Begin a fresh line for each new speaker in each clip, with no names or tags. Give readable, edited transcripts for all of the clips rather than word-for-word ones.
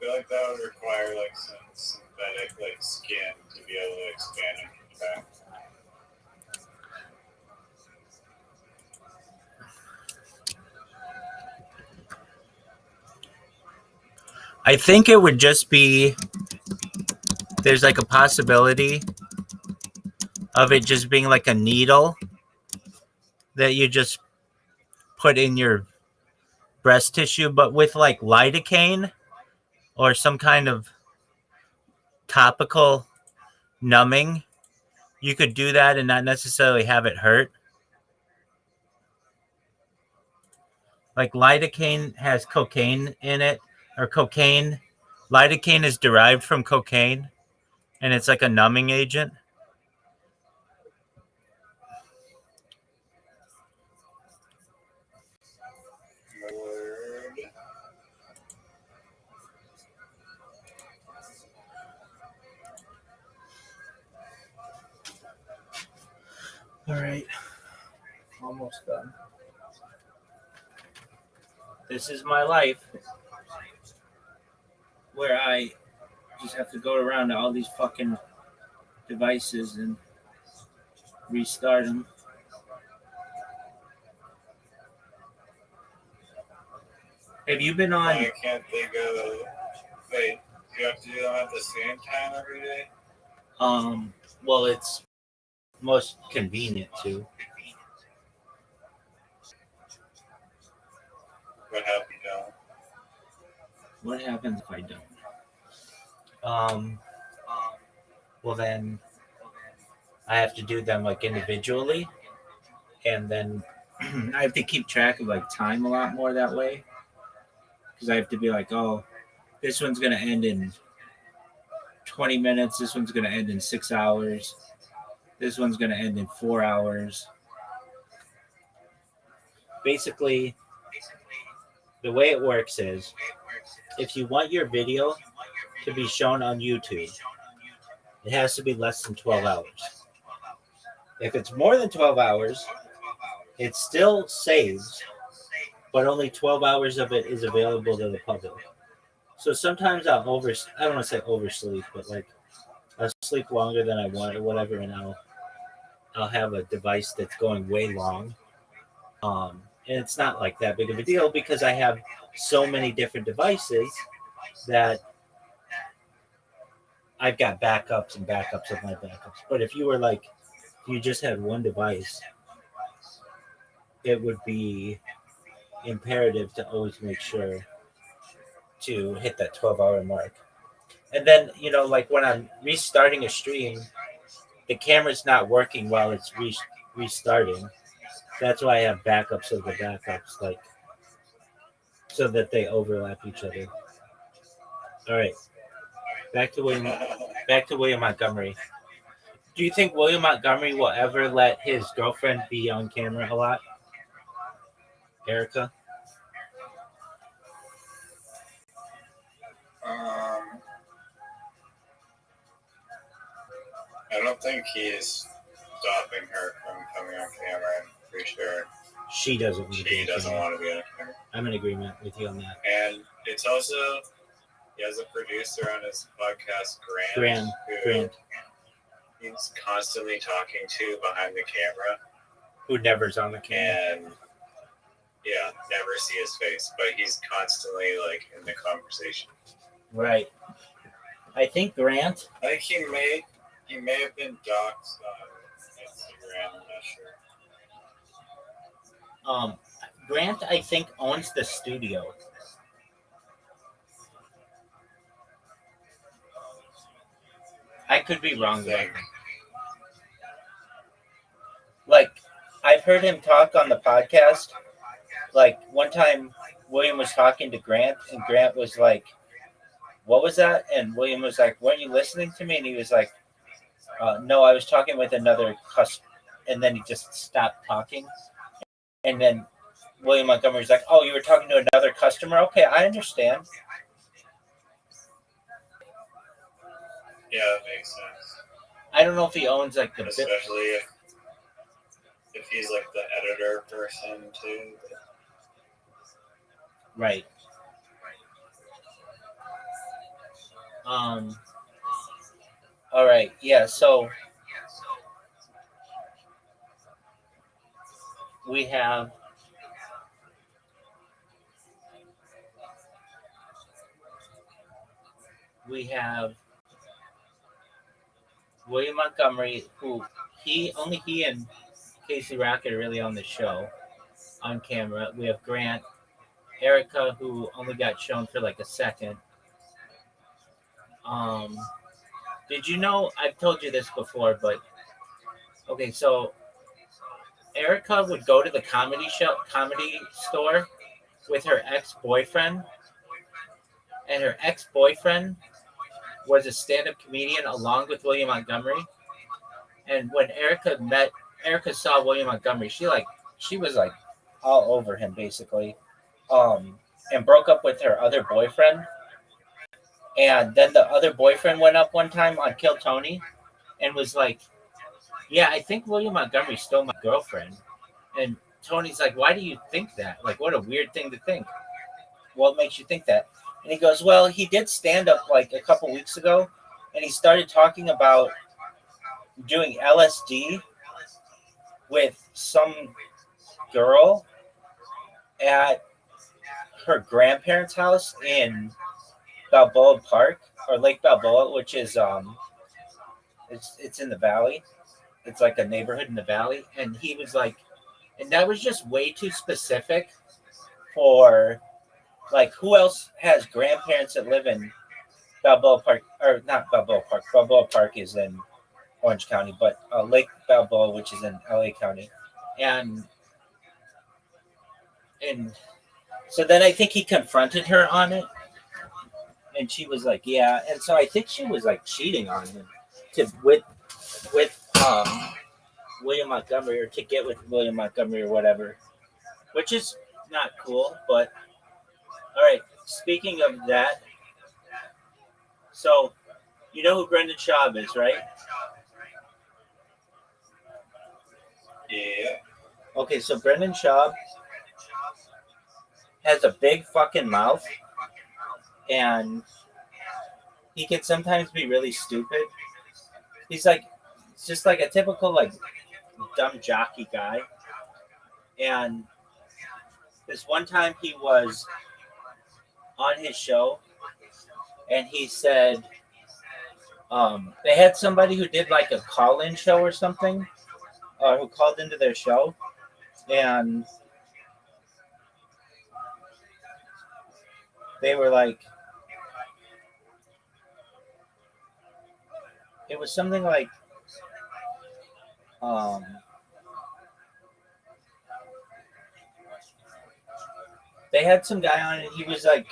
feel like that would require like some synthetic like skin to be able to expand and contract.
I think it would just be, there's like a possibility of it just being like a needle that you just put in your breast tissue, but with like lidocaine or some kind of topical numbing, you could do that and not necessarily have it hurt. Like lidocaine has cocaine in it, or cocaine. Lidocaine is derived from cocaine, and it's like a numbing agent. All right, almost done. This is my life, where I just have to go around to all these fucking devices and restart them. Have you been on?
I can't think of. Wait, do you have to do them at the same time every day?
Well, it's most convenient to.
What happens now?
What happens if I don't? Well then, I have to do them like individually, and then I have to keep track of like time a lot more that way, because I have to be like, oh, this one's gonna end in 20 minutes. This one's gonna end in 6 hours. This one's gonna end in 4 hours. Basically, the way it works is, if you want your video to be shown on YouTube, it has to be less than 12 hours. If it's more than 12 hours, it still saves, but only 12 hours of it is available to the public. So sometimes I don't want to say oversleep, but like I'll sleep longer than I want or whatever, and I'll have a device that's going way long. And it's not like that big of a deal because I have so many different devices that I've got backups and backups of my backups. But if you were like, if you just had one device, it would be imperative to always make sure to hit that 12-hour mark. And then, like when I'm restarting a stream, the camera's not working while it's restarting. That's why I have backups of the backups, like, so that they overlap each other. All right. Back to William Montgomery. Do you think William Montgomery will ever let his girlfriend be on camera a lot? Erica?
I don't think he is stopping her from coming on camera. I'm pretty sure
she doesn't want to be
on camera.
I'm in agreement with you on that.
And it's also, he has a producer on his podcast, Grant. He's constantly talking to behind the camera.
Who never's on the camera.
And yeah, never see his face, but he's constantly like in the conversation.
Right. I think Grant.
I think he may have been doxxed on Instagram. I'm not sure.
Grant, I think, owns the studio. I could be wrong there. Like, I've heard him talk on the podcast. Like, one time, William was talking to Grant, and Grant was like, what was that? And William was like, weren't you listening to me? And he was like, no, I was talking with another customer. And then he just stopped talking. And then William Montgomery's like, oh, you were talking to another customer? Okay, I understand.
Yeah, that makes sense.
I don't know if he owns like the
especially if he's like the editor person too.
Right. All right. Yeah. So we have William Montgomery, who he and Casey Rocket are really on the show on camera. We have Grant, Erica, who only got shown for like a second. Um, did you know? I've told you this before, but okay. So Erica would go to the comedy store with her ex-boyfriend, and her ex-boyfriend was a stand-up comedian along with William Montgomery. And when Erica saw William Montgomery, she was like all over him basically, and broke up with her other boyfriend. And then the other boyfriend went up one time on Kill Tony and was like, "Yeah, I think William Montgomery stole my girlfriend." And Tony's like, "Why do you think that? Like, what a weird thing to think. What makes you think that?" And he goes, "Well, he did stand up like a couple weeks ago, and he started talking about doing LSD with some girl at her grandparents' house in Balboa Park or Lake Balboa, which is it's in the valley. It's like a neighborhood in the valley." And he was like, and that was just way too specific for like who else has grandparents that live in Balboa Park, or not Balboa Park. Balboa Park is in Orange County, but Lake Balboa, which is in LA County, and and so then I think he confronted her on it, and she was like, "Yeah," and so I think she was like cheating on him to with William Montgomery, or to get with William Montgomery or whatever, which is not cool. But all right, speaking of that, so you know who Brendan Schaub is, right?
Yeah.
Okay, so Brendan Schaub has a big fucking mouth, and he can sometimes be really stupid. He's like, it's just like a typical like dumb jockey guy. And this one time he was on his show, and he said they had somebody who did like a call-in show or something, who called into their show, and they were like, it was something like, they had some guy on, and he was like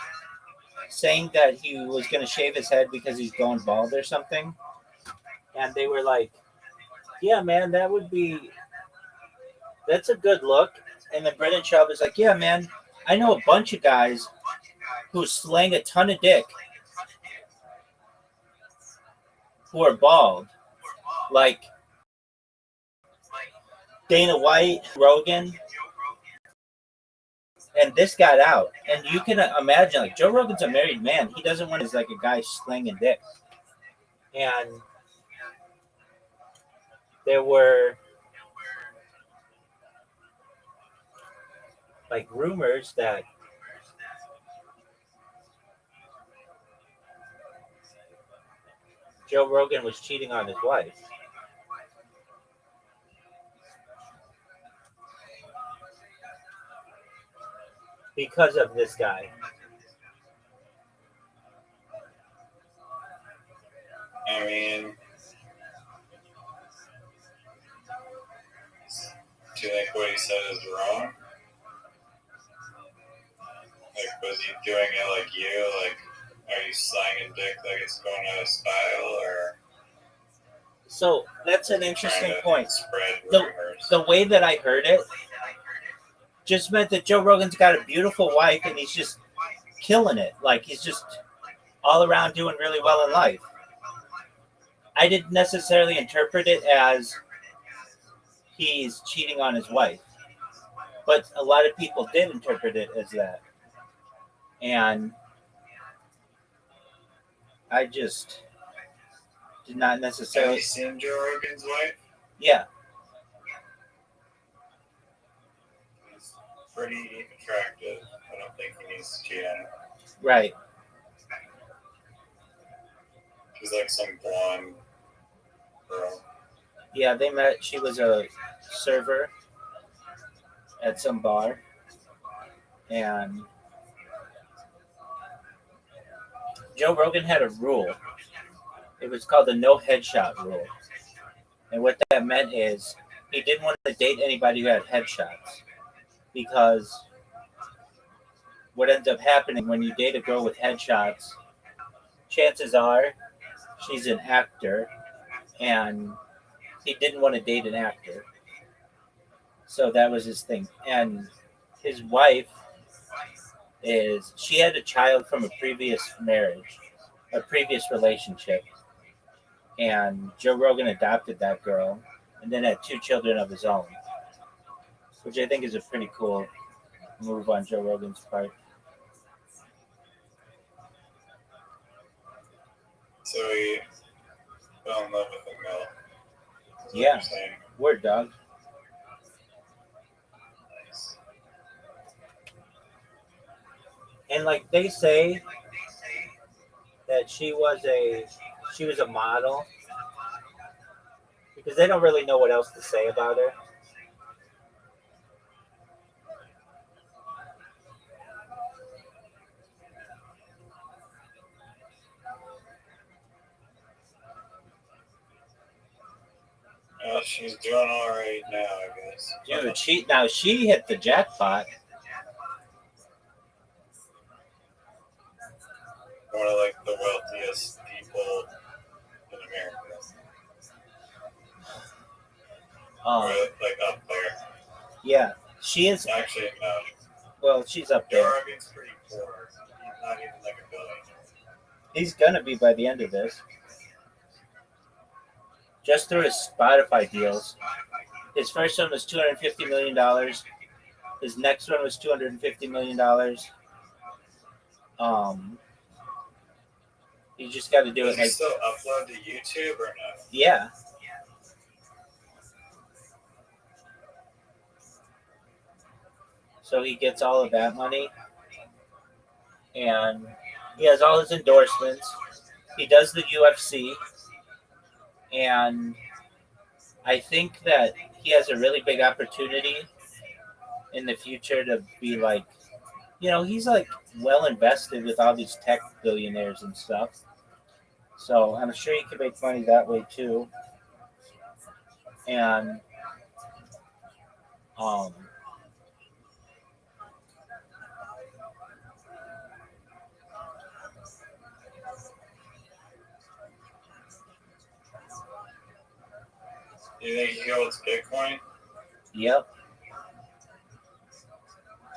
saying that he was going to shave his head because he's going bald or something. And they were like, "Yeah, man, that's a good look." And then Brendan Schaub was like, "Yeah, man, I know a bunch of guys who slang a ton of dick who are bald, like Dana White, Rogan, and this got out." And you can imagine, like, Joe Rogan's a married man. He doesn't want his like a guy slinging dick. And there were like rumors that Joe Rogan was cheating on his wife because of this guy.
I mean, do you think what he said is wrong? Like, was he doing it like you? Like, are you slanging dick like it's going out of style, or
So that's an interesting point.
spread
The,
rumors?
the way that I heard it just meant that Joe Rogan's got a beautiful wife and he's just killing it. Like, he's just all around doing really well in life. I didn't necessarily interpret it as he's cheating on his wife, but a lot of people did interpret it as that. And I just did not
Have
necessarily.
you seen Joe Rogan's wife?
Yeah,
She's pretty attractive. I don't think he needs to cheat on her.
right.
She's like some blonde girl.
Yeah, they met. She was a server at some bar, and Joe Rogan had a rule. It was called the no headshot rule. And what that meant is he didn't want to date anybody who had headshots because what ends up happening when you date a girl with headshots, chances are she's an actor, and he didn't want to date an actor. So that was his thing. And his wife she had a child from a previous marriage, a previous relationship, and Joe Rogan adopted that girl and then had two children of his own, which I think is a pretty cool move on Joe Rogan's part.
So he fell in love with a mill.
Yeah, word dog.
Nice.
And like they say that she was a model because they don't really know what else to say about her.
Well, she's doing all right now, I guess.
Dude, she hit the jackpot.
One of like the wealthiest people in America. Or like up there.
Yeah, she is.
Actually, no.
Well, she's up
Joe
there.
Rogan's pretty poor. He's not even like a billionaire.
He's gonna be by the end of this. Just through his Spotify deals. His first one was $250 million. His next one was $250 million. You just got to do
Does
it
he
like
still upload to YouTube or no?
yeah. So he gets all of that money, and he has all his endorsements. He does the UFC, and I think that he has a really big opportunity in the future to be like, he's like well invested with all these tech billionaires and stuff. So I'm sure he can make money that way too. And um,
You think he holds Bitcoin?
yep.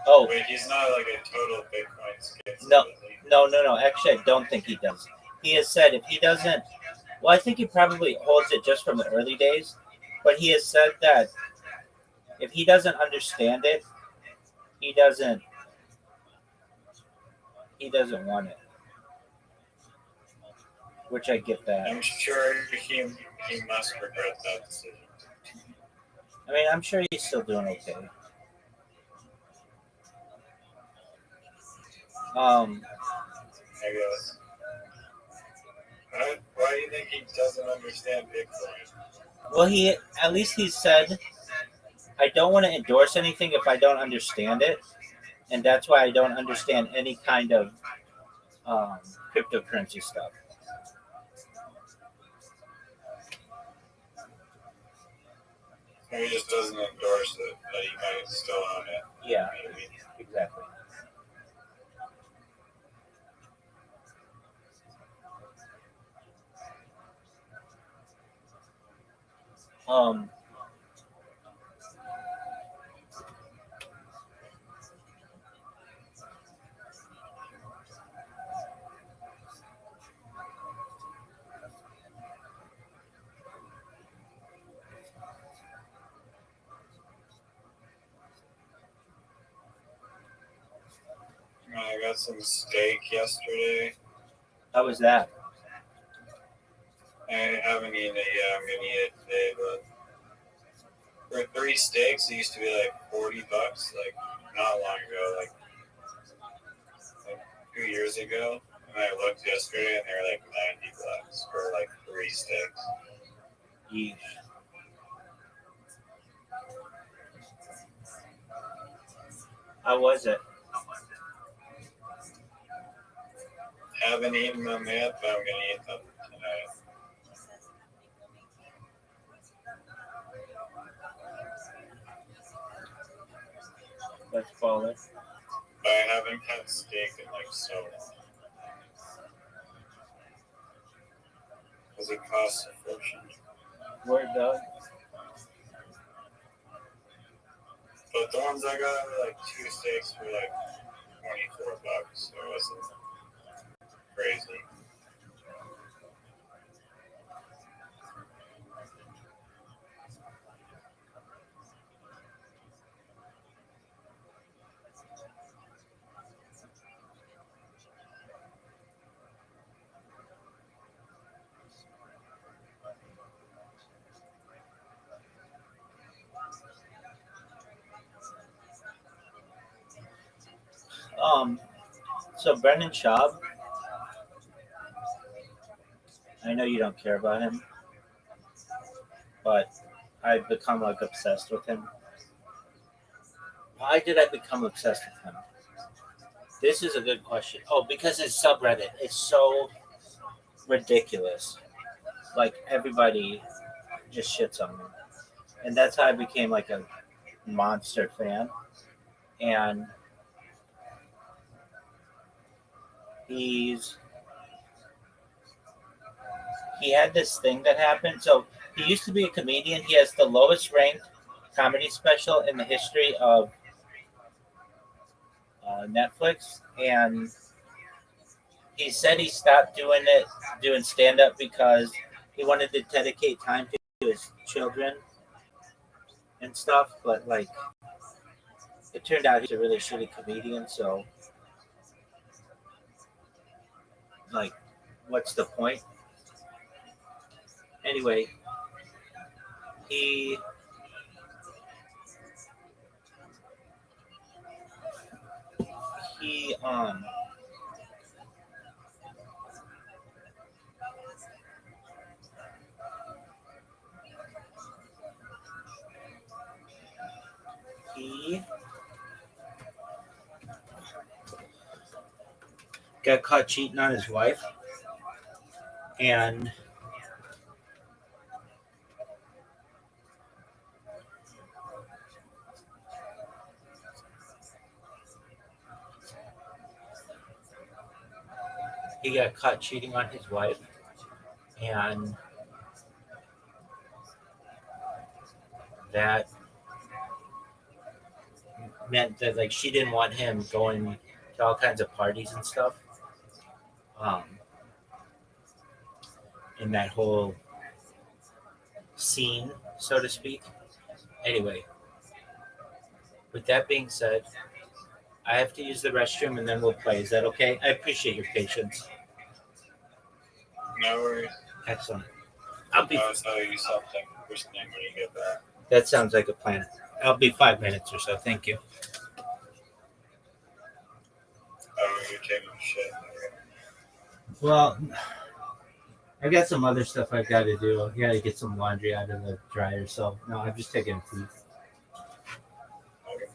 Oh,
Wait, he's not like a total Bitcoin schizo.
No. No. Actually, I don't think he does. He has said if he doesn't, well, I think he probably holds it just from the early days. But he has said that if he doesn't understand it, he doesn't want it. Which I get that.
I'm sure he must regret that decision.
I mean, I'm sure he's still doing okay.
I guess. Why do you think he doesn't understand Bitcoin?
Well, at least he said, I don't want to endorse anything if I don't understand it, and that's why I don't understand any kind of cryptocurrency stuff.
He just doesn't endorse it, but he might still own it.
Yeah, exactly.
I got some steak yesterday.
How was that?
I haven't eaten it yet. I'm gonna eat it today, but for three steaks, it used to be like $40, like not long ago, like 2 years ago. And I looked yesterday, and they were like $90 for like three steaks.
Yeesh. How was it?
Haven't eaten them yet, but I'm gonna eat them tonight.
Let's call it.
But I haven't had steak in like so long. Because it costs a fortune.
Word dog.
But the ones I got were like two steaks for like $24, so it wasn't crazy.
So Brendan Schaub, I know you don't care about him, but I've become like obsessed with him. Why did I become obsessed with him? This is a good question. Oh, because his subreddit is so ridiculous. Like everybody just shits on him. And that's how I became like a monster fan. And he had this thing that happened. So he used to be a comedian. He has the lowest ranked comedy special in the history of Netflix, and he said he stopped doing stand up because he wanted to dedicate time to his children and stuff. But like, it turned out he's a really shitty comedian. So like, what's the point? Anyway, he he um he got caught cheating on his wife, and he got caught cheating on his wife, and that meant that like she didn't want him going to all kinds of parties and stuff. Um, in that whole scene, so to speak. Anyway, with that being said, I have to use the restroom and then we'll play. Is that okay? I appreciate your patience.
No worries.
Excellent.
I'll tell you something first thing when you get back.
That sounds like a plan. I'll be 5 minutes or so. Thank you.
Oh, you're taking a shit.
Well, I got some other stuff I've got to do. I got to get some laundry out of the dryer. So, no, I'm just taking a pee.
Okay.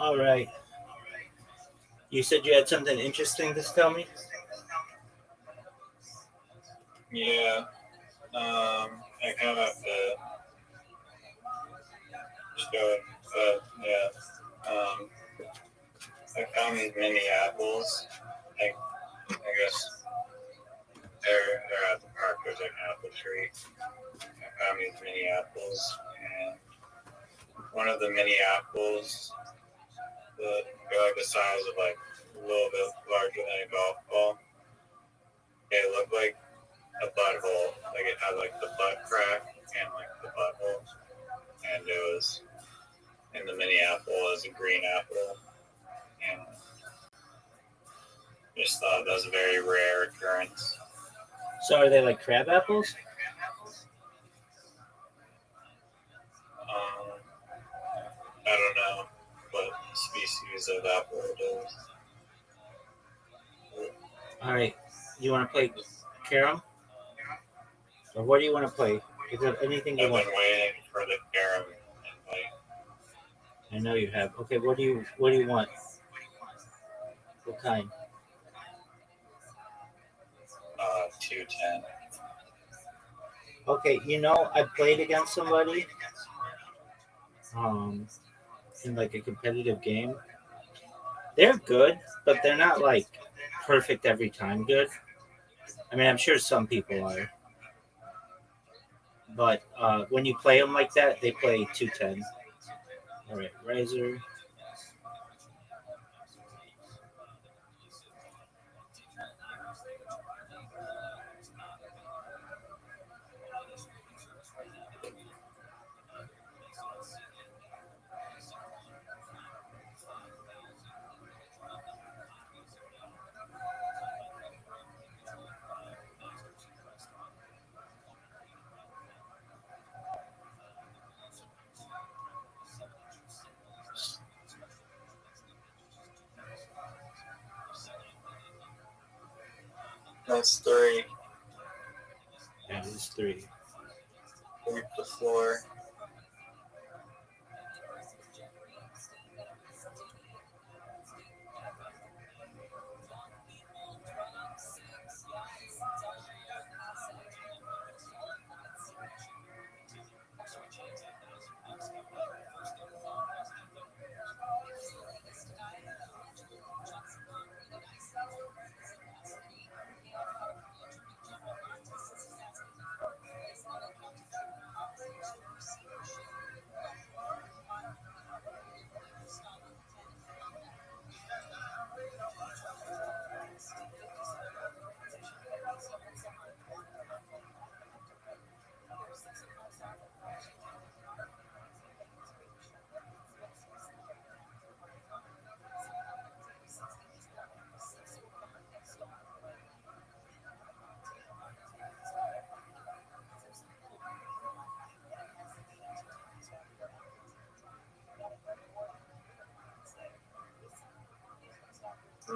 All right. You said you had something interesting to tell me?
Yeah. I kind of have to show it, but yeah. I found these mini apples. I guess they're at the park. There's like an apple tree. I found these mini apples, and one of the mini apples, they're like the size of like a little bit larger than a golf ball. It looked like a butthole. Like it had like the butt crack and like the butthole, and it was in the mini apple was a green apple, and just thought that was a very rare occurrence.
So are they like crab apples?
Um, I don't know what species of apple it is.
All right. You want to play carom? Or what do you want to play? Is there anything you
I've
want?
been waiting for the carom invite.
I know you have. Okay, what do you want? What kind?
210.
Okay, I played against somebody um in like a competitive game. They're good, but they're not like perfect every time good. I mean, I'm sure some people are, but when you play them like that, they play 210. All right, Razor.
That's three.
That is three.
Sweep the floor.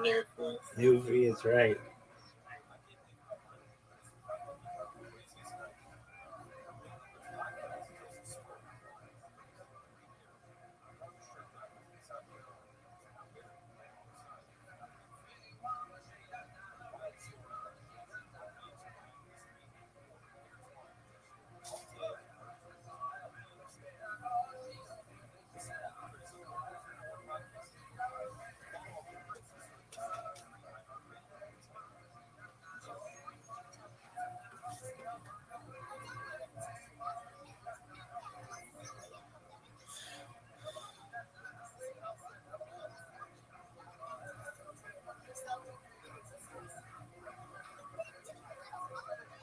Newfoundland.
Newfie is right.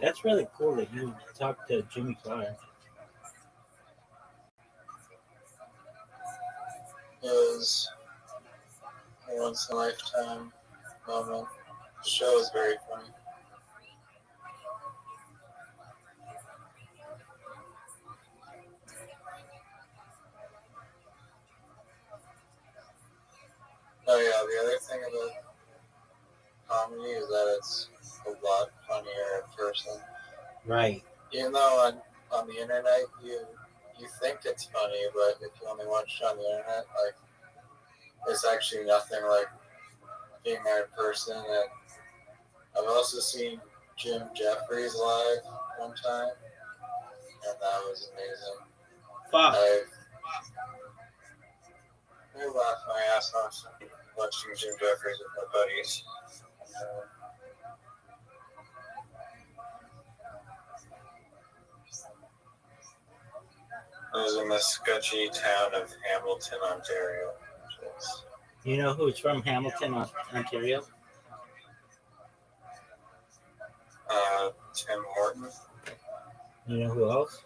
That's really cool that you talked to Jimmy Clark.
It was a once in a lifetime moment. The show was very funny. Oh yeah, the other thing about comedy is that it's a lot funnier in person.
Right.
Even though on the internet you think it's funny, but if you only watch it on the internet, like it's actually nothing like being there in person. And I've also seen Jim Jeffries live one time, and that was amazing.
Fuck.
I laughed my ass off watching Jim Jeffries with my buddies. I was in the sketchy town of Hamilton, Ontario.
You know who's from Hamilton, Ontario?
Tim Horton.
You know who else?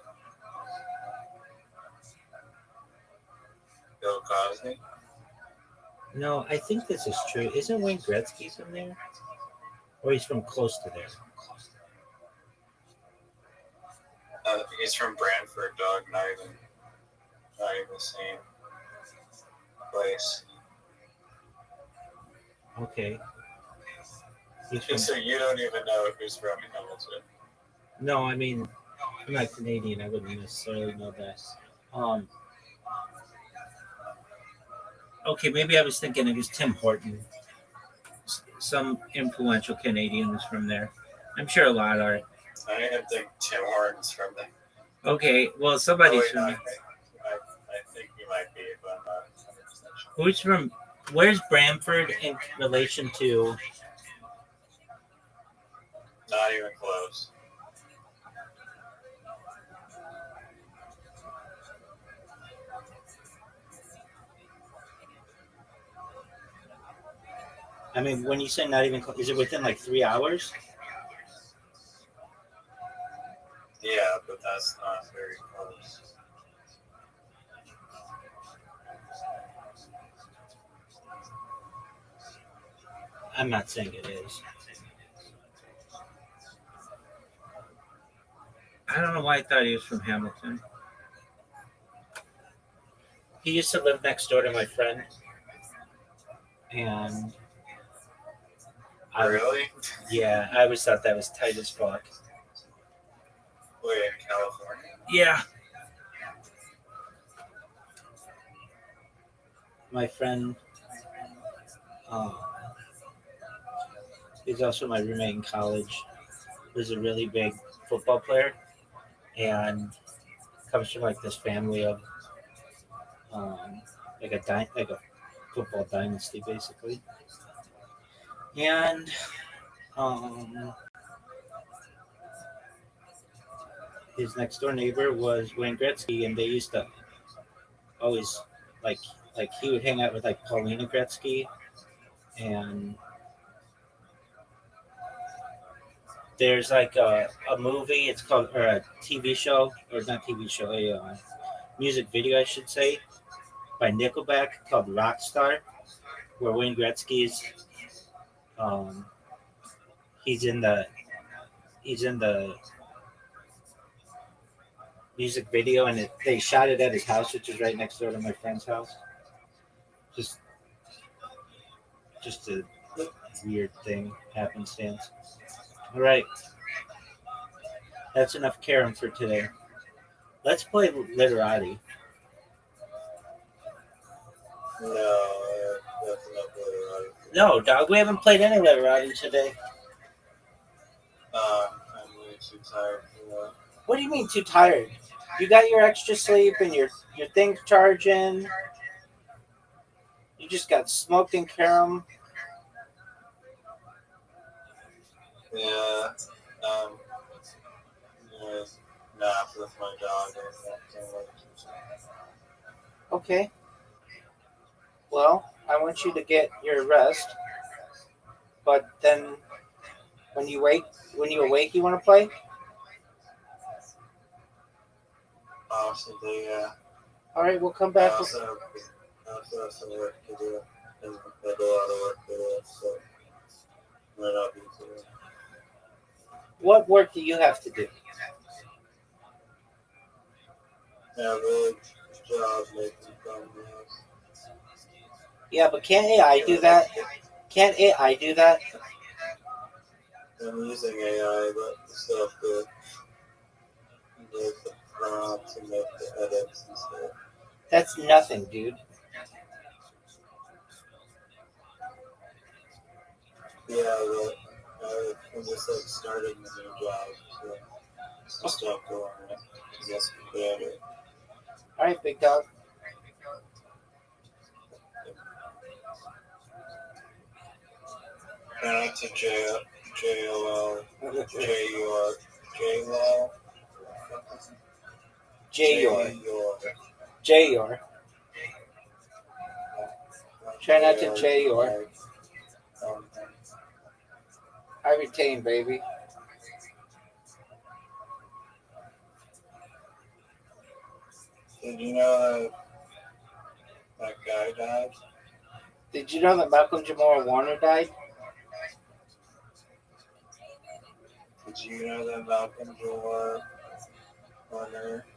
Bill Cosby.
No, I think this is true. Isn't Wayne Gretzky from there? Or he's from close to there?
He's from Brantford, dog. Not even the same place.
Okay.
So you don't even know who's from Hamilton?
No, I mean, I'm not Canadian. I wouldn't necessarily know that. Okay, maybe I was thinking it was Tim Horton. Some influential Canadian was from there. I'm sure a lot are.
I didn't think Tim Hortons from there.
Okay, well, somebody's from there.
I think he might be, but I'm not 100% sure.
Who's from? Where's Brantford in relation to?
Not even close.
I mean, when you say not even close, is it within like 3 hours?
Yeah, but that's not very close.
I'm not saying it is. I don't know why I thought he was from Hamilton. He used to live next door to my friend. And
Really?
Yeah, I always thought that was tight as fuck.
Wait, in California?
Yeah. My friend, he's also my roommate in college, was a really big football player and comes from like this family of like a football dynasty basically. And his next door neighbor was Wayne Gretzky, and they used to always like he would hang out with like Paulina Gretzky, and there's like a movie. It's called or a TV show or not TV show, a music video I should say, by Nickelback called Rockstar, where Wayne Gretzky's he's in the music video, and they shot it at his house, which is right next door to my friend's house. Just a weird thing, happenstance. All right, that's enough Karen for today. Let's play Literati.
No, that's not Literati.
No, dog, we haven't played any Literati today.
I'm way too tired for that.
What do you mean too tired? You got your extra sleep and your thing's charging. You just got smoked in carom.
Yeah, nap with my dog.
Okay. Well, I want you to get your rest. But then, when you awake, you want to play?
Possibly, yeah.
All right, we'll come back.
I also have some work to do. And I have a lot of work to do, so might not be today.
What work do you have to do?
Yeah, really job making thumbnails.
Yeah, but can't AI do that? Can't AI do that?
I'm using AI, but still have to make the prompts and make the edits and stuff.
That's nothing, dude.
Yeah, well, I'm just like starting a new job, so I still have to learn it. I guess better.
All right, big dog.
Shout out to JOL, JUR, JLOL,
Jayor.
JUR.
Jayor. Try not to Jayor. I retain, baby.
Did you know that guy died?
Did you know that Malcolm Jamal Warner died?
Did you know that Malcolm Warner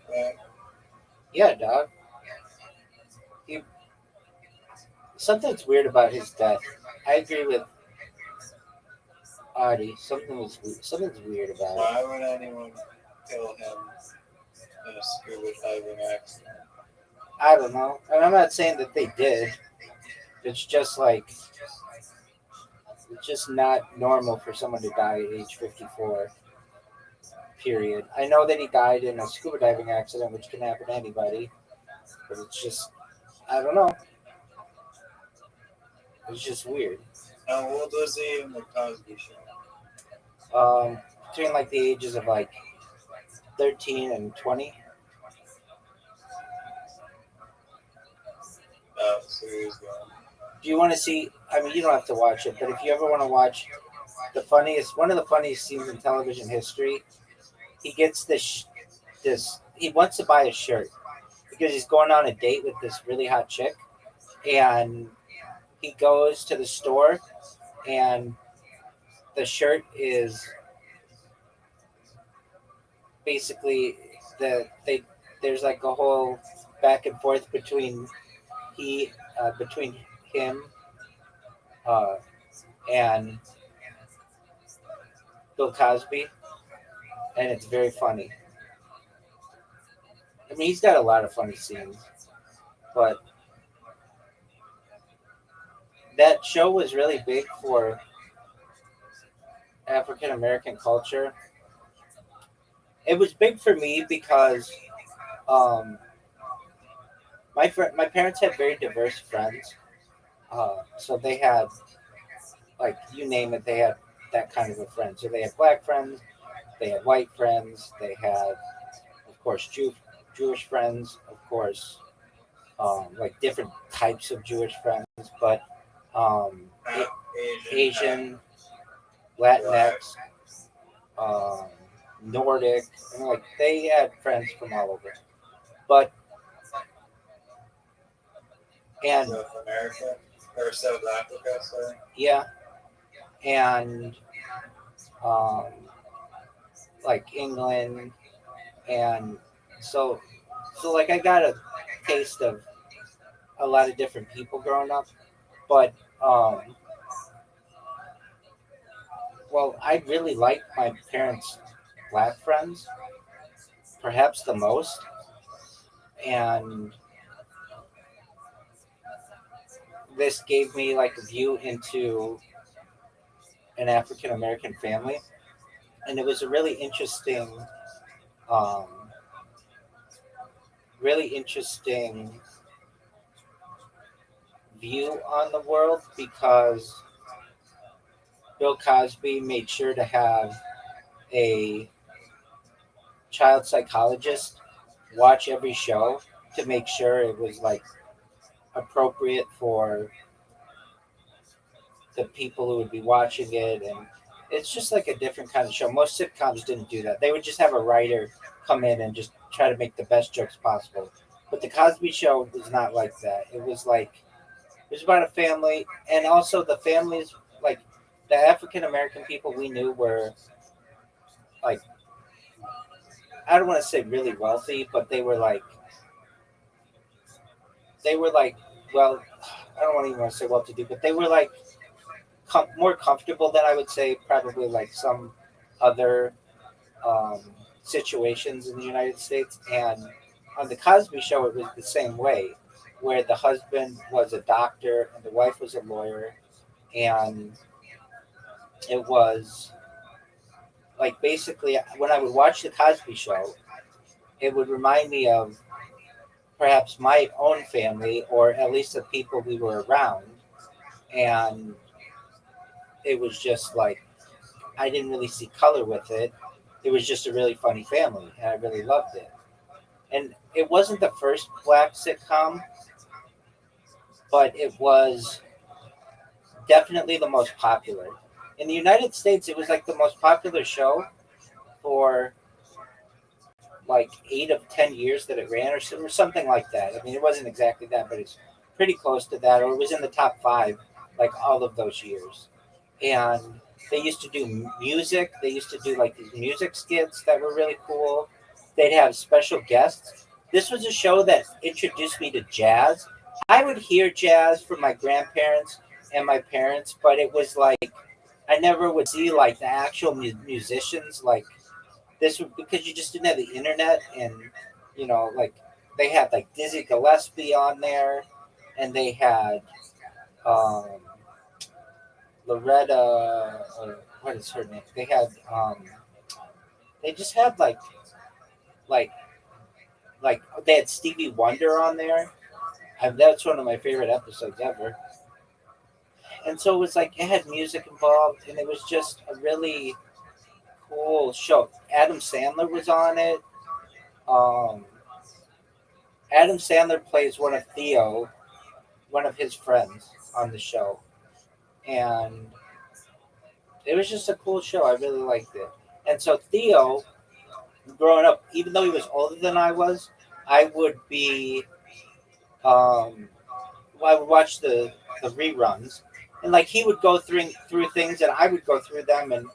died?
Yeah, dog. He, something's weird about his death. I agree with Audie. Something's weird about it.
Why would anyone kill him in a scuba diving accident?
I don't know. And I'm not saying that they did. It's just like it's just not normal for someone to die at age 54. Period. I know that he died in a scuba diving accident, which can happen to anybody, but it's just I don't know. It's just weird.
How old was he in the Cosby Show?
Between like the ages of like 13 and 20.
Oh, so he was gone.
Do you want to see? I mean, you don't have to watch it, but if you ever want to watch one of the funniest scenes in television history, he gets this. He wants to buy a shirt because he's going on a date with this really hot chick, and he goes to the store, and the shirt is basically there's like a whole back and forth between him uh, and Bill Cosby, and it's very funny. I mean, he's got a lot of funny scenes, but that show was really big for African American culture. It was big for me because um, my parents had very diverse friends. So they had like you name it, they had that kind of a friend. So they had black friends, they had white friends, they had of course Jewish friends, of course, like different types of Jewish friends, but um, Asian,
Black.
Latinx, um, Nordic, and like they had friends from all over. But and
South America or South Africa, sorry.
yeah, and um, like England, and so like I got a taste of a lot of different people growing up, but um, well, I really liked my parents' black friends, perhaps the most, and this gave me like a view into an African American family, and it was a um, really interesting view on the world because Bill Cosby made sure to have a child psychologist watch every show to make sure it was like appropriate for the people who would be watching it, and it's just like a different kind of show. Most sitcoms didn't do that. They would just have a writer come in and just try to make the best jokes possible. But the Cosby Show was not like that. It was like it was about a family, and also the families, like the African American people we knew were like I don't want to say really wealthy, but they were like well, I don't even want to say well to do, but they were like more comfortable than I would say probably like some other um, situations in the United States. And on the Cosby Show, it was the same way, where the husband was a doctor and the wife was a lawyer, and It was like basically when I would watch the Cosby Show, it would remind me of perhaps my own family or at least the people we were around, and it was just like I didn't really see color with it. It was just a really funny family, and I really loved it. And it wasn't the first black sitcom, but it was definitely the most popular. In the United States, it was like the most popular show for like 8 of 10 years that it ran, or something like that. I mean, it wasn't exactly that, but it's pretty close to that, or it was in the top five like all of those years. And they used to do music. They used to do like these music skits that were really cool. They'd have special guests. This was a show that introduced me to jazz. I would hear jazz from my grandparents and my parents, but it was like I never would see like the actual musicians like this would because you just didn't have the internet, and like they had like Dizzy Gillespie on there, and they had um, Loretta, what is her name? They just had like they had Stevie Wonder on there. That's one of my favorite episodes ever. And so it was like it had music involved, and it was just a really cool show. Adam Sandler was on it. Um, Adam Sandler plays one of Theo, one of his friends on the show, and it was just a cool show. I really liked it. And so Theo, growing up, even though he was older than I was, I would be, I would watch the reruns, and like he would go through things, and I would go through them, and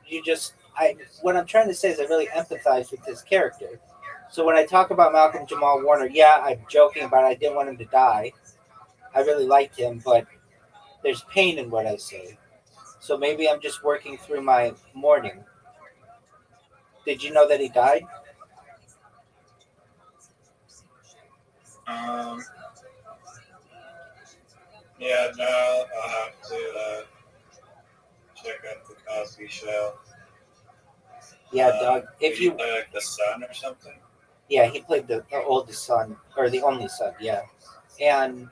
you just, I, what I'm trying to say is I really empathize with his character. So when I talk about Malcolm Jamal Warner, yeah, I'm joking about it. I didn't want him to die. I really liked him, but there's pain in what I say. So maybe I'm just working through my mourning. Did you know that he died?
Um, yeah, no, I'll have to check out the Cosby Show.
Yeah, Doug.
Did
If
he
you,
play like the son or something?
yeah, he played the oldest son or the only son. Yeah, and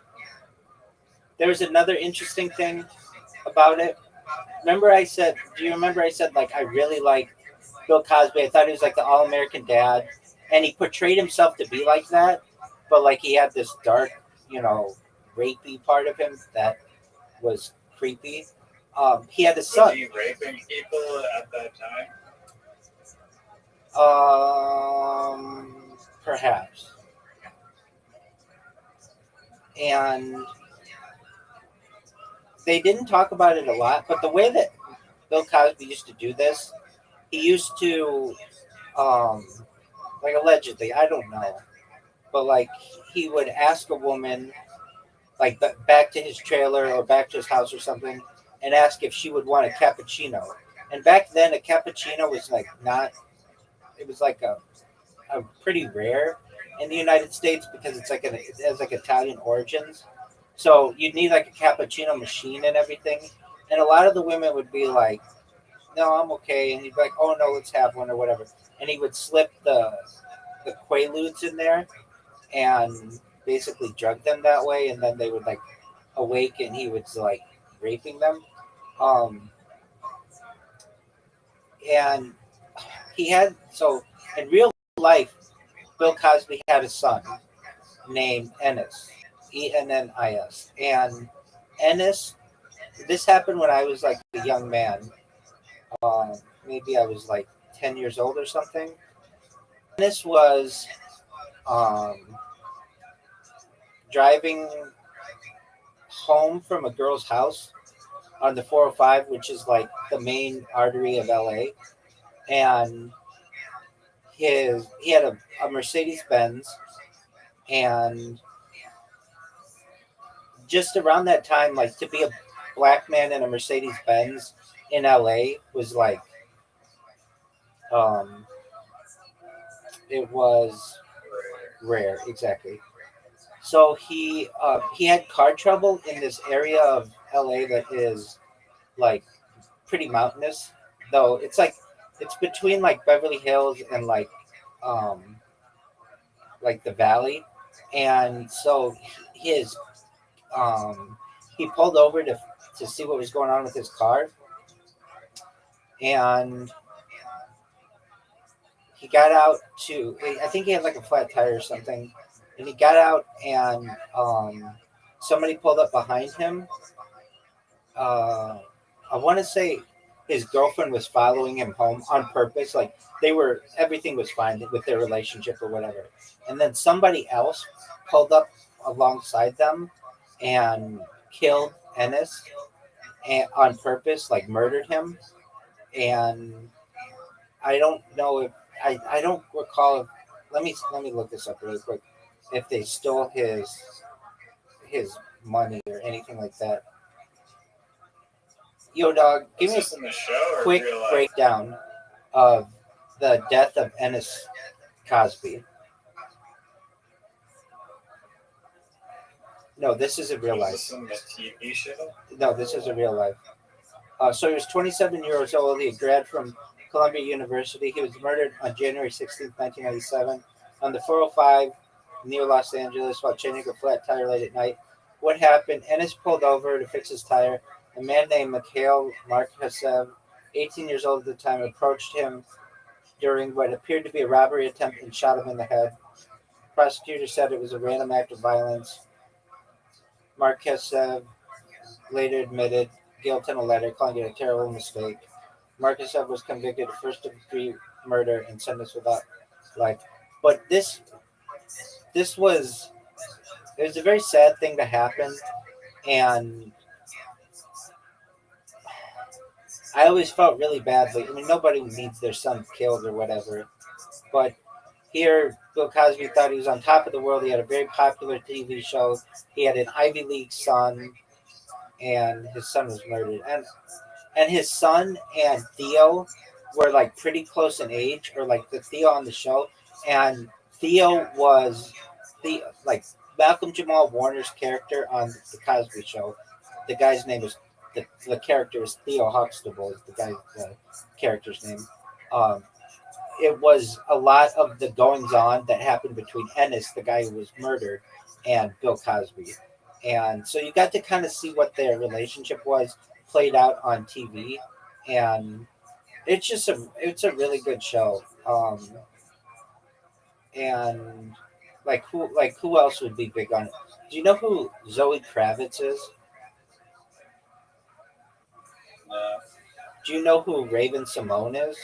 there was another interesting thing about it. Remember, I said, do you remember I said like I really like Bill Cosby? I thought he was like the all American dad, and he portrayed himself to be like that, but like he had this dark, you know, rapey part of him that was creepy. He had a
Was
son.
he raping people at that time?
Perhaps, and they didn't talk about it a lot. But the way that Bill Cosby used to do this, he used to, um, like allegedly, I don't know, but like he would ask a woman, like back to his trailer or back to his house or something, and ask if she would want a cappuccino. And back then, a cappuccino was like not. It was like a pretty rare in the United States because it has like Italian origins. So you'd need like a cappuccino machine and everything. And a lot of the women would be like, "No, I'm okay," and he'd be like, "Oh no, let's have one or whatever." And he would slip the quaaludes in there and basically drug them that way, and then they would like awake, and he was like raping them. Um, and he had so in real life, Bill Cosby had a son named Ennis, Ennis, and Ennis. This happened when I was like a young man. Maybe I was like 10 years old or something. Ennis was um, driving home from a girl's house on the 405, which is like the main artery of LA, and he had a Mercedes Benz, and just around that time, like to be a black man in a Mercedes Benz in LA was like um, it was rare, exactly. So he had car trouble in this area of LA that is like
pretty mountainous, though. It's between like Beverly Hills and um like the valley, and so his he pulled over to see what was going on with his car, and he got out to. I think he had like a flat tire or something, and he got out and somebody pulled up behind him. I want to say his girlfriend was following him home on purpose. Like everything was fine with their relationship or whatever. And then somebody else pulled up alongside them and killed Ennis on purpose, like murdered him. And I don't know if I don't recall. Let me look this up really quick. If they stole his money or anything like that. Yo, dog, give
Is
me
this in the show
a
or
quick
real life?
breakdown of the death of Ennis Cosby. No, this is a real
Was
life.
this in the TV show?
No, this is a real life. So he was 27 years old. He grad from Columbia University. He was murdered on January 16th, 1997, on the 405 near Los Angeles while changing a flat tire late at night. What happened? Ennis pulled over to fix his tire. A man named Mikhail Markasev, 18 years old at the time, approached him during what appeared to be a robbery attempt and shot him in the head. Prosecutors said it was a random act of violence. Markasev later admitted guilt in a letter, calling it a terrible mistake. Markasev was convicted of first-degree murder and sentenced without life. But this was it was a very sad thing to happen, and I always felt really badly. I mean, nobody needs their son killed or whatever, but here Bill Cosby thought he was on top of the world. He had a very popular TV show. He had an Ivy League son, and his son was murdered. And his son and Theo were like pretty close in age, or like the Theo on the show. And Theo was like Malcolm Jamal Warner's character on the Cosby Show. The guy's name was the character is Theo Huxtable. Is the character's name. Um, it was a lot of the goings on that happened between Ennis, the guy who was murdered, and Bill Cosby. And so you got to kind of see what their relationship was played out on TV. And it's a really good show. And who else would be big on it? Do you know who Zoe Kravitz is?
No.
Do you know who Raven Simone is?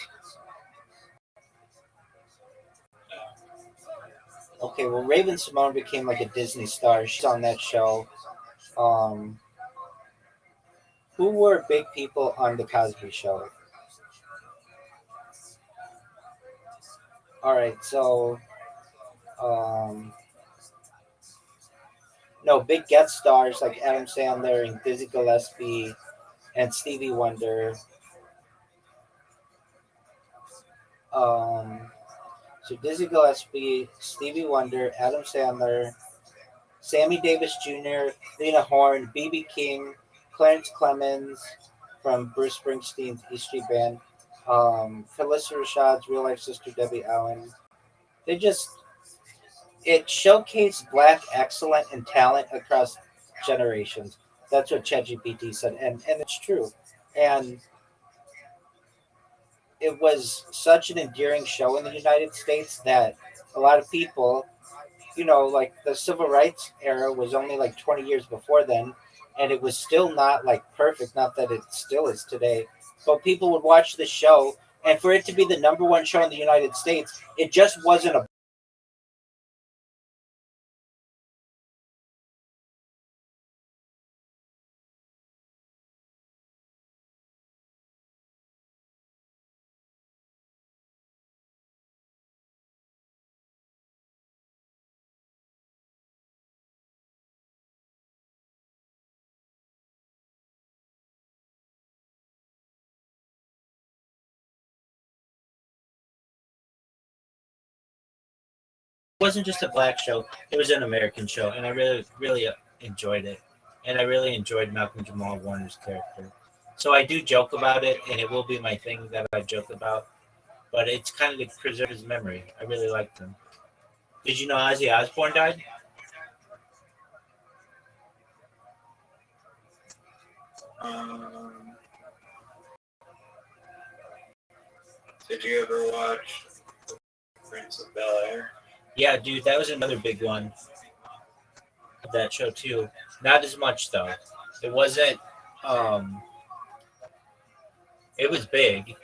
Okay, well, Raven Simone became like a Disney star. She's on that show. Um, who were big people on the Cosby Show? All right, so um, no, big guest stars like Adam Sandler and Dizzy Gillespie and Stevie Wonder. Um, so Dizzy Gillespie, Stevie Wonder, Adam Sandler, Sammy Davis Jr., Lena Horne, B.B. King, Clarence Clemens from Bruce Springsteen's E Street Band, Phyllis Rashad's real life sister Debbie Allen. They just it showcased black excellence and talent across generations. That's what ChatGPT said, and it's true. And it was such an endearing show in the United States that a lot of people, like the civil rights era was only like 20 years before then, and it was still not like perfect. Not that it still is today, but people would watch the show, and for it to be the number one show in the United States, it just wasn't a
It wasn't just a black show; it was an American show, and I really, really enjoyed it. And I really enjoyed Malcolm Jamal Warner's character. So I do joke about it, and it will be my thing that I joke about. But it's kind of to preserve his memory. I really liked him. Did you know Ozzy Osbourne died?
Um, did you ever watch Prince of Bel Air?
Yeah, dude, that was another big one of that show too. Not as much though. It wasn't. Um, it was big,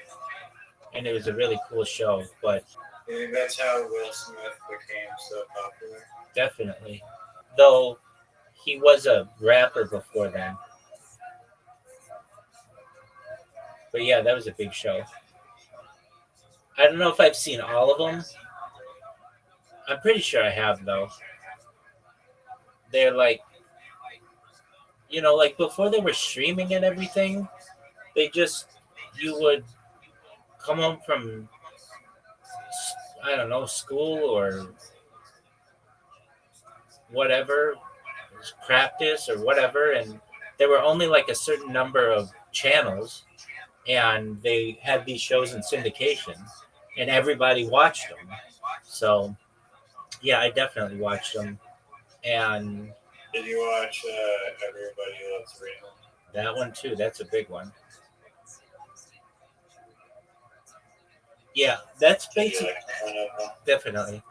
and it was a really cool show. But
I think that's how Will Smith became so popular.
definitely, though, he was a rapper before then. But yeah, that was a big show. I don't know if I've seen all of them. I'm pretty sure I have though. They're like, like before they were streaming and everything, they just you would come home from I don't know school or whatever practice or whatever, and there were only like a certain number of channels, and they had these shows in syndication, and everybody watched them. So yeah, I definitely watched them, and
Did you watch Everybody Loves Raymond?
that one too. That's a big one. Yeah, that's
Did you
basically
like one of them?
definitely.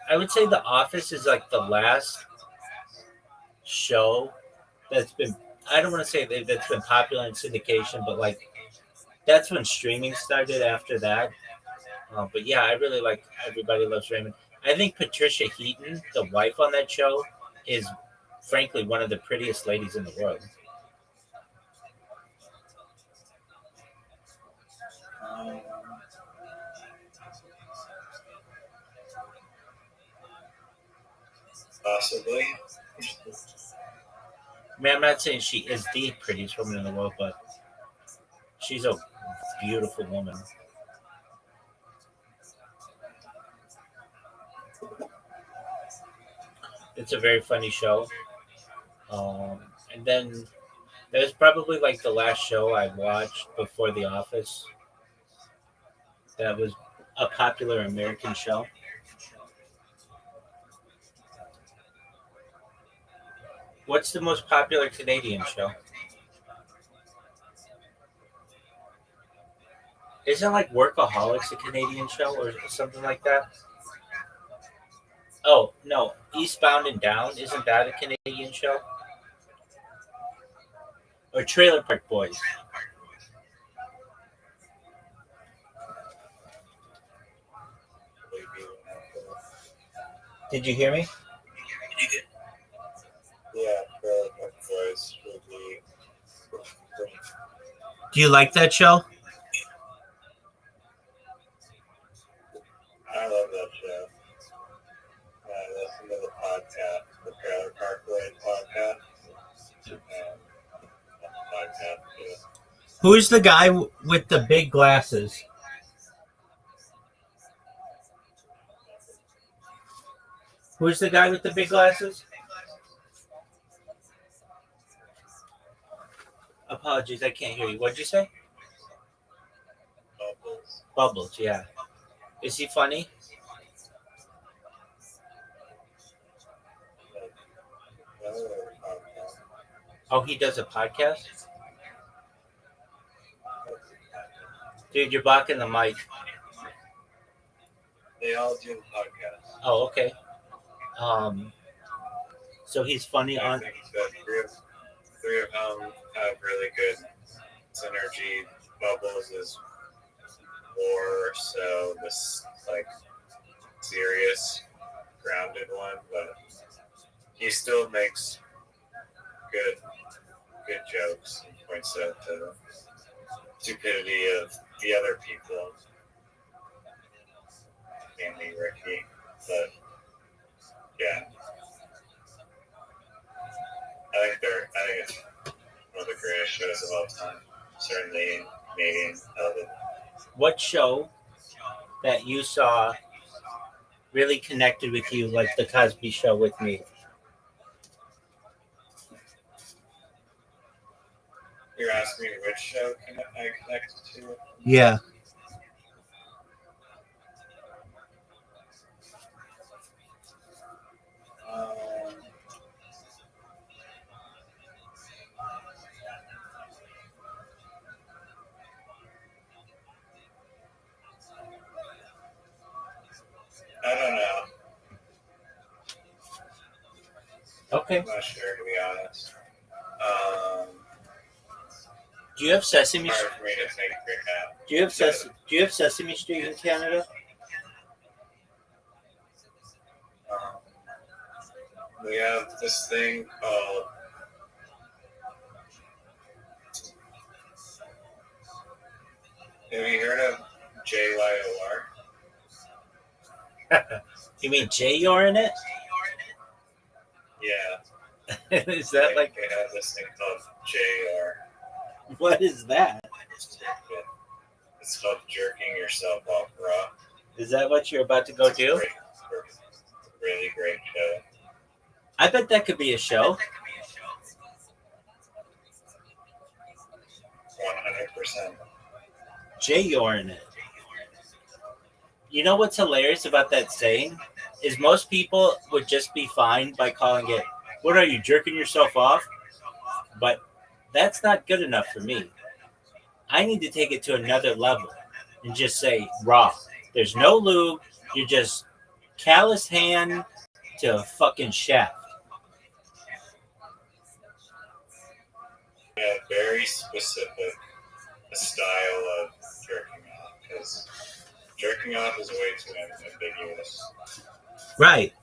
I would say The Office is like the last show that's been. I don't want to say that's been popular in syndication, but like that's when streaming started. After that, but yeah, I really like Everybody Loves Raymond. I think Patricia Heaton, the wife on that show, is frankly one of the prettiest ladies in the world.
Um, Possibly.
I mean, I'm not saying she is the prettiest woman in the world, but she's a beautiful woman. It's a very funny show. Um, and then that was probably like the last show I watched before The Office. That was a popular American show. What's the most popular Canadian show? Isn't like Workaholics a Canadian show or something like that? Oh no, Eastbound and Down isn't that a Canadian show? Or Trailer Park Boys? Did you hear me?
Yeah, Trailer Park Boys would be.
Do you like that show?
I love that show. I listen to the podcast, the Trailer Park Boys podcast, and the podcast too.
Who's the guy with the big glasses? Who's the guy with the big glasses? Apologies, I can't hear you. What'd you say?
Bubbles.
Bubbles, yeah. Is he funny?
Another podcast.
Oh, he does a podcast? Dude, you're blocking the mic.
They all do podcast.
Oh, okay. Um, so he's funny
I
on.
think that three of them have really good synergy. Bubbles is more so this like serious, grounded one, but he still makes good good jokes and points out the stupidity of the other people, mainly Ricky. But yeah, I think it's one of the greatest shows of all time. Certainly in Canadian television.
What show that you saw really connected with you, like the Cosby Show with me?
You're asking me which show can I connect to?
Yeah.
Um, I don't know.
Okay.
I'm not sure, to be honest.
Do you have Sesame?
Hard for me to think right now.
Do you have Sesame Street in Canada?
Um, we have this thing called. Have you heard of JYOR?
You mean J.R. in it?
Yeah.
Is that like
they have this thing called JR?
what is that?
It's called jerking yourself off raw.
Is that what you're about to go do?
Really great show.
I bet that could be a show.
100%.
J.R. in it. You know what's hilarious about that saying? Is most people would just be fine by calling it, what are you, jerking yourself off? But that's not good enough for me. I need to take it to another level and just say raw. There's no lube. You're just callous hand to a fucking shaft.
Yeah, very specific style of jerking off, because jerking off is way too ambiguous.
Right.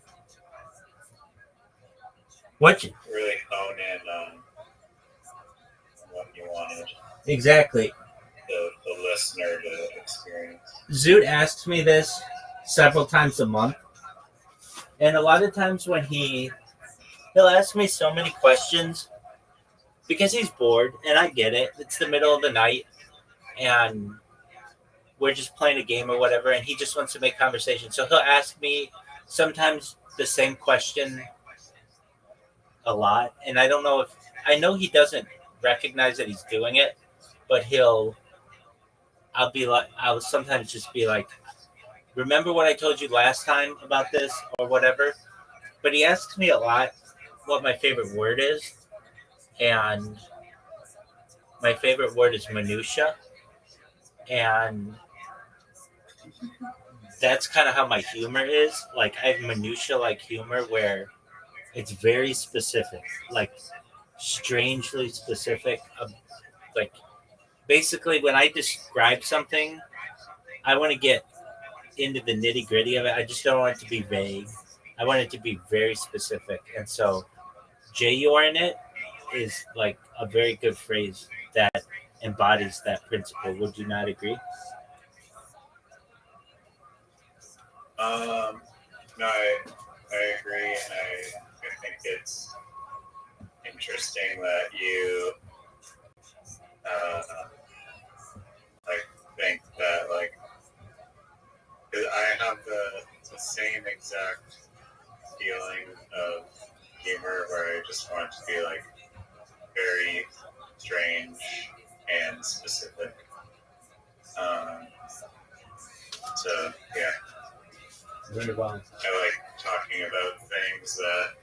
What you,
really hone in on what you wanted
exactly.
the listener to experience.
Zoot asks me this several times a month. And a lot of times when he'll ask me so many questions because he's bored, and I get it. It's the middle of the night and we're just playing a game or whatever, and he just wants to make conversation. So he'll ask me sometimes the same question a lot, and I don't know if I know he doesn't recognize that he's doing it, but I'll sometimes just be like, remember what I told you last time about this or whatever. But he asks me a lot what my favorite word is, and my favorite word is minutia, and that's kind of how my humor is. Like I have minutia like humor where it's very specific, like strangely specific. Like basically, when I describe something, I want to get into the nitty gritty of it. I just don't want it to be vague. I want it to be very specific, and so "JUR" in it is like a very good phrase that embodies that principle. Would you not agree?
No, I agree, and I think it's interesting that you like think that like 'cause I have the same exact feeling of humor where I just want it to be like very strange and specific. So yeah,
Very well.
I like talking about things that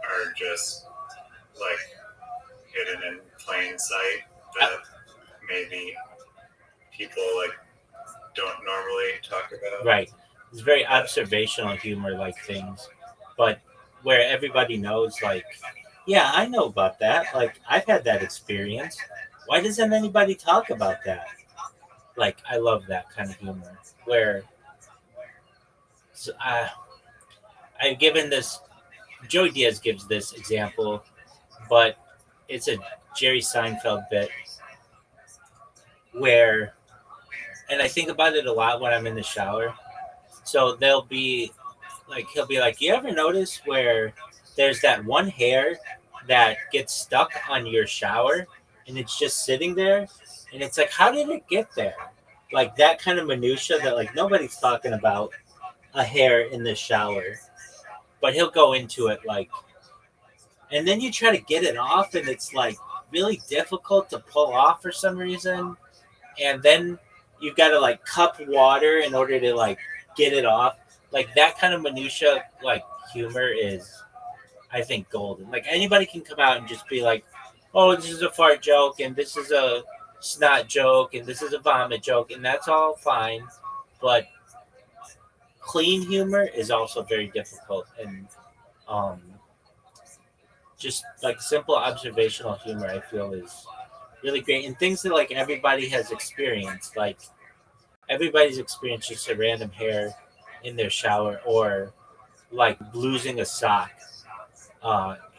are just like hidden in plain sight that maybe people like don't normally talk about.
Right. It's very observational humor like things, but where everybody knows, like, yeah, I know about that. Like, I've had that experience. Why doesn't anybody talk about that? Like, I love that kind of humor where so I've given this, Joey Diaz gives this example, but it's a Jerry Seinfeld bit where, and I think about it a lot when I'm in the shower. So they'll be like, he'll be like, you ever notice where there's that one hair that gets stuck on your shower and it's just sitting there? And it's like, how did it get there? Like that kind of minutia that like nobody's talking about a hair in the shower. But he'll go into it like, and then you try to get it off and it's like really difficult to pull off for some reason, and then you've got to like cup water in order to like get it off. Like that kind of minutia, like humor is, I think, golden. Like anybody can come out and just be like, "Oh, this is a fart joke, and this is a snot joke, and this is a vomit joke," and that's all fine. But clean humor is also very difficult, and um, just like simple observational humor, I feel is really great, and things that like everybody has experienced. Like everybody's experienced just a random hair in their shower, or like losing a sock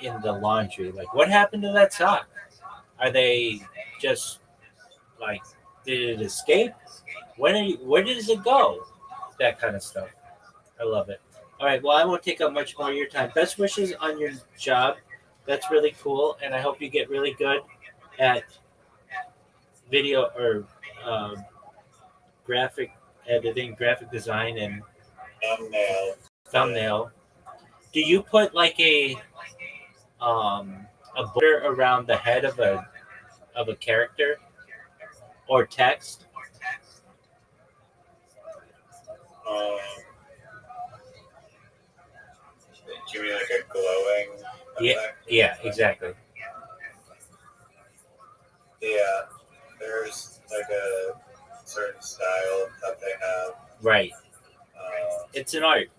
in the laundry. Like, what happened to that sock? Are they just like, did it escape? Where does it go? That kind of stuff. I love it. All right. Well, I won't take up much more of your time. Best wishes on your job. That's really cool, and I hope you get really good at video or um, graphic editing, graphic design, and
Thumbnail.
thumbnail. Do you put like a border around the head of a character or text?
Um, do you mean like a glowing
Yeah,
effect?
yeah, exactly.
Yeah. There's like a certain style that they have.
Right.
Uh,
It's an art.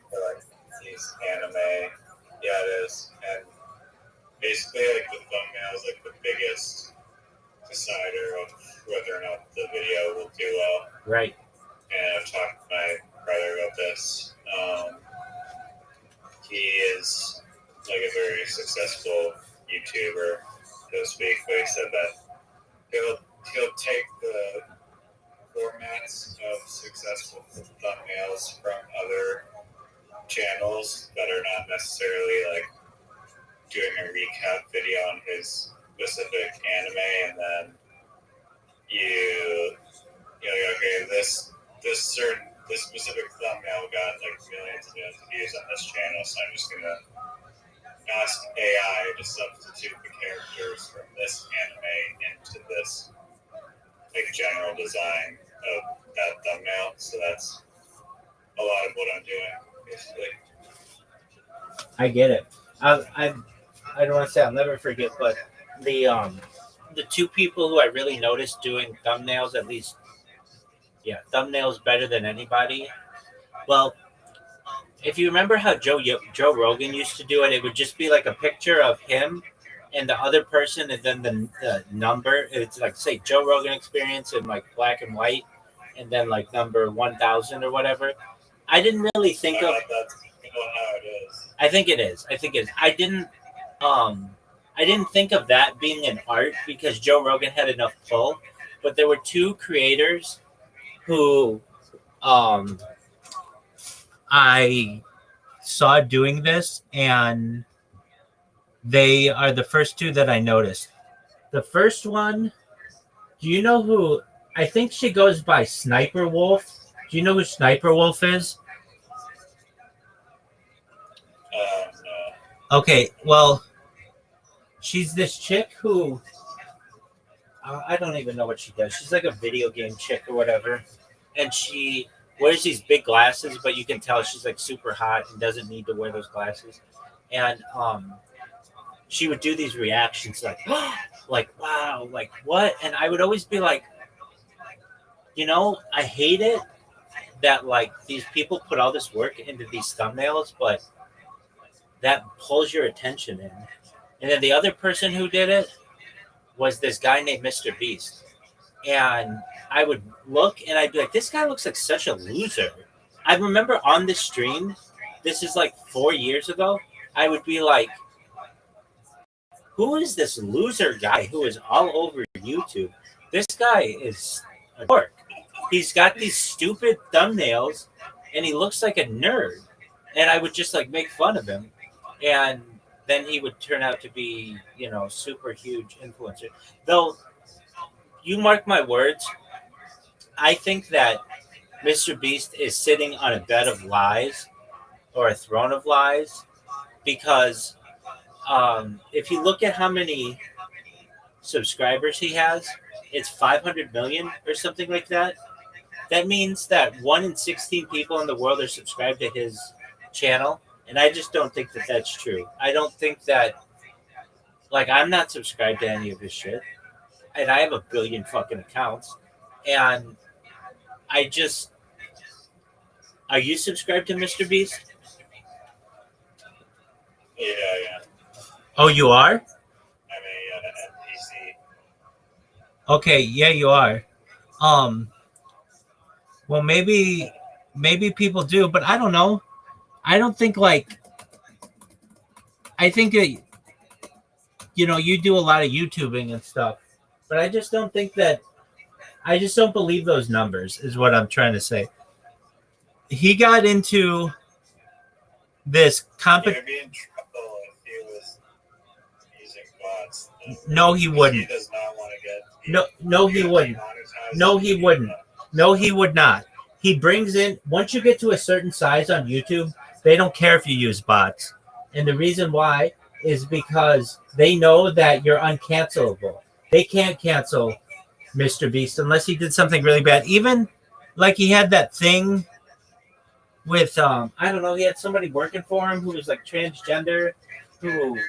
for like these anime. Yeah, it is. And basically, like the thumbnail is like the biggest decider of whether or not the video will do well.
Right.
And I've talked to my brother about this. He is like a very successful YouTuber, so to speak. But he said that he'll take the formats of successful thumbnails from other channels that are not necessarily like doing a recap video on his specific anime, and then you know, okay, this specific thumbnail got like millions and millions of views on this channel, so I'm just gonna ask AI to substitute the characters from this anime into this like general design of that thumbnail. So that's a lot of what I'm doing, basically.
I get it. I don't want to say I'll never forget, but the two people who I really noticed doing thumbnails, at least, yeah, thumbnails better than anybody. Well, if you remember how Joe Rogan used to do it, it would just be like a picture of him and the other person, and then the number. It's like, say, Joe Rogan Experience in like black and white, and then like number 1,000 or whatever. I didn't really think of.
That's how it is.
I think it is. I think it is. Um, I didn't think of that being an art because Joe Rogan had enough pull, but there were two creators who um I saw doing this, and they are the first two that I noticed. The first one, do you know who? I think she goes by Sniper Wolf. Do you know who Sniper Wolf is?
No.
Okay, well, she's this chick who I don't even know what she does. She's like a video game chick or whatever, and she wears these big glasses, but you can tell she's like super hot and doesn't need to wear those glasses. And she would do these reactions like, like wow, like what? And I would always be like, I hate it that like these people put all this work into these thumbnails, but that pulls your attention in. And then the other person who did it was this guy named Mr. Beast. And I would look and I'd be like, this guy looks like such a loser. I remember on the stream, this is like 4 years ago, I would be like, who is this loser guy who is all over YouTube? This guy is a dork. He's got these stupid thumbnails and he looks like a nerd. And I would just like make fun of him. And then he would turn out to be, super huge influencer. Though, you mark my words, I think that Mr. Beast is sitting on a bed of lies or a throne of lies because if you look at how many subscribers he has, it's 500 million or something like that. That means that 1 in 16 people in the world are subscribed to his channel. And I just don't think that that's true. I don't think that, like, I'm not subscribed to any of his shit. And I have a billion fucking accounts. And I just, are you subscribed to Mr. Beast?
Yeah.
Oh, you are?
I'm a NPC.
Okay, yeah, you are. Well, maybe people do, but I don't know. I don't think like I think that you do a lot of YouTubing and stuff, but I just don't think that I just don't believe those numbers is what I'm trying to say. He got into this
He would be in trouble if he was using bots.
No, he wouldn't.
He does not want to get.
No, he wouldn't. No, he wouldn't. No, he would not. He brings in once you get to a certain size on YouTube, they don't care if you use bots, and the reason why is because they know that you're uncancelable. They can't cancel Mr. Beast unless he did something really bad. Even like he had that thing with I don't know, he had somebody working for him who was like transgender who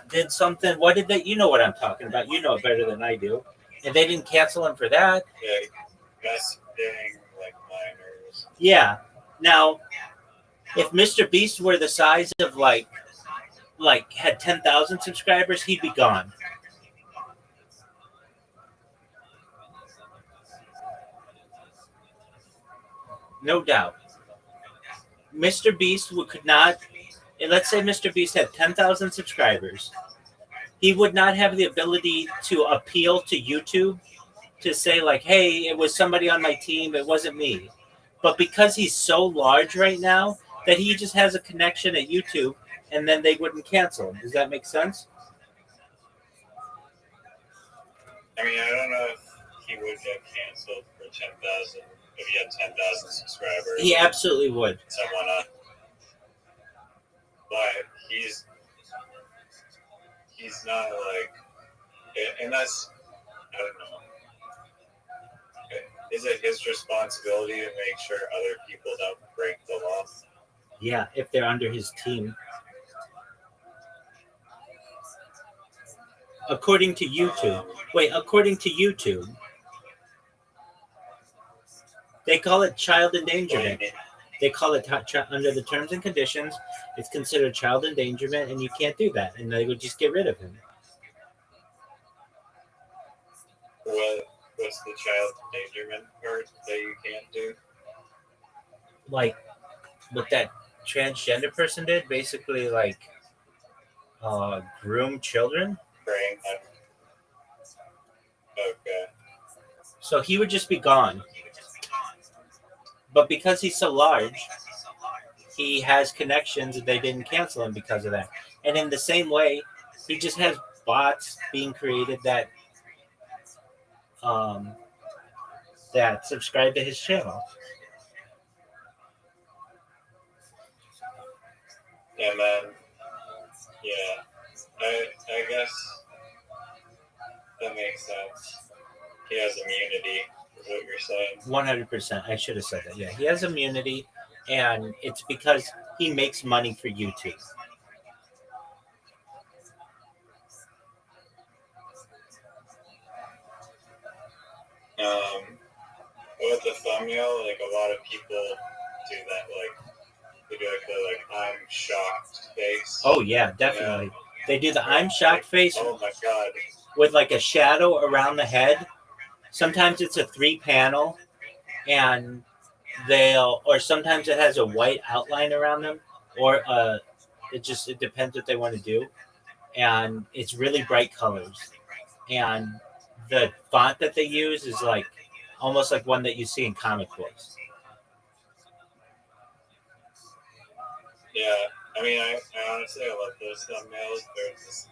did something. What did they? You know what I'm talking about. You know it better than I do. And they didn't cancel him for that.
Yeah, messaging like minors.
Yeah. Now, if Mr. Beast were the size of like had 10,000 subscribers, he'd be gone. No doubt. Mr. Beast could not. And let's say Mr. Beast had 10,000 subscribers. He would not have the ability to appeal to YouTube to say like, hey, it was somebody on my team, it wasn't me. But because he's so large right now that he just has a connection at YouTube and then they wouldn't cancel him. Does that make sense?
I mean, I don't know if he would get canceled for 10,000 if he had 10,000 subscribers.
He absolutely would.
Someone but he's not like, and that's, I don't know. Is it his responsibility to make sure other people don't break the law?
Yeah, if they're under his team. According to YouTube. According to YouTube, they call it child endangerment. They call it under the terms and conditions, it's considered child endangerment, and you can't do that. And they would just get rid of him.
What's the child endangerment part that you can't do?
Like what that transgender person did, basically like groom children.
Praying. Okay.
So he would just be gone. But because he's so large, he has connections and they didn't cancel him because of that. And in the same way, he just has bots being created that subscribe to his channel.
And then, yeah, I guess that makes sense. He has immunity, is what you're saying.
100%. I should have said that. Yeah, he has immunity, and it's because he makes money for YouTube.
With the thumbnail, like a lot of people do that, like they do like the I'm shocked face.
Oh yeah, definitely. Yeah. They do the I'm shocked face.
Oh my god.
With like a shadow around the head. Sometimes it's a 3-panel, and or sometimes it has a white outline around them, or it depends what they want to do, and it's really bright colors, and the font that they use is like almost like one that you see in comic books.
Yeah, I mean, I honestly love those thumbnails. There's this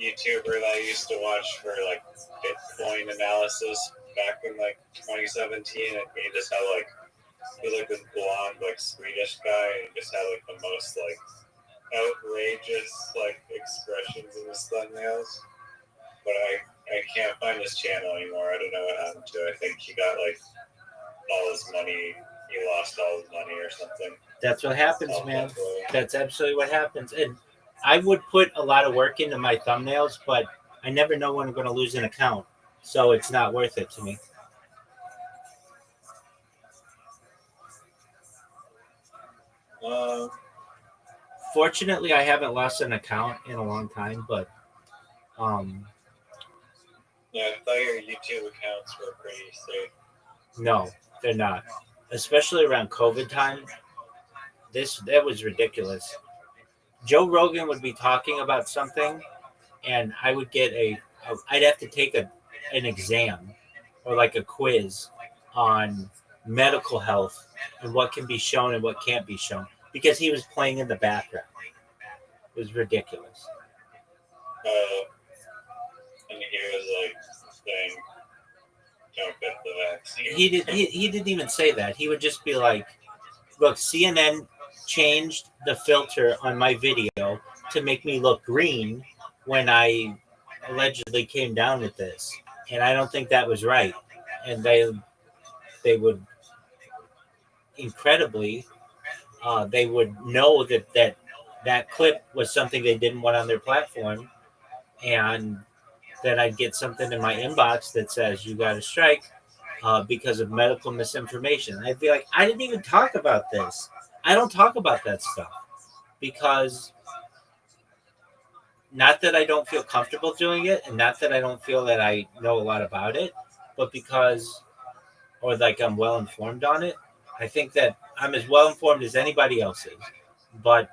YouTuber that I used to watch for like Bitcoin analysis back in like 2017, and he just had like, he was like this blonde like Swedish guy, and he just had like the most like outrageous like expressions in his thumbnails. But I I can't find his channel anymore. I don't know what happened to it. I think he got like all his money. He lost all his money or something.
That's what happens, man. That's absolutely what happens. And I would put a lot of work into my thumbnails, but I never know when I'm going to lose an account, so it's not worth it to me. Fortunately, I haven't lost an account in a long time, but
yeah, I thought your YouTube accounts were pretty safe.
no, they're not. Especially around COVID time, that was ridiculous. Joe Rogan would be talking about something, and I would get I'd have to take an exam or like a quiz on medical health and what can be shown and what can't be shown because he was playing in the background. It was ridiculous.
And he was like saying, "Don't get the vaccine."
He didn't even say that. He would just be like, "Look, CNN changed the filter on my video to make me look green when I allegedly came down with this, and I don't think that was right." And they would incredibly they would know that clip was something they didn't want on their platform, and then I'd get something in my inbox that says you got a strike because of medical misinformation. I'd be like, I didn't even talk about this. I don't talk about that stuff because not that I don't feel comfortable doing it, and not that I don't feel that I know a lot about it, but because, or like I'm well informed on it. I think that I'm as well informed as anybody else is, but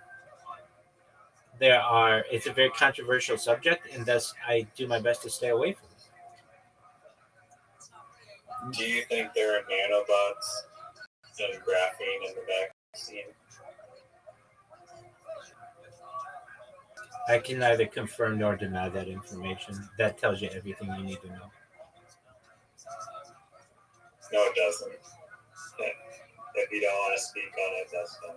it's a very controversial subject, and thus I do my best to stay away from it.
Do you think there are nanobots and graphene in the vaccine?
I can neither confirm nor deny that information. That tells you everything you need to know.
No, it doesn't. If you don't want to speak on it, that's fine.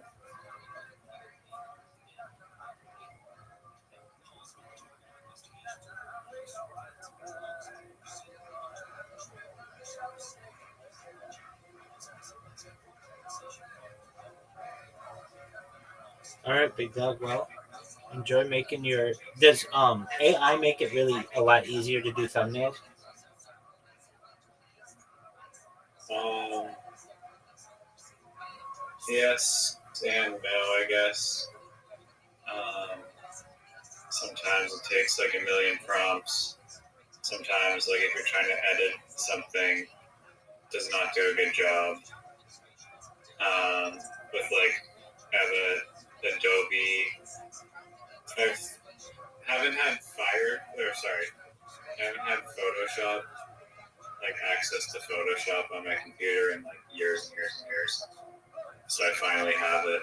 All right, big dog. Well, enjoy making your. Does AI make it really a lot easier to do thumbnails?
Yes and no, I guess. Sometimes it takes like a million prompts. Sometimes, like if you're trying to edit something, it does not do a good job. With like, I have a Adobe. I haven't had I haven't had Photoshop, like access to Photoshop on my computer in like years and years and years. So I finally have it,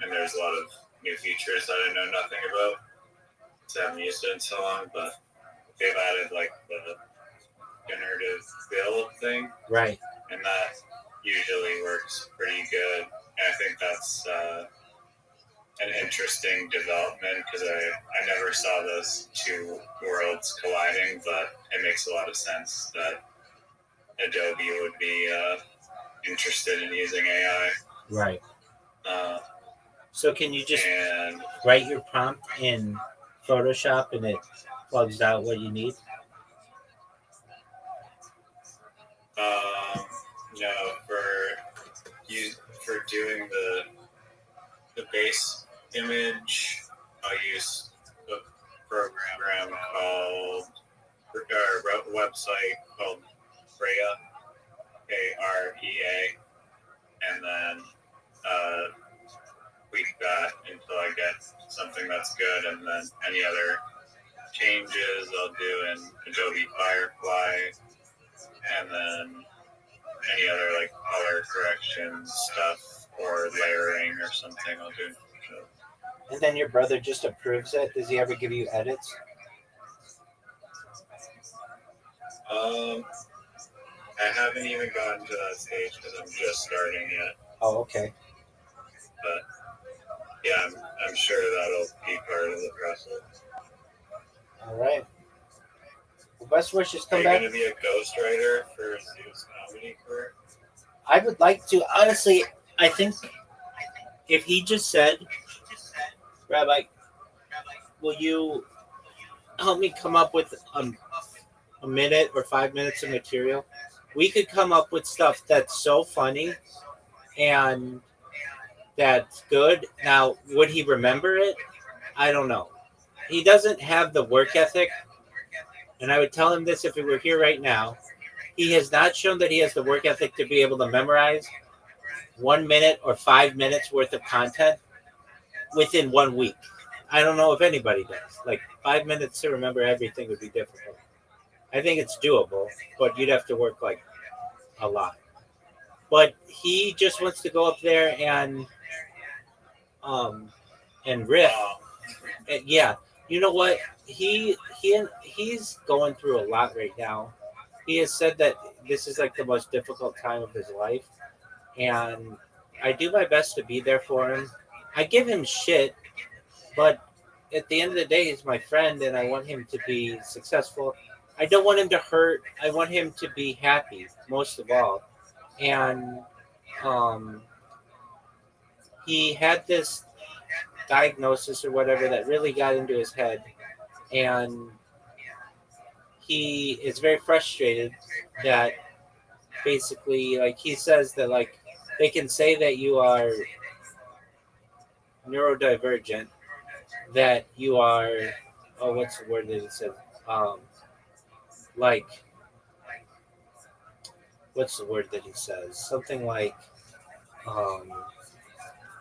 and there's a lot of new features that I know nothing about. So I haven't used it in so long, but they've added like the generative build thing,
right?
And that usually works pretty good. And I think that's an interesting development because I never saw those two worlds colliding, but it makes a lot of sense that Adobe would be interested in using AI.
Right. So can you just write your prompt in Photoshop and it plugs out what you need?
No, for doing the base image, I'll use a program called or a website called Rhea, Area, and then tweak that until I get something that's good, and then any other changes I'll do in Adobe Firefly, and then any other like color correction stuff or layering or something I'll do.
And then your brother just approves it. Does he ever give you edits?
I haven't even gotten to that stage because I'm just starting yet.
Oh, okay.
But yeah, I'm sure that'll be part of the process.
All right. Best wishes
Are
come
you
back.
going to be a ghostwriter for Zeus comedy career?
I would like to honestly. I think if he just said, "Rabbi, will you help me come up with a minute or 5 minutes of material?" We could come up with stuff that's so funny and that's good. Now, would he remember it? I don't know. He doesn't have the work ethic, and I would tell him this if he were here right now. He has not shown that he has the work ethic to be able to memorize 1 minute or 5 minutes worth of content within 1 week. I don't know if anybody does. Like 5 minutes to remember everything would be difficult. I think it's doable, but you'd have to work like a lot. But he just wants to go up there um and riff. And yeah, you know what? He's going through a lot right now. He has said that this is like the most difficult time of his life, and I do my best to be there for him. I give him shit, but at the end of the day, he's my friend, and I want him to be successful. I don't want him to hurt. I want him to be happy most of all. And um, he had this diagnosis or whatever that really got into his head, and he is very frustrated that basically, like he says that like they can say that you are neurodivergent, that you are, oh, what's the word that he said? Um, like, what's the word that he says? Something like um,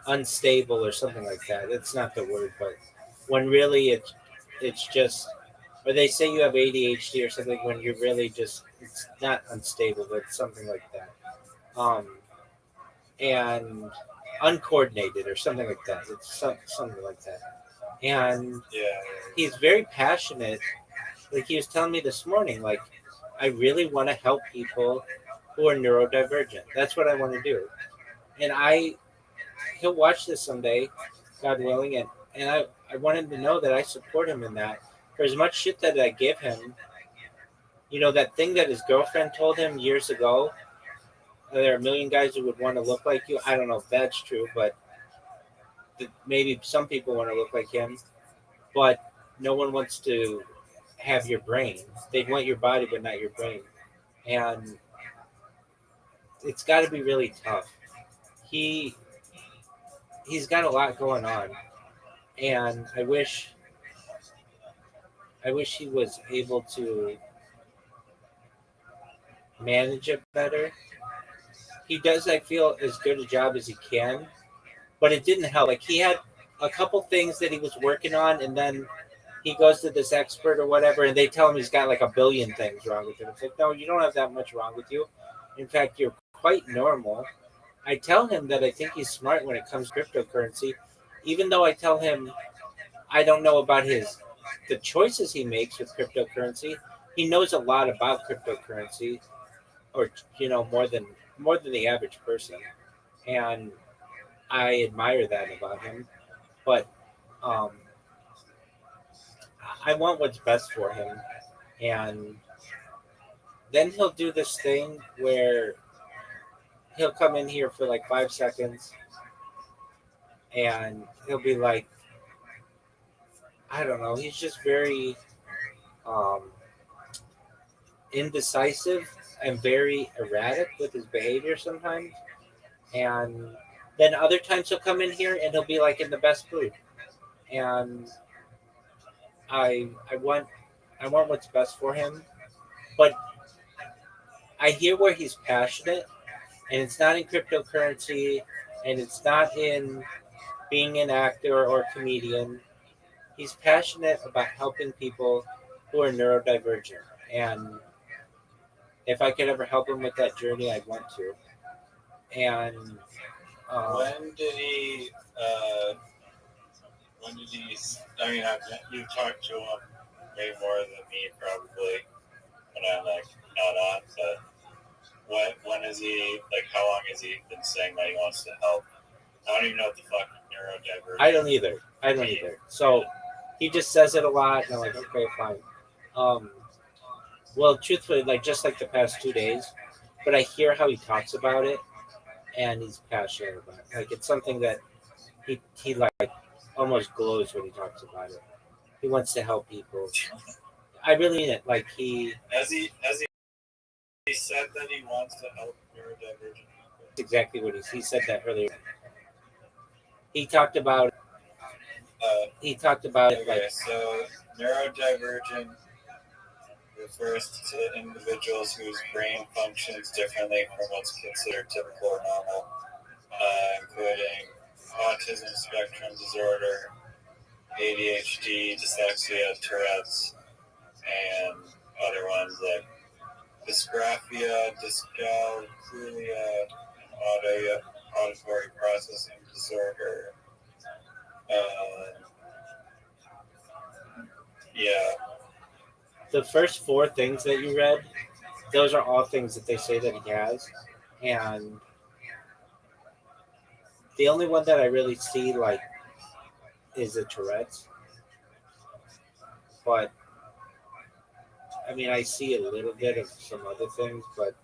unstable or something like that. It's not the word, but when really it's just, or they say you have ADHD or something when you're really just, it's not unstable, but it's something like that. And uncoordinated or something like that. It's something like that. And
Yeah.
he's very passionate. Like he was telling me this morning, like I really want to help people who are neurodivergent. That's what I want to do. And he'll watch this someday, God willing, and I want him to know that I support him in that. For as much shit that I give him, that thing that his girlfriend told him years ago, there are a million guys who would want to look like you. I don't know if that's true, but maybe some people want to look like him, but no one wants to have your brain. They want your body, but not your brain. And it's got to be really tough. He he's got a lot going on, and I wish he was able to manage it better. He does, I feel, as good a job as he can, but it didn't help. Like he had a couple things that he was working on, and then he goes to this expert or whatever, and they tell him he's got like a billion things wrong with him. It's like, no, you don't have that much wrong with you. In fact, you're quite normal. I tell him that I think he's smart when it comes to cryptocurrency, even though I tell him I don't know about the choices he makes with cryptocurrency. He knows a lot about cryptocurrency, or more than the average person, and I admire that about him. But um, I want what's best for him, and then he'll do this thing where he'll come in here for like 5 seconds, and he'll be like, I don't know, he's just very um, indecisive and very erratic with his behavior sometimes. And then other times he'll come in here and he'll be like in the best mood. And I want what's best for him, but I hear where he's passionate, and it's not in cryptocurrency, and it's not in being an actor or comedian. He's passionate about helping people who are neurodivergent, and if I could ever help him with that journey, I'd want to. And
When did he? When did he? I mean, you've talked to him way more than me probably when I'm like not on. But when is he? Like, how long has he been saying that he wants to help? I don't even know what the fuck neurodivergent.
I don't either. So he just says it a lot, and I'm like, okay, fine. Um, Well, truthfully, like just like the past 2 days, but I hear how he talks about it, and he's passionate about it. Like it's something that he like almost glows when he talks about it. He wants to help people. I really mean it. Like
he said that he wants to help neurodivergent people.
that's exactly what he said that earlier. He talked about it
Okay,
like
so neurodivergent refers to individuals whose brain functions differently from what's considered typical or normal, including autism spectrum disorder, ADHD, dyslexia, Tourette's, and other ones like dysgraphia, dyscalculia, auditory processing disorder. Uh, yeah,
the first four things that you read. Those are all things that they say that he has, and the only one that I really see like is the Tourette's. But I mean, I see a little bit of some other things, but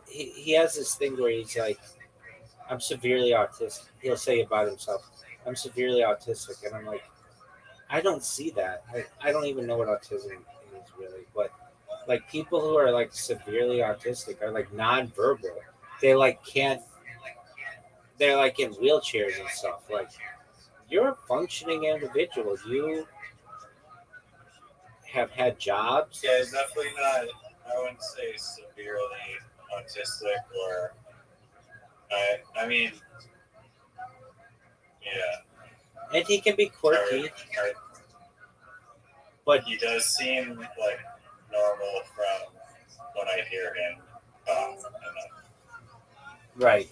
he has this thing where he's like, I'm severely autistic. He'll say about himself, I'm severely autistic. And I'm like, I don't see that. I don't even know what autism is really. But like people who are like severely autistic are like nonverbal. They like can't, they're like in wheelchairs and stuff. Like, you're a functioning individual. You have had jobs.
yeah, it's definitely not. I wouldn't say severely autistic or. I mean, yeah.
And he can be quirky, but
he does seem like normal from when I hear him talk.
right.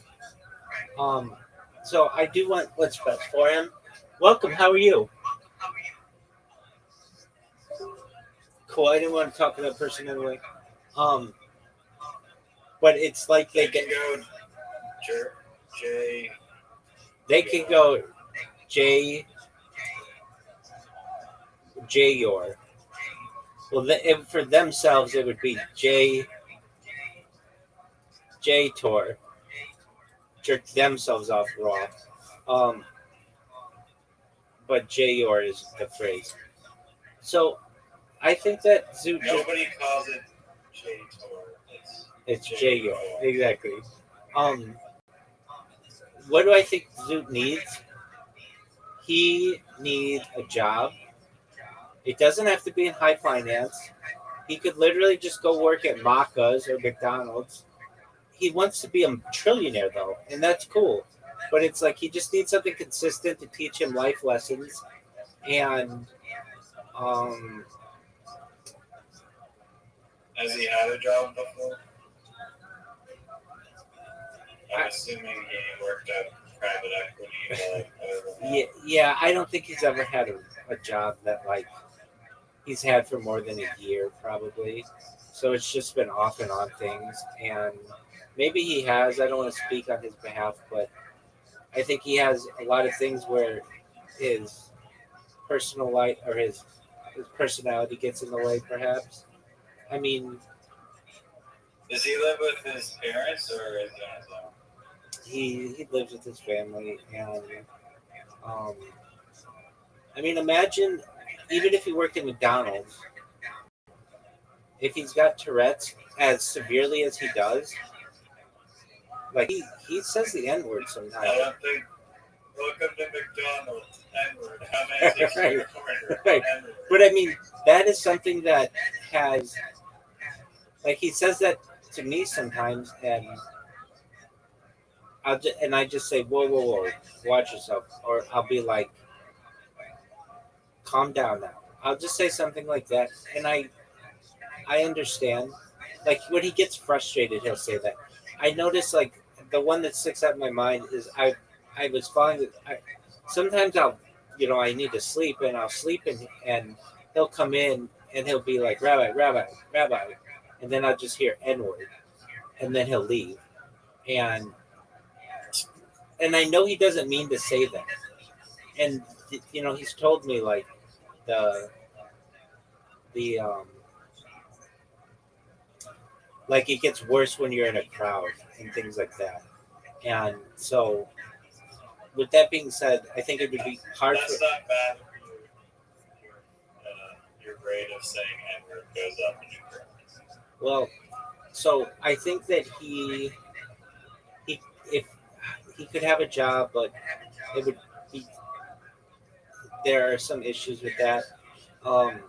So I do want what's best for him. Welcome. How are you? Cool. I didn't want to talk to that person anyway. Um, but it's like
They can go J.
they can go J Yor. Well, for themselves, it would be J Tor. Jerk themselves off raw. Um, but J Yor is the phrase. So I think that Zoot.
Nobody calls it J Tor.
It's J Yor. Exactly. Um, what do I think Zoot needs? He needs a job. It doesn't have to be in high finance. He could literally just go work at Macca's or McDonald's. He wants to be a trillionaire though, and that's cool. But it's like he just needs something consistent to teach him life lessons, and um,
has he had a job before? I'm assuming he worked at private equity.
Yeah. I don't think he's ever had a job that like he's had for more than a year, probably. So it's just been off and on things, and maybe he has. I don't want to speak on his behalf, but I think he has a lot of things where his personal life or his personality gets in the way, perhaps. I mean,
does he live with his parents or is he on his own?
he lives with his family, and um, I mean, imagine even if he worked at McDonald's, if he's got Tourette's as severely as he does, like he says the N word sometimes.
I don't think. Welcome to McDonald's. N-word. How many
right. But I mean, that is something that has, like, he says that to me sometimes, and I just say, whoa, watch yourself, or I'll be like, calm down now. I'll just say something like that, and I understand. Like when he gets frustrated, he'll say that. I notice like the one that sticks out in my mind is I was falling. Sometimes I need to sleep, and I'll sleep, and he'll come in and he'll be like, Rabbi, and then I'll just hear N word, and then he'll leave, and I know he doesn't mean to say that, and he's told me like the like it gets worse when you're in a crowd and things like that. And so, with that being said, I think it would be hard
That's
for.
not bad for your rate of saying N-word goes up in your grade.
Well, so I think that he if he could have a job, but it would be there are some issues with that. Um,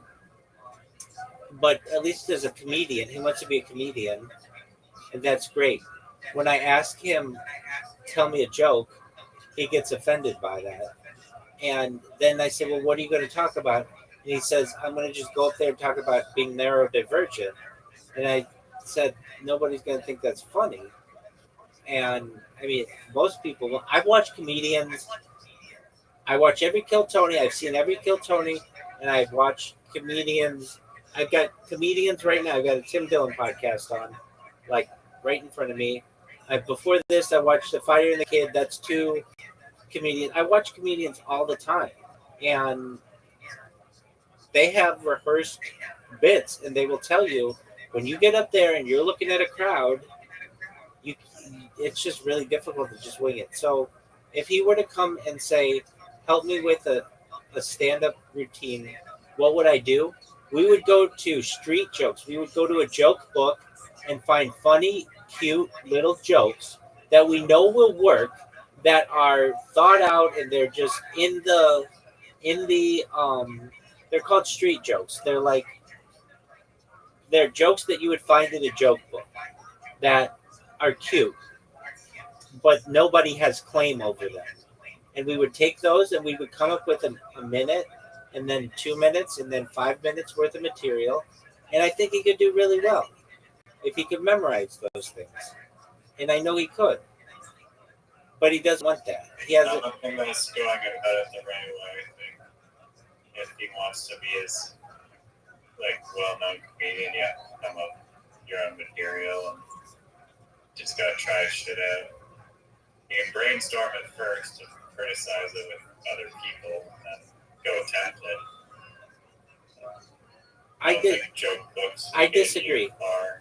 but at least as a comedian, he wants to be a comedian, and that's great. When I ask him, tell me a joke, he gets offended by that. And then I say, well, what are you going to talk about? And he says, I'm going to just go up there and talk about being neurodivergent. And I said, nobody's going to think that's funny. And I mean, most people, I've watched comedians. I watch every Kill Tony. I've seen every Kill Tony, and I've watched comedians. I've got comedians right now. I've got a Tim Dillon podcast on, like right in front of me. Before this, I watched The Fighter and the Kid. That's two comedians. I watch comedians all the time, and they have rehearsed bits, and they will tell you when you get up there and you're looking at a crowd, you it's just really difficult to just wing it. So if he were to come and say, help me with a stand-up routine, what would I do? We would go to street jokes. We would go to a joke book and find funny, cute little jokes that we know will work, that are thought out, and they're just in the they're called street jokes. They're jokes that you would find in a joke book that are cute, but nobody has claim over them. And we would take those and we would come up with a minute, and then 2 minutes, and then 5 minutes worth of material. And I think he could do really well if he could memorize those things. And I know he could, but he doesn't want that. He has
I don't think that's going about it the right way. I think if he wants to be as like well-known comedian, you have to come up with your own material and just gotta try shit out. You can brainstorm it first and criticize it with other people, and then go attempt it.
I
think joke books.
I disagree.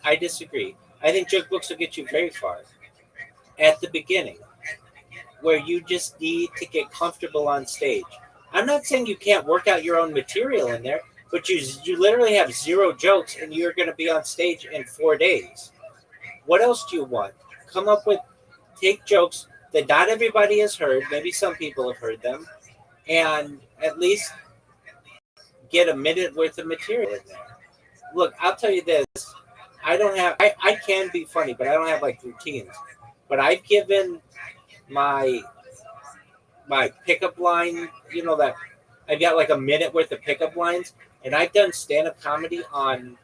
I disagree. I think joke books will get you very far at the beginning, where you just need to get comfortable on stage. I'm not saying you can't work out your own material in there, but you literally have zero jokes and you're going to be on stage in 4 days. What else do you want? Come up with, take jokes that not everybody has heard. Maybe some people have heard them, and at least get a minute worth of material in there. Look, I'll tell you this. I can be funny, but I don't have like routines. But I've given my pickup line, that I've got like a minute worth of pickup lines, and I've done stand-up comedy on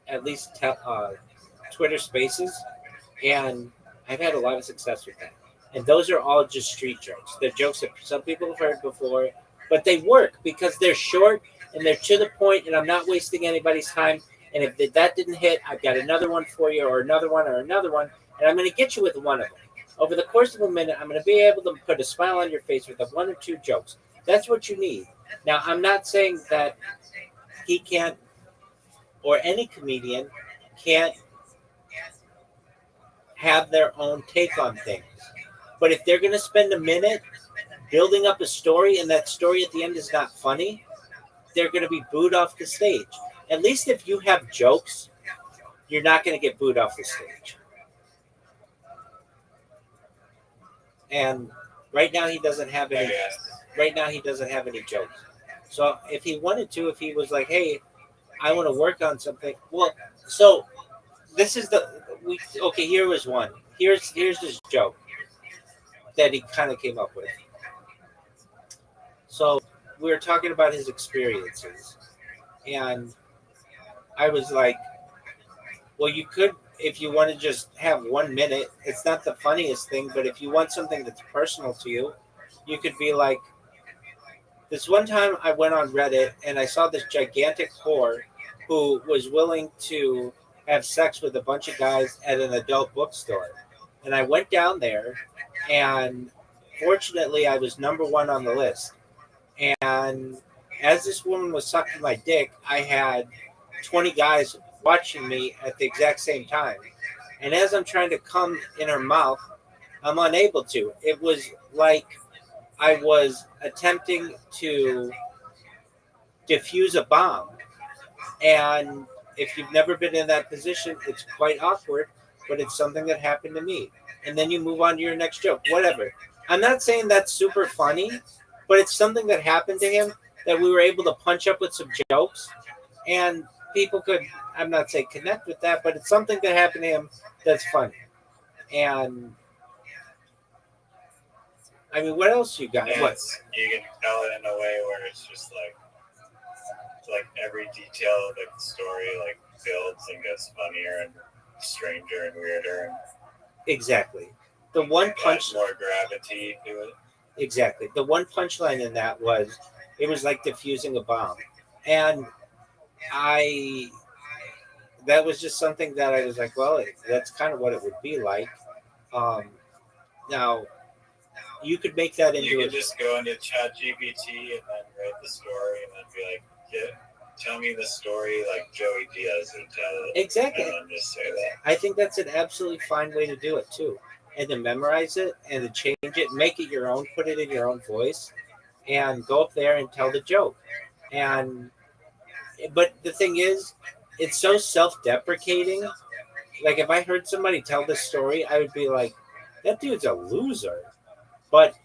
at least Twitter Spaces, and I've had a lot of success with that. And those are all just street jokes. They're jokes that some people have heard before, but they work because they're short and they're to the point, and I'm not wasting anybody's time. And if that didn't hit, I've got another one for you, or another one, and I'm going to get you with one of them. Over the course of a minute, I'm going to be able to put a smile on your face with one or two jokes. That's what you need. Now, I'm not saying that he can't, or any comedian can't have their own take on things. But if they're going to spend a minute building up a story, and that story at the end is not funny, they're going to be booed off the stage. At least if you have jokes, you're not going to get booed off the stage. And right now he doesn't have any. Right now he doesn't have any jokes. So if he wanted to, if he was like, "Hey, I want to work on something," well, so this is here was one. Here's this joke that he kind of came up with. So we were talking about his experiences, and I was like, well, you could, if you want to just have 1 minute, it's not the funniest thing, but if you want something that's personal to you, you could be like, this one time I went on Reddit and I saw this gigantic whore who was willing to have sex with a bunch of guys at an adult bookstore. And I went down there, and fortunately I was number one on the list. And as this woman was sucking my dick, I had
20 guys watching me at the exact same time. And as I'm trying to come in her mouth, I'm unable to. It was like I was attempting to defuse a bomb. And if you've never been in that position, it's quite awkward, but it's something that happened to me. And then you move on to your next joke, whatever. I'm not saying that's super funny, but it's something that happened to him that we were able to punch up with some jokes and people could, I'm not saying connect with that, but it's something that happened to him that's funny. And I mean, what else you got?
And
What?
you can tell it in a way where it's just like every detail of like the story like builds and gets funnier and stranger and weirder and
Exactly. The one punch.
adds more gravity to it.
Exactly. The one punchline in that was, it was like defusing a bomb, and I that was just something that I was like, well, that's kind of what it would be like. Um, Now you could make that
You
into
can just go into Chat GPT and then write the story and then be like, tell me the story like Joey Diaz would tell it.
Exactly.
And then just say that.
I think that's an absolutely fine way to do it too, and to memorize it and to change it, make it your own, put it in your own voice, and go up there and tell the joke. And but the thing is, it's so self-deprecating. Like if I heard somebody tell this story, I would be like, that dude's a loser. But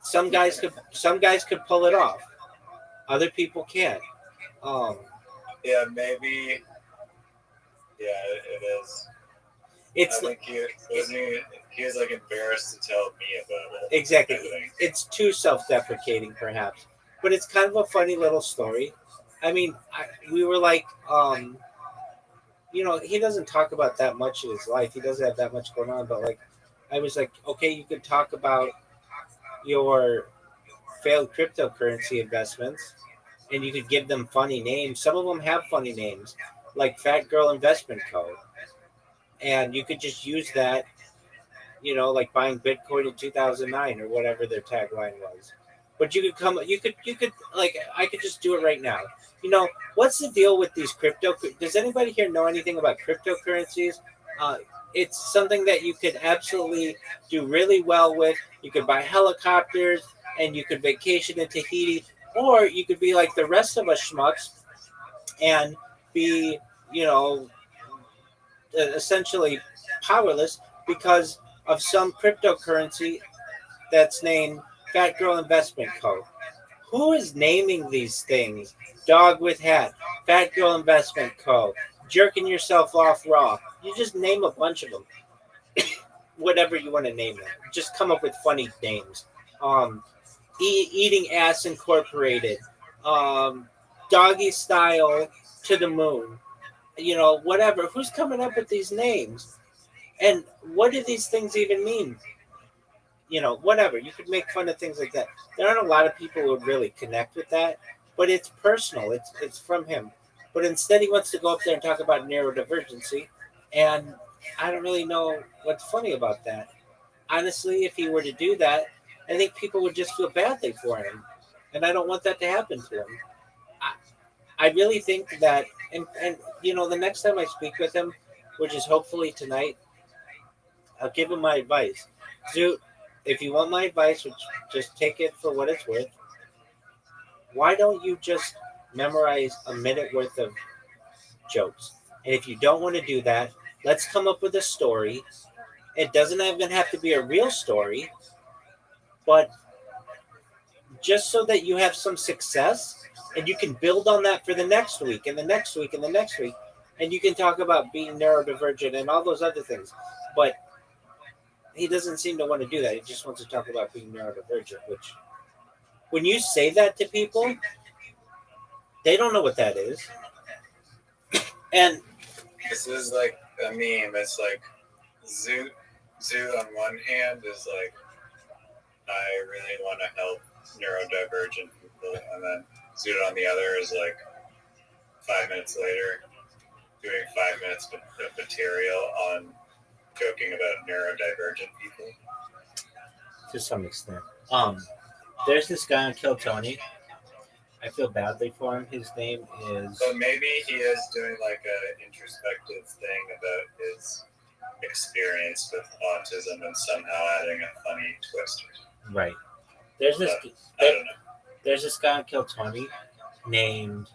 some guys could pull it off. Other people can't. Um,
Yeah, maybe. Yeah, it is.
it's
I think he was like embarrassed to tell me about it.
exactly.
I think.
It's too self-deprecating, perhaps, but it's kind of a funny little story. I mean, we were like, he doesn't talk about that much in his life. He doesn't have that much going on. But like, I was like, okay, you could talk about your failed cryptocurrency investments, and you could give them funny names. Some of them have funny names, like Fat Girl Investment Co. And you could just use that, like buying Bitcoin in 2009 or whatever their tagline was. But you could like, I could just do it right now. What's the deal with these crypto? Does anybody here know anything about cryptocurrencies? Uh, it's something that you could absolutely do really well with. You could buy helicopters and you could vacation in Tahiti, or you could be like the rest of us schmucks and be, you know, essentially powerless because of some cryptocurrency that's named Fat Girl Investment Co. Who is naming these things? Dog with hat, Fat Girl Investment Co., jerking yourself off raw. You just name a bunch of them. Whatever you want to name them. Just come up with funny names. Um, Eating Ass Incorporated. Doggy Style to the Moon. Whatever. Who's coming up with these names? And what do these things even mean? Whatever. You could make fun of things like that. There aren't a lot of people who would really connect with that, but it's personal. It's from him. But instead, he wants to go up there and talk about neurodivergency, and I don't really know what's funny about that. Honestly, if he were to do that, I think people would just feel badly for him, and I don't want that to happen to him. I really think that, and the next time I speak with him, which is hopefully tonight, I'll give him my advice. Zoot, if you want my advice, which just take it for what it's worth, why don't you just memorize a minute worth of jokes? And if you don't want to do that, let's come up with a story. It doesn't even have to be a real story, but just so that you have some success and you can build on that for the next week and the next week and the next week. And you can talk about being neurodivergent and all those other things. But he doesn't seem to want to do that. He just wants to talk about being neurodivergent, which when you say that to people, they don't know what that is. And
this is like a meme. It's like Zoot on one hand is like, I really want to help neurodivergent people, and then Zoot on the other is like 5 minutes later doing 5 minutes of material on joking about neurodivergent people.
To some extent. There's this guy on Kill Tony.
I feel badly for him. His name is
But maybe he is doing like a introspective thing about his experience with autism and somehow adding a funny twist.
right. There's this
I don't know.
there's this guy on Kill Tony named,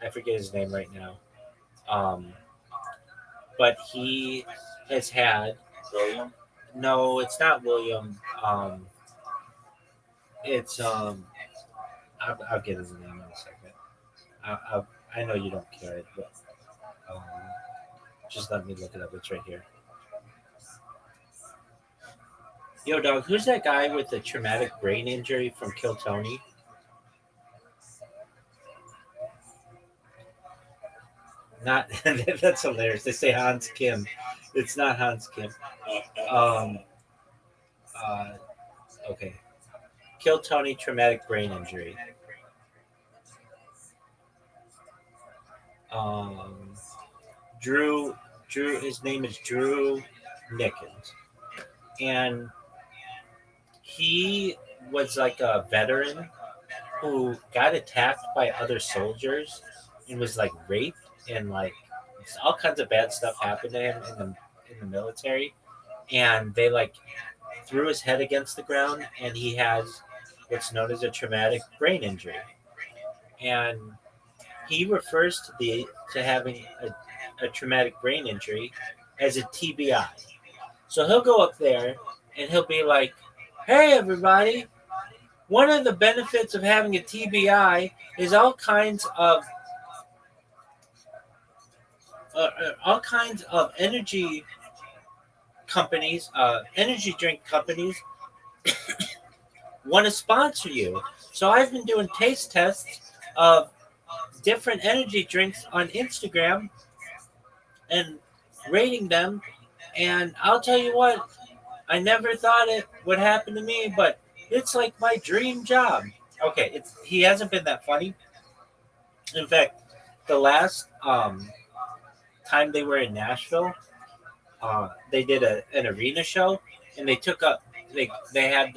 I forget his name right now. But he has had,
William?
no, it's not William. It's I'll get his name in a second. I know you don't care, but um, just let me look it up. It's right here. Yo, dog, who's that guy with the traumatic brain injury from Kill Tony? Not that's hilarious. They say Hans Kim. It's not Hans Kim. Um, uh, okay. Kill Tony, traumatic brain injury. Um, Drew. His name is Drew Nickens, and he was like a veteran who got attacked by other soldiers and was like raped and like all kinds of bad stuff happened to him in the military, and they like threw his head against the ground, and he has what's known as a traumatic brain injury, and he refers to having a traumatic brain injury as a TBI. So he'll go up there and he'll be like, "Hey, everybody! One of the benefits of having a TBI is all kinds of energy companies, energy drink companies, want to sponsor you. So I've been doing taste tests of different energy drinks on Instagram and rating them. And I'll tell you what, I never thought it would happen to me, but it's like my dream job." Okay, he hasn't been that funny. In fact, the last time they were in Nashville, they did an arena show, and they had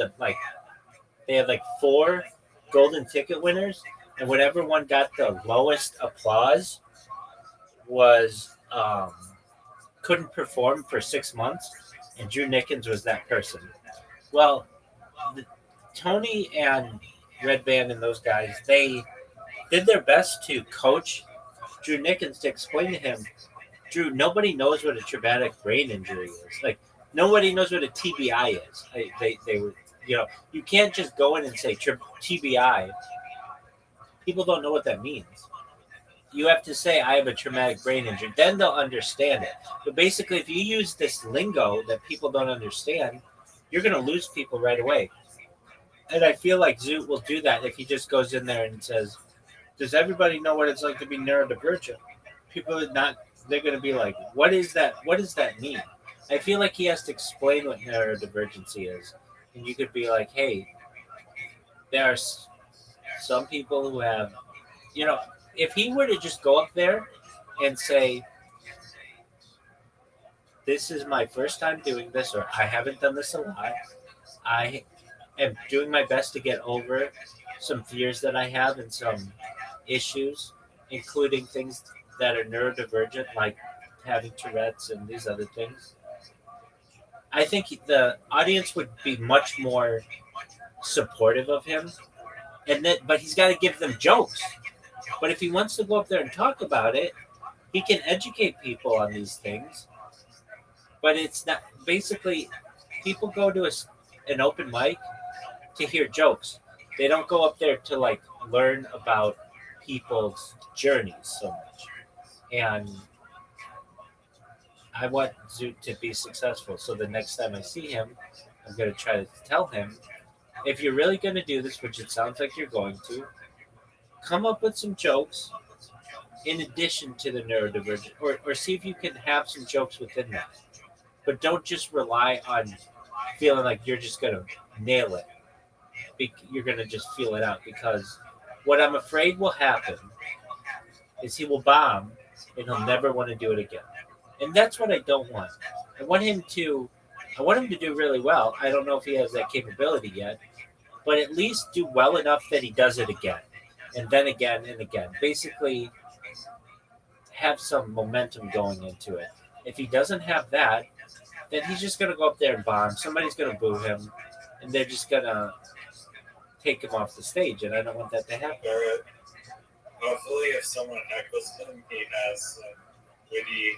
like four golden ticket winners, and whatever one got the lowest applause was couldn't perform for 6 months, and Drew Nickens was that person. Well, Tony and Red Band and those guys, they did their best to coach Drew Nickens to explain to him, Drew, nobody knows what a traumatic brain injury is. Like, nobody knows what a TBI is. They were, you can't just go in and say TBI. People don't know what that means. You have to say, I have a traumatic brain injury. Then they'll understand it. But basically, if you use this lingo that people don't understand, you're going to lose people right away. And I feel like Zoot will do that if he just goes in there and says, does everybody know what it's like to be neurodivergent? People are not, they're going to be like, what is that? What does that mean? I feel like he has to explain what neurodivergency is. And you could be like, hey, there are some people who have, if he were to just go up there and say, this is my first time doing this, or I haven't done this a lot, I am doing my best to get over some fears that I have and some issues, including things that are neurodivergent, like having Tourette's and these other things. I think the audience would be much more supportive of him, but he's got to give them jokes. But if he wants to go up there and talk about it, he can educate people on these things. But it's not, basically, people go to an open mic to hear jokes. They don't go up there to like learn about people's journeys so much. And I want Zoot to be successful. So the next time I see him, I'm going to try to tell him, if you're really going to do this, which it sounds like you're going to, come up with some jokes in addition to the neurodivergent, or see if you can have some jokes within that. But don't just rely on feeling like you're just going to nail it. You're going to just feel it out, because what I'm afraid will happen is he will bomb and he'll never want to do it again. And that's what I don't want. I want him to do really well. I don't know if he has that capability yet, but at least do well enough that he does it again. and then again and again. Basically, have some momentum going into it. If he doesn't have that, then he's just gonna go up there and bomb. Somebody's gonna boo him, and they're just gonna take him off the stage. And I don't want that to happen.
Or hopefully, if someone heckles him, he has a witty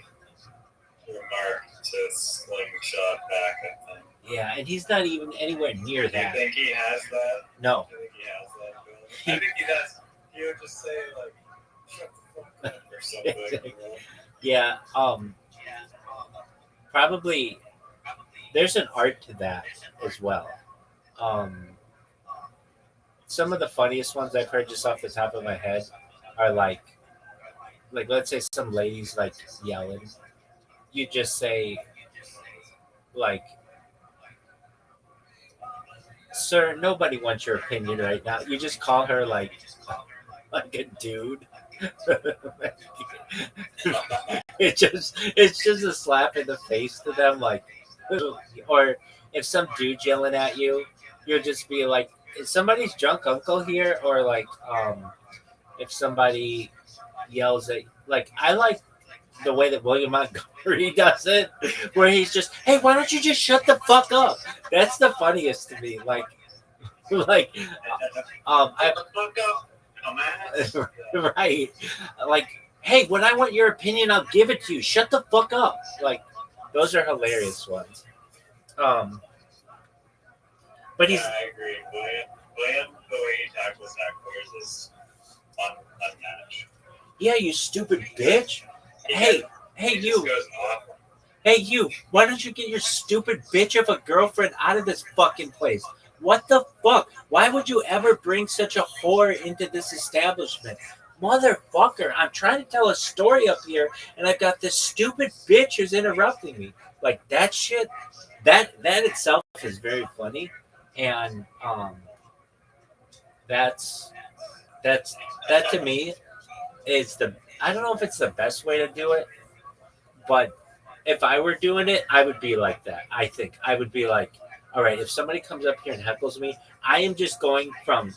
remark to slingshot back at them.
Yeah, and he's not even anywhere near
Do you
that.
think he has that?
No.
I think he has that ability. I think he does. He would just say like, "Shut the fuck up" or something. You know?
Yeah. Probably there's an art to that as well. Um, some of the funniest ones I've heard just off the top of my head are like let's say some ladies like yelling. You just say like, "Sir, nobody wants your opinion right now." You just call her like a dude. It's just a slap in the face to them, like, or if some dude's yelling at you, you'll just be like, "Is somebody's drunk uncle here?" Or like, if somebody yells at, like, I like the way that William Montgomery does it, where he's just, "Hey, why don't you just shut the fuck up?" That's the funniest to me. Like, like, I,
Shut the fuck up, dumbass.
right, like, "Hey, when I want your opinion, I'll give it to you. Shut the fuck up." Like, those are hilarious ones. But he's,
Yeah, I agree. William, the way he tackles hecklers is unmatched.
"Yeah, you stupid bitch. Hey, hey,
He just
you.
goes off.
Hey, you. Why don't you get your stupid bitch of a girlfriend out of this fucking place? What the fuck? Why would you ever bring such a whore into this establishment? Motherfucker, I'm trying to tell a story up here, and I've got this stupid bitch who's interrupting me." Like, that shit, that itself is very funny, and that's that's that to me is the, I don't know if it's the best way to do it, but if I were doing it, I would be like that. I think I would be like, "All right, if somebody comes up here and heckles me, I am just going from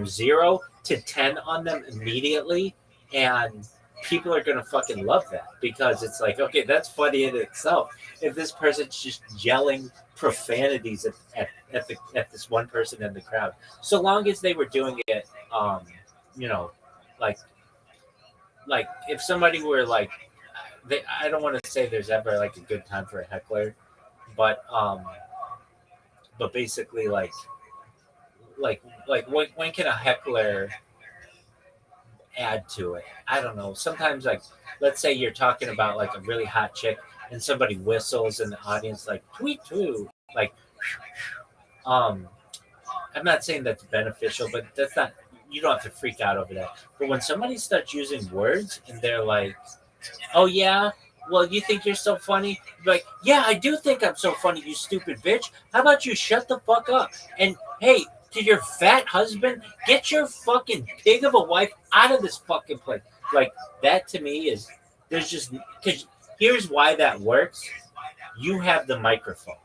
0 to 10 on them immediately, and people are gonna fucking love that because it's like, okay, that's funny in itself. If this person's just yelling profanities at this one person in the crowd, so long as they were doing it, you know, like if somebody were like, I don't want to say there's ever like a good time for a heckler, but basically like when can a heckler add to it? I don't know. Sometimes, like, let's say you're talking about like a really hot chick and somebody whistles in the audience like tweet tweet, like, um I'm not saying that's beneficial, but that's not, you don't have to freak out over that. But when somebody starts using words and they're like, "Oh yeah, well, you think you're so funny?" You're like, "Yeah, I do think I'm so funny, you stupid bitch. How about you shut the fuck up? And hey, to your fat husband, get your fucking pig of a wife out of this fucking place." Like, that to me is, there's just, because here's why that works. You have the microphone,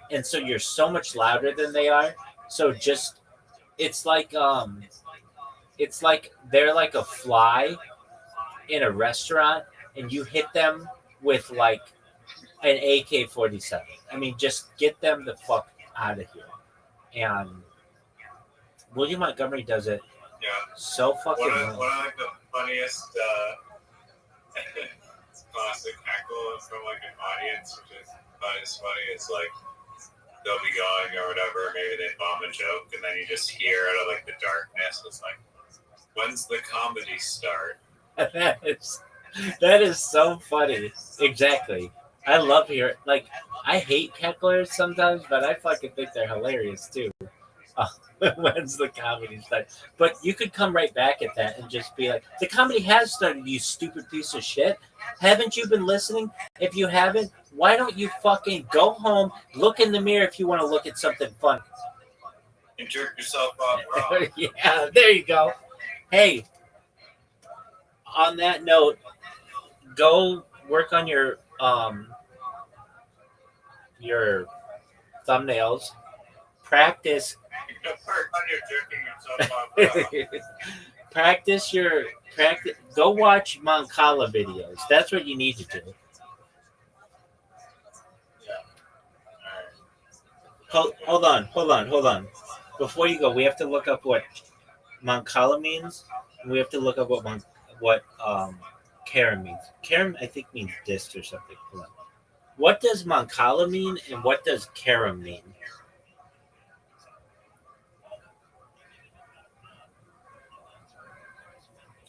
and so you're so much louder than they are. So just, it's like they're like a fly in a restaurant, and you hit them with like an AK-47. I mean, just get them the fuck out of here. And William Montgomery does it
Yeah.
so fucking
One
well.
of like the funniest classic heckle from like an audience, which is not as funny. It's like they'll be going or whatever, maybe they bomb a joke, and then you just hear out of like the darkness, it's like, "When's the comedy start?"
that is so funny. Exactly. I love hearing, like, I hate hecklers sometimes, but I fucking think they're hilarious too. Uh, when's the comedy start? But you could come right back at that and just be like, "The comedy has started, you stupid piece of shit. Haven't you been listening? If you haven't, why don't you fucking go home, look in the mirror if you want to look at something fun."
And jerk yourself off raw.
Yeah, there you go. Hey, on that note, go work on your thumbnails. Practice
Work on your jerking yourself off.
practice. Go watch Mancala videos. That's what you need to do. Hold on. Before you go, we have to look up what Mancala means. And we have to look up what Karen means. Karen, I think, means disc or something. Hold on. What does Mancala mean, and what does Karen mean?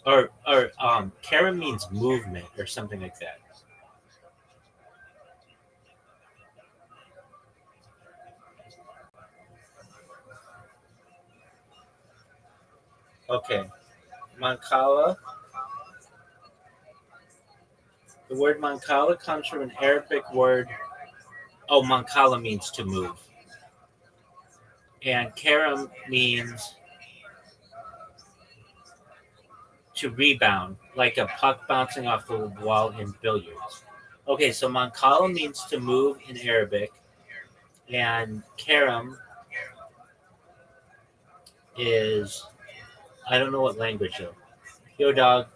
Or Karen means movement or something like that. Okay, Mancala. The word Mancala comes from an Arabic word. Oh, Mancala means to move, and Karam means to rebound, like a puck bouncing off the wall in billiards. Okay, so Mancala means to move in Arabic, and Karam is I don't know what language though. Yo, dog,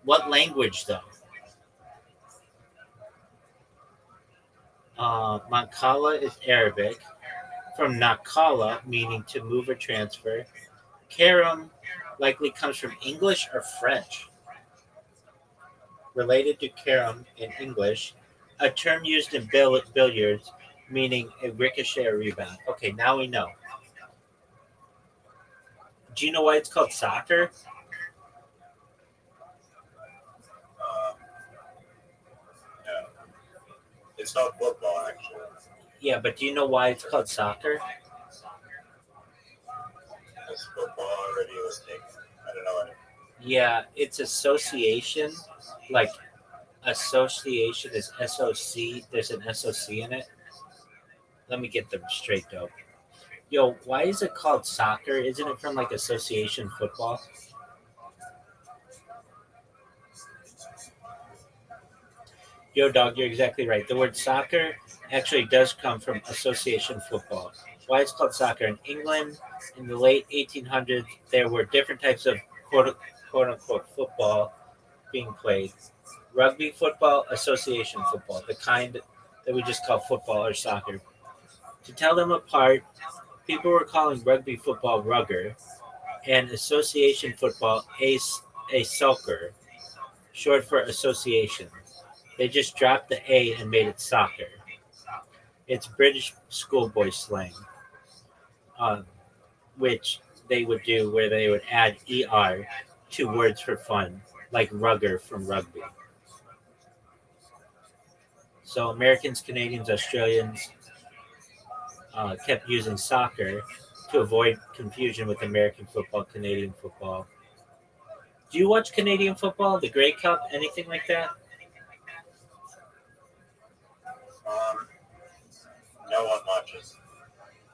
what language though? Mancala is Arabic, from Nakala, meaning to move or transfer. Karam likely comes from English or French. Related to carom in English, a term used in billiards meaning a ricochet or rebound. Okay, now we know. Do you know why it's called soccer?
No. It's not football, actually.
Yeah, but do you know why it's called soccer?
Because football already was taken. I don't know what it
Yeah, it's association. Like association is SOC. There's an SOC in it. Let me get them straight though. Yo, why is it called soccer? Isn't it from like association football? Yo, dog, you're exactly right. The word soccer actually does come from association football. Why it's called soccer? In England, in the late 1800s, there were different types of quote unquote football being played. Rugby football, association football, the kind that we just call football or soccer. To tell them apart, people were calling rugby football rugger and association football a soccer, short for association. They just dropped the A and made it soccer. It's British schoolboy slang, uh, which they would do where they would add ER to words for fun, like rugger from rugby. So Americans, Canadians, Australians kept using soccer to avoid confusion with American football, Canadian football. Do you watch Canadian football, the Grey Cup, anything like that?
is. No one watches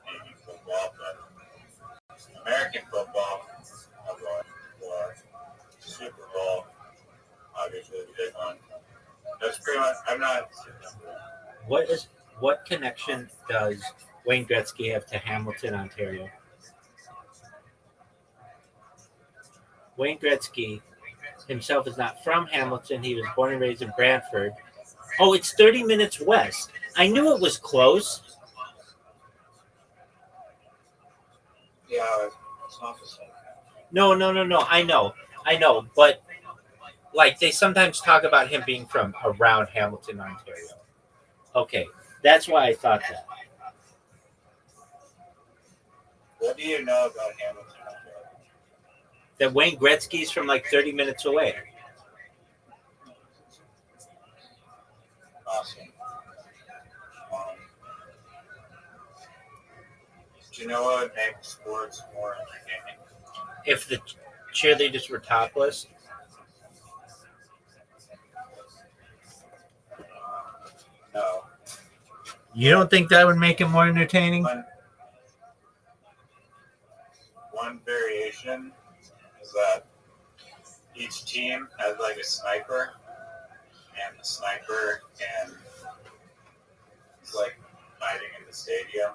Canadian football, but American football, I'm going for Super Bowl, obviously the big one. That's pretty much, I'm not.
What is what connection does Wayne Gretzky have to Hamilton, Ontario? Wayne Gretzky himself is not from Hamilton. He was born and raised in Brantford. Oh, it's 30 minutes west. I knew it was close.
Yeah, it's not the same.
No. I know. But like they sometimes talk about him being from around Hamilton, Ontario. Okay, that's why I thought that.
What do you know about Hamilton?
That Wayne Gretzky's from like 30 minutes away.
Awesome. Do you know what would make sports more entertaining?
If the cheerleaders were topless,
No.
you don't think that would make it more entertaining?
One variation is that each team has like a sniper, and the sniper can is like hiding in the stadium,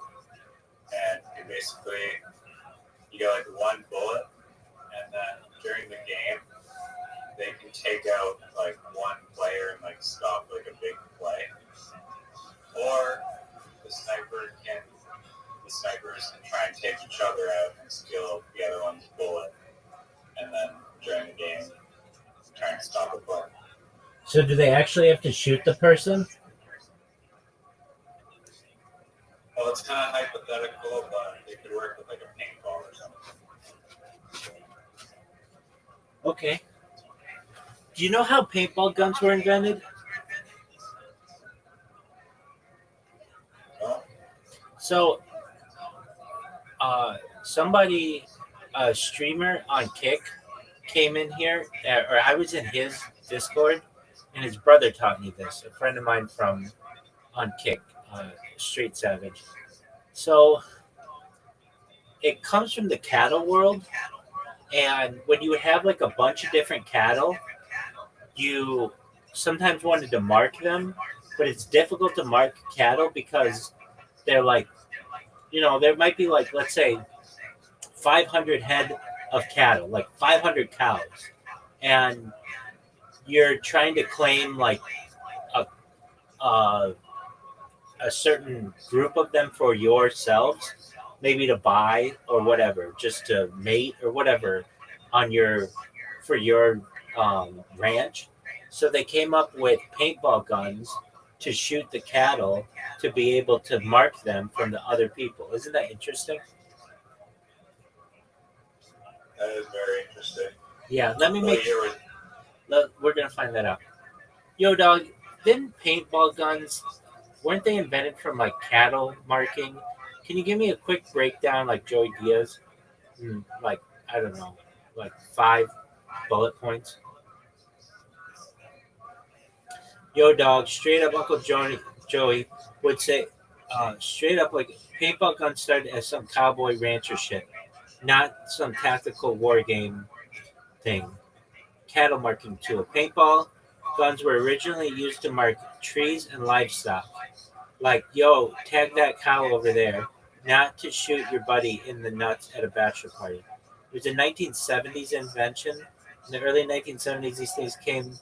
and he basically you get like one bullet, and then during the game, they can take out like one player and like stop like a big play, or the snipers can try and take each other out and steal the other one's bullet, and then during the game, try and stop a play.
So do they actually have to shoot the person?
Well, it's kind of hypothetical, but it could work with like a paintball or something.
Okay. Do you know how paintball guns were invented?
No?
So, somebody, a streamer on Kick, came in here, or I was in his Discord, and his brother taught me this. A friend of mine from on Kick, Street Savage. So it comes from the cattle world, and when you would have like a bunch of different cattle, you sometimes wanted to mark them, but it's difficult to mark cattle because they're like, there might be like, let's say, 500 head of cattle, like 500 cows, and you're trying to claim like a, a, a certain group of them for yourselves, maybe to buy or whatever, just to mate or whatever on for your ranch. So they came up with paintball guns to shoot the cattle to be able to mark them from the other people. Isn't that interesting?
That is very interesting.
Yeah, let me
What
make.
year was
We're gonna find that out. Yo, dog, didn't paintball guns weren't they invented from like cattle marking? Can you give me a quick breakdown, like Joey Diaz? Like I don't know, like 5 bullet points. Yo, dog, straight up, Uncle Joey would say, straight up, like paintball guns started as some cowboy rancher shit, not some tactical war game thing. Cattle marking tool. Paintball guns were originally used to mark trees and livestock. Like, yo, tag that cow over there, not to shoot your buddy in the nuts at a bachelor party. It was a 1970s invention. In the early 1970s, these things came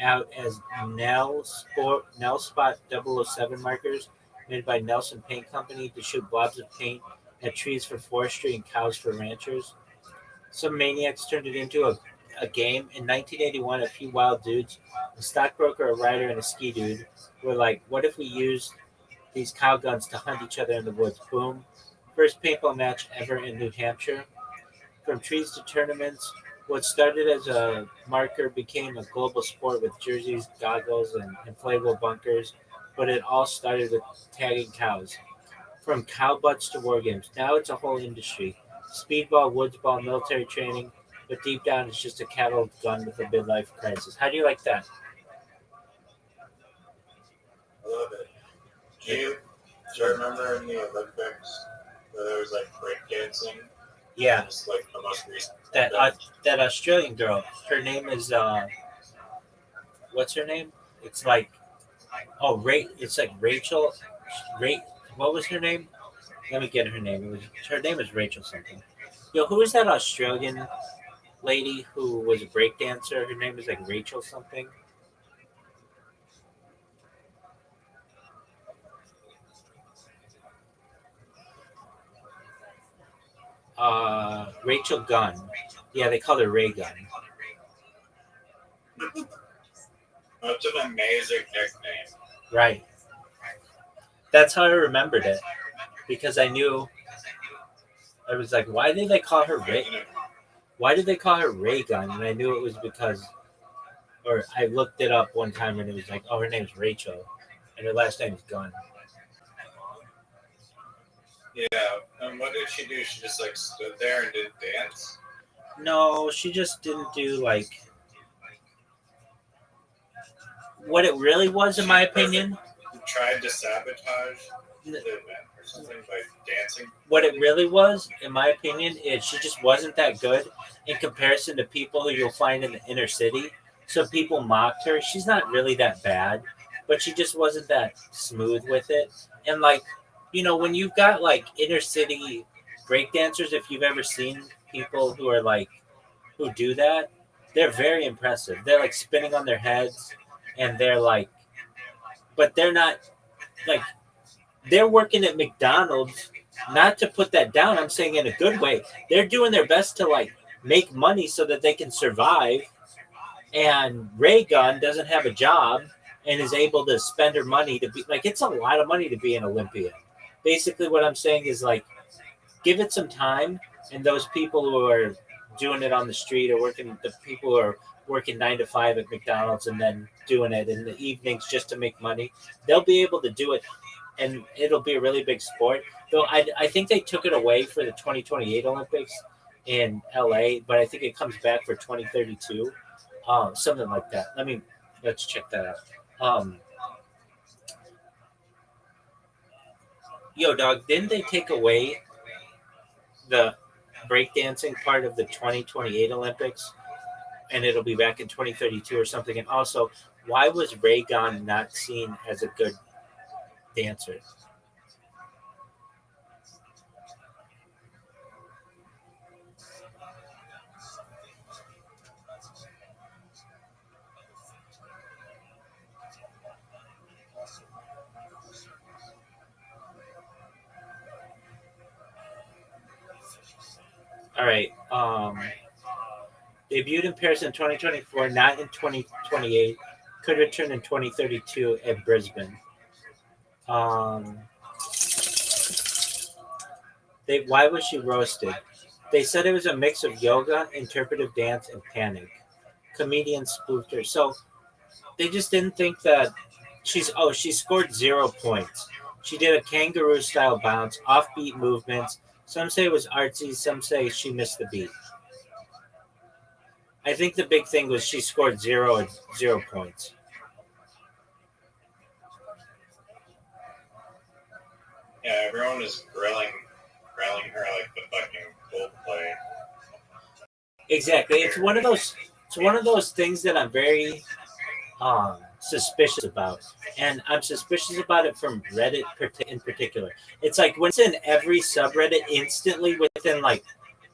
out as Nell Spot 007 markers made by Nelson Paint Company to shoot blobs of paint at trees for forestry and cows for ranchers. Some maniacs turned it into a game. In 1981, a few wild dudes, a stockbroker, a rider, and a ski dude, were like, what if we used these cow guns to hunt each other in the woods? Boom. First paintball match ever in New Hampshire. From trees to tournaments, what started as a marker became a global sport with jerseys, goggles, and inflatable bunkers, but it all started with tagging cows. From cow butts to war games, now it's a whole industry. Speedball, woodsball, military training, but deep down it's just a cattle gun with a midlife crisis. How do you like that?
I love it. Do you remember in the Olympics where there was like breakdancing?
Yeah,
It's like the most recent.
that Australian girl. Her name is what's her name? It's like It's like Rachel. What was her name? Let me get her name. Her name is Rachel something. Yo, who is that Australian lady who was a breakdancer? Her name is like Rachel something. Rachel Gunn. Yeah, they call her Ray Gunn.
That's an amazing nickname.
Right. That's how I remembered it because I knew. I was like, why did they call her Ray? Why did they call her Ray Gun? And I knew it was because, or I looked it up one time and it was like, oh, her name's Rachel, and her last name is Gunn.
Yeah, and what did she do? She just like stood there and did dance?
No, she just didn't do like what it really was, in my opinion.
Tried to sabotage the event or something by dancing.
What it really was, in my opinion, is she just wasn't that good in comparison to people who you'll find in the inner city. So people mocked her. She's not really that bad, but she just wasn't that smooth with it. And like, when you've got like inner city breakdancers, if you've ever seen people who are like who do that, they're very impressive. They're like spinning on their heads, and they're like, but they're not like they're working at McDonald's. Not to put that down, I'm saying in a good way. They're doing their best to like make money so that they can survive. And Ray Gunn doesn't have a job and is able to spend her money to be like it's a lot of money to be an Olympian. Basically, what I'm saying is like give it some time, and those people who are doing it on the street or working, the people who are working 9 to 5 at McDonald's and then doing it in the evenings just to make money, they'll be able to do it, and it'll be a really big sport. Though I think they took it away for the 2028 Olympics in LA, but I think it comes back for 2032, something like that. Let's check that out. Yo, dog, didn't they take away the breakdancing part of the 2028 Olympics, and it'll be back in 2032 or something? And also, why was Ray Gunn not seen as a good dancer? All right. Debuted in Paris in 2024, not in 2028. Could return in 2032 at Brisbane. Why was she roasted? They said it was a mix of yoga, interpretive dance, and panic. Comedians spoofed her. So they just didn't think that she scored 0 points. She did a kangaroo style bounce, offbeat movements. Some say it was artsy, some say she missed the beat. I think the big thing was she scored 0 points.
Yeah, everyone was grilling her like the fucking Coldplay.
Exactly. It's one of those things that I'm very suspicious about, and I'm suspicious about it from Reddit in particular. It's like when it's in every subreddit instantly within like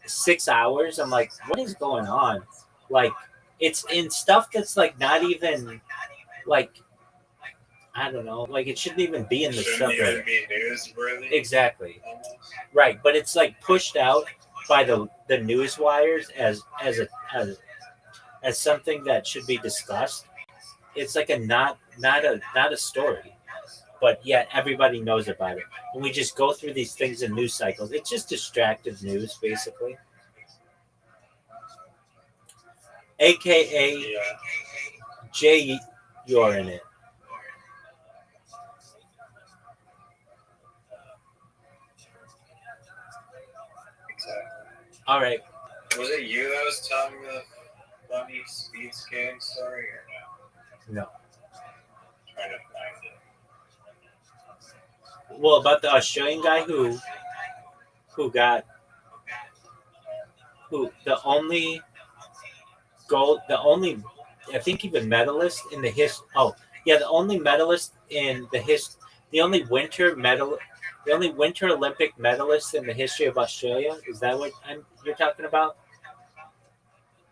6 hours, I'm like, what is going on? Like, it's in stuff that's like not even like, I don't know, like it shouldn't even be in the
Shouldn't even
subreddit.
be newsworthy.
Exactly.
Almost.
Right, but it's like pushed out by the news wires as something that should be discussed. It's like a not a story, but yet everybody knows about it, and we just go through these things in news cycles. It's just distracted news, basically. AKA
Yeah.
Jay, you're in it.
Exactly.
All right.
Was it you that was telling the funny speed skating story or no?
No.
Trying to find it.
Well, about the Australian guy who got the only gold, the only I think even medalist in the the only medalist in the only winter Olympic medalist in the history of Australia. Is that what you're talking about?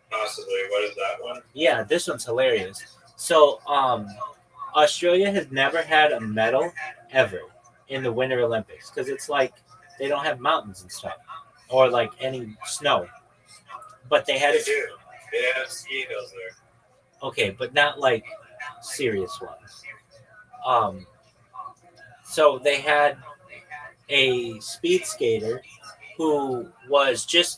Possibly. What is that one?
Yeah, this one's hilarious. So, Australia has never had a medal ever in the Winter Olympics because it's like they don't have mountains and stuff or like any snow. But they had
They do. They have ski hills there.
okay, but not like serious ones. So they had a speed skater who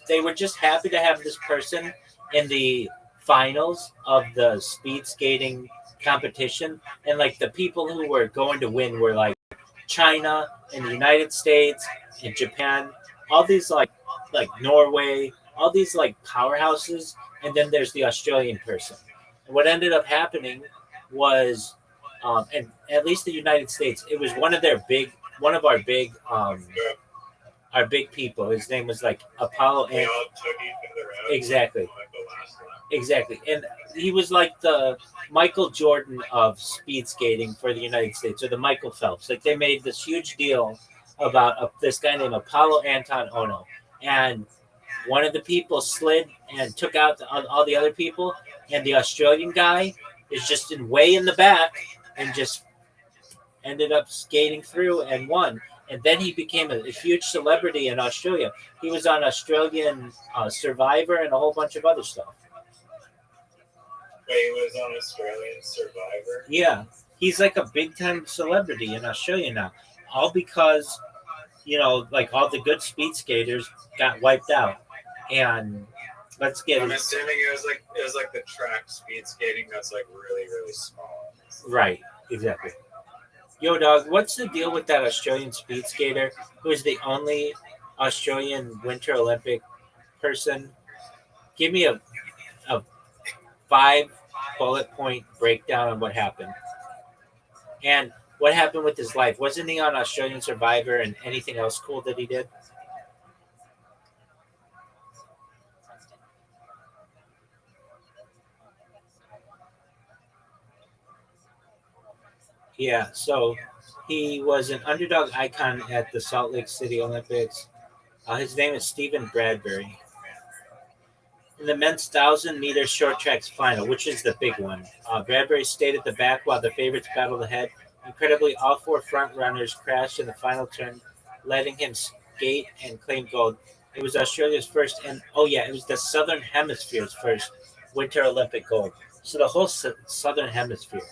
they were just happy to have this person in the finals of the speed skating competition, and like the people who were going to win were like China and the United States and Japan, all these like Norway, all these like powerhouses, and then there's the Australian person. And what ended up happening was, and at least the United States, it was one of our big people. His name was like Apollo.
They all took each other out.
Exactly.
Like the last one.
Exactly. And he was like the Michael Jordan of speed skating for the United States, or the Michael Phelps. Like they made this huge deal about this guy named Apollo Anton Ono, and one of the people slid and took out all the other people, and the Australian guy is just way in the back and just ended up skating through and won. And then he became a huge celebrity in Australia. He was on Australian Survivor and a whole bunch of other stuff.
Wait, he was on Australian Survivor?
Yeah, he's like a big time celebrity in Australia now. All because, like all the good speed skaters got wiped out. And let's get
I'm assuming it was like the track speed skating that's like really, really small.
right, exactly. Yo, dog, what's the deal with that Australian speed skater who is the only Australian Winter Olympic person? Give me a 5 bullet point breakdown on what happened. And what happened with his life? Wasn't he on Australian Survivor and anything else cool that he did? Yeah, so he was an underdog icon at the Salt Lake City Olympics. His name is Stephen Bradbury. In the men's 1,000-meter short tracks final, which is the big one, Bradbury stayed at the back while the favorites battled ahead. Incredibly, all 4 front runners crashed in the final turn, letting him skate and claim gold. It was Australia's first, and it was the Southern Hemisphere's first Winter Olympic gold. So the whole Southern Hemisphere.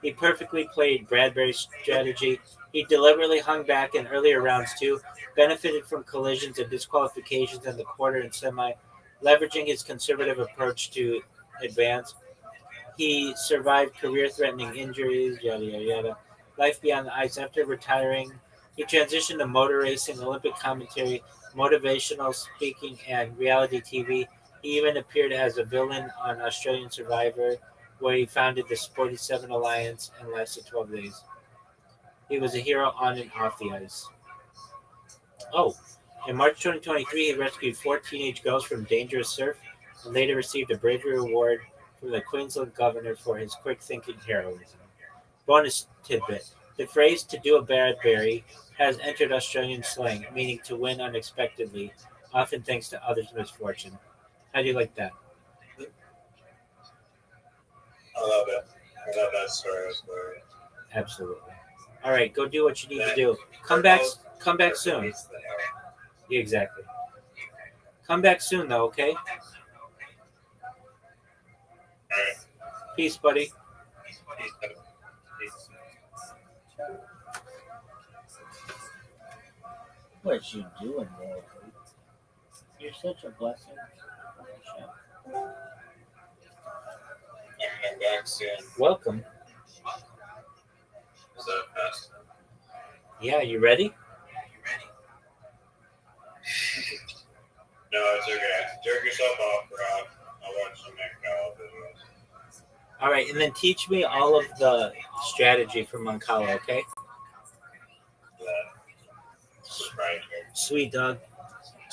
He perfectly played Bradbury's strategy. He deliberately hung back in earlier rounds too, benefited from collisions and disqualifications in the quarter and semi, leveraging his conservative approach to advance. He survived career-threatening injuries, yada yada yada. Life beyond the ice. After retiring, he transitioned to motor racing, Olympic commentary, motivational speaking, and reality TV. He even appeared as a villain on Australian Survivor, where he founded the Sporty 7 Alliance and lasted 12 days. He was a hero on and off the ice. Oh, in March 2023, he rescued 4 teenage girls from dangerous surf and later received a bravery award from the Queensland governor for his quick-thinking heroism. Bonus tidbit. The phrase "to do a Bradbury" has entered Australian slang, meaning to win unexpectedly, often thanks to others' misfortune. How do you like that?
I love it. I thought that story was great.
Absolutely. All right, go do what you need to do. Come back soon. Yeah, exactly. Come back soon, though, okay?
Alright.
Peace, buddy.
Peace.
What you doing there? You're such a blessing.
I'm back soon.
Welcome.
Is that fast?
Yeah, you ready?
No, it's okay. Jerk yourself off, Rob. I'll watch some Mancala videos.
All right, and then teach me all of the strategy for Mancala, okay?
Right.
Sweet, dog.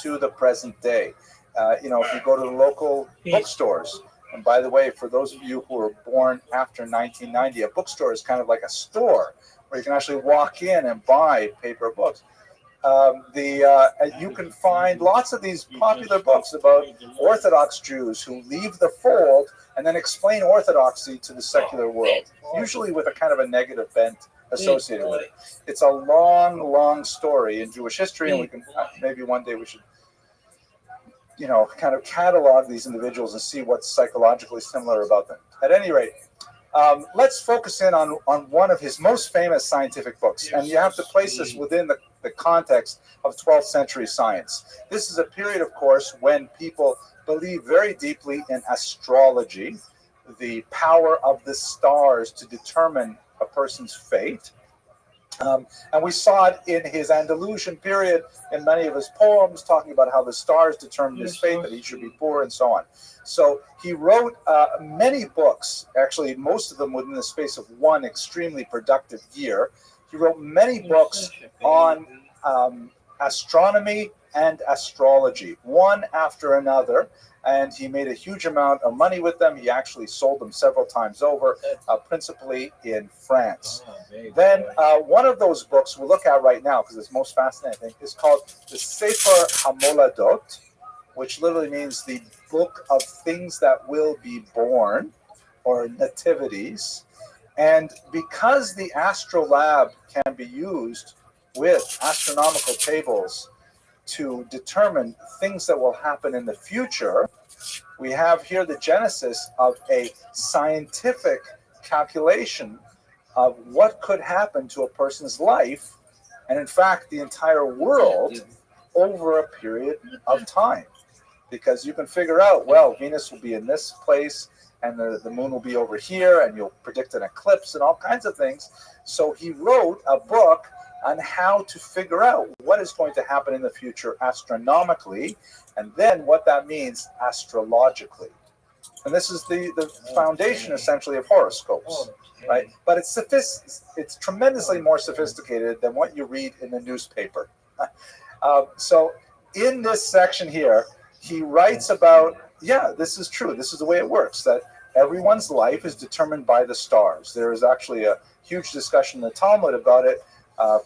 To the present day. If you go to the local bookstores, and by the way, for those of you who were born after 1990, a bookstore is kind of like a store where you can actually walk in and buy paper books. You can find lots of these popular books about Orthodox Jews who leave the fold and then explain Orthodoxy to the secular world, usually with a kind of a negative bent associated with it. It's a long, long story in Jewish history, and we can maybe one day we should, kind of catalog these individuals and see what's psychologically similar about them. At any rate, let's focus in on one of his most famous scientific books, and you have to place this within the context of 12th century science. This is a period, of course, when people believe very deeply in astrology, the power of the stars to determine a person's fate. And we saw it in his Andalusian period in many of his poems, talking about how the stars determined his fate, that he should be poor, and so on. So he wrote many books, actually most of them within the space of one extremely productive year. He wrote many books on astronomy and astrology, one after another. And he made a huge amount of money with them. He actually sold them several times over, principally in France. Then one of those books we'll look at right now, because it's most fascinating, is called the Sefer HaMoladot, which literally means the book of things that will be born, or nativities. And because the astrolabe can be used with astronomical tables to determine things that will happen in the future, we have here the genesis of a scientific calculation of what could happen to a person's life, and in fact the entire world, over a period of time. Because you can figure out, well, Venus will be in this place and the moon will be over here, and you'll predict an eclipse and all kinds of things. So he wrote a book on how to figure out what is going to happen in the future astronomically, and then what that means astrologically. And this is the foundation, essentially, of horoscopes, right? But it's tremendously more sophisticated than what you read in the newspaper. So in this section here, he writes about, yeah, this is true. This is the way it works, that everyone's life is determined by the stars. There is actually a huge discussion in the Talmud about it,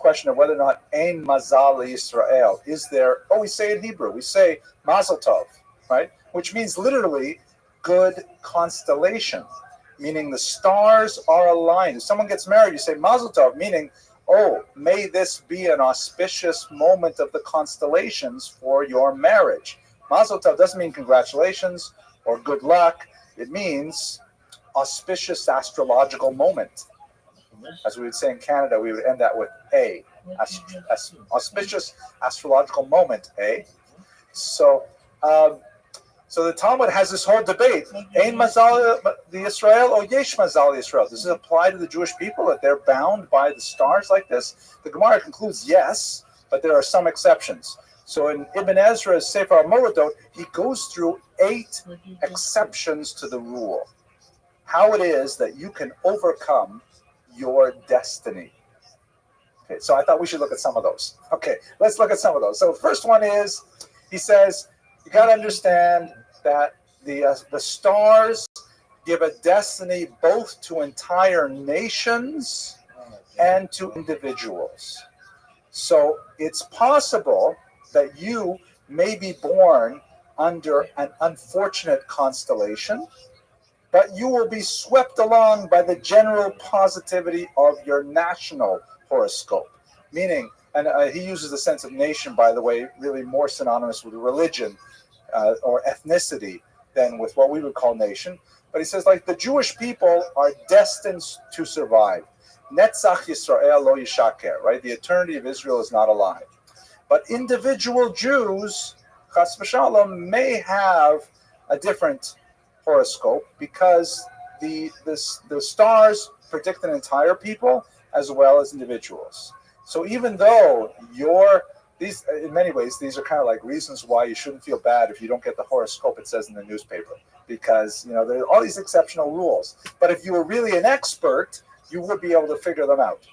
question of whether or not Ein Mazal Yisrael, is there, we say in Hebrew, we say Mazel Tov, right? Which means literally good constellation, meaning the stars are aligned. If someone gets married, you say Mazel Tov, meaning, may this be an auspicious moment of the constellations for your marriage. Mazel Tov doesn't mean congratulations or good luck. It means auspicious astrological moment. As we would say in Canada, we would end that with A. Auspicious astrological moment, A. So the Talmud has this whole debate. Ein Mazal Yisrael or Yesh Mazal Yisrael? Does it apply to the Jewish people that they're bound by the stars like this? The Gemara concludes yes, but there are some exceptions. So in Ibn Ezra's Sefer HaMoladot, he goes through 8 exceptions to the rule. How it is that you can overcome your destiny. Okay, so I thought we should look at some of those. Okay, let's look at some of those. So the first one is, he says, you got to understand that the stars give a destiny both to entire nations and to individuals. So it's possible that you may be born under an unfortunate constellation, but you will be swept along by the general positivity of your national horoscope. Meaning, and he uses the sense of nation, by the way, really more synonymous with religion or ethnicity than with what we would call nation. But he says, like, the Jewish people are destined to survive. Netzach Yisrael lo yishaker, right? The eternity of Israel is not a lie. But individual Jews, chas v'shalom, may have a different horoscope because the stars predict an entire people as well as individuals. So even though these, in many ways, these are kind of like reasons why you shouldn't feel bad if you don't get the horoscope it says in the newspaper, because there are all these exceptional rules. But if you were really an expert, you would be able to figure them out.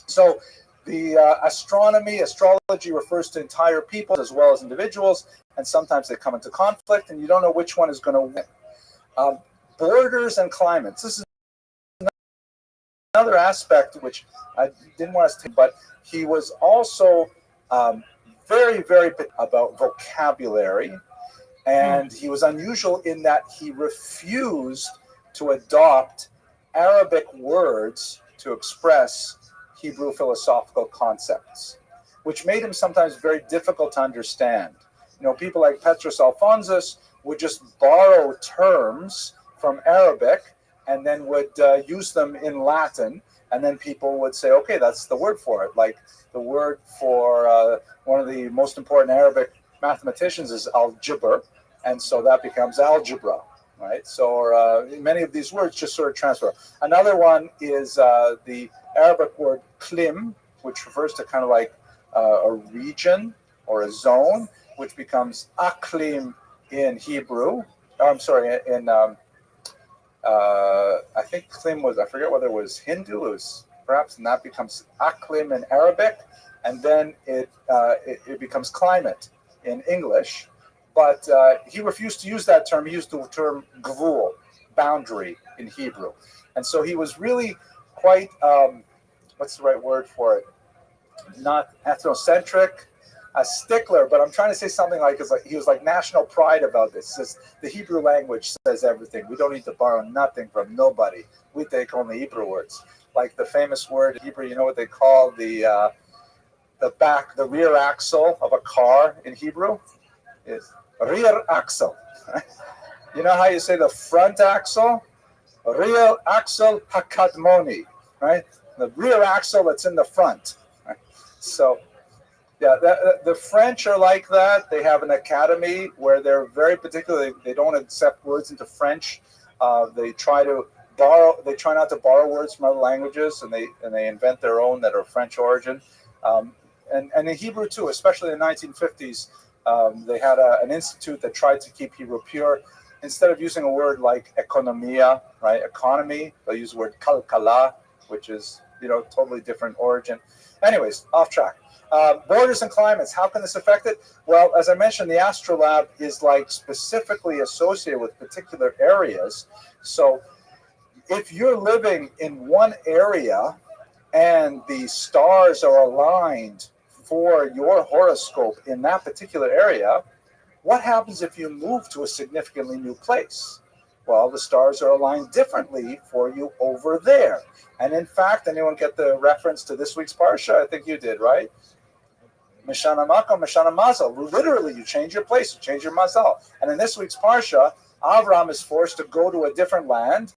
So the astrology refers to entire people as well as individuals, and sometimes they come into conflict, and you don't know which one is going to win. Borders and climates. This is another aspect which I didn't want us to, but he was also very, very bit about vocabulary, and he was unusual in that he refused to adopt Arabic words to express Hebrew philosophical concepts, which made him sometimes very difficult to understand. People like Petrus Alphonsus would just borrow terms from Arabic and then would use them in Latin, and then people would say, okay, that's the word for it. Like the word for one of the most important Arabic mathematicians is algebra, and so that becomes algebra, right? So many of these words just sort of transfer. Another one is the Arabic word klim, which refers to kind of like a region or a zone, which becomes aklim in Hebrew. I'm sorry, in I think klim was, I forget whether it was Hindu, it was perhaps, and that becomes aklim in Arabic, and then it becomes climate in English. But he refused to use that term. He used the term gvul, boundary, in Hebrew. And so he was really quite, what's the right word for it? Not ethnocentric, a stickler, but I'm trying to say something like, he was like national pride about this. He says, the Hebrew language says everything. We don't need to borrow nothing from nobody. We take only Hebrew words. Like the famous word in Hebrew, you know what they call the rear axle of a car in Hebrew? Is rear axle. You know how you say the front axle? Rear axle hakadmoni, right? The rear axle that's in the front. Right? So, yeah, the French are like that. They have an academy where they're very particular. They don't accept words into French. They try not to borrow words from other languages, and they invent their own that are French origin. And in Hebrew too, especially in the 1950s, they had an institute that tried to keep Hebrew pure. Instead of using a word like economia, right, economy, they'll use the word kalkala, which is, totally different origin. Anyways, off track. Borders and climates, how can this affect it? Well, as I mentioned, the astrolabe is like specifically associated with particular areas. So if you're living in one area and the stars are aligned for your horoscope in that particular area, what happens if you move to a significantly new place? Well, the stars are aligned differently for you over there. And in fact, anyone get the reference to this week's Parsha? I think you did, right? Mishana Makom, Mishana Mazal. Literally, you change your place, you change your Mazal. And in this week's Parsha, Avram is forced to go to a different land.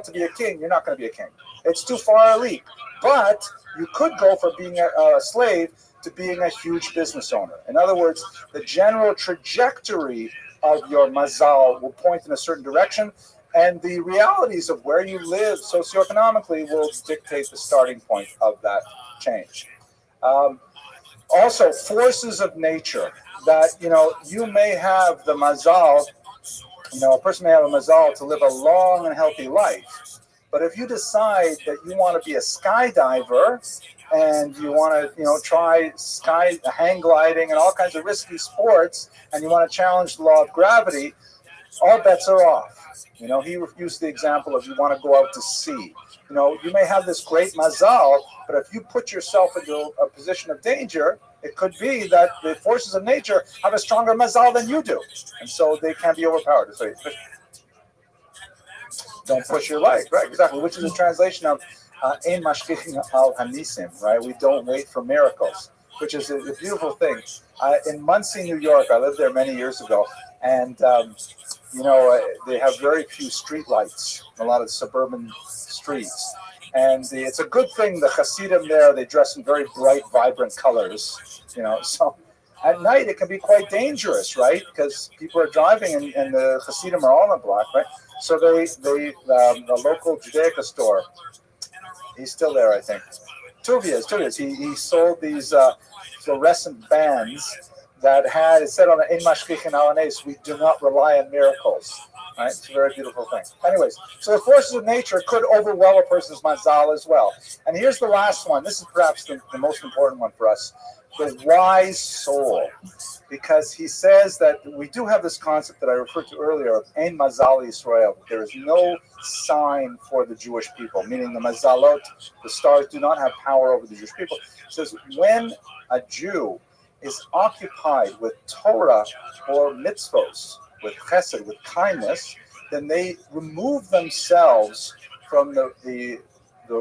To be a king, you're not going to be a king. It's too far a leap. But you could go from being a slave to being a huge business owner. In other words, the general trajectory of your mazal will point in a certain direction, and the realities of where you live socioeconomically will dictate the starting point of that change. Also, forces of nature that, you may have the mazal. A person may have a mazal to live a long and healthy life. But if you decide that you want to be a skydiver and you want to, try hang gliding and all kinds of risky sports, and you want to challenge the law of gravity, all bets are off. He used the example of you want to go out to sea. You may have this great mazal, but if you put yourself into a position of danger, it could be that the forces of nature have a stronger mazal than you do. And so they can be overpowered. So don't push your life, right? Exactly, which is a translation of Ein mashkichin al hanisim, right? We don't wait for miracles, which is a beautiful thing. In Muncie, New York, I lived there many years ago, and they have very few street lights, a lot of suburban streets. And it's a good thing the Hasidim there, they dress in very bright, vibrant colors, so at night it can be quite dangerous, right? Because people are driving and the Hasidim are all on the block, right? So the local Judaica store, he's still there, I think. Tuvia's. He sold these fluorescent bands that had, it said on the Ein Mashkichin Alanes, we do not rely on miracles. Right? It's a very beautiful thing. Anyways, so the forces of nature could overwhelm a person's mazal as well. And here's the last one. This is perhaps the most important one for us. The wise soul. Because he says that we do have this concept that I referred to earlier of Ein Mazal Yisrael. There is no sign for the Jewish people, meaning the Mazalot, the stars, do not have power over the Jewish people. He says when a Jew is occupied with Torah or mitzvos, with chesed, with kindness, then they remove themselves from the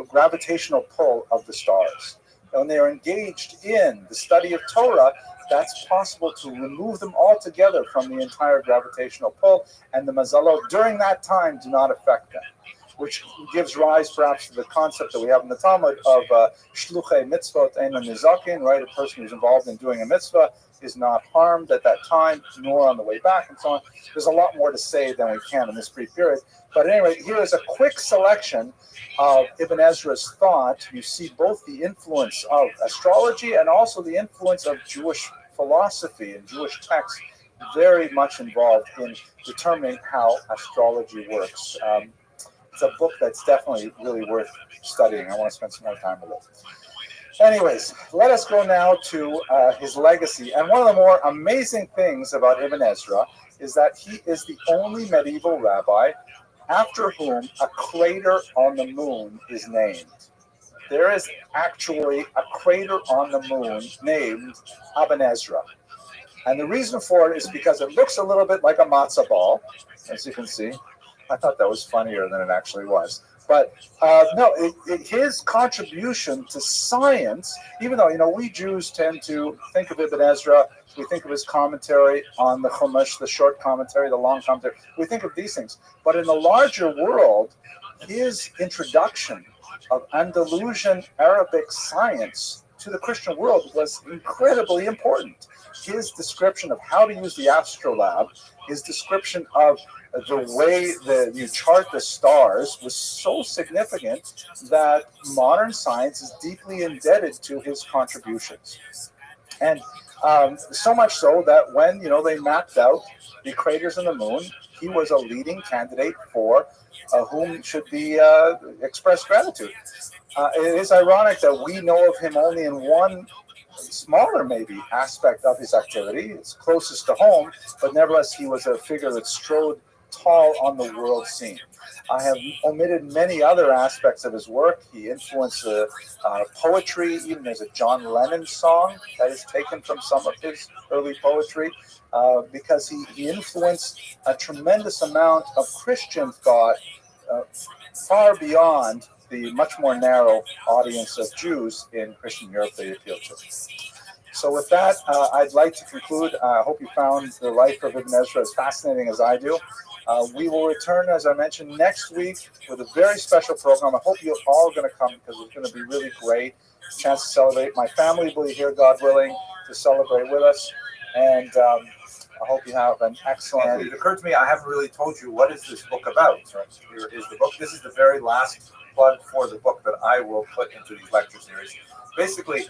gravitational pull of the stars. And when they are engaged in the study of Torah, that's possible to remove them altogether from the entire gravitational pull, and the mazalot during that time do not affect them, which gives rise perhaps to the concept that we have in the Talmud of shluchei mitzvot ein nizakin, right? A person who's involved in doing a mitzvah is not harmed at that time, nor on the way back, and so on. There's a lot more to say than we can in this brief period. But anyway, here is a quick selection of Ibn Ezra's thought. You see both the influence of astrology and also the influence of Jewish philosophy and Jewish texts very much involved in determining how astrology works. It's a book that's definitely really worth studying. I want to spend some more time with it. Anyways, let us go now to his legacy. And one of the more amazing things about Ibn Ezra is that he is the only medieval rabbi after whom a crater on the moon is named. There is actually a crater on the moon named Ibn Ezra. And the reason for it is because it looks a little bit like a matzah ball, as you can see. I thought that was funnier than it actually was. But his contribution to science, even though, we Jews tend to think of Ibn Ezra, we think of his commentary on the Chumash, the short commentary, the long commentary. We think of these things. But in the larger world, his introduction of Andalusian Arabic science to the Christian world was incredibly important. His description of how to use the astrolabe, his description of the way that you chart the stars was so significant that modern science is deeply indebted to his contributions. And so much so that when, they mapped out the craters on the moon, he was a leading candidate for whom should be expressed gratitude. It is ironic that we know of him only in one smaller, maybe, aspect of his activity. It's closest to home, but nevertheless, he was a figure that strode tall on the world scene. I have omitted many other aspects of his work. He influenced poetry. Even there's a John Lennon song that is taken from some of his early poetry, because he influenced a tremendous amount of Christian thought far beyond the much more narrow audience of Jews in Christian Europe they appealed to. So with that, I'd like to conclude. I hope you found the life of Ibn Ezra as fascinating as I do. We will return, as I mentioned, next week with a very special program. I hope you're all going to come because it's going to be really great. Chance to celebrate. My family will be here, God willing, to celebrate with us. And I hope you have an excellent. And it occurred to me, I haven't really told you what is this book about. So here is the book. This is the very last plug for the book that I will put into these lecture series. Basically,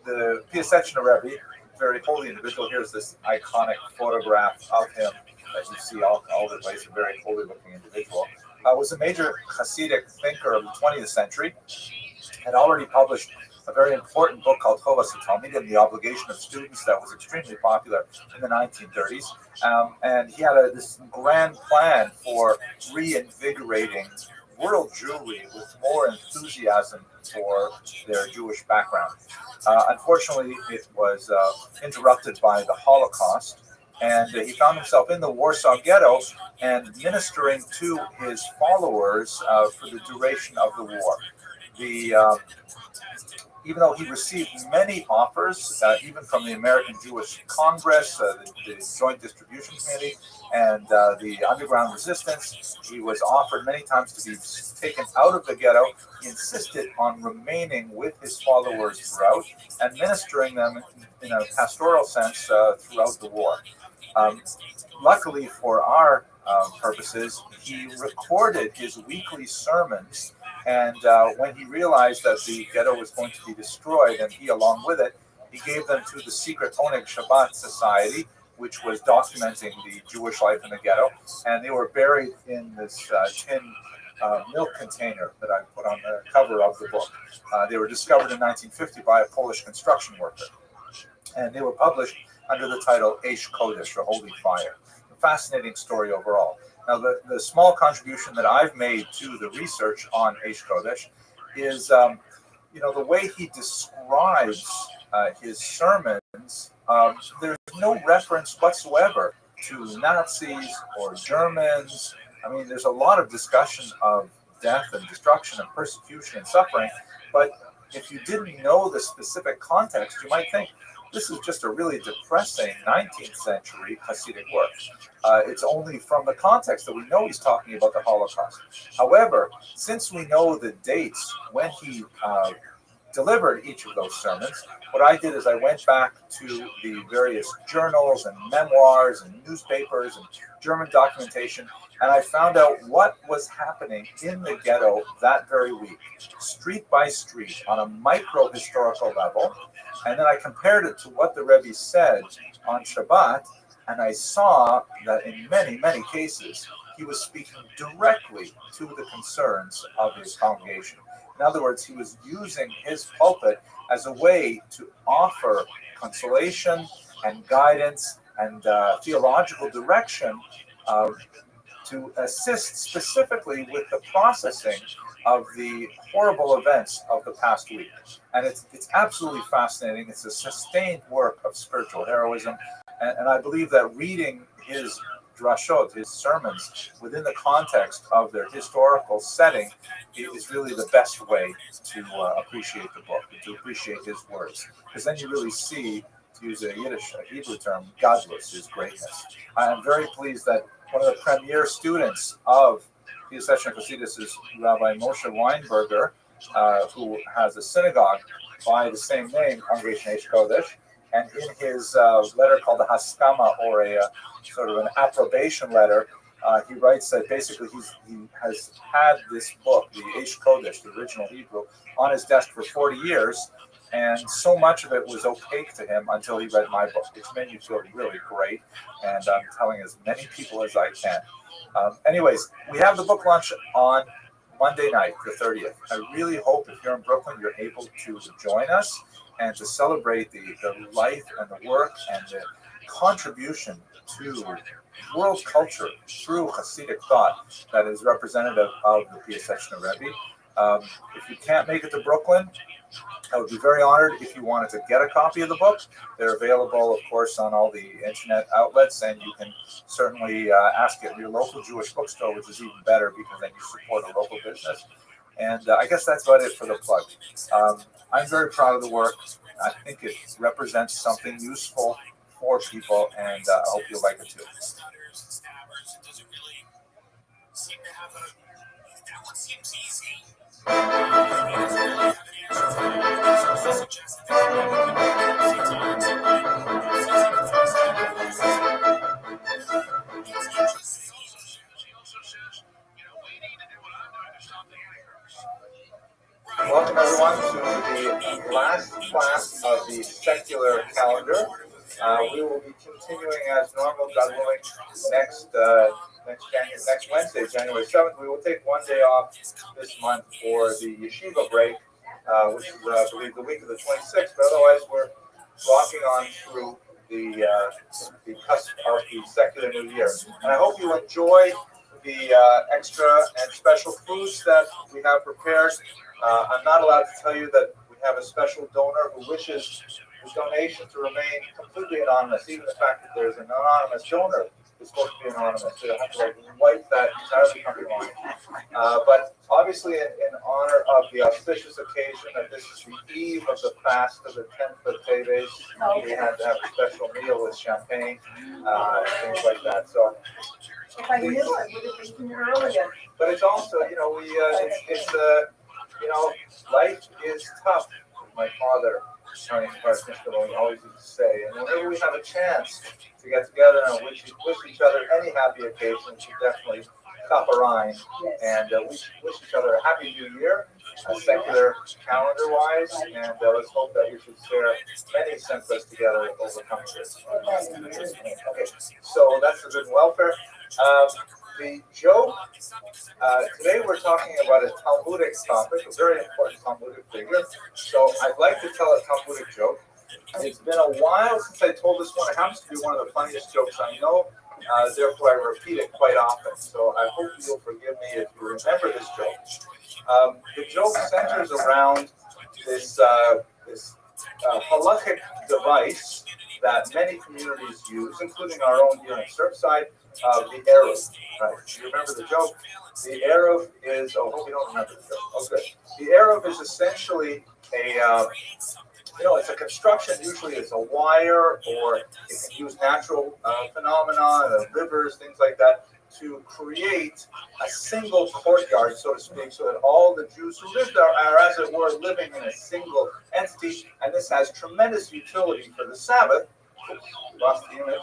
the Piaseczna Rebbe, very holy individual. Here's this iconic photograph of him that you see all over the place. A very holy-looking individual. Was a major Hasidic thinker of the 20th century. Had already published a very important book called Chovas HaTalmidim, The Obligation of Students, that was extremely popular in the 1930s. And he had this grand plan for reinvigorating world Jewry with more enthusiasm for their Jewish background. Unfortunately, it was interrupted by the Holocaust, and he found himself in the Warsaw Ghetto and ministering to his followers for the duration of the war. Even though he received many offers, even from the American Jewish Congress, the Joint Distribution Committee, and the Underground Resistance, he was offered many times to be taken out of the ghetto. He insisted on remaining with his followers throughout and ministering them in a pastoral sense throughout the war. Luckily for our purposes, he recorded his weekly sermons. And when he realized that the ghetto was going to be destroyed, and he along with it, He gave them to the secret Oneg Shabbat Society, which was documenting the Jewish life in the ghetto, and they were buried in this tin milk container that I put on the cover of the book. They were discovered in 1950 by a Polish construction worker, and they were published under the title Eish Kodesh, or Holy Fire. A fascinating story overall. Now, the small contribution that I've made to the research on Eish Kodesh is, the way he describes his sermons. There's no reference whatsoever to Nazis or Germans. I mean, there's a lot of discussion of death and destruction and persecution and suffering, but if you didn't know the specific context, you might think this is just a really depressing 19th century Hasidic work. It's only from the context that we know he's talking about the Holocaust. However, since we know the dates when he delivered each of those sermons, what I did is I went back to the various journals and memoirs and newspapers and German documentation, and I found out what was happening in the ghetto that very week, street by street, on a micro-historical level. And then I compared it to what the Rebbe said on Shabbat, and I saw that in many, many cases, he was speaking directly to the concerns of his congregation. In other words, he was using his pulpit as a way to offer consolation and guidance and theological direction to assist specifically with the processing of the horrible events of the past week. And it's absolutely fascinating. It's a sustained work of spiritual heroism. And I believe that reading his drashot, his sermons, within the context of their historical setting is really the best way to appreciate the book, to appreciate his words. Because then you really see, to use a Hebrew term, godless, his greatness. I am very pleased that one of the premier students of Piaseczna Hasidus is Rabbi Moshe Weinberger, who has a synagogue by the same name, Congregation Eish Kodesh. And in his letter called the Haskama, or a sort of an approbation letter, he writes that basically he has had this book, the Eish Kodesh, the original Hebrew, on his desk for 40 years, and so much of it was opaque to him until he read my book, which made me feel really great, and I'm telling as many people as I can. Anyways, we have the book launch on Monday night, the 30th. I really hope if you're in Brooklyn, you're able to join us and to celebrate the life and the work and the contribution to world culture through Hasidic thought that is representative of the Piaseczna Rebbe. If you can't make it to Brooklyn, I would be very honored if you wanted to get a copy of the book. They're available, of course, on all the internet outlets, and you can certainly ask at your local Jewish bookstore, which is even better because then you support a local business. And I guess that's about it for the plug. I'm very proud of the work. I think it represents something useful for people, and I hope you'll like it too. Welcome everyone to the last class of the secular calendar. We will be continuing as normal, God willing, next Wednesday, January 7th. We will take one day off this month for the yeshiva break, which is, I believe, the week of the 26th. But otherwise, we're walking on through the cusp of the secular New Year. And I hope you enjoy the extra and special foods that we have prepared. I'm not allowed to tell you that we have a special donor who wishes the donation to remain completely anonymous. Even the fact that there's an anonymous donor is supposed to be anonymous. So you have to wipe that entirely from your mind. But obviously, in honor of the auspicious occasion that this is the eve of the fast of the 10th of Teves, we had to have a special meal with champagne and things like that. So.
If I knew, I would have eaten earlier.
But it's also, life is tough. My father, Tony Parsnishvili, always used to say, and whenever we have a chance to get together and wish each other any happy occasion, we should definitely cup a rhyme and wish each other a happy new year secular calendar-wise, and let's hope that we should share many senses together overcoming this. Okay, so that's the good welfare. The joke, today we're talking about a Talmudic topic, a very important Talmudic figure. So I'd like to tell a Talmudic joke. It's been a while since I told this one. It happens to be one of the funniest jokes I know. Therefore, I repeat it quite often. So I hope you'll forgive me if you remember this joke. The joke centers around this halachic device that many communities use, including our own here in Surfside, the Eruv. Right? You remember the joke? The Eruv is, oh, I hope you don't remember the joke. Oh, good. The Eruv is essentially it's a construction. Usually it's a wire, or it can use natural phenomena, rivers, things like that, to create a single courtyard, so to speak, so that all the Jews who live there are, as it were, living in a single entity. And this has tremendous utility for the Sabbath. Oops, lost the image.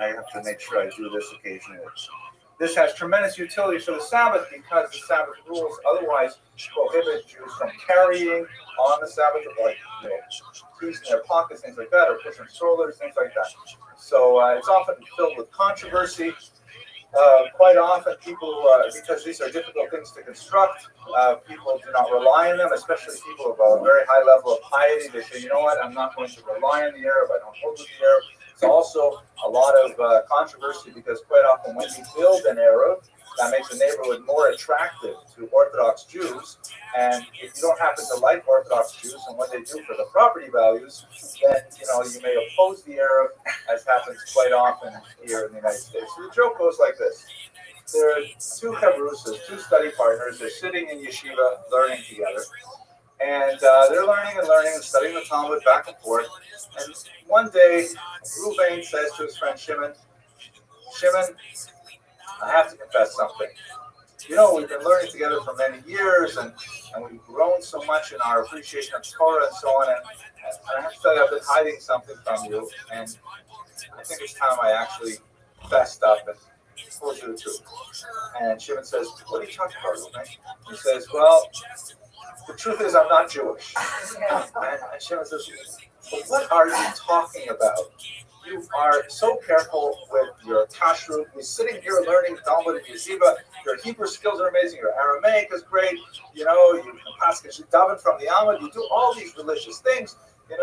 I have to make sure I do this occasionally. This has tremendous utility for the Sabbath because the Sabbath rules otherwise prohibit Jews from carrying on the Sabbath, like keys in their pockets, things like that, or pushing strollers, things like that. So it's often filled with controversy. Quite often, people, because these are difficult things to construct, people do not rely on them, especially people of a very high level of piety. They say, you know what, I'm not going to rely on the Eruv, I don't hold with the Eruv. It's also a lot of controversy because quite often when you build an Eruv, that makes the neighborhood more attractive to Orthodox Jews. And if you don't happen to like Orthodox Jews and what they do for the property values, then you may oppose the Eruv, as happens quite often here in the United States. So the joke goes like this. There are two chavrusas, two study partners. They're sitting in yeshiva learning together. And they're learning and studying the Talmud back and forth. And one day, Ruvain says to his friend Shimon, I have to confess something. We've been learning together for many years, and we've grown so much in our appreciation of Torah and so on. And I have to tell you, I've been hiding something from you, and I think it's time I actually fessed up and told you the truth. And Shimon says, what are you talking about, Ruvain? He says, well, the truth is I'm not Jewish. And Shimon says, well, what are you talking about? You are so careful with your kashrut. You're sitting here learning Talmud and Yeshiva. Your Hebrew skills are amazing. Your Aramaic is great. You can pass daven from the Amud. You do all these religious things. The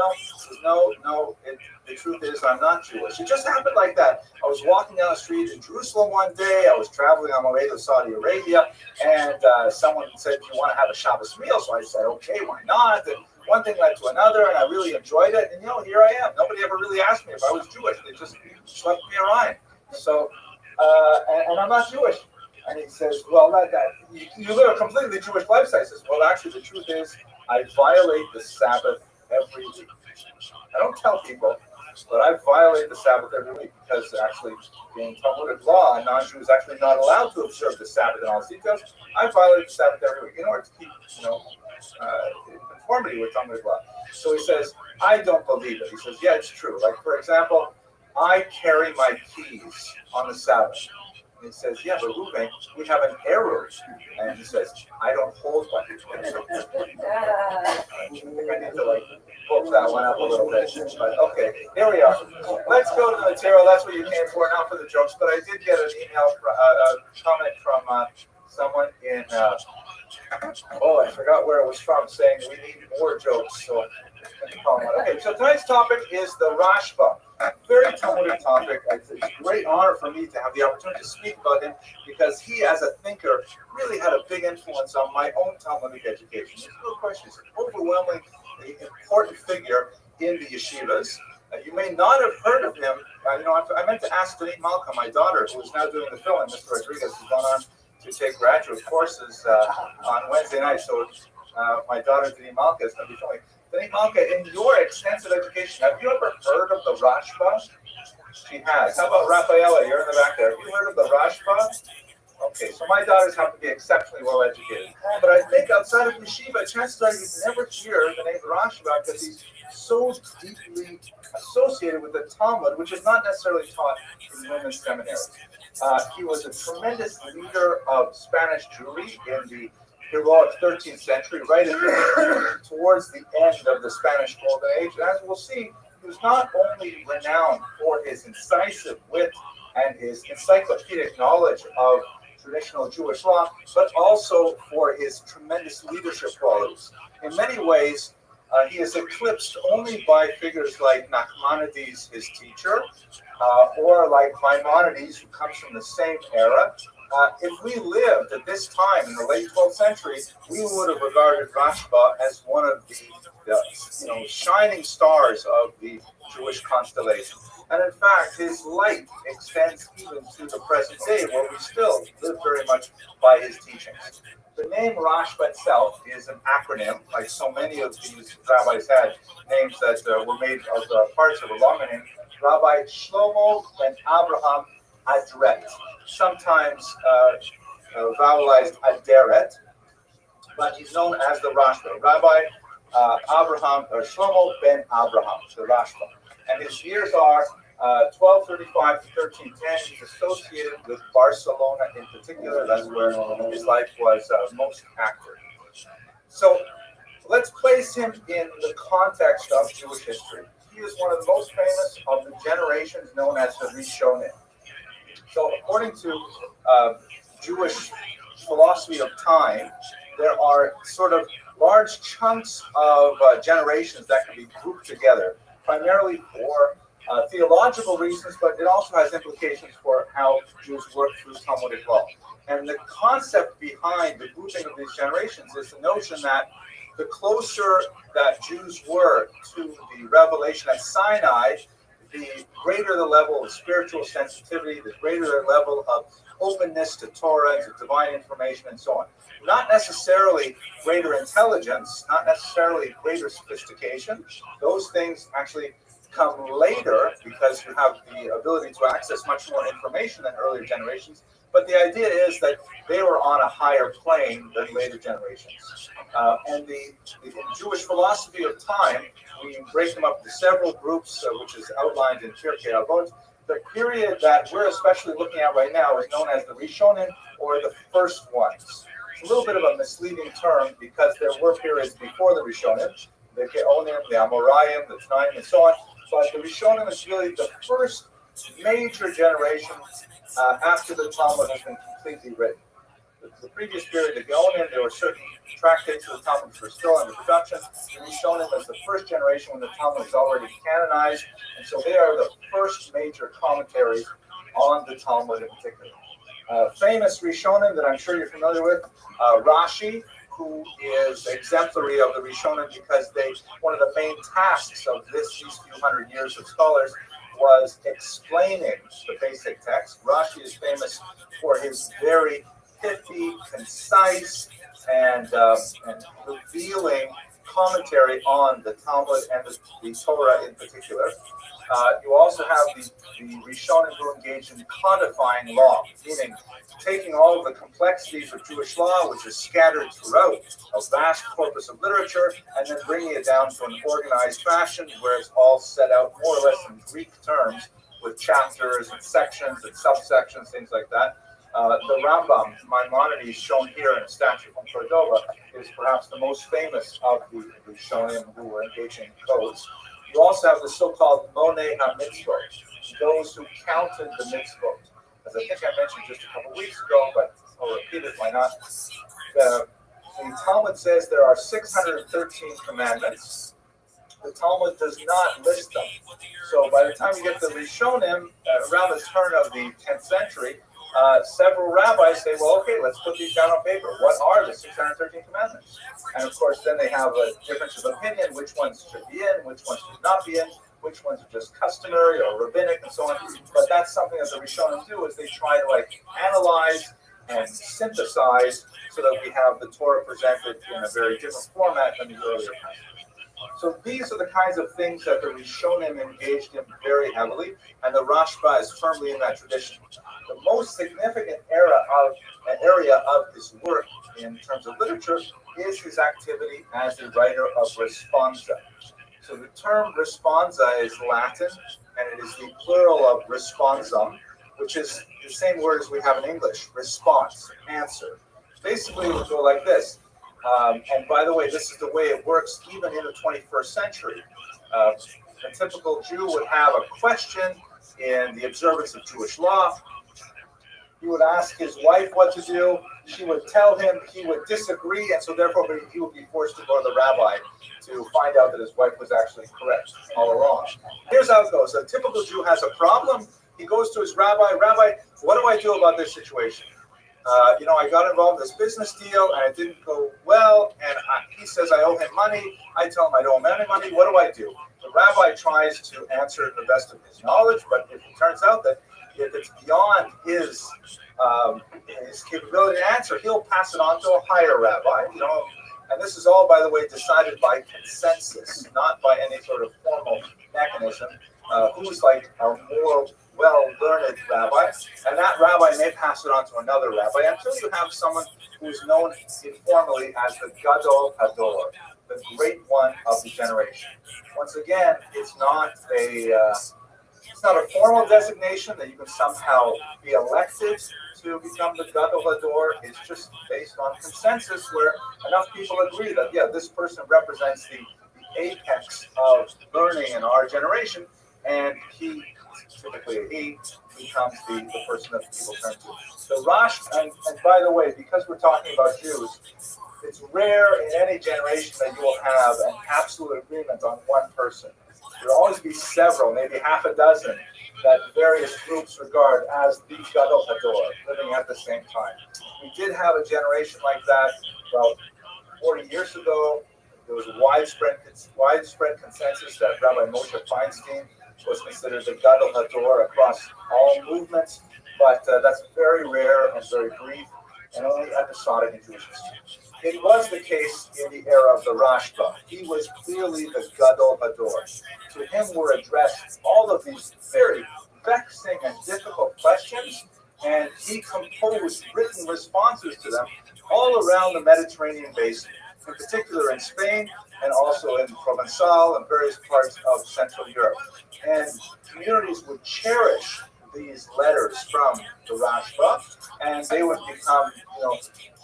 truth is I'm not Jewish. It just happened like that. I was walking down the street in Jerusalem one day. I was traveling on my way to Saudi Arabia, and someone said, do you want to have a Shabbos meal? So I said, okay, why not? And one thing led to another, and I really enjoyed it. And here I am. Nobody ever really asked me if I was Jewish. They just left me around. So, and I'm not Jewish. And he says, well, you live a completely Jewish lifestyle. I says, well, actually, the truth is I violate the Sabbath every week. I don't tell people, but I violate the Sabbath every week because actually, being Talmudic law, a non-Jew is actually not allowed to observe the Sabbath in all its details. I violate the Sabbath every week in order to keep, in conformity with Talmudic law. So he says, I don't believe it. He says, yeah, it's true. Like, for example, I carry my keys on the Sabbath. And he says, yeah, but Ruvain, we have an Eruv. And he says, I don't hold one. I think I need to bulk that one up a little bit. But okay, here we are. Let's go to the material. That's what you came for, not for the jokes. But I did get an email, a comment from someone in, I forgot where it was from, saying we need more jokes. So okay, so tonight's topic is the Rashba. Very Talmudic topic. It's a great honor for me to have the opportunity to speak about him because he, as a thinker, really had a big influence on my own Talmudic education. There's no question. He's an overwhelmingly important figure in the yeshivas. You may not have heard of him. I meant to ask Denise Malka, my daughter, who is now doing the film, Mr. Rodriguez, has gone on to take graduate courses on Wednesday night. So my daughter, Denise Malka, is going to be filming. Denise Malka, in your extensive education, have you ever heard of the Rashba? She has. How about Rafaela? You're in the back there. Have you heard of the Rashba? Okay, so my daughters have to be exceptionally well educated. But I think outside of yeshiva, chances are you never hear the name Rashba because he's so deeply associated with the Talmud, which is not necessarily taught in women's seminaries. He was a tremendous leader of Spanish Jewry in the heroic 13th century, right towards the end of the Spanish Golden Age. And as we'll see, he was not only renowned for his incisive wit and his encyclopedic knowledge of traditional Jewish law, but also for his tremendous leadership qualities. In many ways, he is eclipsed only by figures like Nachmanides, his teacher, or like Maimonides, who comes from the same era. If we lived at this time in the late 12th century, we would have regarded Rashba as one of the shining stars of the Jewish constellation. And in fact, his light extends even to the present day, where we still live very much by his teachings. The name Rashba itself is an acronym, like so many of these rabbis had names that were made of parts of a longer name. Rabbi Shlomo ben Abraham Adret, sometimes vowelized Aderet, but he's known as the Rashba. Rabbi Abraham, or Shlomo ben Abraham, the Rashba. And his years are 1235 to 1310. He's associated with Barcelona in particular. That's where his life was most active. So let's place him in the context of Jewish history. He is one of the most famous of the generations known as the Rishonim. So according to Jewish philosophy of time, there are sort of large chunks of generations that can be grouped together, primarily for theological reasons, but it also has implications for how Jews work through Talmudic law. And the concept behind the grouping of these generations is the notion that the closer that Jews were to the revelation at Sinai, the greater the level of spiritual sensitivity, the greater the level of openness to Torah, to divine information, and so on. Not necessarily greater intelligence, not necessarily greater sophistication. Those things actually come later because you have the ability to access much more information than earlier generations. But the idea is that they were on a higher plane than later generations. And in Jewish philosophy of time, we break them up into several groups, which is outlined in Pirkei Avot. The period that we're especially looking at right now is known as the Rishonim, or the first ones. It's a little bit of a misleading term because there were periods before the Rishonim, the Geonim, the Amoraim, the Tanaim, and so on. But the Rishonim is really the first major generation after the Talmud has been completely written. The previous period, the Geonim, there were certain tractates of the Talmud which were still under production. The Rishonim is the first generation when the Talmud is already canonized, and so they are the first major commentaries on the Talmud in particular. Famous Rishonim that I'm sure you're familiar with, Rashi, who is exemplary of the Rishonim because one of the main tasks of these few hundred years of scholars was explaining the basic text. Rashi is famous for his very pithy, concise, and revealing commentary on the Talmud and the Torah in particular. You also have the Rishonim who engage in codifying law, meaning taking all of the complexities of Jewish law, which is scattered throughout a vast corpus of literature, and then bringing it down to an organized fashion where it's all set out more or less in Greek terms with chapters and sections and subsections, things like that. The Rambam, Maimonides, shown here in a statue from Cordova, is perhaps the most famous of the Rishonim who were engaging in codes. You also have the so-called Monei HaMitzvot, those who counted the mitzvot. As I think I mentioned just a couple weeks ago, but I'll repeat it, why not? The Talmud says there are 613 commandments. The Talmud does not list them. So by the time you get to the Rishonim, around the turn of the 10th century, several rabbis say, well, okay, let's put these down on paper. What are the 613 commandments? And of course, then they have a difference of opinion, which ones should be in, which ones should not be in, which ones are just customary or rabbinic and so on. But that's something that the Rishonim do, is they try to analyze and synthesize so that we have the Torah presented in a very different format than the earlier times. So these are the kinds of things that the Rishonim engaged in very heavily, and the Rashba is firmly in that tradition. The most significant area of his work in terms of literature is his activity as a writer of responsa. So the term responsa is Latin, and it is the plural of responsum, which is the same word as we have in English, response, answer. basically, it would go like this. And by the way, this is the way it works even in the 21st century. A typical Jew would have a question in the observance of Jewish law. He would ask his wife what to do. She would tell him, he would disagree, and so therefore he would be forced to go to the rabbi to find out that his wife was actually correct all along. Here's how it goes. A typical Jew has a problem. He goes to his rabbi. Rabbi, what do I do about this situation? I got involved in this business deal and it didn't go well, and he says I owe him money. I tell him I don't owe him any money. What do I do? The rabbi tries to answer to the best of his knowledge, but if it turns out that if it's beyond his capability to answer, he'll pass it on to a higher rabbi. And this is all, by the way, decided by consensus, not by any sort of formal mechanism. Who's like a more well-learned rabbi, and that rabbi may pass it on to another rabbi until you have someone who's known informally as the Gadol Hador, the great one of the generation. Once again, it's not a formal designation that you can somehow be elected to become the Gadol Hador. It's just based on consensus where enough people agree that, yeah, this person represents the apex of learning in our generation, and he, typically he, becomes the person that people turn to. The Rosh, and by the way, because we're talking about Jews, it's rare in any generation that you will have an absolute agreement on one person. There will always be several, maybe half a dozen, that various groups regard as the Gadol Hador, living at the same time. We did have a generation like that about 40 years ago. There was widespread consensus that Rabbi Moshe Feinstein was considered the Gadol Hador across all movements, but that's very rare and very brief and only episodic in Jewish history. It was the case in the era of the Rashba. He was clearly the Gadol Hador. To him were addressed all of these very vexing and difficult questions, and he composed written responses to them all around the Mediterranean basin, in particular in Spain and also in Provençal and various parts of Central Europe. And communities would cherish these letters from the Rashba, and they would become,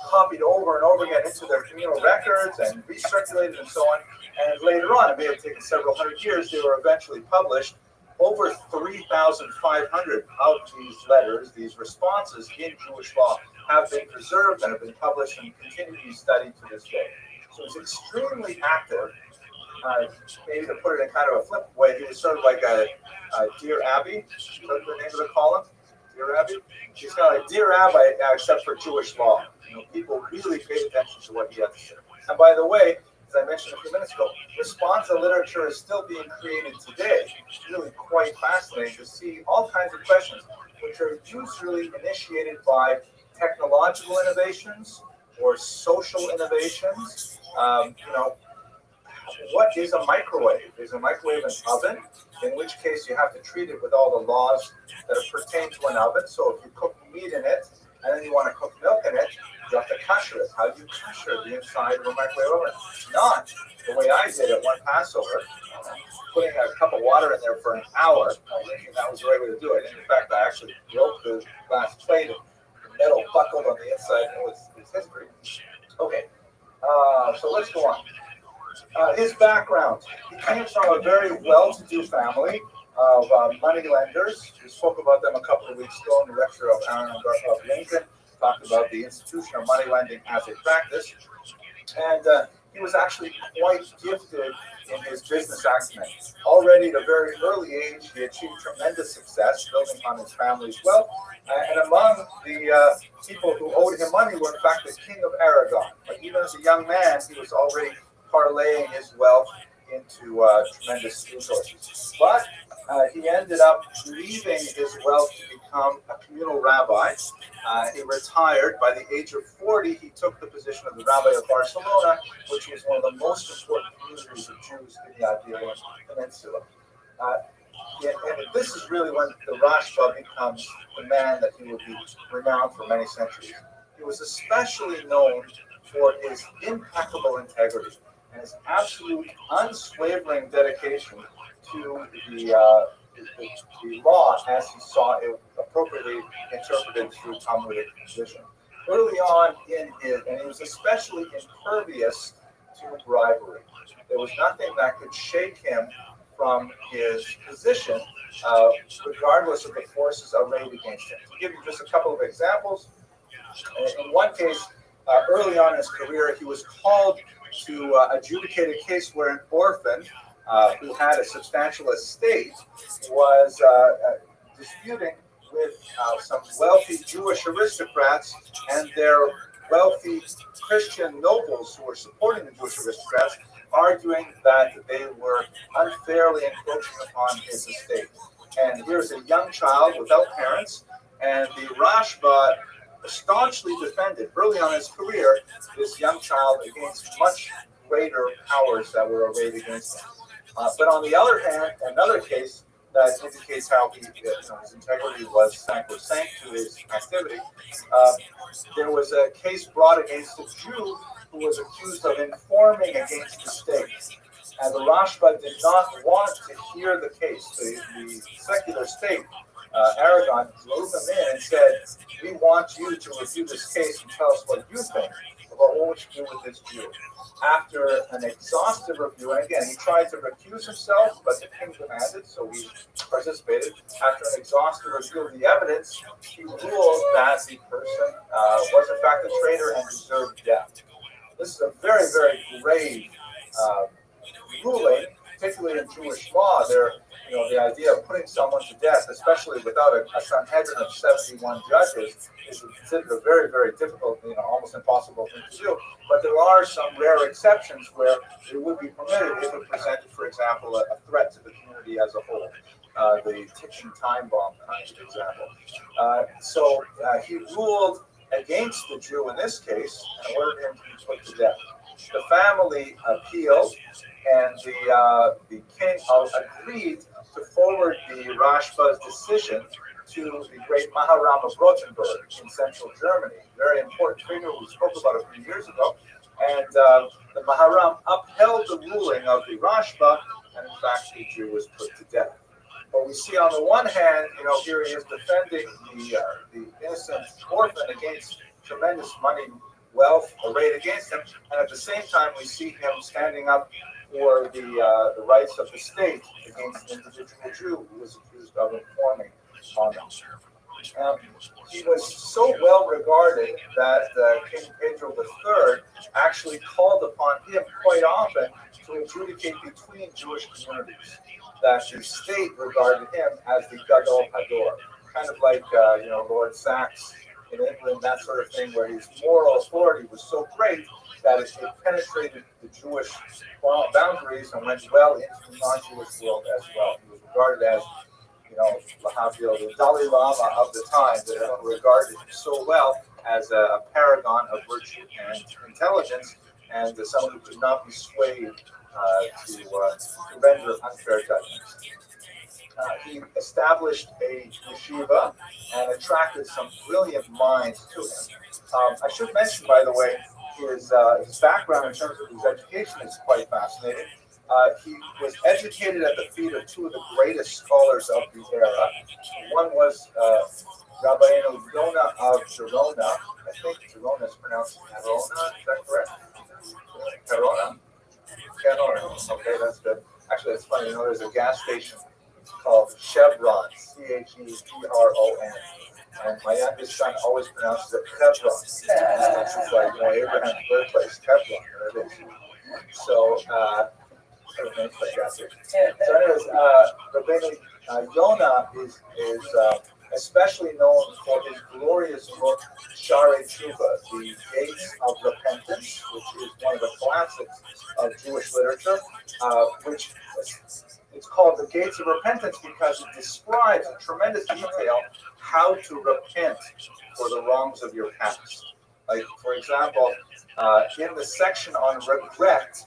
copied over and over again into their communal records and recirculated and so on. And later on, it may have taken several hundred years, they were eventually published. Over 3,500 of these letters, these responses in Jewish law, have been preserved and have been published and continue to be studied to this day. So it's extremely active. Maybe to put it in kind of a flip way, he was sort of like a Dear Abby. Is that the name of the column? Dear Abby? She's kind of like Dear Abby, except for Jewish law. People really paid attention to what he had to say. And by the way, as I mentioned a few minutes ago, responsa literature is still being created today. It's really quite fascinating to see all kinds of questions, which are usually initiated by technological innovations or social innovations. What is a microwave? Is a microwave an oven? In which case you have to treat it with all the laws that pertain to an oven. So if you cook meat in it and then you want to cook milk in it, you have to kosher it. How do you kosher the inside of a microwave oven? Not the way I did it one Passover, putting a cup of water in there for an hour. And that was the right way to do it. And in fact, I actually broke the glass plate and the metal buckled on the inside. It was history. Okay, so let's go on. His background. He came from a very well-to-do family of money lenders. We spoke about them a couple of weeks ago in the lecture of Aaron of Lincoln, talked about the institution of money lending as a practice. And he was actually quite gifted in his business acumen. Already at a very early age, he achieved tremendous success, building on his family's wealth. And among the people who owed him money were, in fact, the King of Aragon. But even as a young man, he was already parlaying his wealth into tremendous resources. But he ended up leaving his wealth to become a communal rabbi. He retired. By the age of 40, he took the position of the rabbi of Barcelona, which was one of the most important communities of Jews in the Iberian Peninsula. And this is really when the Rashba becomes the man that he would be renowned for many centuries. He was especially known for his impeccable integrity and his absolute unswavering dedication to the law as he saw it appropriately interpreted through Talmudic vision. early on in his, and he was especially impervious to bribery. There was nothing that could shake him from his position, regardless of the forces arrayed against him. To give you just a couple of examples, in one case, early on in his career, he was called to adjudicate a case where an orphan who had a substantial estate was disputing with some wealthy Jewish aristocrats and their wealthy Christian nobles who were supporting the Jewish aristocrats, arguing that they were unfairly encroaching upon his estate. And here's a young child without parents, and the Rashba staunchly defended early on in his career this young child against much greater powers that were arrayed against him. But on the other hand, another case that indicates how his integrity was sacrosanct to his activity. There was a case brought against a Jew who was accused of informing against the state. And the Rashba did not want to hear the case. The secular state, Aragon, drew them in and said, "We want you to review this case and tell us what you think about what we should do with this Jew." After an exhaustive review, and again, he tried to recuse himself, but the king demanded, so he participated. After an exhaustive review of the evidence, he ruled that the person was in fact a traitor and deserved death. This is a very, very grave ruling, particularly in Jewish law. The idea of putting someone to death, especially without a Sanhedrin of 71 judges, is considered a very, very difficult, almost impossible thing to do. But there are some rare exceptions where it would be permitted if it presented, for example, a threat to the community as a whole. The Tichin time bomb kind of example. So he ruled against the Jew in this case and ordered him to be put to death. The family appealed, and the king agreed to forward the Rashba's decision to the great Maharam of Rothenburg in central Germany. Very important figure we spoke about a few years ago. And the Maharam upheld the ruling of the Rashba, and in fact the Jew was put to death. But we see on the one hand, here he is defending the innocent orphan against tremendous money, wealth arrayed against him, and at the same time we see him standing up for the rights of the state against an individual Jew who was accused of informing on them. He was so well regarded that King Pedro III actually called upon him quite often to adjudicate between Jewish communities. That the state regarded him as the Gadol Hador, kind of like Lord Sachs in England, that sort of thing, where his moral authority was so great that it penetrated the Jewish boundaries and went well into the non-Jewish world as well. He was regarded as, the Dalai Lama of the time, that everyone regarded him so well as a paragon of virtue and intelligence, and someone who could not be swayed to render unfair judgments. He established a yeshiva and attracted some brilliant minds to him. I should mention, by the way, his background in terms of his education is quite fascinating. He was educated at the feet of two of the greatest scholars of the era. One was Rabbeinu Yonah of Gerona. I think Gerona is pronounced Gerona. Is that correct? Gerona? Okay, that's good. Actually, it's funny. There's a gas station called Chevron, Chebron, and my youngest son always pronounces it Hebron. It's like Abraham's birthplace, Hebron. There it is. So, anyways, Rabbeinu Yonah is especially known for his glorious book Sha'arei Tshuva, the Gates of Repentance, which is one of the classics of Jewish literature, which it's called the Gates of Repentance because it describes in tremendous detail how to repent for the wrongs of your past. Like, for example, in the section on regret,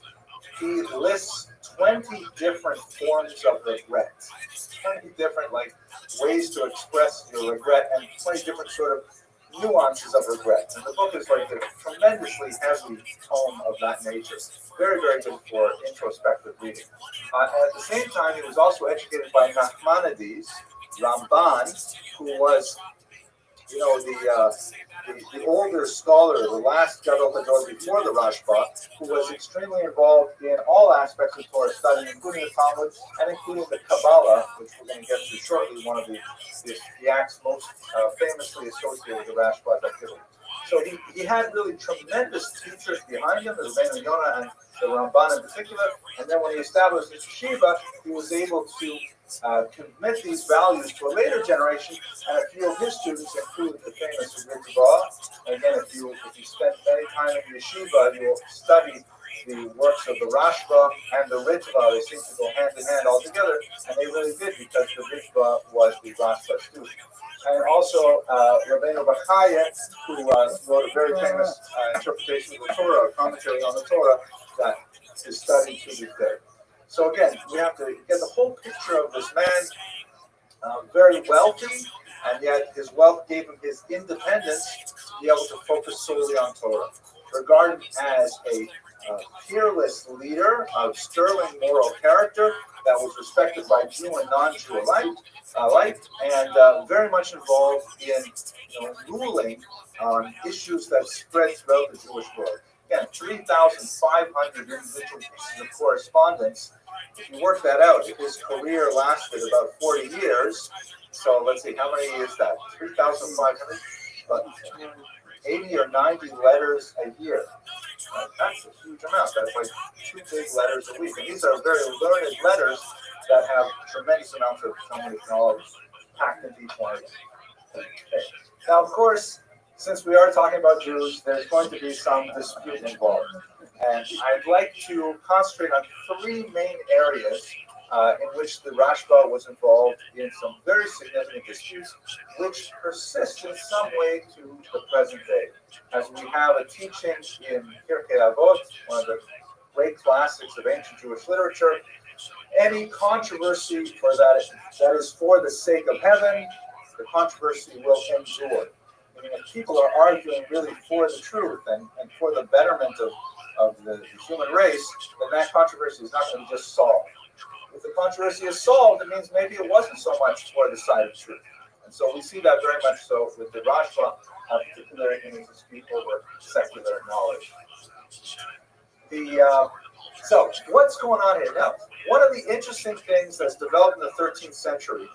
he lists 20 different forms of regret, 20 different ways to express your regret, and 20 different sort of nuances of regret. And the book is like a tremendously heavy tome of that nature. Very, very good for introspective reading. And at the same time, he was also educated by Nachmanides, Ramban, who was you know, the older scholar, the last Gadol Hador before the Rashba, who was extremely involved in all aspects of Torah study, including the Talmud and including the Kabbalah, which we're going to get to shortly, one of the acts most famously associated with the Rashba's activity. So he had really tremendous teachers behind him, the Rabbeinu Yonah and the Ramban in particular. And then when he established his yeshiva, he was able to commit these values to a later generation. And a few of his students include the famous Ritva. And again, if you spend any time in yeshiva, you will study the works of the Rashba and the Ritva. They seem to go hand in hand altogether, and they really did, because the Ritva was the Rashba student. And also Rabbeinu Bachaya, who wrote a very famous interpretation of the Torah, a commentary on the Torah that is studied to this day. So again, we have to get the whole picture of this man, very wealthy, and yet his wealth gave him his independence to be able to focus solely on Torah. Regarded as a fearless leader of sterling moral character that was respected by Jew and non-Jew alike, and very much involved in ruling on issues that spread throughout the Jewish world. Again, 3,500 individual pieces of correspondence. If you work that out, his career lasted about 40 years. So let's see, how many is that? 3,500? About 80 or 90 letters a year. That's a huge amount. That's like 2 big letters a week. And these are very learned letters that have tremendous amounts of Talmudic knowledge packed into each one of them. Okay. Now, of course, since we are talking about Jews, there's going to be some dispute involved. And I'd like to concentrate on 3 main areas in which the Rashba was involved in some very significant disputes, which persist in some way to the present day. As we have a teaching in Pirkei Avot, one of the great classics of ancient Jewish literature, any controversy for that is for the sake of heaven, the controversy will endure. Meaning, if people are arguing really for the truth and for the betterment of the human race, then that controversy is not going to just solve. If the controversy is solved, it means maybe it wasn't so much for the side of truth. And so we see that very much so with the Rashba, particularly in his dispute over secular knowledge. So what's going on here? Now, one of the interesting things that's developed in the 13th century,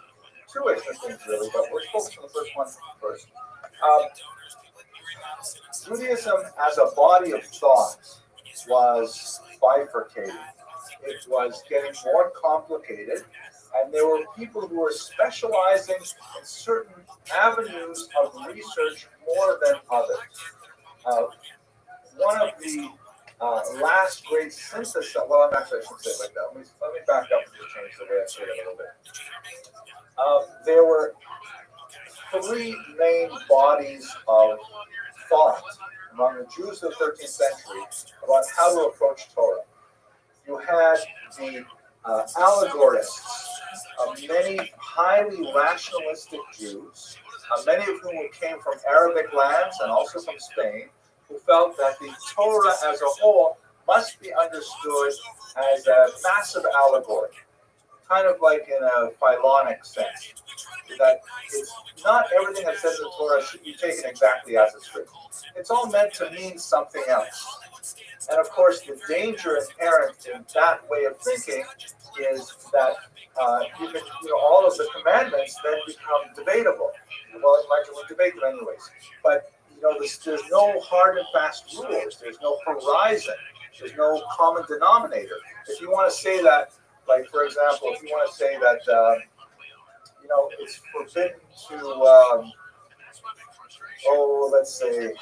2 interesting things really, but we're focusing on the first one first. Judaism as a body of thought was bifurcated. It was getting more complicated, and there were people who were specializing in certain avenues of research more than others. One of the last great synthesis, well, I shouldn't say it like that. Let me back up and just change the way I say it a little bit. There were 3 main bodies of thought among the Jews of the 13th century about how to approach Torah. You had the allegorists, many highly rationalistic Jews, many of whom came from Arabic lands and also from Spain, who felt that the Torah as a whole must be understood as a massive allegory, kind of like in a philonic sense, that it's not everything that's said in the Torah should be taken exactly as it's written. It's all meant to mean something else. And of course, the danger inherent in that way of thinking is that all of the commandments then become debatable. Well, we debate them anyways. But there's no hard and fast rules. There's no horizon. There's no common denominator. If you want to say that, like for example, if you want to say that it's forbidden to let's say,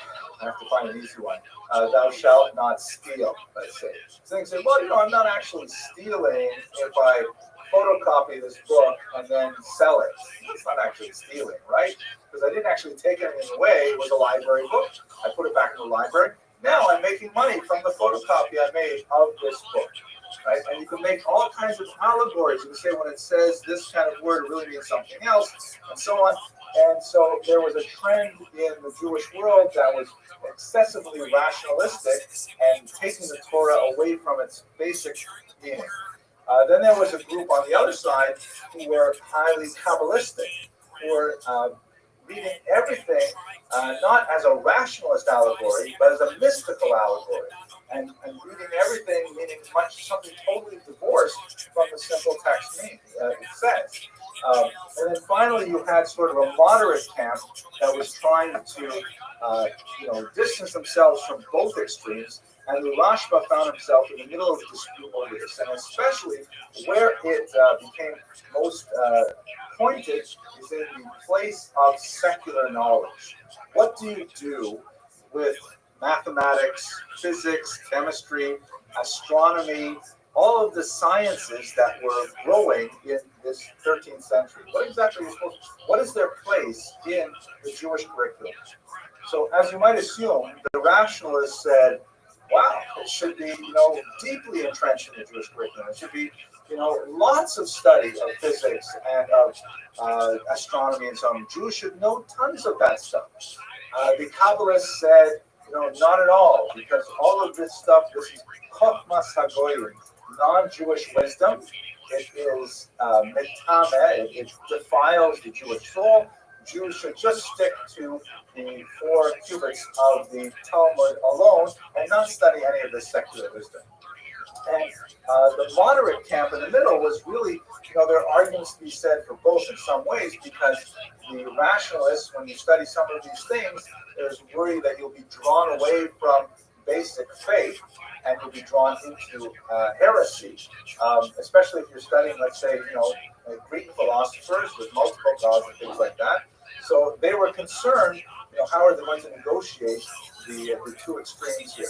I have to find an easy one. Thou shalt not steal, let's say. So they say, well, I'm not actually stealing if I photocopy this book and then sell it. It's not actually stealing, right? Because I didn't actually take anything away. It was a library book. I put it back in the library. Now I'm making money from the photocopy I made of this book, right? And you can make all kinds of allegories. You can say when it says this kind of word, it really means something else, and so on. And so there was a trend in the Jewish world that was excessively rationalistic and taking the Torah away from its basic meaning. Then there was a group on the other side who were highly Kabbalistic, who were reading everything not as a rationalist allegory, but as a mystical allegory. And reading everything meaning something totally divorced from the simple text it says. And then finally, you had sort of a moderate camp that was trying to distance themselves from both extremes. And the Rashba found himself in the middle of a dispute over this, and especially where it became most pointed is in the place of secular knowledge. What do you do with mathematics, physics, chemistry, astronomy, all of the sciences that were growing in this 13th century? What is their place in the Jewish curriculum? So, as you might assume, the rationalists said, wow, it should be, deeply entrenched in the Jewish curriculum. It should be, lots of study of physics and of astronomy and so on. Jews should know tons of that stuff. The Kabbalists said, not at all, because all of this stuff, this is Chochmas HaGoyim, non-Jewish wisdom. It is metameh, it defiles the Jewish soul. Jews should just stick to the 4 cubits of the Talmud alone and not study any of this secular wisdom. And the moderate camp in the middle was really, there are arguments to be said for both in some ways, because the rationalists, when you study some of these things, there's worry that you'll be drawn away from basic faith and you'll be drawn into heresy, especially if you're studying, let's say, Greek philosophers with multiple gods and things like that. So they were concerned, how are they going to negotiate the two extremes here?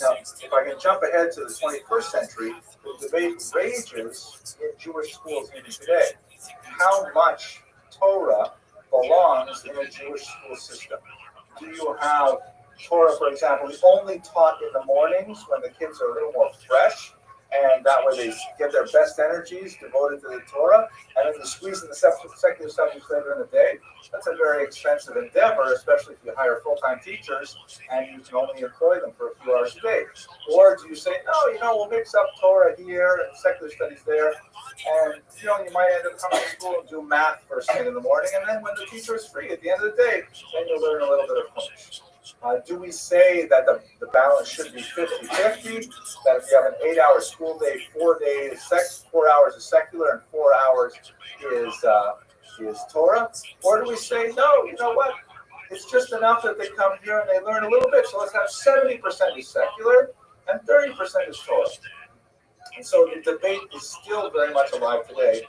Now, if I can jump ahead to the 21st century, the debate rages in Jewish schools even today. How much Torah belongs in a Jewish school system? Do you have Torah, for example, only taught in the mornings when the kids are a little more fresh, and that way they get their best energies devoted to the Torah, and then you squeeze in the secular subjects later in the day? That's a very expensive endeavor, especially if you hire full-time teachers and you can only employ them for a few hours a day. Or do you say, no, we'll mix up Torah here and secular studies there, and you might end up coming to school and do math first thing in the morning, and then when the teacher is free at the end of the day, then you'll learn a little bit of Chumash. Do we say that the balance should be 50-50, that if you have an 8-hour school day, 4 hours is secular and 4 hours is Torah? Or do we say, no, you know what? It's just enough that they come here and they learn a little bit, so let's have 70% is secular and 30% is Torah. And so the debate is still very much alive today.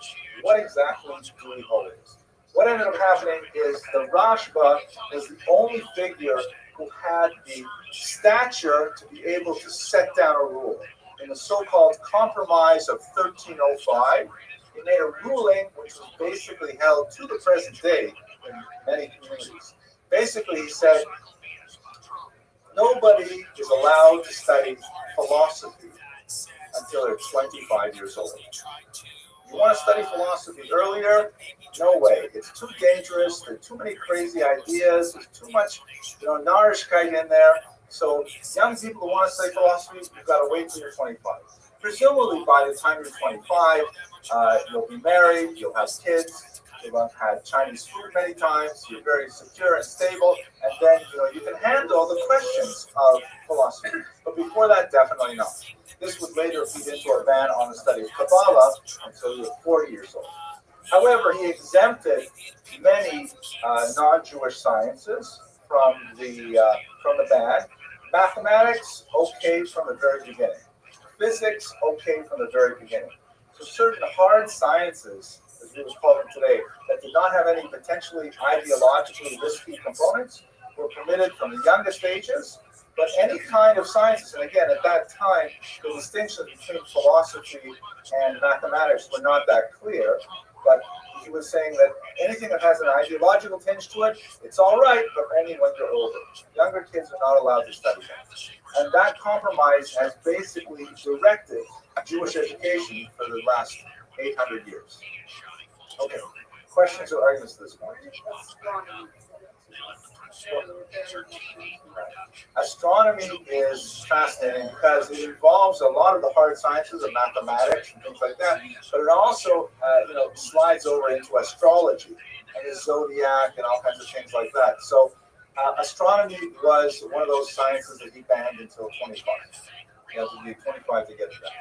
What exactly do we hold is? What ended up happening is the Rashba was the only figure who had the stature to be able to set down a rule. In the so-called Compromise of 1305, he made a ruling which was basically held to the present day in many communities. Basically, he said, nobody is allowed to study philosophy until they're 25 years old. You want to study philosophy earlier? No way. It's too dangerous. There are too many crazy ideas. There's too much, narishkeit in there. So young people who want to study philosophy, you've got to wait till you're 25. Presumably, by the time you're 25, you'll be married, you'll have kids, you'll have had Chinese food many times, you're very secure and stable, and then you can handle the questions of philosophy. But before that, definitely not. This would later feed into a ban on the study of Kabbalah until you're 40 years old. However, he exempted many non-Jewish sciences from the ban. Mathematics, okay from the very beginning. Physics, okay from the very beginning. So certain hard sciences, as we would call them today, that did not have any potentially ideologically risky components were permitted from the youngest ages. But any kind of sciences, and again, at that time, the distinction between philosophy and mathematics were not that clear, but he was saying that anything that has an ideological tinge to it, it's all right, but only when you're older. Younger kids are not allowed to study that. And that compromise has basically directed Jewish education for the last 800 years. Okay, questions or arguments at this point? Astronomy is fascinating because it involves a lot of the hard sciences of mathematics and things like that, but it also, slides over into astrology. and the zodiac and all kinds of things like that. So astronomy was one of those sciences that he banned until 25. You have to be 25 to get it done.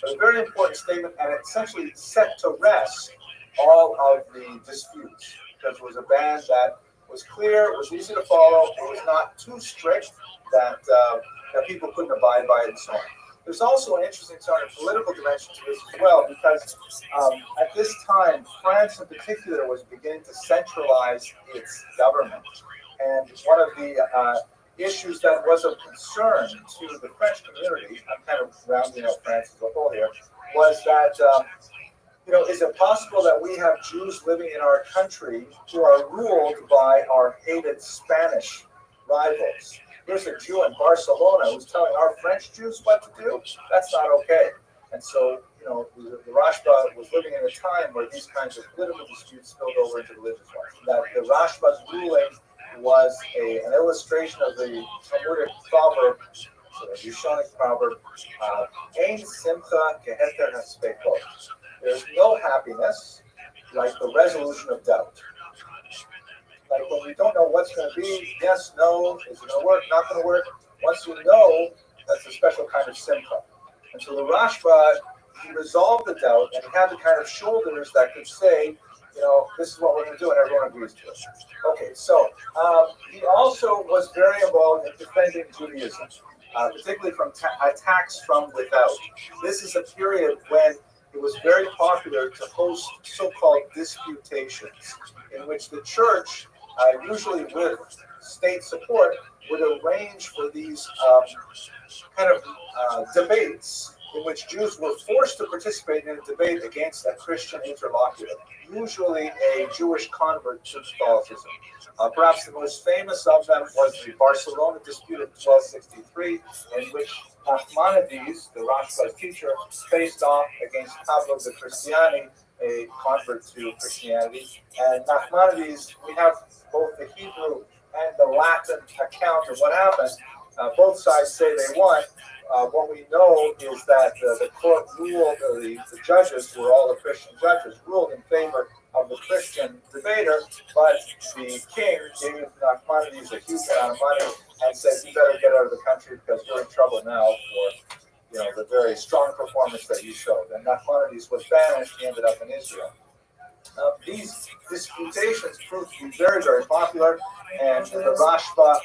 But a very important statement, and it essentially set to rest all of the disputes, because it was a ban that was clear, it was easy to follow, it was not too strict that that people couldn't abide by it and so on. There's also an interesting sort of political dimension to this as well, because at this time, France in particular was beginning to centralize its government. And one of the issues that was of concern to the French community, I'm kind of rounding out France as a whole here, was that, is it possible that we have Jews living in our country who are ruled by our hated Spanish rivals? There's a Jew in Barcelona who's telling our French Jews what to do. That's not okay. And so, the Rashba was living in a time where these kinds of political disputes spilled over into religious ones. That the Rashba's ruling was an illustration of the Talmudic proverb, so the Rishonic proverb, Ein simcha keheter haspekot. There's no happiness like the resolution of doubt. Like when we don't know what's going to be, yes, no, is it going to work, not going to work. Once you know, that's a special kind of simcha. And so the Rashba, he resolved the doubt, and he had the kind of shoulders that could say, this is what we're going to do, and everyone agrees to it. Okay, so he also was very involved in defending Judaism, particularly from attacks from without. This is a period when it was very popular to host so-called disputations, in which the church, usually with state support, would arrange for these kind of debates in which Jews were forced to participate in a debate against a Christian interlocutor, usually a Jewish convert to Catholicism. Perhaps the most famous of them was the Barcelona dispute of 1263, in which Nachmanides, the Rashba's teacher, faced off against Pablo de Cristiani, a convert to Christianity. And Nachmanides, we have both the Hebrew and the Latin account of what happened. Both sides say they won. What we know is that the court ruled, or the judges, who were all the Christian judges, ruled in favor of the Christian debater, but the king gave Nachmanides a huge amount of money and said, you better get out of the country because we're in trouble now for the very strong performance that you showed. And Nachmanides was banished. He ended up in Israel. These disputations proved to be very, very popular, and the Rashba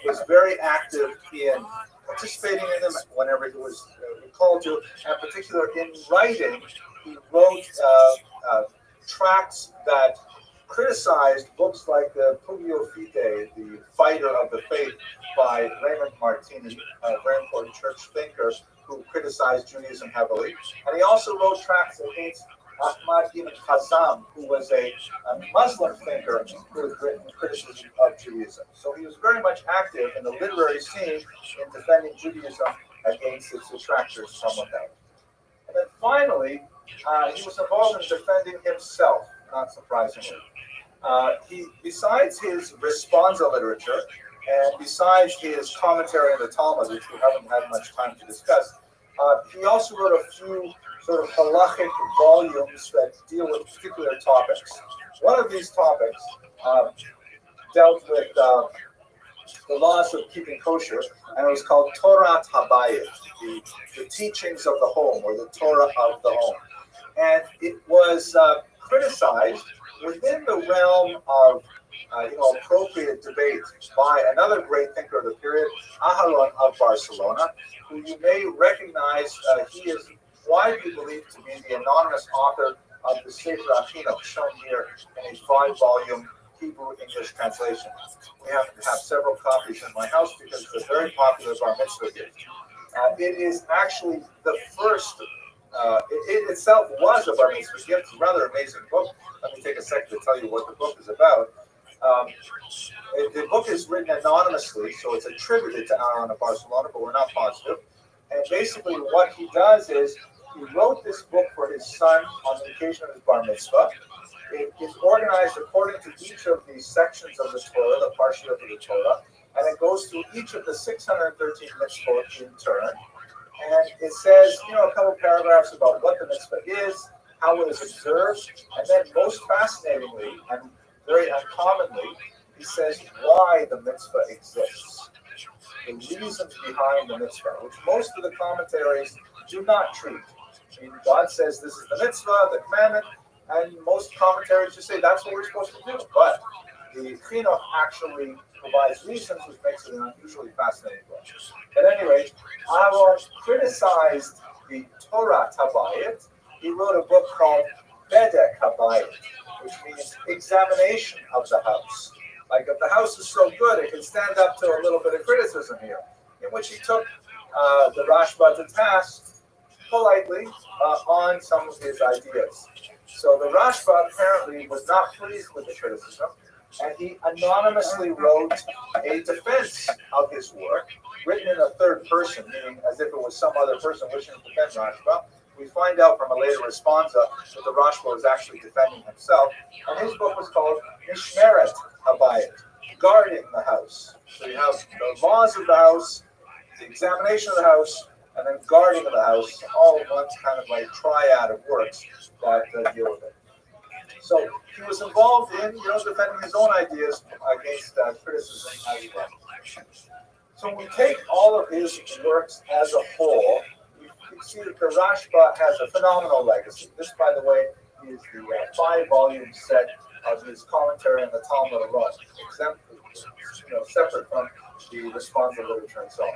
was very active in participating in them whenever he was called to, and in particular in writing. He wrote tracts that criticized books like the Pugio Fide, the Fighter of the Faith, by Raymond Martini, a very important church thinker who criticized Judaism heavily. And he also wrote tracts against Ahmad ibn Hazm, who was a Muslim thinker who had written criticism of Judaism. So he was very much active in the literary scene in defending Judaism against its detractors from without. And then finally, he was involved in defending himself, not surprisingly. Besides his responsa literature, and besides his commentary on the Talmud, which we haven't had much time to discuss, he also wrote a few sort of halachic volumes that deal with particular topics. One of these topics dealt with the laws of keeping kosher, and it was called Torah Habayit, the teachings of the home, or the Torah of the home. And it was criticized within the realm of appropriate debate by another great thinker of the period, Aharon of Barcelona, who you may recognize. He is widely believed to be the anonymous author of the Sefer Achino, shown here in a 5-volume Hebrew-English translation. We happen to have several copies in my house because it's a very popular bar mitzvah gift. It is actually the first, it itself was a bar mitzvah gift. It's a rather amazing book. Let me take a second to tell you what the book is about. The book is written anonymously, so it's attributed to Aaron of Barcelona, but we're not positive. And basically what he does is he wrote this book for his son on the occasion of his bar mitzvah. It is organized according to each of the sections of the Torah, the parsha of the Torah, and it goes through each of the 613 mitzvot in turn. And it says, a couple paragraphs about what the mitzvah is, how it is observed, and then most fascinatingly and very uncommonly, he says why the mitzvah exists, the reasons behind the mitzvah, which most of the commentaries do not treat. I mean, God says this is the mitzvah, the commandment, and most commentaries just say that's what we're supposed to do. But the Chinuch actually provides reasons, which makes it an unusually fascinating book. At any rate, Aaron criticized the Torah Tabayit. He wrote a book called Bedek Habayit, which means examination of the house. Like if the house is so good, it can stand up to a little bit of criticism here, in which he took the Rashba to task politely on some of his ideas. So the Rashba apparently was not pleased with the criticism, and he anonymously wrote a defense of his work, written in a third person, meaning as if it was some other person wishing to defend Rashba. We find out from a later responsa that the Rashba was actually defending himself, and his book was called Mishmeret Habayit, guarding the house. So you have the laws of the house, the examination of the house, and then guarding of the house, all in one kind of like triad of works that deal with it. So he was involved in, defending his own ideas against criticism as well. So when we take all of his works as a whole, you can see that the Rashba has a phenomenal legacy. This, by the way, is the 5-volume set of his commentary on the Talmud alone, separate from the responsive literature and so on.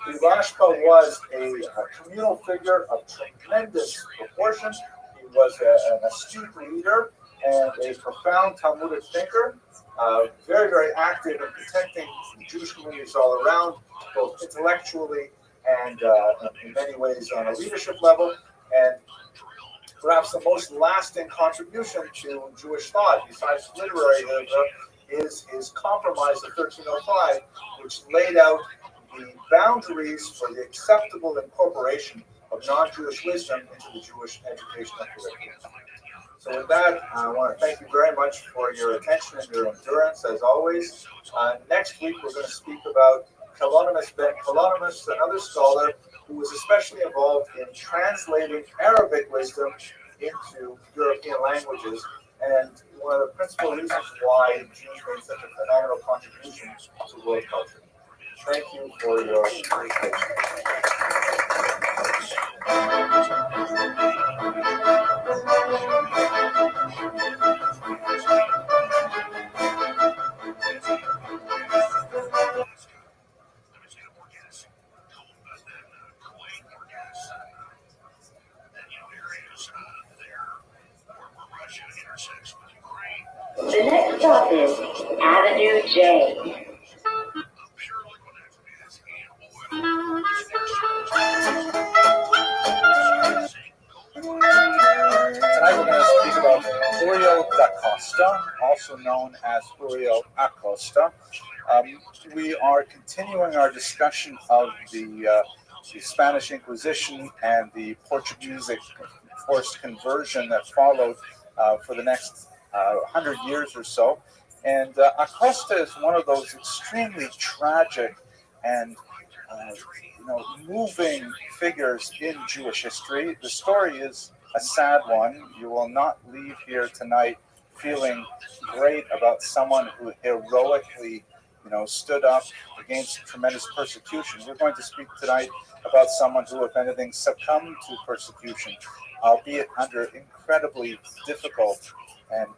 The Rashba was a communal figure of tremendous proportion. He was an astute leader and a profound Talmudic thinker, very, very active in protecting the Jewish communities all around, both intellectually and in many ways on a leadership level. And perhaps the most lasting contribution to Jewish thought, besides literary is his compromise of 1305, which laid out the boundaries for the acceptable incorporation of non-Jewish wisdom into the Jewish educational curriculum. So with that, I want to thank you very much for your attention and your endurance, as always. Next week, we're going to speak about Kalonymus Ben Kalonymus, another scholar who was especially involved in translating Arabic wisdom into European languages, and one of the principal reasons why Jews made such a phenomenal contribution to world culture. Thank you for your attention.
The next stop is Avenue J.
Tonight we're going to speak about Uriel da Costa, also known as Uriel Acosta. We are continuing our discussion of the Spanish Inquisition and the Portuguese forced conversion that followed for the next 100 years or so. And Acosta is one of those extremely tragic and moving figures in Jewish history. The story is a sad one. You will not leave here tonight feeling great about someone who heroically, stood up against tremendous persecution. We're going to speak tonight about someone who, if anything, succumbed to persecution, albeit under incredibly difficult and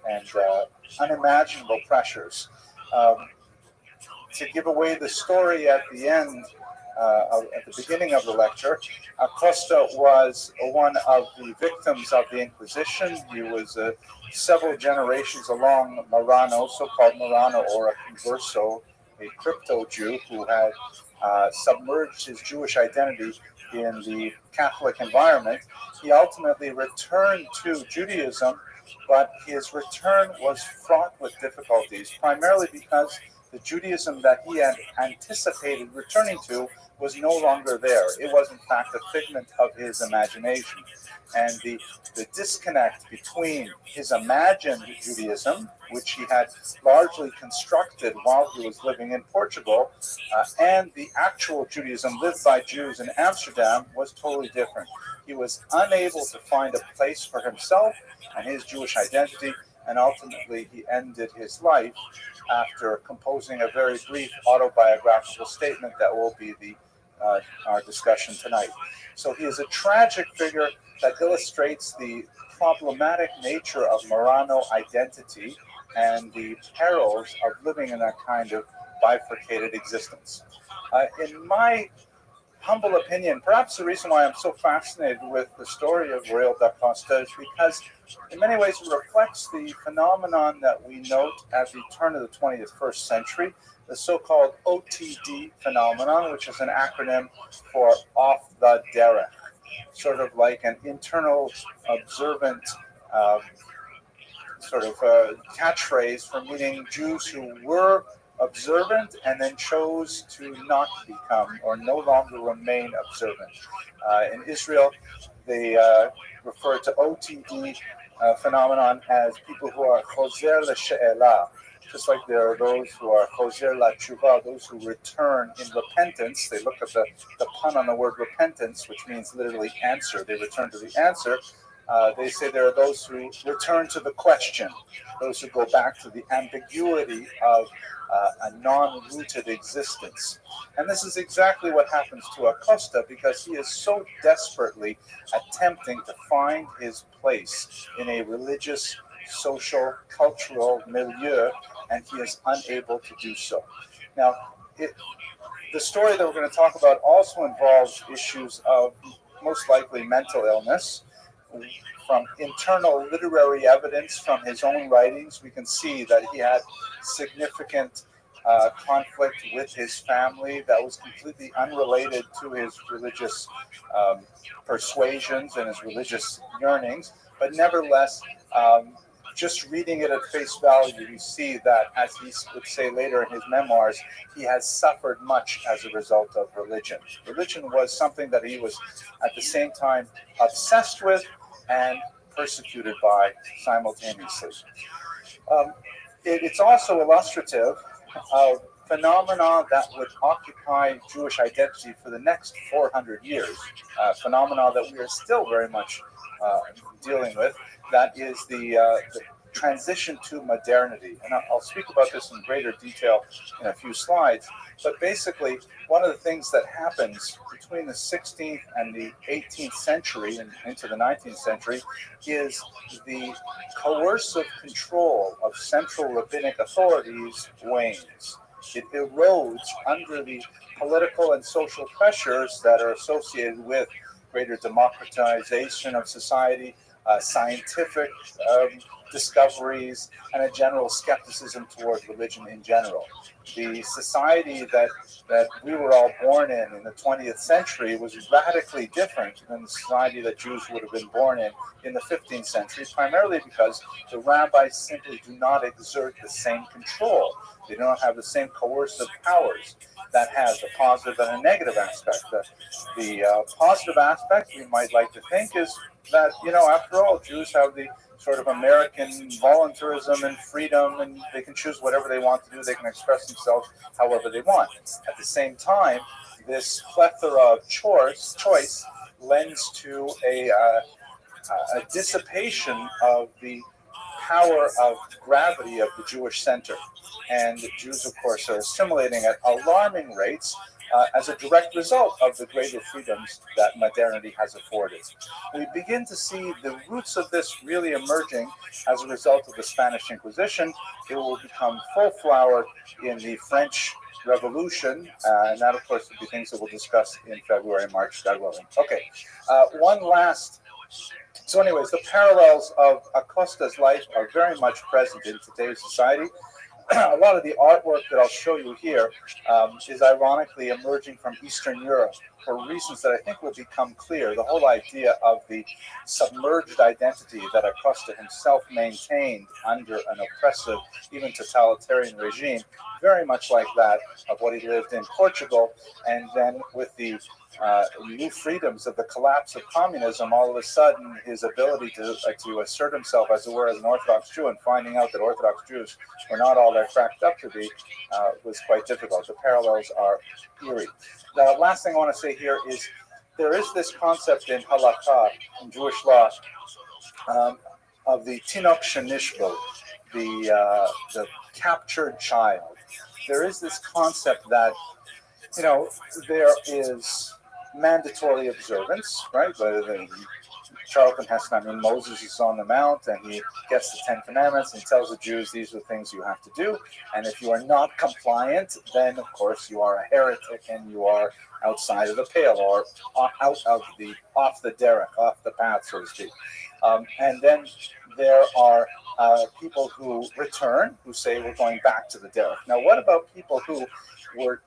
unimaginable pressures. To give away the story at the end, at the beginning of the lecture, Acosta was one of the victims of the Inquisition. He was several generations along Marano, so-called Marano, or a converso, a crypto-Jew who had submerged his Jewish identity in the Catholic environment. He ultimately returned to Judaism, but his return was fraught with difficulties, primarily because the Judaism that he had anticipated returning to was no longer there. It was, in fact, a figment of his imagination. And the disconnect between his imagined Judaism, which he had largely constructed while he was living in Portugal, and the actual Judaism lived by Jews in Amsterdam was totally different. He was unable to find a place for himself and his Jewish identity, and ultimately he ended his life after composing a very brief autobiographical statement that will be our discussion tonight. So he is a tragic figure that illustrates the problematic nature of Marrano identity and the perils of living in that kind of bifurcated existence. In my humble opinion, perhaps the reason why I'm so fascinated with the story of Royal da Costa is because in many ways it reflects the phenomenon that we note at the turn of the 21st century, the so-called OTD phenomenon, which is an acronym for off the derech, sort of like an internal observant catchphrase for meaning Jews who were observant and then chose to not become or no longer remain observant. In Israel, they refer to OTD phenomenon as people who are choser l'she'elah, just like there are those who are choser la'tshuva, those who return in repentance. They look at the pun on the word repentance, which means literally answer. They return to the answer. They say there are those who return to the question, those who go back to the ambiguity of a non-rooted existence. And this is exactly what happens to Acosta, because he is so desperately attempting to find his place in a religious, social, cultural milieu, and he is unable to do so. Now, the story that we're going to talk about also involves issues of most likely mental illness. From internal literary evidence from his own writings, we can see that he had significant conflict with his family that was completely unrelated to his religious persuasions and his religious yearnings. But nevertheless, just reading it at face value, you see that, as he would say later in his memoirs, he has suffered much as a result of religion. Religion was something that he was at the same time obsessed with and persecuted by simultaneously. It's also illustrative of phenomena that would occupy Jewish identity for the next 400 years, phenomena that we are still very much dealing with. That is the transition to modernity. And I'll speak about this in greater detail in a few slides. But basically, one of the things that happens between the 16th and the 18th century and into the 19th century is the coercive control of central rabbinic authorities wanes. It erodes under the political and social pressures that are associated with greater democratization of society, scientific discoveries, and a general skepticism toward religion in general. The society that we were all born in the 20th century was radically different than the society that Jews would have been born in the 15th century, primarily because the rabbis simply do not exert the same control. They do not have the same coercive powers. That has a positive and a negative aspect. The positive aspect, we might like to think, is that, after all, Jews have the sort of American voluntarism and freedom, and they can choose whatever they want to do. They can express themselves however they want. At the same time, this plethora of choice lends to a dissipation of the power of gravity of the Jewish center. And the Jews, of course, are assimilating at alarming rates as a direct result of the greater freedoms that modernity has afforded. We begin to see the roots of this really emerging as a result of the Spanish Inquisition. It will become full-flowered in the French Revolution, and that, of course, will be things that we'll discuss in February and March, God willing. Okay, so anyways, the parallels of Acosta's life are very much present in today's society. A lot of the artwork that I'll show you here is ironically emerging from Eastern Europe. for reasons that I think will become clear. The whole idea of the submerged identity that Acosta himself maintained under an oppressive, even totalitarian regime, very much like that of what he lived in Portugal, and then with the new freedoms of the collapse of communism, all of a sudden his ability to assert himself, as it were, as an Orthodox Jew, and finding out that Orthodox Jews were not all they're cracked up to be, was quite difficult. The parallels are eerie. The last thing I want to say here is there is this concept in halakha, in Jewish law, of the tinok shenishbo, the captured child. There is this concept that, there is mandatory observance, right? But Charlton Heston, Moses is on the mount and he gets the 10 Commandments and tells the Jews these are the things you have to do. And if you are not compliant, then of course you are a heretic and you are outside of the pale or off the derech, off the path, so to speak. And then there are people who return, who say we're going back to the derech. Now, what about people who were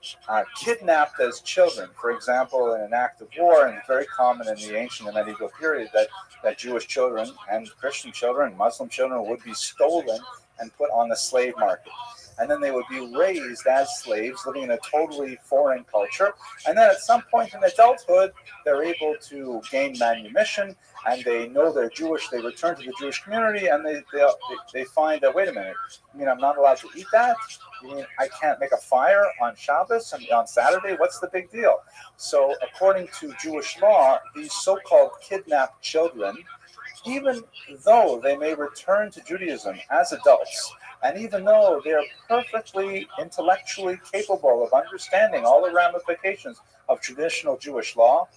kidnapped as children, for example, in an act of war, and very common in the ancient and medieval period that Jewish children and Christian children and Muslim children would be stolen and put on the slave market. And then they would be raised as slaves, living in a totally foreign culture. And then at some point in adulthood, they're able to gain manumission, and they know they're Jewish. They return to the Jewish community, and they find that, wait a minute, I'm not allowed to eat that? I can't make a fire on Shabbos and on Saturday? What's the big deal? So according to Jewish law, these so-called kidnapped children, even though they may return to Judaism as adults, and even though they're perfectly intellectually capable of understanding all the ramifications of traditional Jewish law,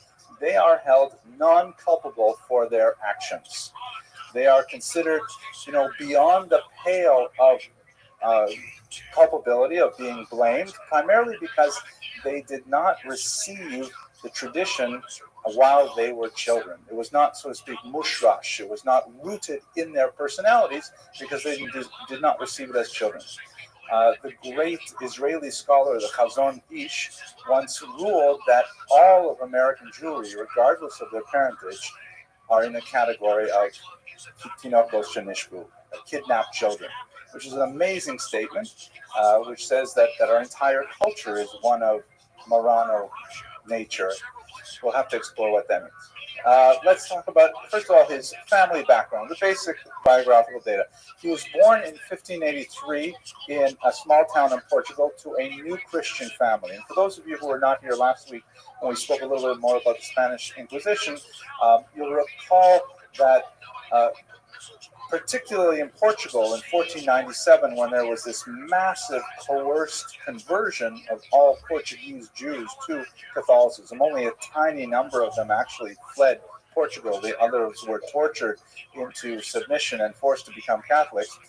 they are held non-culpable for their actions. They are considered, beyond the pale of culpability, of being blamed, primarily because they did not receive the tradition while they were children. It was not, so to speak, mushrash. It was not rooted in their personalities because they did not receive it as children. The great Israeli scholar, the Chazon Ish, once ruled that all of American Jewry, regardless of their parentage, are in a category of tinokos shenishbu, kidnapped children, which is an amazing statement, which says that our entire culture is one of Marano nature. We'll have to explore what that means. Let's talk about, first of all, his family background, the basic biographical data. He was born in 1583 in a small town in Portugal to a new Christian family. And for those of you who were not here last week when we spoke a little bit more about the Spanish Inquisition, you'll recall that particularly in Portugal in 1497, when there was this massive coerced conversion of all Portuguese Jews to Catholicism. Only a tiny number of them actually fled Portugal. The others were tortured into submission and forced to become Catholics.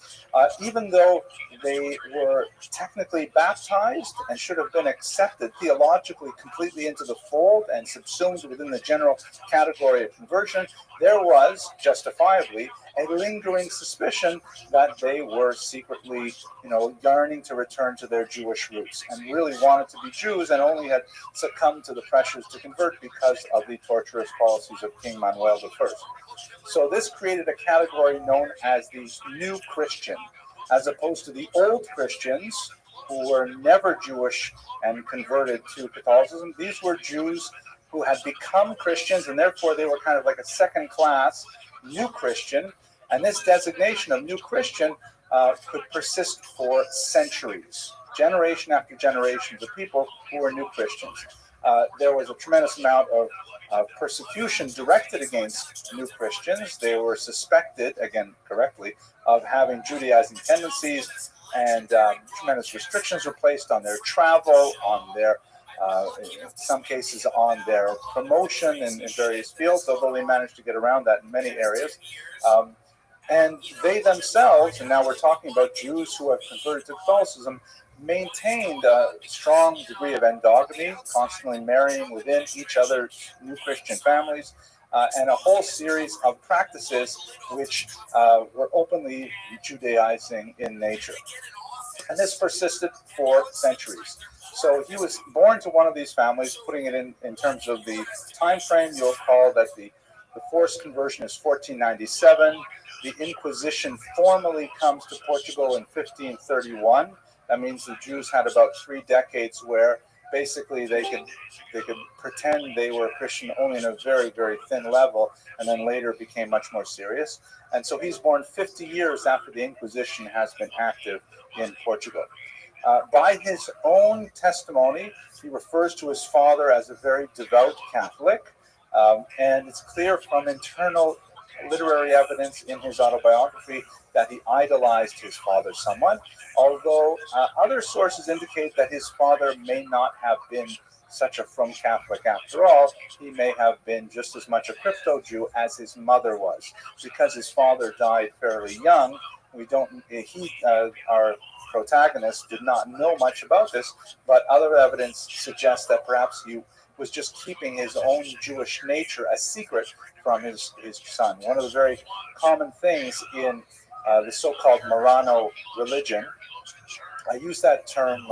Even though they were technically baptized and should have been accepted theologically completely into the fold and subsumed within the general category of conversion, there was, justifiably, a lingering suspicion that they were secretly, yearning to return to their Jewish roots and really wanted to be Jews and only had succumbed to the pressures to convert because of the torturous policies of King Manuel I. So this created a category known as the New Christian, as opposed to the Old Christians, who were never Jewish and converted to Catholicism. These were Jews who had become Christians, and therefore they were kind of like a second-class New Christian. And this designation of New Christian could persist for centuries, generation after generation, of people who were New Christians. There was a tremendous amount of persecution directed against New Christians. They were suspected, again correctly, of having Judaizing tendencies, and tremendous restrictions were placed on their travel, on their, in some cases, on their promotion in various fields, although they managed to get around that in many areas. And they themselves, and now we're talking about Jews who have converted to Catholicism, maintained a strong degree of endogamy, constantly marrying within each other's New Christian families, and a whole series of practices which were openly Judaizing in nature. And this persisted for centuries. So he was born to one of these families. Putting it in terms of the time frame, you'll recall that the forced conversion is 1497. The Inquisition formally comes to Portugal in 1531. That means the Jews had about 3 decades where basically they could pretend they were Christian only in a very, very thin level, and then later became much more serious. And so he's born 50 years after the Inquisition has been active in Portugal. By his own testimony, he refers to his father as a very devout Catholic, and it's clear from internal literary evidence in his autobiography that he idolized his father somewhat, although other sources indicate that his father may not have been such a frum Catholic after all. He may have been just as much a crypto Jew as his mother was. Because his father died fairly young, our protagonist did not know much about this, but other evidence suggests that perhaps he was just keeping his own Jewish nature a secret from his son. One of the very common things in the so-called Marrano religion, I use that term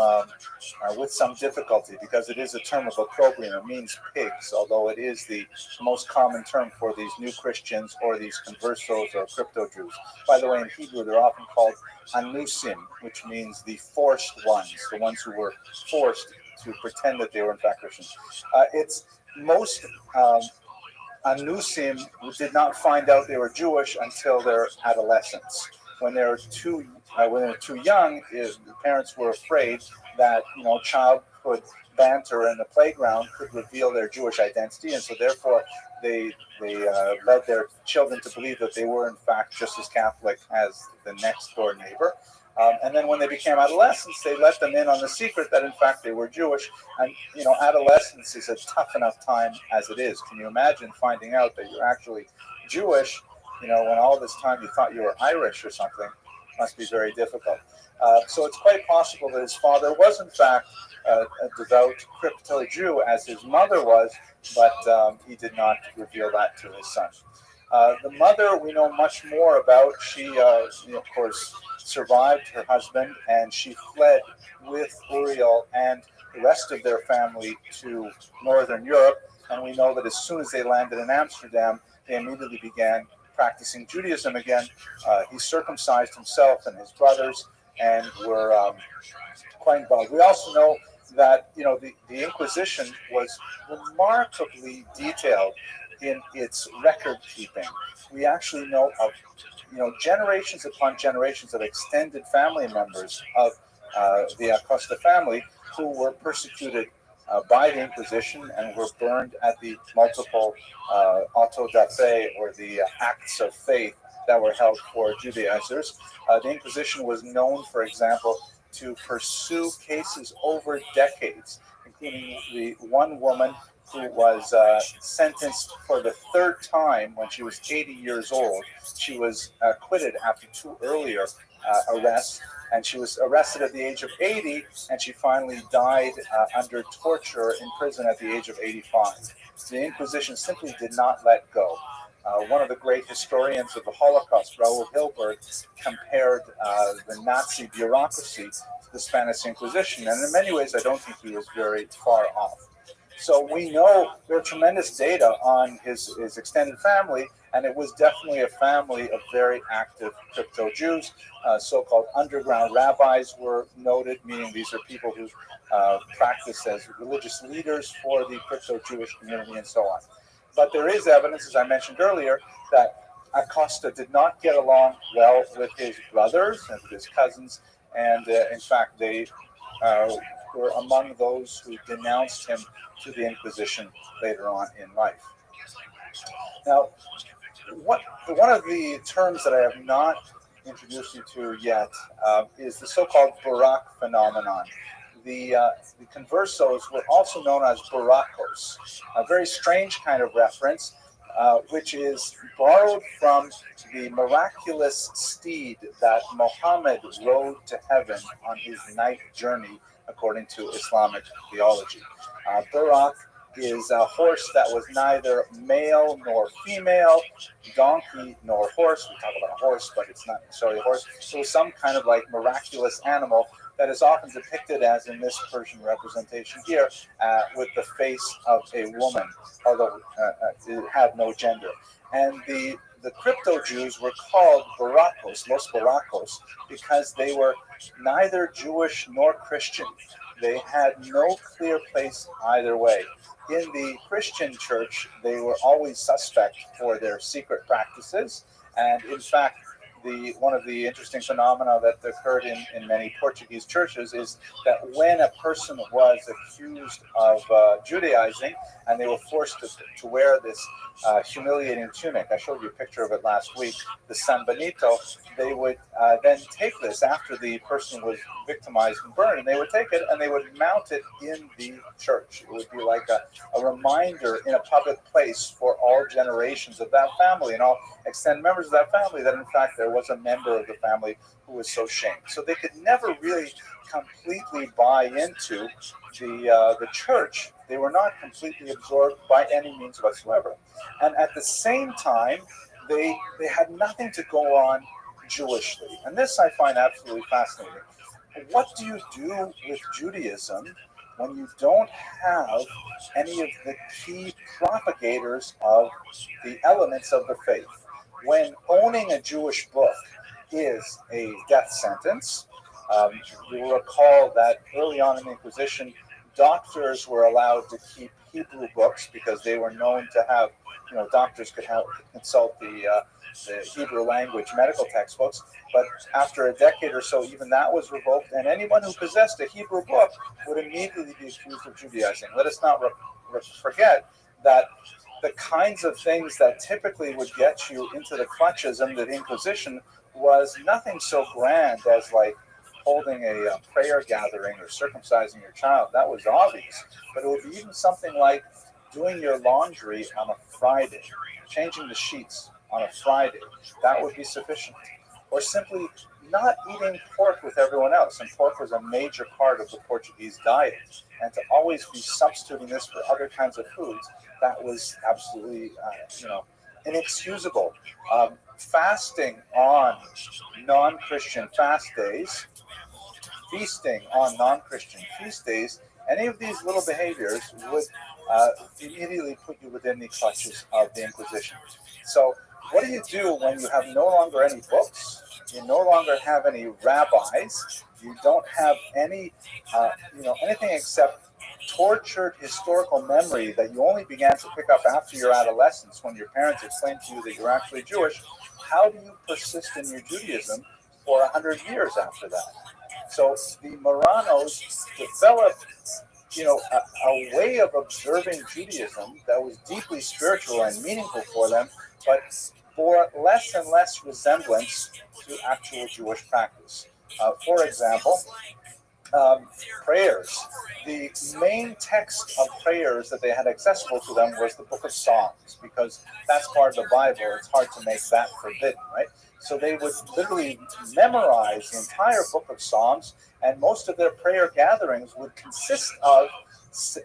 with some difficulty because it is a term of opprobrium. It means pigs, although it is the most common term for these new Christians or these conversos or crypto Jews. By the way, in Hebrew, they're often called anusim, which means the forced ones, the ones who were forced to pretend that they were in fact Christians. It's most Anusim did not find out they were Jewish until their adolescence. When they were too young, the parents were afraid that a child could banter in the playground could reveal their Jewish identity, and so therefore they led their children to believe that they were in fact just as Catholic as the next door neighbor. And then when they became adolescents, they let them in on the secret that in fact they were Jewish. And adolescence is a tough enough time as it is. Can you imagine finding out that you're actually Jewish, when all this time you thought you were Irish or something? Must be very difficult. So it's quite possible that his father was in fact a devout crypto Jew as his mother was, but he did not reveal that to his son. The mother we know much more about. She, of course, survived her husband, and she fled with Uriel and the rest of their family to Northern Europe. And we know that as soon as they landed in Amsterdam, they immediately began practicing Judaism again. He circumcised himself and his brothers, and were quite involved. We also know that the Inquisition was remarkably detailed in its record keeping. We actually know of generations upon generations of extended family members of the Acosta family who were persecuted by the Inquisition and were burned at the multiple auto da fe, or the acts of faith that were held for Judaizers. The Inquisition was known, for example, to pursue cases over decades, including the one woman who was sentenced for the 3rd time when she was 80 years old. She was acquitted after 2 earlier arrests, and she was arrested at the age of 80, and she finally died under torture in prison at the age of 85. The Inquisition simply did not let go. One of the great historians of the Holocaust, Raoul Hilberg, compared the Nazi bureaucracy to the Spanish Inquisition, and in many ways I don't think he was very far off. So we know there are tremendous data on his extended family, and it was definitely a family of very active crypto Jews. So-called underground rabbis were noted, meaning these are people who practice as religious leaders for the crypto Jewish community and so on. But there is evidence, as I mentioned earlier, that Acosta did not get along well with his brothers and with his cousins, and in fact they were among those who denounced him to the Inquisition later on in life. Now, one of the terms that I have not introduced you to yet is the so-called Barak phenomenon. The conversos were also known as Barakos, a very strange kind of reference, which is borrowed from the miraculous steed that Muhammad rode to heaven on his night journey, according to Islamic theology. Barak is a horse that was neither male nor female, donkey nor horse. We talk about a horse, but it's not necessarily a horse. So it was some kind of like miraculous animal that is often depicted as in this Persian representation here, with the face of a woman, although it had no gender. And the crypto Jews were called Barakos, Los Barakos, because they were neither Jewish nor Christian. They had no clear place either way. In the Christian church, they were always suspect for their secret practices. And in fact, one of the interesting phenomena that occurred in many Portuguese churches is that when a person was accused of Judaizing and they were forced to wear this humiliating tunic, I showed you a picture of it last week, the San Benito, they would then take this after the person was victimized and burned, and they would take it and they would mount it in the church. It would be like a reminder in a public place for all generations of that family and all extended members of that family that in fact there was a member of the family who was so shamed. So they could never really completely buy into the church. They were not completely absorbed by any means whatsoever. And at the same time, they had nothing to go on Jewishly. And this I find absolutely fascinating. What do you do with Judaism when you don't have any of the key propagators of the elements of the faith? When owning a Jewish book is a death sentence, you will recall that early on in the Inquisition, doctors were allowed to keep Hebrew books because they were known to have, doctors could consult the Hebrew language medical textbooks. But after a decade or so, even that was revoked, and anyone who possessed a Hebrew book would immediately be accused of Judaizing. Let us not forget that the kinds of things that typically would get you into the clutches under the Inquisition was nothing so grand as like holding a prayer gathering or circumcising your child. That was obvious. But it would be even something like doing your laundry on a Friday, changing the sheets on a Friday. That would be sufficient. Or simply not eating pork with everyone else. And pork was a major part of the Portuguese diet. And to always be substituting this for other kinds of foods, that was absolutely, inexcusable. Fasting on non-Christian fast days, feasting on non-Christian feast days, any of these little behaviors would immediately put you within the clutches of the Inquisition. So what do you do when you have no longer any books? You no longer have any rabbis. You don't have any, anything except tortured historical memory that you only began to pick up after your adolescence when your parents explained to you that you're actually Jewish. How do you persist in your Judaism for 100 years after that? So the Marranos developed, a way of observing Judaism that was deeply spiritual and meaningful for them, but bore less and less resemblance to actual Jewish practice. For example, prayers. The main text of prayers that they had accessible to them was the book of Psalms, because that's part of the Bible. It's hard to make that forbidden, right? So they would literally memorize the entire book of Psalms, and most of their prayer gatherings would consist of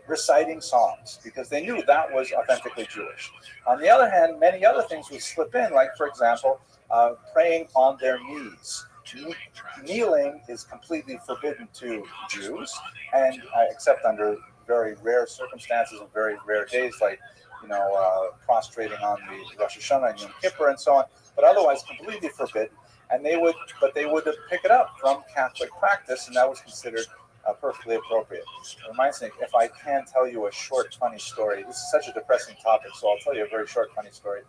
reciting Psalms, because they knew that was authentically Jewish. On the other hand, many other things would slip in, like, for example, praying on their knees. Kneeling is completely forbidden to Jews, and except under very rare circumstances and very rare days, like prostrating on the Rosh Hashanah and Yom Kippur and so on. But otherwise, completely forbidden. And they would pick it up from Catholic practice, and that was considered perfectly appropriate. It reminds me, if I can tell you a short, funny story. This is such a depressing topic, so I'll tell you a very short, funny story.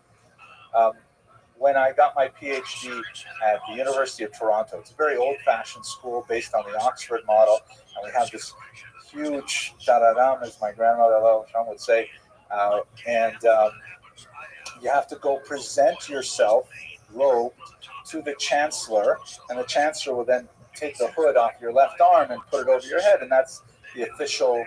When I got my PhD at the University of Toronto, it's a very old-fashioned school based on the Oxford model, and we have this huge tararam, as my grandmother would say, and you have to go present yourself robed to the chancellor, and the chancellor will then take the hood off your left arm and put it over your head, and that's the official,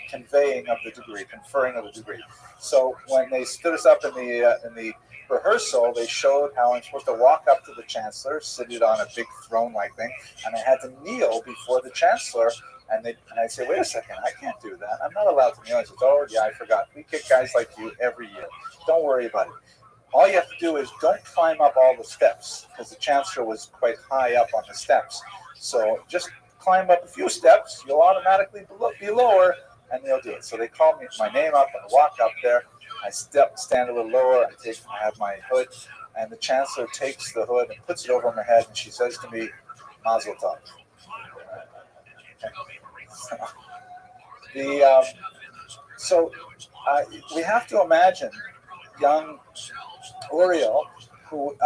conferring of the degree. So when they stood us up in the rehearsal, they showed how I'm supposed to walk up to the chancellor, seated on a big throne-like thing, and I had to kneel before the chancellor. And I'd say, wait a second, I can't do that. I'm not allowed to kneel. I said, oh, yeah, I forgot. We kick guys like you every year. Don't worry about it. All you have to do is don't climb up all the steps, because the chancellor was quite high up on the steps. So just climb up a few steps, you'll automatically be lower, and they'll do it. So they call me my name up, and I walk up there. I stand a little lower. I have my hood, and the chancellor takes the hood and puts it over my head, and she says to me, "Mazel tov." So we have to imagine young Uriel, who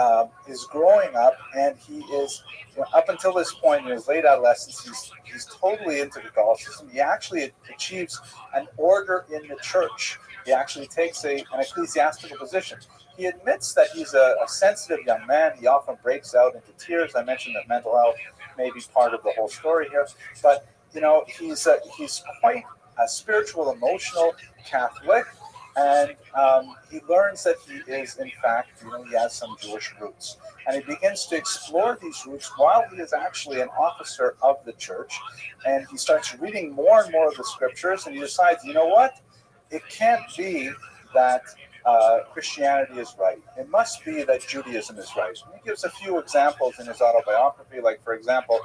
is growing up, and he is, up until this point in his late adolescence, he's totally into Catholicism. He actually achieves an order in the church. He actually takes an ecclesiastical position. He admits that he's a sensitive young man. He often breaks out into tears. I mentioned that mental health may be part of the whole story here, but he's quite a spiritual, emotional Catholic, and he learns that he is, in fact, he has some Jewish roots. And he begins to explore these roots while he is actually an officer of the church. And he starts reading more and more of the scriptures, and he decides, you know what? It can't be that Christianity is right. It must be that Judaism is right. And he gives a few examples in his autobiography, like, for example,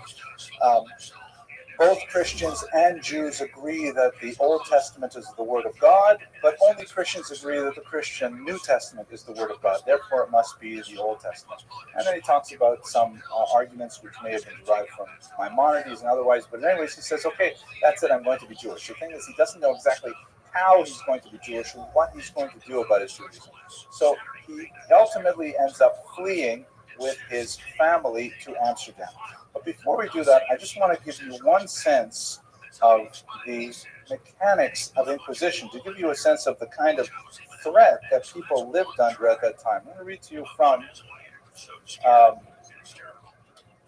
both Christians and Jews agree that the Old Testament is the Word of God, but only Christians agree that the Christian New Testament is the Word of God. Therefore, it must be the Old Testament. And then he talks about some arguments which may have been derived from Maimonides and otherwise. But anyways, he says, okay, that's it, I'm going to be Jewish. The thing is, he doesn't know exactly how he's going to be Jewish or what he's going to do about his Judaism. So he ultimately ends up fleeing with his family to Amsterdam. But before we do that, I just want to give you one sense of the mechanics of Inquisition, to give you a sense of the kind of threat that people lived under at that time. I'm going to read to you from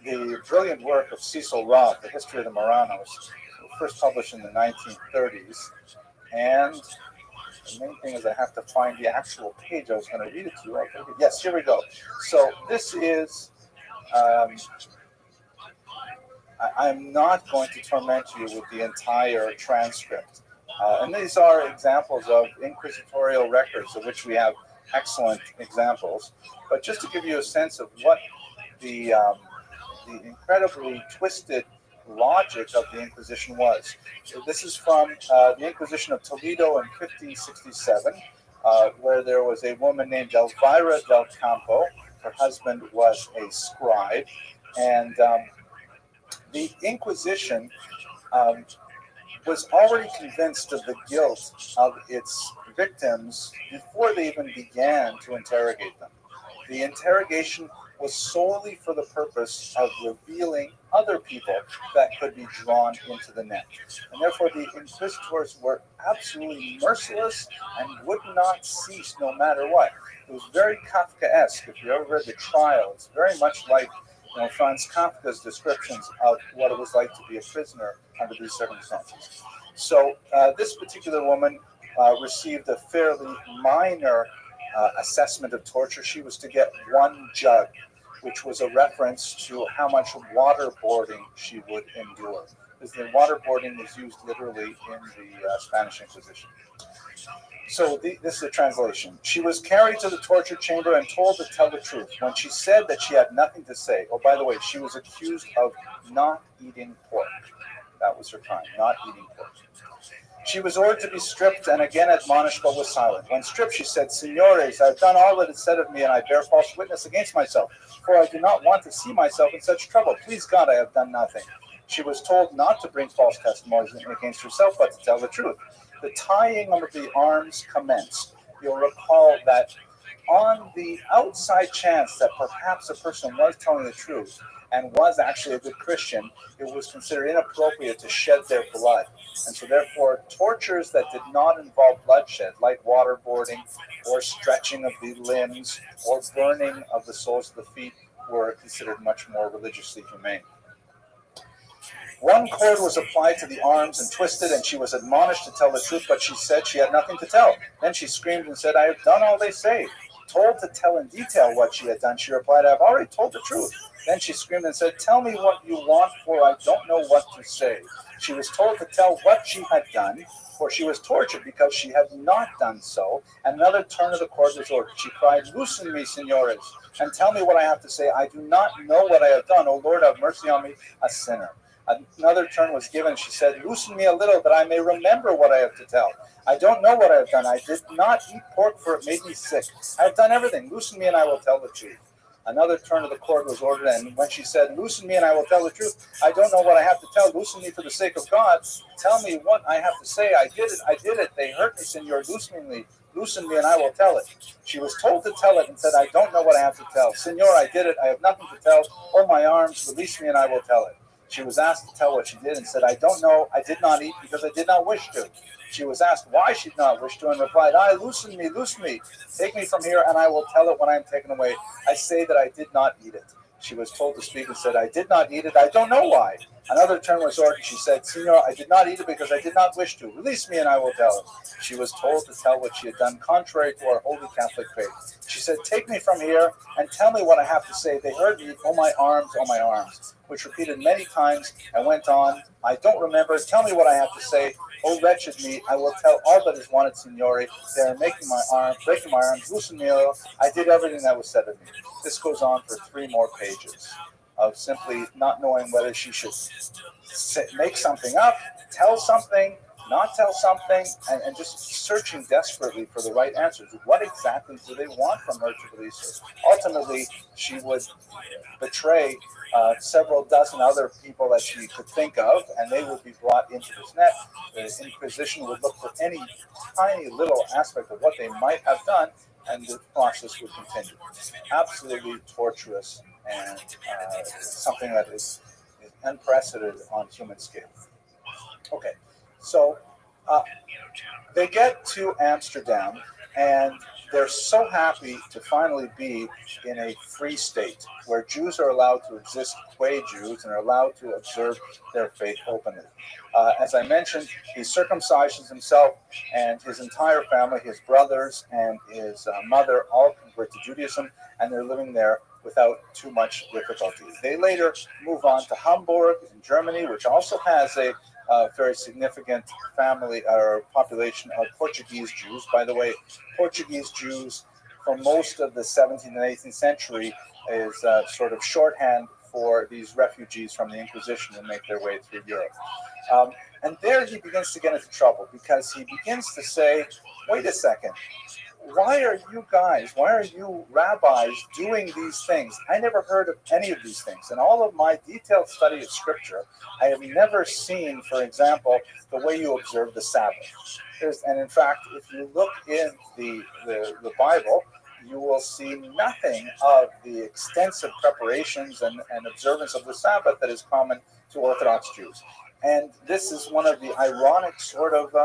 the brilliant work of Cecil Roth, The History of the Marranos, first published in the 1930s. And the main thing is I have to find the actual page I was going to read it to you. Yes, here we go. So this is... I'm not going to torment you with the entire transcript. And these are examples of inquisitorial records, of which we have excellent examples. But just to give you a sense of what the incredibly twisted logic of the Inquisition was. So this is from the Inquisition of Toledo in 1567, where there was a woman named Elvira del Campo. Her husband was a scribe. And the Inquisition was already convinced of the guilt of its victims before they even began to interrogate them. The interrogation was solely for the purpose of revealing other people that could be drawn into the net. And therefore, the inquisitors were absolutely merciless and would not cease no matter what. It was very Kafkaesque. If you ever read The Trial, it's very much like Franz Kafka's descriptions of what it was like to be a prisoner under these circumstances. So this particular woman received a fairly minor assessment of torture. She was to get one jug, which was a reference to how much waterboarding she would endure. Because the waterboarding was used literally in the Spanish Inquisition. So this is a translation. She was carried to the torture chamber and told to tell the truth. When she said that she had nothing to say, oh, by the way, she was accused of not eating pork. That was her crime, not eating pork. She was ordered to be stripped and again admonished, but was silent. When stripped, she said, Signores, I have done all that is said of me, and I bear false witness against myself, for I do not want to see myself in such trouble. Please God, I have done nothing. She was told not to bring false testimonies against herself, but to tell the truth. The tying of the arms commenced. You'll recall that on the outside chance that perhaps a person was telling the truth and was actually a good Christian, it was considered inappropriate to shed their blood. And so therefore, tortures that did not involve bloodshed, like waterboarding or stretching of the limbs or burning of the soles of the feet, were considered much more religiously humane. One cord was applied to the arms and twisted, and she was admonished to tell the truth, but she said she had nothing to tell. Then she screamed and said, I have done all they say. Told to tell in detail what she had done, she replied, I have already told the truth. Then she screamed and said, tell me what you want, for I don't know what to say. She was told to tell what she had done, for she was tortured because she had not done so. And another turn of the cord was ordered. She cried, loosen me, signores, and tell me what I have to say. I do not know what I have done. O Lord, have mercy on me, a sinner. Another turn was given. She said, "Loosen me a little that I may remember what I have to tell. I don't know what I have done. I did not eat pork, for it made me sick. I have done everything. Loosen me and I will tell the truth." Another turn of the cord was ordered, and when she said, "Loosen me and I will tell the truth. I don't know what I have to tell. Loosen me for the sake of God. Tell me what I have to say. I did it. I did it. They hurt me, Senor. Loosen me. Loosen me and I will tell it." She was told to tell it and said, "I don't know what I have to tell. Senor, I did it. I have nothing to tell. Hold my arms. Release me and I will tell it." She was asked to tell what she did and said, "I don't know. I did not eat because I did not wish to." She was asked why she did not wish to and replied, "I loosen me, loosen me. Take me from here and I will tell it when I am taken away. I say that I did not eat it." She was told to speak and said, "I did not eat it. I don't know why." Another turn was ordered. She said, "Senor, I did not eat it because I did not wish to. Release me and I will tell it." She was told to tell what she had done contrary to our holy Catholic faith. She said, "Take me from here and tell me what I have to say. They heard me, oh my arms," which repeated many times and went on, "I don't remember. Tell me what I have to say. Oh, wretched me, I will tell all that is wanted, Signore. They are breaking my arms, loosen me. I did everything that was said of me." This goes on for 3 more pages of simply not knowing whether she should make something up, tell something, not tell something, and just searching desperately for the right answers. What exactly do they want from her to release her? Ultimately, she would betray several dozen other people that she could think of, and they would be brought into this net. The Inquisition would look for any tiny little aspect of what they might have done, and the process would continue. Absolutely torturous and something that is unprecedented on human scale. Okay, so uh, they get to Amsterdam, and they're so happy to finally be in a free state where Jews are allowed to exist qua Jews and are allowed to observe their faith openly. As I mentioned, he circumcises himself, and his entire family, his brothers and his mother, all convert to Judaism, and they're living there without too much difficulty. They later move on to Hamburg in Germany, which also has a very significant family or population of Portuguese Jews. By the way, Portuguese Jews for most of the 17th and 18th century is sort of shorthand for these refugees from the Inquisition who make their way through Europe. And there he begins to get into trouble because he begins to say, wait a second, why are you rabbis doing these things? I never heard of any of these things. In all of my detailed study of scripture, I have never seen, for example, the way you observe the Sabbath. And in fact, if you look in the Bible, you will see nothing of the extensive preparations and observance of the Sabbath that is common to Orthodox Jews. And this is one of the ironic sort of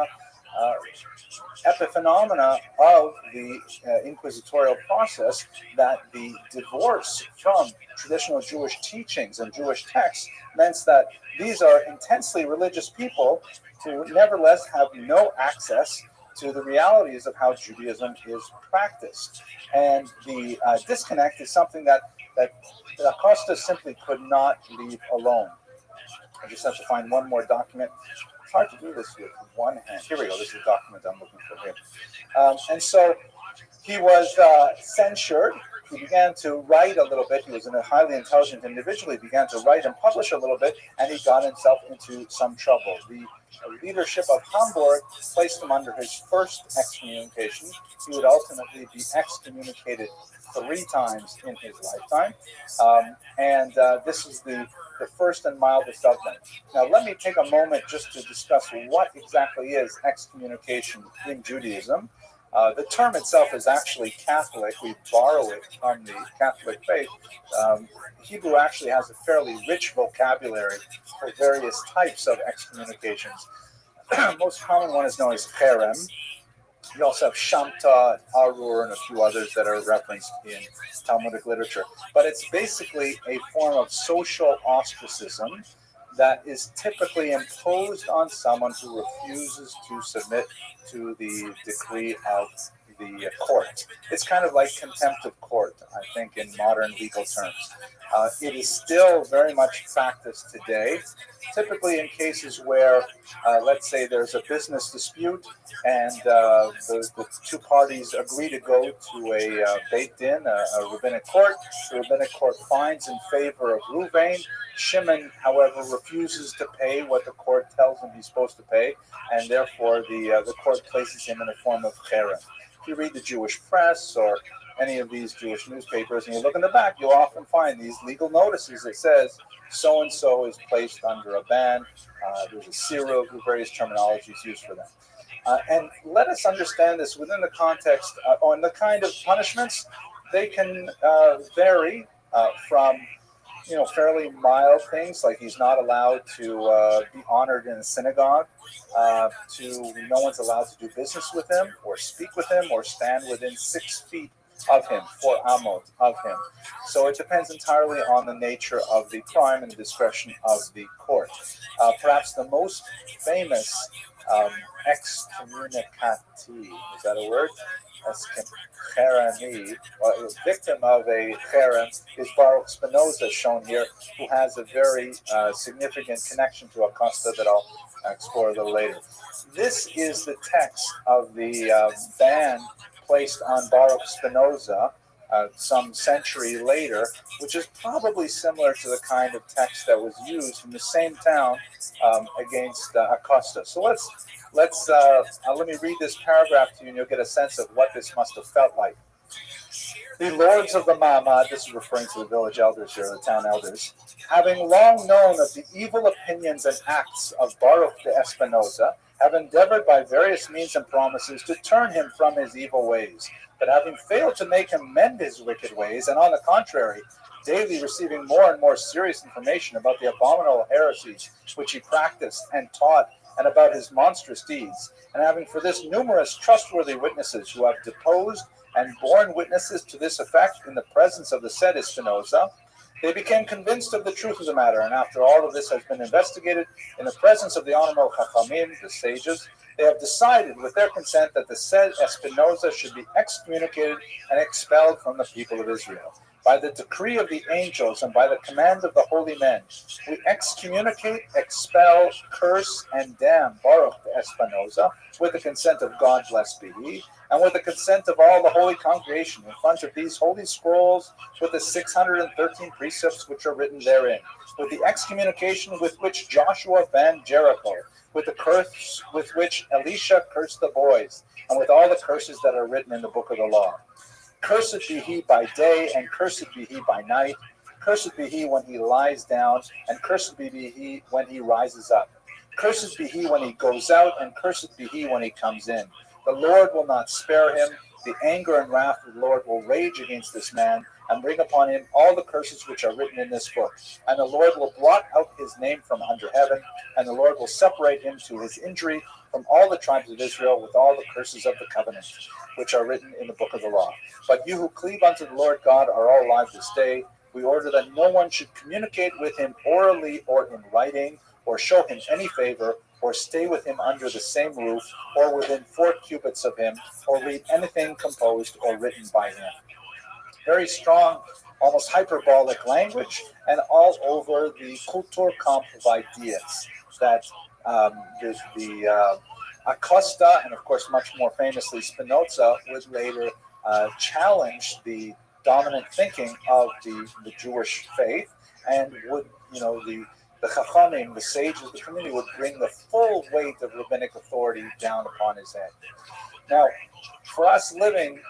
epiphenomena of the inquisitorial process, that the divorce from traditional Jewish teachings and Jewish texts meant that these are intensely religious people to nevertheless have no access to the realities of how Judaism is practiced. And the disconnect is something that Acosta simply could not leave alone. I just have to find one more document. It's hard to do this with one hand. Here we go. This is the document I'm looking for here. And so he was censured. He began to write a little bit. He was a highly intelligent individual. He began to write and publish a little bit, and he got himself into some trouble. The leadership of Hamburg placed him under his first excommunication. He would ultimately be excommunicated 3 times in his lifetime. This is the first and mildest of them. Now, let me take a moment just to discuss what exactly is excommunication in Judaism. The term itself is actually Catholic. We borrow it from the Catholic faith. Hebrew actually has a fairly rich vocabulary for various types of excommunications. Most common one is known as cherem. You also have Shamta, Arur, and a few others that are referenced in Talmudic literature. But it's basically a form of social ostracism that is typically imposed on someone who refuses to submit to the decree of the court. It's kind of like contempt of court, I think, in modern legal terms. It is still very much practiced today, typically in cases where, let's say, there's a business dispute and the two parties agree to go to a Beit Din, a rabbinic court. The rabbinic court finds in favor of Ruvain. Shimon, however, refuses to pay what the court tells him he's supposed to pay, and therefore the court places him in a form of cherem. If you read the Jewish press or any of these Jewish newspapers and you look in the back, you'll often find these legal notices that says so-and-so is placed under a ban. There's a serial, various terminologies used for them. And let us understand this within the context on the kind of punishments. They can vary from fairly mild things like he's not allowed to be honored in a synagogue, to no one's allowed to do business with him or speak with him or stand within 6 feet of him, 4 amot of him. So it depends entirely on the nature of the crime and the discretion of the court. Perhaps the most famous excommunicatee, is that a word? Victim of a cherem is Baruch Spinoza, shown here, who has a very significant connection to Acosta that I'll explore a little later. This is the text of the ban placed on Baruch Spinoza some century later, which is probably similar to the kind of text that was used in the same town against Acosta. So let me read this paragraph to you, and you'll get a sense of what this must have felt like. The lords of the Ma'amad, this is referring to the village elders here, the town elders, having long known of the evil opinions and acts of Baruch de Espinosa, have endeavored by various means and promises to turn him from his evil ways, but having failed to make him mend his wicked ways, and on the contrary, daily receiving more and more serious information about the abominable heresies which he practiced and taught, and about his monstrous deeds, and having for this numerous trustworthy witnesses who have deposed and borne witnesses to this effect in the presence of the said Espinosa, they became convinced of the truth of the matter, and after all of this has been investigated in the presence of the honorable Chachamim, the sages, they have decided with their consent that the said Espinosa should be excommunicated and expelled from the people of Israel. By the decree of the angels and by the command of the holy men, we excommunicate, expel, curse, and damn Baruch de Espinosa with the consent of God, blessed be he, and with the consent of all the holy congregation in front of these holy scrolls with the 613 precepts which are written therein, with the excommunication with which Joshua banned Jericho, with the curse with which Elisha cursed the boys, and with all the curses that are written in the book of the law. Cursed be he by day, and cursed be he by night. Cursed be he when he lies down, and cursed be he when he rises up. Cursed be he when he goes out, and cursed be he when he comes in. The Lord will not spare him. The anger and wrath of the Lord will rage against this man, and bring upon him all the curses which are written in this book. And the Lord will blot out his name from under heaven, and the Lord will separate him to his injury from all the tribes of Israel with all the curses of the covenant, which are written in the book of the law. But you who cleave unto the Lord God are all alive this day. We order that no one should communicate with him orally or in writing, or show him any favor, or stay with him under the same roof, or within 4 cubits of him, or read anything composed or written by him. Very strong, almost hyperbolic language, and all over the kultur kamp of ideas that the Acosta, and of course much more famously Spinoza, would later challenge the dominant thinking of the Jewish faith, and would, the Chachamim, the sages of the community, would bring the full weight of rabbinic authority down upon his head. Now, for us living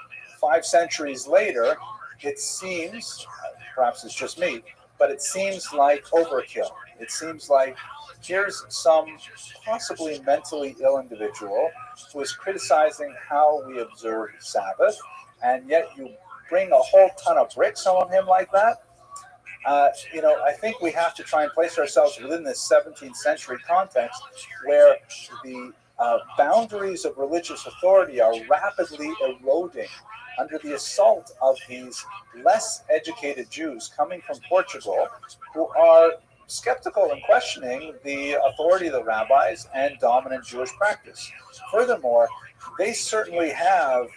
5 centuries later, it seems, perhaps it's just me, but it seems like overkill. It seems like here's some possibly mentally ill individual who is criticizing how we observe Sabbath, and yet you bring a whole ton of bricks on him like that. I think we have to try and place ourselves within this 17th century context where the boundaries of religious authority are rapidly eroding under the assault of these less educated Jews coming from Portugal, who are skeptical and questioning the authority of the rabbis and dominant Jewish practice. Furthermore, they certainly have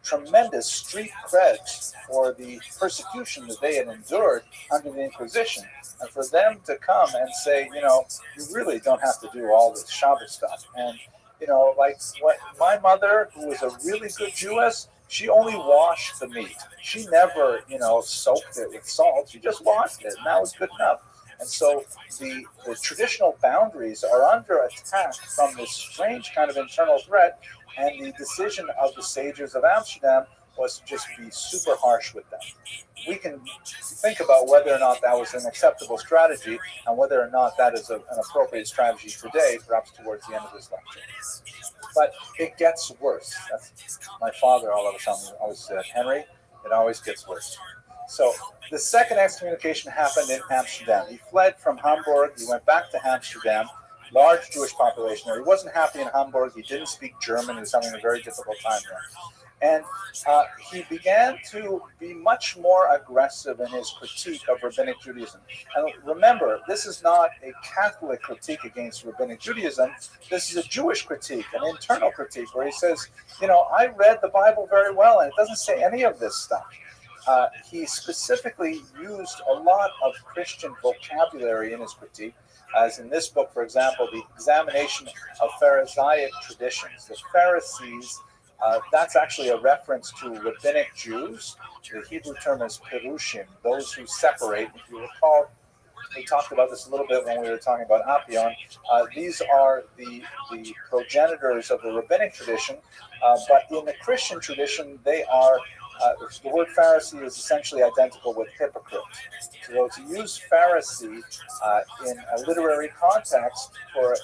tremendous street creds for the persecution that they had endured under the Inquisition. And for them to come and say, you know, you really don't have to do all this Shabbat stuff. And, you know, like what my mother, who was a really good Jewess, she only washed the meat. She never, you know, soaked it with salt. She just washed it, and that was good enough. And so the traditional boundaries are under attack from this strange kind of internal threat, and the decision of the sages of Amsterdam was to just be super harsh with them. We can think about whether or not that was an acceptable strategy and whether or not that is an appropriate strategy today, perhaps towards the end of this lecture. But it gets worse. That's my father all of a sudden always said, Henry, it always gets worse. So the second excommunication happened in Amsterdam. He fled from Hamburg. He went back to Amsterdam. Large Jewish population there. He wasn't happy in Hamburg. He didn't speak German. He was having a very difficult time there. And he began to be much more aggressive in his critique of Rabbinic Judaism. And remember, this is not a Catholic critique against Rabbinic Judaism. This is a Jewish critique, an internal critique, where he says, you know, I read the Bible very well, and it doesn't say any of this stuff. He specifically used a lot of Christian vocabulary in his critique, as in this book, for example, the examination of Pharisaic traditions. The Pharisees, that's actually a reference to rabbinic Jews. The Hebrew term is perushim, those who separate. If you recall, we talked about this a little bit when we were talking about Apion. These are the progenitors of the rabbinic tradition, but in the Christian tradition, they are, the word Pharisee is essentially identical with hypocrite. So to use Pharisee in a literary context for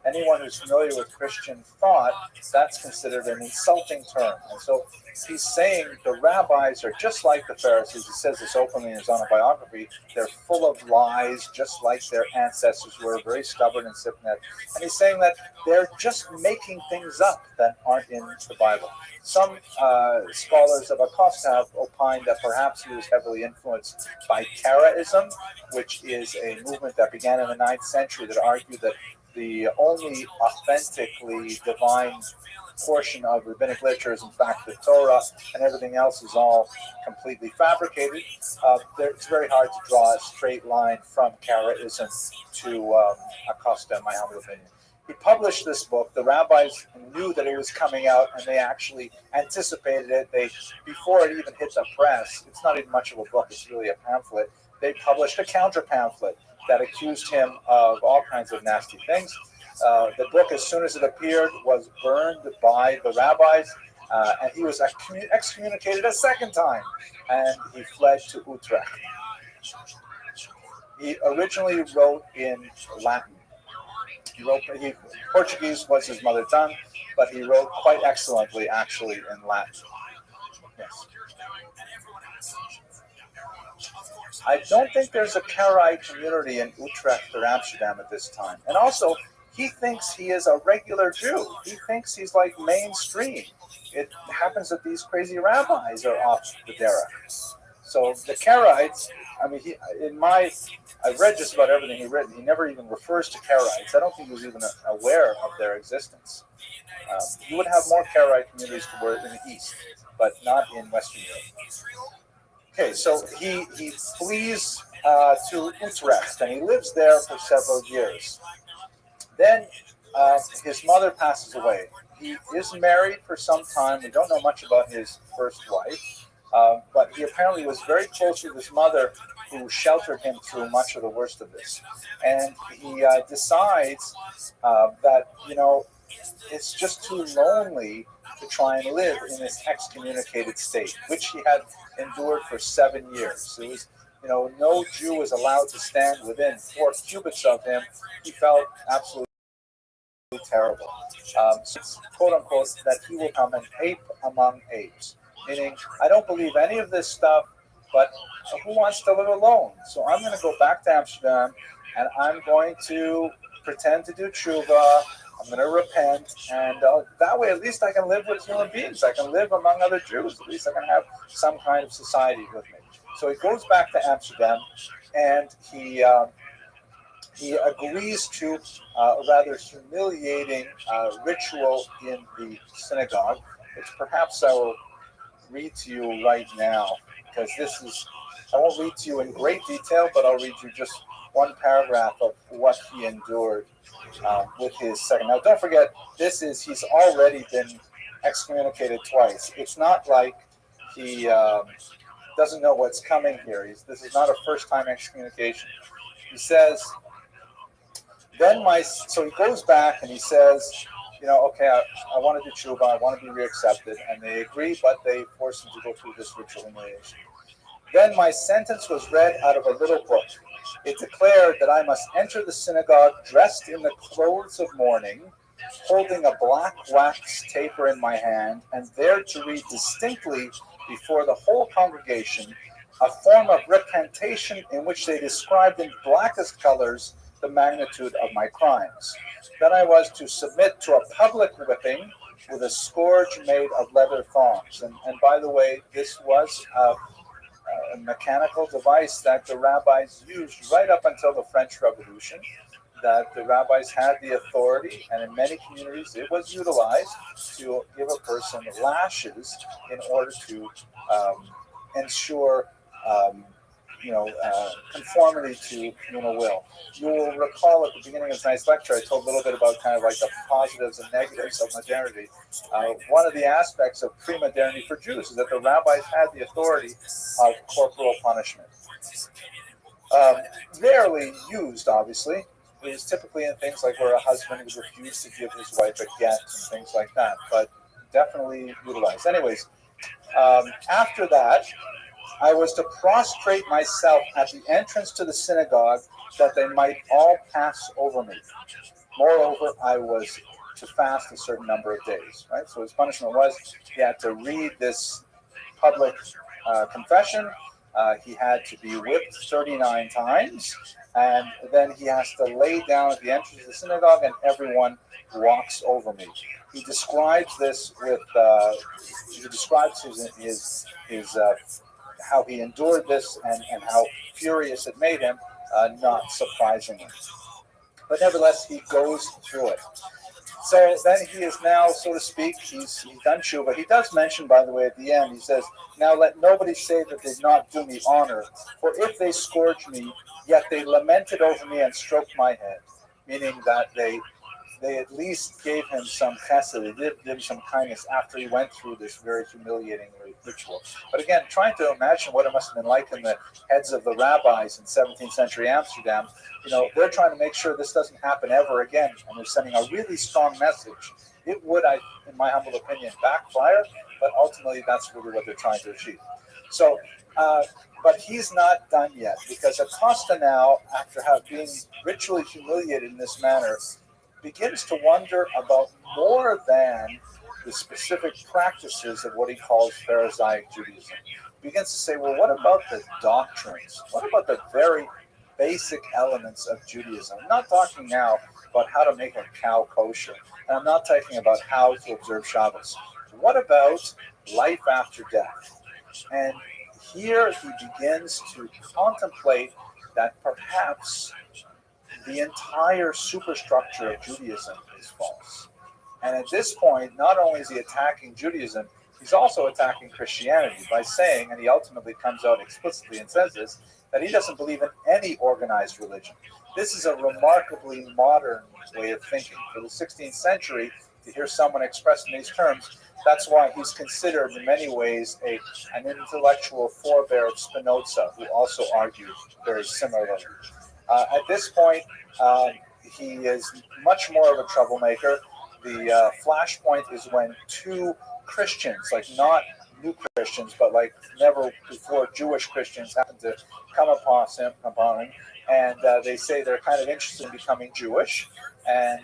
anyone who's familiar with Christian thought, that's considered an insulting term. And so he's saying the rabbis are just like the Pharisees. He says this openly in his autobiography. They're full of lies, just like their ancestors were, very stubborn and stiff-necked. And he's saying that they're just making things up that aren't in the Bible. Some scholars of Acosta have opined that perhaps he was heavily influenced by Karaism, which is a movement that began in the 9th century that argued that the only authentically divine portion of rabbinic literature is in fact the Torah, and everything else is all completely fabricated. It's very hard to draw a straight line from Karaism to Acosta, in my humble opinion. He published this book. The rabbis knew that it was coming out, and they actually anticipated it. Before it even hit the press, it's not even much of a book, it's really a pamphlet. They published a counter pamphlet that accused him of all kinds of nasty things. The book, as soon as it appeared, was burned by the rabbis, and he was excommunicated a second time, and he fled to Utrecht. He originally wrote in Latin. Portuguese was his mother tongue, but he wrote quite excellently, actually, in Latin. Yes. I don't think there's a Karaite community in Utrecht or Amsterdam at this time. And also, he thinks he is a regular Jew. He thinks he's like mainstream. It happens that these crazy rabbis are off the derech. So the Karaites, I mean, I've read just about everything he's written. He never even refers to Karaites. I don't think he was even aware of their existence. You would have more Karaite communities toward in the east, but not in Western Europe. Okay, so he flees to Utrecht, and he lives there for several years. Then his mother passes away. He is married for some time. We don't know much about his first wife, but he apparently was very close with his mother, who sheltered him through much of the worst of this. And he decides that, you know, it's just too lonely to try and live in this excommunicated state, which he had endured for 7 years. It was, you know, no Jew was allowed to stand within 4 cubits of him. He felt absolutely terrible. So it's quote unquote that he will become an ape among apes, meaning I don't believe any of this stuff, but who wants to live alone? So I'm going to go back to Amsterdam, and I'm going to pretend to do tshuva. I'm going to repent, and that way at least I can live with human beings. I can live among other Jews. At least I can have some kind of society with me. So he goes back to Amsterdam, and he agrees to a rather humiliating ritual in the synagogue, which perhaps I will read to you right now, because this is, I won't read to you in great detail, but I'll read you just one paragraph of what he endured with his second. Now, don't forget, he's already been excommunicated twice. It's not like he doesn't know what's coming here. This is not a first-time excommunication. He says, so he goes back and he says, okay, I want to do tshuva, I want to be reaccepted, and they agree, but they force him to go through this ritual humiliation. Then my sentence was read out of a little book. It declared that I must enter the synagogue dressed in the clothes of mourning, holding a black wax taper in my hand, and there to read distinctly before the whole congregation a form of recantation in which they described in blackest colors the magnitude of my crimes. Then I was to submit to a public whipping with a scourge made of leather thongs. And by the way, this was a mechanical device that the rabbis used right up until the French Revolution, that the rabbis had the authority, and in many communities it was utilized to give a person lashes in order to ensure conformity to communal will. You will recall at the beginning of tonight's lecture, I told a little bit about kind of like the positives and negatives of modernity. One of the aspects of pre-modernity for Jews is that the rabbis had the authority of corporal punishment. Rarely used, obviously. It was typically in things like where a husband would refuse to give his wife a get and things like that, but definitely utilized. Anyways, after that, I was to prostrate myself at the entrance to the synagogue that they might all pass over me. Moreover, I was to fast a certain number of days, right? So his punishment was he had to read this public confession. He had to be whipped 39 times, and then he has to lay down at the entrance of the synagogue, and everyone walks over me. He describes this with his how he endured this and how furious it made him, not surprisingly. But nevertheless, he goes through it. So then he is now, so to speak, he's done tshuva. He does mention, by the way, at the end, he says, now let nobody say that they did not do me honor, for if they scourged me, yet they lamented over me and stroked my head, meaning that they at least gave him some chesed, they did give him some kindness after he went through this very humiliating ritual. But again, trying to imagine what it must have been like in the heads of the rabbis in 17th century Amsterdam, they're trying to make sure this doesn't happen ever again, and they're sending a really strong message. It would, in my humble opinion, backfire, but ultimately that's really what they're trying to achieve. So, but he's not done yet, because Acosta now, after being ritually humiliated in this manner, begins to wonder about more than the specific practices of what he calls Pharisaic Judaism. He begins to say, well, what about the doctrines? What about the very basic elements of Judaism? I'm not talking now about how to make a cow kosher, and I'm not talking about how to observe Shabbos. What about life after death? And here he begins to contemplate that perhaps the entire superstructure of Judaism is false. And at this point, not only is he attacking Judaism, he's also attacking Christianity by saying, and he ultimately comes out explicitly and says this, that he doesn't believe in any organized religion. This is a remarkably modern way of thinking. For the 16th century, to hear someone expressed in these terms, that's why he's considered in many ways an intellectual forebear of Spinoza, who also argued very similarly. At this point, he is much more of a troublemaker. The flashpoint is when two Christians, like not new Christians, but like never before Jewish Christians, happen to come upon him, and they say they're kind of interested in becoming Jewish, and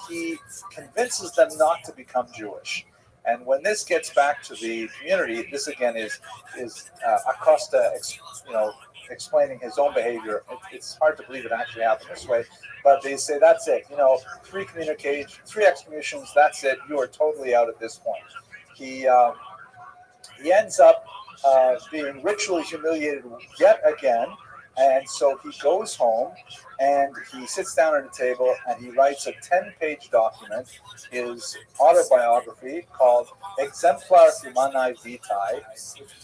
he convinces them not to become Jewish. And when this gets back to the community, this again is Acosta, explaining his own behavior. It's hard to believe it actually happened this way, but they say that's it. 3 excommunications, that's it. You are totally out at this point. He ends up being ritually humiliated yet again, And so he goes home and he sits down at a table and he writes a 10-page document, his autobiography called Exemplar Humanae Vitae,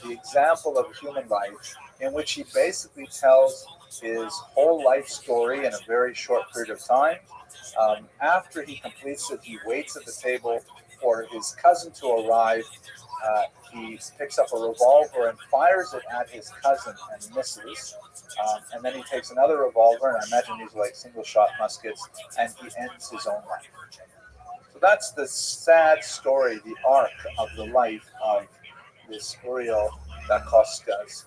the example of human life, in which he basically tells his whole life story in a very short period of time. After he completes it, he waits at the table for his cousin to arrive. He picks up a revolver and fires it at his cousin and misses. And then he takes another revolver, and I imagine these are like single-shot muskets, and he ends his own life. So that's the sad story, the arc of the life of this Uriel da Costa's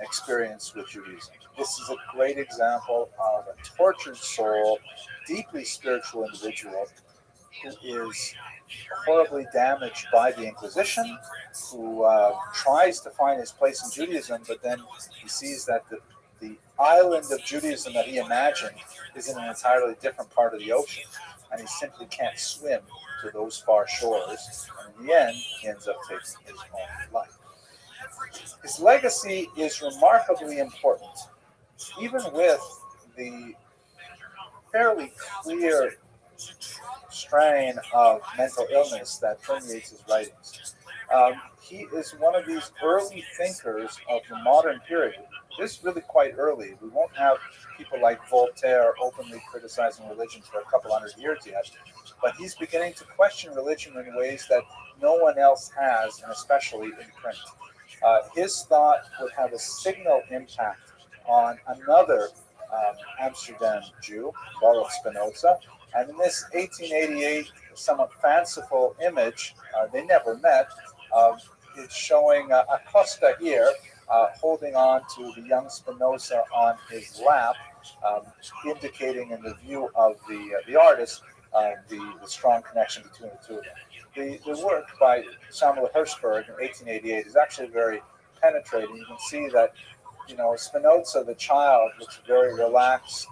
experience with Judaism. This is a great example of a tortured soul, deeply spiritual individual who is horribly damaged by the Inquisition, who tries to find his place in Judaism, but then he sees that the island of Judaism that he imagined is in an entirely different part of the ocean, and he simply can't swim to those far shores. And in the end, he ends up taking his own life. His legacy is remarkably important, even with the fairly clear strain of mental illness that permeates his writings. He is one of these early thinkers of the modern period. This is really quite early. We won't have people like Voltaire openly criticizing religion for a couple hundred years yet, but he's beginning to question religion in ways that no one else has, and especially in print. His thought would have a signal impact on another Amsterdam Jew, Baruch Spinoza. And in this 1888 somewhat fanciful image, they never met, it's showing Acosta here holding on to the young Spinoza on his lap, indicating in the view of the artist the strong connection between the two of them. The work by Samuel Hirschberg in 1888 is actually very penetrating. You can see that, Spinoza, the child, looks very relaxed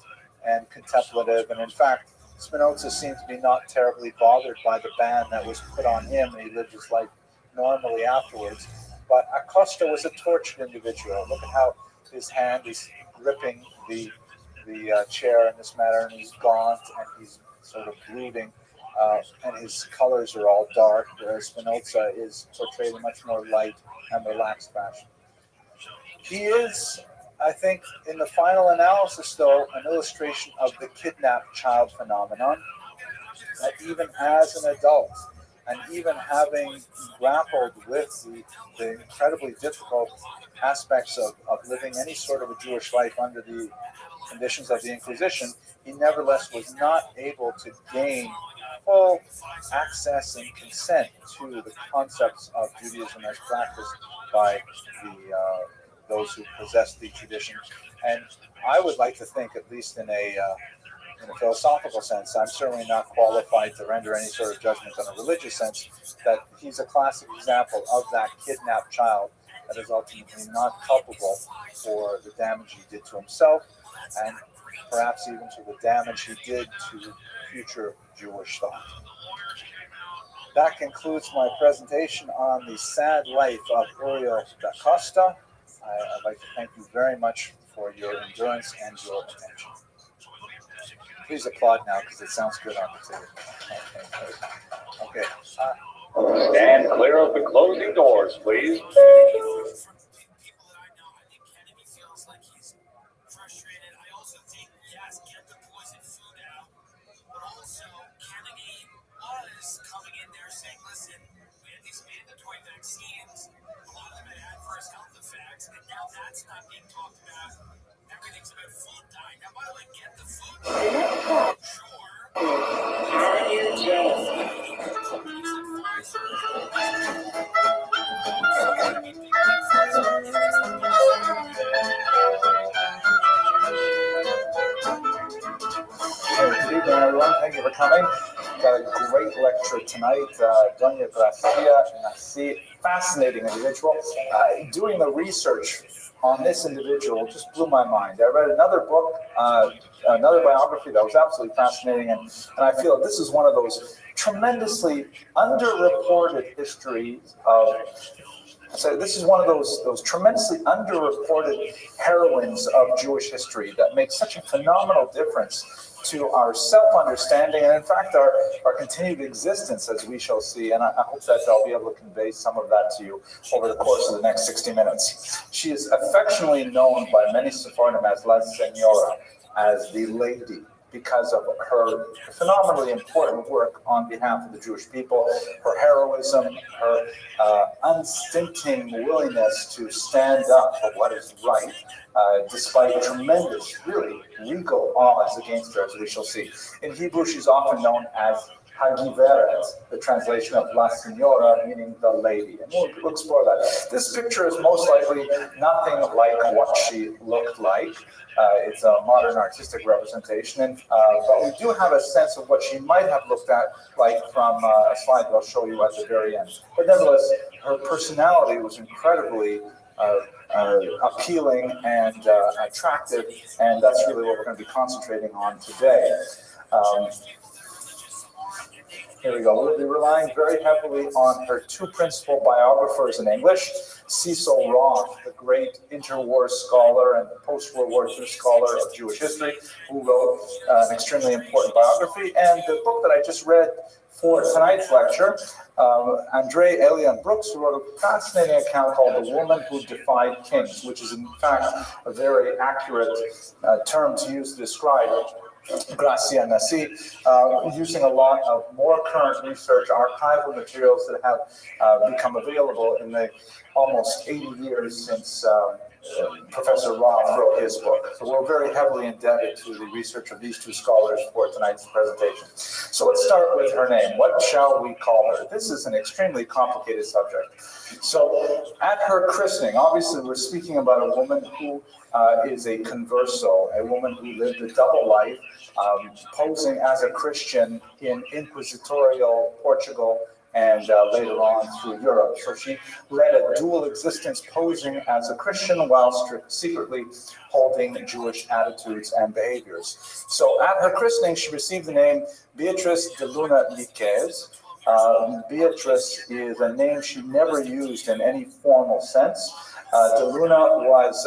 and contemplative, and in fact, Spinoza seemed to be not terribly bothered by the ban that was put on him, and he lived his life normally afterwards. But Acosta was a tortured individual. Look at how his hand is gripping the chair in this manner, and he's gaunt, and he's sort of brooding, and his colors are all dark, whereas Spinoza is portrayed in much more light and relaxed fashion. He is, I think, in the final analysis, though, an illustration of the kidnapped child phenomenon, that even as an adult, and even having grappled with the incredibly difficult aspects of living any sort of a Jewish life under the conditions of the Inquisition, he nevertheless was not able to gain full access and consent to the concepts of Judaism as practiced by those who possess the tradition. And I would like to think, at least in a philosophical sense, I'm certainly not qualified to render any sort of judgment on a religious sense, that he's a classic example of that kidnapped child that is ultimately not culpable for the damage he did to himself, and perhaps even to the damage he did to future Jewish thought. That concludes my presentation on the sad life of Uriel da Costa. I'd like to thank you very much for your endurance and your attention. Please applaud now, because it sounds good on the table. Okay.
Stand clear of the closing doors, please.
Avenue J.
Good evening, everyone. Thank you for coming. Got a great lecture tonight. Doña Gracia Nasi, fascinating individual. Doing the research on this individual just blew my mind. I read another book, another biography that was absolutely fascinating, and I feel this is one of those tremendously underreported histories of So this is one of those tremendously underreported heroines of Jewish history that make such a phenomenal difference to our self-understanding and in fact our continued existence, as we shall see. And I hope that I'll be able to convey some of that to you over the course of the next 60 minutes. She is affectionately known by many Sephardim as La Senora, as the lady, because of her phenomenally important work on behalf of the Jewish people, her heroism, her unstinting willingness to stand up for what is right, despite tremendous, really regal odds against her, as we shall see. In Hebrew, she's often known as Hagiveret, the translation of La Senora, meaning the lady. And we'll explore that. This picture is most likely nothing like what she looked like. It's a modern artistic representation, and but we do have a sense of what she might have looked at like from a slide that I'll show you at the very end. But nevertheless, her personality was incredibly appealing and attractive, and that's really what we're going to be concentrating on today. Here we go. We'll be relying very heavily on her two principal biographers in English, Cecil Roth, the great interwar scholar and post-World War II scholar of Jewish history, who wrote an extremely important biography, and the book that I just read for tonight's lecture, Andre Elian Brooks, who wrote a fascinating account called The Woman Who Defied Kings, which is in fact a very accurate term to use to describe Gracia Nasi, using a lot of more current research, archival materials that have become available in the almost 80 years since Professor Roth wrote his book. So we're very heavily indebted to the research of these two scholars for tonight's presentation. So let's start with her name. What shall we call her? This is an extremely complicated subject. So at her christening, obviously we're speaking about a woman who is a converso, a woman who lived a double life, posing as a Christian in inquisitorial Portugal and later on through Europe. So she led a dual existence, posing as a Christian while secretly holding Jewish attitudes and behaviors. So at her christening, she received the name Beatrice de Luna Miquez. Beatrice is a name she never used in any formal sense. De Luna was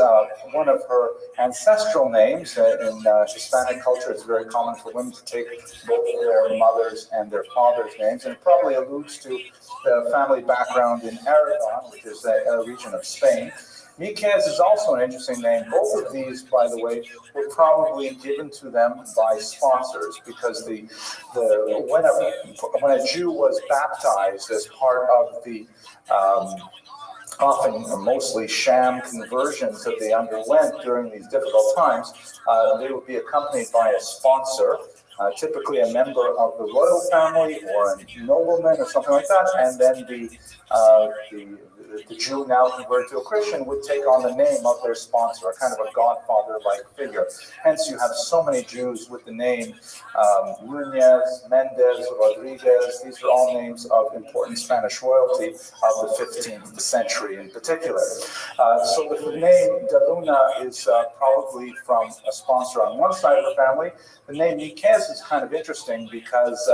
one of her ancestral names. In Hispanic culture, it's very common for women to take both their mother's and their father's names, and it probably alludes to the family background in Aragon, which is a region of Spain. Miquez is also an interesting name. Both of these, by the way, were probably given to them by sponsors, because when a Jew was baptized as part of the often or mostly sham conversions that they underwent during these difficult times, they would be accompanied by a sponsor, typically a member of the royal family or a nobleman or something like that, and then the Jew now converted to a Christian would take on the name of their sponsor, a kind of a godfather-like figure. Hence, you have so many Jews with the name Nunez, Mendez, Rodriguez. These are all names of important Spanish royalty of the 15th century in particular. So the name De Luna is probably from a sponsor on one side of the family. The name Miquez is kind of interesting because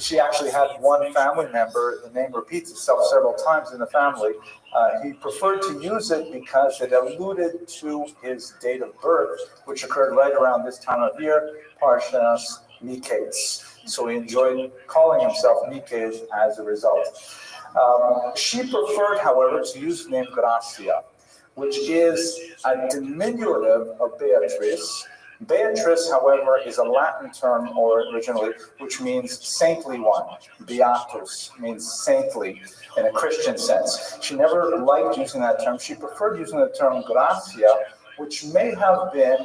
she actually had one family member. The name repeats itself several times in the family. He preferred to use it because it alluded to his date of birth, which occurred right around this time of year, Parshas Miketz. So he enjoyed calling himself Miketz as a result. She preferred, however, to use the name Gracia, which is a diminutive of Beatrice. Beatrice, however, is a Latin term originally, which means saintly one. Beatus means saintly in a Christian sense. She never liked using that term. She preferred using the term Gracia, which may have been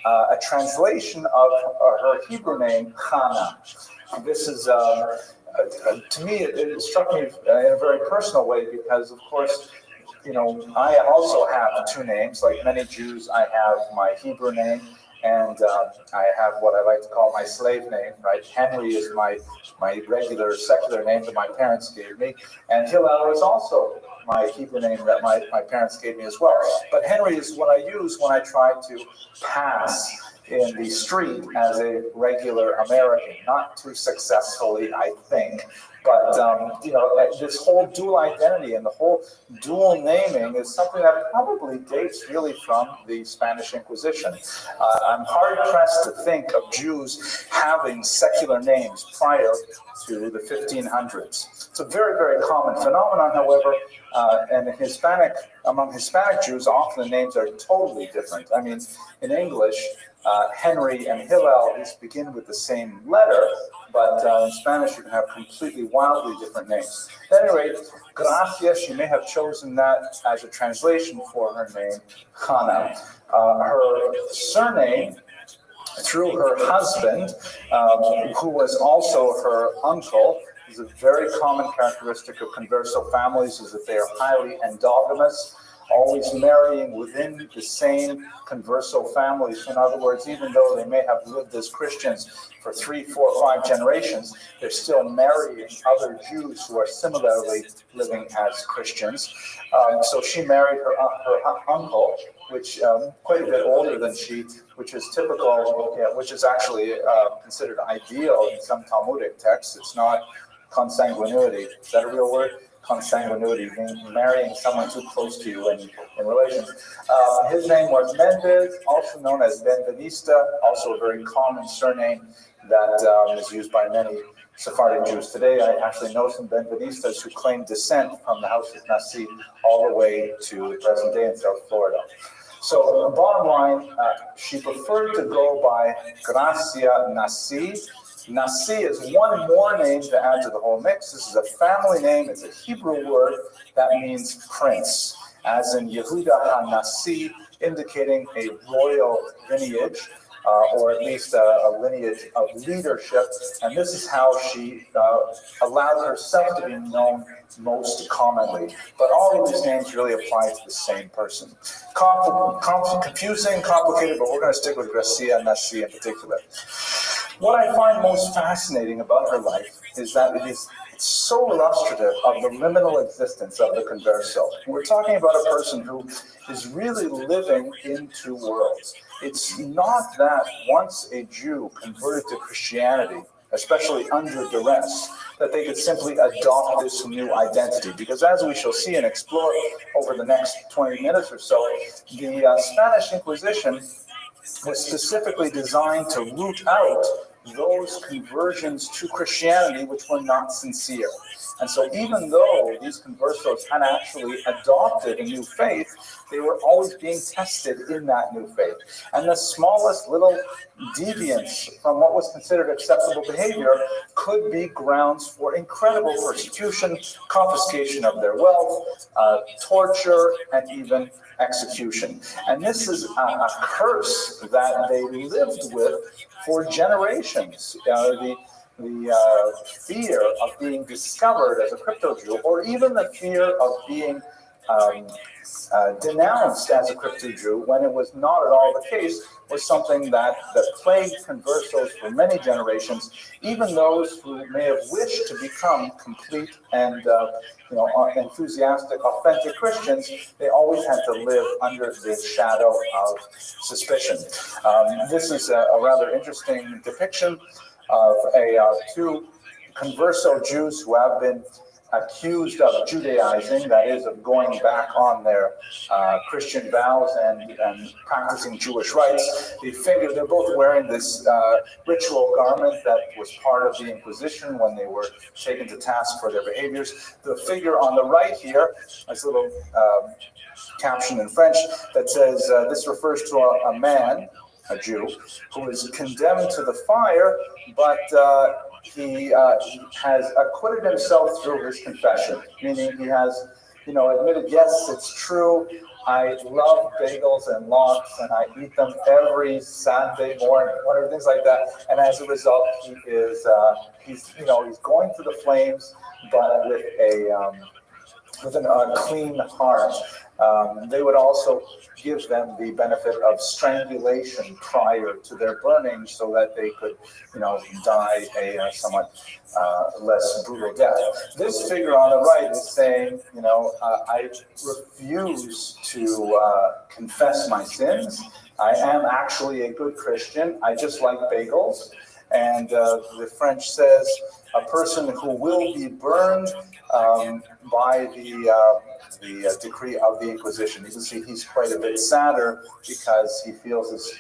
a translation of her Hebrew name, Hannah. This is, to me, it struck me in a very personal way because, of course, I also have two names. Like many Jews, I have my Hebrew name, and I have what I like to call my slave name, right? Henry is my regular secular name that my parents gave me, and Hillel is also my Hebrew name that my parents gave me as well. But Henry is what I use when I try to pass in the street as a regular American, not too successfully, I think, But this whole dual identity and the whole dual naming is something that probably dates really from the Spanish Inquisition. I'm hard pressed to think of Jews having secular names prior to the 1500s. It's a very, very common phenomenon, however, and among Hispanic Jews, often the names are totally different. I mean, in English, Henry and Hillel these begin with the same letter, but in Spanish you can have completely wildly different names. At any rate, Gracia, she may have chosen that as a translation for her name, Hannah. Her surname, through her husband, who was also her uncle, is a very common characteristic of converso families, is that they are highly endogamous, always marrying within the same converso family. So in other words, even though they may have lived as Christians for 3, 4, 5 generations, they're still marrying other Jews who are similarly living as Christians. So she married her uncle, which quite a bit older than she, which is typical, which is actually considered ideal in some Talmudic texts. It's not consanguinity. Is that a real word? Consanguinity, meaning marrying someone too close to you in relations. His name was Mendez, also known as Benvenista, also a very common surname that is used by many Sephardic Jews today. I actually know some Benvenistas who claim descent from the house of Nasi all the way to the present day in South Florida. So the bottom line, she preferred to go by Gracia Nasi. Nasi is one more name to add to the whole mix. This is a family name. It's a Hebrew word that means prince, as in Yehuda HaNasi, indicating a royal lineage, or at least a lineage of leadership. And this is how she allowed herself to be known most commonly. But all of these names really apply to the same person. Confusing, complicated, but we're going to stick with Gracia Nasi in particular. What I find most fascinating about her life is that it's so illustrative of the liminal existence of the converso. We're talking about a person who is really living in two worlds. It's not that once a Jew converted to Christianity, especially under duress, that they could simply adopt this new identity. Because as we shall see and explore over the next 20 minutes or so, the Spanish Inquisition was specifically designed to root out those conversions to Christianity which were not sincere. And so even though these conversos had actually adopted a new faith, they were always being tested in that new faith. And the smallest little deviance from what was considered acceptable behavior could be grounds for incredible persecution, confiscation of their wealth, torture, and even execution. And this is a curse that they lived with for generations. The fear of being discovered as a crypto Jew, or even the fear of being denounced as a crypto Jew when it was not at all the case, was something that plagued conversos for many generations. Even those who may have wished to become complete and enthusiastic, authentic Christians, they always had to live under the shadow of suspicion. This is a rather interesting depiction of two converso Jews who have been accused of Judaizing, that is, of going back on their Christian vows and practicing Jewish rites. They're both wearing this ritual garment that was part of the Inquisition when they were taken to task for their behaviors. The figure on the right here, this little caption in French that says, this refers to a man, a Jew, who is condemned to the fire, but he has acquitted himself through his confession, meaning he has, admitted, yes, it's true, I love bagels and lox, and I eat them every Saturday morning, whatever, things like that. And as a result, he is, he's going through the flames, but with a clean heart. They would also give them the benefit of strangulation prior to their burning so that they could, die a somewhat less brutal death. This figure on the right is saying, I refuse to confess my sins. I am actually a good Christian. I just like bagels. And the French says a person who will be burned by the decree of the Inquisition. You can see he's quite a bit sadder because he feels it's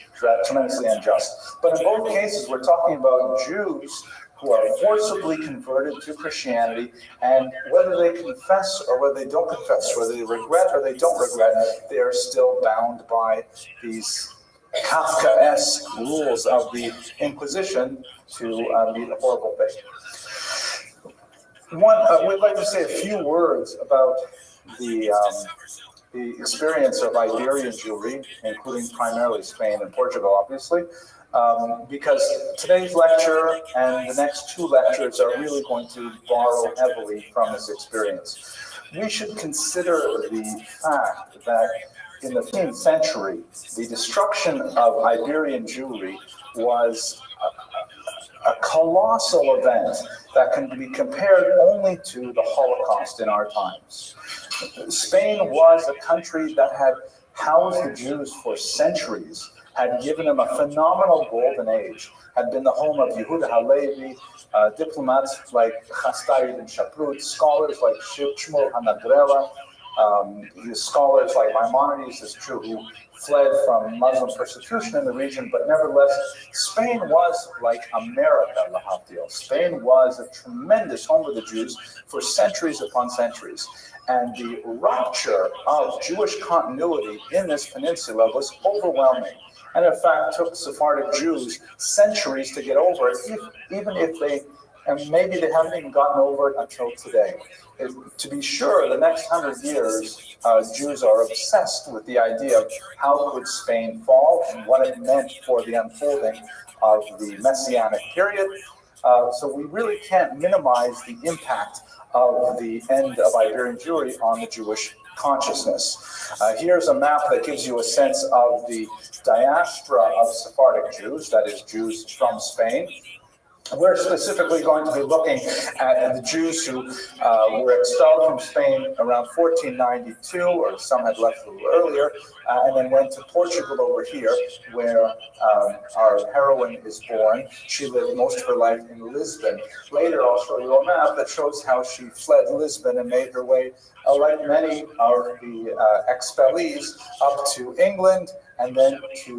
tremendously unjust. But in both cases, we're talking about Jews who are forcibly converted to Christianity, and whether they confess or whether they don't confess, whether they regret or they don't regret, they are still bound by these Kafkaesque rules of the Inquisition to lead a horrible fate. We'd like to say a few words about the experience of Iberian Jewry, including primarily Spain and Portugal, obviously, because today's lecture and the next two lectures are really going to borrow heavily from this experience. We should consider the fact that in the 15th century, the destruction of Iberian Jewry was a colossal event that can be compared only to the Holocaust in our times. Spain was a country that had housed the Jews for centuries, had given them a phenomenal golden age, had been the home of Yehuda Halevi, diplomats like Chastai and Shaprut, scholars like Shmuel Hanadrela, scholars like Maimonides, is true, who fled from Muslim persecution in the region, but nevertheless, Spain was like America, Lahavdil. Spain was a tremendous home of the Jews for centuries upon centuries. And the rupture of Jewish continuity in this peninsula was overwhelming. And in fact, took Sephardic Jews centuries to get over it, even if they, and maybe they haven't even gotten over it until today. To be sure, the next 100 years, Jews are obsessed with the idea of how could Spain fall and what it meant for the unfolding of the Messianic period. So we really can't minimize the impact of the end of Iberian Jewry on the Jewish consciousness. Here's a map that gives you a sense of the diaspora of Sephardic Jews, that is, Jews from Spain. We're specifically going to be looking at the Jews who were expelled from Spain around 1492, or some had left a little earlier, and then went to Portugal over here, where our heroine is born. She lived most of her life in Lisbon. Later, I'll show you a map that shows how she fled Lisbon and made her way, like many of the expellees, up to England, and then to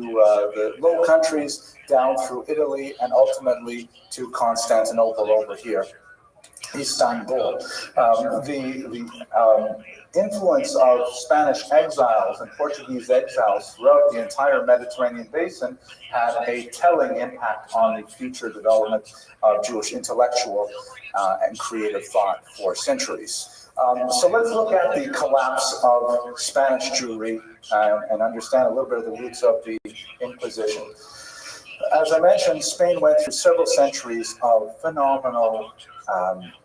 the Low Countries, down through Italy, and ultimately to Constantinople over here, Istanbul. The influence of Spanish exiles and Portuguese exiles throughout the entire Mediterranean basin had a telling impact on the future development of Jewish intellectual and creative thought for centuries. So let's look at the collapse of Spanish Jewry and understand a little bit of the roots of the Inquisition. As I mentioned, Spain went through several centuries of phenomenal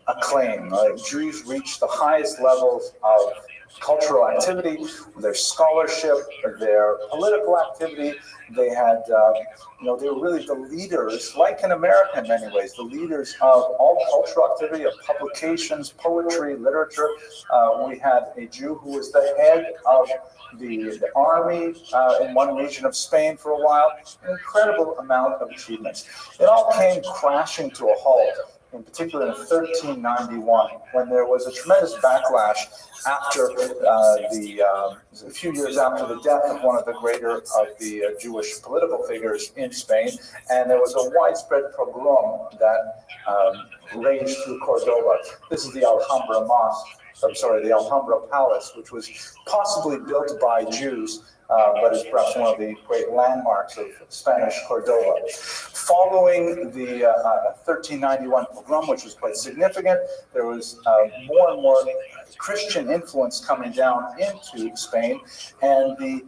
acclaim. Jews reached the highest levels of cultural activity, their scholarship, their political activity. They had, they were really the leaders, like in America in many ways, the leaders of all cultural activity, of publications, poetry, literature. We had a Jew who was the head of the army in one region of Spain for a while. An incredible amount of achievements. It all came crashing to a halt, in particular in 1391, when there was a tremendous backlash after a few years after the death of one of the greater of the Jewish political figures in Spain, and there was a widespread pogrom that raged through Cordoba. This is the Alhambra Mosque. The Alhambra Palace, which was possibly built by Jews, but is perhaps one of the great landmarks of Spanish Cordoba. Following the 1391 pogrom, which was quite significant, there was more and more Christian influence coming down into Spain, and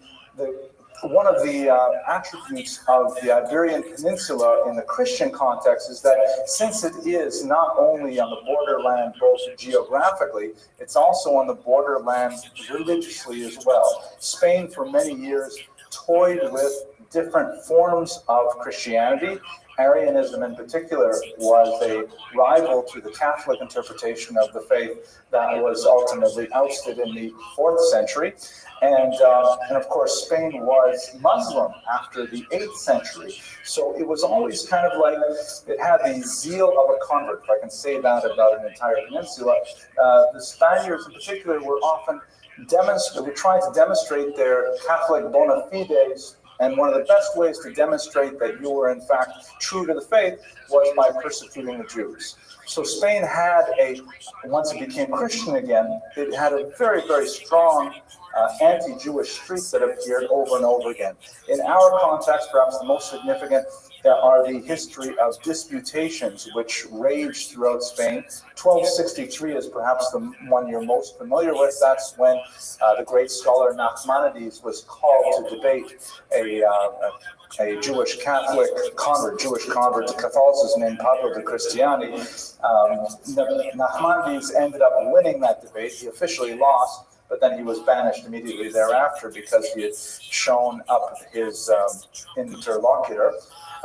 one of the attributes of the Iberian Peninsula in the Christian context is that since it is not only on the borderland both geographically, it's also on the borderland religiously as well. Spain for many years toyed with different forms of Christianity Arianism in particular was a rival to the Catholic interpretation of the faith that was ultimately ousted in the 4th century. And of course, Spain was Muslim after the 8th century. So it was always kind of like it had the zeal of a convert, if I can say that about an entire peninsula. The Spaniards in particular were often trying to demonstrate their Catholic bona fides, and one of the best ways to demonstrate that you were in fact true to the faith was by persecuting the Jews. So Spain had once it became Christian again, it had a very, very strong anti-Jewish streak that appeared over and over again. In our context, perhaps the most significant are the history of disputations which raged throughout Spain. 1263 is perhaps the one you're most familiar with. That's when the great scholar Nachmanides was called to debate a Jewish Catholic convert, Jewish convert to Catholicism named Pablo de Cristiani. Nachmanides ended up winning that debate. He officially lost, but then he was banished immediately thereafter because he had shown up his interlocutor.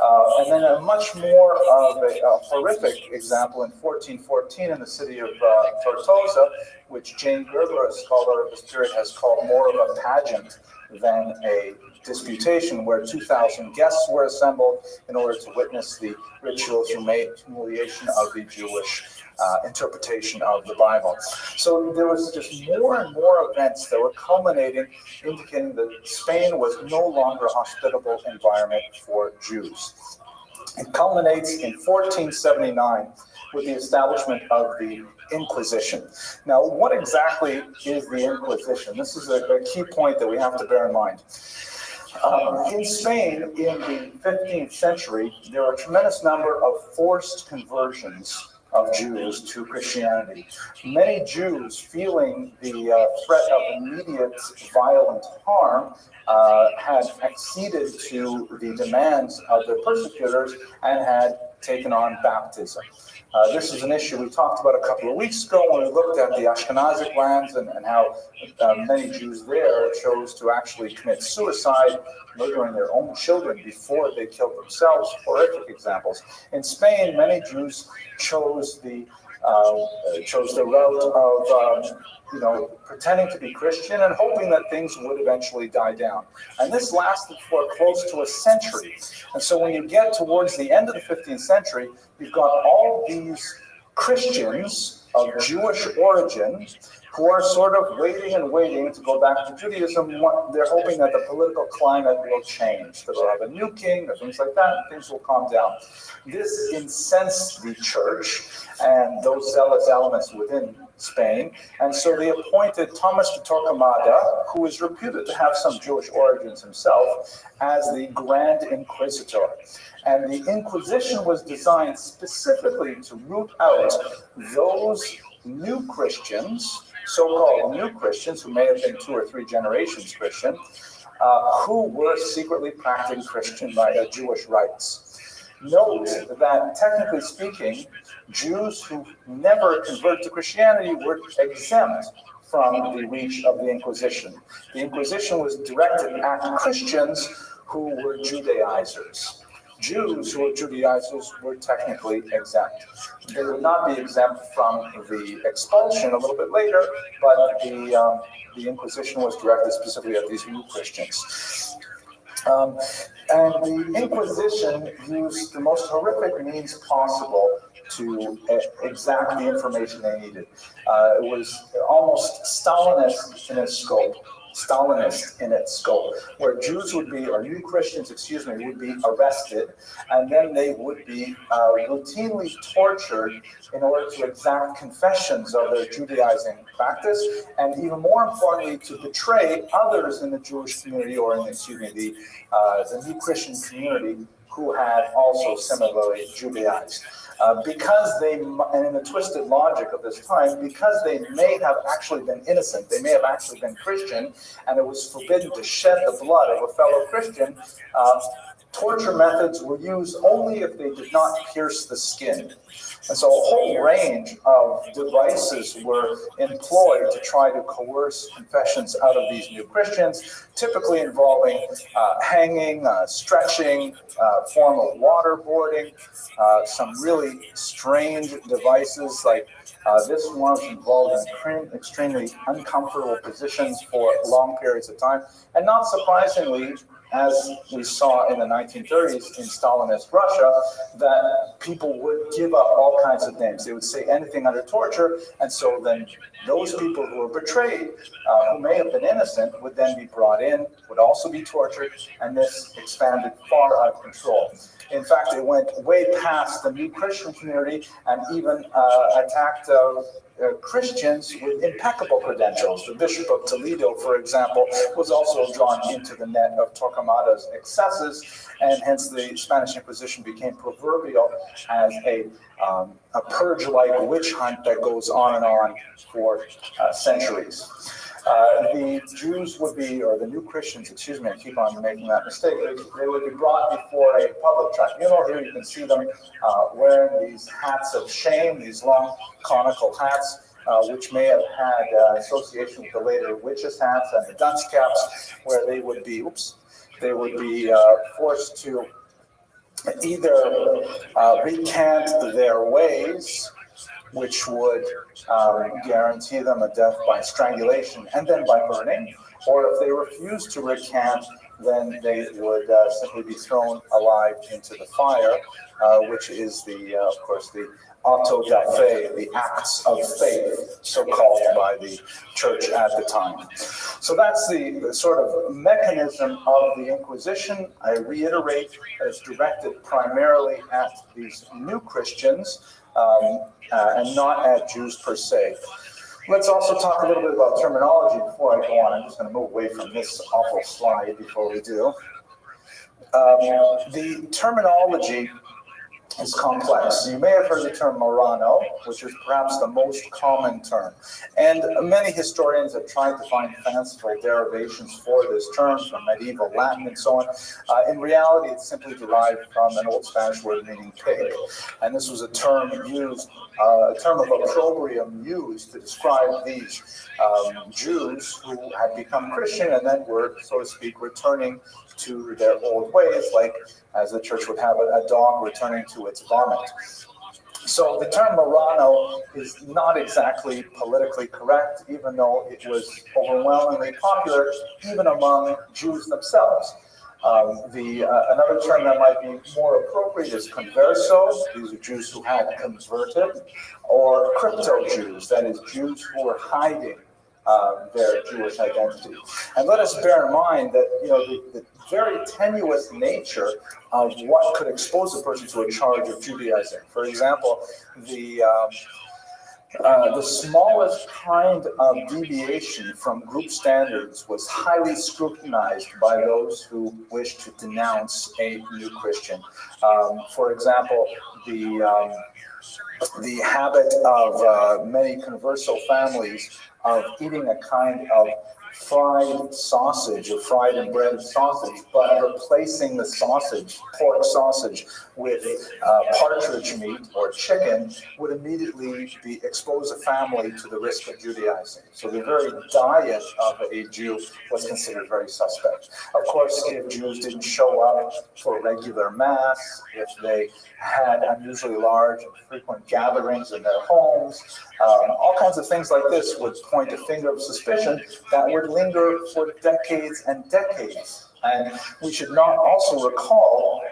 And then a much more of a horrific example in 1414 in the city of Tortosa, which Jane Gerber, a scholar of the period, has called more of a pageant than a disputation, where 2,000 guests were assembled in order to witness the rituals humiliation of the Jewish interpretation of the Bible. So there was just more and more events that were culminating, indicating that Spain was no longer a hospitable environment for Jews. It culminates in 1479 with the establishment of the Inquisition. Now, what exactly is the Inquisition? This is a key point that we have to bear in mind. In Spain, in the 15th century, there were a tremendous number of forced conversions of Jews to Christianity. Many Jews, feeling the threat of immediate violent harm, had acceded to the demands of their persecutors and had taken on baptism. This is an issue we talked about a couple of weeks ago when we looked at the Ashkenazic lands and how many Jews there chose to actually commit suicide, murdering their own children before they killed themselves. Horrific examples. In Spain, many Jews chose the route of pretending to be Christian and hoping that things would eventually die down. And this lasted for close to a century. And so when you get towards the end of the 15th century, you've got all these Christians of Jewish origin who are sort of waiting to go back to Judaism. They're hoping that the political climate will change, that we'll have a new king or things like that, and things will calm down. This incensed the church and those zealous elements within Spain, and so they appointed Thomas de Torquemada, who is reputed to have some Jewish origins himself, as the Grand Inquisitor. And the Inquisition was designed specifically to root out those new Christians, so-called new Christians, who may have been 2 or 3 generations Christian, who were secretly practicing Jewish rites. Note that, technically speaking, Jews who never converted to Christianity were exempt from the reach of the Inquisition. The Inquisition was directed at Christians who were Judaizers. Jews who were Judaizers were technically exempt. They would not be exempt from the expulsion a little bit later, but the Inquisition was directed specifically at these new Christians. And the Inquisition used the most horrific means possible to exact the information they needed. It was almost Stalinist in its scope, where Jews would be, or new Christians, would be arrested, and then they would be routinely tortured in order to exact confessions of their Judaizing practice, and even more importantly, to betray others in the Jewish community, or in the new Christian community who had also similarly Judaized. Because they, and in the twisted logic of this time, because they may have actually been innocent, they may have actually been Christian, and it was forbidden to shed the blood of a fellow Christian, Torture methods were used only if they did not pierce the skin. And so a whole range of devices were employed to try to coerce confessions out of these new Christians, typically involving hanging, stretching, formal waterboarding, some really strange devices like this one was involved in extremely uncomfortable positions for long periods of time. And not surprisingly, as we saw in the 1930s in Stalinist Russia, that people would give up all kinds of names. They would say anything under torture, and so then those people who were betrayed, who may have been innocent, would then be brought in, would also be tortured, and this expanded far out of control. In fact, it went way past the new Christian community and even attacked Christians with impeccable credentials. The Bishop of Toledo, for example, was also drawn into the net of Torquemada's excesses, and hence the Spanish Inquisition became proverbial as a purge-like witch hunt that goes on and on for centuries. The Jews would be, or the new Christians, excuse me, I keep on making that mistake, they would be brought before a public tribunal. Here you can see them wearing these hats of shame, these long conical hats, which may have had association with the later witches' hats and the dunce caps, where they would be, forced to either recant their ways, which would guarantee them a death by strangulation and then by burning, or if they refused to recant, then they would simply be thrown alive into the fire, which is of course, the auto da fe, the acts of faith, so called by the church at the time. So that's the sort of mechanism of the Inquisition. I reiterate, it's directed primarily at these new Christians, and not at Jews per se. Let's also talk a little bit about terminology before I go on. I'm just going to move away from this awful slide before we do. The terminology is complex. You may have heard the term Marrano, which is perhaps the most common term. And many historians have tried to find fanciful derivations for this term from medieval Latin and so on. In reality, it's simply derived from an Old Spanish word meaning pig. And this was a term used, a term of opprobrium used to describe these Jews who had become Christian and then were, so to speak, returning to their old ways, like as the church would have a dog returning to its vomit. So the term Marrano is not exactly politically correct, even though it was overwhelmingly popular even among Jews themselves. Another term that might be more appropriate is conversos. These are Jews who had converted, or crypto-Jews, that is, Jews who were hiding their Jewish identity. And let us bear in mind that the very tenuous nature of what could expose a person to a charge of Judaizing. For example, the smallest kind of deviation from group standards was highly scrutinized by those who wished to denounce a new Christian. For example, the habit of many converso families of eating a kind of fried sausage or fried and breaded sausage, but replacing the sausage, pork sausage, with partridge meat or chicken would immediately expose a family to the risk of Judaizing. So the very diet of a Jew was considered very suspect. Of course, if Jews didn't show up for regular mass, if they had unusually large and frequent gatherings in their homes, all kinds of things like this would point a finger of suspicion that would linger for decades and decades. And we should also recall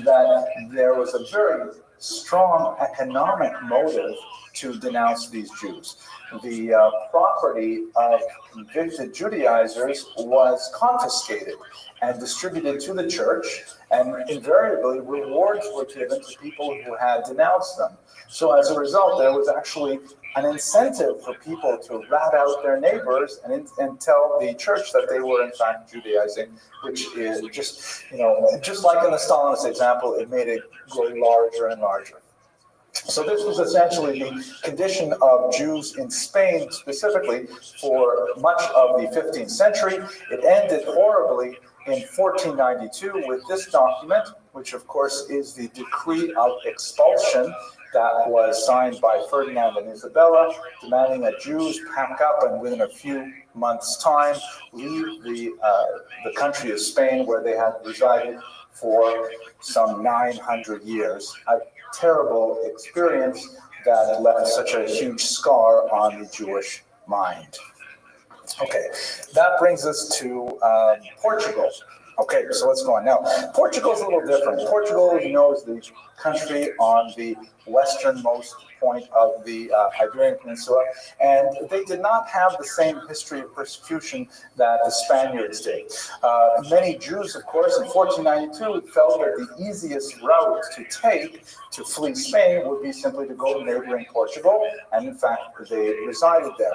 that there was a very strong economic motive to denounce these Jews. The property of convicted Judaizers was confiscated and distributed to the church, and invariably rewards were given to people who had denounced them. So as a result, there was actually an incentive for people to rat out their neighbors and tell the church that they were in fact Judaizing, which is just like in the Stalinist example, it made it grow larger and larger. So this was essentially the condition of Jews in Spain specifically for much of the 15th century. It ended horribly in 1492 with this document, which of course is the decree of expulsion that was signed by Ferdinand and Isabella, demanding that Jews pack up and within a few months' time leave the country of Spain, where they had resided for some 900 years. A terrible experience that left such a huge scar on the Jewish mind. Okay, that brings us to Portugal. Okay, so let's go on. Now, Portugal is a little different. Portugal, you know, is the country on the westernmost point of the Iberian Peninsula, and they did not have the same history of persecution that the Spaniards did. Many Jews, of course, in 1492 felt that the easiest route to take to flee Spain would be simply to go to neighboring Portugal, and in fact, they resided there.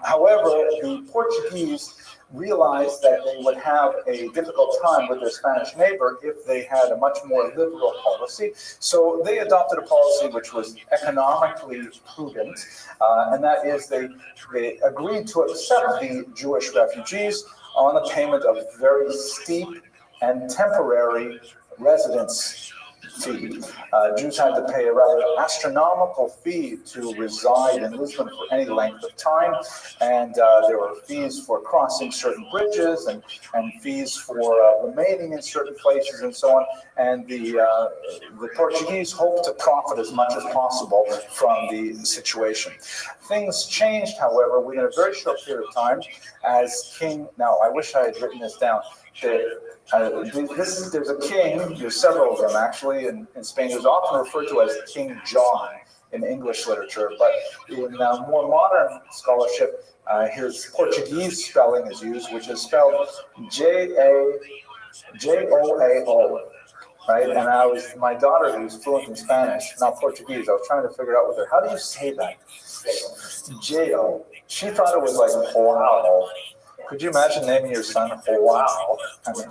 However, the Portuguese realized that they would have a difficult time with their Spanish neighbor if they had a much more liberal policy. So they adopted a policy which was economically prudent, and that is they agreed to accept the Jewish refugees on the payment of very steep and temporary residence fee. Jews had to pay a rather astronomical fee to reside in Lisbon for any length of time, and there were fees for crossing certain bridges and fees for remaining in certain places and so on. And the Portuguese hoped to profit as much as possible from the situation. Things changed, however, within a very short period of time as King, now I wish I had written this down, there's a king, there's several of them actually in Spain, who's often referred to as King John in English literature, but in more modern scholarship, his Portuguese spelling is used, which is spelled Jajoao, right? And my daughter, who's fluent in Spanish, not Portuguese, I was trying to figure out with her, how do you say that? J-O. She thought it was like wow. Could you imagine naming your son wow? I mean,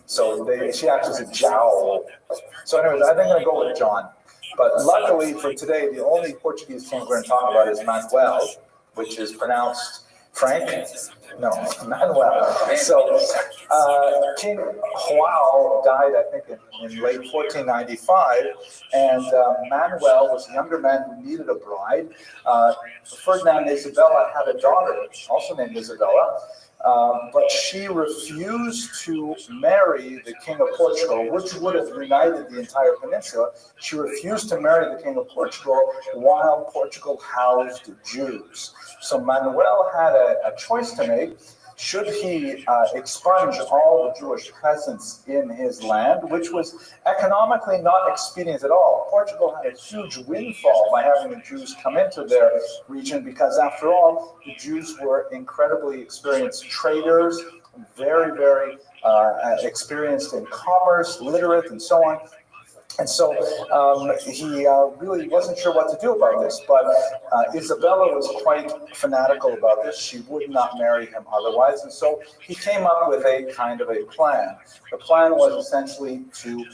so she actually said Jowl. So anyways, I think I'm going to go with John. But luckily for today, the only Portuguese king we're going to talk about is Manuel, which is pronounced Frank? No, Manuel. So King João died, I think, in late 1495, and Manuel was a younger man who needed a bride. Ferdinand and Isabella had a daughter, also named Isabella, but she refused to marry the King of Portugal, which would have united the entire peninsula. She refused to marry the King of Portugal while Portugal housed Jews. So Manuel had a choice to make. Should he expunge all the Jewish presence in his land, which was economically not expedient at all? Portugal had a huge windfall by having the Jews come into their region because, after all, the Jews were incredibly experienced traders, very, very experienced in commerce, literate, and so on. And so he really wasn't sure what to do about this, but Isabella was quite fanatical about this. She would not marry him otherwise, and so he came up with a kind of a plan. The plan was essentially to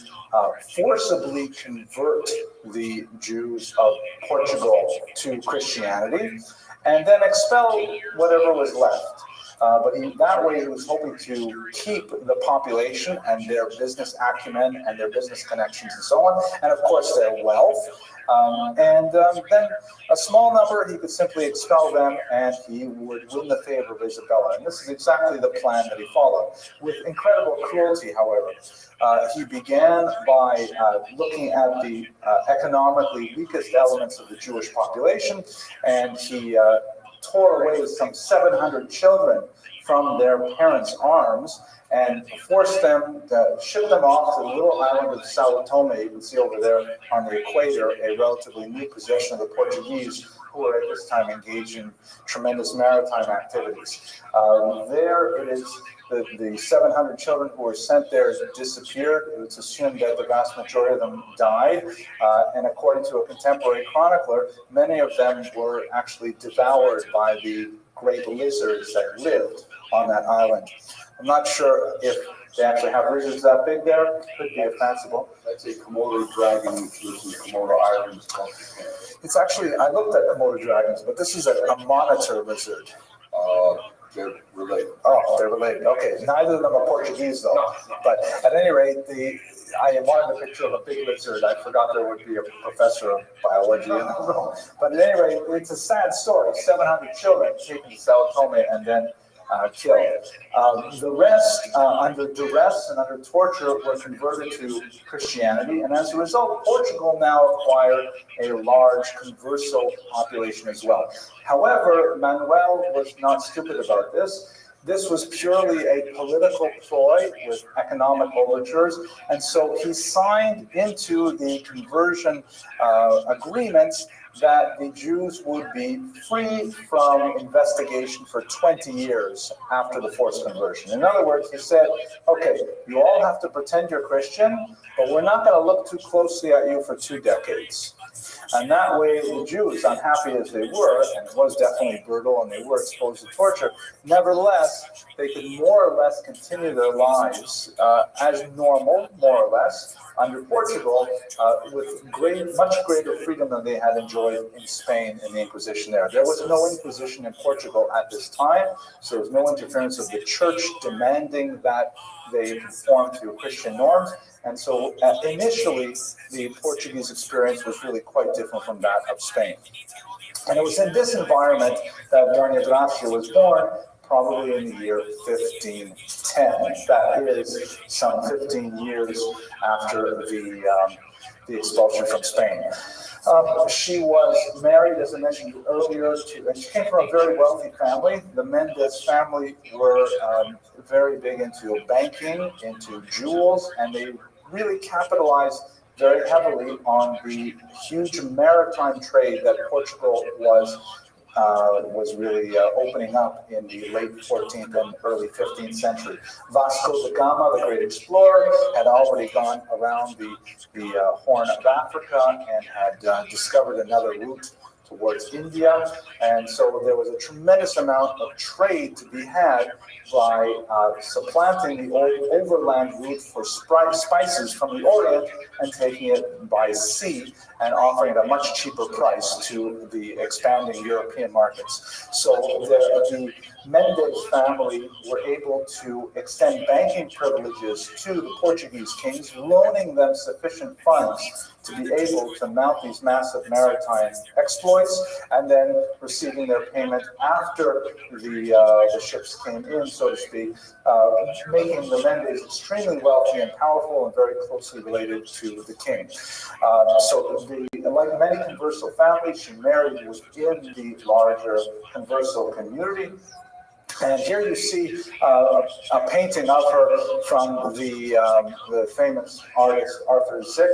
forcibly convert the Jews of Portugal to Christianity, and then expel whatever was left. But that way he was hoping to keep the population and their business acumen and their business connections and so on, and of course their wealth. And then a small number, he could simply expel them and he would win the favor of Isabella. And this is exactly the plan that he followed. With incredible cruelty, however, he began by looking at the economically weakest elements of the Jewish population, and he tore away some 700 children from their parents' arms and forced them to ship them off to the little island of Sao Tome. You can see over there on the equator, a relatively new possession of the Portuguese, who were at this time engaged in tremendous maritime activities. There it is. The 700 children who were sent there disappeared. It's assumed that the vast majority of them died. And according to a contemporary chronicler, many of them were actually devoured by the great lizards that lived on that island. I'm not sure if they actually have lizards that big there. Could be a fanciful.
That's a Komodo dragon, which lives in the Komodo Islands.
It's actually, I looked at Komodo dragons, but this is a monitor lizard.
they're related.
Oh, they're related. Okay, neither of them are Portuguese though. But at any rate, I wanted a picture of a big lizard. I forgot there would be a professor of biology in the room. But at any rate, it's a sad story. 700 children taken to Sao Tome and then killed. The rest, under duress and under torture, were converted to Christianity, and as a result, Portugal now acquired a large converso population as well. However, Manuel was not stupid about this. This was purely a political ploy with economic overtures, and so he signed into the conversion agreements that the Jews would be free from investigation for 20 years after the forced conversion. In other words, he said, okay, you all have to pretend you're Christian, but we're not going to look too closely at you for 2 decades. And that way, the Jews, unhappy as they were, and it was definitely brutal and they were exposed to torture, nevertheless, they could more or less continue their lives as normal, more or less, under Portugal, with much greater freedom than they had enjoyed in Spain in the Inquisition there. There was no Inquisition in Portugal at this time, so there was no interference of the church demanding that they conform to Christian norms. And so initially, the Portuguese experience was really quite different from that of Spain. And it was in this environment that Dona Gracia was born, probably in the year 1510. That is some 15 years after the expulsion from Spain. She was married, as I mentioned earlier, and she came from a very wealthy family. The Mendez family were very big into banking, into jewels, and they really capitalized very heavily on the huge maritime trade that Portugal was really opening up in the late 14th and early 15th century. Vasco da Gama, the great explorer, had already gone around the Horn of Africa and had discovered another route towards India, and so there was a tremendous amount of trade to be had by supplanting the old overland route for spices from the Orient and taking it by sea and offering it at a much cheaper price to the expanding European markets. So the Mendez family were able to extend banking privileges to the Portuguese kings, loaning them sufficient funds to be able to mount these massive maritime exploits, and then receiving their payment after the ships came in, so to speak, making the Mendez extremely wealthy and powerful and very closely related to the king. Like many converso families, she married within the larger converso community. And here you see a painting of her from the famous artist Arthur Zick,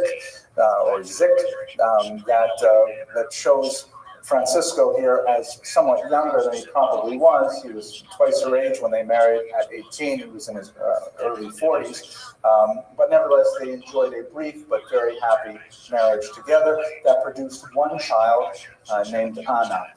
that shows Francisco here as somewhat younger than he probably was. He was twice her age when they married at 18. He was in his early 40s. But nevertheless, they enjoyed a brief but very happy marriage together that produced one child named Ana.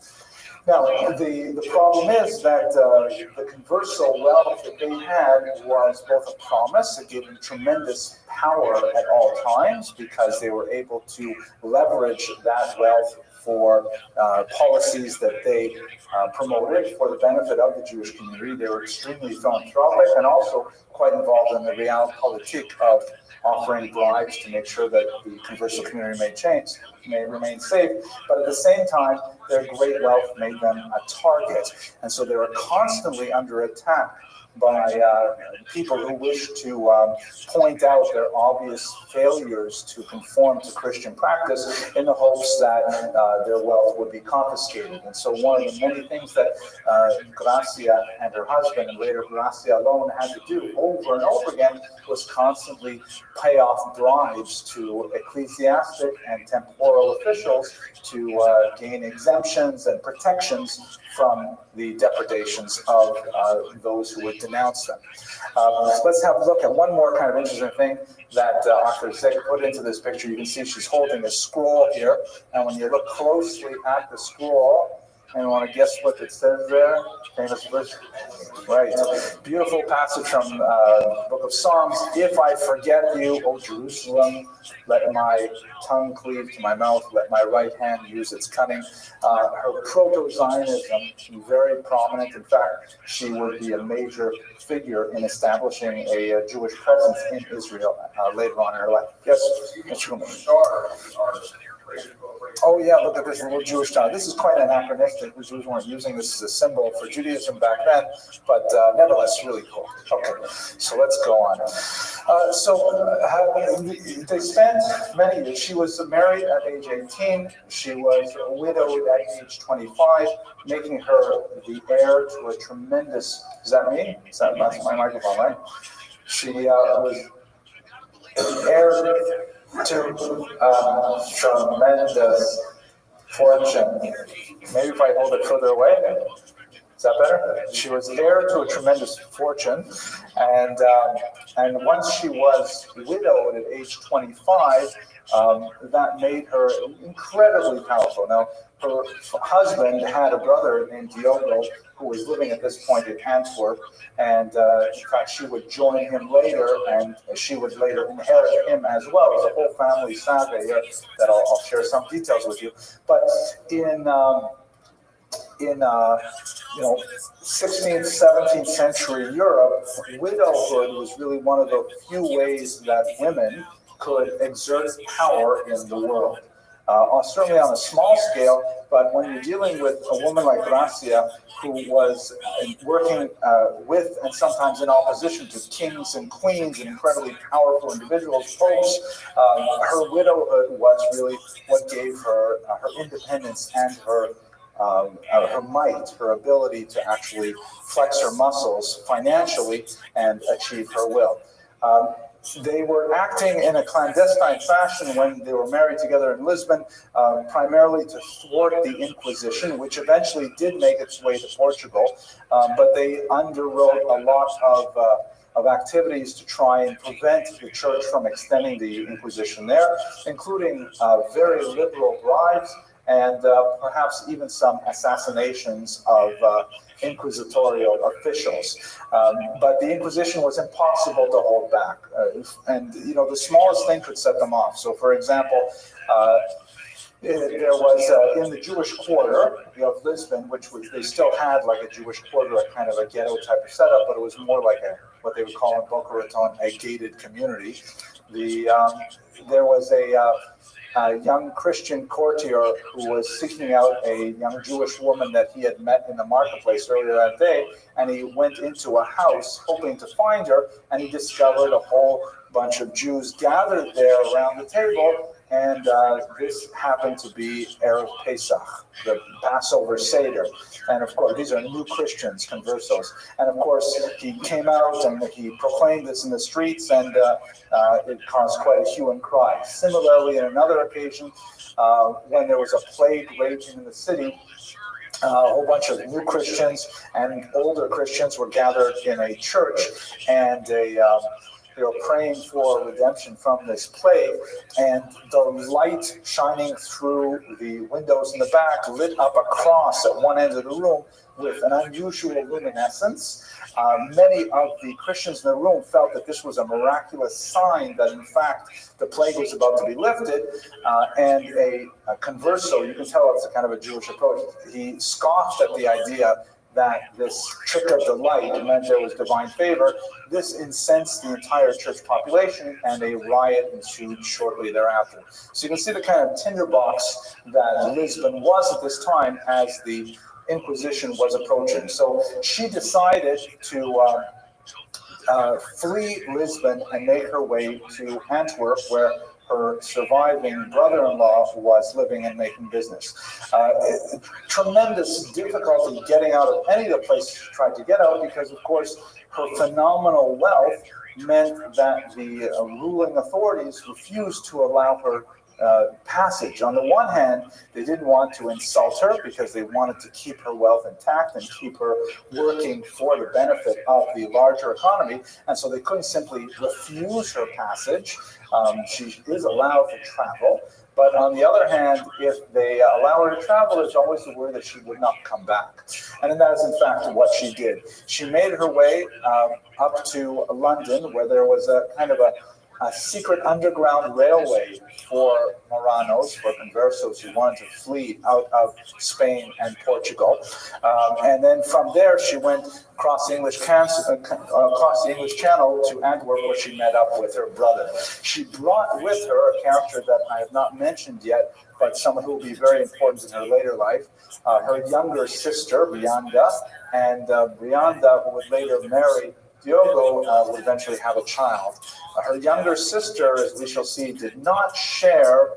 Now, the problem is that the converso wealth that they had was both a promise. It gave them tremendous power at all times because they were able to leverage that wealth for policies that they promoted for the benefit of the Jewish community. They were extremely philanthropic and also quite involved in the realpolitik of offering bribes to make sure that the converso community may remain safe. But at the same time, their great wealth made them a target. And so they were constantly under attack by people who wish to point out their obvious failures to conform to Christian practice in the hopes that their wealth would be confiscated. And so one of the many things that Gracia and her husband, and later Gracia alone, had to do over and over again was constantly pay off bribes to ecclesiastic and temporal officials to gain exemptions and protections from the depredations of those who would denounce them. So let's have a look at one more kind of interesting thing that Arthur Zick put into this picture. You can see she's holding a scroll here, and when you look closely at the scroll, And want to guess what it says there? Famous verse. Right. Beautiful passage from Book of Psalms. If I forget you, O Jerusalem, let my tongue cleave to my mouth, let my right hand use its cunning. Her proto-Zionism, very prominent. In fact, she would be a major figure in establishing a Jewish presence in Israel later on in her life. Yes, Mr. Schumann. Oh yeah, look at this little Jewish town. This is quite anachronistic. The Jews weren't using this as a symbol for Judaism back then, but nevertheless, really cool. Okay, so let's go on. They spent many years. She was married at age 18. She was widowed at age 25, making her the heir to a tremendous. Is that me? That's my microphone, right? She was heir to tremendous fortune. Maybe if I hold it further away, is that better? She was heir to a tremendous fortune, and once she was widowed at age 25, that made her incredibly powerful. Now, her husband had a brother named Diogo who was living at this point in Antwerp, and in fact, she would join him later, and she would later inherit him as well. It was a whole family saga here that I'll share some details with you. But in 16th, 17th century Europe, widowhood was really one of the few ways that women could exert power in the world. Certainly on a small scale, but when you're dealing with a woman like Gracia, who was working with and sometimes in opposition to kings and queens and incredibly powerful individuals, popes, her widowhood was really what gave her her independence and her might, her ability to actually flex her muscles financially and achieve her will. They were acting in a clandestine fashion when they were married together in Lisbon, primarily to thwart the Inquisition, which eventually did make its way to Portugal, but they underwrote a lot of activities to try and prevent the church from extending the Inquisition there, including very liberal bribes and perhaps even some assassinations of inquisitorial officials. But the Inquisition was impossible to hold back. And, the smallest thing could set them off. So, for example, there was in the Jewish quarter of Lisbon, they still had like a Jewish quarter, a kind of a ghetto type of setup, but it was more like what they would call in Boca Raton a gated community. There was a young Christian courtier who was seeking out a young Jewish woman that he had met in the marketplace earlier that day, and he went into a house hoping to find her, and he discovered a whole bunch of Jews gathered there around the table, and this happened to be Erev Pesach, the Passover Seder. And of course, these are new Christians, conversos. And of course, he came out and he proclaimed this in the streets, and it caused quite a hue and cry. Similarly, on another occasion, when there was a plague raging in the city, a whole bunch of new Christians and older Christians were gathered in a church, and they were praying for redemption from this plague, and the light shining through the windows in the back lit up a cross at one end of the room with an unusual luminescence. Many of the Christians in the room felt that this was a miraculous sign that, in fact, the plague was about to be lifted, and a converso, you can tell it's a kind of a Jewish approach, he scoffed at the idea that this trick of the light meant there was divine favor. This incensed the entire church population, and a riot ensued shortly thereafter. So you can see the kind of tinderbox that Lisbon was at this time as the Inquisition was approaching. So she decided to flee Lisbon and make her way to Antwerp, where her surviving brother-in-law was living and making business. Tremendous difficulty getting out of any of the places she tried to get out, because, of course, her phenomenal wealth meant that the ruling authorities refused to allow her passage. On the one hand, they didn't want to insult her because they wanted to keep her wealth intact and keep her working for the benefit of the larger economy, and so they couldn't simply refuse her passage. She is allowed to travel, But on the other hand, if they allow her to travel, there's always the worry that she would not come back. And that is, in fact, what she did. She made her way up to London, where there was a kind of a secret underground railway for Marranos, for conversos who wanted to flee out of Spain and Portugal. And then from there, she went across the English Channel to Antwerp, where she met up with her brother. She brought with her a character that I have not mentioned yet, but someone who will be very important in her later life, her younger sister, Brianda, and Brianda, who would later marry Diogo, would eventually have a child. Her younger sister, as we shall see, did not share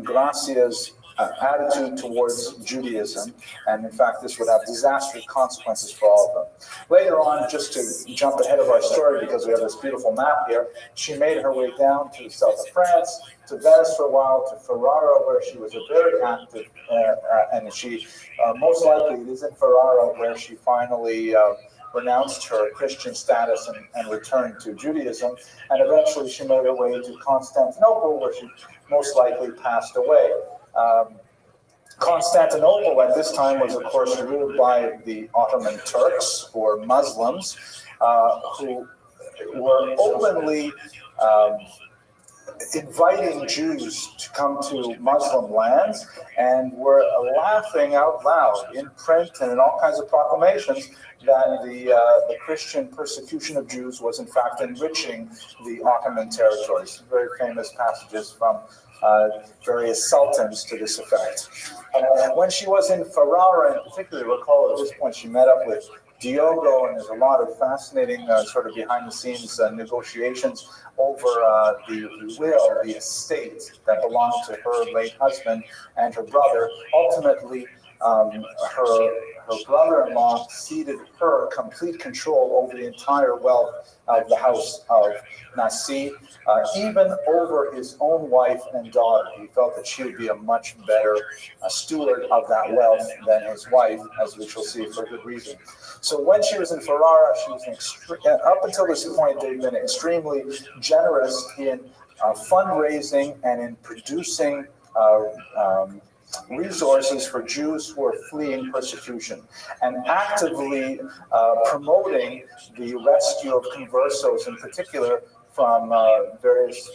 Gracia's attitude towards Judaism, and in fact, this would have disastrous consequences for all of them. Later on, just to jump ahead of our story, because we have this beautiful map here, she made her way down to the south of France, to Venice for a while, to Ferrara, where she was a very active, and she most likely it is in Ferrara where she finally renounced her Christian status and returned to Judaism, and eventually she made her way to Constantinople, where she most likely passed away. Constantinople at this time was, of course, ruled by the Ottoman Turks, or Muslims, who were openly inviting Jews to come to Muslim lands, and were laughing out loud in print and in all kinds of proclamations that the Christian persecution of Jews was in fact enriching the Ottoman territories. Very famous passages from various sultans to this effect. When she was in Ferrara in particular, recall at this point she met up with Diogo, and there's a lot of fascinating sort of behind-the-scenes negotiations over the will, the estate that belonged to her late husband and her brother. Ultimately, her brother-in-law ceded her complete control over the entire wealth of the house of Nasi, even over his own wife and daughter. He felt that she would be a much better steward of that wealth than his wife, as we shall see, for good reason. So when she was in Ferrara, she was up until this point, they'd been extremely generous in fundraising and in producing resources for Jews who are fleeing persecution, and actively promoting the rescue of conversos in particular from various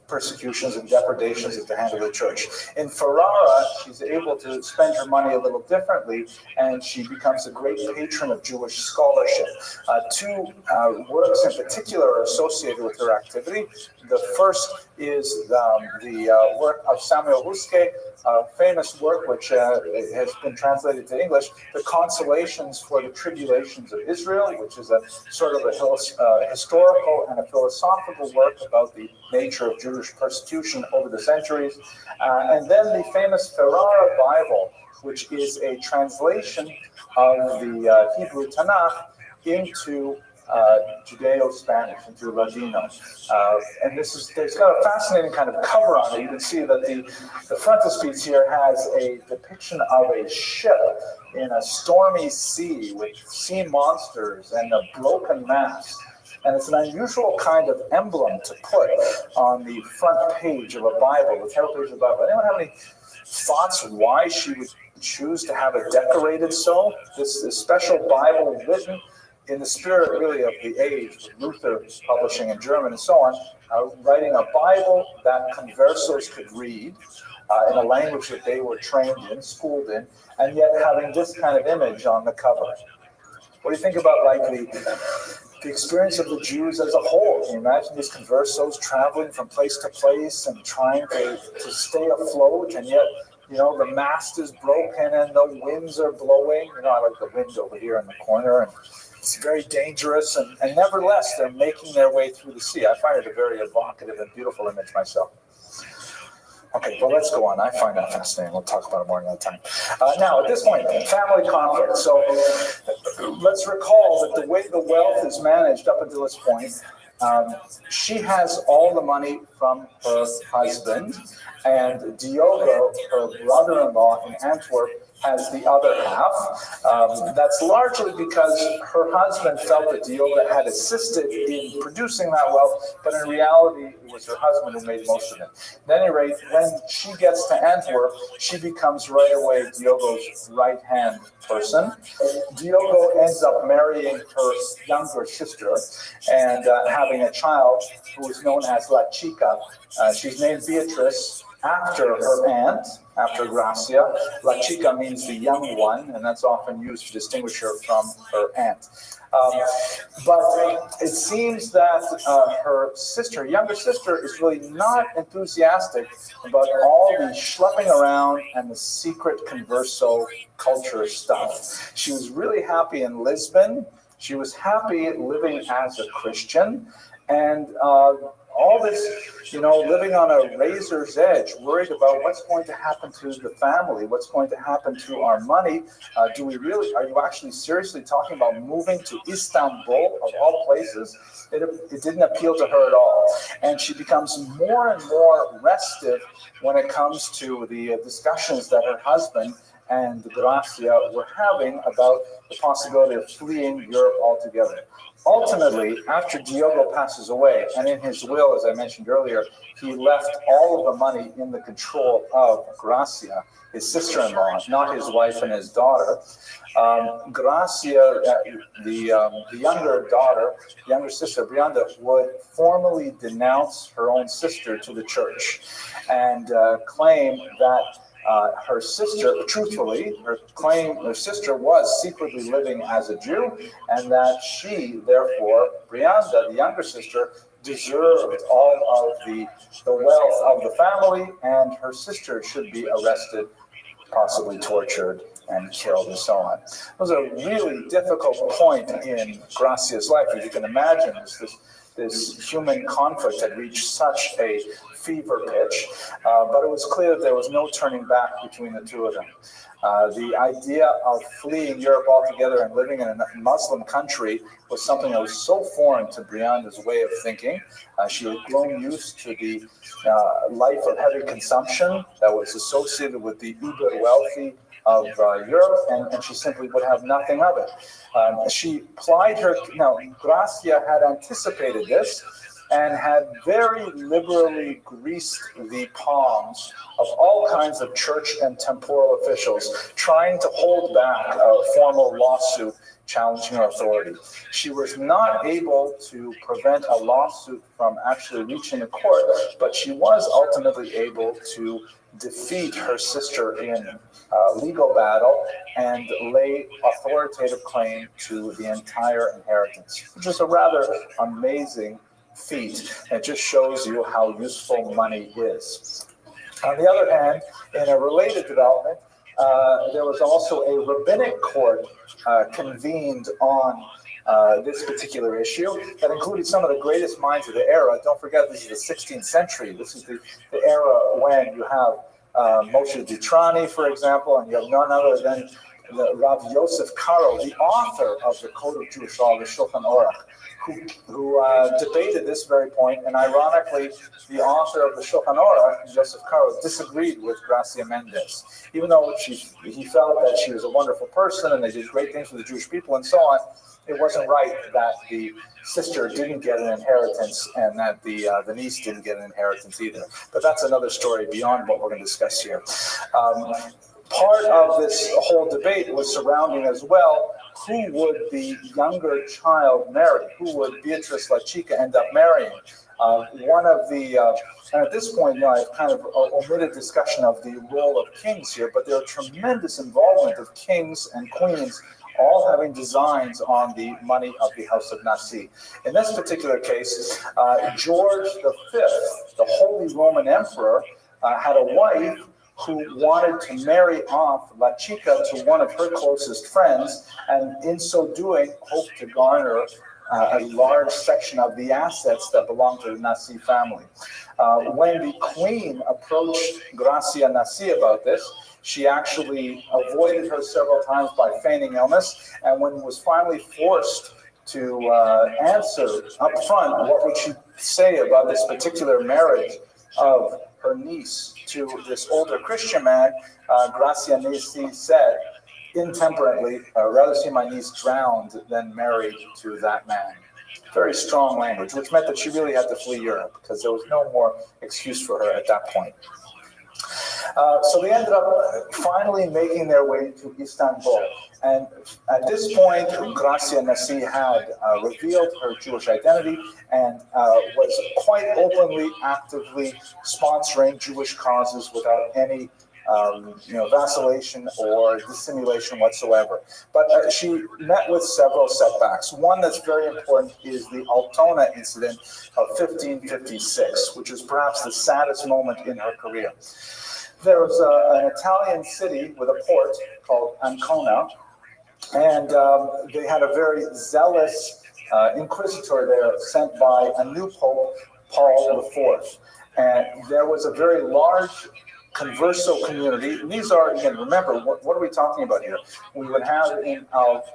persecutions and depredations at the hand of the church. In Ferrara, she's able to spend her money a little differently, and she becomes a great patron of Jewish scholarship. Two works in particular are associated with her activity. The first is the work of Samuel Huske, a famous work which has been translated to English, The Consolations for the Tribulations of Israel, which is a sort of a historical and a philosophical work about the nature of Jewish persecution over the centuries. And then the famous Ferrara Bible, which is a translation of the Hebrew Tanakh into Judeo-Spanish, into Ladino. And there's got a fascinating kind of cover on it. You can see that the frontispiece here has a depiction of a ship in a stormy sea with sea monsters and a broken mast. And it's an unusual kind of emblem to put on the front page of a Bible, the title page of the Bible. Anyone have any thoughts why she would choose to have it decorated so? This special Bible written in the spirit really of the age, with Luther publishing in German and so on, writing a Bible that conversos could read in a language that they were trained in, schooled in, and yet having this kind of image on the cover. What do you think about like the experience of the Jews as a whole? Can you imagine these conversos traveling from place to place and trying to stay afloat, and yet, you know, the mast is broken and the winds are blowing. You know, I like the wind over here in the corner, and it's very dangerous, and nevertheless, they're making their way through the sea. I find it a very evocative and beautiful image myself. Okay, well, let's go on. I find that fascinating. We'll talk about it more another time. Now, at this point, family conflict. So let's recall that the way the wealth is managed up until this point, she has all the money from her husband, and Diogo, her brother-in-law in Antwerp, as the other half. That's largely because her husband felt that Diogo had assisted in producing that wealth, but in reality, it was her husband who made most of it. At any rate, when she gets to Antwerp, she becomes right away Diogo's right-hand person. Diogo ends up marrying her younger sister and having a child who is known as La Chica. She's named Beatrice after her aunt, after Gracia. La Chica means the young one, and that's often used to distinguish her from her aunt. But it seems that her sister, younger sister, is really not enthusiastic about all the schlepping around and the secret converso culture stuff. She was really happy in Lisbon. She was happy living as a Christian, and all this, living on a razor's edge, worried about what's going to happen to the family, what's going to happen to our money. Are you actually seriously talking about moving to Istanbul, of all places? It didn't appeal to her at all. And she becomes more and more restive when it comes to the discussions that her husband and Gracia were having about the possibility of fleeing Europe altogether. Ultimately, after Diogo passes away, and in his will, as I mentioned earlier, he left all of the money in the control of Gracia, his sister-in-law, not his wife and his daughter. Gracia, the younger sister, Brianda, would formally denounce her own sister to the church and claim that her sister, truthfully, her sister was secretly living as a Jew, and that she, therefore, Brianda, the younger sister, deserved all of the wealth of the family, and her sister should be arrested, possibly tortured, and killed, and so on. It was a really difficult point in Gracia's life. As you can imagine, this human conflict had reached such a fever pitch, but it was clear that there was no turning back between the two of them. The idea of fleeing Europe altogether and living in a Muslim country was something that was so foreign to Brianda's way of thinking. She had grown used to the life of heavy consumption that was associated with the uber wealthy of Europe, and she simply would have nothing of it. Gracia had anticipated this and had very liberally greased the palms of all kinds of church and temporal officials, trying to hold back a formal lawsuit challenging her authority. She was not able to prevent a lawsuit from actually reaching the court, but she was ultimately able to defeat her sister in legal battle and lay authoritative claim to the entire inheritance, which is a rather amazing feat. It just shows you how useful money is. On the other hand, in a related development, there was also a rabbinic court convened on this particular issue that included some of the greatest minds of the era. Don't forget, this is the 16th century. This is the era when you have Moshe Ditrani, for example, and you have none other than Rav Yosef Karo, the author of the Code of Jewish Law, the Shulchan Aruch, who debated this very point, and ironically, the author of the Shulchan Aruch, Yosef Karo, disagreed with Gracia Mendes. Even though he felt that she was a wonderful person and they did great things for the Jewish people and so on, it wasn't right that the sister didn't get an inheritance and that the niece didn't get an inheritance either. But that's another story beyond what we're going to discuss here. Part of this whole debate was surrounding as well who would the younger child marry? Who would Beatrice La Chica end up marrying? And at this point, I've kind of omitted discussion of the role of kings here, but there are tremendous involvement of kings and queens all having designs on the money of the House of Nasi. In this particular case, George V, the Holy Roman Emperor, had a wife who wanted to marry off La Chica to one of her closest friends, and in so doing, hoped to garner a large section of the assets that belonged to the Nasi family. When the queen approached Gracia Nasi about this, she actually avoided her several times by feigning illness, and when was finally forced to answer up front what would she say about this particular marriage, of her niece to this older Christian man, Gracia Nesi said, intemperately, rather see my niece drowned than married to that man. Very strong language, which meant that she really had to flee Europe because there was no more excuse for her at that point. So they ended up finally making their way to Istanbul. And at this point, Gracia Nasi had revealed her Jewish identity and was quite openly, actively sponsoring Jewish causes without any vacillation or dissimulation whatsoever. But she met with several setbacks. One that's very important is the Altona incident of 1556, which is perhaps the saddest moment in her career. There was an Italian city with a port called Ancona, and they had a very zealous inquisitor there sent by a new pope, Paul IV. And there was a very large converso community. These are, again, remember, what are we talking about here? We would have in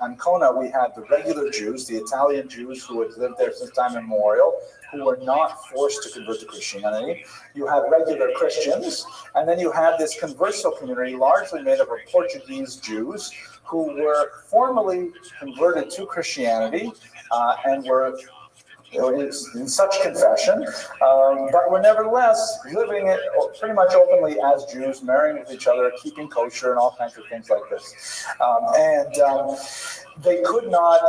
Ancona, we had the regular Jews, the Italian Jews who had lived there since time immemorial, who were not forced to convert to Christianity. You had regular Christians, and then you had this converso community largely made up of Portuguese Jews who were formally converted to Christianity and were in such confession, but were nevertheless living it pretty much openly as Jews, marrying with each other, keeping kosher, and all kinds of things like this. They could not,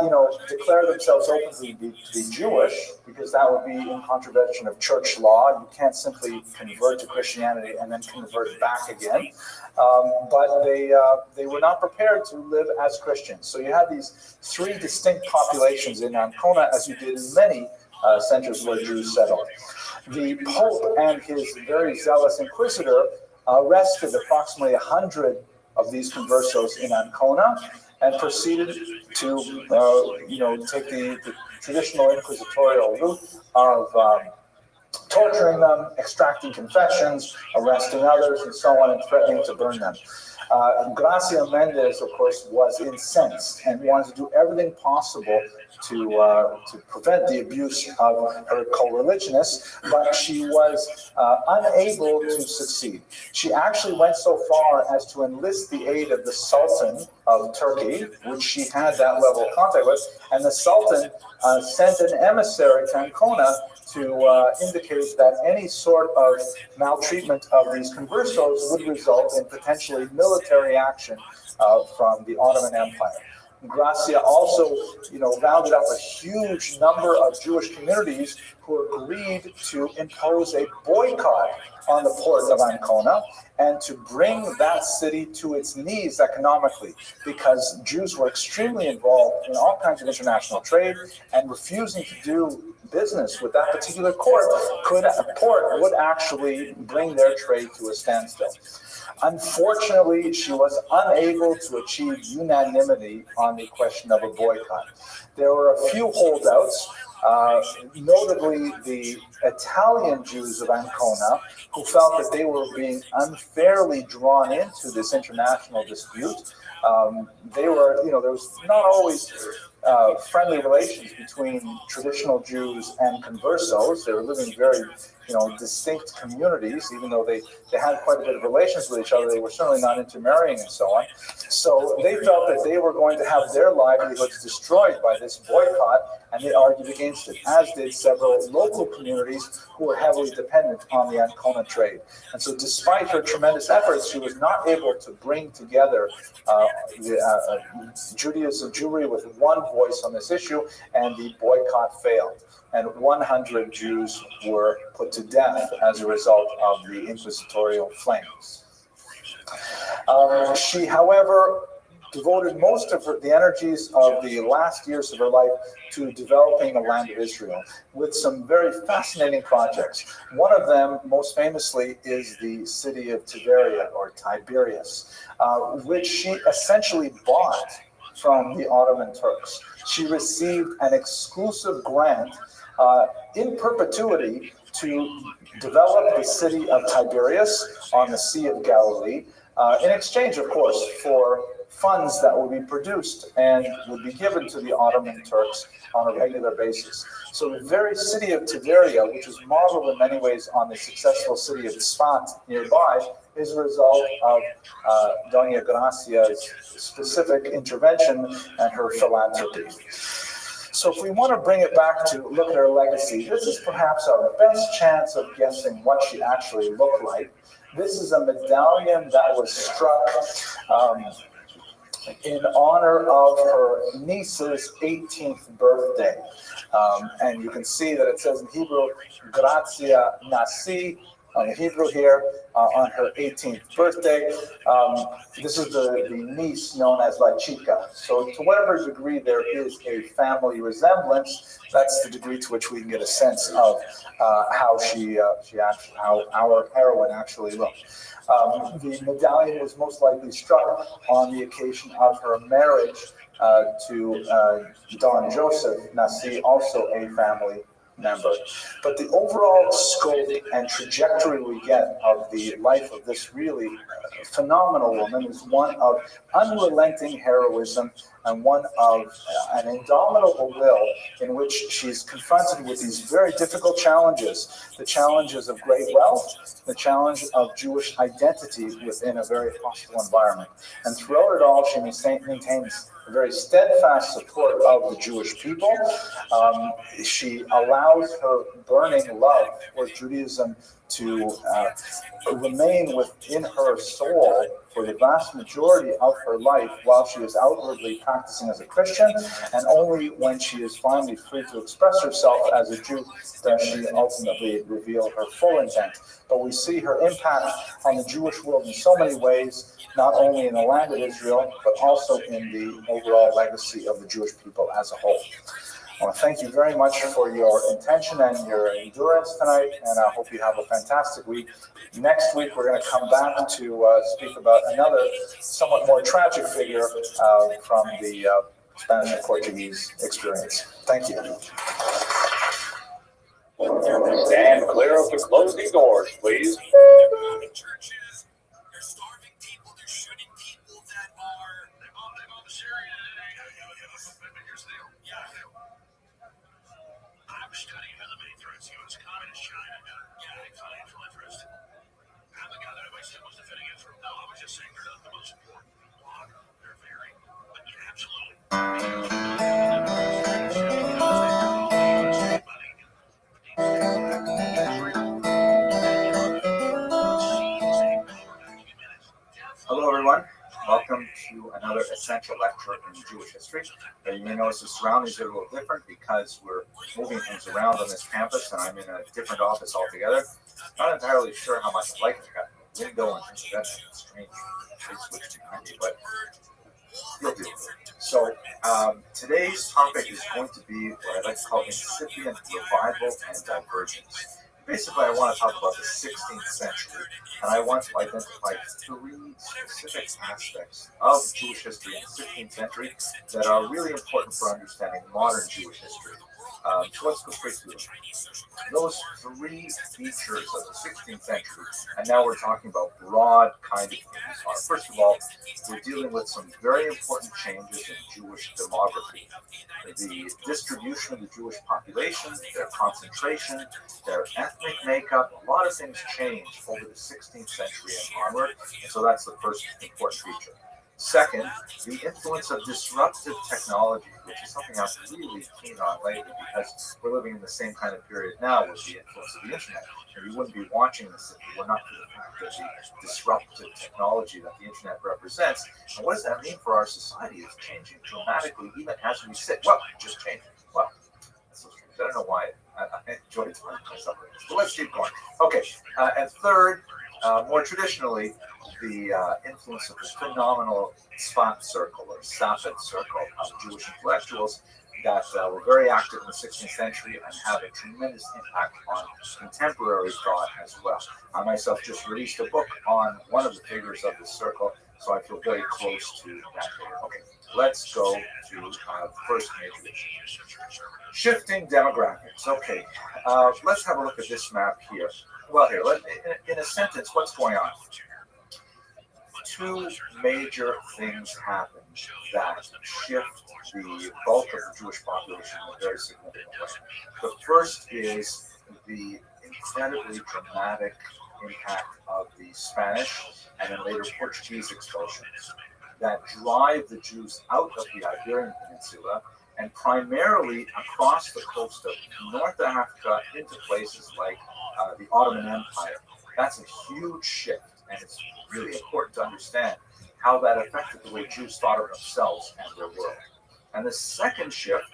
declare themselves openly to be Jewish because that would be in contravention of church law. You can't simply convert to Christianity and then convert back again. But they were not prepared to live as Christians. So you had these three distinct populations in Ancona, as you did in many centers where Jews settled. The Pope and his very zealous inquisitor arrested approximately 100 of these conversos in Ancona and proceeded to, take the traditional inquisitorial route of torturing them, extracting confessions, arresting others, and so on, and threatening to burn them. Gracia Mendez, of course, was incensed and wanted to do everything possible to prevent the abuse of her co-religionists, but she was unable to succeed. She actually went so far as to enlist the aid of the Sultan of Turkey, which she had that level of contact with, and the Sultan sent an emissary to Ancona to indicate that any sort of maltreatment of these conversos would result in potentially military action from the Ottoman Empire. Gracia also, rounded up a huge number of Jewish communities who agreed to impose a boycott on the port of Ancona and to bring that city to its knees economically, because Jews were extremely involved in all kinds of international trade, and refusing to do business with that particular port would actually bring their trade to a standstill. Unfortunately, she was unable to achieve unanimity on the question of a boycott. There were a few holdouts, notably the Italian Jews of Ancona, who felt that they were being unfairly drawn into this international dispute. There was not always friendly relations between traditional Jews and conversos. They were living very, distinct communities, even though they had quite a bit of relations with each other. They were certainly not intermarrying and so on. So they felt that they were going to have their livelihoods destroyed by this boycott, and they argued against it, as did several local communities who were heavily dependent on the Ancona trade. And so despite her tremendous efforts, she was not able to bring together Judaism, Jewry with one voice on this issue, and the boycott failed. And 100 Jews were put to death as a result of the inquisitorial flames. She, however, devoted most of the energies of the last years of her life to developing the land of Israel with some very fascinating projects. One of them, most famously, is the city of Tiberia, or Tiberias, which she essentially bought from the Ottoman Turks. She received an exclusive grant in perpetuity to develop the city of Tiberias on the Sea of Galilee, in exchange, of course, for funds that would be produced and would be given to the Ottoman Turks on a regular basis. So the very city of Tiberia, which is modeled in many ways on the successful city of Tzfat nearby, is a result of Doña Gracia's specific intervention and her philanthropy. So if we want to bring it back to look at her legacy, this is perhaps our best chance of guessing what she actually looked like. This is a medallion that was struck in honor of her niece's 18th birthday. And you can see that it says in Hebrew, Grazia Nasi, on the Hebrew here, on her 18th birthday. This is the niece known as La Chica. So to whatever degree there is a family resemblance, that's the degree to which we can get a sense of how how our heroine actually looked. The medallion was most likely struck on the occasion of her marriage to Don Joseph Nasi, also a family member. But the overall scope and trajectory we get of the life of this really phenomenal woman is one of unrelenting heroism and one of an indomitable will in which she's confronted with these very difficult challenges, the challenges of great wealth, the challenge of Jewish identity within a very hostile environment. And throughout it all, she maintains a very steadfast support of the Jewish people. She allows her burning love for Judaism to remain within her soul for the vast majority of her life while she is outwardly practicing as a Christian, and only when she is finally free to express herself as a Jew does she ultimately reveal her full intent. But we see her impact on the Jewish world in so many ways, not only in the land of Israel, but also in the overall legacy of the Jewish people as a whole. I want to thank you very much for your intention and your endurance tonight, and I hope you have a fantastic week. Next week, we're going to come back to speak about another somewhat more tragic figure from the Spanish and Portuguese experience. Thank you.
Stand clear of the closing doors, please.
Hello, everyone. Welcome to another essential lecture in Jewish history. You may notice the surroundings are a little different because we're moving things around on this campus, and I'm in a different office altogether. Not entirely sure how much I like it. I got a window and things like that. It's strange. Switch behind me, but you'll do it. So today's topic is going to be what I like to call incipient revival and divergence. Basically, I want to talk about the 16th century, and I want to identify three specific aspects of Jewish history in the 16th century that are really important for understanding modern Jewish history. So let's go straight to it. Those three features of the 16th century, and now we're talking about broad kind of things, are, first of all, we're dealing with some very important changes in Jewish demography. The distribution of the Jewish population, their concentration, their ethnic makeup, a lot of things change over the 16th century and onward, and so that's the first important feature. Second, the influence of disruptive technology, which is something I'm really keen on lately because we're living in the same kind of period now with the influence of the internet. And we wouldn't be watching this if it were not for the fact that the disruptive technology that the internet represents. And what does that mean for our society? It's changing dramatically even as we sit. Well, it just changed. Well, that's so strange. I don't know why. I enjoy telling myself this. But let's keep going. Okay. And third, more traditionally, the influence of the phenomenal Tzfat circle or Safed circle of Jewish intellectuals that were very active in the 16th century and have a tremendous impact on contemporary thought as well. I myself just released a book on one of the figures of this circle, so I feel very close to that figure. Okay, let's go to the first major issue. Shifting demographics. Okay, let's have a look at this map here. Well, here, in a sentence, what's going on? two major things happen that shift the bulk of the Jewish population in a very significant way. The first is the incredibly dramatic impact of the Spanish and then later Portuguese expulsions that drive the Jews out of the Iberian Peninsula and primarily across the coast of North Africa into places like the Ottoman Empire. That's a huge shift, and it's really important to understand how that affected the way Jews thought of themselves and their world. And the second shift,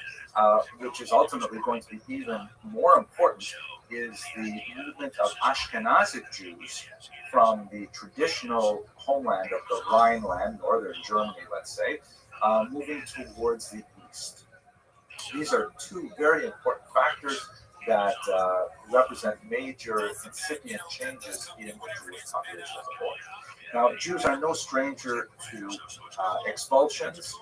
which is ultimately going to be even more important, is the movement of Ashkenazic Jews from the traditional homeland of the Rhineland, northern Germany, let's say, moving towards the east. These are two very important factors that represent major incipient changes in the Jewish population as a whole. Now, Jews are no stranger to expulsions,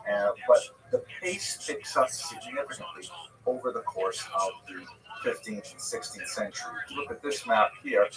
but the pace picks up significantly over the course of the 15th and 16th century. If you look at this map here,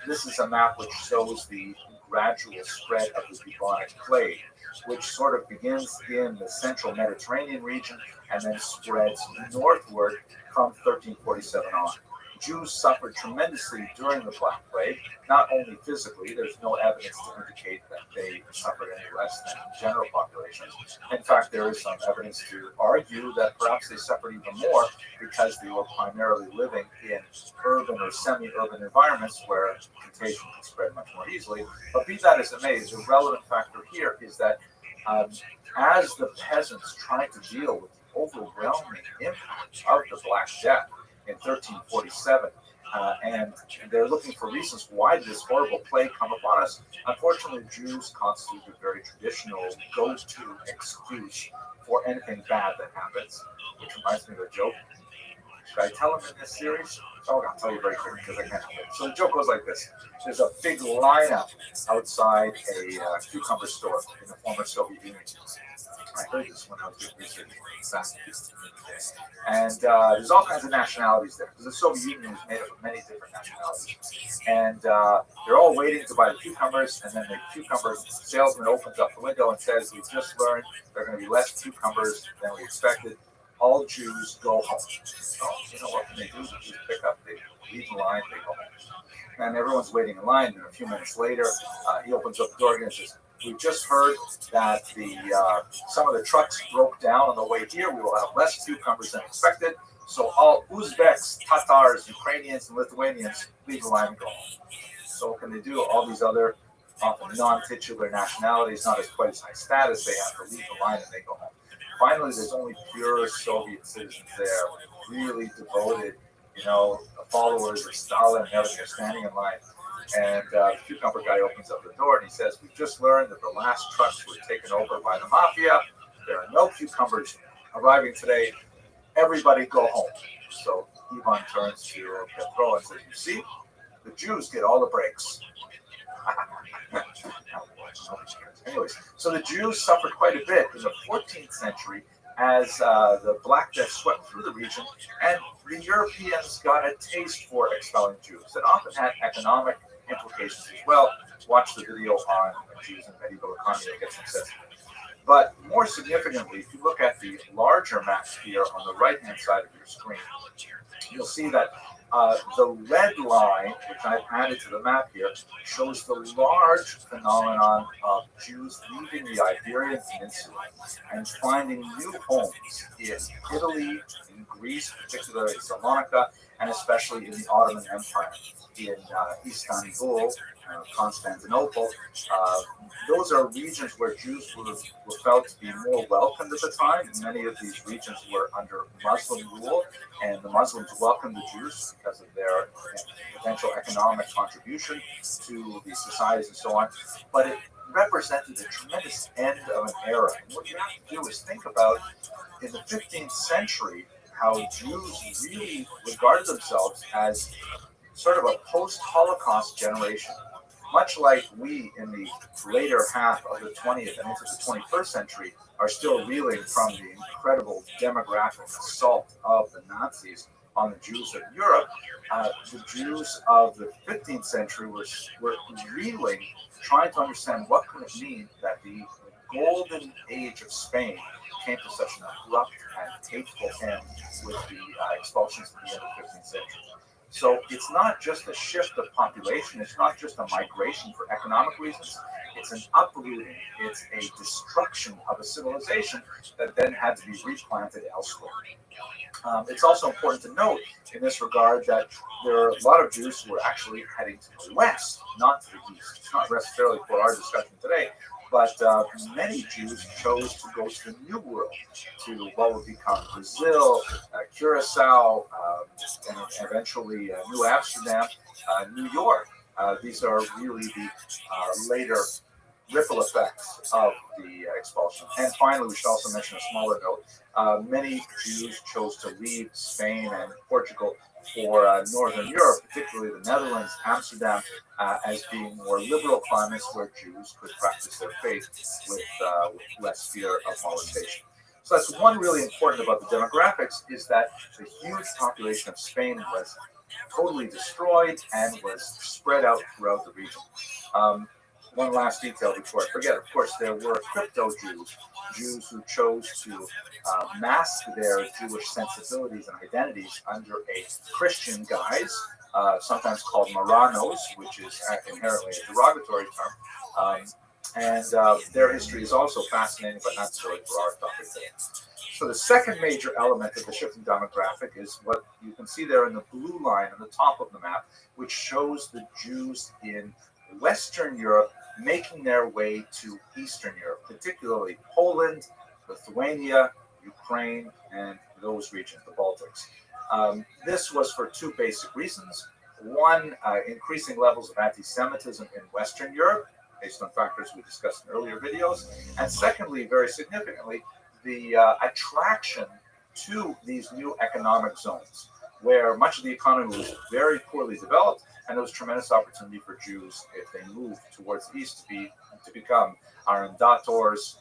this is a map which shows the gradual spread of the bubonic plague, which sort of begins in the central Mediterranean region and then spreads northward from 1347 on. Jews suffered tremendously during the Black Plague, not only physically, there's no evidence to indicate that they suffered any less than general populations. In fact, there is some evidence to argue that perhaps they suffered even more because they were primarily living in urban or semi-urban environments where contagion can spread much more easily. But be that as it may, the relevant factor here is that as the peasants tried to deal with the overwhelming impact of the Black Death in 1347, and they're looking for reasons why did this horrible plague come upon us. Unfortunately, Jews constitute a very traditional go-to excuse for anything bad that happens, which reminds me of a joke. Should I tell them in this series? Oh, I'll tell you very quickly because I can't help it. So the joke goes like this. There's a big lineup outside a cucumber store in the former Soviet Union. I heard this when I was doing research. And there's all kinds of nationalities there because the Soviet Union was made up of many different nationalities. And they're all waiting to buy the cucumbers, and then the cucumber salesman opens up the window and says, "We just learned there are going to be less cucumbers than we expected. All Jews go home." So, you know what can they do? They pick up, they leave the line, they go home. And everyone's waiting in line, and a few minutes later, he opens up the door again and says, "We've just heard that some of the trucks broke down on the way here. We will have less cucumbers than expected. So all Uzbeks, Tatars, Ukrainians, and Lithuanians leave the line and go home." So what can they do? All these other often non-titular nationalities, not as quite as high status, they have to leave the line and they go home. Finally, there's only pure Soviet citizens there, really devoted, followers of Stalin and everything. They're standing in line. And the cucumber guy opens up the door and he says, "We've just learned that the last trucks were taken over by the mafia. There are no cucumbers arriving today. Everybody go home." So Ivan turns to Petro and says, "You see, the Jews get all the breaks." Anyways, so the Jews suffered quite a bit in the 14th century as the Black Death swept through the region, and the Europeans got a taste for expelling Jews. That often had economic implications as well. Watch the video on Jews and medieval economy to get some sense of it. But more significantly, if you look at the larger map here on the right-hand side of your screen, you'll see that the red line, which I've added to the map here, shows the large phenomenon of Jews leaving the Iberian Peninsula and finding new homes in Italy, in Greece, particularly Salonika, and especially in the Ottoman Empire, in Istanbul, Constantinople. Those are regions where Jews were felt to be more welcomed at the time. Many of these regions were under Muslim rule, and the Muslims welcomed the Jews because of their potential economic contribution to the societies and so on. But it represented a tremendous end of an era. And what you have to do is think about, in the 15th century, how Jews really regarded themselves as sort of a post-Holocaust generation. Much like we in the later half of the 20th and into the 21st century are still reeling from the incredible demographic assault of the Nazis on the Jews of Europe, the Jews of the 15th century were reeling, trying to understand what could it mean that the golden age of Spain came to such an abrupt and hateful end with the expulsions at the end of the 15th century. So it's not just a shift of population, it's not just a migration for economic reasons, it's an uprooting, it's a destruction of a civilization that then had to be replanted elsewhere. It's also important to note in this regard that there are a lot of Jews who are actually heading to the west, not to the east. It's not necessarily for our discussion today, but many Jews chose to go to the New World, to what would become Brazil, Curacao, and eventually New Amsterdam, New York. These are really the later ripple effects of the expulsion. And finally, we should also mention a smaller note. Many Jews chose to leave Spain and Portugal for Northern Europe, particularly the Netherlands, Amsterdam, as being more liberal climates where Jews could practice their faith with less fear of molestation. So that's one really important about the demographics, is that the huge population of Spain was totally destroyed and was spread out throughout the region. One last detail before I forget. Of course, there were crypto Jews, Jews who chose to mask their Jewish sensibilities and identities under a Christian guise, sometimes called Marranos, which is inherently a derogatory term. And their history is also fascinating, but not so for our topic today. So the second major element of the shifting demographic is what you can see there in the blue line on the top of the map, which shows the Jews in Western Europe making their way to Eastern Europe, particularly Poland, Lithuania, Ukraine, and those regions, the Baltics. This was for two basic reasons. One, increasing levels of anti-Semitism in Western Europe, based on factors we discussed in earlier videos. And secondly, very significantly, the attraction to these new economic zones, where much of the economy was very poorly developed, and there was tremendous opportunity for Jews if they moved towards the east to become arrendators,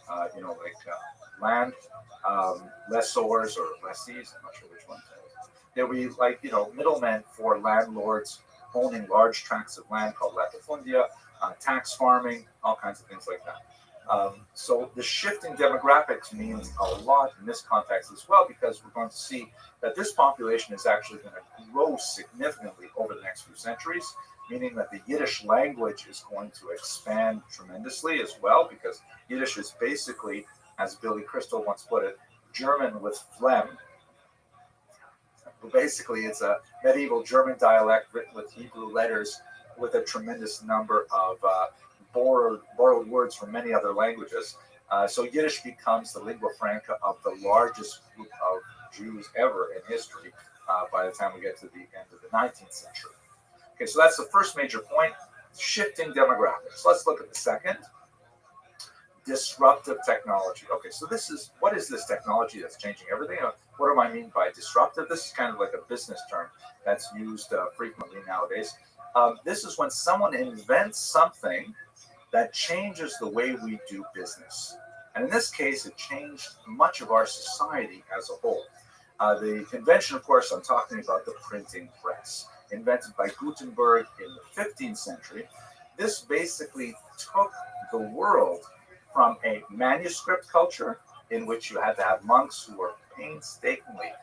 land lessors or lessees. I'm not sure which one. There would be middlemen for landlords owning large tracts of land called latifundia, tax farming, all kinds of things like that. So the shifting demographics means a lot in this context as well, because we're going to see that this population is actually going to grow significantly over the next few centuries, meaning that the Yiddish language is going to expand tremendously as well, because Yiddish is basically, as Billy Crystal once put it, German with phlegm. Basically, it's a medieval German dialect written with Hebrew letters with a tremendous number of borrowed words from many other languages. So Yiddish becomes the lingua franca of the largest group of Jews ever in history by the time we get to the end of the 19th century. Okay, so that's the first major point, shifting demographics. Let's look at the second, disruptive technology. Okay, so what is this technology that's changing everything? What do I mean by disruptive? This is kind of like a business term that's used frequently nowadays. This is when someone invents something that changes the way we do business. And in this case, it changed much of our society as a whole. The invention, of course, I'm talking about the printing press, invented by Gutenberg in the 15th century. This basically took the world from a manuscript culture in which you had to have monks who were painstakingly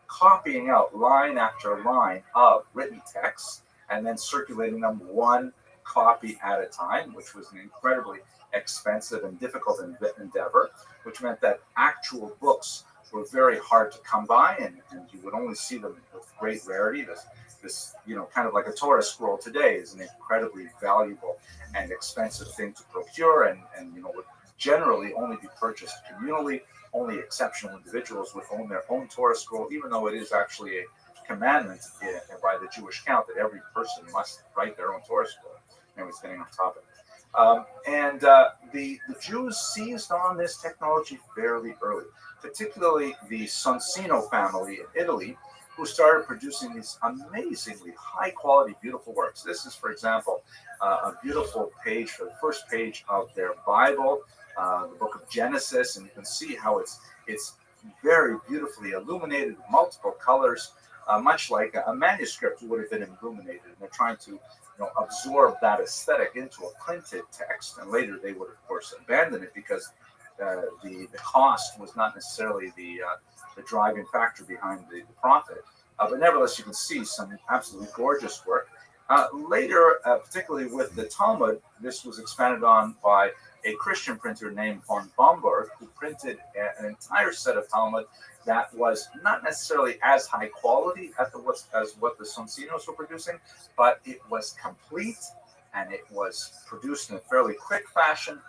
copying out line after line of written texts and then circulating them one copy at a time, which was an incredibly expensive and difficult endeavor, which meant that actual books were very hard to come by, and you would only see them with great rarity. This kind of like a Torah scroll today is an incredibly valuable and expensive thing to procure, and would generally only be purchased communally. Only exceptional individuals would own their own Torah scroll, even though it is actually a commandment by the Jewish count that every person must write their own Torah scroll. And we're staying on topic. The Jews seized on this technology fairly early, particularly the Sonsino family in Italy, who started producing these amazingly high-quality, beautiful works. This is, for example, a beautiful page for the first page of their Bible, the book of Genesis, and you can see how it's very beautifully illuminated, multiple colors. much like a manuscript would have been illuminated. And they're trying to absorb that aesthetic into a printed text. And later they would, of course, abandon it because the cost was not necessarily the driving factor behind the profit. But nevertheless, you can see some absolutely gorgeous work. Later, particularly with the Talmud, this was expanded on by a Christian printer named von Bomberg, who printed an entire set of Talmud that was not necessarily as high quality as what the Sonsinos were producing, but it was complete and it was produced in a fairly quick fashion.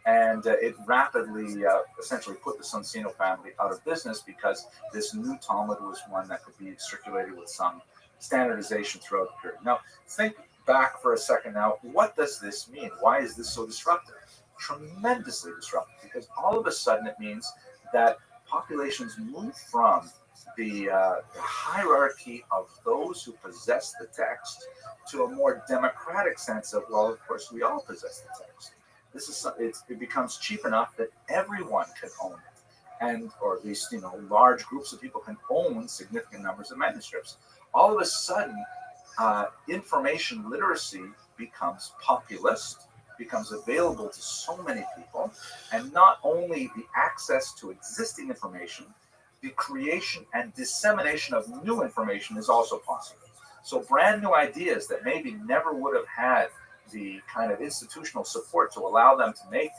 And it rapidly essentially put the Sonsino family out of business because this new Talmud was one that could be circulated with some standardization throughout the period. Now, think back for a second now. What does this mean? Why is this so disruptive? Tremendously disruptive, because all of a sudden it means that populations move from the hierarchy of those who possess the text to a more democratic sense of, well, of course, we all possess the text. This is it becomes cheap enough that everyone can own it, and or at least large groups of people can own significant numbers of manuscripts. All of a sudden, information literacy becomes populist, becomes available to so many people, and not only the access to existing information, the creation and dissemination of new information is also possible. So brand new ideas that maybe never would have had the kind of institutional support to allow them to make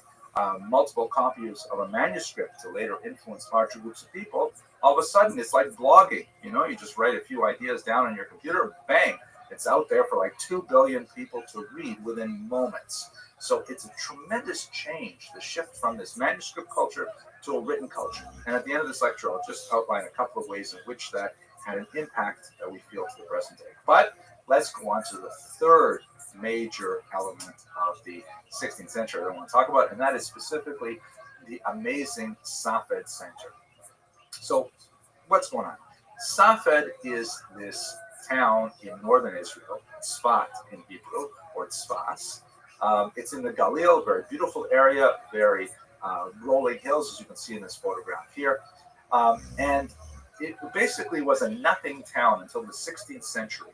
multiple copies of a manuscript to later influence larger groups of people, all of a sudden it's like blogging. You just write a few ideas down on your computer, bang, it's out there for like 2 billion people to read within moments. So it's a tremendous change, the shift from this manuscript culture to a written culture. And at the end of this lecture, I'll just outline a couple of ways in which that had an impact that we feel to the present day. But let's go on to the third major element of the 16th century that I want to talk about, and that is specifically the amazing Safed Center. So what's going on? Safed is this town in northern Israel, Tzfat in Hebrew, or Tzfas. It's in the Galil, very beautiful area, very rolling hills, as you can see in this photograph here. And it basically was a nothing town until the 16th century.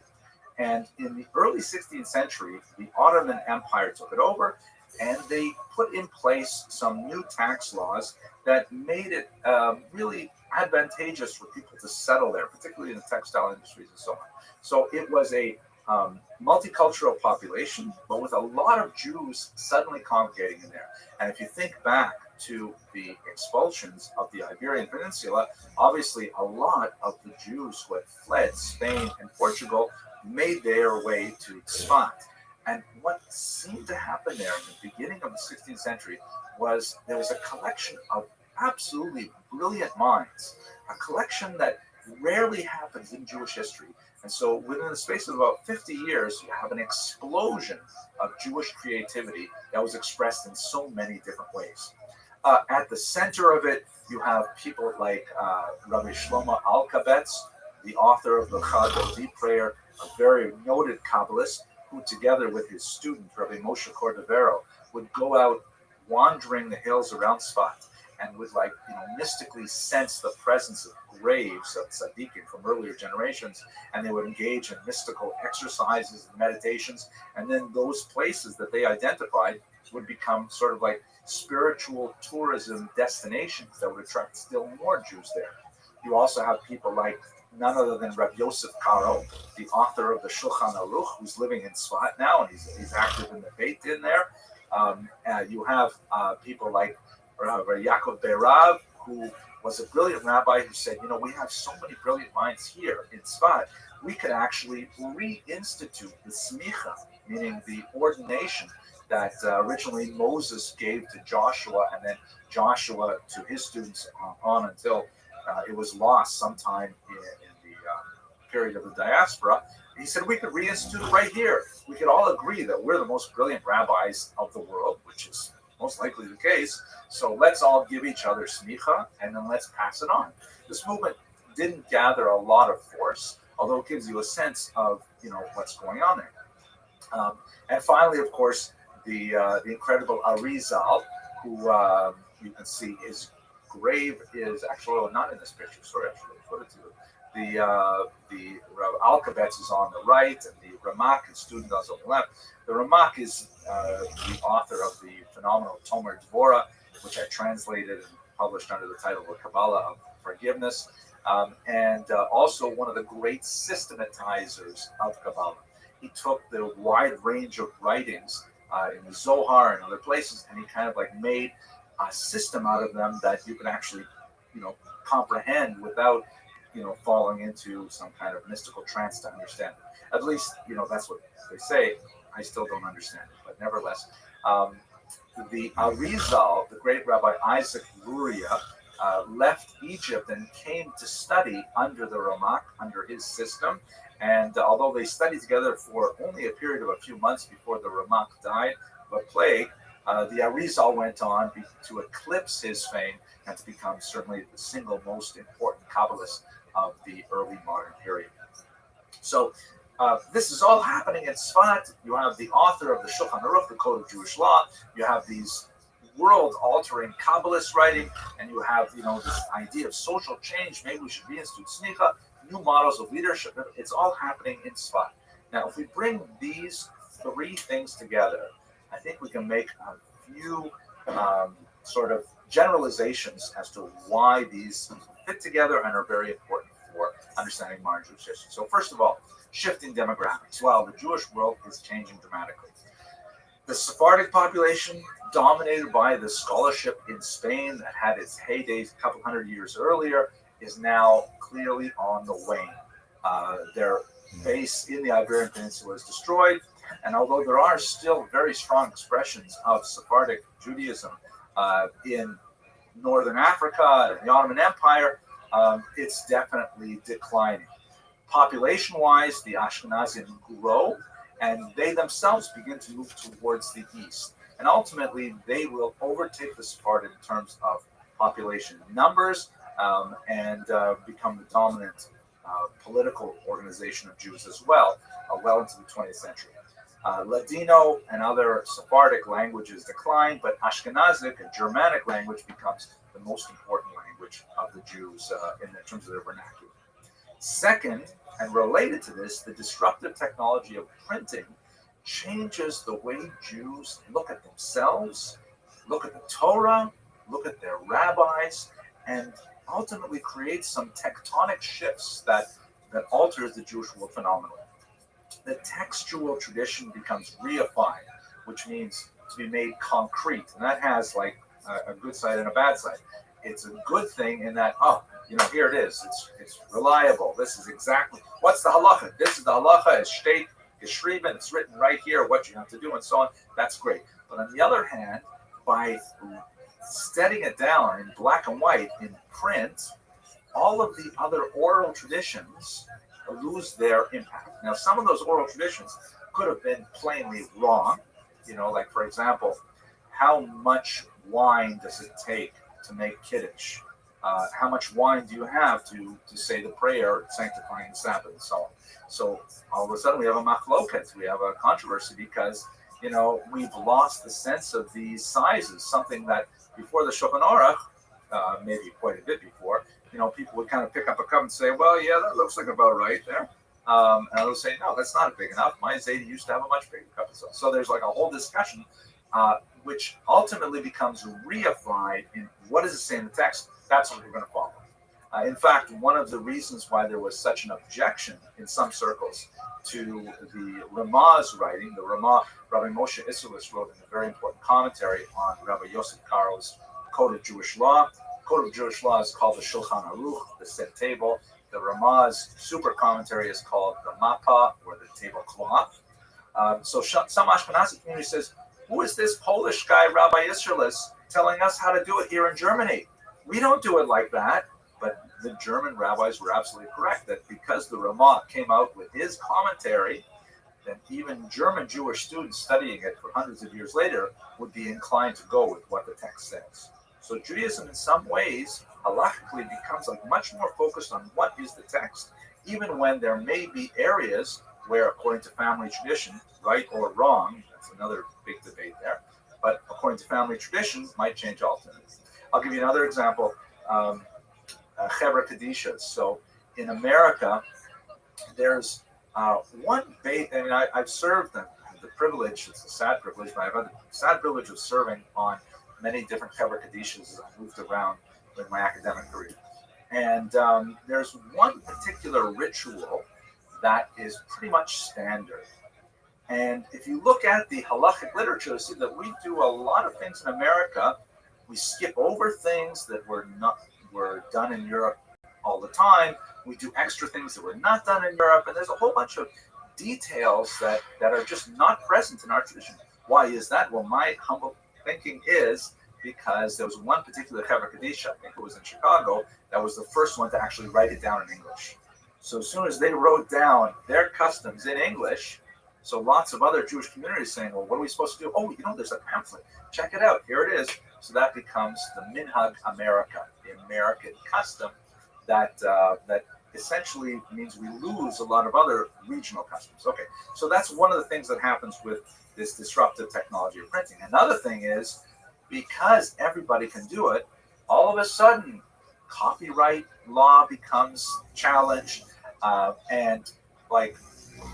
And in the early 16th century, the Ottoman Empire took it over, and they put in place some new tax laws that made it really advantageous for people to settle there, particularly in the textile industries and so on. So it was a multicultural population, but with a lot of Jews suddenly congregating in there. And if you think back to the expulsions of the Iberian Peninsula, obviously a lot of the Jews who had fled Spain and Portugal made their way to Tzfat. And what seemed to happen there in the beginning of the 16th century was there was a collection of absolutely brilliant minds, a collection that rarely happens in Jewish history. And so within the space of about 50 years, you have an explosion of Jewish creativity that was expressed in so many different ways. At the center of it, you have people like Rabbi Shlomo Alkabetz, the author of the Chad prayer, a very noted Kabbalist, who together with his student, Rabbi Moshe Cordovero, would go out wandering the hills around Tzfat and would mystically sense the presence of graves of tzaddikim from earlier generations, and they would engage in mystical exercises and meditations, and then those places that they identified would become sort of like spiritual tourism destinations that would attract still more Jews there. You also have people like none other than Rabbi Yosef Karo, the author of the Shulchan Aruch, who's living in Tzfat now, and he's active in the Beit Din there. You have people like Rabbi Yaakov Beirav, who was a brilliant rabbi who said, we have so many brilliant minds here in Tzfat, we could actually reinstitute the smicha, meaning the ordination that originally Moses gave to Joshua, and then Joshua to his students on until it was lost sometime in the period of the diaspora. He said we could reinstitute it right here. We could all agree that we're the most brilliant rabbis of the world, which is most likely the case. So let's all give each other smicha, and then let's pass it on. This movement didn't gather a lot of force, although it gives you a sense of what's going on there. And finally, of course, the incredible Arizal, who you can see his grave is actually not in this picture. Sorry, I should have put it to the Rav Alkabetz is on the right, and the Ramak, his student, is on the left. The Ramak is the author of the phenomenal Tomer Dvorah, which I translated and published under the title of Kabbalah of Forgiveness, and also one of the great systematizers of Kabbalah. He took the wide range of writings in the Zohar and other places, and he kind of like made a system out of them that you can actually, comprehend without, falling into some kind of mystical trance to understand it. At least, that's what they say. I still don't understand it, but nevertheless, the Arizal, the great Rabbi Isaac Luria, left Egypt and came to study under the Ramak, under his system. And although they studied together for only a period of a few months before the Ramak died of a plague, the Arizal went on to eclipse his fame and to become certainly the single most important Kabbalist of the early modern period. So this is all happening in Sfat. You have the author of the Shulchan Aruch, the Code of Jewish Law. You have these world-altering Kabbalist writing, and you have this idea of social change. Maybe we should reinstitute Snicha, new models of leadership. It's all happening in Sfat. Now, if we bring these three things together, I think we can make a few sort of generalizations as to why these fit together and are very important for understanding modern Jewish history. So first of all, shifting demographics. Well, the Jewish world is changing dramatically. The Sephardic population, dominated by the scholarship in Spain that had its heydays a couple hundred years earlier, is now clearly on the wane. Their base in the Iberian Peninsula is destroyed, and although there are still very strong expressions of Sephardic Judaism in Northern Africa and the Ottoman Empire, it's definitely declining. Population-wise, the Ashkenazim grow, and they themselves begin to move towards the east. And ultimately, they will overtake the Sephardim in terms of population numbers and become the dominant political organization of Jews as well, well into the 20th century. Ladino and other Sephardic languages decline, but Ashkenazic and Germanic language becomes the most important language of the Jews in terms of their vernacular. Second, and related to this, the disruptive technology of printing changes the way Jews look at themselves, look at the Torah, look at their rabbis, and ultimately creates some tectonic shifts that alters the Jewish world phenomenally. The textual tradition becomes reified, which means to be made concrete, and that has like a good side and a bad side. It's a good thing in that, here it is. It's reliable. This is exactly what's the halacha. This is the halacha. It's state geschrieben. It's written right here what you have to do and so on. That's great. But on the other hand, by setting it down in black and white in print, all of the other oral traditions lose their impact. Now, some of those oral traditions could have been plainly wrong. Like for example, how much wine does it take to make Kiddush? How much wine do you have to say the prayer, sanctifying the Sabbath, and so on? So all of a sudden we have a machloket, we have a controversy because we've lost the sense of these sizes. Something that before the Shulchan Aruch, maybe quite a bit before, people would kind of pick up a cup and say, well, yeah, that looks like about right there. And others say, no, that's not big enough. My Zayda used to have a much bigger cup. So there's like a whole discussion, which ultimately becomes reified in what does it say in the text. That's what we're going to follow. In fact, one of the reasons why there was such an objection in some circles to the Ramah's writing, the Ramah, Rabbi Moshe Isserles wrote in a very important commentary on Rabbi Yosef Karo's Code of Jewish Law. Code of Jewish Law is called the Shulchan Aruch, the set table. The Ramah's super commentary is called the Mappa, or the tablecloth. So some Ashkenazi community says, who is this Polish guy, Rabbi Isserles, telling us how to do it here in Germany? We don't do it like that. But the German rabbis were absolutely correct that because the Ramah came out with his commentary, then even German Jewish students studying it for hundreds of years later would be inclined to go with what the text says. So Judaism in some ways, halakhically, becomes like much more focused on what is the text, even when there may be areas where, according to family tradition, right or wrong, that's another big debate there, but according to family tradition, might change ultimately. I'll give you another example. Chevra Kadishas. So in America, there's I've served the privilege, it's a sad privilege, but I've had the sad privilege of serving on many different Kever Kadishas as I moved around with my academic career. And there's one particular ritual that is pretty much standard. And if you look at the halachic literature, you see that we do a lot of things in America. We skip over things that were done in Europe all the time. We do extra things that were not done in Europe, and there's a whole bunch of details that are just not present in our tradition. Why is that? Well, my humble thinking is because there was one particular Kever Kadisha, I think it was in Chicago, that was the first one to actually write it down in English. So as soon as they wrote down their customs in English, so lots of other Jewish communities saying, well, what are we supposed to do? Oh, there's a pamphlet. Check it out. Here it is. So that becomes the Minhag America, the American custom that essentially means we lose a lot of other regional customs. Okay, so that's one of the things that happens with this disruptive technology of printing. Another thing is, because everybody can do it, all of a sudden, copyright law becomes challenged. And like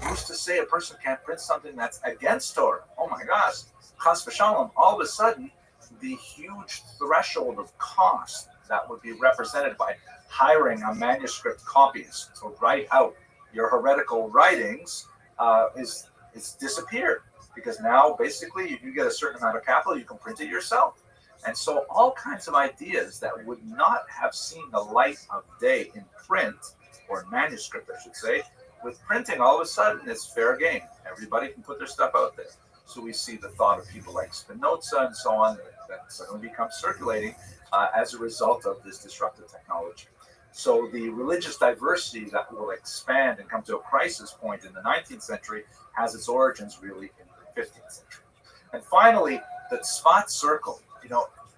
we used to say, a person can't print something that's against Torah. Oh my gosh, chas v'shalom. All of a sudden, the huge threshold of cost that would be represented by hiring a manuscript copyist to write out your heretical writings is disappeared, because now basically you get a certain amount of capital, you can print it yourself. And so all kinds of ideas that would not have seen the light of day in print, or in manuscript I should say, with printing all of a sudden it's fair game. Everybody can put their stuff out there. So we see the thought of people like Spinoza and so on that suddenly becomes circulating as a result of this disruptive technology. So the religious diversity that will expand and come to a crisis point in the 19th century has its origins really in the 15th century. And finally, the Tzfat Circle,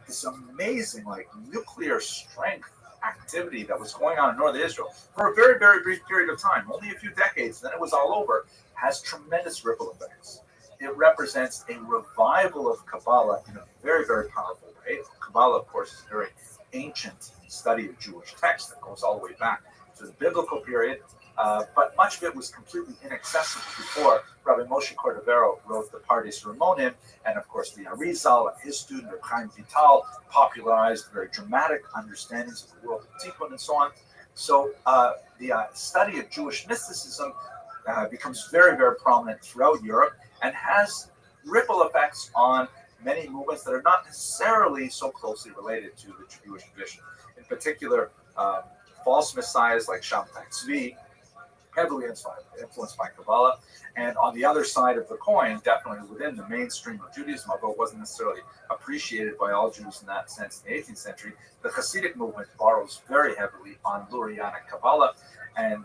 this amazing nuclear strength activity that was going on in northern Israel for a very, very brief period of time, only a few decades, then it was all over, has tremendous ripple effects. It represents a revival of Kabbalah in a very, very powerful way. Kabbalah, of course, is a very ancient study of Jewish text that goes all the way back to the biblical period, but much of it was completely inaccessible before Rabbi Moshe Cordovero wrote the Pardes Ramonim, and of course the Arizal and his student Reb Chaim Vital popularized very dramatic understandings of the world of Tikkun and so on. So the study of Jewish mysticism becomes very, very prominent throughout Europe and has ripple effects on many movements that are not necessarily so closely related to the Jewish tradition. In particular, false messiahs like Shabtai Tzvi, heavily influenced by Kabbalah. And on the other side of the coin, definitely within the mainstream of Judaism, although it wasn't necessarily appreciated by all Jews in that sense in the 18th century, the Hasidic movement borrows very heavily on Lurianic Kabbalah, and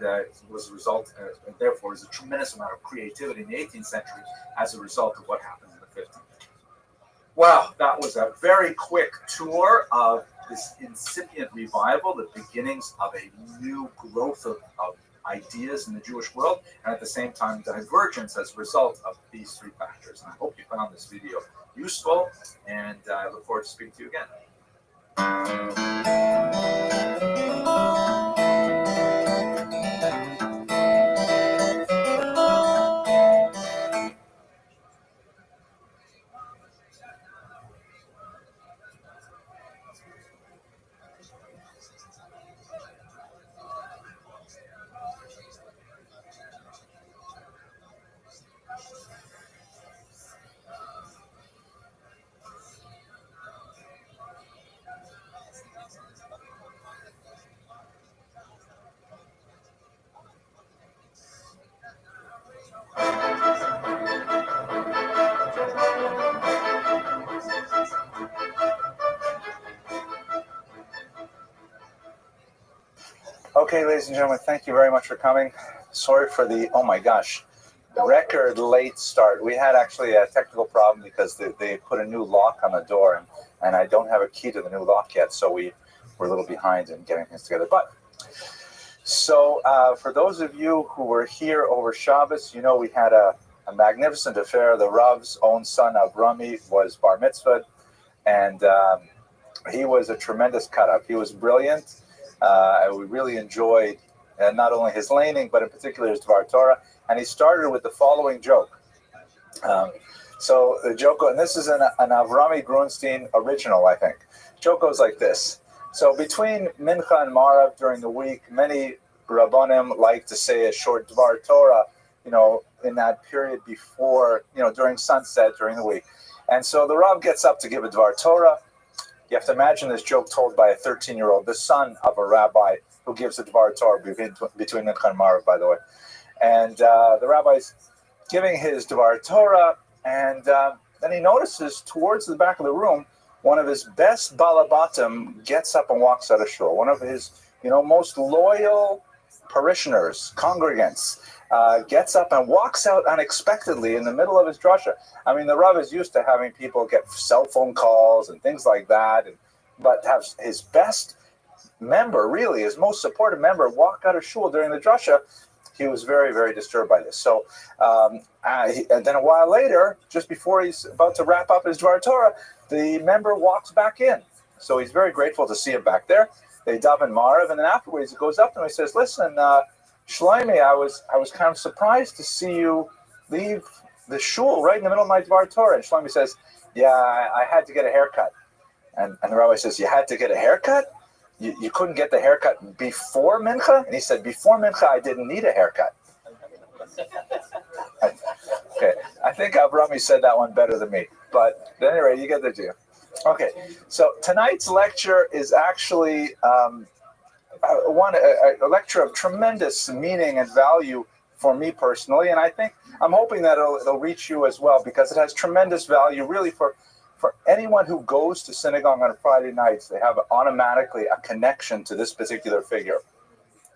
was a result, and therefore is a tremendous amount of creativity in the 18th century as a result of what happened in the 15th. Wow, that was a very quick tour of this incipient revival, the beginnings of a new growth of ideas in the Jewish world, and at the same time divergence as a result of these three factors. And I hope you found this video useful, and I look forward to speaking to you again. Okay, ladies and gentlemen, thank you very much for coming. Sorry for the, oh my gosh, the record late start. We had actually a technical problem because they put a new lock on the door, and I don't have a key to the new lock yet, so we're a little behind in getting things together. But so for those of you who were here over Shabbos, we had a magnificent affair. The Rav's own son, Avrami, was bar mitzvahed, and he was a tremendous cut-up. He was brilliant. We really enjoyed and not only his laning, but in particular his Dvar Torah. And he started with the following joke. So the joke, and this is an Avrami Grunstein original, I think. Joke goes like this. So between Mincha and Marav during the week, many Rabbanim like to say a short Dvar Torah, in that period before, during sunset during the week. And so the Rav gets up to give a Dvar Torah. You have to imagine this joke told by a 13-year-old, the son of a rabbi who gives a Dvar Torah between Mincha and Marav, by the way. And the rabbi's giving his Dvar Torah, and then he notices towards the back of the room, one of his best balabatim gets up and walks out of shul. One of his, most loyal parishioners, congregants, gets up and walks out unexpectedly in the middle of his drasha. I mean, the Rav is used to having people get cell phone calls and things like that, but have his best member, really, his most supportive member, walk out of shul during the drasha. He was very, very disturbed by this. So, and then a while later, just before he's about to wrap up his Dvar Torah, the member walks back in. So he's very grateful to see him back there. They daven Marav, and then afterwards he goes up to him and he says, "Listen, Shlomi, I was kind of surprised to see you leave the shul right in the middle of my Dvar Torah." And Shlomi says, "Yeah, I had to get a haircut." And the rabbi says, "You had to get a haircut? You couldn't get the haircut before Mincha?" And he said, "Before Mincha, I didn't need a haircut." Okay, I think Avrami said that one better than me. But at any rate, you get the deal. Okay, so tonight's lecture is actually a lecture of tremendous meaning and value for me personally, and I'm hoping that it'll reach you as well, because it has tremendous value really for anyone who goes to synagogue on Friday nights. They have automatically a connection to this particular figure.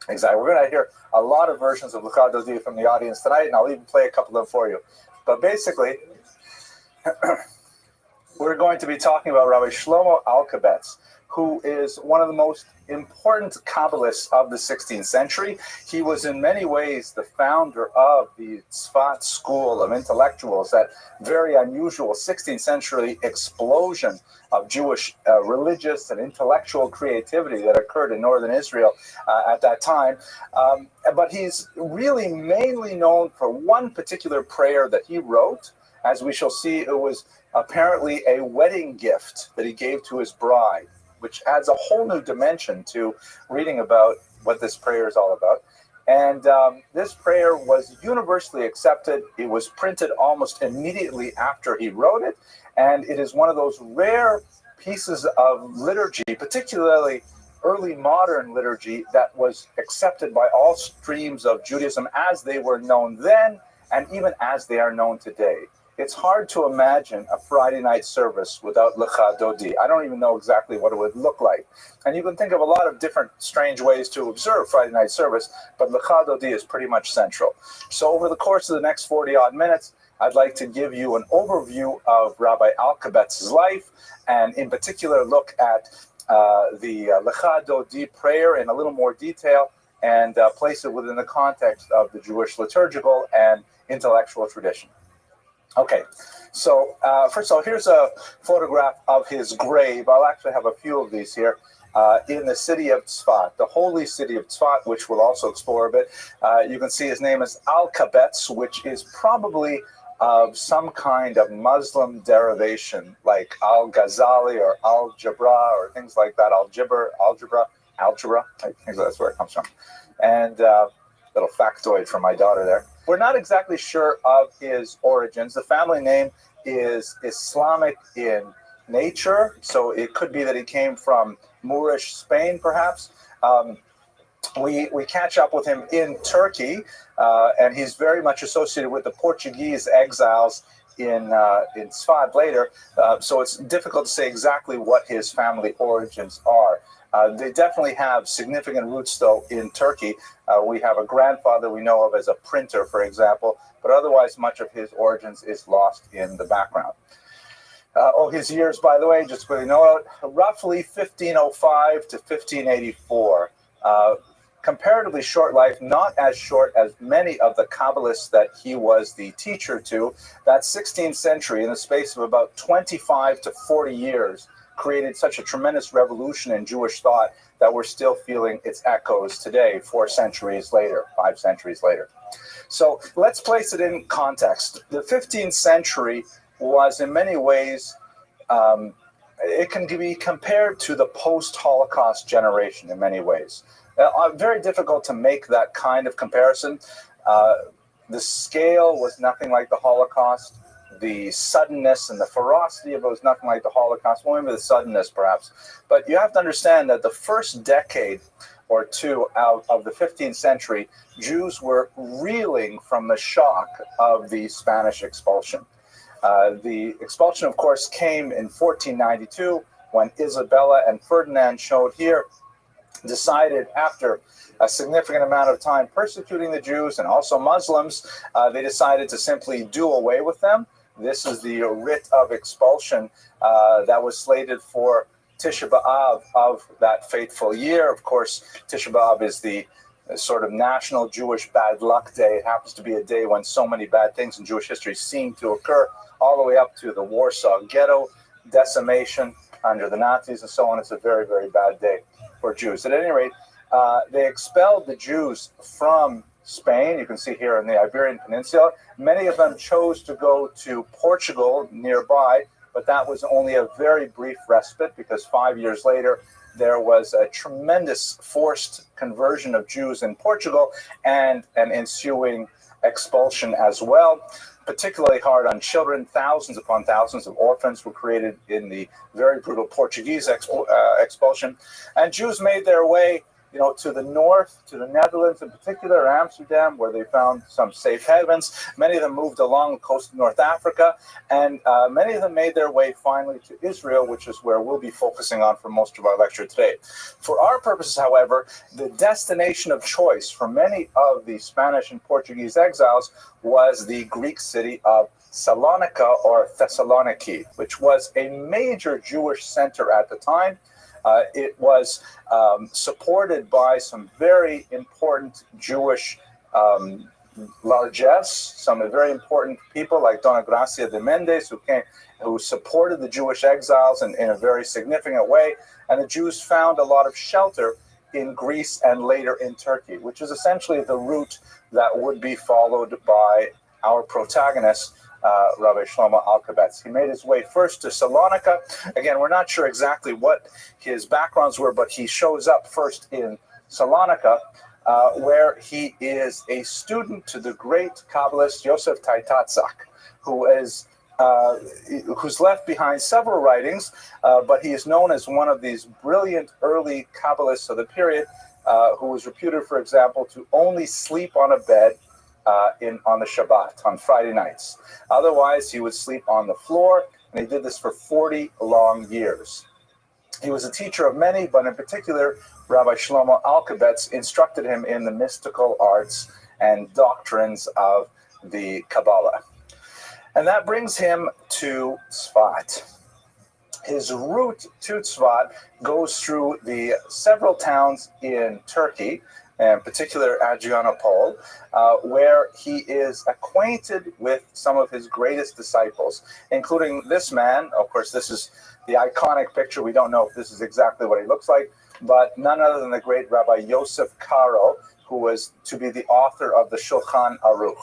Exactly. We're going to hear a lot of versions of Lecha Dodi from the audience tonight, and I'll even play a couple of them for you. But basically, we're going to be talking about Rabbi Shlomo Alkabetz, who is one of the most important Kabbalists of the 16th century. He was in many ways the founder of the Tzfat school of intellectuals, that very unusual 16th century explosion of Jewish religious and intellectual creativity that occurred in northern Israel at that time. But he's really mainly known for one particular prayer that he wrote. As we shall see, it was apparently a wedding gift that he gave to his bride, which adds a whole new dimension to reading about what this prayer is all about. And this prayer was universally accepted. It was printed almost immediately after he wrote it. And it is one of those rare pieces of liturgy, particularly early modern liturgy, that was accepted by all streams of Judaism as they were known then and even as they are known today. It's hard to imagine a Friday night service without Lecha Dodi. I don't even know exactly what it would look like. And you can think of a lot of different strange ways to observe Friday night service, but Lecha Dodi is pretty much central. So over the course of the next 40-odd minutes, I'd like to give you an overview of Rabbi Alkabetz's life, and in particular look at the Lecha Dodi prayer in a little more detail, and place it within the context of the Jewish liturgical and intellectual tradition. Okay, so first of all, here's a photograph of his grave. I'll actually have a few of these here in the city of Tzfat, the holy city of Tzfat, which we'll also explore a bit. You can see his name is Alkabetz, which is probably of some kind of Muslim derivation, like Al-Ghazali or Al-Jabra or things like that, algebra, I think that's where it comes from. And little factoid from my daughter there. We're not exactly sure of his origins. The family name is Islamic in nature, so it could be that he came from Moorish Spain, perhaps. We catch up with him in Turkey, and he's very much associated with the Portuguese exiles in Tzfat later, so it's difficult to say exactly what his family origins are. They definitely have significant roots, though, in Turkey. We have a grandfather we know of as a printer, for example, but otherwise much of his origins is lost in the background. His years, by the way, just so you know, roughly 1505 to 1584. Comparatively short life, not as short as many of the Kabbalists that he was the teacher to. That 16th century, in the space of about 25 to 40 years, created such a tremendous revolution in Jewish thought that we're still feeling its echoes today, 4 centuries later, 5 centuries later. So let's place it in context. The 15th century was in many ways, it can be compared to the post-Holocaust generation in many ways. Very difficult to make that kind of comparison. The scale was nothing like the Holocaust. The suddenness and the ferocity of it was nothing like the Holocaust. Well, maybe the suddenness, perhaps. But you have to understand that the first decade or two out of the 15th century, Jews were reeling from the shock of the Spanish expulsion. The expulsion, of course, came in 1492 when Isabella and Ferdinand, showed here, decided after a significant amount of time persecuting the Jews and also Muslims, they decided to simply do away with them. This is the writ of expulsion that was slated for Tisha B'Av of that fateful year. Of course, Tisha B'Av is the sort of national Jewish bad luck day. It happens to be a day when so many bad things in Jewish history seem to occur, all the way up to the Warsaw Ghetto decimation under the Nazis and so on. It's a very, very bad day for Jews. At any rate, they expelled the Jews from Spain. You can see here in the Iberian Peninsula. Many of them chose to go to Portugal nearby, but that was only a very brief respite because 5 years later, there was a tremendous forced conversion of Jews in Portugal and an ensuing expulsion as well, particularly hard on children. Thousands upon thousands of orphans were created in the very brutal Portuguese expulsion. And Jews made their way, to the north, to the Netherlands in particular, Amsterdam, where they found some safe havens. Many of them moved along the coast of North Africa, and many of them made their way finally to Israel, which is where we'll be focusing on for most of our lecture today. For our purposes, however, the destination of choice for many of the Spanish and Portuguese exiles was the Greek city of Salonika or Thessaloniki, which was a major Jewish center at the time. It was supported by some very important Jewish largesse, some very important people like Dona Gracia de Mendes, who supported the Jewish exiles in a very significant way. And the Jews found a lot of shelter in Greece and later in Turkey, which is essentially the route that would be followed by our protagonist, Rabbi Shlomo Alkabetz. He made his way first to Salonika. Again, we're not sure exactly what his backgrounds were, but he shows up first in Salonika, where he is a student to the great Kabbalist Yosef Taitatzak, who's left behind several writings, but he is known as one of these brilliant early Kabbalists of the period, who was reputed, for example, to only sleep on a bed on the Shabbat, on Friday nights. Otherwise, he would sleep on the floor, and he did this for 40 long years. He was a teacher of many, but in particular, Rabbi Shlomo Alkabetz instructed him in the mystical arts and doctrines of the Kabbalah. And that brings him to Tzfat. His route to Tzfat goes through the several towns in Turkey, in particular Adrianople, where he is acquainted with some of his greatest disciples, including this man. Of course, this is the iconic picture. We don't know if this is exactly what he looks like, but none other than the great Rabbi Yosef Karo, who was to be the author of the Shulchan Aruch.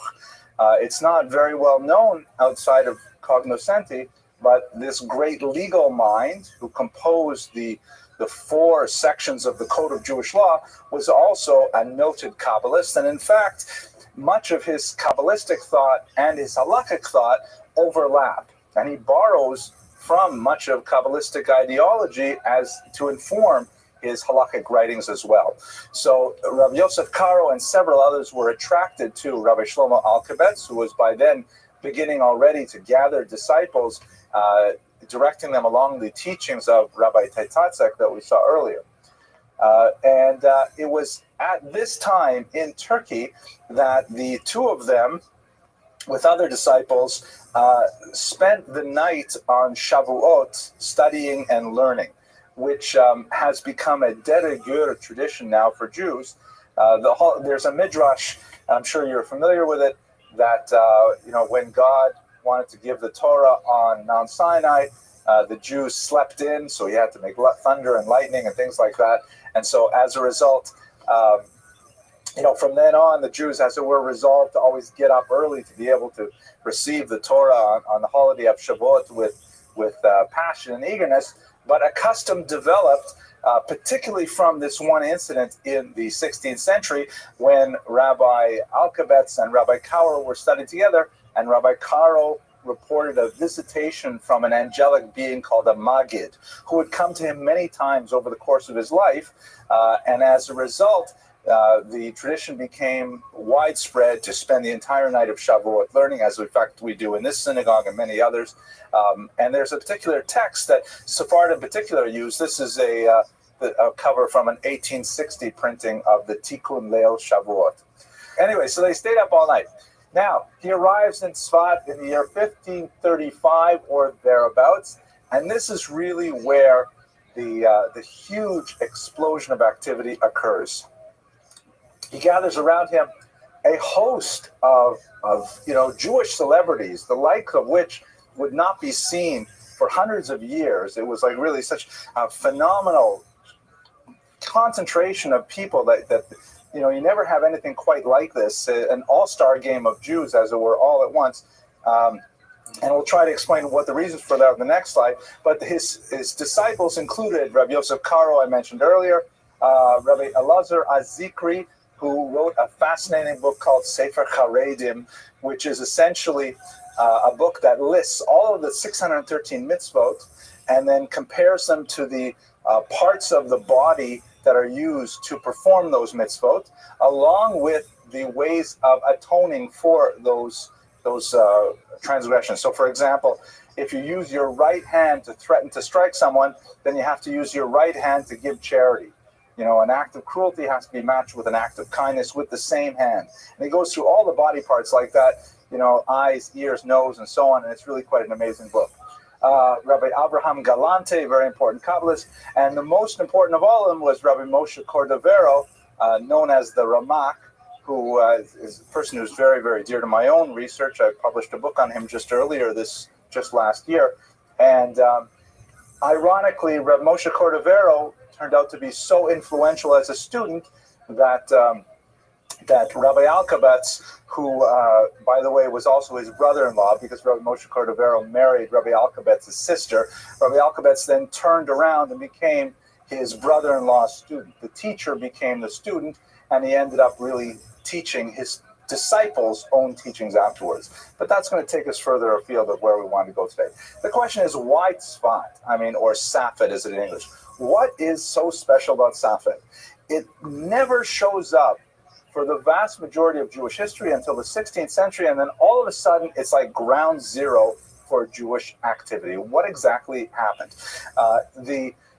It's not very well known outside of cognoscenti, but this great legal mind who composed the 4 sections of the Code of Jewish Law was also a noted Kabbalist. And in fact, much of his Kabbalistic thought and his halakhic thought overlap. And he borrows from much of Kabbalistic ideology as to inform his halakhic writings as well. So Rabbi Yosef Karo and several others were attracted to Rabbi Shlomo Alkabetz, who was by then beginning already to gather disciples, directing them along the teachings of Rabbi Taitatzak that we saw earlier. It was at this time in Turkey that the two of them, with other disciples, spent the night on Shavuot studying and learning, which has become a de rigueur tradition now for Jews. There's a midrash, I'm sure you're familiar with it, that when God wanted to give the Torah on Mount Sinai, The Jews slept in, so you had to make thunder and lightning and things like that. And so as a result, from then on, the Jews, as it were, resolved to always get up early to be able to receive the Torah on the holiday of Shavuot with passion and eagerness. But a custom developed, particularly from this one incident in the 16th century when Rabbi Alkabetz and Rabbi Karo were studying together, and Rabbi Karo reported a visitation from an angelic being called a Magid, who had come to him many times over the course of his life. And as a result, the tradition became widespread to spend the entire night of Shavuot learning, as in fact we do in this synagogue and many others. And there's a particular text that Sephardim in particular use. This is a cover from an 1860 printing of the Tikkun Leil Shavuot. Anyway, so they stayed up all night. Now, he arrives in Tzfat in the year 1535 or thereabouts, and this is really where the huge explosion of activity occurs. He gathers around him a host of Jewish celebrities, the like of which would not be seen for hundreds of years. It was like really such a phenomenal concentration of people that you never have anything quite like this, an all-star game of Jews, as it were, all at once. And we'll try to explain what the reasons for that on the next slide. But his disciples included Rabbi Yosef Karo, I mentioned earlier, Rabbi Elazar Azikri, who wrote a fascinating book called Sefer Charedim, which is essentially a book that lists all of the 613 mitzvot and then compares them to the parts of the body that are used to perform those mitzvot, along with the ways of atoning for those transgressions. So, for example, if you use your right hand to threaten to strike someone, then you have to use your right hand to give charity. An act of cruelty has to be matched with an act of kindness with the same hand. And he goes through all the body parts like that, eyes, ears, nose, and so on, and it's really quite an amazing book. Rabbi Abraham Galante, very important Kabbalist, and the most important of all of them was Rabbi Moshe Cordovero, known as the Ramak, who is a person who's very, very dear to my own research. I published a book on him just last year. And ironically, Rabbi Moshe Cordovero turned out to be so influential as a student that Rabbi Alkabetz, who, by the way, was also his brother-in-law, because Rabbi Moshe Cordovero married Rabbi Alkabetz's sister, Rabbi Alkabetz then turned around and became his brother-in-law's student. The teacher became the student, and he ended up really teaching his disciples' own teachings afterwards. But that's going to take us further afield of where we want to go today. The question is, why Tzfat? Or Safed, is it in English? What is so special about Safed? It never shows up for the vast majority of Jewish history until the 16th century, and then all of a sudden it's like ground zero for Jewish activity. What exactly happened?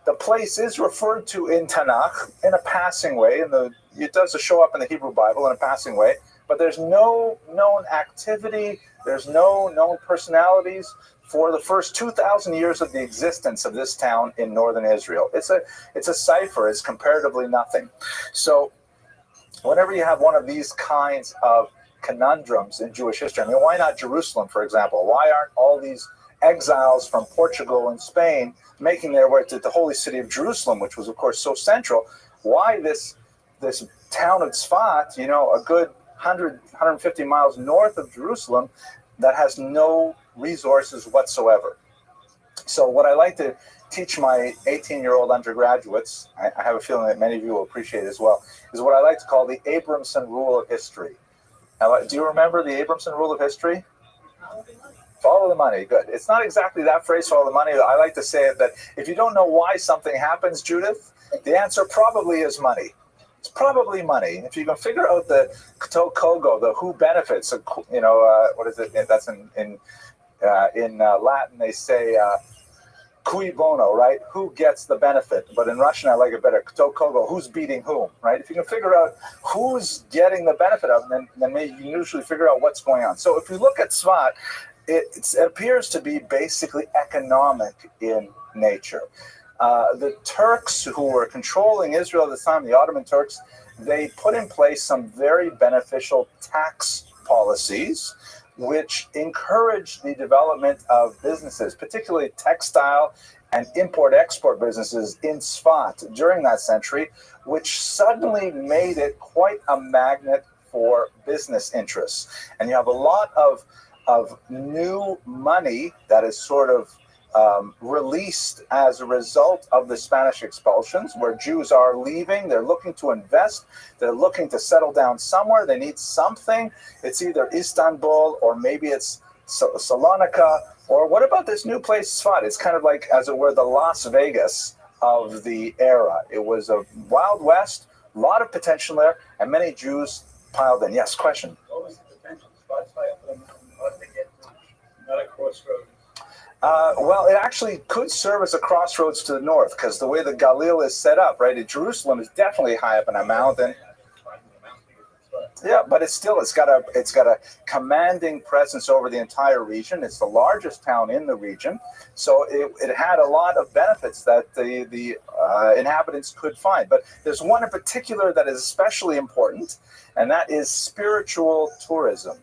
The place is referred to in Tanakh in a passing way, and it does show up in the Hebrew Bible in a passing way, but there's no known activity, there's no known personalities for the first 2,000 years of the existence of this town in northern Israel. It's a cipher, it's comparatively nothing. So whenever you have one of these kinds of conundrums in Jewish history, why not Jerusalem, for example? Why aren't all these exiles from Portugal and Spain making their way to the holy city of Jerusalem, which was, of course, so central? Why this town of Tzfat, a good 150 miles north of Jerusalem, that has no resources whatsoever? So what I like to teach my 18-year-old undergraduates, I have a feeling that many of you will appreciate as well, is what I like to call the Abramson rule of history. Now, do you remember the Abramson rule of history? Follow the money. Good. It's not exactly that phrase, follow the money. I like to say it that if you don't know why something happens, Judith, the answer probably is money. It's probably money. If you can figure out the kto kogo, the who benefits, what is it? That's in Latin, they say cui bono, right? Who gets the benefit? But in Russian, I like it better. Kto kogo, who's beating whom, right? If you can figure out who's getting the benefit of it, then maybe you can usually figure out what's going on. So if we look at Tzfat, it appears to be basically economic in nature. The Turks who were controlling Israel at the time, the Ottoman Turks, they put in place some very beneficial tax policies which encouraged the development of businesses, particularly textile and import-export businesses in Sfat during that century, which suddenly made it quite a magnet for business interests. And you have a lot of new money that is sort of released as a result of the Spanish expulsions, where Jews are leaving. They're looking to invest. They're looking to settle down somewhere. They need something. It's either Istanbul or maybe it's Salonika. Or what about this new place, Sfat? It's kind of like, as it were, the Las Vegas of the era. It was a Wild West, a lot of potential there, and many Jews piled in. Yes, question?
What was the potential? How did they get not a crossroads?
Well, it actually could serve as a crossroads to the north, because the way the Galil is set up, right? Jerusalem is definitely high up in a mountain. Yeah, but it's got a commanding presence over the entire region. It's the largest town in the region, so it had a lot of benefits that the inhabitants could find. But there's one in particular that is especially important, and that is spiritual tourism.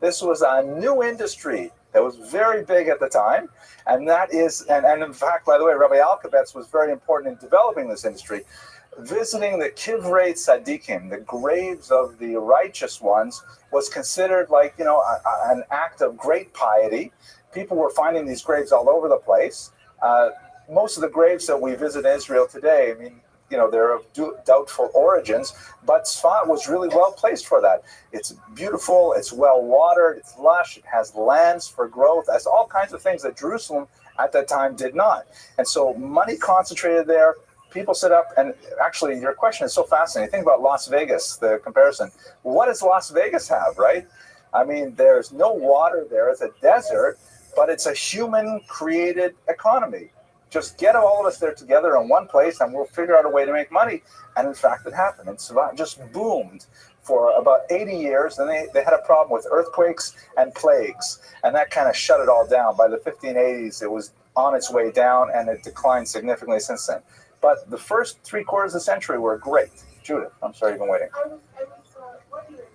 This was a new industry that was very big at the time, and that is, and in fact, by the way, Rabbi Alkabetz was very important in developing this industry. Visiting the Kivrei Tzadikim, the graves of the righteous ones, was considered like, an act of great piety. People were finding these graves all over the place. Most of the graves that we visit in Israel today, they're of doubtful origins, but Sfat was really well placed for that. It's beautiful, it's well watered, it's lush, it has lands for growth, it has all kinds of things that Jerusalem at that time did not. And so money concentrated there. People sit up, and actually, your question is so fascinating. Think about Las Vegas, the comparison. What does Las Vegas have, right? I mean, there's no water there. It's a desert, but it's a human-created economy. Just get all of us there together in one place, and we'll figure out a way to make money. And in fact, it happened. And Sfat just boomed for about 80 years. And they had a problem with earthquakes and plagues, and that kind of shut it all down. By the 1580s, it was on its way down, and it declined significantly since then. But the first 3/4 of the century were great. Judith, I'm sorry you've been waiting.
I was wondering,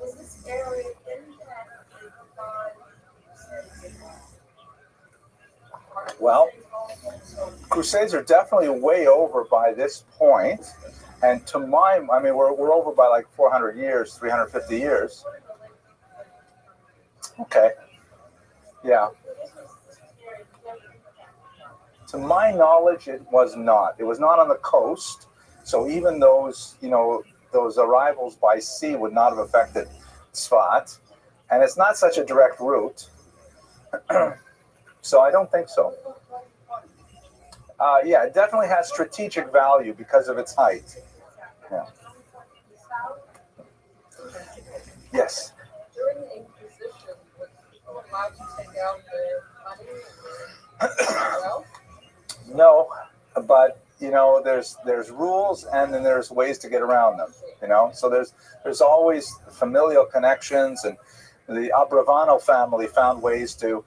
was this area impacted by
Well, Crusades are definitely way over by this point, and we're over by like 400 years, 350 years. Okay, yeah. To my knowledge, it was not. It was not on the coast, so even those arrivals by sea would not have affected Sfat, and it's not such a direct route, so I don't think so. Yeah, it definitely has strategic value because of its height. Yeah. Yes.
During the Inquisition, was people allowed to take out their money? Well,
No, but there's rules, and then there's ways to get around them. So there's always familial connections, and the Abravano family found ways to,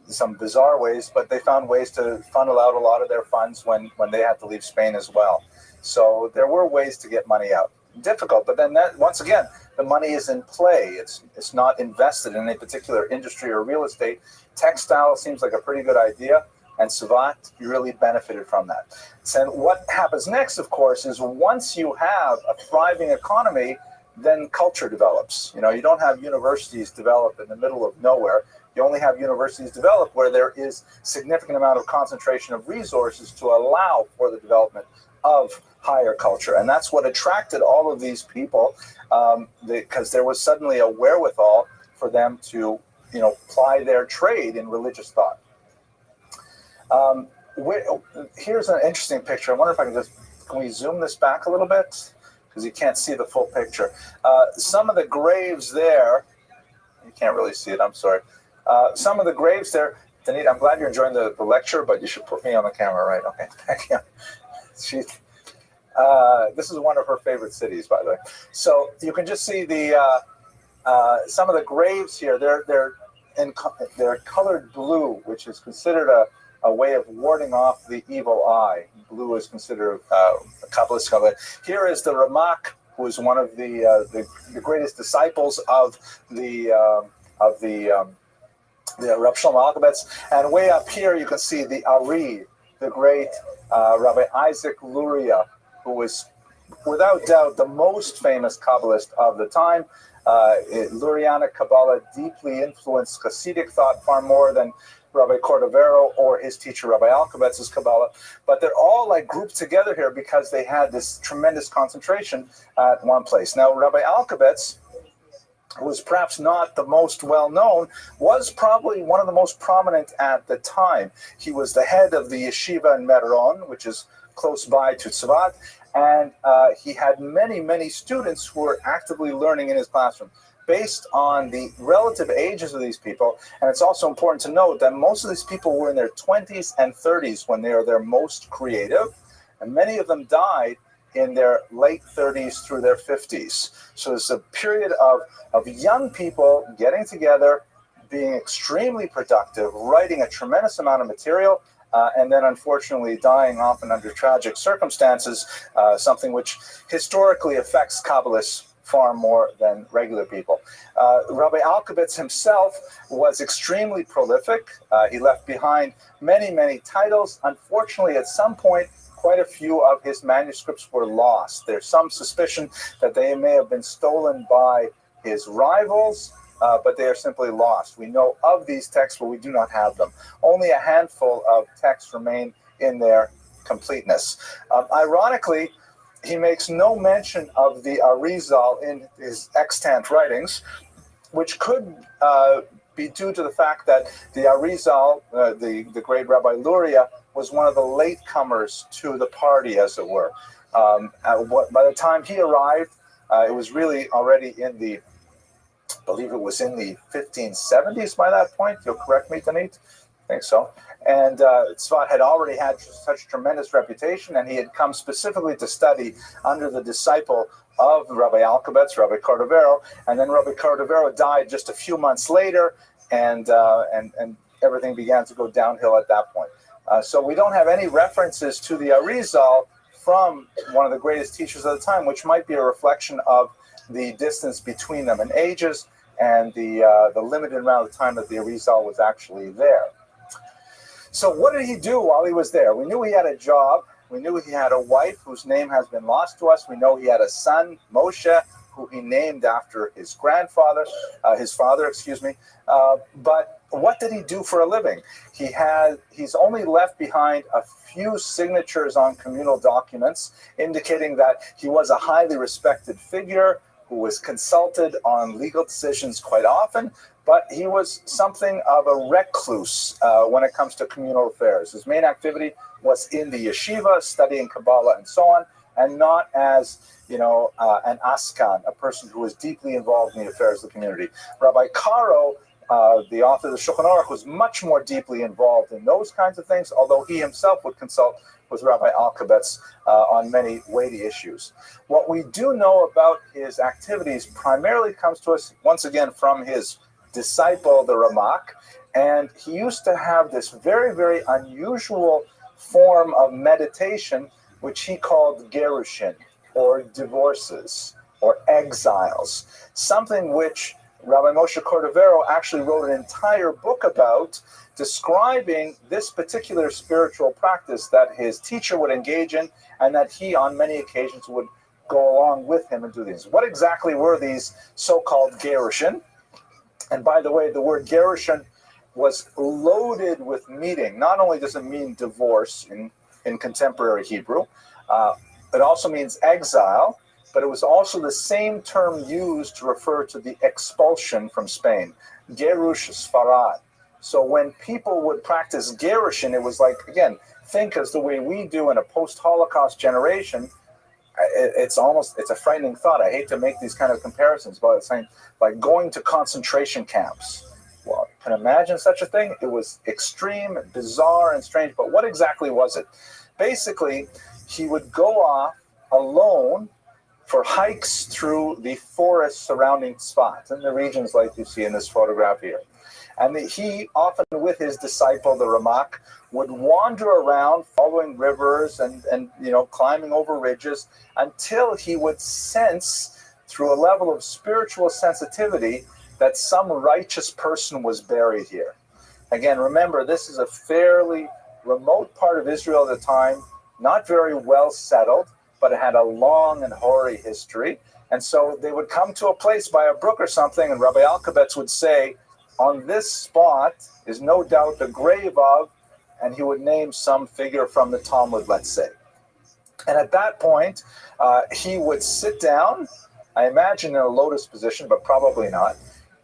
some bizarre ways, but they found ways to funnel out a lot of their funds when they had to leave Spain as well. So there were ways to get money out. Difficult, but then that, once again, the money is in play. It's not invested in a particular industry or real estate. Textile seems like a pretty good idea. And Sfat really benefited from that. So what happens next, of course, is once you have a thriving economy, then culture develops. You don't have universities develop in the middle of nowhere. You only have universities develop where there is significant amount of concentration of resources to allow for the development of higher culture. And that's what attracted all of these people, because there was suddenly a wherewithal for them to, ply their trade in religious thought. Here's an interesting picture. I wonder if can we zoom this back a little bit? Because you can't see the full picture. Some of the graves there, you can't really see it, I'm sorry. Some of the graves there, Danita, I'm glad you're enjoying the lecture, but you should put me on the camera, right? Okay, thank you. This is one of her favorite cities, by the way. So you can just see some of the graves here, they're colored blue, which is considered a way of warding off the evil eye. Blue is considered a Kabbalist color. Here is the Ramak who was one of the greatest disciples of the Rab Shlomo Alkabetz. And way up here, you can see the Ari, the great Rabbi Isaac Luria, who was without doubt the most famous Kabbalist of the time. Lurianic Kabbalah deeply influenced Hasidic thought far more than Rabbi Cordovero or his teacher Rabbi Alkabetz's Kabbalah. But they're all like grouped together here because they had this tremendous concentration at one place. Now, Rabbi Alkabetz, who was perhaps not the most well-known, was probably one of the most prominent at the time. He was the head of the yeshiva in Meron, which is close by to Tzvat, and he had many, many students who were actively learning in his classroom. Based on the relative ages of these people, and it's also important to note that most of these people were in their 20s and 30s when they are their most creative, and many of them died in their late 30s through their 50s. So it's a period of young people getting together, being extremely productive, writing a tremendous amount of material, and then unfortunately dying often under tragic circumstances, something which historically affects Kabbalists far more than regular people. Rabbi Alkabetz himself was extremely prolific. He left behind many, many titles. Unfortunately, at some point, quite a few of his manuscripts were lost. There's some suspicion that they may have been stolen by his rivals, but they are simply lost. We know of these texts, but we do not have them. Only a handful of texts remain in their completeness. Ironically, he makes no mention of the Arizal in his extant writings, which could be due to the fact that the Arizal, the great Rabbi Luria, was one of the latecomers to the party, as it were. By the time he arrived, it was really already in the, I believe it was in the 1570s by that point. You'll correct me, Tanit? I think so. And Tzvat had already had such tremendous reputation, and he had come specifically to study under the disciple of Rabbi Alkabetz, Rabbi Cordovero, and then Rabbi Cordovero died just a few months later, and everything began to go downhill at that point. So we don't have any references to the Arizal from one of the greatest teachers of the time, which might be a reflection of the distance between them in ages and the limited amount of time that the Arizal was actually there. So what did he do while he was there? We knew he had a job. We knew he had a wife whose name has been lost to us. We know he had a son, Moshe, who he named after his grandfather, his father, excuse me. But what did he do for a living? He's only left behind a few signatures on communal documents, indicating that he was a highly respected figure who was consulted on legal decisions quite often, but he was something of a recluse when it comes to communal affairs. His main activity was in the yeshiva, studying Kabbalah and so on, and not as, an askan, a person who was deeply involved in the affairs of the community. Rabbi Caro, the author of the Shulchan Aruch, was much more deeply involved in those kinds of things, although he himself would consult with Rabbi Alkabetz on many weighty issues. What we do know about his activities primarily comes to us, once again, from his disciple, the Ramak, and he used to have this very, very unusual form of meditation, which he called gerushin, or divorces, or exiles, something which Rabbi Moshe Cordovero actually wrote an entire book about, describing this particular spiritual practice that his teacher would engage in, and that he, on many occasions, would go along with him and do these. What exactly were these so-called gerushin? And by the way, the word gerushin was loaded with meaning. Not only does it mean divorce in contemporary Hebrew, it also means exile, but it was also the same term used to refer to the expulsion from Spain, Gerush Sfarad. So when people would practice gerushin, it was like, again, think as the way we do in a post-Holocaust generation. It's a frightening thought. I hate to make these kind of comparisons, but it's saying like going to concentration camps. Well, you can imagine such a thing. It was extreme, bizarre, and strange. But what exactly was it? Basically, he would go off alone for hikes through the forest surrounding Sfat, in the regions like you see in this photograph here. And he, often with his disciple, the Ramak, would wander around following rivers and climbing over ridges until he would sense, through a level of spiritual sensitivity, that some righteous person was buried here. Again, remember, this is a fairly remote part of Israel at the time, not very well settled, but it had a long and hoary history. And so they would come to a place by a brook or something, and Rabbi Alkabetz would say, on this spot is no doubt the grave of, and he would name some figure from the Talmud, let's say. And at that point, he would sit down, I imagine in a lotus position, but probably not,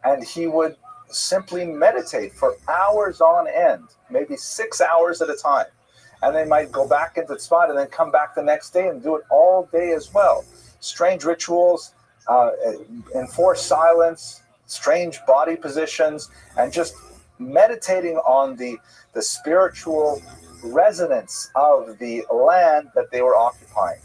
and he would simply meditate for hours on end, maybe 6 hours at a time. And they might go back into the spot and then come back the next day and do it all day as well. Strange rituals, enforced silence, strange body positions, and just meditating on the spiritual resonance of the land that they were occupying.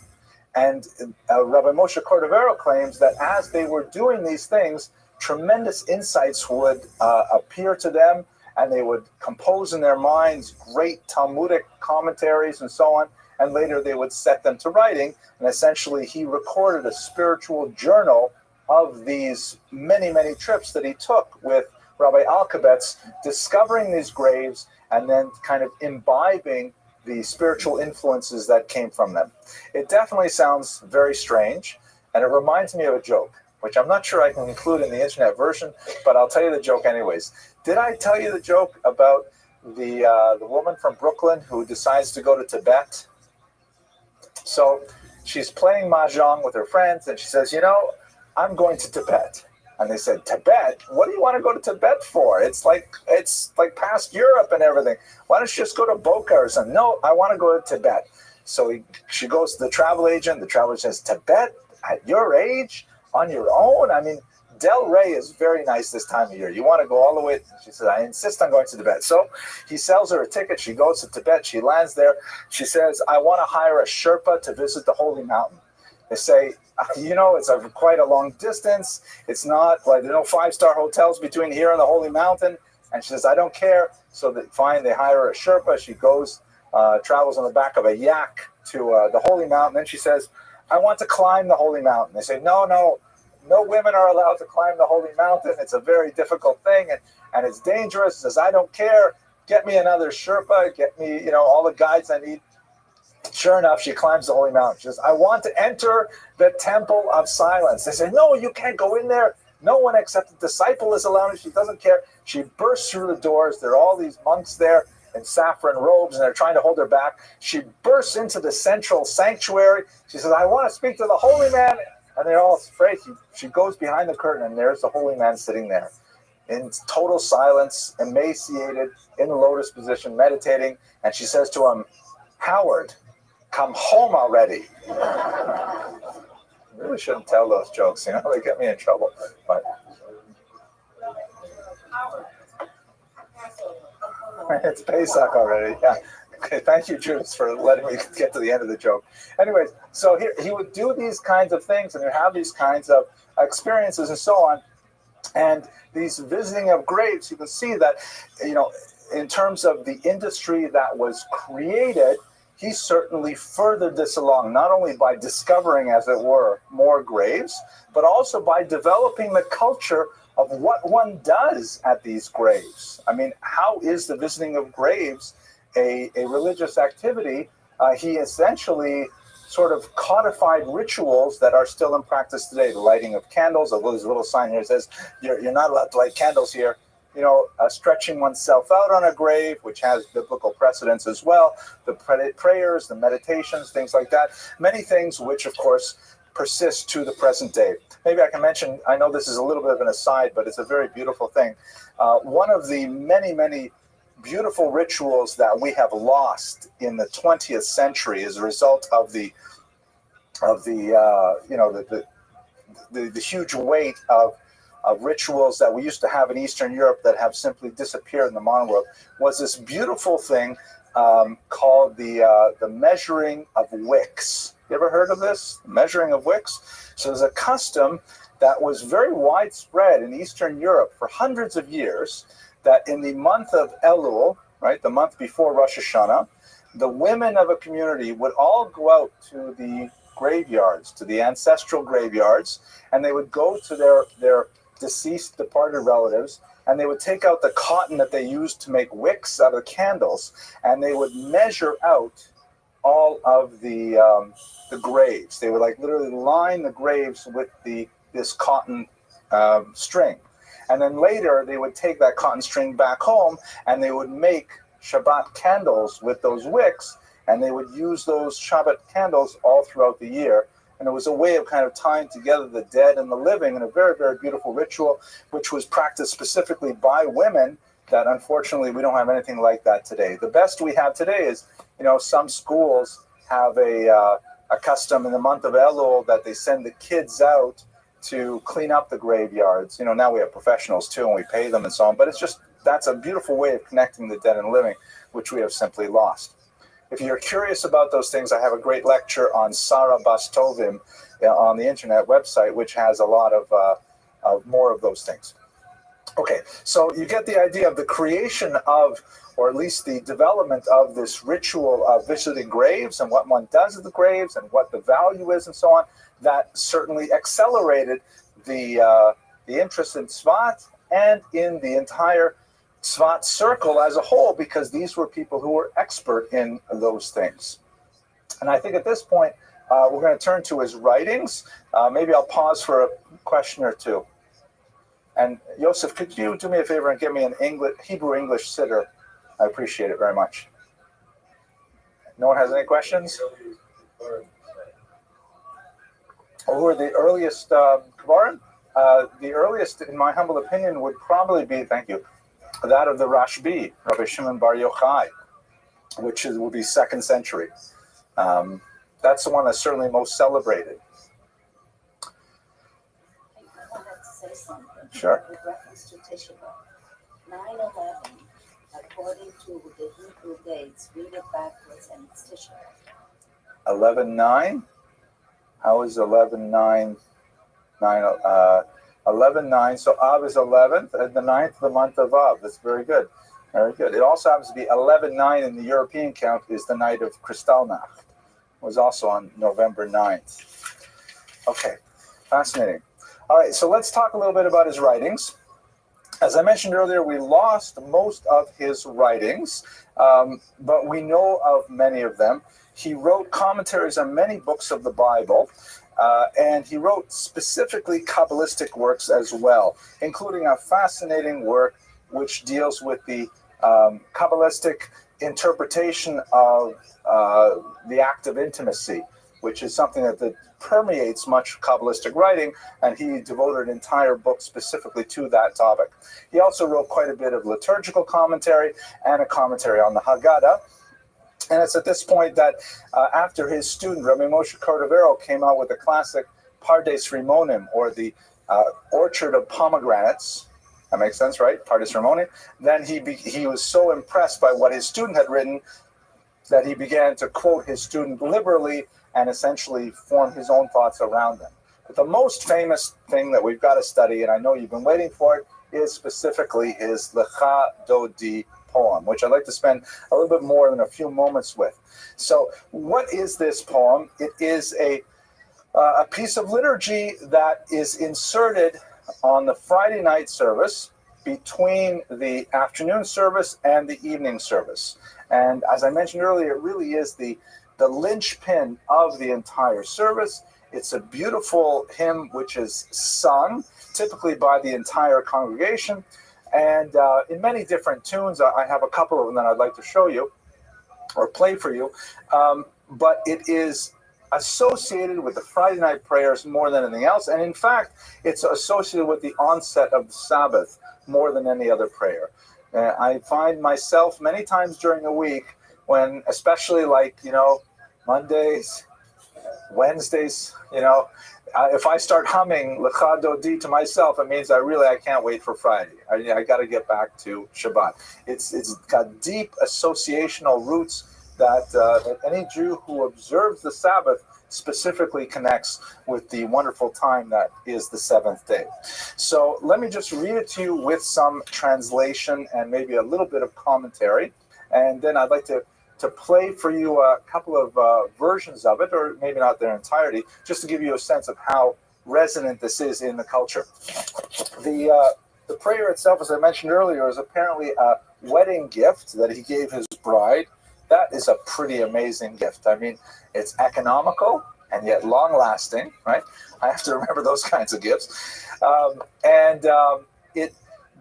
And Rabbi Moshe Cordovero claims that as they were doing these things, tremendous insights would appear to them, and they would compose in their minds great Talmudic commentaries and so on, and later they would set them to writing. And essentially he recorded a spiritual journal of these many, many trips that he took with Rabbi Alkabetz, discovering these graves and then kind of imbibing the spiritual influences that came from them. It definitely sounds very strange, and it reminds me of a joke, which I'm not sure I can include in the internet version, but I'll tell you the joke anyways. Did I tell you the joke about the woman from Brooklyn who decides to go to Tibet? So she's playing mahjong with her friends, and she says, I'm going to Tibet. And they said, Tibet? What do you want to go to Tibet for? It's like past Europe and everything. Why don't you just go to Boca or something? No, I want to go to Tibet. So she goes to the travel agent. The travel agent says, Tibet? At your age? On your own? I mean, Del Rey is very nice this time of year. You want to go all the way? She says, I insist on going to Tibet. So he sells her a ticket. She goes to Tibet. She lands there. She says, I want to hire a Sherpa to visit the Holy Mountain. They say, it's quite a long distance. It's not like there are no 5-star hotels between here and the Holy Mountain. And she says, I don't care. So they hire a Sherpa. She goes, travels on the back of a yak to the Holy Mountain. Then she says, I want to climb the Holy Mountain. They say, no women are allowed to climb the Holy Mountain. It's a very difficult thing, and it's dangerous. She says, I don't care. Get me another Sherpa. Get me, all the guides I need. Sure enough, she climbs the Holy Mountain. She says, I want to enter the Temple of Silence. They say, no, you can't go in there. No one except the disciple is allowed. She doesn't care. She bursts through the doors. There are all these monks there in saffron robes, and they're trying to hold her back. She bursts into the central sanctuary. She says, I want to speak to the holy man. And they're all afraid. She goes behind the curtain, and there's the holy man sitting there in total silence, emaciated, in the lotus position, meditating. And she says to him, Howard, come home already. I really shouldn't tell those jokes, they get me in trouble. But it's Pesach already, yeah. Okay, thank you, Judas, for letting me get to the end of the joke. Anyways, so here he would do these kinds of things, and he'd have these kinds of experiences and so on. And these visiting of graves, you can see that, in terms of the industry that was created, he certainly furthered this along, not only by discovering, as it were, more graves, but also by developing the culture of what one does at these graves. I mean, how is the visiting of graves a religious activity? He essentially sort of codified rituals that are still in practice today. The lighting of candles. There's a little sign here that says, you're not allowed to light candles here. Stretching oneself out on a grave, which has biblical precedence as well. The prayers, the meditations, things like that. Many things which, of course, persist to the present day. Maybe I can mention, I know this is a little bit of an aside, but it's a very beautiful thing. One of the many, many beautiful rituals that we have lost in the 20th century as a result of the huge weight of rituals that we used to have in Eastern Europe that have simply disappeared in the modern world, was this beautiful thing called the measuring of wicks. You ever heard of this? Measuring of wicks? So there's a custom that was very widespread in Eastern Europe for hundreds of years, that in the month of Elul, right, the month before Rosh Hashanah, the women of a community would all go out to the graveyards, to the ancestral graveyards, and they would go to their deceased, departed relatives, and they would take out the cotton that they used to make wicks out of candles, and they would measure out all of the graves. They would like literally line the graves with this cotton string. And then later they would take that cotton string back home and they would make Shabbat candles with those wicks, and they would use those Shabbat candles all throughout the year. And it was a way of kind of tying together the dead and the living in a very, very beautiful ritual, which was practiced specifically by women, that unfortunately we don't have anything like that today. The best we have today is, some schools have a custom in the month of Elul that they send the kids out to clean up the graveyards. Now we have professionals too, and we pay them and so on. But that's a beautiful way of connecting the dead and living, which we have simply lost. If you're curious about those things, I have a great lecture on Sarah Bastovim on the internet website, which has a lot of more of those things. Okay, so you get the idea of the creation of, or at least the development of, this ritual of visiting graves and what one does at the graves and what the value is and so on. That certainly accelerated the interest in Tzvat and in the entire Tzvat circle as a whole, because these were people who were expert in those things. And I think at this point, we're going to turn to his writings. Maybe I'll pause for a question or two. And Yosef, could you do me a favor and give me an Hebrew-English siddur? I appreciate it very much. No one has any questions? Who are the earliest Kvarim? The earliest, in my humble opinion, would probably be, thank you, that of the Rashbi, Rabbi Shimon Bar Yochai, which will be 2nd century. That's the one that's certainly most celebrated.
I wanted to say something.
Sure.
With reference to Tisha B'Av. 9/11, according to the Hebrew dates, read it backwards and it's Tisha B'Av.
11/9? How is 11/9? 11/9. So Av is 11th, and the 9th, the month of Av. That's very good. Very good. It also happens to be 11/9 in the European count is the night of Kristallnacht. It was also on November 9th. Okay, fascinating. All right, so let's talk a little bit about his writings. As I mentioned earlier, we lost most of his writings, but we know of many of them. He wrote commentaries on many books of the Bible, and he wrote specifically Kabbalistic works as well, including a fascinating work which deals with the Kabbalistic interpretation of the act of intimacy, which is something that permeates much Kabbalistic writing, and he devoted an entire book specifically to that topic. He also wrote quite a bit of liturgical commentary and a commentary on the Haggadah. And it's at this point that after his student, Rabbi Moshe Cordovero, came out with the classic Pardes Rimonim, or the Orchard of Pomegranates. That makes sense, right? Pardes Rimonim. Then he was so impressed by what his student had written that he began to quote his student liberally and essentially form his own thoughts around them. But the most famous thing that we've got to study, and I know you've been waiting for it, is specifically his Lecha Dodi poem, which I'd like to spend a little bit more than a few moments with. So what is this poem? It is a piece of liturgy that is inserted on the Friday night service between the afternoon service and the evening service. And as I mentioned earlier, it really is the linchpin of the entire service. It's a beautiful hymn which is sung typically by the entire congregation, and in many different tunes. I have a couple of them that I'd like to show you or play for you, but it is associated with the Friday night prayers more than anything else, and in fact, it's associated with the onset of the Sabbath more than any other prayer. I find myself many times during the week when, especially like, Mondays, Wednesdays, if I start humming Lecha Dodi to myself, it means I can't wait for Friday. I got to get back to Shabbat. It's got deep associational roots that any Jew who observes the Sabbath specifically connects with the wonderful time that is the seventh day. So let me just read it to you with some translation and maybe a little bit of commentary. And then I'd like to play for you a couple of versions of it, or maybe not their entirety, just to give you a sense of how resonant this is in the culture. The prayer itself, as I mentioned earlier, is apparently a wedding gift that he gave his bride. That is a pretty amazing gift. I mean, it's economical and yet long-lasting, right? I have to remember those kinds of gifts. It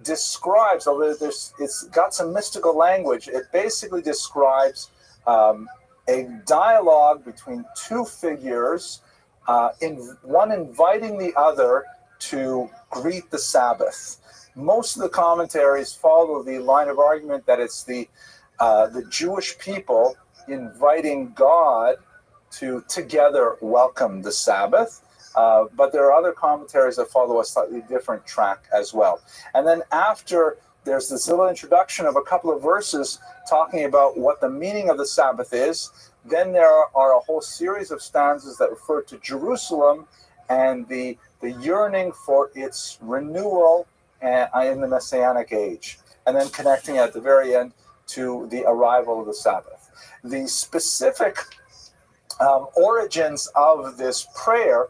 describes, although it's got some mystical language, it basically describes a dialogue between two figures, one inviting the other to greet the Sabbath. Most of the commentaries follow the line of argument that it's the Jewish people inviting God to together welcome the Sabbath. But there are other commentaries that follow a slightly different track as well. And then after, there's this little introduction of a couple of verses talking about what the meaning of the Sabbath is. Then there are a whole series of stanzas that refer to Jerusalem and the yearning for its renewal in the Messianic age. And then connecting at the very end to the arrival of the Sabbath. The specific origins of this prayer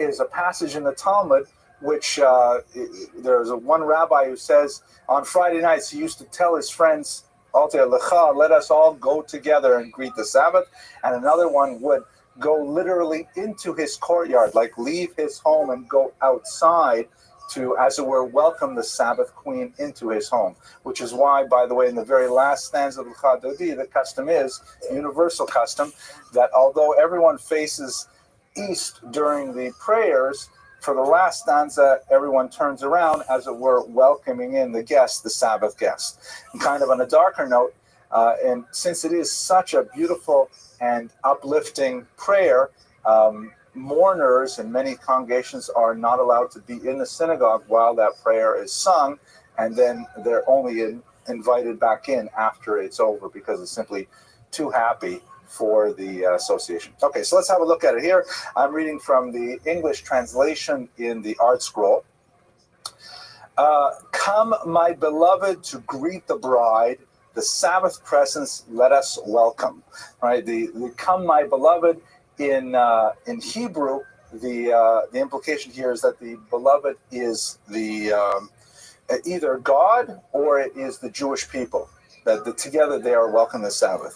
is a passage in the Talmud, which there's one rabbi who says on Friday nights he used to tell his friends, let us all go together and greet the Sabbath. And another one would go literally into his courtyard, like leave his home and go outside to, as it were, welcome the Sabbath queen into his home. Which is why, by the way, in the very last stanza of Lecha Dodi, the custom is, universal custom, that although everyone faces east during the prayers, for the last stanza, everyone turns around, as it were, welcoming in the guest, the Sabbath guest. And kind of on a darker note, and since it is such a beautiful and uplifting prayer, mourners in many congregations are not allowed to be in the synagogue while that prayer is sung, and then they're only invited back in after it's over because it's simply too happy for the association. Okay, so let's have a look at it here. I'm reading from the English translation in the Art Scroll. Come, my beloved, to greet the bride, the Sabbath presence let us welcome. Right, the come, my beloved, in Hebrew, the implication here is that the beloved is the either God or it is the Jewish people, that together they are welcome the Sabbath.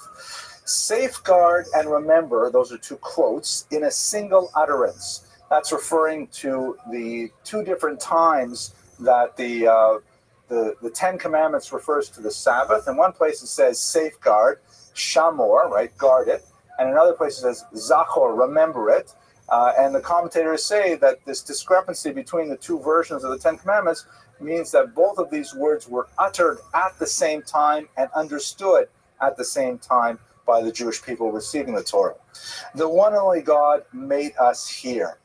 Safeguard and remember, those are two quotes, in a single utterance. That's referring to the two different times that the Ten Commandments refers to the Sabbath. In one place it says safeguard, shamor, right, guard it. And in another place it says zachor, remember it. And the commentators say that this discrepancy between the two versions of the Ten Commandments means that both of these words were uttered at the same time and understood at the same time by the Jewish people receiving the Torah. The one and only God made us hear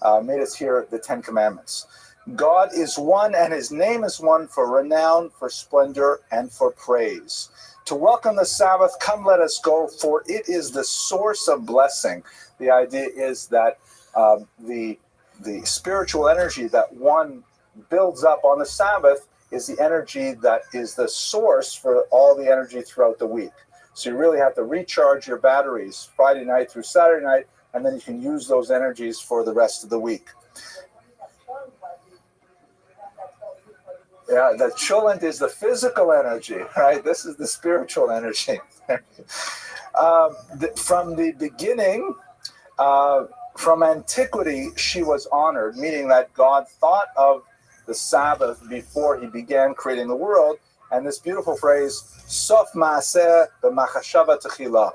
the Ten Commandments. God is one and his name is one, for renown, for splendor, and for praise. To welcome the Sabbath, come let us go, for it is the source of blessing. The idea is that the spiritual energy that one builds up on the Sabbath is the energy that is the source for all the energy throughout the week. So you really have to recharge your batteries Friday night through Saturday night, and then you can use those energies for the rest of the week. Yeah, the chulent is the physical energy, right? This is the spiritual energy. From the beginning, from antiquity, she was honored, meaning that God thought of the Sabbath before he began creating the world. And this beautiful phrase, Sof Maaseh b'machashava techila,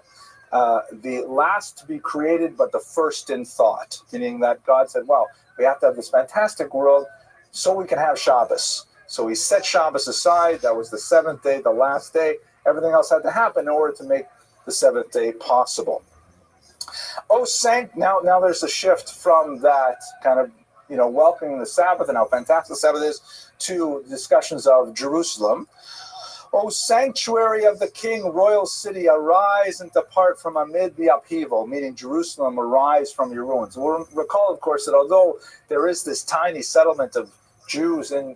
the last to be created, but the first in thought, meaning that God said, well, we have to have this fantastic world so we can have Shabbos. So he set Shabbos aside. That was the seventh day, the last day. Everything else had to happen in order to make the seventh day possible. Oh, now there's a shift from that kind of, welcoming the Sabbath and how fantastic the Sabbath is to discussions of Jerusalem. O sanctuary of the King, royal city, arise and depart from amid the upheaval, meaning Jerusalem, arise from your ruins. We'll recall, of course, that although there is this tiny settlement of Jews in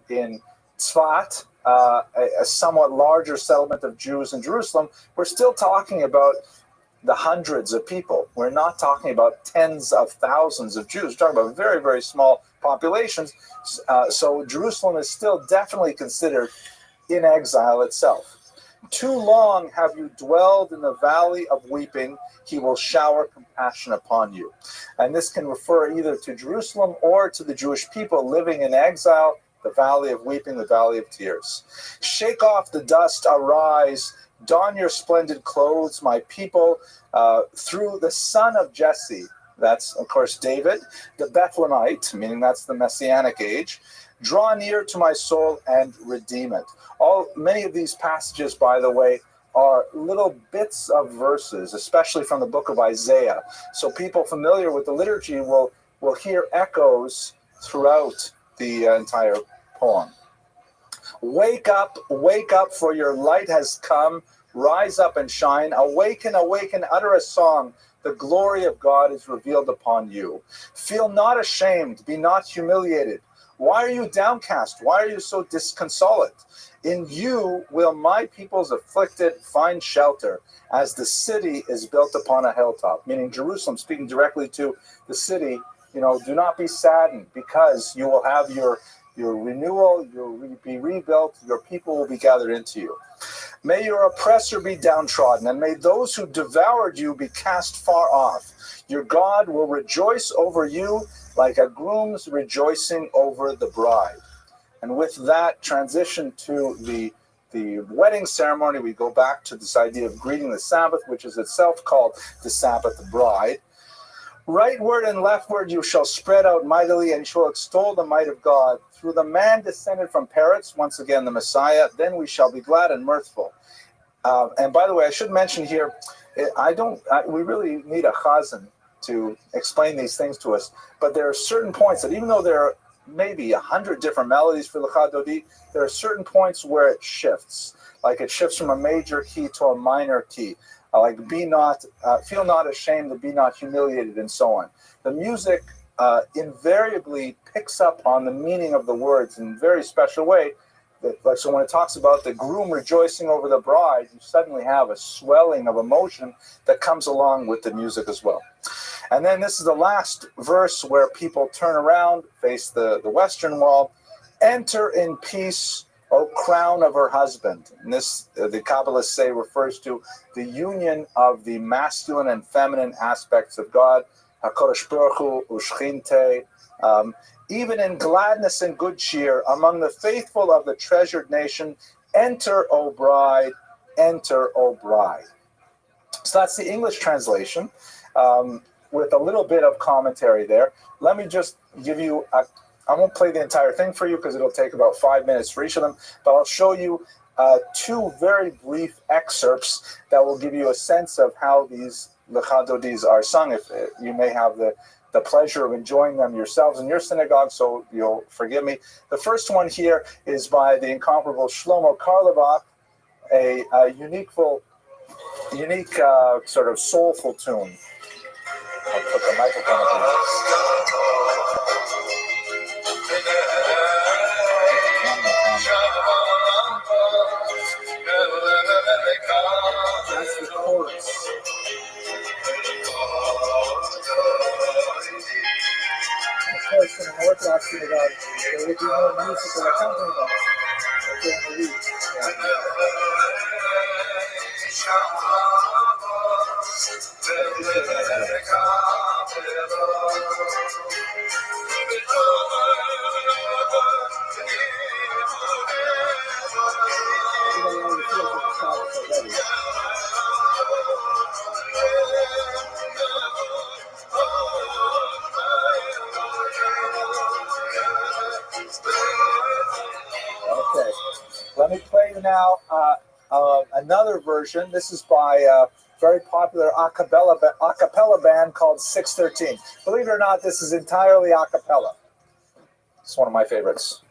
Tzfat, a somewhat larger settlement of Jews in Jerusalem, we're still talking about the hundreds of people. We're not talking about tens of thousands of Jews. We're talking about very, very small populations. So Jerusalem is still definitely considered in exile itself. Too long have you dwelled in the valley of weeping. He will shower compassion upon you. And this can refer either to Jerusalem or to the Jewish people living in exile, the valley of weeping, the valley of tears. Shake off the dust, arise, don your splendid clothes, my people, through the son of Jesse. That's, of course, David, the Bethlehemite, meaning that's the Messianic age. Draw near to my soul and redeem it. Many of these passages, by the way, are little bits of verses, especially from the book of Isaiah. So people familiar with the liturgy will hear echoes throughout the entire poem. Wake up, for your light has come. Rise up and shine. Awaken, awaken, utter a song. The glory of God is revealed upon you. Feel not ashamed, be not humiliated. Why are you downcast? Why are you so disconsolate? In you will my peoples afflicted find shelter, as the city is built upon a hilltop. Meaning Jerusalem, speaking directly to the city, do not be saddened, because you will have your renewal, you'll be rebuilt, your people will be gathered into you. May your oppressor be downtrodden, and may those who devoured you be cast far off. Your God will rejoice over you like a groom's rejoicing over the bride. And with that transition to the wedding ceremony, we go back to this idea of greeting the Sabbath, which is itself called the Sabbath bride. Rightward and leftward you shall spread out mightily, and shall extol the might of God. Through the man descended from Peretz, once again the Messiah, then we shall be glad and mirthful. And by the way, I should mention here, we really need a chazan to explain these things to us. But there are certain points that, even though there are maybe 100 different melodies for Lecha Dodi, there are certain points where it shifts. Like it shifts from a major key to a minor key. Like feel not ashamed, to be not humiliated, and so on. The music invariably picks up on the meaning of the words in a very special way. So when it talks about the groom rejoicing over the bride, you suddenly have a swelling of emotion that comes along with the music as well. And then this is the last verse where people turn around, face the western wall. Enter in peace, O crown of her husband. And this, the Kabbalists say, refers to the union of the masculine and feminine aspects of God. HaKadosh Baruch Hu, Ushchinte. Even in gladness and good cheer, among the faithful of the treasured nation, enter, O bride, enter, O bride. So that's the English translation, with a little bit of commentary there. Let me just give you I won't play the entire thing for you because it'll take about 5 minutes for each of them, but I'll show you two very brief excerpts that will give you a sense of how these Lecha Dodis are sung. If you may have the pleasure of enjoying them yourselves in your synagogue, so you'll forgive me. The first one here is by the incomparable Shlomo Karlovac, a unique sort of soulful tune. I'll put the microphone up That's the chorus. Of course, in an Orthodox synagogue, there would be no musical accompaniment during the week. Okay, let me play you now another version. This is by very popular a cappella band called 613. Believe it or not, this is entirely a cappella. It's one of my favorites.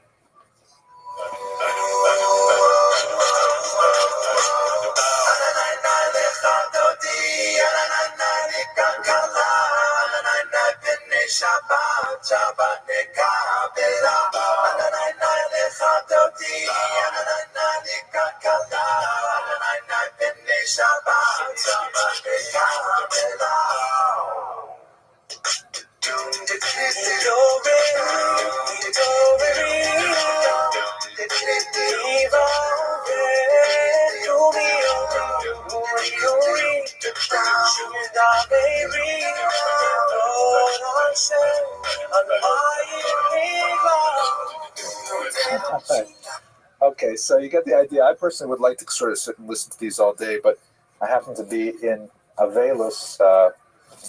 Okay, so you get the idea. I personally would like to sort of sit and listen to these all day, but I happen to be in Avelis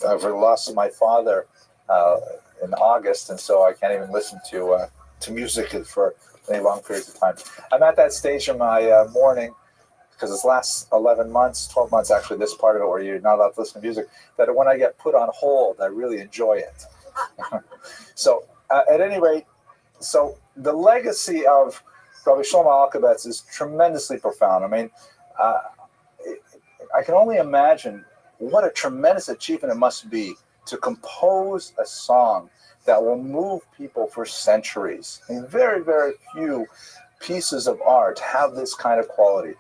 over the loss of my father in August, and so I can't even listen to music for any long periods of time. I'm at that stage in my morning, because it's last 11 months, 12 months actually, this part of it where you're not allowed to listen to music, that when I get put on hold, I really enjoy it. So at any rate, so the legacy of Rabbi Shlomo Alkabetz is tremendously profound. I mean, I can only imagine what a tremendous achievement it must be to compose a song that will move people for centuries. I mean, very, very few pieces of art have this kind of quality.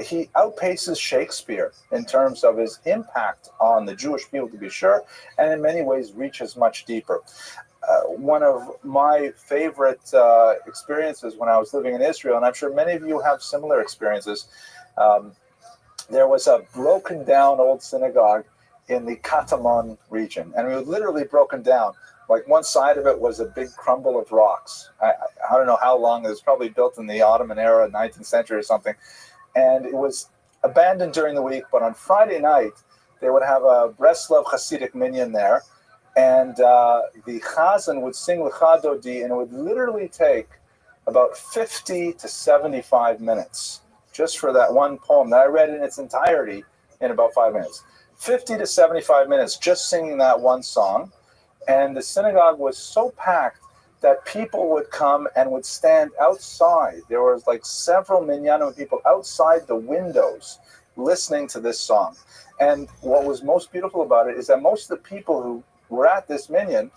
He outpaces Shakespeare in terms of his impact on the Jewish people, to be sure, and in many ways reaches much deeper. One of my favorite experiences when I was living in Israel, and I'm sure many of you have similar experiences, there was a broken down old synagogue in the Katamon region, and it was literally broken down. Like one side of it was a big crumble of rocks. I don't know how long. It was probably built in the Ottoman era, 19th century or something. And it was abandoned during the week, but on Friday night, they would have a Breslov Hasidic minyan there, and the Chazan would sing L'cha Dodi, and it would literally take about 50 to 75 minutes just for that one poem that I read in its entirety in about 5 minutes. 50 to 75 minutes just singing that one song. And the synagogue was so packed that people would come and would stand outside. There was like several minyanim people outside the windows listening to this song. And what was most beautiful about it is that most of the people who were at this minyan,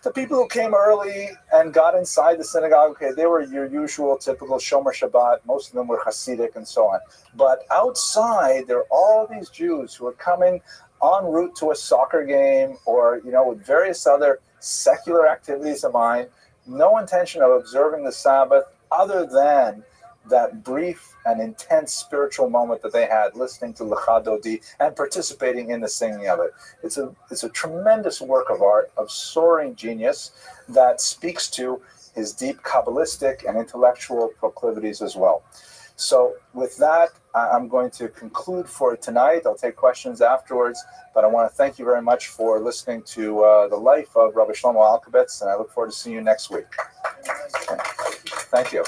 the people who came early and got inside the synagogue, okay, they were your usual typical Shomer Shabbat. Most of them were Hasidic and so on. But outside, there are all these Jews who are coming en route to a soccer game or, with various other secular activities of mine, no intention of observing the Sabbath other than that brief and intense spiritual moment that they had listening to L'cha Dodi and participating in the singing of it. It's a tremendous work of art, of soaring genius that speaks to his deep Kabbalistic and intellectual proclivities as well. So with that, I'm going to conclude for tonight. I'll take questions afterwards, but I want to thank you very much for listening to the life of Rabbi Shlomo Alkabetz, and I look forward to seeing you next week. Okay. Thank you.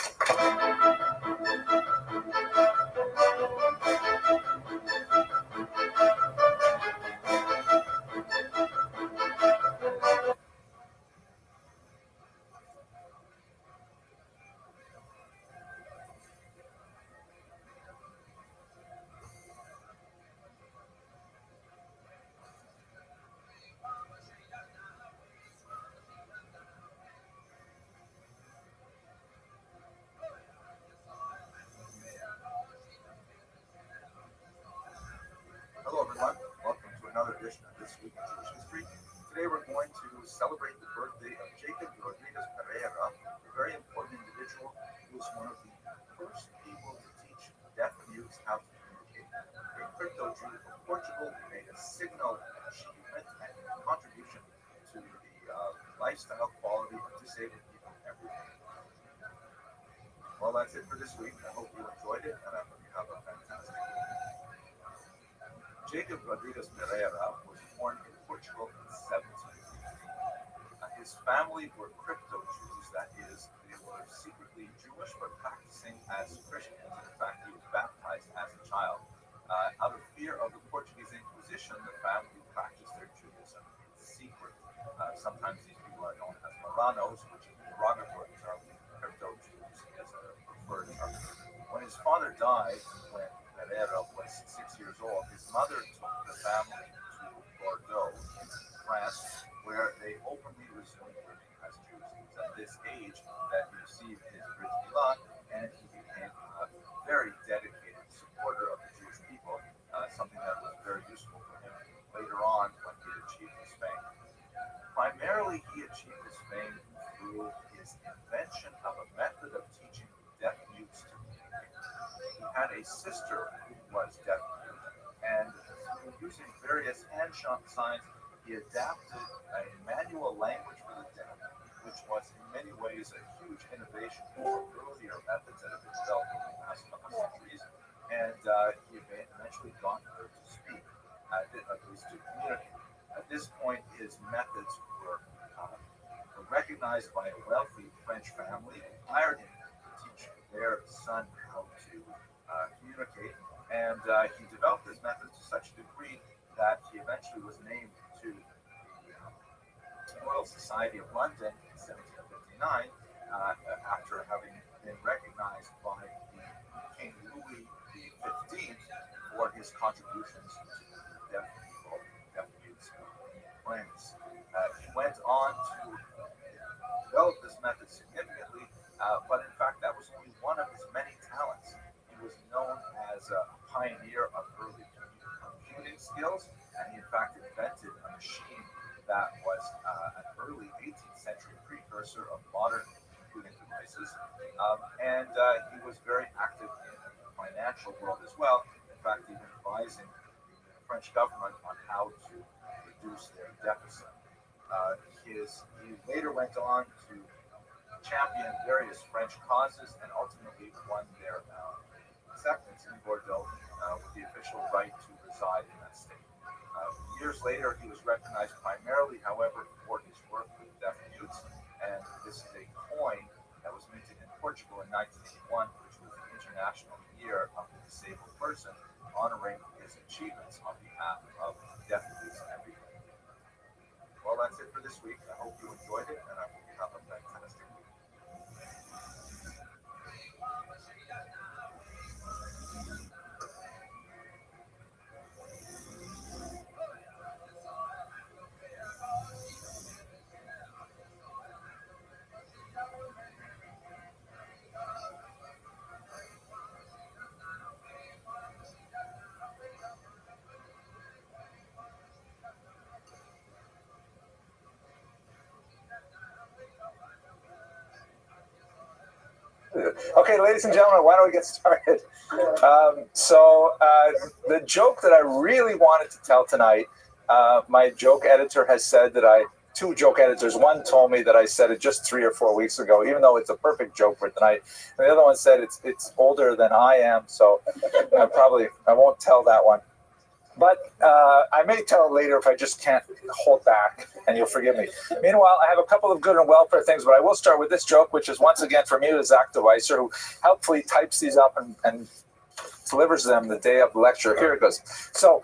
Hello, everyone. Welcome to another edition of This Week in Jewish History. Today we're going to celebrate the birthday of Jacob Rodriguez Pereira, a very important individual who was one of the first people to teach deaf mutes how to communicate. A crypto Jew from Portugal who made a signal achievement and contribution to the lifestyle quality of disabled people everywhere. Well, that's it for this week. I hope you enjoyed it, and I hope you have a fantastic week. Jacob Rodriguez Pereira was born in Portugal in 1750. His family were crypto Jews, that is, they were secretly Jewish but practicing as Christians. In fact, he was baptized as a child out of fear of the Portuguese addition, the family practiced their Judaism in secret. Sometimes these people are known as Maranos, which is a derogatory term, crypto Jews as a preferred term. When his father died, when Herrera was 6 years old, his mother took the family to Bordeaux, France, where they openly resumed living as Jews. It was at this age that he received his Brit Milah, and he became a very dedicated supporter of the Jewish people, something that was very useful for him later on when he achieved his fame. Primarily, he achieved his fame through his invention of a method of teaching deaf mutes to communicate. He had a sister who was deaf mute, and through using various hand signs, he adapted a manual language for the deaf, which was in many ways a huge innovation over earlier methods that have been developed over the past couple of centuries. And he eventually got her to speak, at least to communicate. At this point, his methods were recognized by a wealthy French family who hired him to teach their son how to communicate. And he developed his methods to such a degree that he eventually was named to the Royal Society of London in 1759 after having been recognized by King Louis XV for his contributions to deaf people, deaf mutes in France. He went on to develop this method significantly, but in fact that was only one of his many talents. He was known as a pioneer of early computing skills, and he in fact invented a machine that was an early 18th century precursor of modern computing devices. And he was very active in the financial world as well, in fact even advising the French government on how to reduce their deficit. He later went on to champion various French causes and ultimately won their acceptance in Bordeaux with the official right to reside in that state. Years later, he was recognized primarily, however, for his work with deaf mutes, and this is a coin that was minted in Portugal in 1981, which was the International Year of the Disabled Person, honoring his achievements on behalf of deaf mutes everywhere. Well, that's it for this week. I hope you enjoyed it, and I hope you have a fantastic week. Okay, ladies and gentlemen, why don't we get started? The joke that I really wanted to tell tonight, my joke editor has said that two joke editors, one told me that I said it just 3 or 4 weeks ago, even though it's a perfect joke for tonight. And the other one said it's older than I am, so I won't tell that one. But I may tell it later if I just can't hold back, and you'll forgive me. Meanwhile, I have a couple of good and welfare things, but I will start with this joke, which is once again from you to Zach DeWeiser, who helpfully types these up and delivers them the day of the lecture. Here it goes. So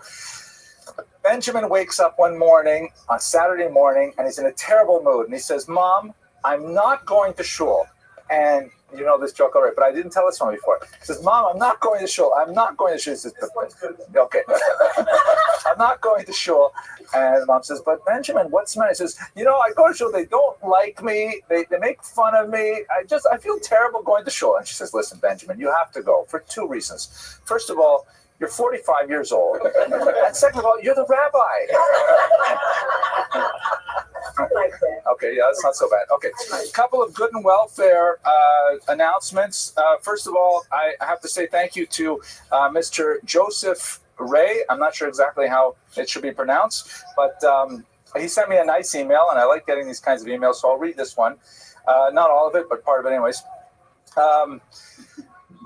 Benjamin wakes up one morning, on Saturday morning, and he's in a terrible mood. And he says, "Mom, I'm not going to shul." And you know this joke already, but I didn't tell this one before. He says, "Mom, I'm not going to shul. I'm not going to shul." He says, "Okay." "I'm not going to shul." And Mom says, "But Benjamin, what's the matter?" He says, "I go to shul. They don't like me. They make fun of me. I feel terrible going to shul." And she says, "Listen, Benjamin, you have to go for 2 reasons. First of all, you're 45 years old. And second of all, you're the rabbi." Okay, yeah, that's not so bad. Okay, a couple of good and welfare announcements. First of all, I have to say thank you to Mr. Joseph Ray. I'm not sure exactly how it should be pronounced, but he sent me a nice email, and I like getting these kinds of emails, so I'll read this one. Not all of it, but part of it anyways.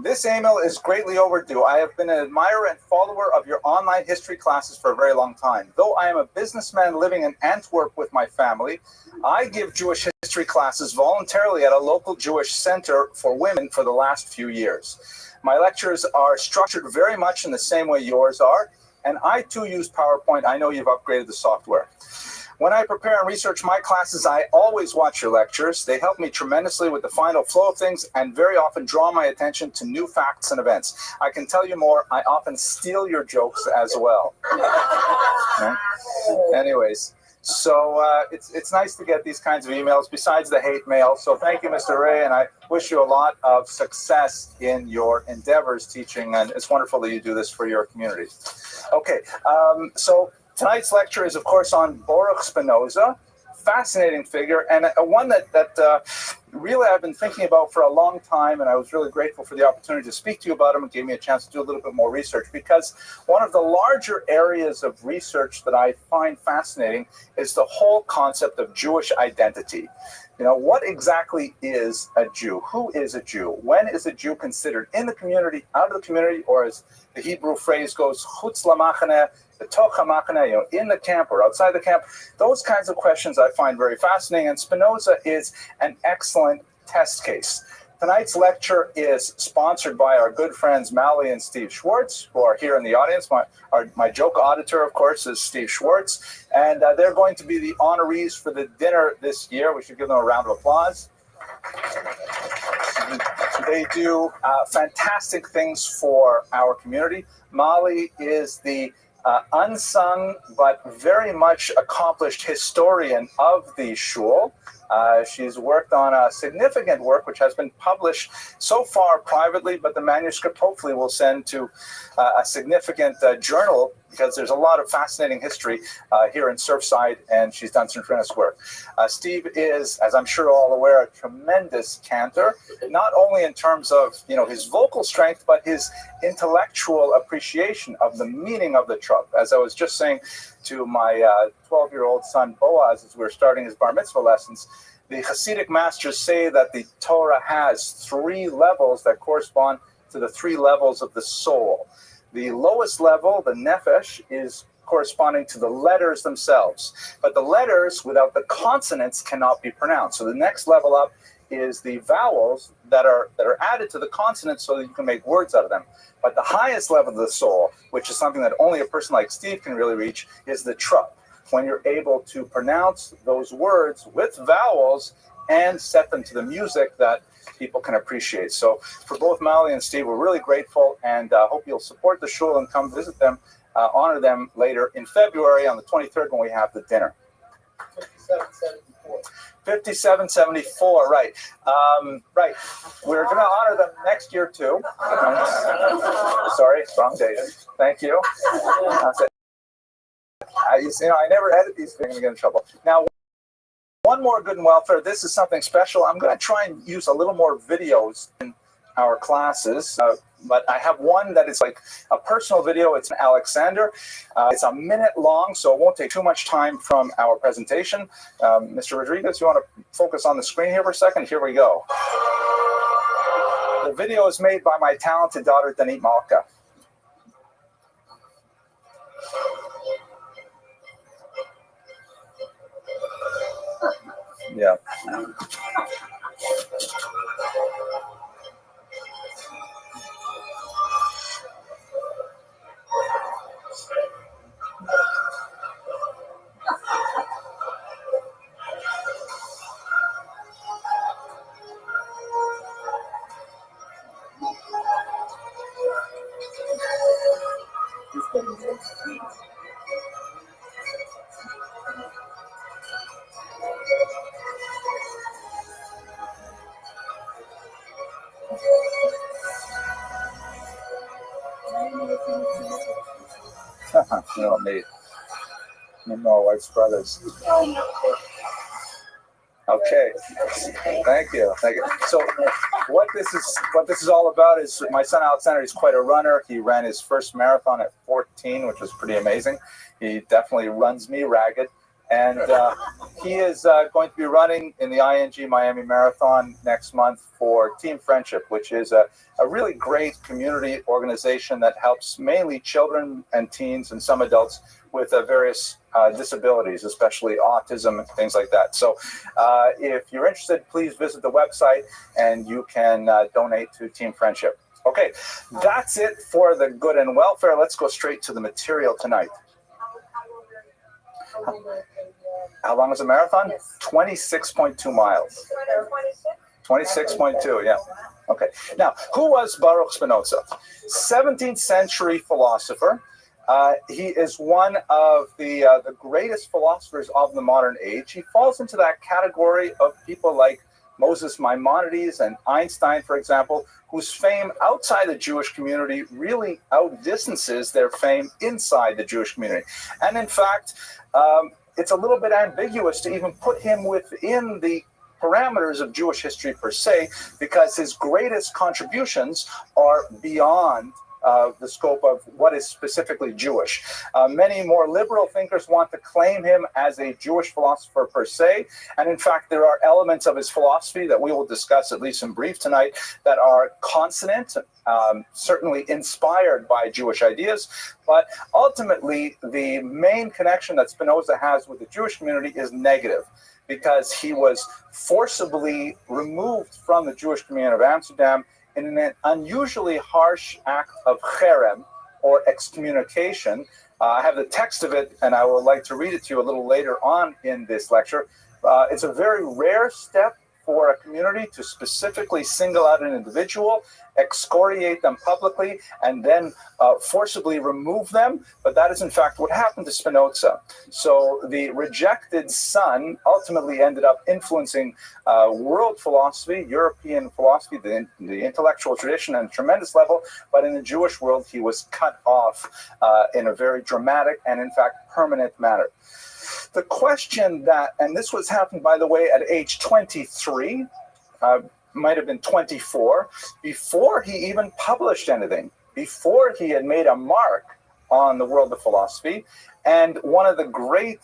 This email is greatly overdue. I have been an admirer and follower of your online history classes for a very long time. Though I am a businessman living in Antwerp with my family, I give Jewish history classes voluntarily at a local Jewish center for women for the last few years. My lectures are structured very much in the same way yours are. And I too use PowerPoint. I know you've upgraded the software. When I prepare and research my classes, I always watch your lectures. They help me tremendously with the final flow of things and very often draw my attention to new facts and events. I can tell you more. I often steal your jokes as well. Okay? Anyways, so it's nice to get these kinds of emails besides the hate mail. So thank you, Mr. Ray, and I wish you a lot of success in your endeavors teaching. And it's wonderful that you do this for your community. Okay, so tonight's lecture is, of course, on Baruch Spinoza, fascinating figure, and one that really I've been thinking about for a long time, and I was really grateful for the opportunity to speak to you about him. It gave me a chance to do a little bit more research, because one of the larger areas of research that I find fascinating is the whole concept of Jewish identity. You know, what exactly is a Jew? Who is a Jew? When is a Jew considered in the community, out of the community, or as the Hebrew phrase goes, chutz lamachane, b'toch hamachane, you know, in the camp or outside the camp? Those kinds of questions I find very fascinating, and Spinoza is an excellent test case. Tonight's lecture is sponsored by our good friends Mally and Steve Schwartz, who are here in the audience. My joke auditor, of course, is Steve Schwartz, and they're going to be the honorees for the dinner this year. We should give them a round of applause. They do fantastic things for our community. Mally is the unsung but very much accomplished historian of the shul. She's worked on a significant work which has been published so far privately, but the manuscript hopefully will send to a significant journal, because there's a lot of fascinating history here in Surfside, and she's done some tremendous work. Steve is, as I'm sure all aware, a tremendous cantor, not only in terms of his vocal strength, but his intellectual appreciation of the meaning of the trub. As I was just saying to my 12-year-old son Boaz as we were starting his bar mitzvah lessons, the Hasidic masters say that the Torah has 3 levels that correspond to the 3 levels of the soul. The lowest level, the nefesh, is corresponding to the letters themselves. But the letters without the consonants cannot be pronounced. So the next level up is the vowels that are added to the consonants so that you can make words out of them. But the highest level of the soul, which is something that only a person like Steve can really reach, is the trup, when you're able to pronounce those words with vowels and set them to the music that people can appreciate. So for both Mally and Steve, we're really grateful, and hope you'll support the shul and come visit them, honor them later in February on the 23rd when we have the dinner. 5774, right. Right. We're going to honor them next year too. Sorry, wrong date. Thank you. I never edit these things and get in trouble. Now, one more good and welfare. This is something special. I'm going to try and use a little more videos in our classes, but I have one that is like a personal video. It's an Alexander. It's a minute long, so it won't take too much time from our presentation. Mr. Rodriguez, you want to focus on the screen here for a second? Here we go. The video is made by my talented daughter, Danit Malka. Yeah. You know me. You know, White's brothers. Okay. Thank you. Thank you. So what this is all about is my son Alexander is quite a runner. He ran his first marathon at 14, which was pretty amazing. He definitely runs me ragged. And he is going to be running in the ING Miami Marathon next month for Team Friendship, which is a really great community organization that helps mainly children and teens and some adults with various disabilities, especially autism and things like that. So if you're interested, please visit the website and you can donate to Team Friendship. Okay, that's it for the good and welfare. Let's go straight to the material tonight.
How will the,
How long is the marathon?
Yes.
26.2 miles.
26?
26.2, yeah. Okay. Now, who was Baruch Spinoza? 17th century philosopher. He is one of the greatest philosophers of the modern age. He falls into that category of people like Moses Maimonides and Einstein, for example, whose fame outside the Jewish community really outdistances their fame inside the Jewish community. And in fact, it's a little bit ambiguous to even put him within the parameters of Jewish history per se, because his greatest contributions are beyond the scope of what is specifically Jewish. Many more liberal thinkers want to claim him as a Jewish philosopher per se, and in fact there are elements of his philosophy that we will discuss, at least in brief tonight, that are consonant, certainly inspired by Jewish ideas, but ultimately the main connection that Spinoza has with the Jewish community is negative, because he was forcibly removed from the Jewish community of Amsterdam in an unusually harsh act of cherem, or excommunication. I have the text of it, and I would like to read it to you a little later on in this lecture. It's a very rare step for a community to specifically single out an individual, excoriate them publicly, and then forcibly remove them. But that is in fact what happened to Spinoza. So the rejected son ultimately ended up influencing world philosophy, European philosophy, the intellectual tradition at a tremendous level. But in the Jewish world, he was cut off in a very dramatic and in fact permanent manner. The question that, and this was happened, by the way, at age 23, might have been 24, before he even published anything, before he had made a mark on the world of philosophy. And one of the great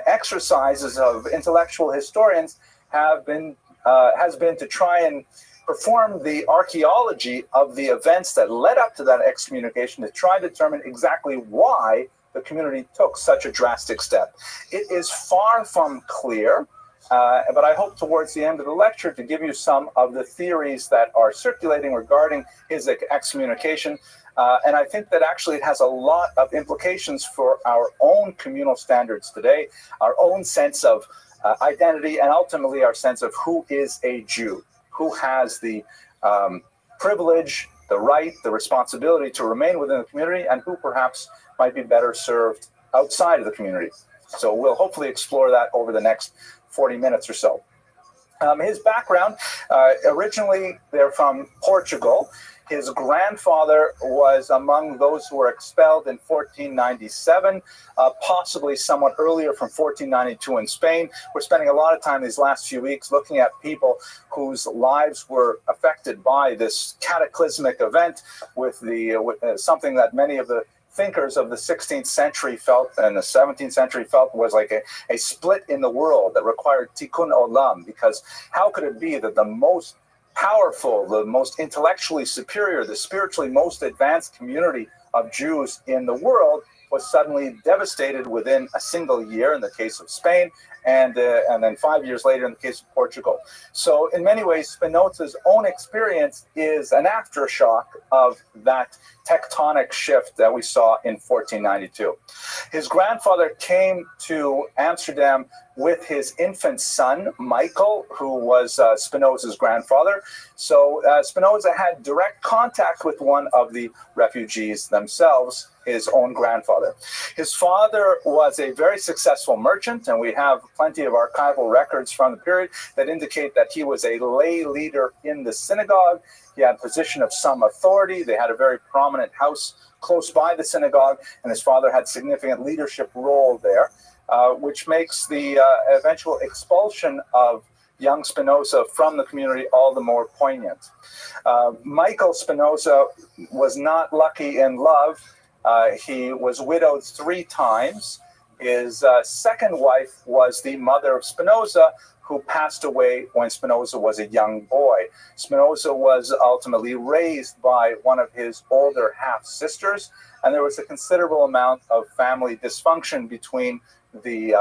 exercises of intellectual historians has been to try and perform the archaeology of the events that led up to that excommunication, to try to determine exactly why the community took such a drastic step. It is far from clear, but I hope towards the end of the lecture to give you some of the theories that are circulating regarding his excommunication. And I think that actually it has a lot of implications for our own communal standards today, our own sense of identity, and ultimately our sense of who is a Jew, who has the privilege, the right, the responsibility to remain within the community, and who perhaps might be better served outside of the community. So we'll hopefully explore that over the next 40 minutes or so. His background, originally they're from Portugal. His grandfather was among those who were expelled in 1497, possibly somewhat earlier from 1492 in Spain. We're spending a lot of time these last few weeks looking at people whose lives were affected by this cataclysmic event with something that many of the thinkers of the 16th century felt and the 17th century felt was like a split in the world that required tikkun olam, because how could it be that the most powerful, the most intellectually superior, the spiritually most advanced community of Jews in the world was suddenly devastated within a single year in the case of Spain, and then 5 years later in the case of Portugal. So in many ways, Spinoza's own experience is an aftershock of that tectonic shift that we saw in 1492. His grandfather came to Amsterdam with his infant son, Michael, who was Spinoza's grandfather. So Spinoza had direct contact with one of the refugees themselves, his own grandfather. His father was a very successful merchant, and we have plenty of archival records from the period that indicate that he was a lay leader in the synagogue. He had a position of some authority. They had a very prominent house close by the synagogue, and his father had significant leadership role there, which makes the eventual expulsion of young Spinoza from the community all the more poignant. Michael Spinoza was not lucky in love. He was widowed 3 times. His second wife was the mother of Spinoza, who passed away when Spinoza was a young boy. Spinoza was ultimately raised by one of his older half-sisters, and there was a considerable amount of family dysfunction between the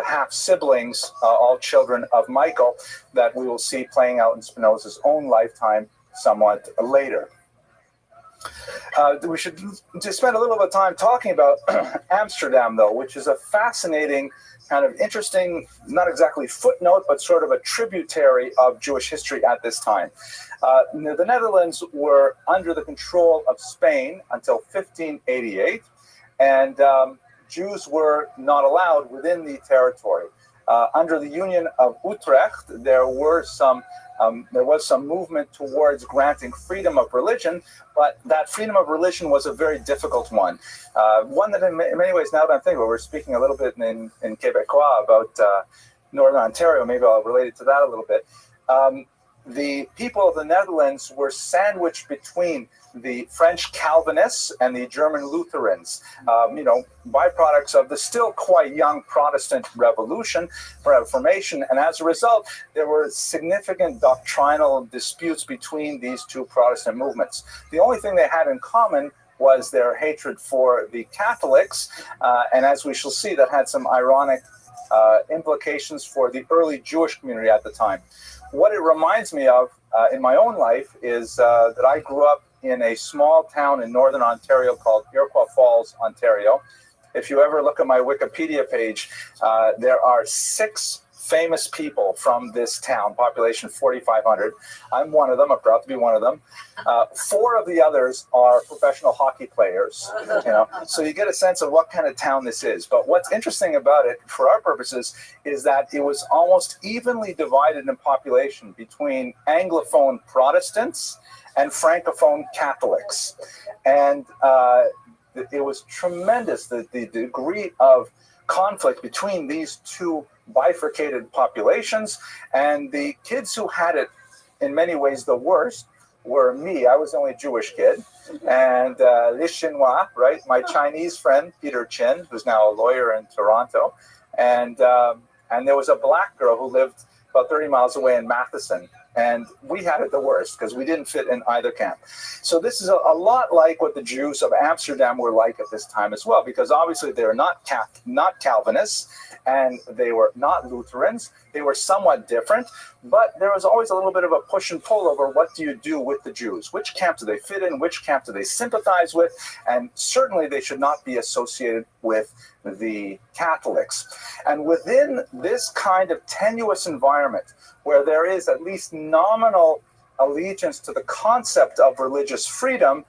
half-siblings, all children of Michael, that we will see playing out in Spinoza's own lifetime somewhat later. We should just spend a little bit of time talking about Amsterdam, though, which is a fascinating, kind of interesting, not exactly footnote, but sort of a tributary of Jewish history at this time. The Netherlands were under the control of Spain until 1588, and Jews were not allowed within the territory. Under the Union of Utrecht, there was some movement towards granting freedom of religion, but that freedom of religion was a very difficult one. One that in many ways, now that I'm thinking about it, we're speaking a little bit in Quebecois about Northern Ontario, maybe I'll relate it to that a little bit. The people of the Netherlands were sandwiched between the French Calvinists and the German Lutherans, byproducts of the still quite young Protestant Reformation. And as a result, there were significant doctrinal disputes between these two Protestant movements. The only thing they had in common was their hatred for the Catholics. And as we shall see, that had some ironic implications for the early Jewish community at the time. What it reminds me of in my own life is that I grew up in a small town in Northern Ontario called Iroquois Falls, Ontario. If you ever look at my Wikipedia page, there are 6 famous people from this town, population 4,500. I'm one of them. I'm proud to be one of them. 4 of the others are professional hockey players. So you get a sense of what kind of town this is. But what's interesting about it, for our purposes, is that it was almost evenly divided in population between Anglophone Protestants and Francophone Catholics. And it was tremendous, the degree of conflict between these two bifurcated populations. And the kids who had it in many ways the worst were me. I was the only Jewish kid. And Les Chinois, right? My Chinese friend, Peter Chin, who's now a lawyer in Toronto. And there was a black girl who lived about 30 miles away in Matheson. And we had it the worst because we didn't fit in either camp. So this is a lot like what the Jews of Amsterdam were like at this time as well, because obviously they're not Calvinists and they were not Lutherans. They were somewhat different, but there was always a little bit of a push and pull over what do you do with the Jews? Which camp do they fit in? Which camp do they sympathize with? And certainly they should not be associated with the Catholics. And within this kind of tenuous environment, where there is at least nominal allegiance to the concept of religious freedom,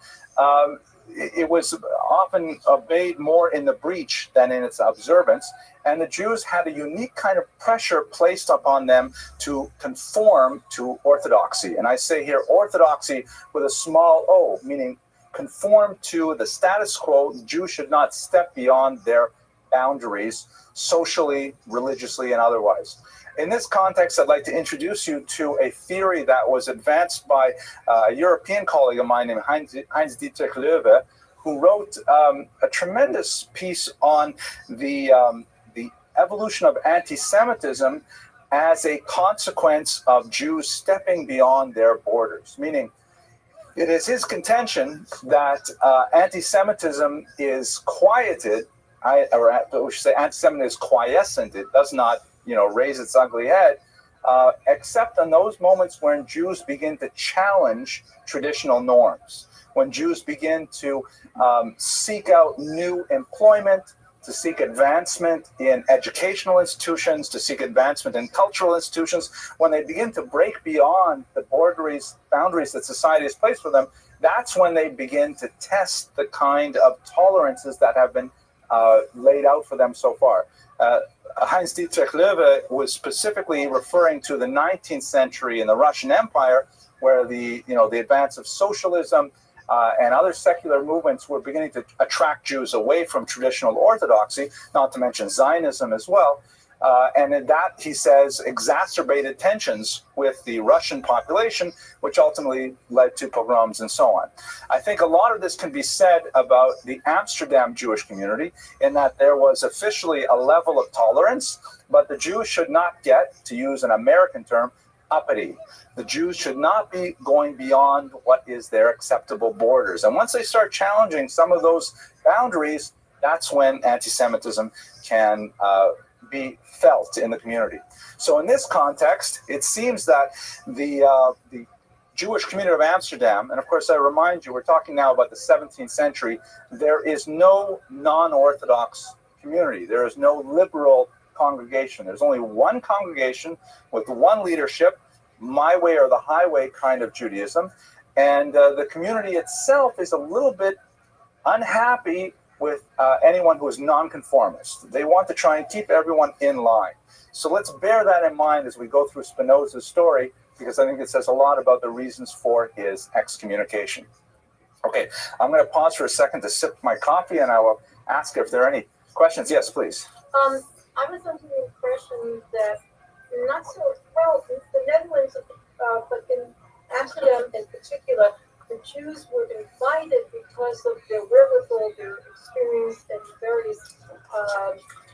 it was often obeyed more in the breach than in its observance. And the Jews had a unique kind of pressure placed upon them to conform to orthodoxy. And I say here orthodoxy with a small o, meaning conform to the status quo. The Jews should not step beyond their boundaries socially, religiously, and otherwise. In this context, I'd like to introduce you to a theory that was advanced by a European colleague of mine named Heinz-Dietrich Löwe, who wrote a tremendous piece on the evolution of anti-Semitism as a consequence of Jews stepping beyond their borders. Meaning, it is his contention that anti-Semitism is quieted, or we should say anti-Semitism is quiescent. It does not raise its ugly head, except in those moments when Jews begin to challenge traditional norms, when Jews begin to seek out new employment, to seek advancement in educational institutions, to seek advancement in cultural institutions, when they begin to break beyond the boundaries that society has placed for them, that's when they begin to test the kind of tolerances that have been laid out for them so far. Heinz-Dietrich Löwe was specifically referring to the 19th century in the Russian Empire, where the advance of socialism and other secular movements were beginning to attract Jews away from traditional orthodoxy, not to mention Zionism as well. And in that, he says, exacerbated tensions with the Russian population, which ultimately led to pogroms and so on. I think a lot of this can be said about the Amsterdam Jewish community, in that there was officially a level of tolerance, but the Jews should not get, to use an American term, uppity. The Jews should not be going beyond what is their acceptable borders. And once they start challenging some of those boundaries, that's when anti-Semitism can be felt in the community. So in this context, it seems that the Jewish community of Amsterdam, and of course I remind you, we're talking now about the 17th century, there is no non-Orthodox community. There is no liberal congregation. There's only one congregation with one leadership, my way or the highway kind of Judaism, and the community itself is a little bit unhappy with anyone who is nonconformist. They want to try and keep everyone in line. So let's bear that in mind as we go through Spinoza's story, because I think it says a lot about the reasons for his excommunication. Okay, I'm going to pause for a second to sip my coffee, and I will ask if there are any questions. Yes, please.
I was under the impression that not so well in the Netherlands, but in Amsterdam in particular, the Jews were invited because of their wherewithal, their experience in various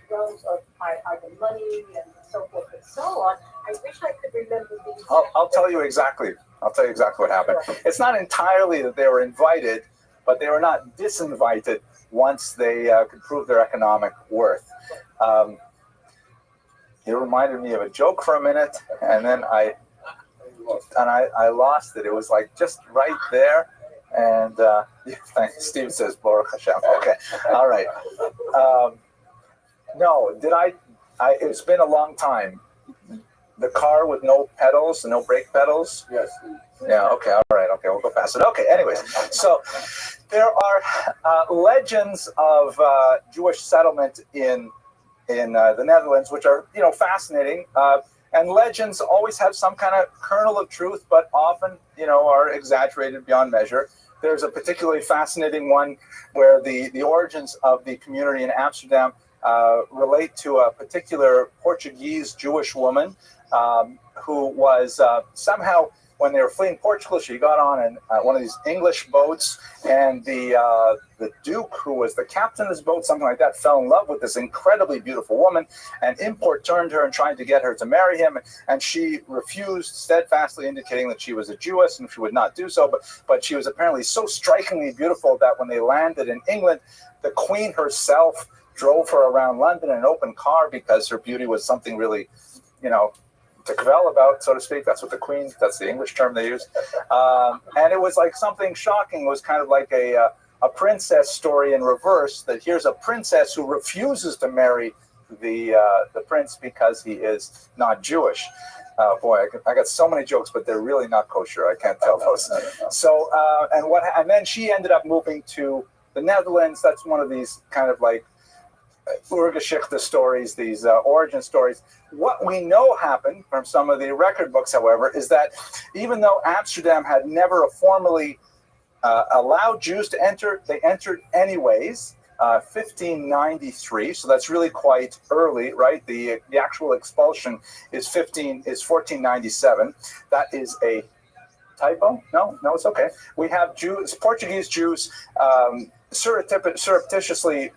realms of either money and so forth and so on. I wish I could remember these.
I'll tell you exactly. I'll tell you exactly what happened.
Sure.
It's not entirely that they were invited, but they were not disinvited once they could prove their economic worth. It reminded me of a joke for a minute, and then I lost it. It was like just right there. And thanks. Steve says, Baruch Hashem. Okay. All right. No, did I? It's been a long time. The car with no pedals, no brake pedals?
Yes.
Yeah, okay, all right, okay, we'll go past it. Okay, anyways, so there are legends of Jewish settlement in the Netherlands, which are, fascinating. And legends always have some kind of kernel of truth, but often, are exaggerated beyond measure. There's a particularly fascinating one where the origins of the community in Amsterdam relate to a particular Portuguese Jewish woman who was somehow, when they were fleeing Portugal, she got on one of these English boats, and the Duke, who was the captain of this boat, something like that, fell in love with this incredibly beautiful woman, and import turned her and tried to get her to marry him, and she refused, steadfastly indicating that she was a Jewess and she would not do so, but she was apparently so strikingly beautiful that when they landed in England, the Queen herself drove her around London in an open car because her beauty was something really, to cavil about, so to speak. That's the English term they use. And it was like something shocking. It was kind of like a princess story in reverse, that here's a princess who refuses to marry the prince because he is not Jewish. Boy, I got so many jokes, but they're really not kosher. I can't tell those. So, and then she ended up moving to the Netherlands. That's one of these kind of like Urgeschichte stories, these origin stories. What we know happened from some of the record books, however, is that even though Amsterdam had never formally allowed Jews to enter, they entered anyways. 1593, so that's really quite early, right? The actual expulsion is 1497. That is a typo? No, it's okay. We have Portuguese Jews surreptitiously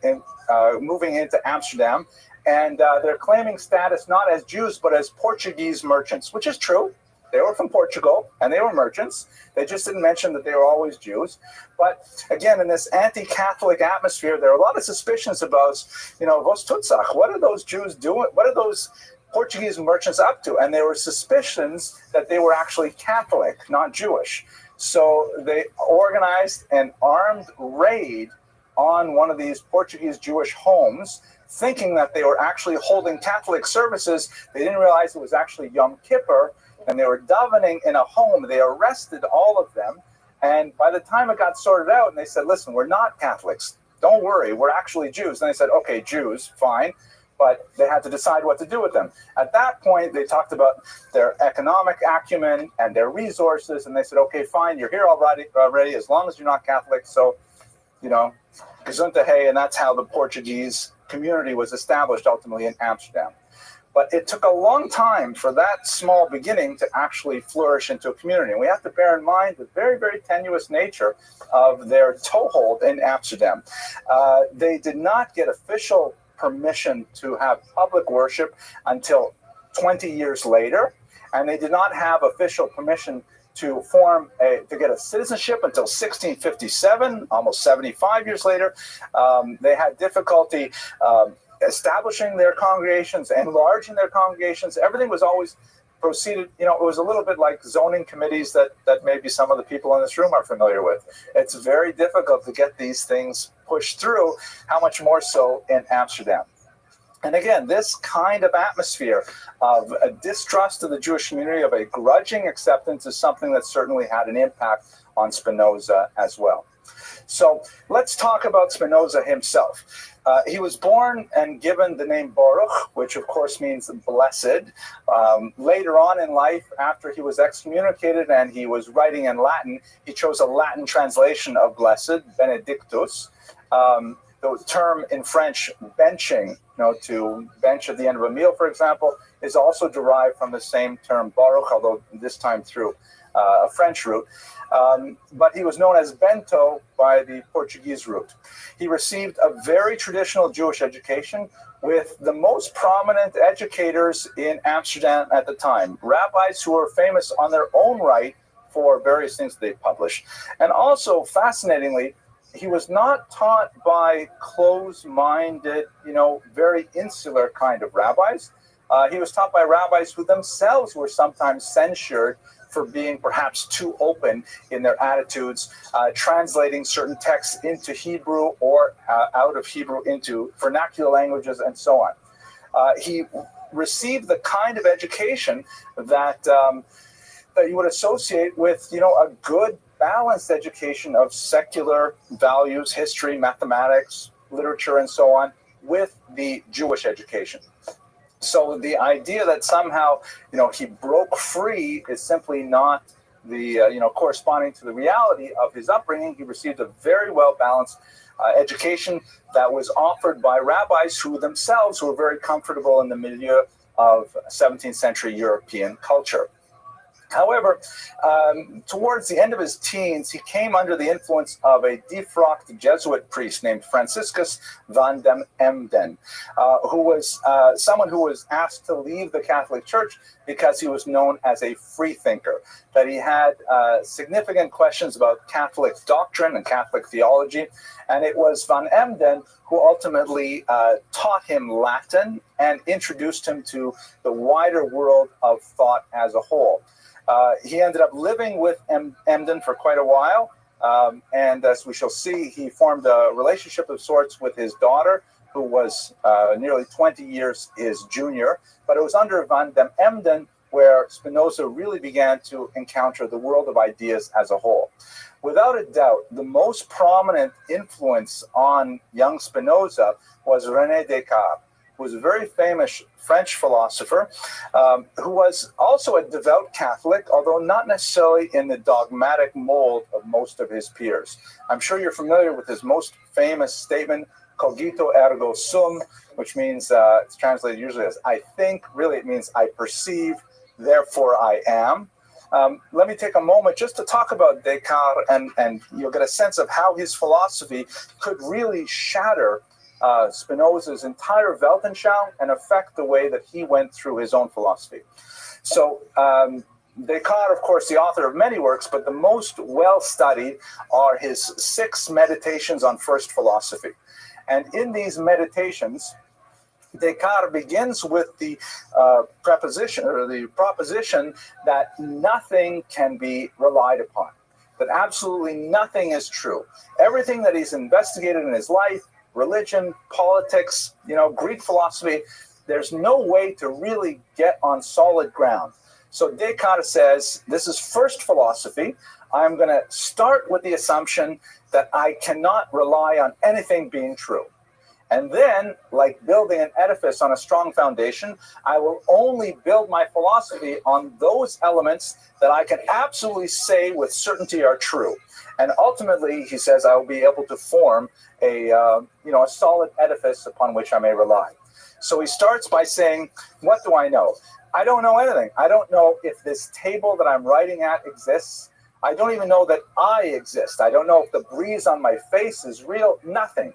moving into Amsterdam, and they're claiming status not as Jews but as Portuguese merchants, which is true. They were from Portugal and they were merchants. They just didn't mention that they were always Jews. But again, in this anti-Catholic atmosphere, there are a lot of suspicions about, Vos Tutsach, what are those Jews doing? What are those Portuguese merchants up to? And there were suspicions that they were actually Catholic, not Jewish. So they organized an armed raid on one of these Portuguese Jewish homes, thinking that they were actually holding Catholic services. They didn't realize it was actually Yom Kippur, and they were davening in a home. They arrested all of them, and by the time it got sorted out, and they said, listen, we're not Catholics. Don't worry, we're actually Jews. And they said, okay, Jews, fine. But they had to decide what to do with them. At that point, they talked about their economic acumen and their resources, and they said, okay, fine, you're here already as long as you're not Catholic. So, Gesundheit, and that's how the Portuguese community was established ultimately in Amsterdam. But it took a long time for that small beginning to actually flourish into a community. And we have to bear in mind the very, very tenuous nature of their toehold in Amsterdam. They did not get official permission to have public worship until 20 years later, and they did not have official permission to get a citizenship until 1657, almost 75 years later. They had difficulty establishing their congregations, enlarging their congregations. Everything was always proceeded, it was a little bit like zoning committees that maybe some of the people in this room are familiar with. It's very difficult to get these things pushed through, how much more so in Amsterdam. And again, this kind of atmosphere of a distrust of the Jewish community, of a grudging acceptance, is something that certainly had an impact on Spinoza as well. So let's talk about Spinoza himself. He was born and given the name Baruch, which of course means blessed. Later on in life, after he was excommunicated and he was writing in Latin, he chose a Latin translation of blessed, Benedictus. The term in French, benching, to bench at the end of a meal, for example, is also derived from the same term Baruch, although this time through a French root. But he was known as Bento by the Portuguese root. He received a very traditional Jewish education with the most prominent educators in Amsterdam at the time, rabbis who were famous on their own right for various things they published. And also, fascinatingly, he was not taught by closed-minded, very insular kind of rabbis. He was taught by rabbis who themselves were sometimes censured for being perhaps too open in their attitudes, translating certain texts into Hebrew or out of Hebrew into vernacular languages and so on. He received the kind of education that you would associate with, a good balanced education of secular values, history, mathematics, literature, and so on, with the Jewish education. So the idea that somehow, he broke free is simply not the, corresponding to the reality of his upbringing. He received a very well-balanced education that was offered by rabbis who themselves were very comfortable in the milieu of 17th century European culture. However, towards the end of his teens, he came under the influence of a defrocked Jesuit priest named Franciscus van den Emden, who was someone who was asked to leave the Catholic Church because he was known as a freethinker, that he had significant questions about Catholic doctrine and Catholic theology. And it was van Emden who ultimately taught him Latin and introduced him to the wider world of thought as a whole. He ended up living with Emden for quite a while, and as we shall see, he formed a relationship of sorts with his daughter, who was nearly 20 years his junior. But it was under van den Emden where Spinoza really began to encounter the world of ideas as a whole. Without a doubt, the most prominent influence on young Spinoza was René Descartes, who was a very famous French philosopher, who was also a devout Catholic, although not necessarily in the dogmatic mold of most of his peers. I'm sure you're familiar with his most famous statement, cogito ergo sum, which means, it's translated usually as I think. Really, it means I perceive, therefore I am. Let me take a moment just to talk about Descartes, and you'll get a sense of how his philosophy could really shatter Spinoza's entire Weltanschauung and affect the way that he went through his own philosophy. So Descartes, of course, the author of many works, but the most well-studied are his 6 meditations on first philosophy. And in these meditations, Descartes begins with the proposition that nothing can be relied upon, that absolutely nothing is true. Everything that he's investigated in his life, religion, politics, Greek philosophy, there's no way to really get on solid ground. So Descartes says, this is first philosophy. I'm going to start with the assumption that I cannot rely on anything being true. And then, like building an edifice on a strong foundation, I will only build my philosophy on those elements that I can absolutely say with certainty are true. And ultimately, he says, I will be able to form a solid edifice upon which I may rely. So he starts by saying, what do I know? I don't know anything. I don't know if this table that I'm writing at exists. I don't even know that I exist. I don't know if the breeze on my face is real. Nothing.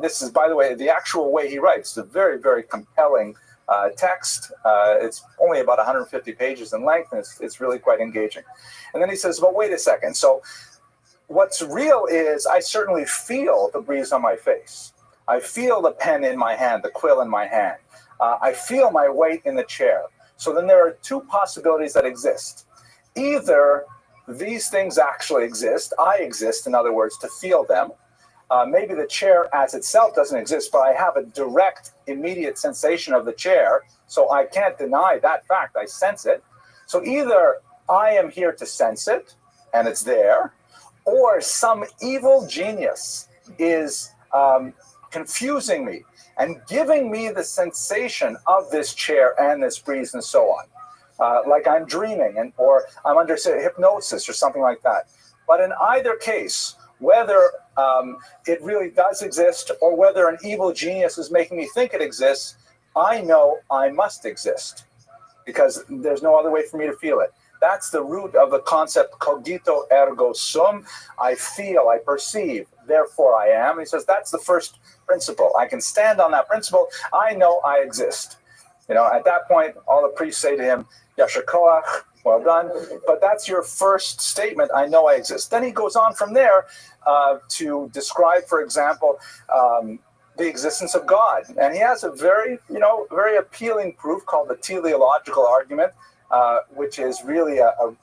This is, by the way, the actual way he writes. It's a very, very compelling text. It's only about 150 pages in length, and it's really quite engaging. And then he says, but wait a second. So what's real is I certainly feel the breeze on my face. I feel the pen in my hand, the quill in my hand. I feel my weight in the chair. So then there are two possibilities that exist. Either these things actually exist, I exist, in other words, to feel them. Maybe the chair as itself doesn't exist, but I have a direct, immediate sensation of the chair, so I can't deny that fact. I sense it. So either I am here to sense it, and it's there, or some evil genius is confusing me and giving me the sensation of this chair and this breeze and so on. Like I'm dreaming, or I'm under hypnosis or something like that. But in either case, whether it really does exist or whether an evil genius is making me think it exists, I know I must exist because there's no other way for me to feel it. That's the root of the concept cogito ergo sum. I feel, I perceive, therefore I am. He says that's the first principle. I can stand on that principle. I know I exist. At that point, all the priests say to him, Yasher Koach, well done. But that's your first statement, I know I exist. Then he goes on from there to describe, for example, the existence of God. And he has a very appealing proof called the teleological argument, which is really a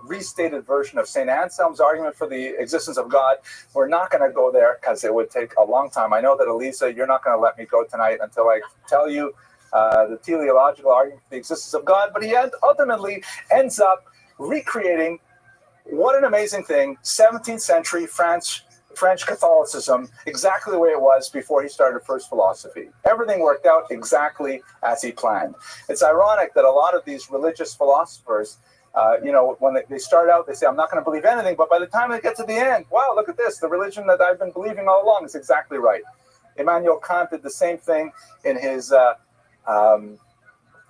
restated version of St. Anselm's argument for the existence of God. We're not going to go there because it would take a long time. I know that, Elisa, you're not going to let me go tonight until I tell you the teleological argument for the existence of God. But he ultimately ends up recreating, what an amazing thing, 17th century French Catholicism, exactly the way it was before he started first philosophy. Everything worked out exactly as he planned. It's ironic that a lot of these religious philosophers, when they start out, they say, I'm not going to believe anything, but by the time they get to the end, wow, look at this, the religion that I've been believing all along is exactly right. Immanuel Kant did the same thing in his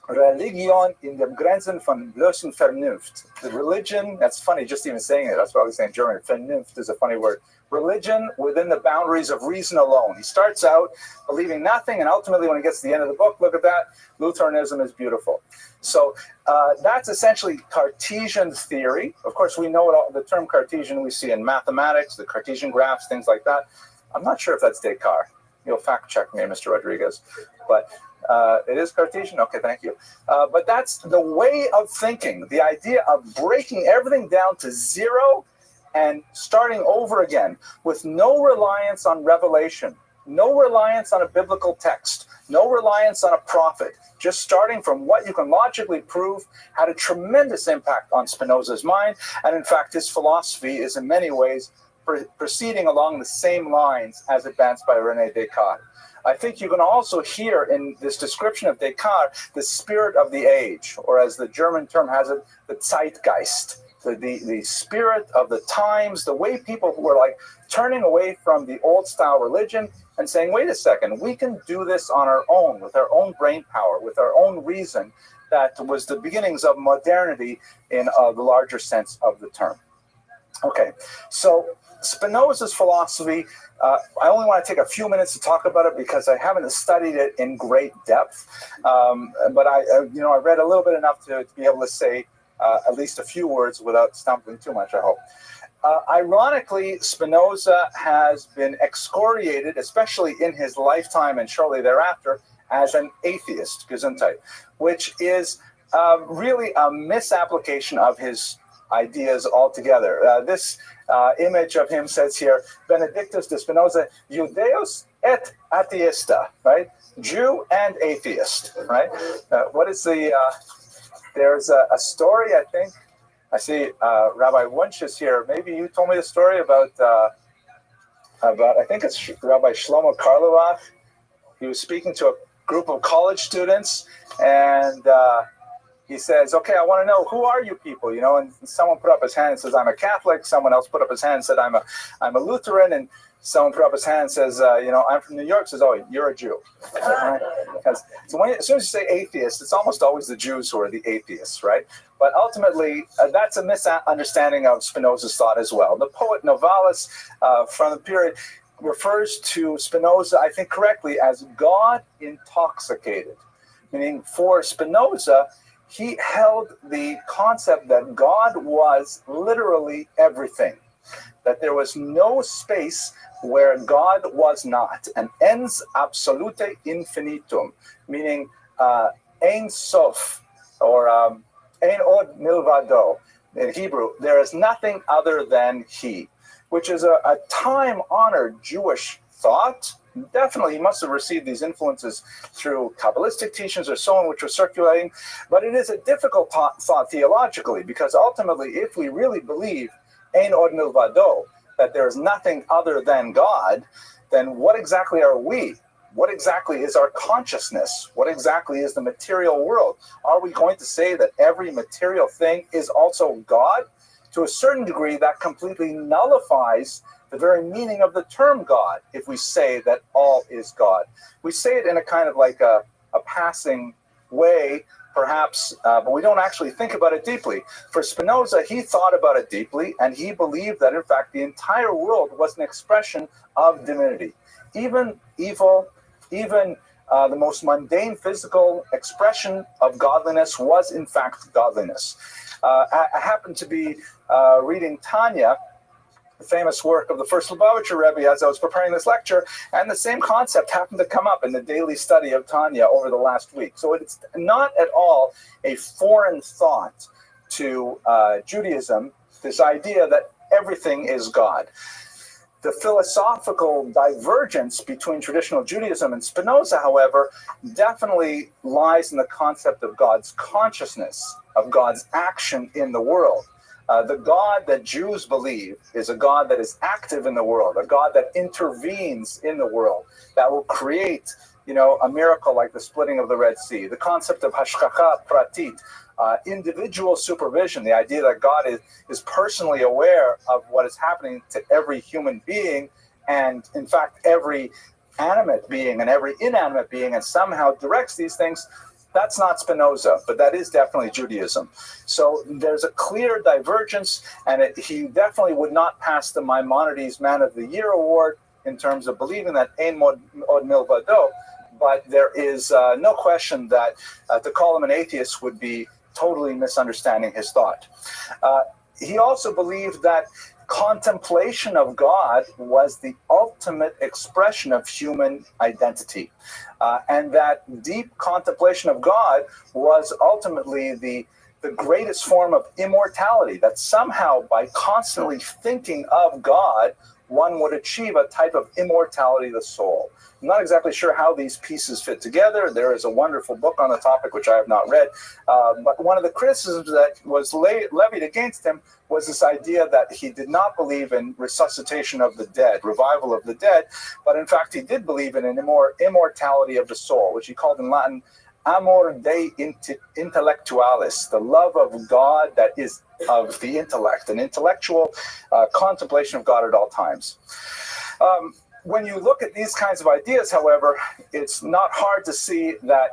Religion in dem Grenzen von bloßen Vernunft. The religion, that's funny, just even saying it, that's what I was saying in German. Vernunft is a funny word. Religion within the boundaries of reason alone. He starts out believing nothing, and ultimately when he gets to the end of the book, look at that, Lutheranism is beautiful. So that's essentially Cartesian theory. Of course, we know the term Cartesian we see in mathematics, the Cartesian graphs, things like that. I'm not sure if that's Descartes. You'll fact check me, Mr. Rodriguez. But it is Cartesian? Okay, thank you. But that's the way of thinking, the idea of breaking everything down to zero and starting over again with no reliance on revelation, no reliance on a biblical text, no reliance on a prophet, just starting from what you can logically prove had a tremendous impact on Spinoza's mind. And in fact, his philosophy is in many ways proceeding along the same lines as advanced by René Descartes. I think you can also hear in this description of Descartes the spirit of the age, or as the German term has it, the Zeitgeist, the spirit of the times, the way people who were like turning away from the old style religion and saying, wait a second, we can do this on our own, with our own brain power, with our own reason. That was the beginnings of modernity in the larger sense of the term. Okay, so Spinoza's philosophy, I only want to take a few minutes to talk about it because I haven't studied it in great depth. But I read a little bit enough to be able to say at least a few words without stumbling too much, I hope. Ironically, Spinoza has been excoriated, especially in his lifetime and shortly thereafter, as an atheist, Gesundheit, which is really a misapplication of his ideas altogether. This image of him says here, Benedictus de Spinoza, Judeus et atheista, right? Jew and atheist, right? What is the, there's a story, I think. I see Rabbi Wunsch is here. Maybe you told me the story about I think it's Rabbi Shlomo Karlovac. He was speaking to a group of college students, and he says, okay, I want to know, who are you people? And someone put up his hand and says, I'm a Catholic. Someone else put up his hand and said, I'm a Lutheran. And someone put up his hand and says, I'm from New York. Says, oh, you're a Jew. Right? Because as soon as you say atheist, it's almost always the Jews who are the atheists, right? But ultimately, that's a misunderstanding of Spinoza's thought as well. The poet Novalis from the period refers to Spinoza, I think correctly, as God intoxicated. Meaning for Spinoza, he held the concept that God was literally everything, that there was no space where God was not, an ens absolute infinitum, meaning Ein Sof, or Ein Od Milvado. In Hebrew, there is nothing other than He, which is a time-honored Jewish thought. Definitely, he must have received these influences through Kabbalistic teachings or so on, which were circulating. But it is a difficult thought theologically, because ultimately, if we really believe Ein Od Milvado, that there is nothing other than God, then what exactly are we? What exactly is our consciousness? What exactly is the material world? Are we going to say that every material thing is also God? To a certain degree, that completely nullifies the very meaning of the term God if we say that all is God. We say it in a kind of like a passing way, perhaps, but we don't actually think about it deeply. For Spinoza, he thought about it deeply, and he believed that, in fact, the entire world was an expression of divinity. Even evil, even the most mundane physical expression of godliness was, in fact, godliness. I happened to be reading Tanya, the famous work of the first Lubavitcher Rebbe, as I was preparing this lecture, and the same concept happened to come up in the daily study of Tanya over the last week. So it's not at all a foreign thought to Judaism, this idea that everything is God. The philosophical divergence between traditional Judaism and Spinoza, however, definitely lies in the concept of God's consciousness, of God's action in the world. The God that Jews believe is a God that is active in the world, a God that intervenes in the world, that will create, a miracle like the splitting of the Red Sea. The concept of hashgacha pratit, individual supervision, the idea that God is personally aware of what is happening to every human being, and in fact every animate being and every inanimate being, and somehow directs these things. That's not Spinoza, but that is definitely Judaism. So there's a clear divergence, and he definitely would not pass the Maimonides Man of the Year award in terms of believing that Ein Od Milvado, but there is no question that to call him an atheist would be totally misunderstanding his thought. He also believed that contemplation of God was the ultimate expression of human identity, and that deep contemplation of God was ultimately the greatest form of immortality, that somehow by constantly thinking of God, one would achieve a type of immortality of the soul. I'm not exactly sure how these pieces fit together. There is a wonderful book on the topic, which I have not read. But one of the criticisms that was levied against him was this idea that he did not believe in resuscitation of the dead, revival of the dead, but in fact he did believe in an immortality of the soul, which he called in Latin amor Dei intellectualis, the love of God that is of the intellect, an intellectual contemplation of God at all times. When you look at these kinds of ideas, however, it's not hard to see that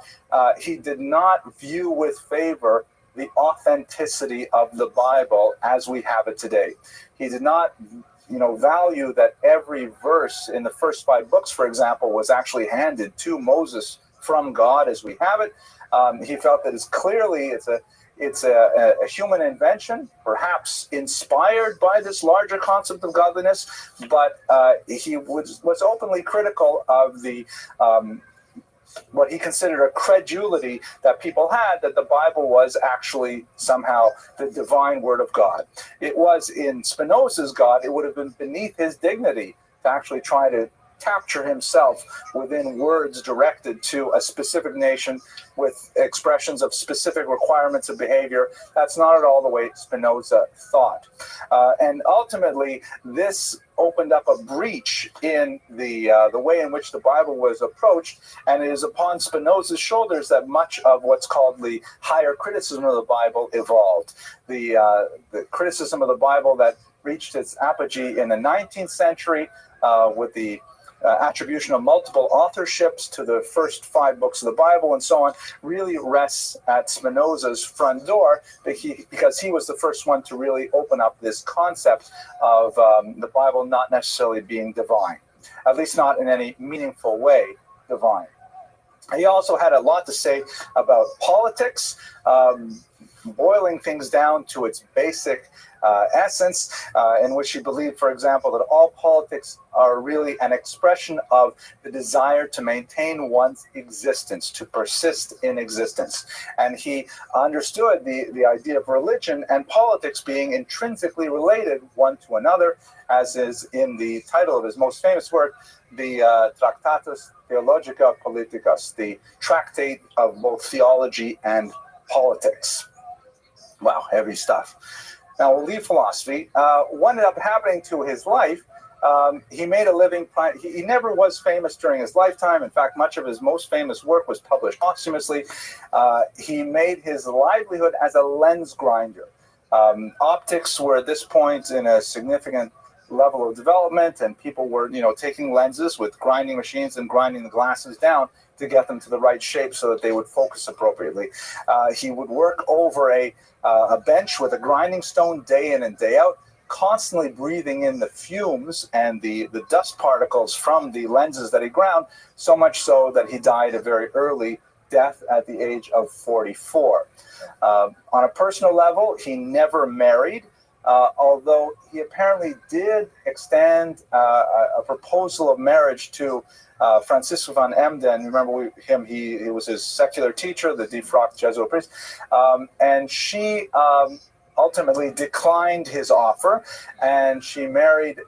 he did not view with favor the authenticity of the Bible as we have it today. He did not value that every verse in the first 5 books, for example, was actually handed to Moses from God as we have it. He felt that it's a human invention, perhaps inspired by this larger concept of godliness, but he was openly critical of the what he considered a credulity that people had, that the Bible was actually somehow the divine word of God. It was in Spinoza's God, it would have been beneath his dignity to actually try to capture himself within words directed to a specific nation with expressions of specific requirements of behavior. That's not at all the way Spinoza thought. And ultimately, this opened up a breach in the way in which the Bible was approached, and it is upon Spinoza's shoulders that much of what's called the higher criticism of the Bible evolved. The criticism of the Bible that reached its apogee in the 19th century with the attribution of multiple authorships to the first 5 books of the Bible and so on, really rests at Spinoza's front door, because he was the first one to really open up this concept of the Bible not necessarily being divine, at least not in any meaningful way divine. He also had a lot to say about politics, boiling things down to its basic essence, in which he believed, for example, that all politics are really an expression of the desire to maintain one's existence, to persist in existence. And he understood the idea of religion and politics being intrinsically related one to another, as is in the title of his most famous work, the Tractatus Theologica Politicus, the tractate of both theology and politics. Wow, heavy stuff. Now we'll leave philosophy. What ended up happening to his life, he made a living. He never was famous during his lifetime. In fact, much of his most famous work was published posthumously. He made his livelihood as a lens grinder. Optics were at this point in a significant level of development, and people were, taking lenses with grinding machines and grinding the glasses down to get them to the right shape so that they would focus appropriately. He would work over a bench with a grinding stone day in and day out, constantly breathing in the fumes and the dust particles from the lenses that he ground, so much so that he died a very early death at the age of 44. On a personal level, he never married, although he apparently did extend a proposal of marriage to Francisco van Emden. Remember him? He was his secular teacher, the defrocked Jesuit priest, and she ultimately declined his offer, and she married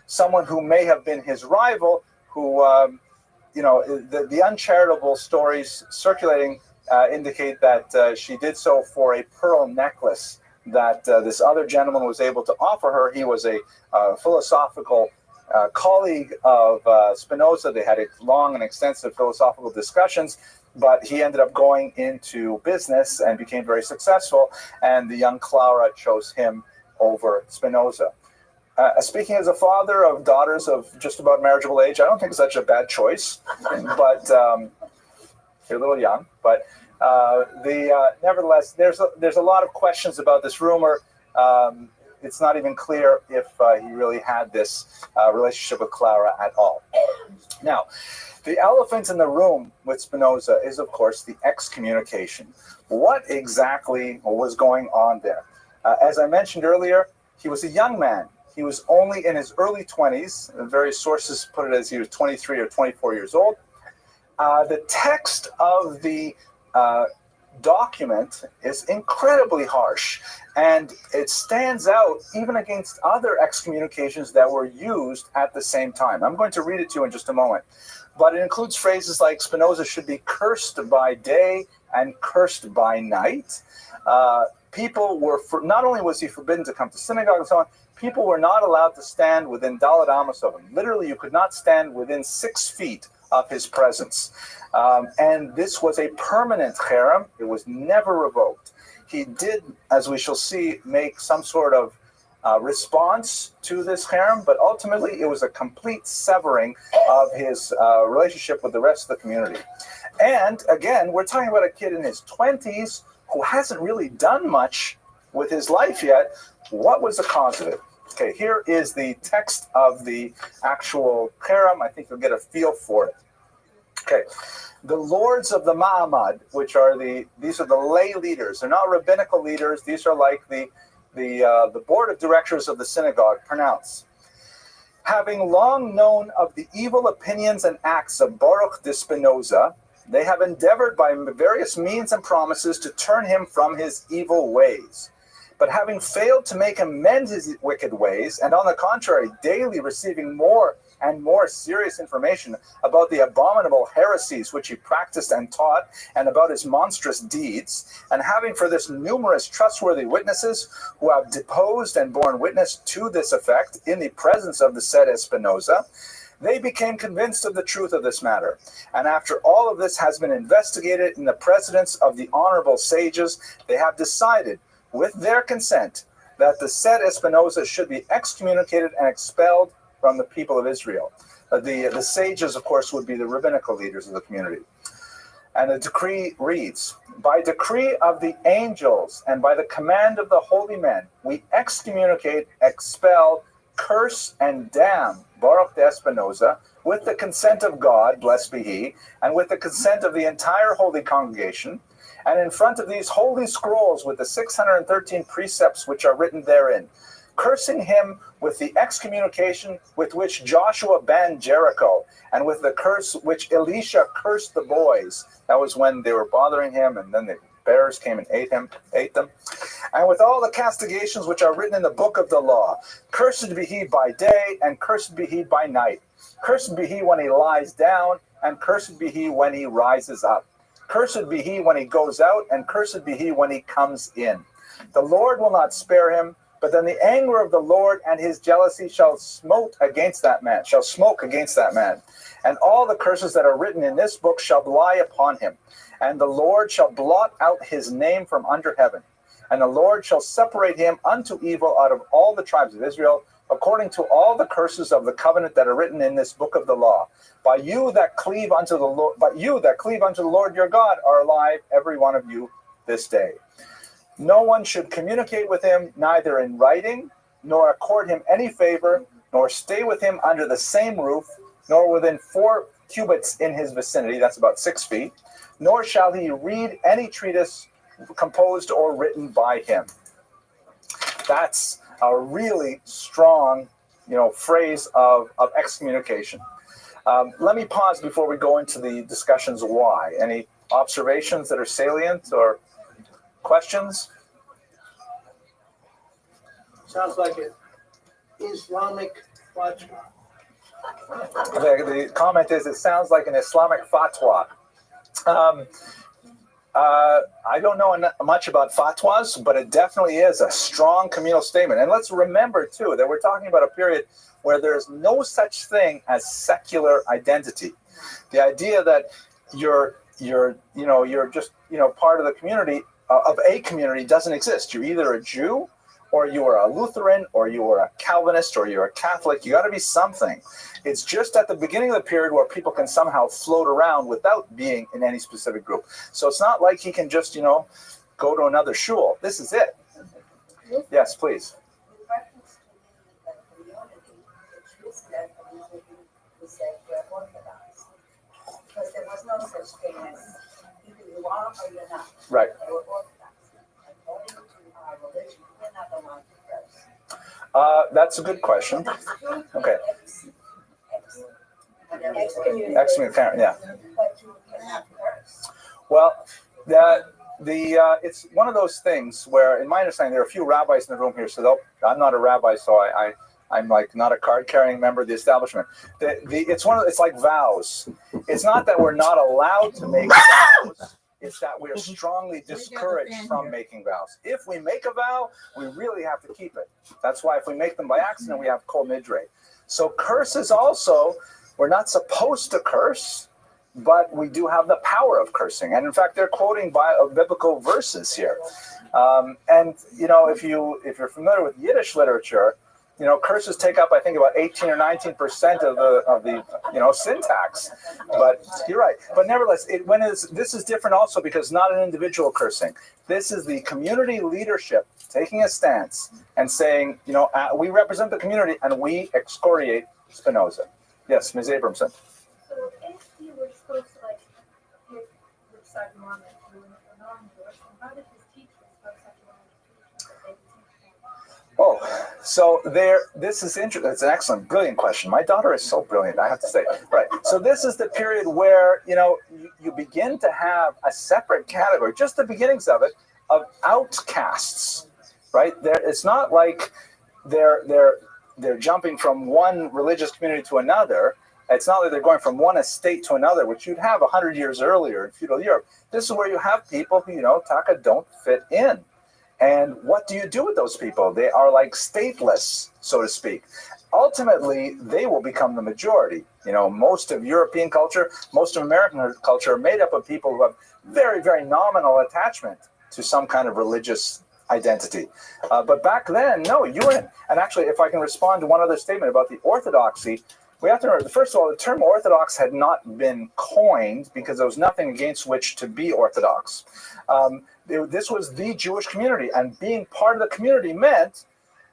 someone who may have been his rival, who, the uncharitable stories circulating indicate that she did so for a pearl necklace that this other gentleman was able to offer her. He was a philosophical colleague of Spinoza. They had long and extensive philosophical discussions, but he ended up going into business and became very successful, and the young Clara chose him over Spinoza. Speaking as a father of daughters of just about marriageable age, I don't think it's such a bad choice, but they're a little young. But nevertheless, there's a lot of questions about this rumor. It's not even clear if he really had this relationship with Clara at all. Now, the elephant in the room with Spinoza is, of course, the excommunication. What exactly was going on there? As I mentioned earlier, he was a young man. He was only in his early 20s. Various sources put it as he was 23 or 24 years old. The text of the document is incredibly harsh, and it stands out even against other excommunications that were used at the same time. I'm going to read it to you in just a moment, but it includes phrases like Spinoza should be cursed by day and cursed by night. People were, not only was he forbidden to come to synagogue and so on, people were not allowed to stand within Dalet Amos of him. Literally, you could not stand within 6 feet of his presence. And this was a permanent cherem. It was never revoked. He did, as we shall see, make some sort of response to this cherem, but ultimately it was a complete severing of his relationship with the rest of the community. And again, we're talking about a kid in his 20s who hasn't really done much with his life yet. What was the cause of it? Okay, here is the text of the actual cherem. I think you'll get a feel for it. Okay, the lords of the Ma'amad, which are these are the lay leaders. They're not rabbinical leaders. These are like the board of directors of the synagogue, pronounce. Having long known of the evil opinions and acts of Baruch de Spinoza, they have endeavored by various means and promises to turn him from his evil ways. But having failed to make him mend his wicked ways, and on the contrary, daily receiving more and more serious information about the abominable heresies which he practiced and taught, and about his monstrous deeds, and having for this numerous trustworthy witnesses who have deposed and borne witness to this effect in the presence of the said Spinoza, they became convinced of the truth of this matter. And after all of this has been investigated in the presence of the honorable sages, they have decided, with their consent, that the said Spinoza should be excommunicated and expelled from the people of Israel. The sages, of course, would be the rabbinical leaders of the community. And the decree reads, by decree of the angels and by the command of the holy men, we excommunicate, expel, curse, and damn Baruch de Spinoza with the consent of God, blessed be he, and with the consent of the entire holy congregation, and in front of these holy scrolls with the 613 precepts which are written therein, cursing him with the excommunication with which Joshua banned Jericho, and with the curse which Elisha cursed the boys. That was when they were bothering him, and then the bears came and ate them. And with all the castigations which are written in the book of the law, cursed be he by day, and cursed be he by night. Cursed be he when he lies down, and cursed be he when he rises up. Cursed be he when he goes out, and cursed be he when he comes in. The Lord will not spare him, but then the anger of the Lord and his jealousy shall smoke against that man. And all the curses that are written in this book shall lie upon him. And the Lord shall blot out his name from under heaven. And the Lord shall separate him unto evil out of all the tribes of Israel, according to all the curses of the covenant that are written in this book of the law. By you that cleave unto the Lord your God are alive, every one of you, this day. No one should communicate with him, neither in writing, nor accord him any favor, nor stay with him under the same roof, nor within 4 cubits in his vicinity, that's about 6 feet, nor shall he read any treatise composed or written by him. That's a really strong, phrase of excommunication. Let me pause before we go into the discussions why. Any observations that are salient or questions?
Sounds like an Islamic fatwa.
The comment is, it sounds like an Islamic fatwa. I don't know much about fatwas, but it definitely is a strong communal statement. And let's remember, too, that we're talking about a period where there's no such thing as secular identity. The idea that you're just, part of the community, of a community, doesn't exist. You're either a Jew, or you are a Lutheran, or you are a Calvinist, or you're a Catholic. You got to be something. It's just at the beginning of the period where people can somehow float around without being in any specific group. So it's not like he can just, go to another shul. This is it. Yes, please.
With reference to the community, the Jews that community, we said we're Orthodox. Because there was no such thing as either you are or you're not.
Right.
They were Orthodox. According to our religion, we're not allowed to curse.
That's a good question. Okay. Excommunicate, yeah.
But you cannot curse.
Well, it's one of those things where, in my understanding, there are a few rabbis in the room here. So I'm not a rabbi, so I'm like not a card-carrying member of the establishment. It's like vows. It's not that we're not allowed to make vows. It's that we're strongly discouraged from making vows. If we make a vow, we really have to keep it. That's why if we make them by accident, we have kol nidre. So curses also, we're not supposed to curse, but we do have the power of cursing. And in fact, they're quoting biblical verses here. And if you're familiar with Yiddish literature, curses take up, I think, about 18 or 19% of the syntax. But you're right. But nevertheless, this is different also because not an individual cursing. This is the community leadership taking a stance and saying, we represent the community and we excoriate Spinoza. Yes, Ms. Abramson.
So if you were supposed to pick which side you wanted to do or non-Jewish, how did his teachers about sexuality teach that they would teach that?
So this is interesting. It's an excellent, brilliant question. My daughter is so brilliant, I have to say. Right. So this is the period where, you begin to have a separate category, just the beginnings of it, of outcasts, right? It's not like they're jumping from one religious community to another. It's not like they're going from one estate to another, which you'd have 100 years earlier in feudal Europe. This is where you have people who, Taka, don't fit in. And what do you do with those people? They are like stateless, so to speak. Ultimately, they will become the majority. Most of European culture, most of American culture are made up of people who have very, very nominal attachment to some kind of religious identity. But back then, no, you weren't. And actually, if I can respond to one other statement about the orthodoxy, we have to remember, first of all, the term Orthodox had not been coined because there was nothing against which to be Orthodox. This was the Jewish community, and being part of the community meant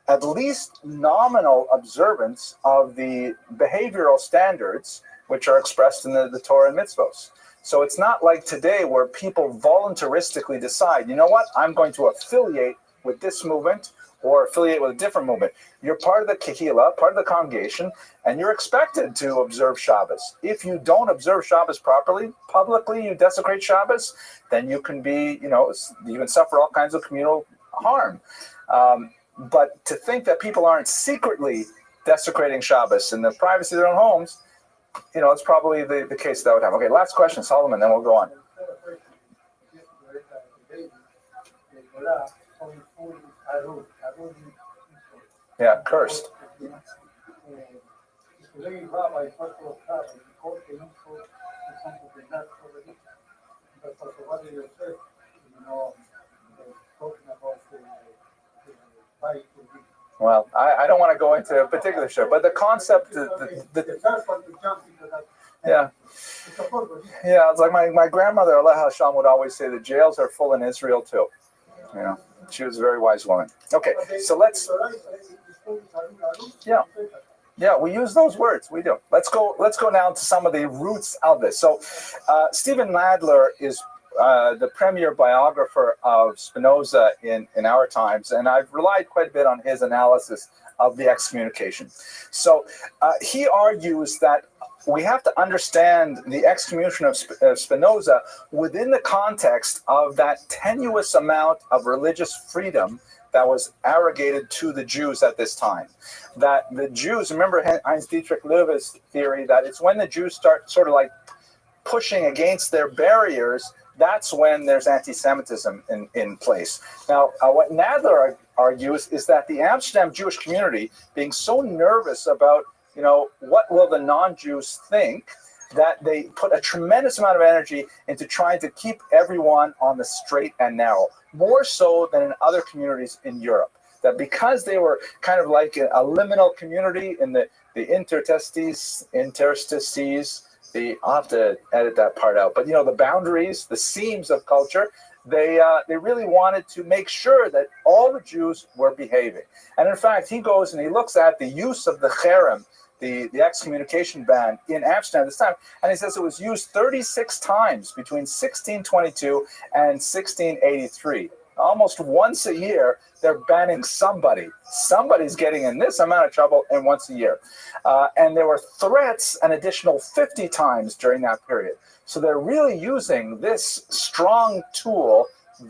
at least nominal observance of the behavioral standards which are expressed in the Torah and mitzvos. So it's not like today where people voluntaristically decide, you know what, I'm going to affiliate with this movement or affiliate with a different movement. You're part of the kahila, part of the congregation, and you're expected to observe Shabbos. If you don't observe Shabbos properly, publicly you desecrate Shabbos, then you can be, you can suffer all kinds of communal harm. But to think that people aren't secretly desecrating Shabbos in the privacy of their own homes, it's probably the case that would happen. Okay, last question, Solomon, then we'll go on. Yeah, cursed. Well, I don't want to go into a particular show, but the concept, yeah, it's like my grandmother, Allah Hashem, would always say the jails are full in Israel too. She was a very wise woman. Okay, so let's, yeah, we use those words. We do. Let's go now to some of the roots of this. So, Stephen Nadler is the premier biographer of Spinoza in our times, and I've relied quite a bit on his analysis of the excommunication. So, he argues that we have to understand the excommunication of Spinoza within the context of that tenuous amount of religious freedom that was arrogated to the Jews at this time. That the Jews, remember Heinz Dietrich Löwe's theory, that it's when the Jews start sort of like pushing against their barriers, that's when there's anti-Semitism in place. Now, what Nadler argues is that the Amsterdam Jewish community, being so nervous about what will the non-Jews think, that they put a tremendous amount of energy into trying to keep everyone on the straight and narrow, more so than in other communities in Europe. That because they were kind of like a liminal community in the interstices, I'll have to edit that part out, but the boundaries, the seams of culture, they really wanted to make sure that all the Jews were behaving. And in fact, he goes and he looks at the use of the cherem, the excommunication ban in Amsterdam at this time, and he says it was used 36 times between 1622 and 1683. Almost once a year, they're banning somebody. Somebody's getting in this amount of trouble, and once a year. And there were threats an additional 50 times during that period. So they're really using this strong tool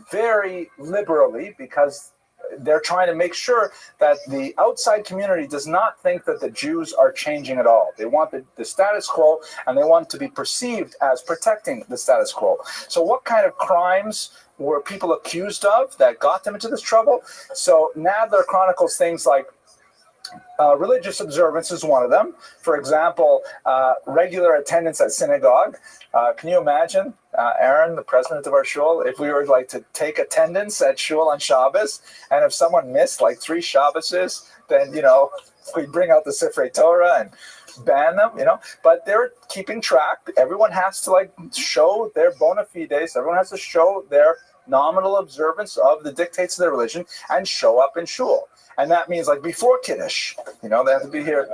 very liberally because they're trying to make sure that the outside community does not think that the Jews are changing at all. They want the status quo, and they want to be perceived as protecting the status quo. So what kind of crimes were people accused of that got them into this trouble? So Nadler chronicles things like religious observance is one of them. For example, regular attendance at synagogue. Can you imagine, Aaron, the president of our shul, if we were like to take attendance at shul on Shabbos, and if someone missed like 3 Shabboses, then we'd bring out the Sifrei Torah and ban them, But they're keeping track. Everyone has to show their bona fides. Everyone has to show their nominal observance of the dictates of their religion and show up in shul. And that means before Kiddush, they have to be here,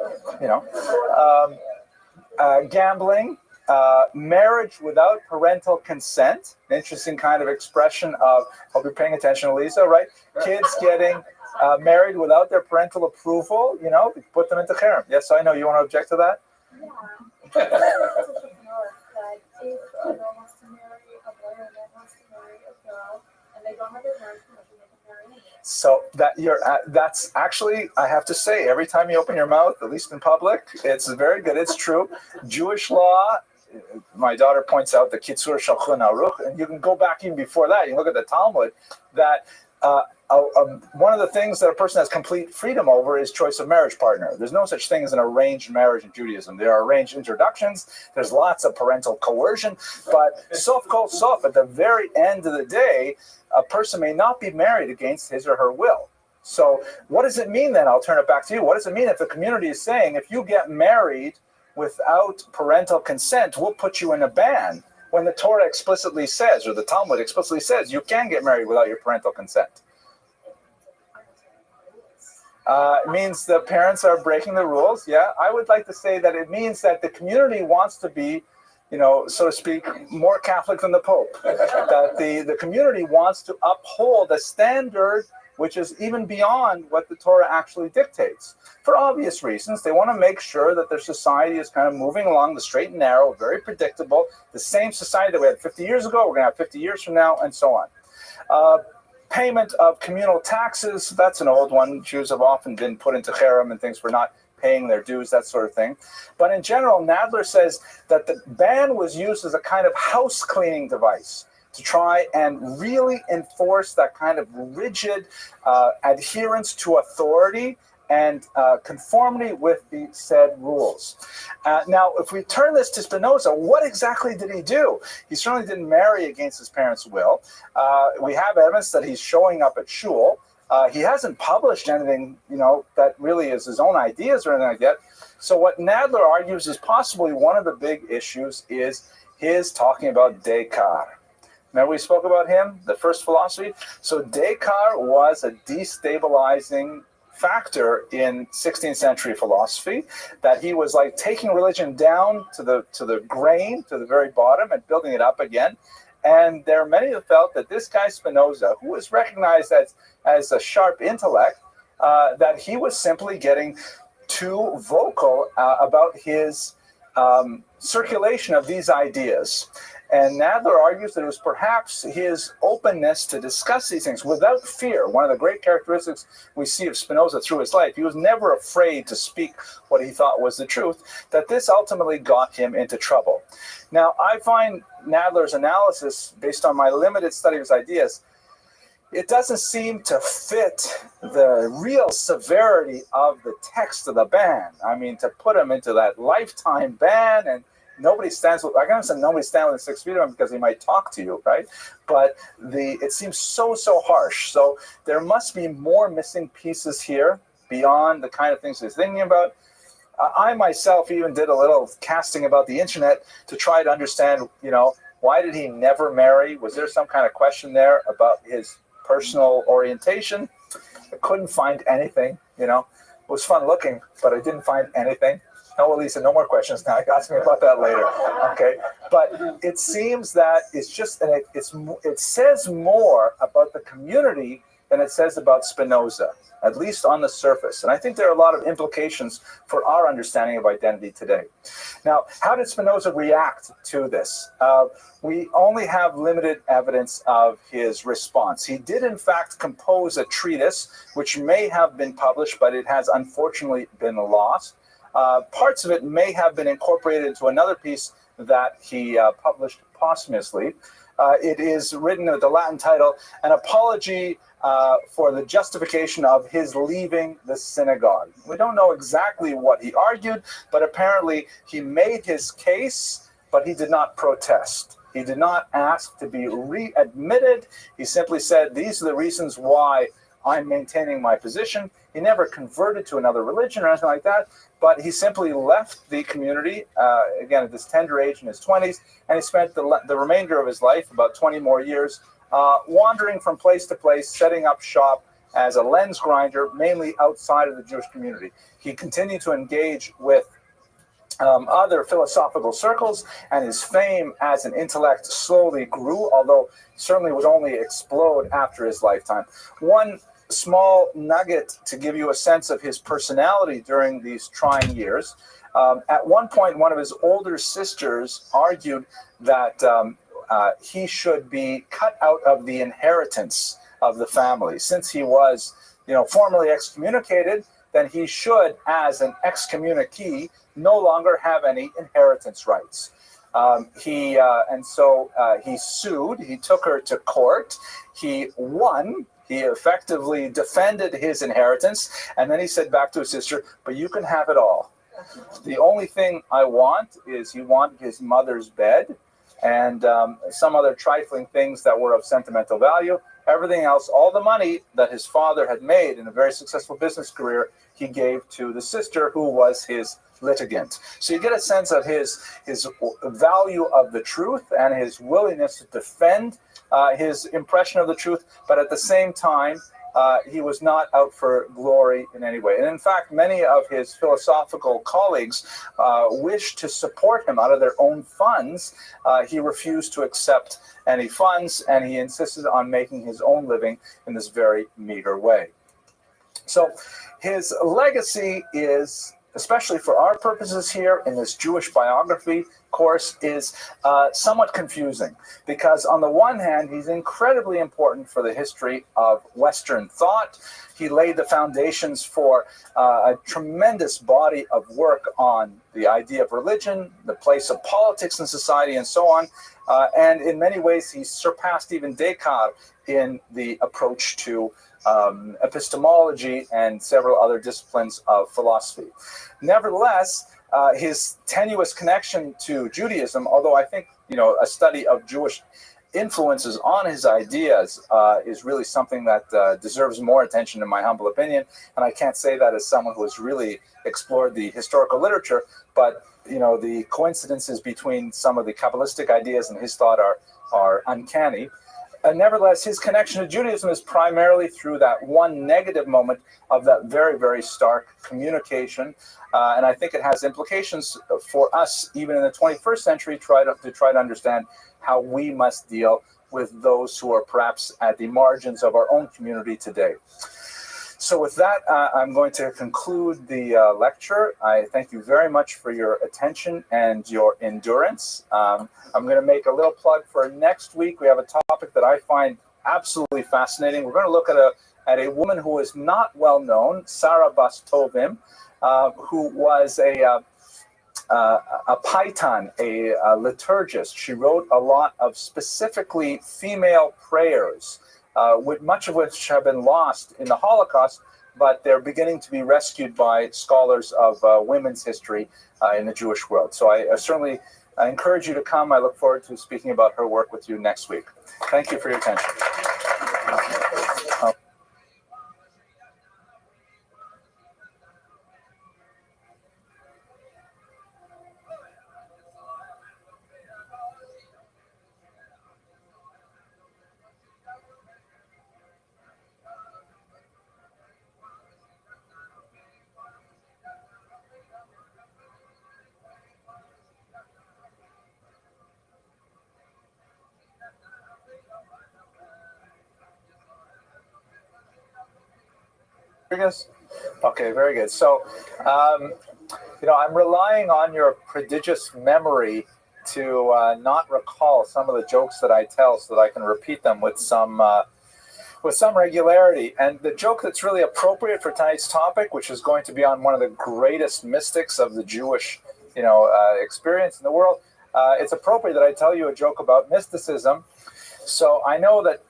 gambling, marriage without parental consent, an interesting kind of expression of, hope you're paying attention, Lisa, right? Kids getting married without their parental approval, put them into cherem. Yes, I know. You want to object to that?
Yeah. That if a girl wants to marry a boy or a man wants to marry a girl, and they don't have their parents' permission, they can marry anyone.
So that's actually, I have to say, every time you open your mouth, at least in public, it's very good. It's true. Jewish law, my daughter points out the Kitzur Shulchan Aruch, and you can go back even before that. You look at the Talmud, that one of the things that a person has complete freedom over is choice of marriage partner. There's no such thing as an arranged marriage in Judaism. There are arranged introductions. There's lots of parental coercion, but sof kol sof, at the very end of the day, a person may not be married against his or her will. So what does it mean then? I'll turn it back to you. What does it mean if the community is saying, if you get married without parental consent, we'll put you in a ban, when the Torah explicitly says, or the Talmud explicitly says, you can get married without your parental consent? It means the parents are breaking the rules. Yeah, I would like to say that it means that the community wants to be, so to speak, more Catholic than the Pope. That the community wants to uphold a standard which is even beyond what the Torah actually dictates. For obvious reasons, they want to make sure that their society is kind of moving along the straight and narrow, very predictable, the same society that we had 50 years ago, we're going to have 50 years from now, and so on. Payment of communal taxes, that's an old one. Jews have often been put into cherem and things for not paying their dues, that sort of thing. But in general, Nadler says that the ban was used as a kind of house cleaning device to try and really enforce that kind of rigid adherence to authority and conformity with the said rules. Now, if we turn this to Spinoza, what exactly did he do? He certainly didn't marry against his parents' will. We have evidence that he's showing up at shul. He hasn't published anything, that really is his own ideas or anything like that. So what Nadler argues is possibly one of the big issues is his talking about Descartes. Remember we spoke about him, the first philosophy? So Descartes was a destabilizing factor in 16th century philosophy, that he was like taking religion down to the grain, to the very bottom, and building it up again. And there are many who felt that this guy Spinoza, who was recognized as a sharp intellect, that he was simply getting too vocal about his circulation of these ideas. And Nadler argues that it was perhaps his openness to discuss these things without fear. One of the great characteristics we see of Spinoza through his life, he was never afraid to speak what he thought was the truth, that this ultimately got him into trouble. Now, I find Nadler's analysis, based on my limited study of his ideas, it doesn't seem to fit the real severity of the text of the ban. I mean, to put him into that lifetime ban, and nobody stands with, I can understand nobody stands within 6 feet of him because he might talk to you, right? But it seems so harsh. So there must be more missing pieces here beyond the kind of things he's thinking about. I myself even did a little casting about the internet to try to understand, why did he never marry? Was there some kind of question there about his personal orientation? I couldn't find anything, It was fun looking, but I didn't find anything. No, Elisa, no more questions now. Ask me about that later. Okay, but it seems that it says more about the community than it says about Spinoza, at least on the surface. And I think there are a lot of implications for our understanding of identity today. Now, how did Spinoza react to this? We only have limited evidence of his response. He did, in fact, compose a treatise, which may have been published, but it has unfortunately been lost. Parts of it may have been incorporated into another piece that he published posthumously. It is written with the Latin title, An Apology for the Justification of His Leaving the Synagogue. We don't know exactly what he argued, but apparently he made his case, but he did not protest. He did not ask to be readmitted. He simply said, these are the reasons why I'm maintaining my position. He never converted to another religion or anything like that, but he simply left the community, again, at this tender age in his 20s, and he spent the remainder of his life, about 20 more years, wandering from place to place, setting up shop as a lens grinder, mainly outside of the Jewish community. He continued to engage with other philosophical circles, and his fame as an intellect slowly grew, although certainly would only explode after his lifetime. One small nugget to give you a sense of his personality during these trying years. At one point, one of his older sisters argued that he should be cut out of the inheritance of the family. Since he was, formally excommunicated, then he should, as an excommunicee, no longer have any inheritance rights. He sued. He took her to court. He won. He effectively defended his inheritance, and then he said back to his sister, but you can have it all. The only thing I want is he wanted his mother's bed and some other trifling things that were of sentimental value. Everything else, all the money that his father had made in a very successful business career, he gave to the sister who was his litigant. So you get a sense of his value of the truth and his willingness to defend his impression of the truth, but at the same time, he was not out for glory in any way. And in fact, many of his philosophical colleagues wished to support him out of their own funds. He refused to accept any funds, and he insisted on making his own living in this very meager way. So his legacy is, especially for our purposes here in this Jewish biography course, is somewhat confusing, because on the one hand, he's incredibly important for the history of Western thought. He laid the foundations for a tremendous body of work on the idea of religion, the place of politics in society, and so on. And in many ways, he surpassed even Descartes in the approach to epistemology and several other disciplines of philosophy. Nevertheless, his tenuous connection to Judaism, although I think a study of Jewish influences on his ideas is really something that deserves more attention, in my humble opinion. And I can't say that as someone who has really explored the historical literature, but the coincidences between some of the Kabbalistic ideas and his thought are uncanny. Nevertheless, his connection to Judaism is primarily through that one negative moment of that very, very stark communication. And I think it has implications for us, even in the 21st century, to try to understand how we must deal with those who are perhaps at the margins of our own community today. So with that, I'm going to conclude the lecture. I thank you very much for your attention and your endurance. I'm going to make a little plug for next week. We have a topic that I find absolutely fascinating. We're going to look at a woman who is not well known, Sarah Bas Tovim, who was a paitan, a liturgist. She wrote a lot of specifically female prayers, much of which have been lost in the Holocaust, but they're beginning to be rescued by scholars of women's history in the Jewish world. So I certainly encourage you to come. I look forward to speaking about her work with you next week. Thank you for your attention. Okay, very good. So, I'm relying on your prodigious memory to not recall some of the jokes that I tell, so that I can repeat them with some regularity. And the joke that's really appropriate for tonight's topic, which is going to be on one of the greatest mystics of the Jewish, experience in the world, it's appropriate that I tell you a joke about mysticism. So I know that,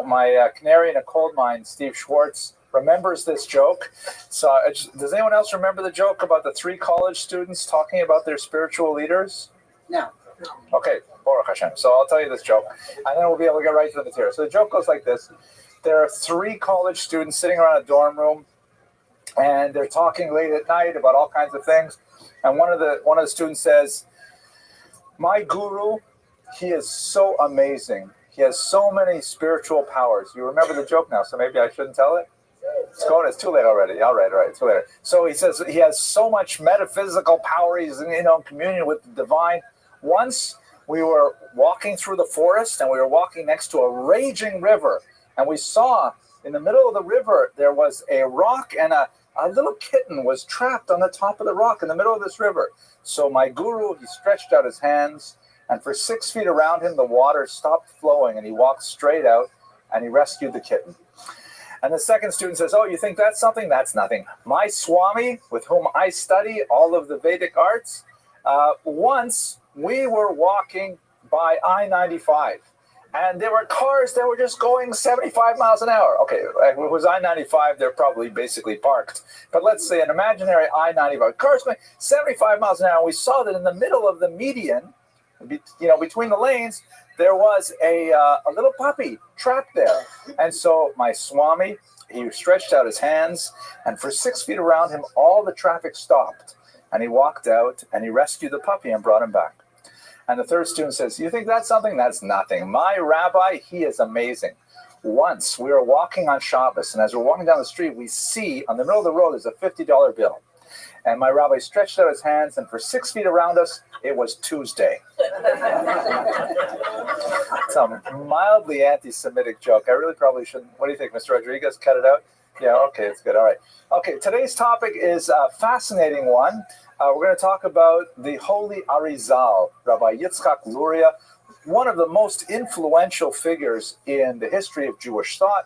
my canary in a coal mine, Steve Schwartz, remembers this joke. So does anyone else remember the joke about the 3 college students talking about their spiritual leaders?
No.
Okay, Baruch Hashem. So I'll tell you this joke, and then we'll be able to get right to the material. So the joke goes like this. There are 3 college students sitting around a dorm room, and they're talking late at night about all kinds of things. And one of the students says, "My guru, he is so amazing. He has so many spiritual powers." You remember the joke now, so maybe I shouldn't tell it? It's too late already. All right, too late. So he says he has so much metaphysical power. He's in communion with the divine. Once we were walking through the forest, and we were walking next to a raging river, and we saw in the middle of the river there was a rock, and a little kitten was trapped on the top of the rock in the middle of this river. So my guru, he stretched out his hands, and for 6 feet around him the water stopped flowing, and he walked straight out, and he rescued the kitten. And the second student says, "Oh, you think that's something? That's nothing. My Swami, with whom I study all of the Vedic arts, once we were walking by I-95, and there were cars that were just going 75 miles an hour. Okay, it was I-95, they're probably basically parked. But let's say an imaginary I-95, cars going 75 miles an hour. We saw that in the middle of the median, between the lanes, there was a little puppy trapped there. And so my Swami, he stretched out his hands, and for 6 feet around him, all the traffic stopped. And he walked out, and he rescued the puppy and brought him back." And the third student says, "You think that's something? That's nothing. My rabbi, he is amazing. Once we were walking on Shabbos, and as we're walking down the street, we see on the middle of the road is a $50 bill. And my rabbi stretched out his hands, and for 6 feet around us, it was Tuesday. It's a mildly anti-Semitic joke. I really probably shouldn't. What do you think, Mr. Rodriguez? Cut it out? Yeah, okay, it's good. All right. Okay, today's topic is a fascinating one. We're going to talk about the Holy Arizal, Rabbi Yitzchak Luria, one of the most influential figures in the history of Jewish thought.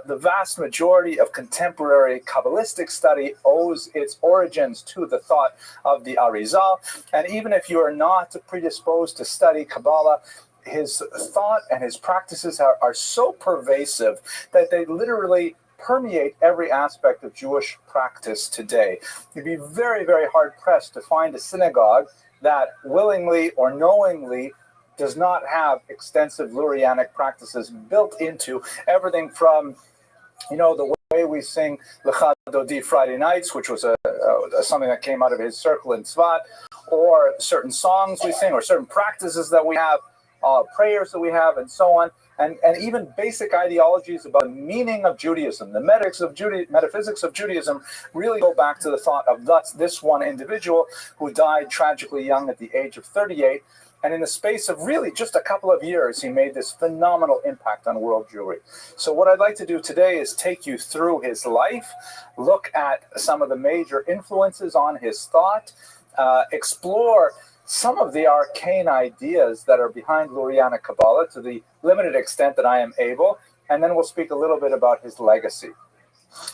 The vast majority of contemporary Kabbalistic study owes its origins to the thought of the Arizal. And even if you are not predisposed to study Kabbalah, his thought and his practices are so pervasive that they literally permeate every aspect of Jewish practice today. You'd be very, very hard-pressed to find a synagogue that willingly or knowingly does not have extensive Lurianic practices built into everything from, the way we sing Lecha Dodi Friday nights, which was something that came out of his circle in Tzvat, or certain songs we sing, or certain practices that we have, prayers that we have, and so on, and even basic ideologies about the meaning of Judaism. The metaphysics of Judaism really go back to the thought of this one individual who died tragically young at the age of 38. And in the space of really just a couple of years, he made this phenomenal impact on world Jewry. So what I'd like to do today is take you through his life, look at some of the major influences on his thought, explore some of the arcane ideas that are behind Lurianic Kabbalah to the limited extent that I am able, and then we'll speak a little bit about his legacy.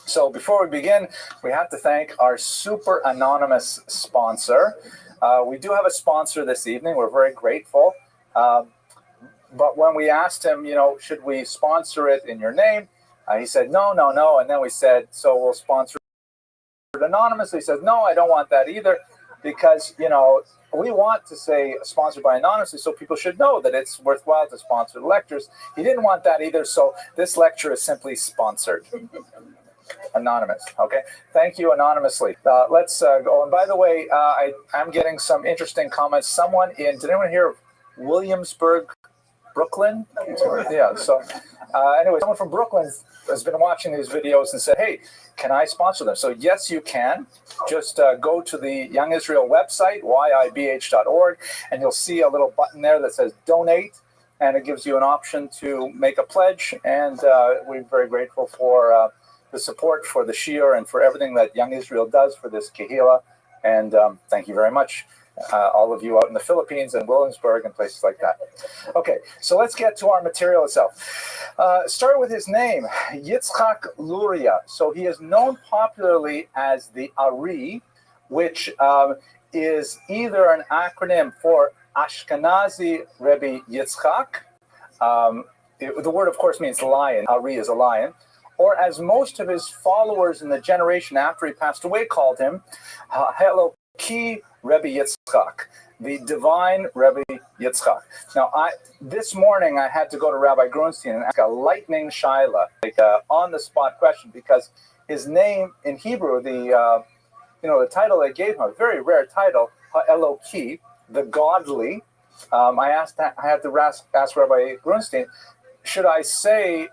So before we begin, we have to thank our super anonymous sponsor. We do have a sponsor this evening. We're very grateful. But when we asked him, should we sponsor it in your name? He said, no. And then we said, so we'll sponsor it anonymously. He said, no, I don't want that either, because, we want to say sponsored by anonymously so people should know that it's worthwhile to sponsor the lectures. He didn't want that either, so this lecture is simply sponsored. Anonymous. Okay. Thank you anonymously. Let's go. And by the way, I'm getting some interesting comments. Did anyone hear of Williamsburg, Brooklyn? Yeah. So anyway, someone from Brooklyn has been watching these videos and said, hey, can I sponsor them? So yes, you can. Just go to the Young Israel website, yibh.org, and you'll see a little button there that says donate. And it gives you an option to make a pledge. And we're very grateful for the support for the Shiur and for everything that Young Israel does for this Kehillah. And thank you very much, all of you out in the Philippines and Williamsburg and places like that. Okay, so let's get to our material itself. Start with his name, Yitzchak Luria. So he is known popularly as the Ari, which is either an acronym for Ashkenazi Rebbe Yitzchak. The word, of course, means lion. Ari is a lion. Or as most of his followers in the generation after he passed away called him, Eloki Rebbe Yitzchak, the divine Rebbe Yitzchak. Now, this morning I had to go to Rabbi Grunstein and ask a lightning shaila, like on-the-spot question, because his name in Hebrew, the title they gave him, a very rare title, Eloki, the godly. I had to ask Rabbi Grunstein, should I say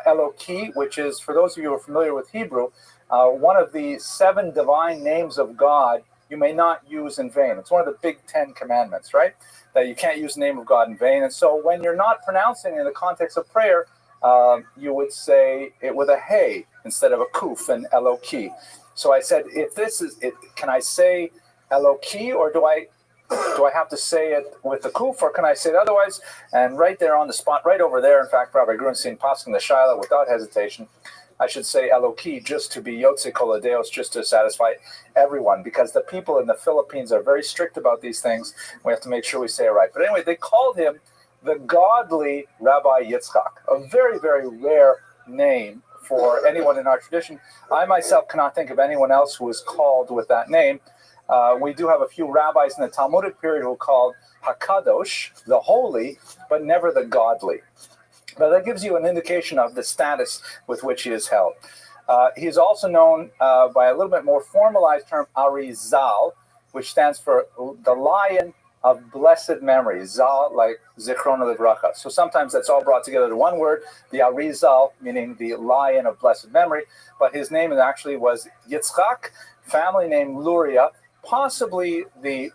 Eloki, which is, for those of you who are familiar with Hebrew, one of the 7 divine names of God you may not use in vain. It's one of the big 10 commandments, right? That you can't use the name of God in vain. And so when you're not pronouncing in the context of prayer, you would say it with a hey instead of a kuf and Eloki. So I said, if this is it, can I say Eloki, or do I have to say it with the kuf, or can I say it otherwise? And right there on the spot, right over there, in fact, Rabbi Grunstein passing the shaila without hesitation, I should say Eloki, just to be Yotze Kol Hadeos, just to satisfy everyone, because the people in the Philippines are very strict about these things. We have to make sure we say it right. But anyway, they called him the godly Rabbi Yitzchak, a very, very rare name for anyone in our tradition. I myself cannot think of anyone else who is called with that name. We do have a few rabbis in the Talmudic period who are called Hakadosh, the holy, but never the godly. But that gives you an indication of the status with which he is held. He is also known by a little bit more formalized term, Arizal, which stands for the lion of blessed memory, Zal, like Zichrona Livracha. So sometimes that's all brought together to one word, the Arizal, meaning the lion of blessed memory, but his name actually was Yitzchak, family name Luria, possibly a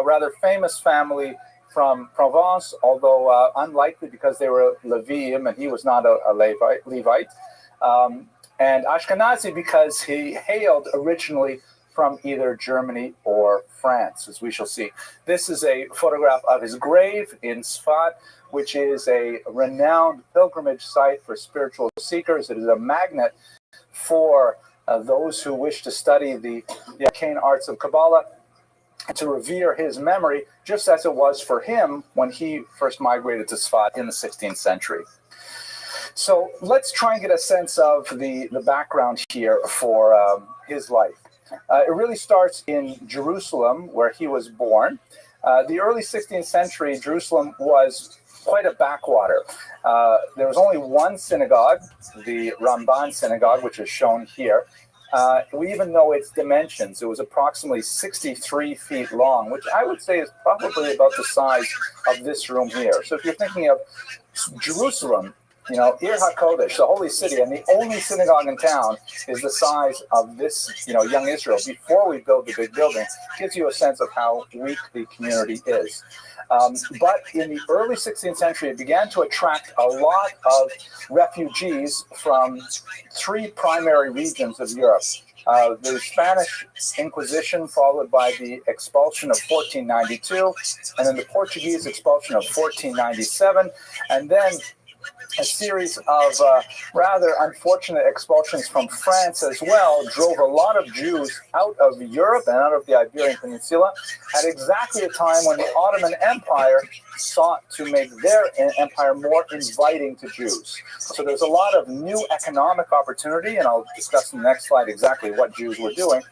rather famous family from Provence, although unlikely because they were Leviim and he was not a Levite. And Ashkenazi because he hailed originally from either Germany or France, as we shall see. This is a photograph of his grave in Sfat, which is a renowned pilgrimage site for spiritual seekers. It is a magnet for those who wish to study the arcane arts of Kabbalah, to revere his memory, just as it was for him when he first migrated to Sfat in the 16th century. So let's try and get a sense of the background here for his life. It really starts in Jerusalem, where he was born. The early 16th century, Jerusalem was quite a backwater. There was only one synagogue, the Ramban synagogue, which is shown here. We even know its dimensions. It was approximately 63 feet long, which I would say is probably about the size of this room here. So if you're thinking of Jerusalem, Ir HaKodesh, the holy city, and the only synagogue in town is the size of this, young Israel. Before we build the big building, gives you a sense of how weak the community is. But in the early 16th century, it began to attract a lot of refugees from three primary regions of Europe. The Spanish Inquisition, followed by the expulsion of 1492, and then the Portuguese expulsion of 1497, and then a series of rather unfortunate expulsions from France as well drove a lot of Jews out of Europe and out of the Iberian Peninsula at exactly a time when the Ottoman Empire sought to make their empire more inviting to Jews. So there's a lot of new economic opportunity, and I'll discuss in the next slide exactly what Jews were doing,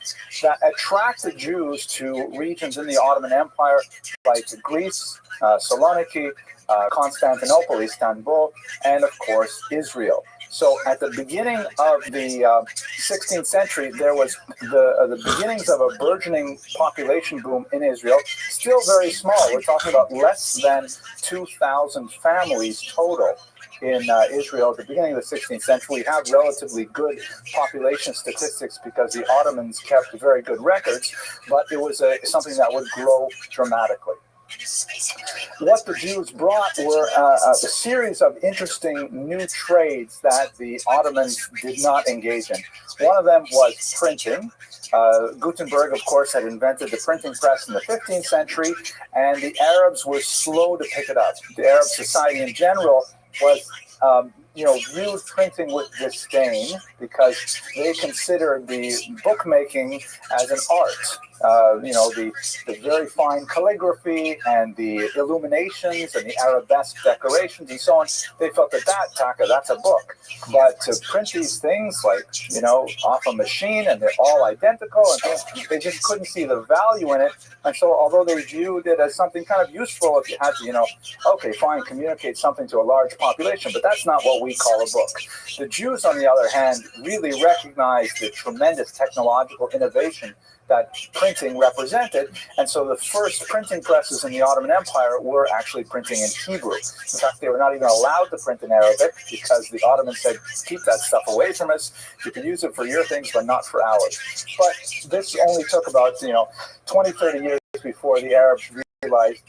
that attracted Jews to regions in the Ottoman Empire like Greece, Saloniki, Constantinople, Istanbul, and of course Israel. So at the beginning of the 16th century, there was the beginnings of a burgeoning population boom in Israel, still very small. We're talking about less than 2,000 families total in Israel at the beginning of the 16th century. We have relatively good population statistics because the Ottomans kept very good records, but it was something that would grow dramatically. What the Jews brought were a series of interesting new trades that the Ottomans did not engage in. One of them was printing. Gutenberg, of course, had invented the printing press in the 15th century, and the Arabs were slow to pick it up. The Arab society in general was viewed printing with disdain because they considered the bookmaking as an art. The very fine calligraphy and the illuminations and the arabesque decorations and so on, they felt that's a book. But to print these things off a machine and they're all identical, and they just couldn't see the value in it. And so although they viewed it as something kind of useful if you had to, communicate something to a large population, but that's not what we call a book. The Jews, on the other hand, really recognized the tremendous technological innovation that printing represented, and so the first printing presses in the Ottoman Empire were actually printing in Hebrew. In fact, they were not even allowed to print in Arabic because the Ottomans said, keep that stuff away from us. You can use it for your things, but not for ours. But this only took about 20, 30 years before the Arabs realized,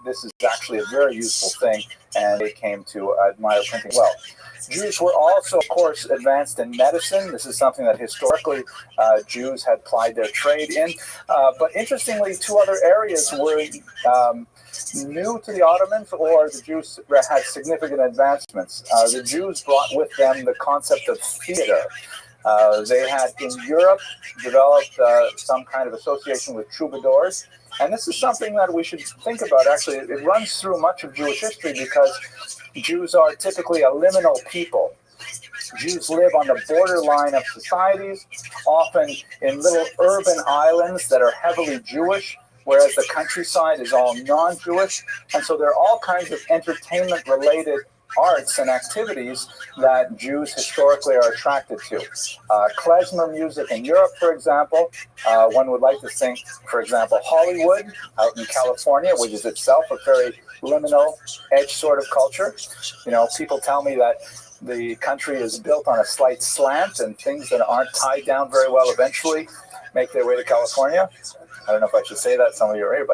this is actually a very useful thing, and they came to admire printing well. Jews were also, of course, advanced in medicine. This is something that historically Jews had plied their trade in. But interestingly, two other areas were new to the Ottomans, or the Jews had significant advancements. The Jews brought with them the concept of theater. They had in Europe developed some kind of association with troubadours. And this is something that we should think about. Actually, it runs through much of Jewish history because Jews are typically a liminal people. Jews live on the borderline of societies, often in little urban islands that are heavily Jewish, whereas the countryside is all non-Jewish. And so there are all kinds of entertainment-related arts and activities that Jews historically are attracted to. Klezmer music in Europe, for example. One would like to think, for example, Hollywood out in California, which is itself a very liminal edge sort of culture. You know, people tell me that the country is built on a slight slant, and things that aren't tied down very well eventually make their way to California. I don't know if I should say that. Some of you are here,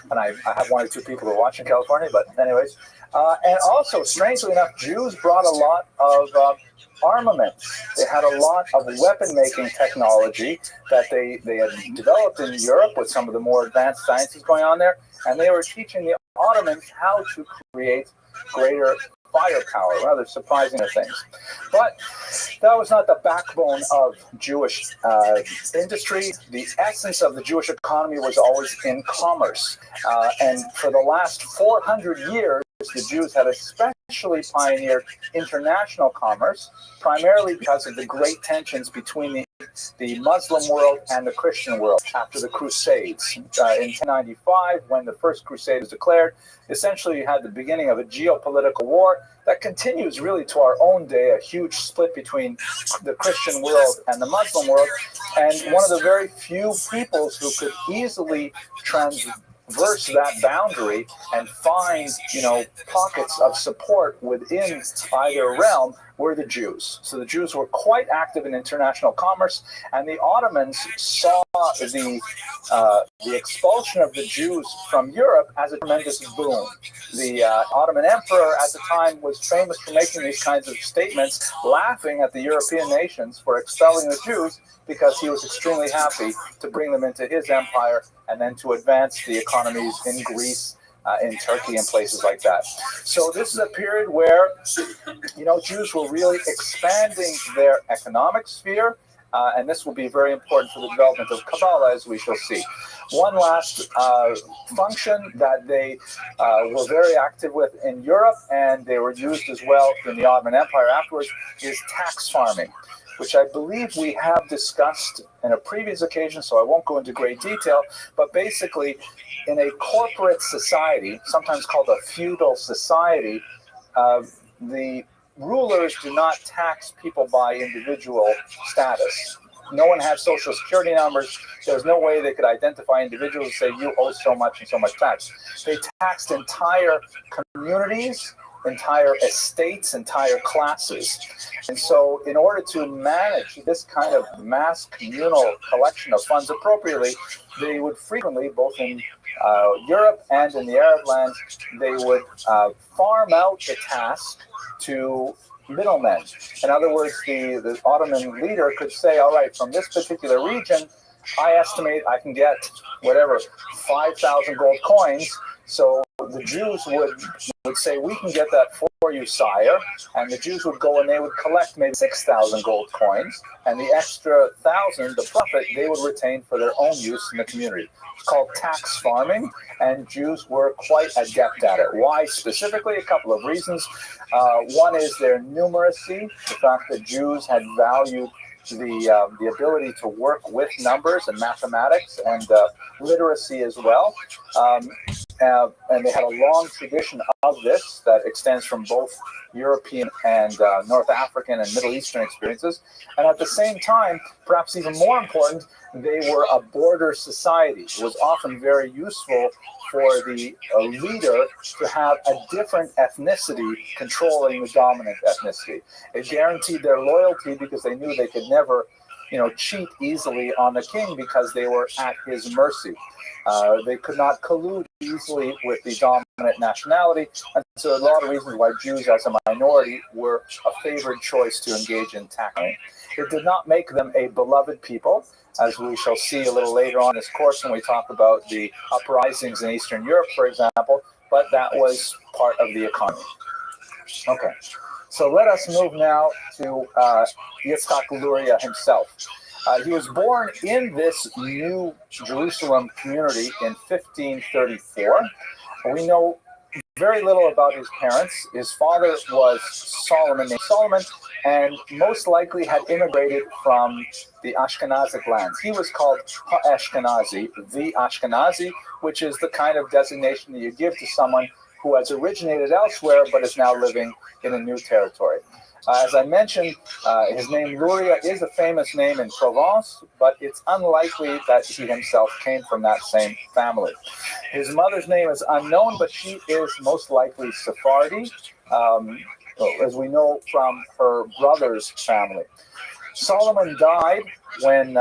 and I have one or two people who watch in California. But anyways, and also, strangely enough, Jews brought a lot of armaments. They had a lot of weapon-making technology that they had developed in Europe with some of the more advanced sciences going on there, and they were teaching the Ottomans how to create greater firepower, rather surprising things. But that was not the backbone of Jewish industry. The essence of the Jewish economy was always in commerce. And for the last 400 years, the Jews had especially pioneered international commerce, primarily because of the great tensions between the Muslim world and the Christian world after the Crusades. In 1095, when the First Crusade was declared, essentially you had the beginning of a geopolitical war that continues really to our own day, a huge split between the Christian world and the Muslim world, and one of the very few peoples who could easily transverse that boundary and find, pockets of support within either realm were the Jews. So the Jews were quite active in international commerce, and the Ottomans saw the expulsion of the Jews from Europe as a tremendous boon. The Ottoman emperor at the time was famous for making these kinds of statements, laughing at the European nations for expelling the Jews, because he was extremely happy to bring them into his empire and then to advance the economies in Greece, in Turkey, and places like that. So this is a period where, Jews were really expanding their economic sphere, and this will be very important for the development of Kabbalah, as we shall see. One last function that they were very active with in Europe, and they were used as well in the Ottoman Empire afterwards, is tax farming, which I believe we have discussed in a previous occasion, so I won't go into great detail. But basically, in a corporate society, sometimes called a feudal society, the rulers do not tax people by individual status. No one had social security numbers. There was no way they could identify individuals and say, you owe so much and so much tax. They taxed entire communities, entire estates, entire classes. And so in order to manage this kind of mass communal collection of funds appropriately, they would frequently, both in Europe and in the Arab lands, they would farm out the task to middlemen. In other words, the Ottoman leader could say, all right, from this particular region, I estimate I can get 5,000 gold coins. So the Jews would say, we can get that for you, sire. And the Jews would go and they would collect maybe 6,000 gold coins. And the extra 1,000, the profit, they would retain for their own use in the community. It's called tax farming, and Jews were quite adept at it. Why specifically? A couple of reasons. One is their numeracy, the fact that Jews had valued the ability to work with numbers and mathematics and literacy as well. And they had a long tradition of this that extends from both European and North African and Middle Eastern experiences. And at the same time, perhaps even more important, they were a border society. It was often very useful for the leader to have a different ethnicity controlling the dominant ethnicity. It guaranteed their loyalty because they knew they could never, cheat easily on the king because they were at his mercy. They could not collude easily with the dominant nationality, and so a lot of reasons why Jews as a minority were a favored choice to engage in taxing. It did not make them a beloved people, as we shall see a little later on in this course when we talk about the uprisings in Eastern Europe, for example, but that was part of the economy. Okay, so let us move now to Yitzhak Luria himself. He was born in this new Jerusalem community in 1534. We know very little about his parents. His father was named Solomon, and most likely had immigrated from the Ashkenazic lands. He was called Ashkenazi, the Ashkenazi, which is the kind of designation that you give to someone who has originated elsewhere but is now living in a new territory. As I mentioned, his name Luria is a famous name in Provence, but it's unlikely that he himself came from that same family. His mother's name is unknown, but she is most likely Sephardi, as we know from her brother's family. Solomon died when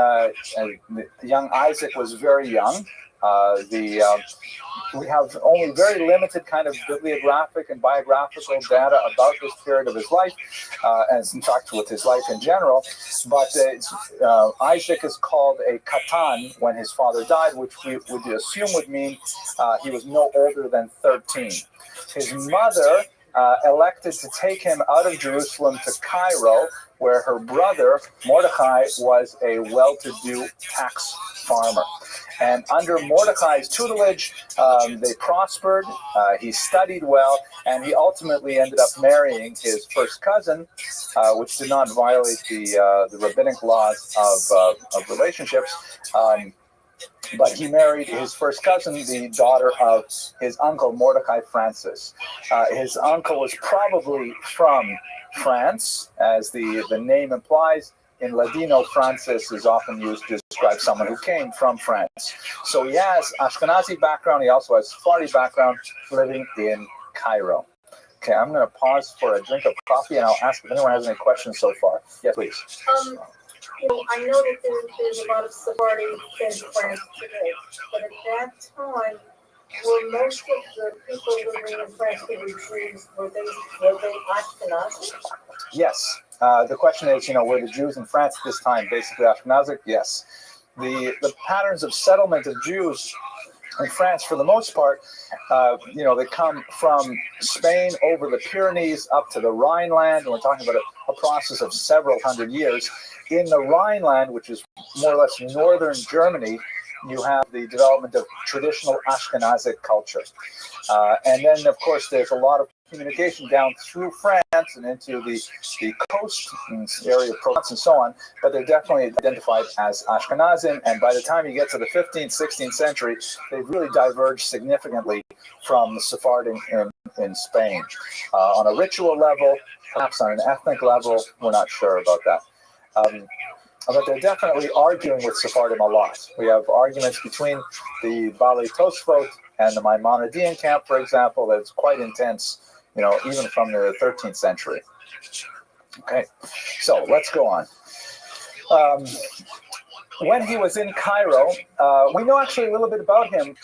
young Isaac was very young. We have only very limited kind of bibliographic and biographical data about this period of his life, as in fact with his life in general. But Isaac is called a katan when his father died, which we would assume would mean he was no older than 13. His mother elected to take him out of Jerusalem to Cairo, where her brother, Mordecai, was a well-to-do tax farmer. And under Mordecai's tutelage, they prospered, he studied well, and he ultimately ended up marrying his first cousin, which did not violate the rabbinic laws of relationships. But he married his first cousin, the daughter of his uncle, Mordecai Francis. His uncle was probably from France, as the name implies. In Ladino, Francis is often used to describe someone who came from France. So he has Ashkenazi background. He also has Sephardi background, living in Cairo. Okay, I'm going to pause for a drink of coffee, and I'll ask if anyone has any questions so far. Yes, please.
I know that there's a lot of Sephardi in France today, but at that time, were most of the people living in France who were Jews, were they Ashkenazi?
Yes. The question is, were the Jews in France at this time basically Ashkenazic? Yes. The patterns of settlement of Jews in France, for the most part, they come from Spain over the Pyrenees up to the Rhineland. And we're talking about a process of several hundred years. In the Rhineland, which is more or less northern Germany, you have the development of traditional Ashkenazic culture. And then, of course, there's a lot of communication down through France and into the coast area of Provence and so on, but they're definitely identified as Ashkenazim, and by the time you get to the 15th, 16th century, they've really diverged significantly from the Sephardim in Spain. On a ritual level, perhaps on an ethnic level, we're not sure about that. But they're definitely arguing with Sephardim a lot. We have arguments between the Baalei Tosfot and the Maimonidean camp, for example, that's quite intense, even from the 13th century. Okay, so let's go on. When he was in Cairo, we know actually a little bit about him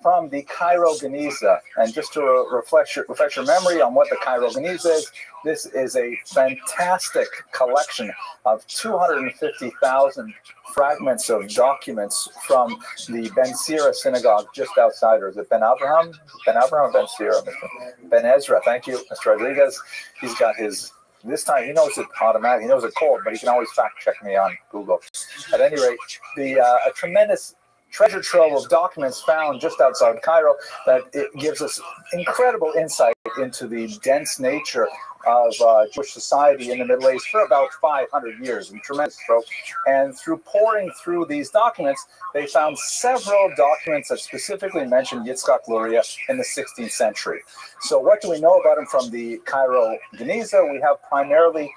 from the Cairo Geniza. And just to refresh your memory on what the Cairo Geniza is, this is a fantastic collection of 250,000 fragments of documents from the Ben Sira synagogue just outside, or is it Ben Abraham? Ben Abraham or Ben Sira? Ben Ezra, thank you, Mr. Rodriguez. He's got his, this time he knows it automatically, he knows it cold, but he can always fact check me on Google. At any rate, a tremendous treasure trove of documents found just outside Cairo that it gives us incredible insight into the dense nature of Jewish society in the Middle East for about 500 years, and tremendous trove. And through poring through these documents, they found several documents that specifically mentioned Yitzchak Luria in the 16th century. So what do we know about him from the Cairo Geniza? We have primarily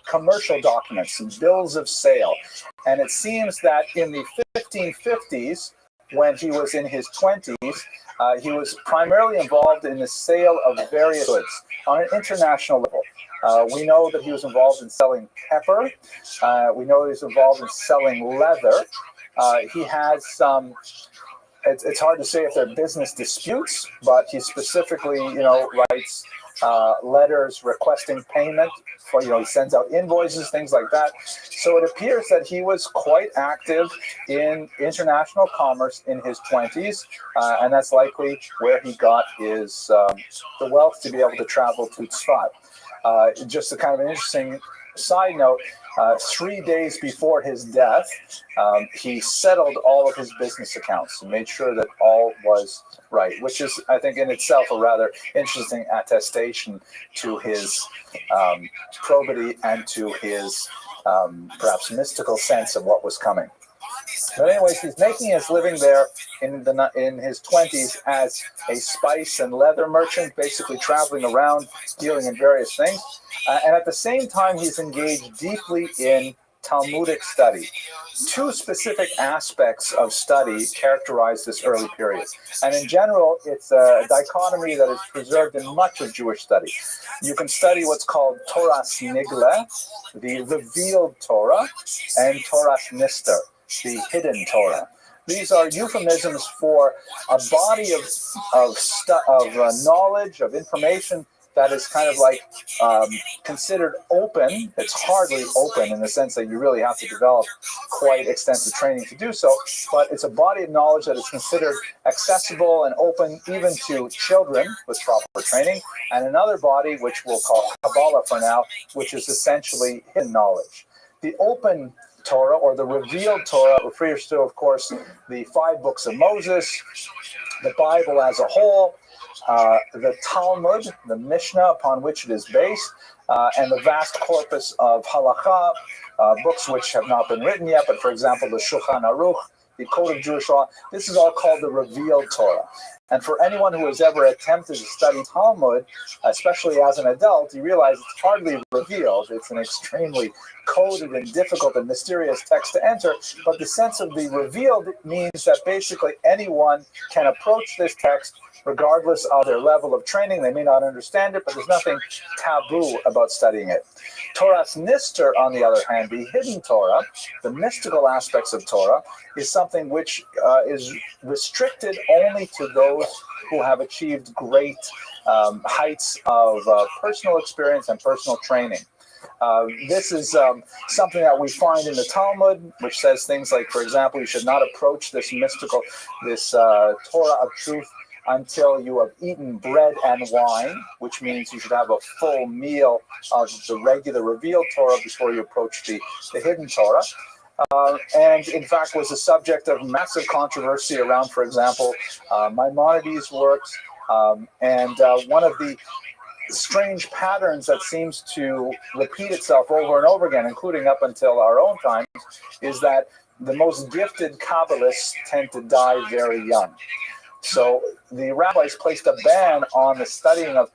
commercial documents and bills of sale. And it seems that in the 1550s, when he was in his 20s, he was primarily involved in the sale of various goods on an international level. We know that he was involved in selling pepper. We know that he's involved in selling leather. He has some, it's hard to say if they're business disputes, but he specifically, writes letters requesting payment for, he sends out invoices, things like that. So it appears that he was quite active in international commerce in his 20s, and that's likely where he got his the wealth to be able to travel to Tzfat. Just a kind of an interesting side note, 3 days before his death, he settled all of his business accounts and made sure that all was right, which is, I think, in itself a rather interesting attestation to his probity and to his perhaps mystical sense of what was coming. But anyways, he's making his living there in his 20s as a spice and leather merchant, basically traveling around, dealing in various things. And at the same time, he's engaged deeply in Talmudic study. Two specific aspects of study characterize this early period. And in general, it's a dichotomy that is preserved in much of Jewish study. You can study what's called Toras Nigle, the revealed Torah, and Toras Nister, the hidden Torah. These are euphemisms for a body of knowledge, of information that is kind of like considered open. It's hardly open in the sense that you really have to develop quite extensive training to do so, but it's a body of knowledge that is considered accessible and open even to children with proper training, and another body, which we'll call Kabbalah for now, which is essentially hidden knowledge. The open Torah, or the revealed Torah, refers to, of course, the 5 books of Moses, the Bible as a whole, the Talmud, the Mishnah upon which it is based, and the vast corpus of halakha, books which have not been written yet, but for example, the Shulchan Aruch, the Code of Jewish Law. This is all called the revealed Torah. And for anyone who has ever attempted to study Talmud, especially as an adult, you realize it's hardly revealed. It's an extremely coded and difficult and mysterious text to enter. But the sense of the revealed means that basically anyone can approach this text regardless of their level of training. They may not understand it, but there's nothing taboo about studying it. Toras Nister, on the other hand, the hidden Torah, the mystical aspects of Torah, is something which is restricted only to those who have achieved great heights of personal experience and personal training. This is something that we find in the Talmud, which says things like, for example, you should not approach this mystical, this Torah of truth until you have eaten bread and wine, which means you should have a full meal of the regular revealed Torah before you approach the hidden Torah. And in fact was a subject of massive controversy around, for example, Maimonides' works. And one of the strange patterns that seems to repeat itself over and over again, including up until our own times, is that the most gifted Kabbalists tend to die very young. So the rabbis placed a ban on the studying of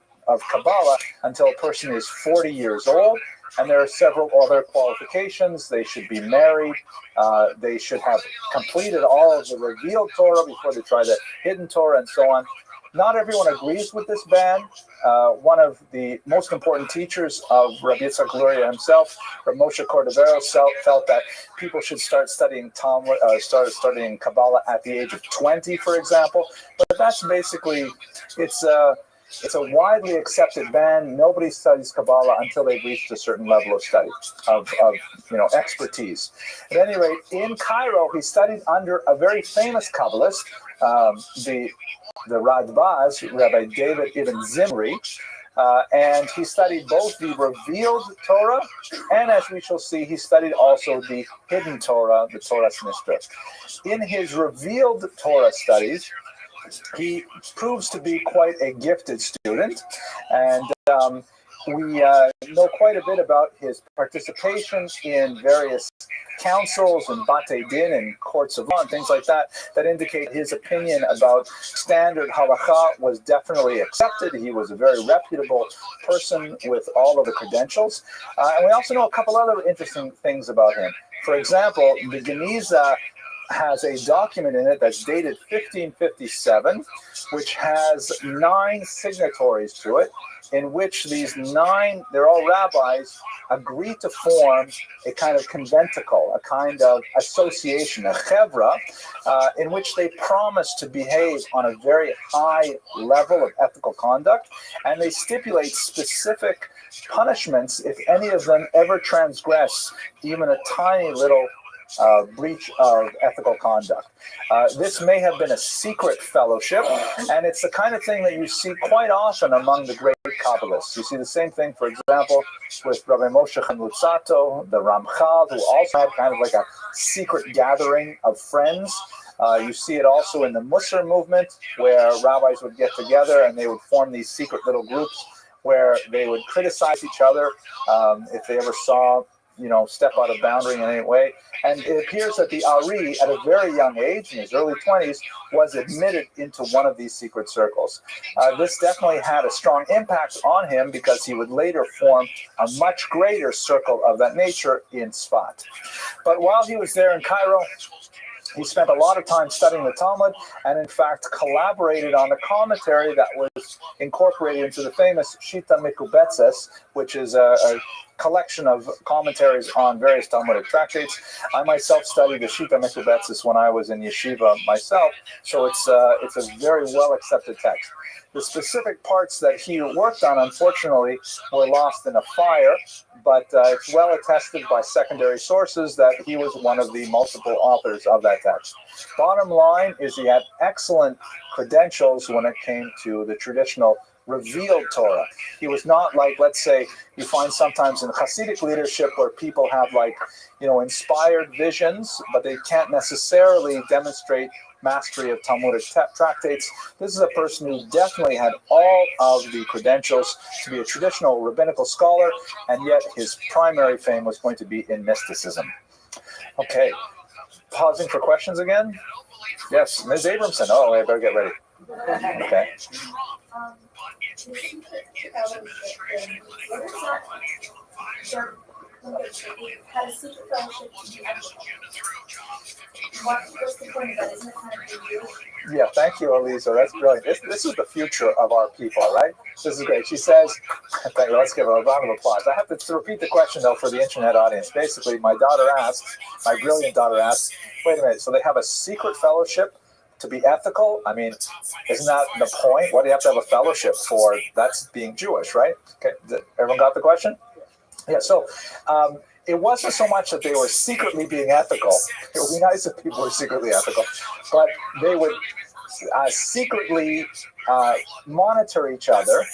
Kabbalah until a person is 40 years old, and there are several other qualifications. They should be married, they should have completed all of the revealed Torah before they try the hidden Torah, and so on. Not everyone agrees with this ban. One of the most important teachers of Rabbi Yitzhak Luria himself, Rabbi Moshe Cordovero, felt that people should start studying Talmud, studying Kabbalah at the age of 20, for example. But that's basically, it's a widely accepted ban. Nobody studies Kabbalah until they've reached a certain level of study, of expertise. At any rate, in Cairo, he studied under a very famous Kabbalist, the Radbaz, Rabbi David Ibn Zimri, and he studied both the revealed Torah, and as we shall see, he studied also the hidden Torah, the Torah Nistra. In his revealed Torah studies, he proves to be quite a gifted student, and we know quite a bit about his participation in various councils and Batei Din and courts of law and things like that, that indicate his opinion about standard halakha was definitely accepted. He was a very reputable person with all of the credentials. And we also know a couple other interesting things about him. For example, the Geniza has a document in it that's dated 1557, which has 9 signatories to it, in which these 9, they're all rabbis, agree to form a kind of conventicle, a kind of association, a chevra, in which they promise to behave on a very high level of ethical conduct, and they stipulate specific punishments if any of them ever transgress even a tiny little breach of ethical conduct. This may have been a secret fellowship, and it's the kind of thing that you see quite often among the great Kabbalists. You see the same thing, for example, with Rabbi Moshe Lutzato, the Ramchal, who also had kind of like a secret gathering of friends. You see it also in the Musar movement, where rabbis would get together and they would form these secret little groups where they would criticize each other if they ever saw step out of boundary in any way. And it appears that the Ari, at a very young age, in his early 20s, was admitted into one of these secret circles. This definitely had a strong impact on him because he would later form a much greater circle of that nature in Sfat. But while he was there in Cairo, he spent a lot of time studying the Talmud and, in fact, collaborated on the commentary that was incorporated into the famous Shita Mikubetzes, which is a collection of commentaries on various Talmudic tractates. I myself studied the Shita Mikubetzes when I was in yeshiva myself, so it's a very well-accepted text. The specific parts that he worked on, unfortunately, were lost in a fire, but it's well attested by secondary sources that he was one of the multiple authors of that text. Bottom line is he had excellent credentials when it came to the traditional revealed Torah. He was not like, let's say, you find sometimes in Hasidic leadership where people have inspired visions, but they can't necessarily demonstrate mastery of Talmudic tractates. This is a person who definitely had all of the credentials to be a traditional rabbinical scholar, and yet his primary fame was going to be in mysticism. Okay, pausing for questions again? Yes, Ms. Abramson. Oh, I better get ready. Okay.
Had a secret fellowship to the what's the point of that? Isn't it kind of revealed?
Yeah, thank you, Elisa. That's brilliant. This is the future of our people, right? This is great. She says, thank you. Let's give her a round of applause. I have to repeat the question, though, for the internet audience. Basically, my brilliant daughter asked, wait a minute, so they have a secret fellowship to be ethical? I mean, isn't that the point? What do you have to have a fellowship for? That's being Jewish, right? Okay, everyone got the question? Yeah, so it wasn't so much that they were secretly being ethical. It would be nice if people were secretly ethical, but they would secretly monitor each other,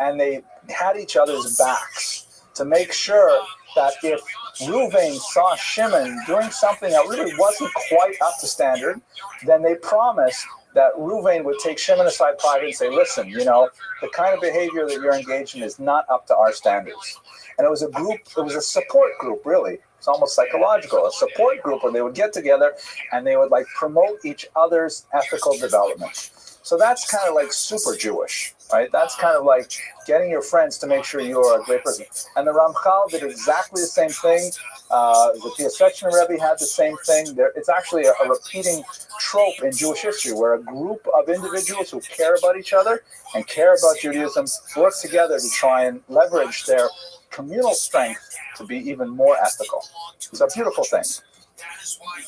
and they had each other's backs to make sure that if Reuven saw Shimon doing something that really wasn't quite up to standard, then they promised that Reuven would take Shimon aside privately and say, listen, the kind of behavior that you're engaged in is not up to our standards. And it was a support group, really. It's almost psychological, a support group where they would get together and they would promote each other's ethical development. So that's kind of like super Jewish, right? That's kind of like getting your friends to make sure you are a great person. And the Ramchal did exactly the same thing. The Piaseczny Rebbe had the same thing. It's actually a repeating trope in Jewish history where a group of individuals who care about each other and care about Judaism work together to try and leverage their communal strength to be even more ethical. It's a beautiful thing.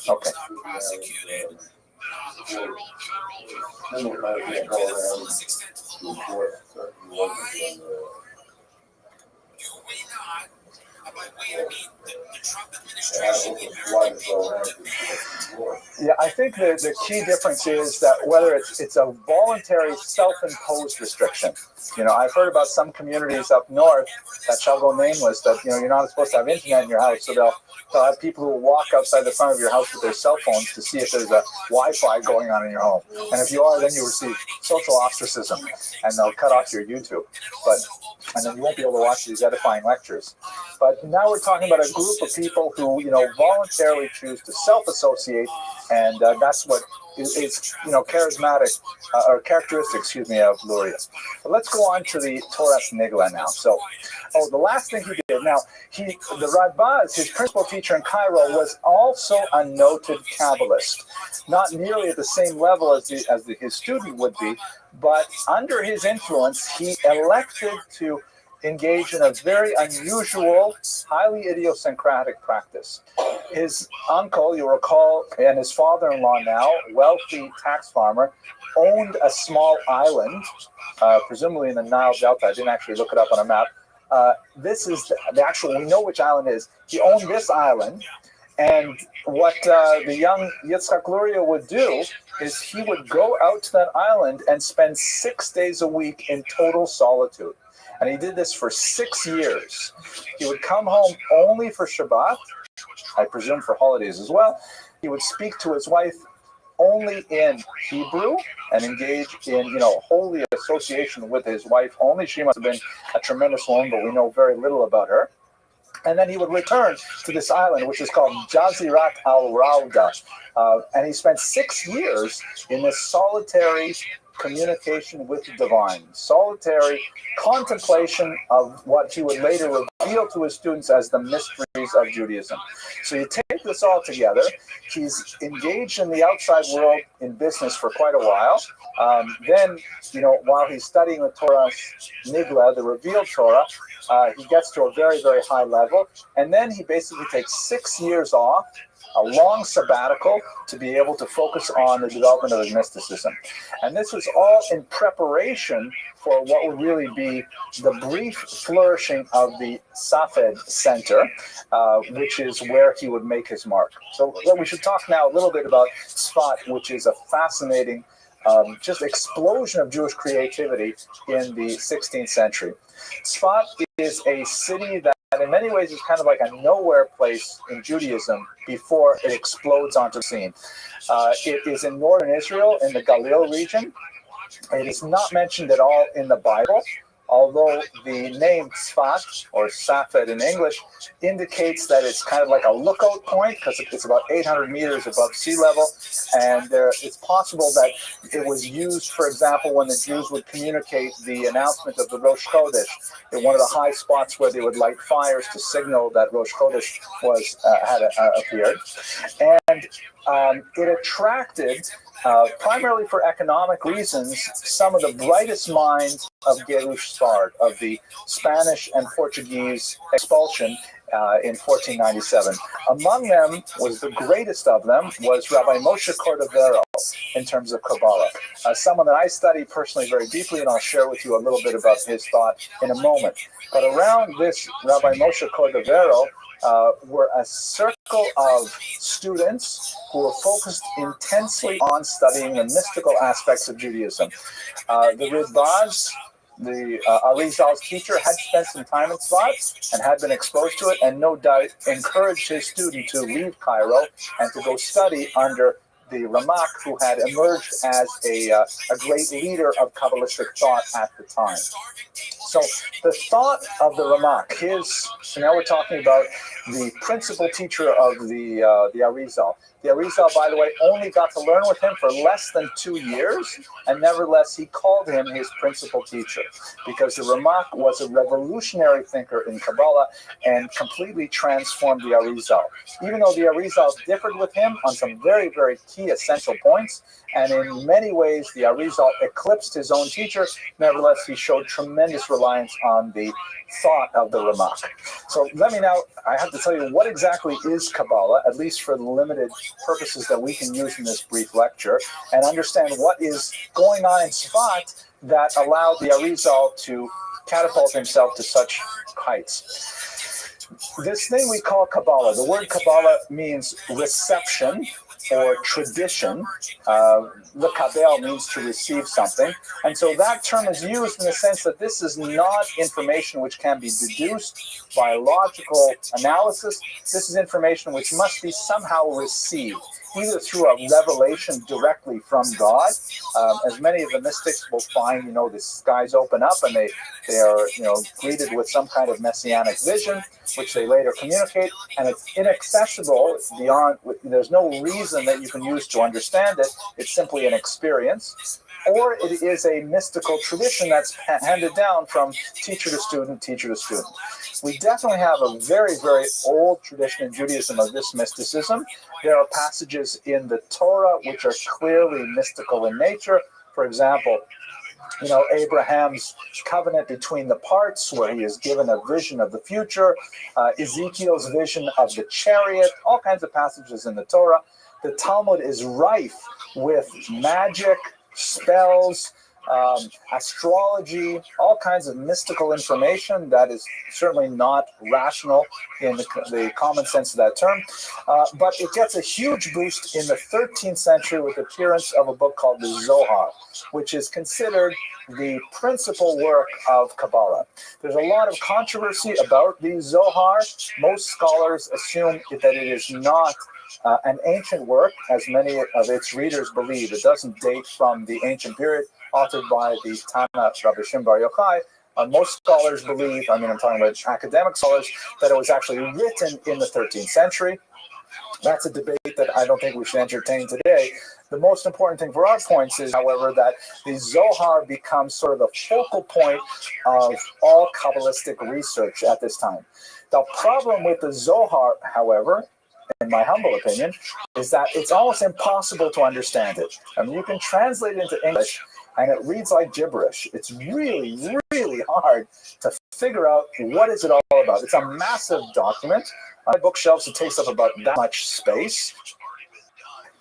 Okay. Yeah, I think the key difference is that whether it's a voluntary self-imposed restriction. I've heard about some communities up north that shall go nameless that, you're not supposed to have internet in your house, so they'll have people who will walk outside the front of your house with their cell phones to see if there's a Wi-Fi going on in your home. And if you are, then you receive social ostracism, and they'll cut off your YouTube. And then you won't be able to watch these edifying lectures. But now we're talking about a group of people who, voluntarily choose to self-associate, and that's what is charismatic or characteristic, of Luria. But let's go on to the Torah Nigla now. So, the last thing he did. Now, the Radbaz, his principal teacher in Cairo, was also a noted Kabbalist, not nearly at the same level as his student would be, but under his influence, he elected to engage in a very unusual, highly idiosyncratic practice. His uncle, you'll recall, and his father-in-law now, wealthy tax farmer, owned a small island, presumably in the Nile Delta. I didn't actually look it up on a map. This is the actual, we know which island it is. He owned this island, and what the young Yitzhak Luria would do is he would go out to that island and spend 6 days a week in total solitude. And he did this for 6 years. He would come home only for Shabbat, I presume for holidays as well. He would speak to his wife only in Hebrew and engage in, holy association with his wife only. She must have been a tremendous woman, but we know very little about her. And then he would return to this island, which is called Jazirat al-Rauda. And he spent 6 years in this solitary communication with the divine, solitary contemplation of what he would later reveal to his students as the mysteries of Judaism. So you take this all together, he's engaged in the outside world in business for quite a while. Then, while he's studying the Torah Nigla, the revealed Torah, he gets to a very, very high level. And then he basically takes 6 years off, a long sabbatical, to be able to focus on the development of his mysticism. And this was all in preparation for what would really be the brief flourishing of the Safed Center, which is where he would make his mark. So we should talk now a little bit about Tzfat, which is a fascinating just explosion of Jewish creativity in the 16th century. Tzfat is a city that in many ways is kind of like a nowhere place in Judaism before it explodes onto the scene. It is in northern Israel, in the Galil region. It is not mentioned at all in the Bible, although the name Tzfat, or Safed in English, indicates that it's kind of like a lookout point because it's about 800 meters above sea level. And it's possible that it was used, for example, when the Jews would communicate the announcement of the Rosh Chodesh in one of the high spots where they would light fires to signal that Rosh Chodesh had appeared. And it attracted, primarily for economic reasons, some of the brightest minds of Gerush Sfard, of the Spanish and Portuguese expulsion in 1497. Among them, the greatest of them, was Rabbi Moshe Cordovero in terms of Kabbalah. Someone that I study personally very deeply, and I'll share with you a little bit about his thought in a moment. But around this Rabbi Moshe Cordovero were a circle of students who were focused intensely on studying the mystical aspects of Judaism. The Ridbaz, the Arizal's teacher, had spent some time in Tzfat and had been exposed to it, and no doubt encouraged his student to leave Cairo and to go study under the Ramak, who had emerged as a great leader of Kabbalistic thought at the time. So the thought of the Ramak, so now we're talking about the principal teacher of the Arizal. The Arizal, by the way, only got to learn with him for less than 2 years, and nevertheless he called him his principal teacher, because the Ramak was a revolutionary thinker in Kabbalah and completely transformed the Arizal. Even though the Arizal differed with him on some very, very key essential points, and in many ways the Arizal eclipsed his own teacher, nevertheless he showed tremendous reliance on the thought of the Ramak. So I have to tell you what exactly is Kabbalah, at least for the limited purposes that we can use in this brief lecture, and understand what is going on in Tzfat that allowed the Arizal to catapult himself to such heights. This thing we call Kabbalah, the word Kabbalah means reception or tradition. Lekabel means to receive something. And so that term is used in the sense that this is not information which can be deduced by logical analysis. This is information which must be somehow received, either through a revelation directly from God. As many of the mystics will find, the skies open up and they are, greeted with some kind of messianic vision, which they later communicate, and it's inaccessible. It's beyond. There's no reason that you can use to understand it. It's simply an experience. Or it is a mystical tradition that's handed down from teacher to student, teacher to student. We definitely have a very, very old tradition in Judaism of this mysticism. There are passages in the Torah which are clearly mystical in nature. For example, Abraham's covenant between the parts, where he is given a vision of the future, Ezekiel's vision of the chariot, all kinds of passages in the Torah. The Talmud is rife with magic, spells, astrology, all kinds of mystical information that is certainly not rational in the common sense of that term. But it gets a huge boost in the 13th century with the appearance of a book called the Zohar, which is considered the principal work of Kabbalah. There's a lot of controversy about the Zohar. Most scholars assume that it is not an ancient work, as many of its readers believe. It doesn't date from the ancient period, authored by the Tana Rabbi Shimon Bar Yochai, Most scholars believe, I mean, I'm talking about academic scholars, that it was actually written in the 13th century. That's a debate that I don't think we should entertain today. The most important thing for our points is, however, that the Zohar becomes sort of the focal point of all Kabbalistic research at this time. The problem with the Zohar, however, in my humble opinion, is that it's almost impossible to understand it. I mean, you can translate it into English, and it reads like gibberish. It's really, really hard to figure out what is it all about. It's a massive document. On my bookshelves, it takes up about that much space.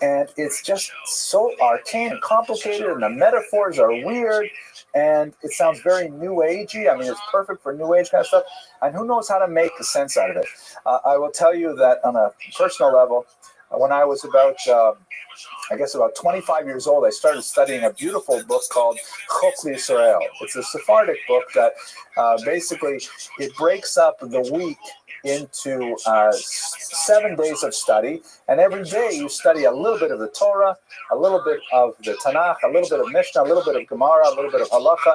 And it's just so arcane and complicated, and the metaphors are weird, and it sounds very New Agey. I mean, it's perfect for New Age kind of stuff, and who knows how to make sense out of it. I will tell you that on a personal level, when I was about, about 25 years old, I started studying a beautiful book called Chok L'Yisrael. It's a Sephardic book that basically, it breaks up the week into 7 days of study, and every day you study a little bit of the Torah, a little bit of the Tanakh, a little bit of Mishnah, a little bit of Gemara, a little bit of Halacha,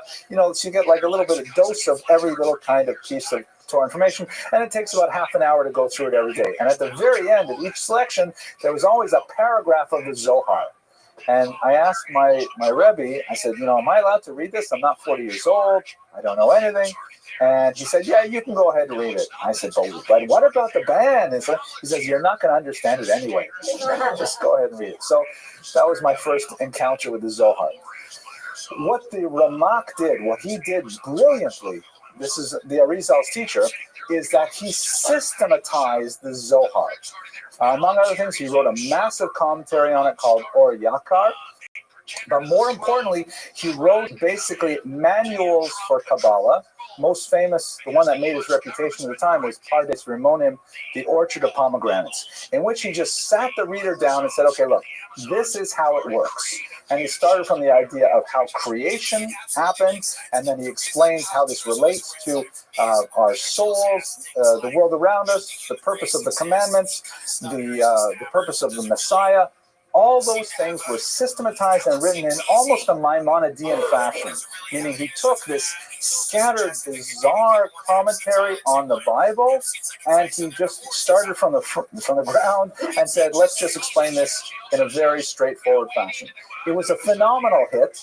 so you get like a little bit of dose of every little kind of piece of Torah information, and it takes about half an hour to go through it every day. And at the very end of each selection, there was always a paragraph of the Zohar. And I asked my Rebbe, I said, am I allowed to read this? I'm not 40 years old. I don't know anything. And he said, yeah, you can go ahead and read it. I said, but what about the band? He says, you're not going to understand it anyway. Just go ahead and read it. So that was my first encounter with the Zohar. What the Ramak did, what he did brilliantly, this is the Arizal's teacher, is that he systematized the Zohar. Among other things, he wrote a massive commentary on it called Or Yakar. But more importantly, he wrote basically manuals for Kabbalah. Most famous, the one that made his reputation at the time, was Pardes Rimonim, the Orchard of Pomegranates, in which he just sat the reader down and said, okay, look, this is how it works. And he started from the idea of how creation happens, and then he explains how this relates to our souls, the world around us, the purpose of the commandments, the purpose of the Messiah. All those things were systematized and written in almost a Maimonidean fashion, meaning he took this scattered, bizarre commentary on the Bible, and he just started from the ground and said, let's just explain this in a very straightforward fashion. It was a phenomenal hit.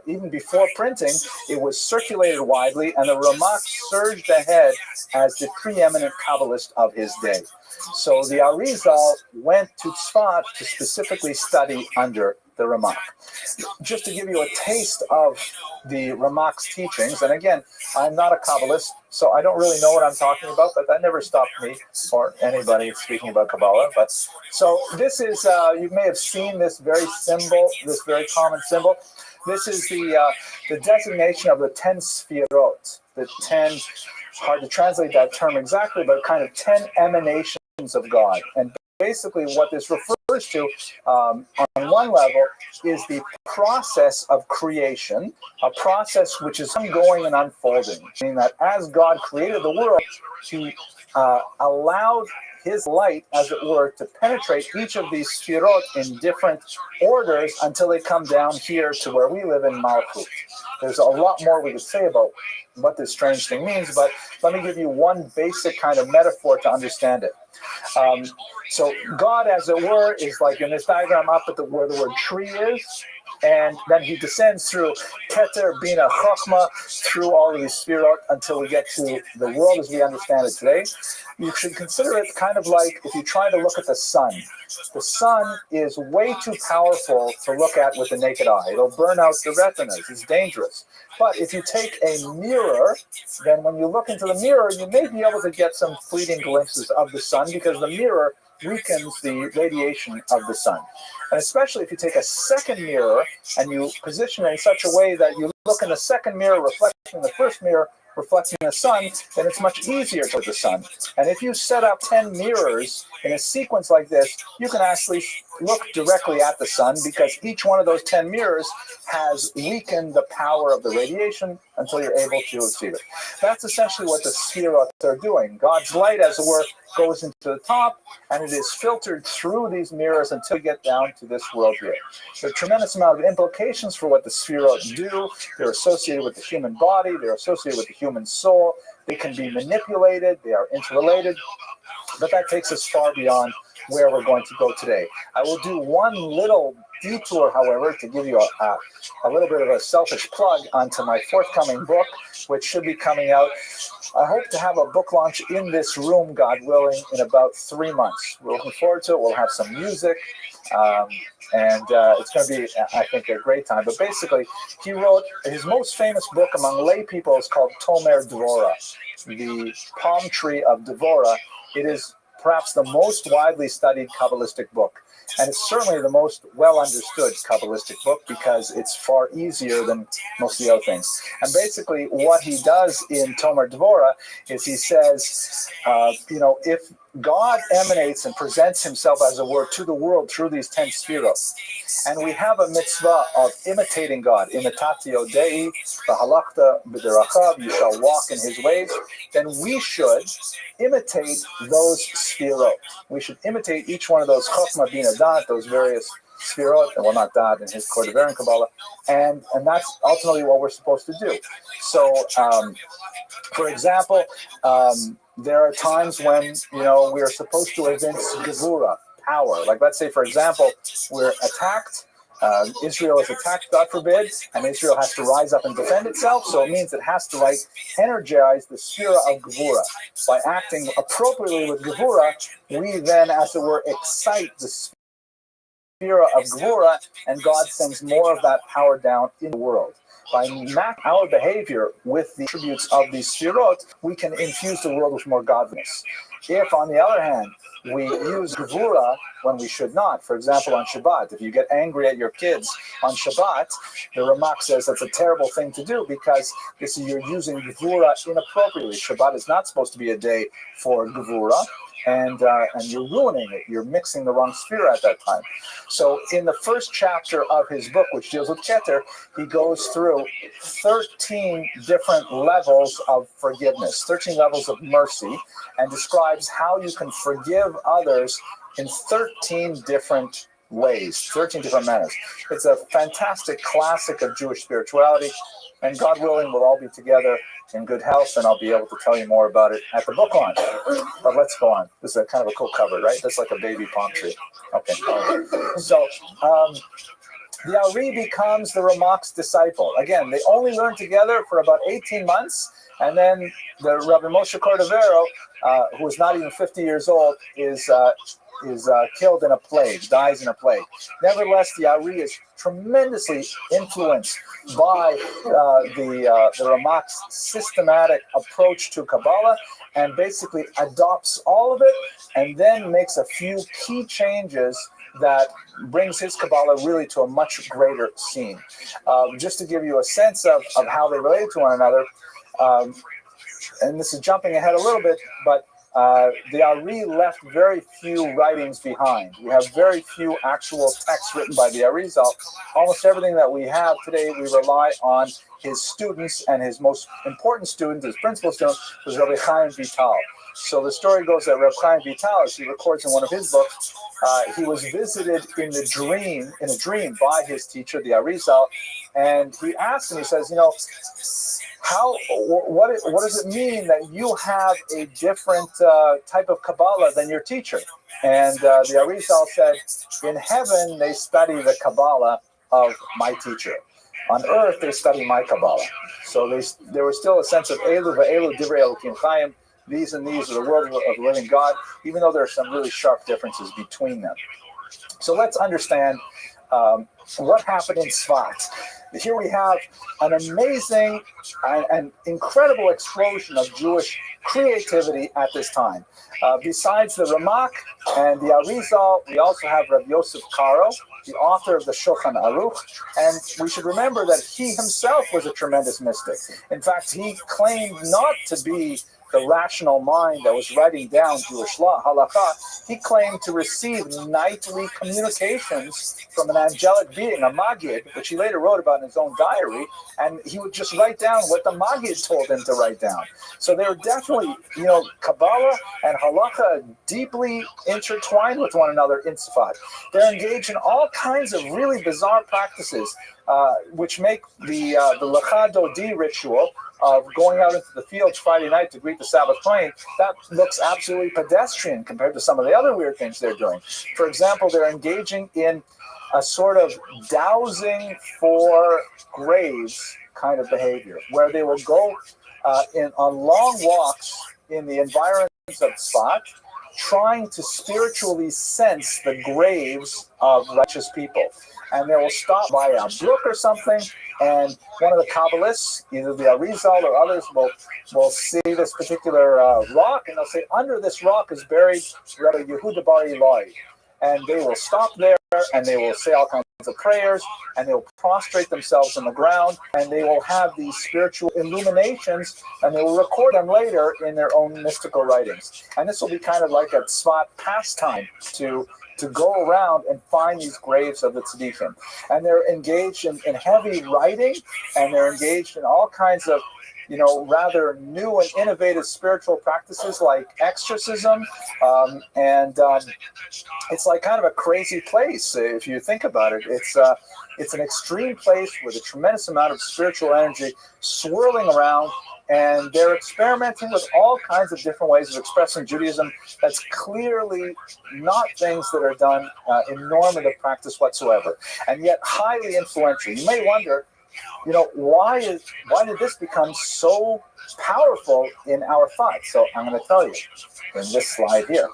Even before printing, it was circulated widely, and the Ramak surged ahead as the preeminent Kabbalist of his day. So the Arizal went to Tzfat to specifically study under the Ramak. Just to give you a taste of the Ramak's teachings, and again, I'm not a Kabbalist, so I don't really know what I'm talking about, but that never stopped me or anybody speaking about Kabbalah. But so this is, you may have seen this very symbol, this very common symbol. This is the designation of the 10 Sfirot, the 10, hard to translate that term exactly, but kind of 10 emanations of God. And basically what this refers to on one level is the process of creation, a process which is ongoing and unfolding, meaning that as God created the world, he allowed his light, as it were, to penetrate each of these sfirot in different orders until they come down here to where we live in Malchut. There's a lot more we could say about what this strange thing means, but let me give you one basic kind of metaphor to understand it. So God, as it were, is like in this diagram up at where the word tree is, and then he descends through Keter, Bina, Chokmah, through all of these sfirot until we get to the world as we understand it today. You should consider it kind of like if you try to look at the sun. The sun is way too powerful to look at with the naked eye. It'll burn out the retinas. It's dangerous. But if you take a mirror, then when you look into the mirror, you may be able to get some fleeting glimpses of the sun because the mirror weakens the radiation of the sun. And especially if you take a second mirror and you position it in such a way that you look in the second mirror reflecting the first mirror, reflecting the sun, then it's much easier towards the sun. And if you set up 10 mirrors in a sequence like this, you can actually look directly at the sun because each one of those 10 mirrors has weakened the power of the radiation until you're able to receive it. That's essentially what the Sefirot are doing. God's light, as it were, goes into the top, and it is filtered through these mirrors until you get down to this world here. There are a tremendous amount of implications for what the Sefirot do. They're associated with the human body. They're associated with the human soul. They can be manipulated. They are interrelated. But that takes us far beyond where we're going to go today. I will do one little detour, however, to give you a little bit of a selfish plug onto my forthcoming book, which should be coming out. I hope to have a book launch in this room, God willing, in about 3 months. We're looking forward to it. We'll have some music, and it's going to be, I think, a great time. But basically, he wrote his most famous book among lay people is called Tomer Dvorah, the palm tree of Dvorah. It is perhaps the most widely studied Kabbalistic book. And it's certainly the most well-understood Kabbalistic book because it's far easier than most of the other things. And basically what he does in Tomer Dvorah is he says, if God emanates and presents himself as a word to the world through these 10 sefirot, and we have a mitzvah of imitating God, imitatio Dei, v'halachta b'derachav, you shall walk in his ways, then we should imitate those sefirot. We should imitate each one of those chokhmah, bina, dat, those various sefirot, well, not dat in his Kordever and Kabbalah, and that's ultimately what we're supposed to do. So, for example, there are times when, we are supposed to evince gevura, power. Like, let's say, for example, we're attacked. Israel is attacked, God forbid, and Israel has to rise up and defend itself. So it means it has to energize the sefira of Gevura. By acting appropriately with Gevura, we then, as it were, excite the sefira of Gevura, and God sends more of that power down in the world. By matching our behavior with the attributes of these sefirot, we can infuse the world with more godliness. If, on the other hand, we use Gevura when we should not, for example, on Shabbat, if you get angry at your kids on Shabbat, the Ramak says that's a terrible thing to do because you're using Gevura inappropriately. Shabbat is not supposed to be a day for Gevura, and you're ruining it. You're mixing the wrong sphere at that time. So in the first chapter of his book, which deals with Keter, he goes through 13 different levels of forgiveness, 13 levels of mercy, and describes how you can forgive others in 13 different ways, 13 different manners. It's a fantastic classic of Jewish spirituality, and God willing, we'll all be together in good health, and I'll be able to tell you more about it at the book launch. But let's go on. This is a kind of a cool cover, right? That's like a baby palm tree. Okay. So the Ari becomes the Ramak's disciple. Again, they only learn together for about 18 months, and then the Rabbi Moshe Cordovero, who is not even 50 years old, is killed in a plague, dies in a plague. Nevertheless, the Ari is tremendously influenced by the Ramak's systematic approach to Kabbalah, and basically adopts all of it, and then makes a few key changes that brings his Kabbalah really to a much greater scene. Just to give you a sense of how they relate to one another, and this is jumping ahead a little bit, but the Ari left very few writings behind. We have very few actual texts written by the Arizal. Almost everything that we have today, we rely on his students, and his most important student, his principal student, was Rabbi Chaim Vital. So the story goes that Rabbi Chaim Vital, as he records in one of his books, he was visited in a dream by his teacher, the Arizal, and he asked him, he says, what does it mean that you have a different type of Kabbalah than your teacher? And the Arizal said, in heaven, they study the Kabbalah of my teacher. On earth, they study my Kabbalah. So there was still a sense of Elu va'elu divrei Elokim Chaim. These and these are the world of the living God, even though there are some really sharp differences between them. So let's understand what happened in Tzfat. Here we have an amazing and incredible explosion of Jewish creativity at this time. Besides the Ramak and the Arizal, we also have Rabbi Yosef Karo, the author of the Shulchan Aruch, and we should remember that he himself was a tremendous mystic. In fact, he claimed not to be the rational mind that was writing down Jewish law, halakha, he claimed to receive nightly communications from an angelic being, a Maggid, which he later wrote about in his own diary, and he would just write down what the Maggid told him to write down. So they were definitely, Kabbalah and halakha deeply intertwined with one another in Sfat. They're engaged in all kinds of really bizarre practices, which make the Lecha Dodi ritual of going out into the fields Friday night to greet the Sabbath plane, that looks absolutely pedestrian compared to some of the other weird things they're doing. For example, they're engaging in a sort of dowsing for graves kind of behavior, where they will go on long walks in the environments of Tzfat, trying to spiritually sense the graves of righteous people. And they will stop by a brook or something, and one of the Kabbalists, either the Arizal or others, will see this particular rock, and they'll say, under this rock is buried Rabbi Yehuda Bar Eloi. And they will stop there, and they will say all kinds of prayers, and they will prostrate themselves on the ground, and they will have these spiritual illuminations, and they will record them later in their own mystical writings. And this will be kind of like a tzvat pastime to go around and find these graves of the tzaddikim. And they're engaged in heavy writing, and they're engaged in all kinds of rather new and innovative spiritual practices like exorcism, and it's like kind of a crazy place if you think about it. It's an extreme place with a tremendous amount of spiritual energy swirling around, and they're experimenting with all kinds of different ways of expressing Judaism that's clearly not things that are done in normative practice whatsoever, and yet highly influential. You may wonder, why did this become so powerful in our thoughts? So I'm going to tell you in this slide here.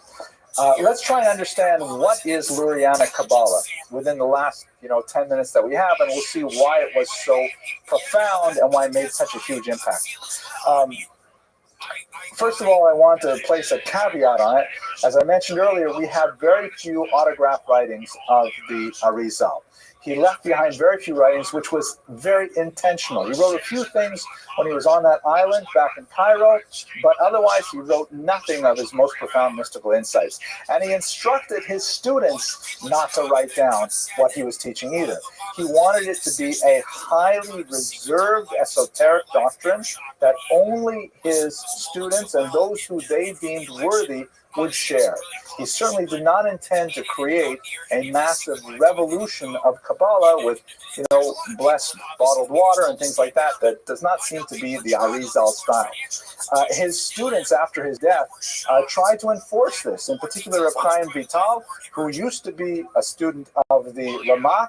Let's try and understand what is Lurianic Kabbalah within the last 10 minutes that we have, and we'll see why it was so profound and why it made such a huge impact. First of all, I want to place a caveat on it. As I mentioned earlier, we have very few autograph writings of the Arizal. He left behind very few writings, which was very intentional. He wrote a few things when he was on that island back in Cairo, but otherwise he wrote nothing of his most profound mystical insights. And he instructed his students not to write down what he was teaching either. He wanted it to be a highly reserved esoteric doctrine that only his students and those who they deemed worthy would share. He certainly did not intend to create a massive revolution of Kabbalah with, blessed bottled water and things like that. That does not seem to be the Arizal style. His students, after his death, tried to enforce this. In particular, Reb Chaim Vital, who used to be a student of the Lamak,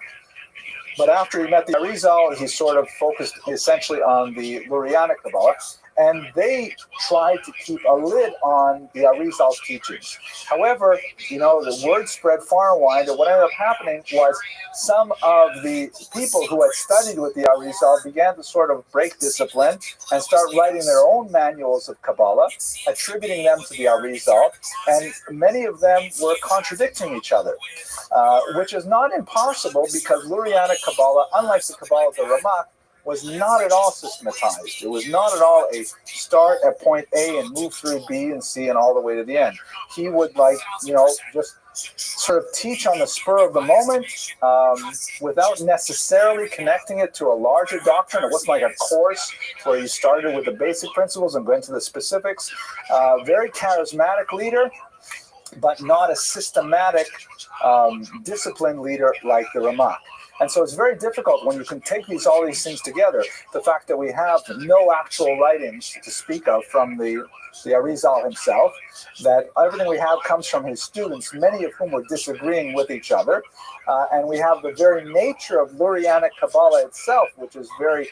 but after he met the Arizal, he sort of focused essentially on the Lurianic Kabbalah, and they tried to keep a lid on the Arizal's teachings. However, the word spread far and wide, and what ended up happening was some of the people who had studied with the Arizal began to sort of break discipline and start writing their own manuals of Kabbalah, attributing them to the Arizal, and many of them were contradicting each other, which is not impossible because Lurianic Kabbalah, unlike the Kabbalah of the Ramak, was not at all systematized. It was not at all a start at point A and move through B and C and all the way to the end. He would just sort of teach on the spur of the moment without necessarily connecting it to a larger doctrine. It wasn't like a course where you started with the basic principles and went into the specifics. Very charismatic leader, but not a systematic, disciplined leader like the Ramak. And so it's very difficult when you can take all these things together. The fact that we have no actual writings to speak of from the Arizal himself, that everything we have comes from his students, many of whom were disagreeing with each other. And we have the very nature of Lurianic Kabbalah itself, which is very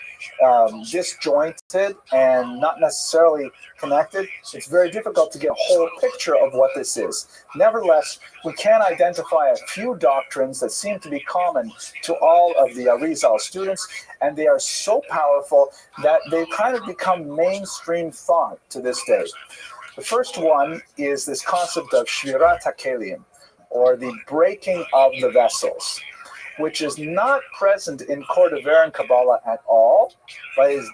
disjointed and not necessarily connected. It's very difficult to get a whole picture of what this is. Nevertheless, we can identify a few doctrines that seem to be common to all of the Arizal students, and they are so powerful that they've kind of become mainstream thought to this day. The first one is this concept of Shvirat HaKelim, or the breaking of the vessels, which is not present in Cordoverian Kabbalah at all, but is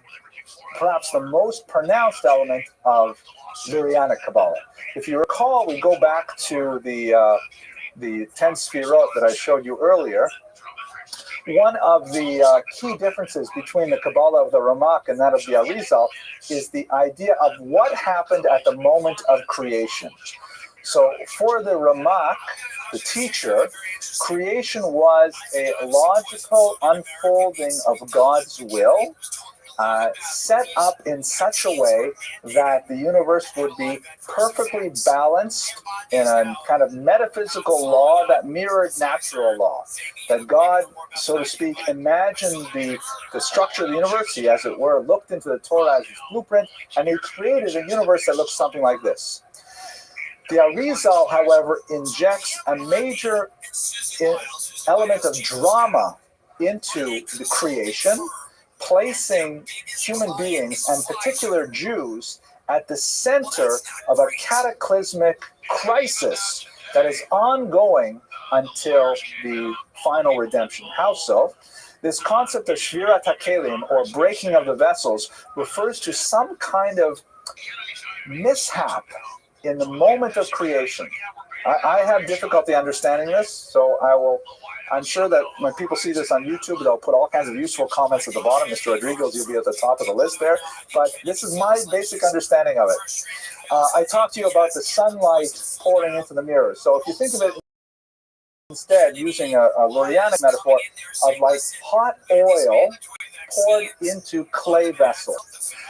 perhaps the most pronounced element of Lurianic Kabbalah. If you recall, we go back to the 10 Sfirot that I showed you earlier. One of the key differences between the Kabbalah of the Ramak and that of the Arizal is the idea of what happened at the moment of creation. So for the Ramak, the teacher, creation was a logical unfolding of God's will, set up in such a way that the universe would be perfectly balanced in a kind of metaphysical law that mirrored natural law. That God, so to speak, imagined the structure of the universe, he, as it were, looked into the Torah as his blueprint, and he created a universe that looks something like this. The Arizal, however, injects a major element of drama into the creation, placing human beings, and particular Jews, at the center of a cataclysmic crisis that is ongoing until the final redemption. How so? This concept of Shvirat HaKelim, or breaking of the vessels, refers to some kind of mishap in the moment of creation. I have difficulty understanding this, so I'm sure that when people see this on YouTube, they'll put all kinds of useful comments at the bottom. Mr. Rodriguez, you'll be at the top of the list there. But this is my basic understanding of it. I talked to you about the sunlight pouring into the mirror. So if you think of it instead, using a Lurianic metaphor of like hot oil poured into clay vessel.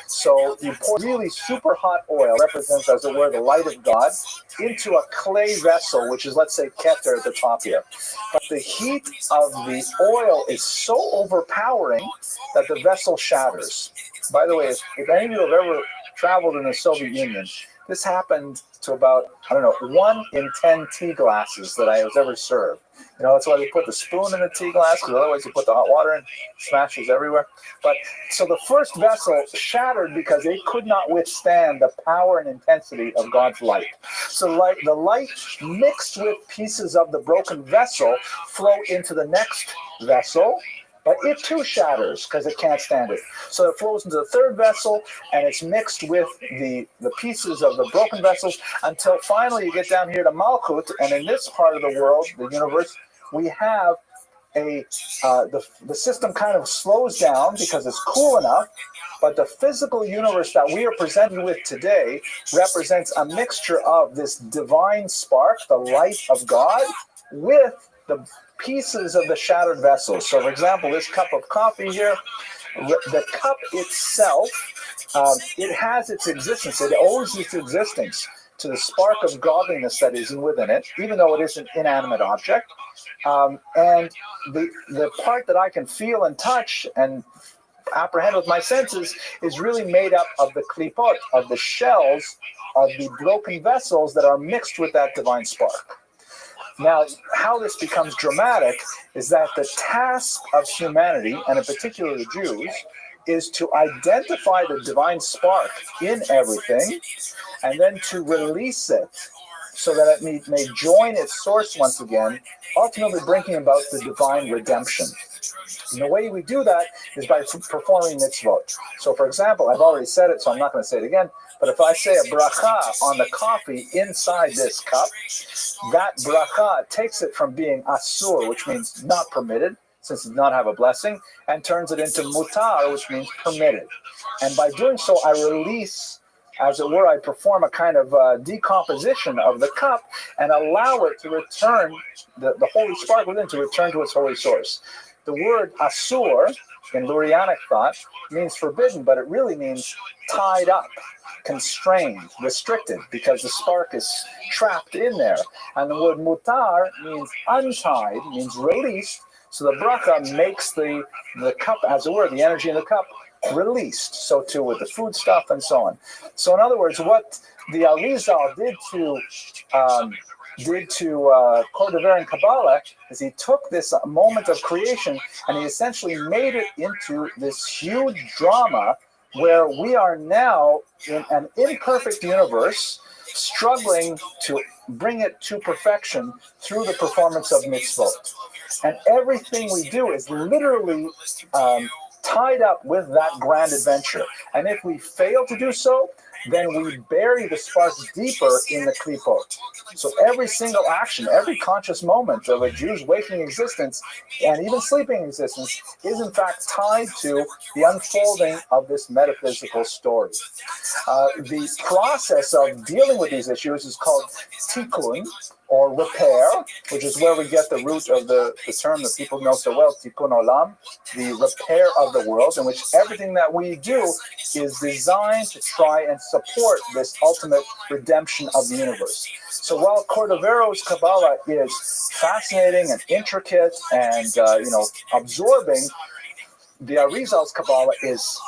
So you pour really super hot oil, represents, as it were, the light of God, into a clay vessel, which is, let's say, Keter at the top here. But the heat of the oil is so overpowering that the vessel shatters. By the way, if any of you have ever traveled in the Soviet Union, this happened to about, 1 in 10 tea glasses that I was ever served. That's why they put the spoon in the tea glass, because otherwise you put the hot water in, smashes everywhere. But so the first vessel shattered because it could not withstand the power and intensity of God's light. So the light mixed with pieces of the broken vessel flow into the next vessel, but it too shatters because it can't stand it. So it flows into the third vessel, and it's mixed with the pieces of the broken vessels until finally you get down here to Malkut, and in this part of the world, the universe, we have the system kind of slows down because it's cool enough, but the physical universe that we are presented with today represents a mixture of this divine spark, the light of God, with the pieces of the shattered vessels. So, for example, this cup of coffee here, the cup itself, it has its existence. It owes its existence to the spark of godliness that is within it, even though it is an inanimate object. And the part that I can feel and touch and apprehend with my senses is really made up of the klipot, of the shells of the broken vessels that are mixed with that divine spark. Now, how this becomes dramatic is that the task of humanity, and in particular the Jews, is to identify the divine spark in everything and then to release it so that it may join its source once again, ultimately bringing about the divine redemption. And the way we do that is by performing mitzvot. So, for example, I've already said it, so I'm not going to say it again, but if I say a bracha on the coffee inside this cup, that bracha takes it from being asur, which means not permitted, since it does not have a blessing, and turns it into mutar, which means permitted. And by doing so, I release, as it were, I perform a kind of decomposition of the cup and allow it to return, the holy spark within to return to its holy source. The word asur in Lurianic thought means forbidden, but it really means tied up, constrained, restricted, because the spark is trapped in there. And the word mutar means untied, means released. So the bracha makes the cup, as it were, the energy in the cup, released. So too with the food stuff and so on. So in other words, what the Arizal did to Kodever and Kabbalah is he took this moment of creation and he essentially made it into this huge drama where we are now in an imperfect universe struggling to bring it to perfection through the performance of mitzvot. And everything we do is literally tied up with that grand adventure. And if we fail to do so, then we bury the sparks deeper in the klipot. So every single action, every conscious moment of a Jew's waking existence and even sleeping existence is in fact tied to the unfolding of this metaphysical story. The process of dealing with these issues is called tikkun, or repair, which is where we get the root of the term that people know so well, tikkun olam, the repair of the world, in which everything that we do is designed to try and support this ultimate redemption of the universe. So while Cordovero's Kabbalah is fascinating and intricate and absorbing, the Arizal's Kabbalah is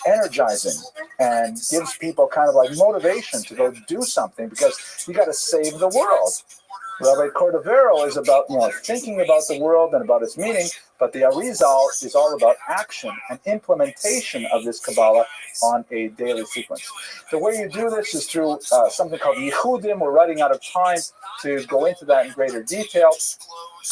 energizing and gives people kind of like motivation to go do something, because you got to save the world. Rabbi Cordovero is about thinking about the world and about its meaning, but the Arizal is all about action and implementation of this Kabbalah on a daily sequence. The way you do this is through something called Yichudim. We're running out of time to go into that in greater detail.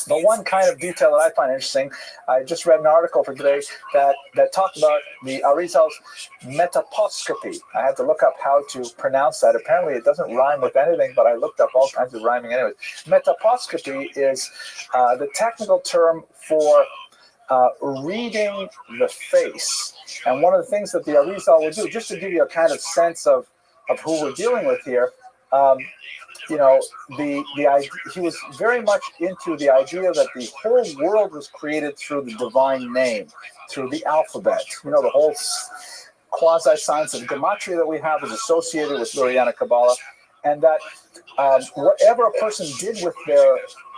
But one kind of detail that I find interesting, I just read an article for today that talked about the Arizal's metaposcopy. I had to look up how to pronounce that. Apparently it doesn't rhyme with anything, but I looked up all kinds of rhyming anyways. Metaposcopy is the technical term for reading the face. And one of the things that the Arizal will do, just to give you a kind of sense of who we're dealing with here, he was very much into the idea that the whole world was created through the divine name, through the alphabet. The whole quasi-science of gematria that we have is associated with Lurianic Kabbalah, and that whatever a person did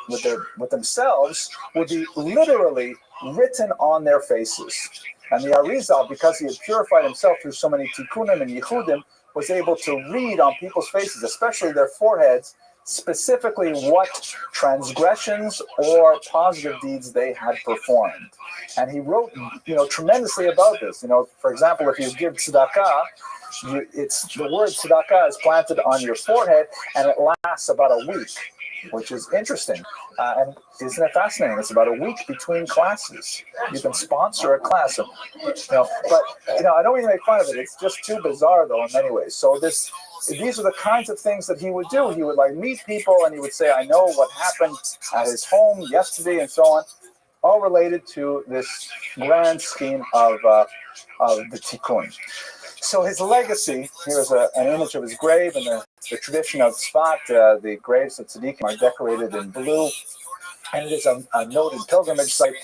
with themselves would be literally written on their faces. And the Arizal, because he had purified himself through so many tikkunim and yichudim, was able to read on people's faces, especially their foreheads, specifically what transgressions or positive deeds they had performed. And he wrote, tremendously about this. For example, if you give tzedakah, the word tzedakah is planted on your forehead, and it lasts about a week, which is interesting. And isn't it fascinating? It's about a week between classes. You can sponsor a class, but I don't even make fun of it. It's just too bizarre, though, in many ways. So these are the kinds of things that he would do. He would meet people, and he would say, "I know what happened at his home yesterday," and so on, all related to this grand scheme of the tikkun. So his legacy, here's an image of his grave, and the tradition of Tzfat, the graves of tzaddikim are decorated in blue, and it is a noted pilgrimage site.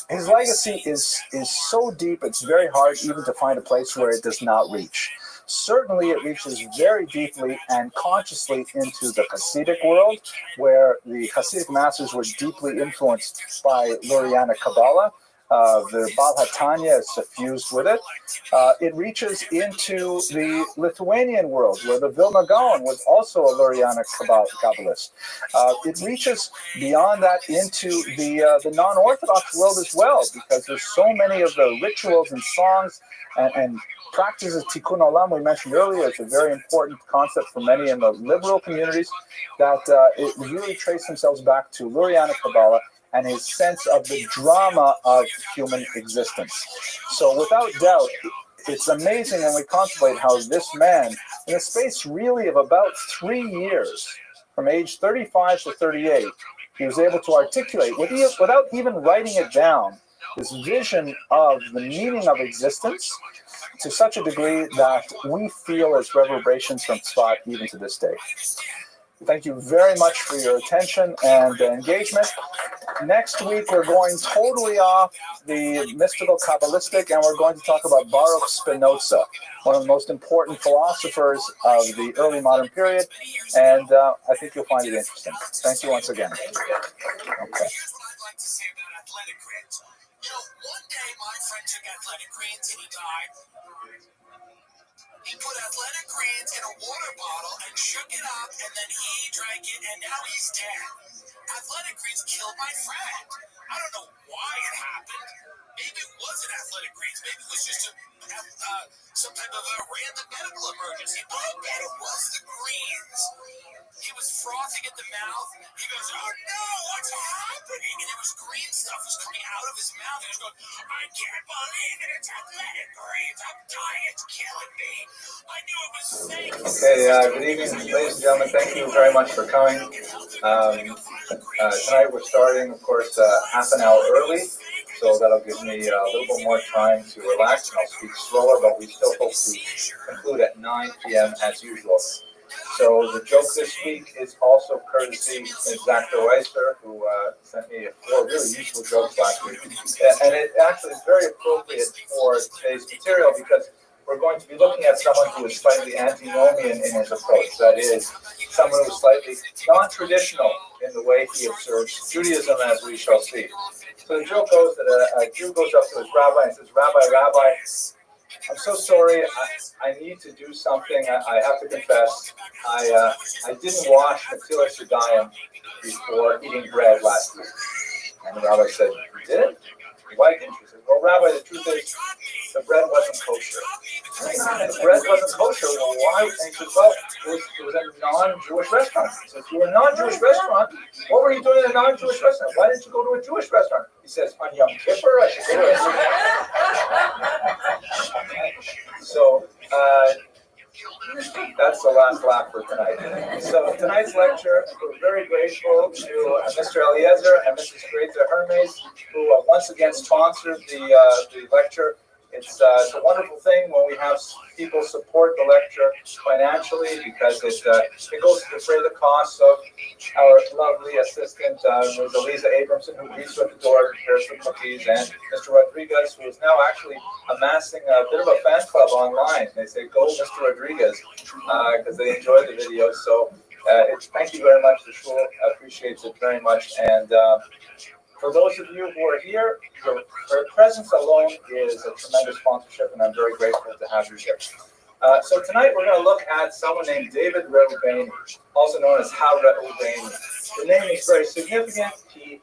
His legacy is so deep, it's very hard even to find a place where it does not reach. Certainly it reaches very deeply and consciously into the Hasidic world, where the Hasidic masters were deeply influenced by Lurianic Kabbalah. The Baal HaTanya is suffused with it. It reaches into the Lithuanian world, where the Vilna Gaon was also a Lurianic Kabbalist. It reaches beyond that into the non-Orthodox world as well, because there's so many of the rituals and songs and practices of Tikkun Olam we mentioned earlier. It's a very important concept for many in the liberal communities, that it really traces themselves back to Lurianic Kabbalah and his sense of the drama of human existence. So without doubt, it's amazing when we contemplate how this man, in a space really of about 3 years, from age 35 to 38, he was able to articulate, without even writing it down, this vision of the meaning of existence to such a degree that we feel as reverberations from Tzfat even to this day. Thank you very much for your attention and engagement. Next week, we're going totally off the mystical Kabbalistic, and we're going to talk about Baruch Spinoza, one of the most important philosophers of the early modern period, and I think you'll find it interesting. Thank you once again. Okay.
One day my friend took athletic greens and he died. He put athletic greens in a water bottle and shook it up, and then he drank it, and now he's dead. Athletic greens killed my friend. I don't know why it happened. Maybe it wasn't athletic greens. Maybe it was just some type of a random medical emergency. But I bet it was the greens. He was frothing at the mouth. He goes, "Oh no, what's happening?" And there was green stuff was coming out of his mouth. He was going, "I can't believe it. It's athletic greens. I'm dying. It's killing me. I knew it was fake."
Okay, good evening, ladies and gentlemen. Thank you very much for coming. Tonight we're starting, of course, half an hour early, so that'll give me a little bit more time to relax, and I'll speak slower, but we still hope to conclude at 9 p.m. as usual. So the joke this week is also courtesy of Zach Weiser, who sent me 4 really useful jokes last week. And it actually is very appropriate for today's material because we're going to be looking at someone who is slightly antinomian in his approach. That is, someone who is slightly non-traditional in the way he observes Judaism, as we shall see. So the joke goes that a Jew goes up to his rabbi and says, Rabbi, I'm so sorry. I need to do something. I have to confess. I didn't wash Matilas Yadayim before eating bread last week. And the rabbi said, "You did? Why didn't you?" He said, "Well, Rabbi, the truth is, the bread wasn't kosher." The bread wasn't kosher. Well, why? And he said, "Well, it was a non-Jewish restaurant." He says, "You were a non-Jewish restaurant? What were you doing in a non-Jewish restaurant? Why didn't you go to a Jewish restaurant?" He says, "On Yom Kippur, I should go to a..." So, that's the last laugh for tonight. So tonight's lecture, we're very grateful to Mr. Eliezer and Mrs. Greta Hermes, who once again sponsored the lecture. It's a wonderful thing when we have people support the lecture financially because it goes to defray the costs of our lovely assistant, Ms. Eliza Abramson, who greets you at the door, prepares the cookies, and Mr. Rodriguez, who is now actually amassing a bit of a fan club online. They say, "Go, Mr. Rodriguez," because they enjoy the videos. So thank you very much. The shul appreciates it very much. And for those of you who are here, your presence alone is a tremendous sponsorship, and I'm very grateful to have you here. So tonight we're going to look at someone named David Reubeni, also known as Ha Reubeni. The name is very significant. He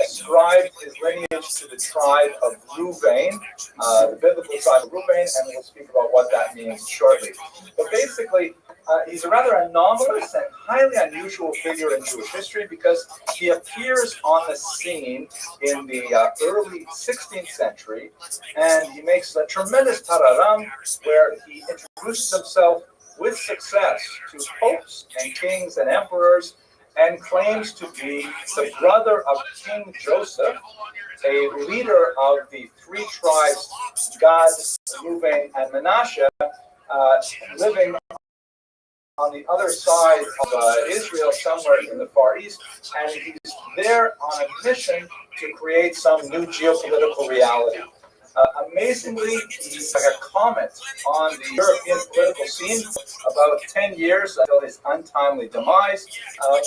ascribed his lineage to the tribe of Reuven, the biblical tribe of Reuven, and we'll speak about what that means shortly. But basically, he's a rather anomalous and highly unusual figure in Jewish history because he appears on the scene in the early 16th century, and he makes a tremendous tararam where he introduces himself with success to popes and kings and emperors, and claims to be the brother of King Joseph, a leader of the 3 tribes, Gad, Reuven, and Manasseh, living on the other side of Israel, somewhere in the Far East, and he's there on a mission to create some new geopolitical reality. Amazingly, he's like a comet on the European political scene, about 10 years until his untimely demise. But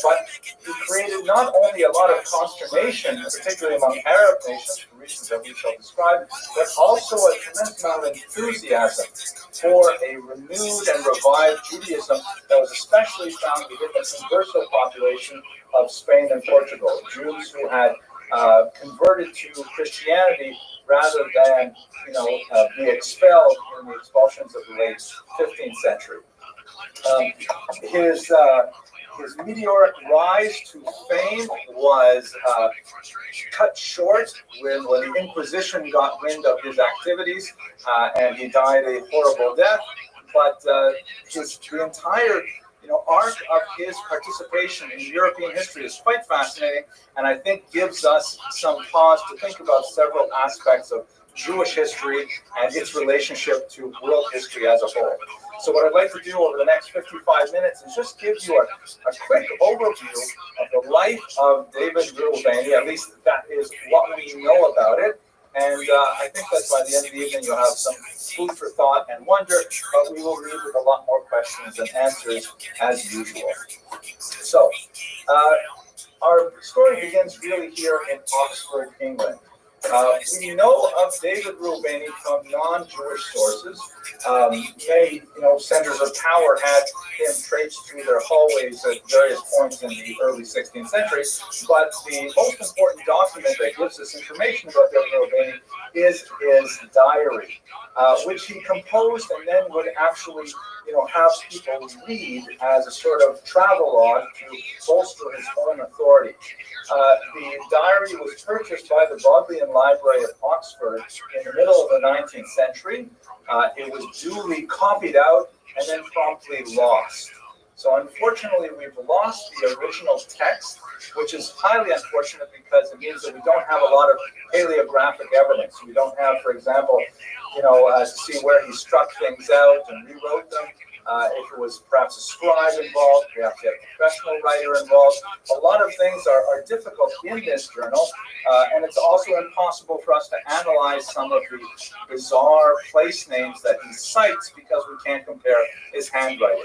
he created not only a lot of consternation, particularly among Arab nations, for reasons that we shall describe, but also a tremendous amount of enthusiasm for a renewed and revived Judaism that was especially found within the converso population of Spain and Portugal, Jews who had converted to Christianity rather than, be expelled in the expulsions of the late 15th century. His meteoric rise to fame was cut short when the Inquisition got wind of his activities, and he died a horrible death. But the entire arc of his participation in European history is quite fascinating, and I think gives us some pause to think about several aspects of Jewish history and its relationship to world history as a whole. So what I'd like to do over the next 55 minutes is just give you a quick overview of the life of David Reubeni. At least that is what we know about it. And I think that by the end of the evening, you'll have some food for thought and wonder, but we will leave with a lot more questions and answers as usual. So our story begins really here in Oxford, England. We know of David Rubini from non-Jewish sources. Many, centers of power had him traced through their hallways at various points in the early 16th century. But the most important document that gives us information about David Rubini is his diary, which he composed and then would actually, have people read as a sort of travelogue to bolster his own authority. The diary was purchased by the Bodleian Library of Oxford in the middle of the 19th century. It was duly copied out and then promptly lost. So unfortunately, we've lost the original text, which is highly unfortunate because it means that we don't have a lot of paleographic evidence. We don't have, for example, to see where he struck things out and rewrote them. If it was perhaps a scribe involved, we have to have a professional writer involved. A lot of things are difficult in this journal, and it's also impossible for us to analyze some of the bizarre place names that he cites because we can't compare his handwriting.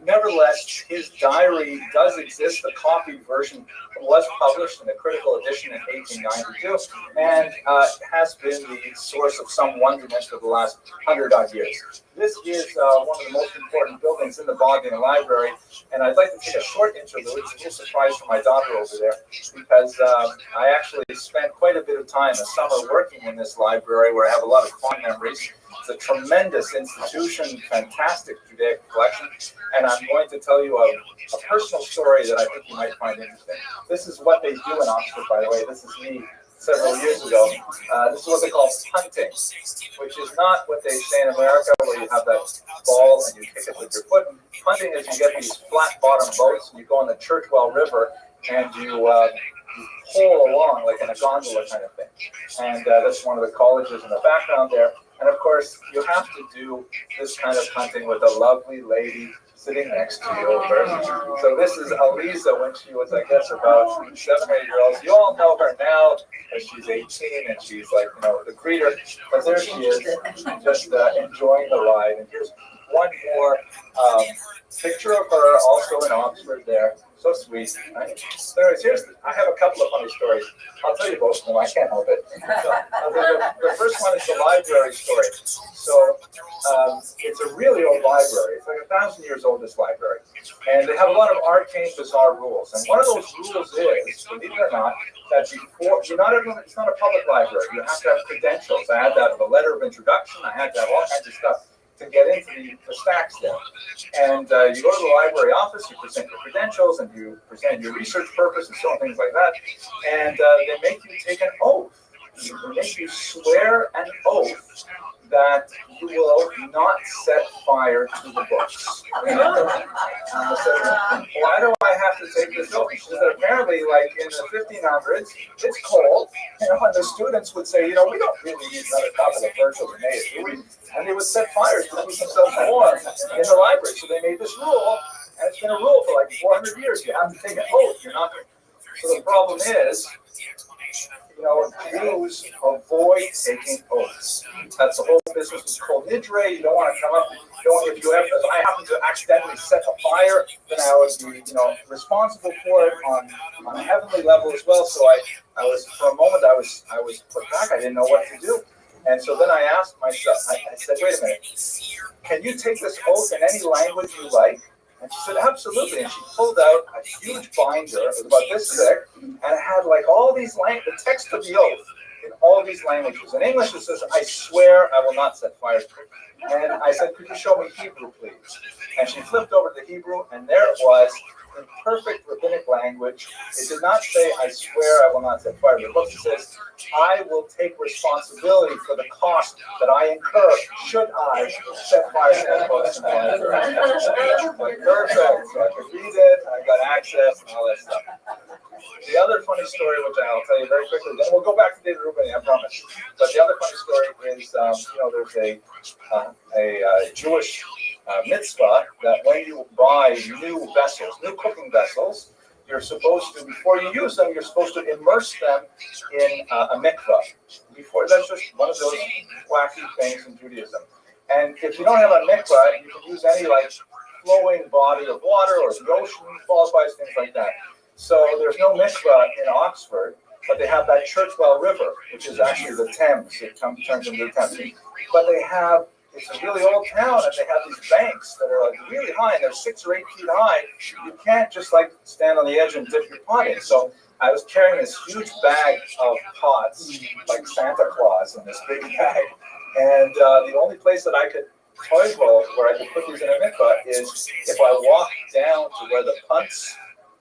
Nevertheless, his diary does exist. The copied version was published in a critical edition in 1892 and has been the source of some wonderment for the last 100-odd years. This is one of the most important buildings in the Bodleian Library, and I'd like to take a short interlude. It's a little surprise for my daughter over there because I actually spent quite a bit of time a summer working in this library where I have a lot of fond memories. It's a tremendous institution, fantastic Judaic collection, and I'm going to tell you a personal story that I think you might find interesting. This is what they do in Oxford, by the way. This is me several years ago. This is what they call punting, which is not what they say in America, where you have that ball and you kick it with your foot. Punting is you get these flat-bottom boats, and you go on the Churchwell River, and you pull along like in a gondola kind of thing. And that's one of the colleges in the background there. And of course, you have to do this kind of hunting with a lovely lady sitting next to you. So this is Aliza when she was, I guess, about 7 or 8 years old. You all know her now as she's 18 and she's like, the greeter. But there she is, just enjoying the ride. And here's one more picture of her also in Oxford there. So sweet. Right? I have a couple of funny stories. I'll tell you both of them. I can't help it. The first one is the library story. So it's a really old library. It's like 1,000 years old, this library. And they have a lot of arcane, bizarre rules. And one of those rules is, believe it or not, that before, it's not a public library. You have to have credentials. I had to have a letter of introduction. I had to have all kinds of stuff to get into the stacks there. And you go to the library office, you present your credentials, and you present your research purpose and so on, things like that. And they make you take an oath. They make you swear an oath that you will not set fire to the books. And I said, why do I have to take this oath? She said, apparently, like in the 1500s, it's cold, and the students would say, we don't really need another couple of Virgil and Aeneas, do we? And they would set fires to keep themselves warm in the library. So they made this rule, and it's been a rule for like 400 years. You have to take an oath. You're not. So the problem is, Jews avoid taking oaths. That's the whole business with Kol Nidre. You don't want to come up. If I happen to accidentally set a fire, then I would be, responsible for it on a heavenly level as well. So I was for a moment I was put back. I didn't know what to do. And so then I asked myself, I said, wait a minute, can you take this oath in any language you like? And she said, absolutely. And she pulled out a huge binder. It was about this thick. And it had like all these the text of the oath in all these languages. In English, it says, I swear I will not set fire to it. And I said, could you show me Hebrew, please? And she flipped over to Hebrew, and there it was in perfect rabbinic language. It did not say, I swear I will not set fire to the books. It says, I will take responsibility for the cost that I incur should I set fire to the books. Like, perfect. So I could read it, and I got access, and all that stuff. The other funny story, which I'll tell you very quickly, then we'll go back to David Rubini, I promise. But the other funny story is, there's a Jewish mitzvah that when you buy new cooking vessels, you're supposed to, before you use them, you're supposed to immerse them in a mikvah. That's just one of those wacky things in Judaism. And if you don't have a mikvah, you can use any flowing body of water or the ocean qualifies, things like that. So there's no mikvah in Oxford. but they have that Churchwell River, which is actually the Thames. It turns into the Thames. But they have, it's a really old town, and they have these banks that are like really high, and they're 6 or 8 feet high. You can't just like stand on the edge and dip your pot in. So I was carrying this huge bag of pots, like Santa Claus in this big bag. And the only place that I could toilet where I could put these in a mikvah is if I walked down to where the punts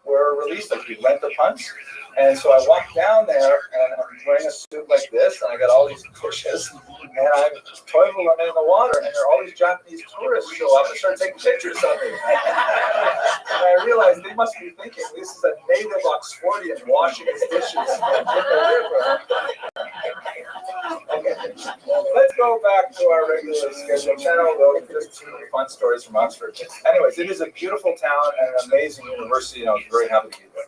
were released, like we rent the punts. And so I walked down there, and I'm wearing a suit like this, and I got all these dishes, and I'm toiling them in the water, and there are all these Japanese tourists show up and start taking pictures of me. And I realized they must be thinking this is a native Oxfordian washing his dishes in the river. Okay, let's go back to our regular scheduled channel. Those are just 2 fun stories from Oxford. Anyways, it is a beautiful town and an amazing university, and I was very happy to be there.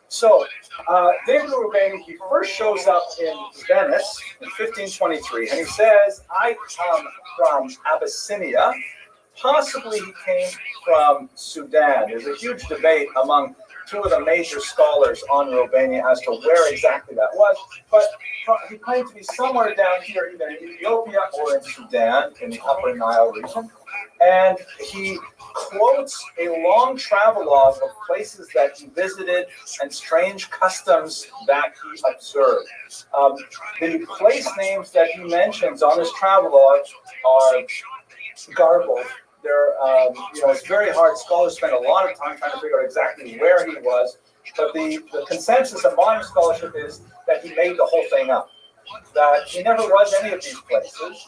So, David Rubini, he first shows up in Venice in 1523, and he says, I come from Abyssinia. Possibly he came from Sudan. There's a huge debate among 2 of the major scholars on Rubini as to where exactly that was, but he claimed to be somewhere down here, either in Ethiopia or in Sudan, in the Upper Nile region. And he quotes a long travelogue of places that he visited and strange customs that he observed. The place names that he mentions on his travelogue are garbled. They're, it's very hard. Scholars spend a lot of time trying to figure out exactly where he was. But the consensus of modern scholarship is that he made the whole thing up. That he never was any of these places,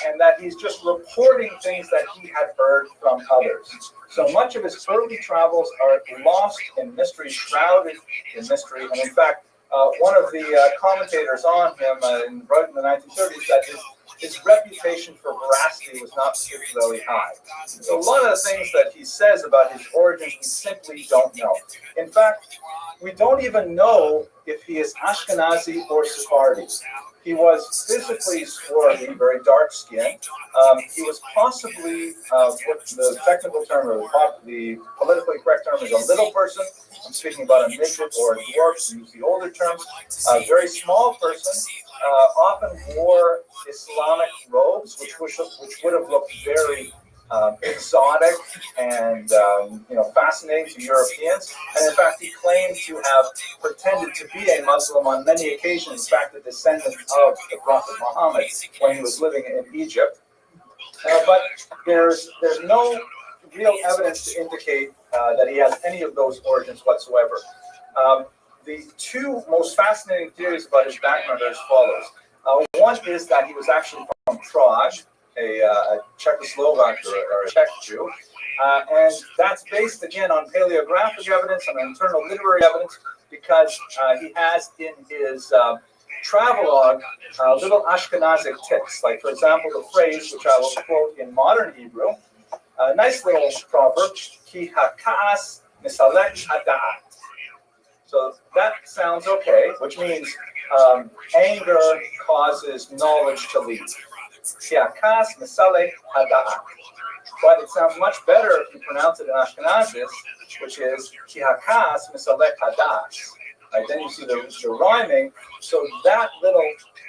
and that he's just reporting things that he had heard from others. So much of his early travels are lost in mystery, shrouded in mystery. And in fact, one of the commentators on him wrote in the 1930s that his reputation for veracity was not particularly high. So a lot of the things that he says about his origins, we simply don't know. In fact, we don't even know if he is Ashkenazi or Sephardi. He was physically swarthy, very dark skinned. He was possibly what the technical term, or the politically correct term, is a little person. I'm speaking about a midget or a dwarf, to use the older terms. A very small person, often wore Islamic robes, which would have looked very exotic and fascinating to Europeans. And in fact, he claimed to have pretended to be a Muslim on many occasions. In fact, a descendant of the Prophet Muhammad when he was living in Egypt. But there's no real evidence to indicate that he has any of those origins whatsoever. The 2 most fascinating theories about his background are as follows. One is that he was actually from Prague, a Czechoslovak or a Czech Jew, and that's based again on paleographic evidence and internal literary evidence, because he has in his travelogue little Ashkenazic tics, like for example the phrase which I will quote in modern Hebrew, a nice little proverb, ki hakas misalek hadat. So that sounds okay, which means anger causes knowledge to lead. But it sounds much better if you pronounce it in Ashkenazis, which is Kihakas Misalek Hadash. Right, then you see the rhyming. So that little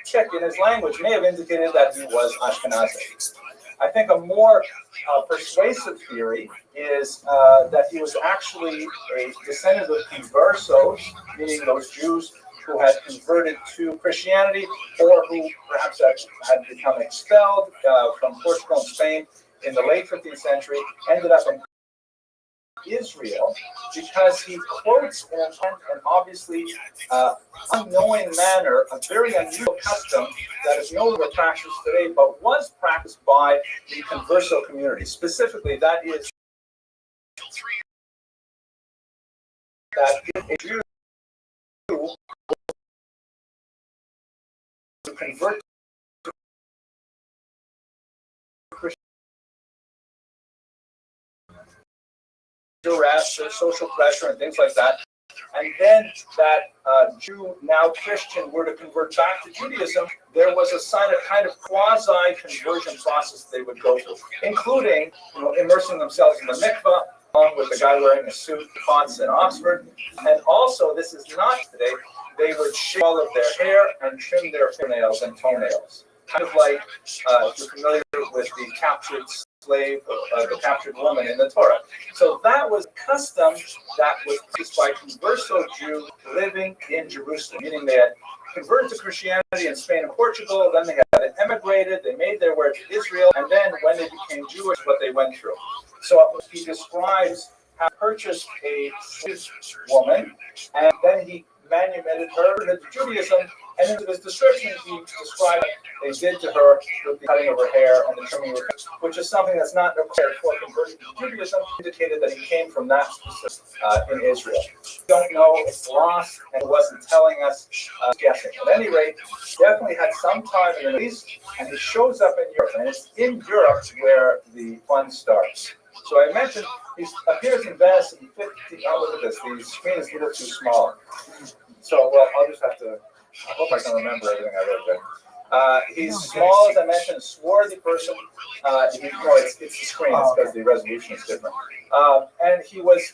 tick in his language may have indicated that he was Ashkenazi. I think a more persuasive theory is that he was actually a descendant of conversos, meaning those Jews who had converted to Christianity, or who perhaps had become expelled from Portugal and Spain in the late 15th century, ended up in Israel, because he quotes in an obviously unknowing manner a very unusual custom that is no longer practiced today, but was practiced by the converso community. Specifically, that is that if a Jew to convert to Christianity, duress, social pressure, and things like that, and then that Jew, now Christian, were to convert back to Judaism, there was a kind of quasi-conversion process they would go through, including immersing themselves in the mikvah, along with the guy wearing a suit, fonts in Oxford. And also, this is not today, they would shave all of their hair and trim their fingernails and toenails. Kind of like, if you're familiar with the captured slave, the captured woman in the Torah. So that was a custom that was practiced by converso Jews living in Jerusalem, meaning they had converted to Christianity in Spain and Portugal, then they had emigrated, they made their way to Israel, and then when they became Jewish, what they went through. So he describes how he purchased a Swiss woman, and then he manumitted her into Judaism, and in his description, he described what they did to her with the cutting of her hair and the trimming of her hair, which is something that's not required for conversion to Judaism, indicated that he came from that specific in Israel. Don't know, it's lost, and it wasn't telling us, guessing. At any rate, definitely had some time in the Middle East, and he shows up in Europe, and it's in Europe where the fun starts. So I mentioned he appears in Venice in 50. Oh, look at this. The screen is a little too small. So, well, I'll just have to. I hope I can remember everything I wrote there. He's small, as I mentioned, swarthy person. It's the screen. It's because the resolution is different. And he was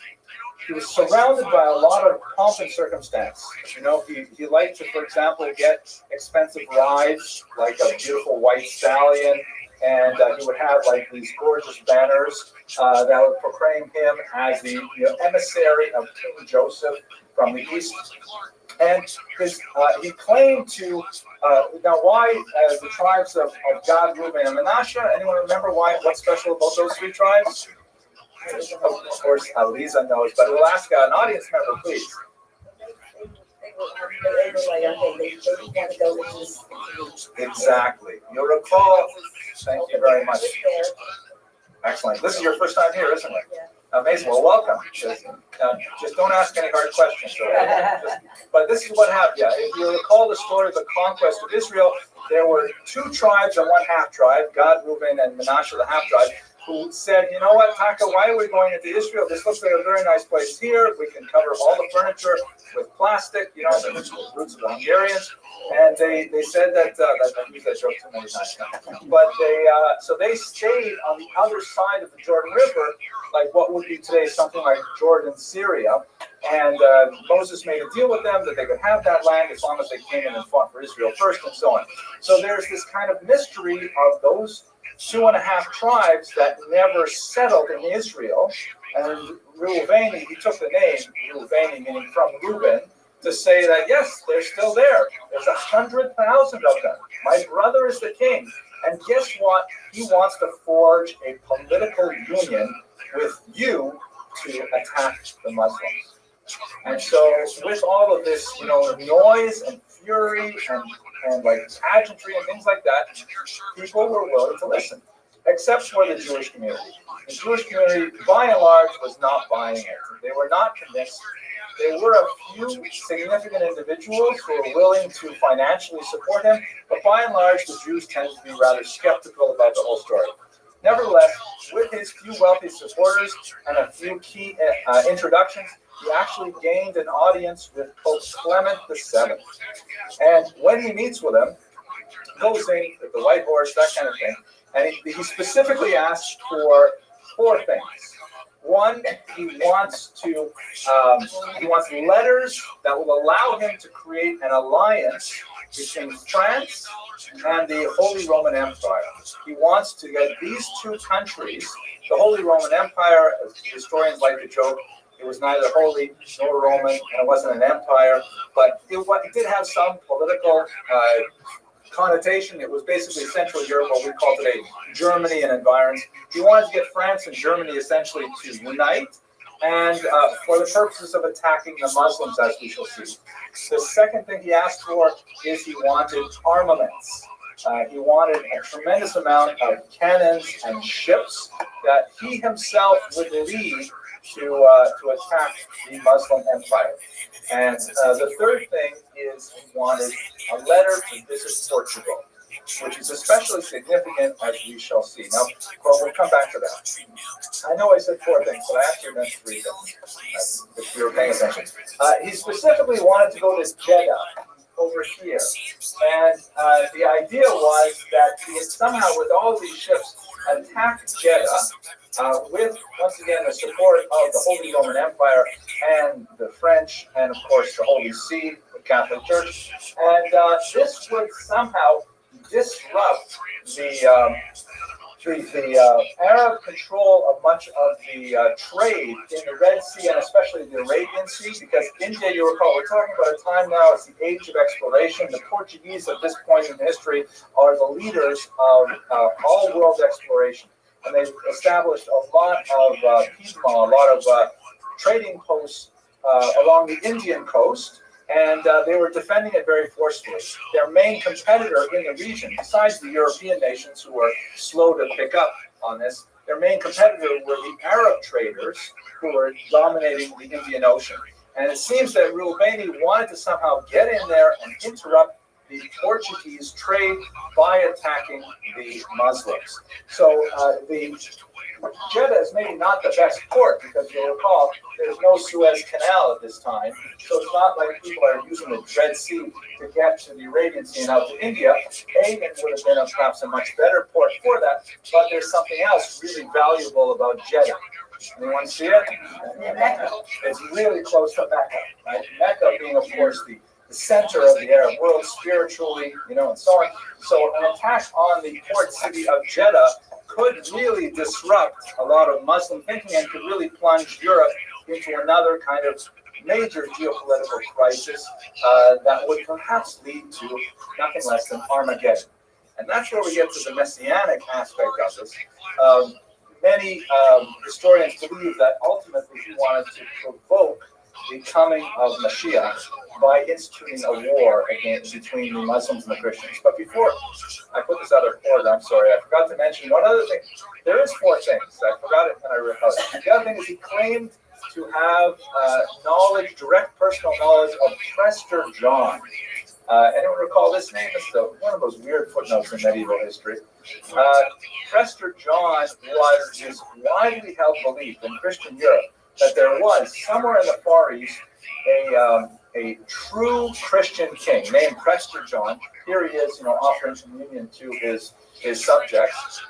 surrounded by a lot of pomp and circumstance. You know, he liked to, for example, get expensive rides, like a beautiful white stallion. And he would have like these gorgeous banners that would proclaim him as the emissary of King Joseph from the East. And he claimed to, now why the tribes of Gad, Reuben, and Manasseh, anyone remember what's special about those three tribes? Of course, Aliza knows, but we'll ask an audience member, please. Exactly. You'll recall, thank you very much. Excellent. This is your first time here, isn't it? Amazing. Well, welcome. Just don't ask any hard questions. But this is what happened. Yeah, if you recall the story of the conquest of Israel, there were two tribes and one half tribe, Gad, Reuben, and Manasseh, the half tribe, who said, you know what, Taka, why are we going into Israel? This looks like a very nice place here. We can cover all the furniture with plastic, the roots of the Hungarians. And they said that, I've used that joke too many times now. But so they stayed on the other side of the Jordan River, like what would be today something like Jordan, Syria. And Moses made a deal with them that they could have that land as long as they came in and fought for Israel first and so on. So there's this kind of mystery of those 2.5 tribes that never settled in Israel. And Reuveni, he took the name Reuveni, meaning from Reuben, to say that yes, they're still there. There's 100,000 of them. My brother is the king. And guess what? He wants to forge a political union with you to attack the Muslims. And so with all of this, noise and fury and like pageantry and things like that, people were willing to listen, except for the Jewish community. The Jewish community, by and large, was not buying it. They were not convinced. There were a few significant individuals who were willing to financially support him, but by and large, the Jews tended to be rather skeptical about the whole story. Nevertheless, with his few wealthy supporters and a few key introductions, he actually gained an audience with Pope Clement VII. And when he meets with him, goes in with the white horse, that kind of thing, and he specifically asked for 4 things. One, he wants letters that will allow him to create an alliance between France and the Holy Roman Empire. He wants to get these 2 countries, the Holy Roman Empire, as historians like to joke, it was neither holy nor Roman, and it wasn't an empire, but it did have some political connotation. It was basically Central Europe, what we call today Germany and environs. He wanted to get France and Germany essentially to unite, and for the purposes of attacking the Muslims, as we shall see. The second thing he asked for is he wanted armaments. He wanted a tremendous amount of cannons and ships that he himself would lead to attack the Muslim empire. And the third thing is he wanted a letter to visit Portugal, which is especially significant, as we shall see. Now, well, we'll come back to that. I know I said 4 things, but I actually meant 3 things, if you were paying attention. He specifically wanted to go to Jeddah. over here. And the idea was that he had somehow, with all these ships, attacked Jeddah with, once again, the support of the Holy Roman Empire and the French, and of course the Holy See, the Catholic Church. And this would somehow disrupt the Arab control of much of the trade in the Red Sea and especially the Arabian Sea, because India, you recall, we're talking about a time now, it's the age of exploration. The Portuguese at this point in history are the leaders of all world exploration. And they've established a lot of Piedmont, a lot of trading posts along the Indian coast. And they were defending it very forcefully. Their main competitor in the region, besides the European nations who were slow to pick up on this, their main competitor were the Arab traders who were dominating the Indian Ocean. And it seems that Rubeni wanted to somehow get in there and interrupt the Portuguese trade by attacking the Muslims. So the Jeddah is maybe not the best port because you'll recall there's no Suez Canal at this time. So it's not like people are using the Red Sea to get to the Arabian Sea and out to India. Aden would have been perhaps a much better port for that, but there's something else really valuable about Jeddah. Anyone see it? It's really close to Mecca, right? Mecca being, of course, the center of the Arab world spiritually, and so on. So an attack on the port city of Jeddah could really disrupt a lot of Muslim thinking and could really plunge Europe into another kind of major geopolitical crisis that would perhaps lead to nothing less than Armageddon. And that's where we get to the messianic aspect of this. Many historians believe that ultimately he wanted to provoke the coming of Mashiach by instituting a war between the Muslims and the Christians. But before I put this other forward, I'm sorry, I forgot to mention one other thing. There is four things. I forgot it and I realized. The other thing is he claimed to have knowledge, direct personal knowledge of Prester John. Anyone recall this name? This is one of those weird footnotes in medieval history. Prester John was this widely held belief in Christian Europe that there was somewhere in the Far East a true Christian king named Prester John. Here he is, offering communion to his subjects,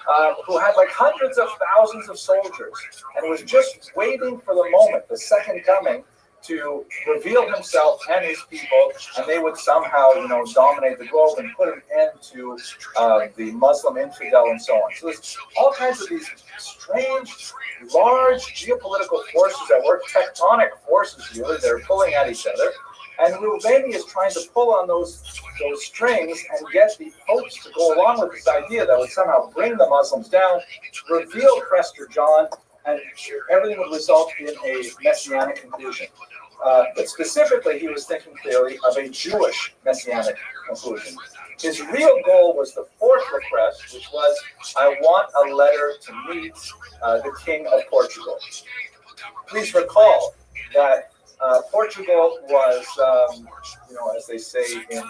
who had like hundreds of thousands of soldiers and was just waiting for the moment, the second coming, to reveal himself and his people, and they would somehow, dominate the globe and put an end to the Muslim infidel and so on. So there's all kinds of these strange, large geopolitical forces at work, tectonic forces really, they're pulling at each other. And Rubeni is trying to pull on those strings and get the popes to go along with this idea that would somehow bring the Muslims down, reveal Prester John, and everything would result in a messianic conclusion. But specifically, he was thinking clearly of a Jewish messianic conclusion. His real goal was the fourth request, which was, I want a letter to meet the King of Portugal. Please recall that Portugal was, as they say in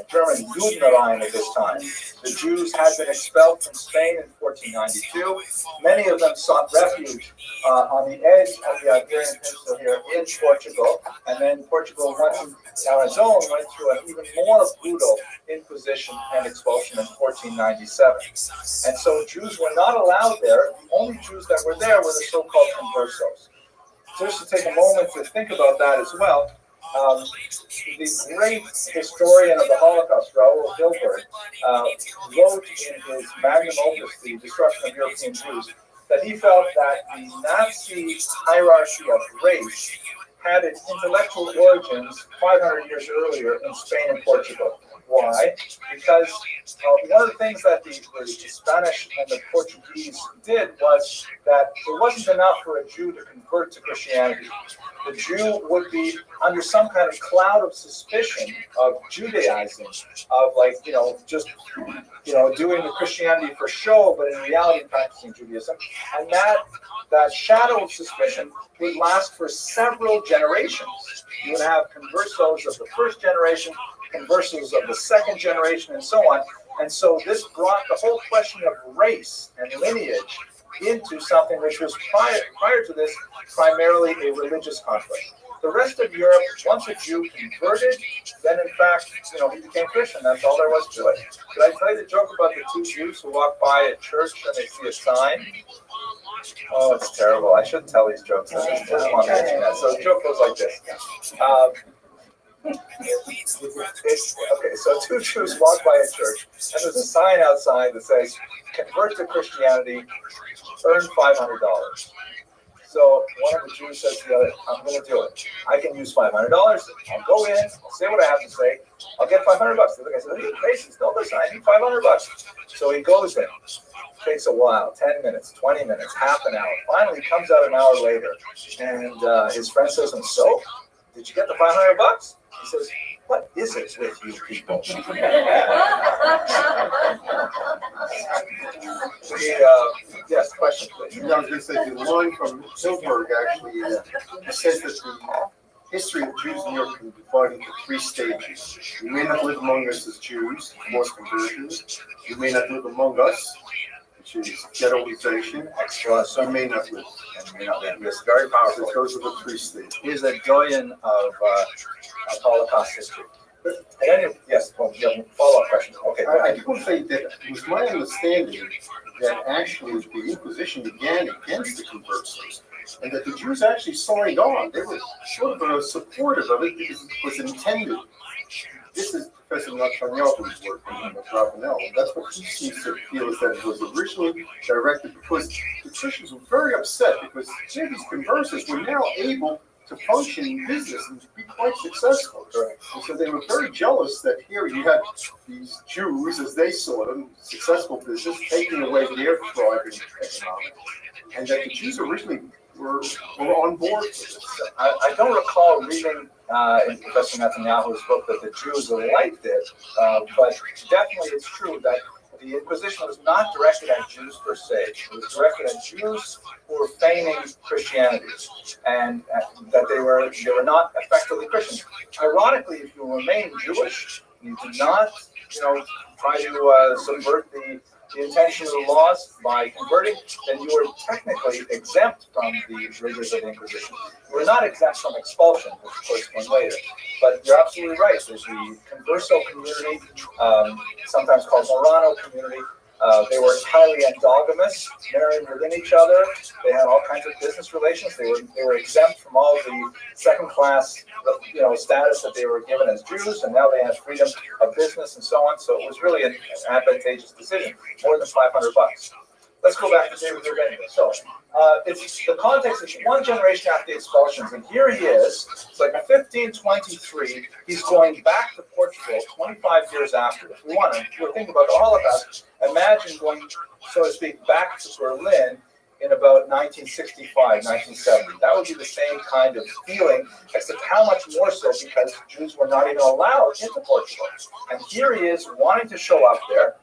German, Judenrein at this time. The Jews had been expelled from Spain in 1492. Many of them sought refuge on the edge of the Iberian Peninsula here in Portugal. And then Portugal, once on its own, went through an even more brutal inquisition and expulsion in 1497. And so Jews were not allowed there. The only Jews that were there were the so-called conversos. Just to take a moment to think about that as well, the great historian of the Holocaust, Raoul Hilberg, wrote in his magnum opus, The Destruction of European Jews, that he felt that the Nazi hierarchy of race had its intellectual origins 500 years earlier in Spain and Portugal. Why? Because one of the things that the Spanish and the Portuguese did was that it wasn't enough for a Jew to convert to Christianity. The Jew would be under some kind of cloud of suspicion of Judaizing, of doing the Christianity for show, but in reality practicing Judaism. And that shadow of suspicion would last for several generations. You would have conversos of the first generation, conversos of the second generation, and so on. And so this brought the whole question of race and lineage into something which was prior to this primarily a religious conflict. The rest of Europe, once a Jew converted, then in fact, he became Christian. That's all there was to it. Did I tell you the joke about the two Jews who walk by a church and they see a sign? Oh, it's terrible. I shouldn't tell these jokes. There's one on the internet. So the joke goes like this. Okay, so two Jews walk by a church, and there's a sign outside that says, "Convert to Christianity, earn $500." So one of the Jews says to the other, "I'm going to do it. I can use $500. I'll go in, I'll say what I have to say, I'll get $500." The other guy says, "Are you crazy? Don't listen, I need $500. So he goes in. Takes a while, 10 minutes, 20 minutes, half an hour. Finally, he comes out an hour later, and his friend says to him, "So, did you get the $500? He says, "What is it with you people?" Yes, question, please.
I was going to say, the line from Hilberg actually says that the history of Jews in Europe can be divided into three stages. You may not live among us as Jews, forced conversions. You may not live among us, which is ghettoization. So you may not live.
It's very powerful.
So those are the three stages.
He's a doyen of Holocaust history. Yes, well, you have a follow-up question. Okay.
I do want to say that it was my understanding that actually the Inquisition began against the conversos, and that the Jews actually signed on. They were sort of supportive of it because it was intended. This is Professor Netanyahu's work in Raphael. That's what he seems to feel, is that it was originally directed because the Christians were very upset because these conversos were now able to function in business and be quite successful. And so they were very jealous that here you had these Jews, as they saw them, successful business, taking away their thriving economics, and that the Jews originally were on board with this.
I don't recall reading in Professor Netanyahu's book that the Jews liked it, but definitely it's true that the Inquisition was not directed at Jews per se. It was directed at Jews who were feigning Christianity, and that they were not effectively Christians. Ironically, if you remain Jewish, you do not, try to subvert the intention of the laws by converting, then you are technically exempt from the rigors of the Inquisition. You are not exempt from expulsion, which of course came later. But you're absolutely right. There's the Converso community, sometimes called Morano community. They were highly endogamous, marrying within each other. They had all kinds of business relations. They were exempt from all the second-class, status that they were given as Jews, and now they had freedom of business and so on. So it was really an advantageous decision. More than $500. Let's go back to David Urbanian. So it's the context is one generation after the expulsions, and here he is. It's like 1523. He's going back to Portugal 25 years after. If we want to, if we're thinking about the Holocaust, imagine going, so to speak, back to Berlin in about 1965, 1970. That would be the same kind of feeling, except how much more so because Jews were not even allowed into Portugal. And here he is wanting to show up there,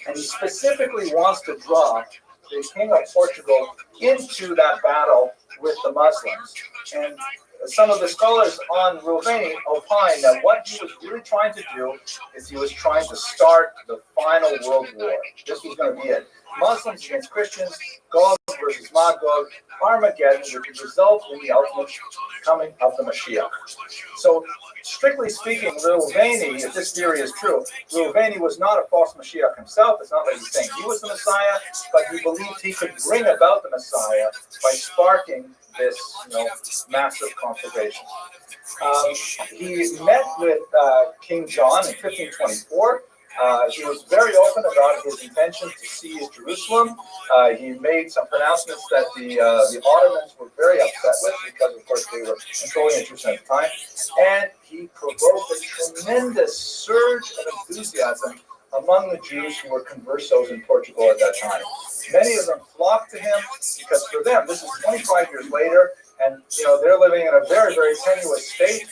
and he specifically wants to draw the King of Portugal into that battle with the Muslims. And some of the scholars on Rouhani opine that what he was really trying to do is he was trying to start the final world war. This was going to be it. Muslims against Christians, Gog versus Magog, Armageddon, which would result in the ultimate coming of the Mashiach. So, strictly speaking, Rouhani, if this theory is true, Rouhani was not a false Mashiach himself. It's not like he's saying he was the Messiah, but he believed he could bring about the Messiah by sparking this, massive conflagration. He met with King John in 1524. He was very open about his intention to seize Jerusalem. He made some pronouncements that the Ottomans were very upset with because, of course, they were controlling Jerusalem at the time. And he provoked a tremendous surge of enthusiasm among the Jews who were conversos in Portugal at that time. Many of them flocked to him because for them, this is 25 years later, and they're living in a very, very tenuous state,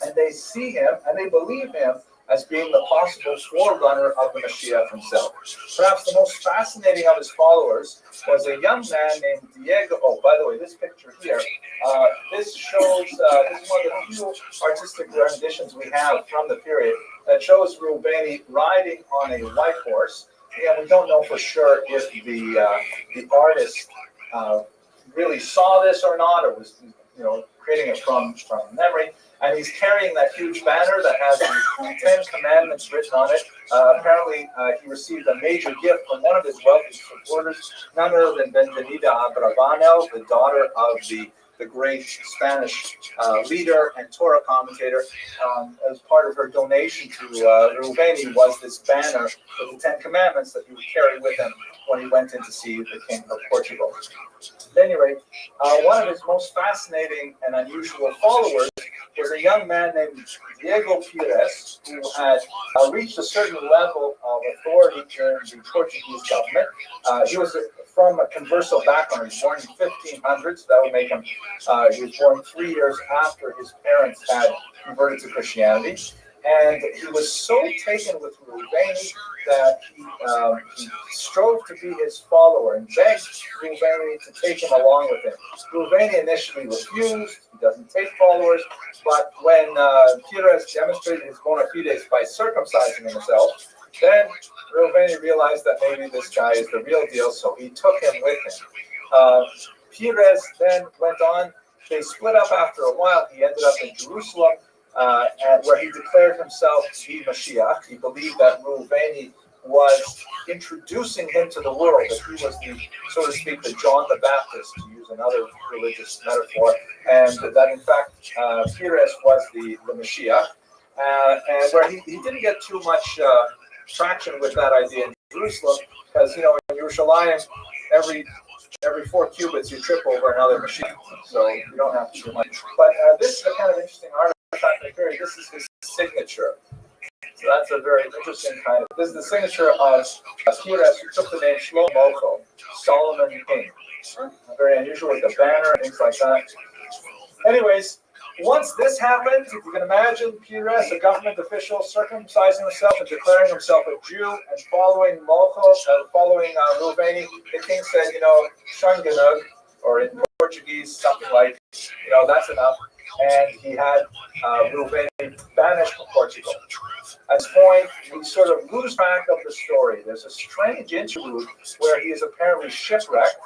and they see him and they believe him as being the possible forerunner of the Mashiach himself. Perhaps the most fascinating of his followers was a young man named Diego. Oh, by the way, this picture here, this shows, this is one of the few artistic renditions we have from the period that shows Rouhani riding on a white horse. And we don't know for sure if the artist really saw this or not, or was creating it from memory. And he's carrying that huge banner that has the 10 Commandments written on it. Apparently, he received a major gift from one of his wealthy supporters, none other than Benvenida Abravanel, the daughter of the great Spanish leader and Torah commentator. As part of her donation to Ruveni was this banner with the 10 Commandments that he would carry with him when he went in to see the king of Portugal. At any rate, one of his most fascinating and unusual followers was a young man named Diego Pires, who had reached a certain level of authority in the Portuguese government. He was from a converso background. He was born in 1500, so that would make him, he was born 3 years after his parents had converted to Christianity. And he was so taken with Ruveni that he strove to be his follower and begged Ruveni to take him along with him. Ruveni initially refused. He doesn't take followers. But when Pires demonstrated his bona fides by circumcising himself, then Ruveni realized that maybe this guy is the real deal, so he took him with him. Pires then went on. They split up after a while. He ended up in Jerusalem, where he declared himself the Mashiach. He believed that Ruveni was introducing him to the world, that he was the, so to speak, the John the Baptist, to use another religious metaphor, and that in fact Pires was the Mashiach, and where he didn't get too much traction with that idea in Jerusalem, because in Yerushalayim, every 4 cubits you trip over another machine, so you don't have to do much. But this is a kind of interesting artifact right here. This is his signature. So that's a very interesting kind of. This is the signature of Pires, who took the name Shlomo, Solomon King. Very unusual with the banner and things like that. Anyways, once this happened, if you can imagine Pires, a government official, circumcising himself and declaring himself a Jew and following following Ruveni, the king said, Shanganug, or in Portuguese, something like, that's enough. And he had Ruveni banished from Portugal. At this point, we sort of lose track of the story. There's a strange interlude where he is apparently shipwrecked.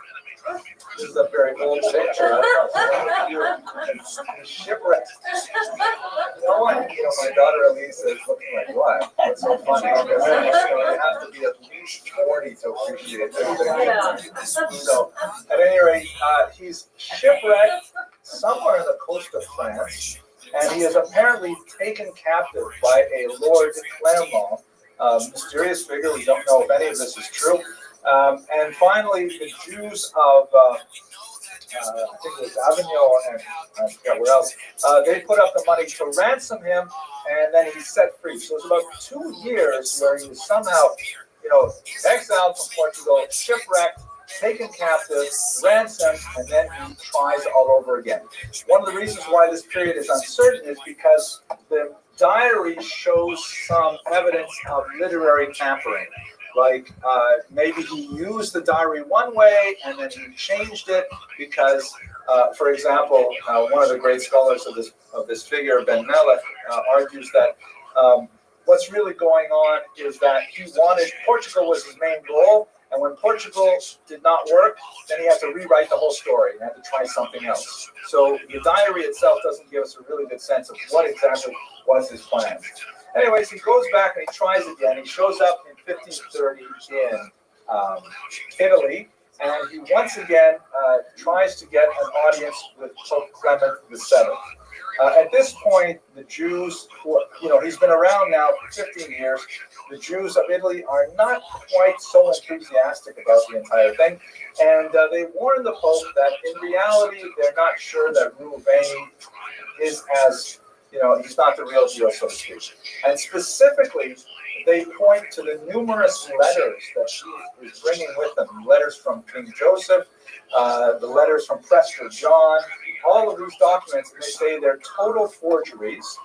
This is a very old picture. He's shipwrecked. My daughter Elise is looking like, what? What's so funny? Because you have to be at least 40 to appreciate this thing. So, at any rate, he's shipwrecked somewhere on the coast of France, and he is apparently taken captive by a Lord Clermont, a mysterious figure. We don't know if any of this is true. And finally, the Jews of, I think it was Avignon and I forget where else, they put up the money to ransom him, and then he's set free. So it's about 2 years where he was somehow, exiled from Portugal, shipwrecked, taken captive, ransomed, and then he tries all over again. One of the reasons why this period is uncertain is because the diary shows some evidence of literary tampering. Like maybe he used the diary one way and then he changed it because, for example, one of the great scholars of this figure, Ben Melech, argues that what's really going on is that Portugal was his main goal, and when Portugal did not work, then he had to rewrite the whole story and had to try something else. So the diary itself doesn't give us a really good sense of what exactly was his plan. Anyways, he goes back and he tries again. He shows up in 1530 in Italy, and he once again tries to get an audience with Pope Clement VII. At this point, the Jews, he's been around now for 15 years. The Jews of Italy are not quite so enthusiastic about the entire thing, and they warn the Pope that in reality, they're not sure that Ruveni is as, he's not the real deal, so to speak. And specifically, they point to the numerous letters that he is bringing with him, letters from King Joseph, the letters from Prester John, all of these documents, and they say they're total forgeries,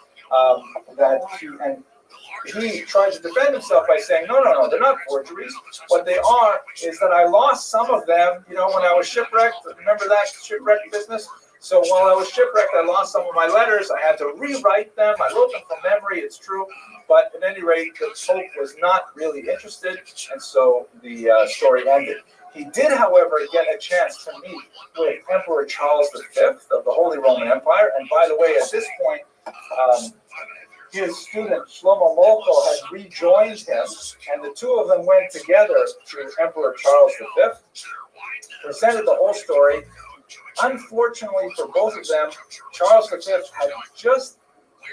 he tried to defend himself by saying, no, they're not forgeries. What they are is that I lost some of them, when I was shipwrecked. Remember that shipwreck business? So while I was shipwrecked, I lost some of my letters. I had to rewrite them. I wrote them from memory, it's true. But at any rate, the Pope was not really interested, and so the story ended. He did, however, get a chance to meet with Emperor Charles V of the Holy Roman Empire. And by the way, at this point, his student Shlomo Molko had rejoined him, and the two of them went together to Emperor Charles V, presented the whole story. Unfortunately for both of them, Charles V had just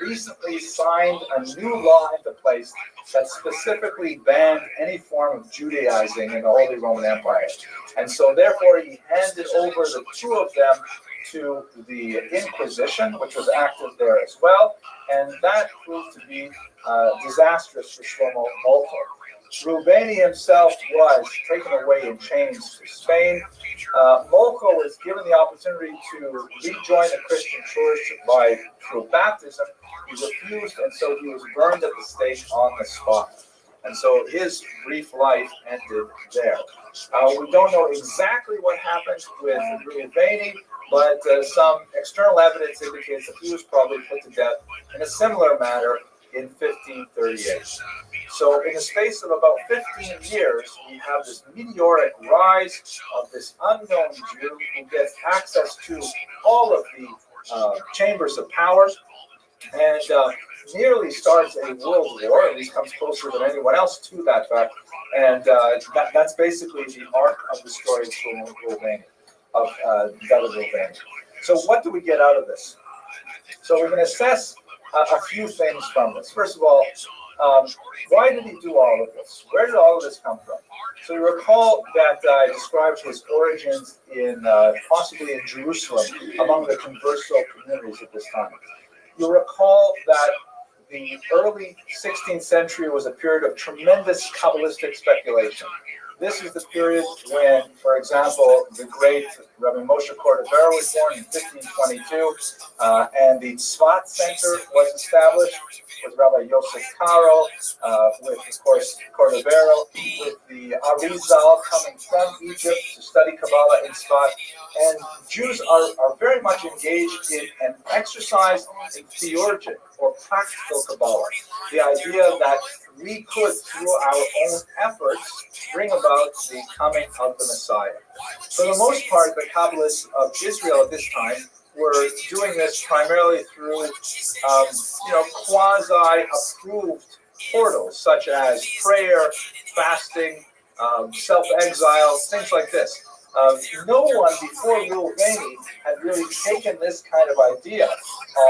recently signed a new law into place that specifically banned any form of Judaizing in the Holy Roman Empire. And so therefore he handed over the two of them to the Inquisition, which was active there as well, and that proved to be disastrous for Shlomo Molko. Reubeni himself was taken away in chains to Spain. Molko was given the opportunity to rejoin the Christian church through baptism. He refused, and so he was burned at the stake on the spot. And so his brief life ended there. We don't know exactly what happened with Reubeni, but some external evidence indicates that he was probably put to death in a similar manner in 1538. So in the space of about 15 years, we have this meteoric rise of this unknown Jew who gets access to all of the chambers of power and nearly starts a world war, at least comes closer than anyone else to that fact. And that's basically the arc of the story of Shlomo Reubeni, of David Reubeni. So what do we get out of this? So we can assess a few things from this. First of all, why did he do all of this? Where did all of this come from? So you recall that I described his origins in possibly in Jerusalem among the converso communities at this time. You'll recall that the early 16th century was a period of tremendous Kabbalistic speculation. This is the period when, for example, the great Rabbi Moshe Cordovero was born in 1522, and the Tzfat Center was established with Rabbi Yosef Karo, with, of course, Cordovero, with the Arizal coming from Egypt to study Kabbalah in Tzfat. And Jews are very much engaged in an exercise in theurgic or practical Kabbalah. The idea that we could, through our own efforts, bring about the coming of the Messiah. For the most part, the Kabbalists of Israel at this time were doing this primarily through, quasi-approved portals, such as prayer, fasting, self-exile, things like this. No one before Reubeni had really taken this kind of idea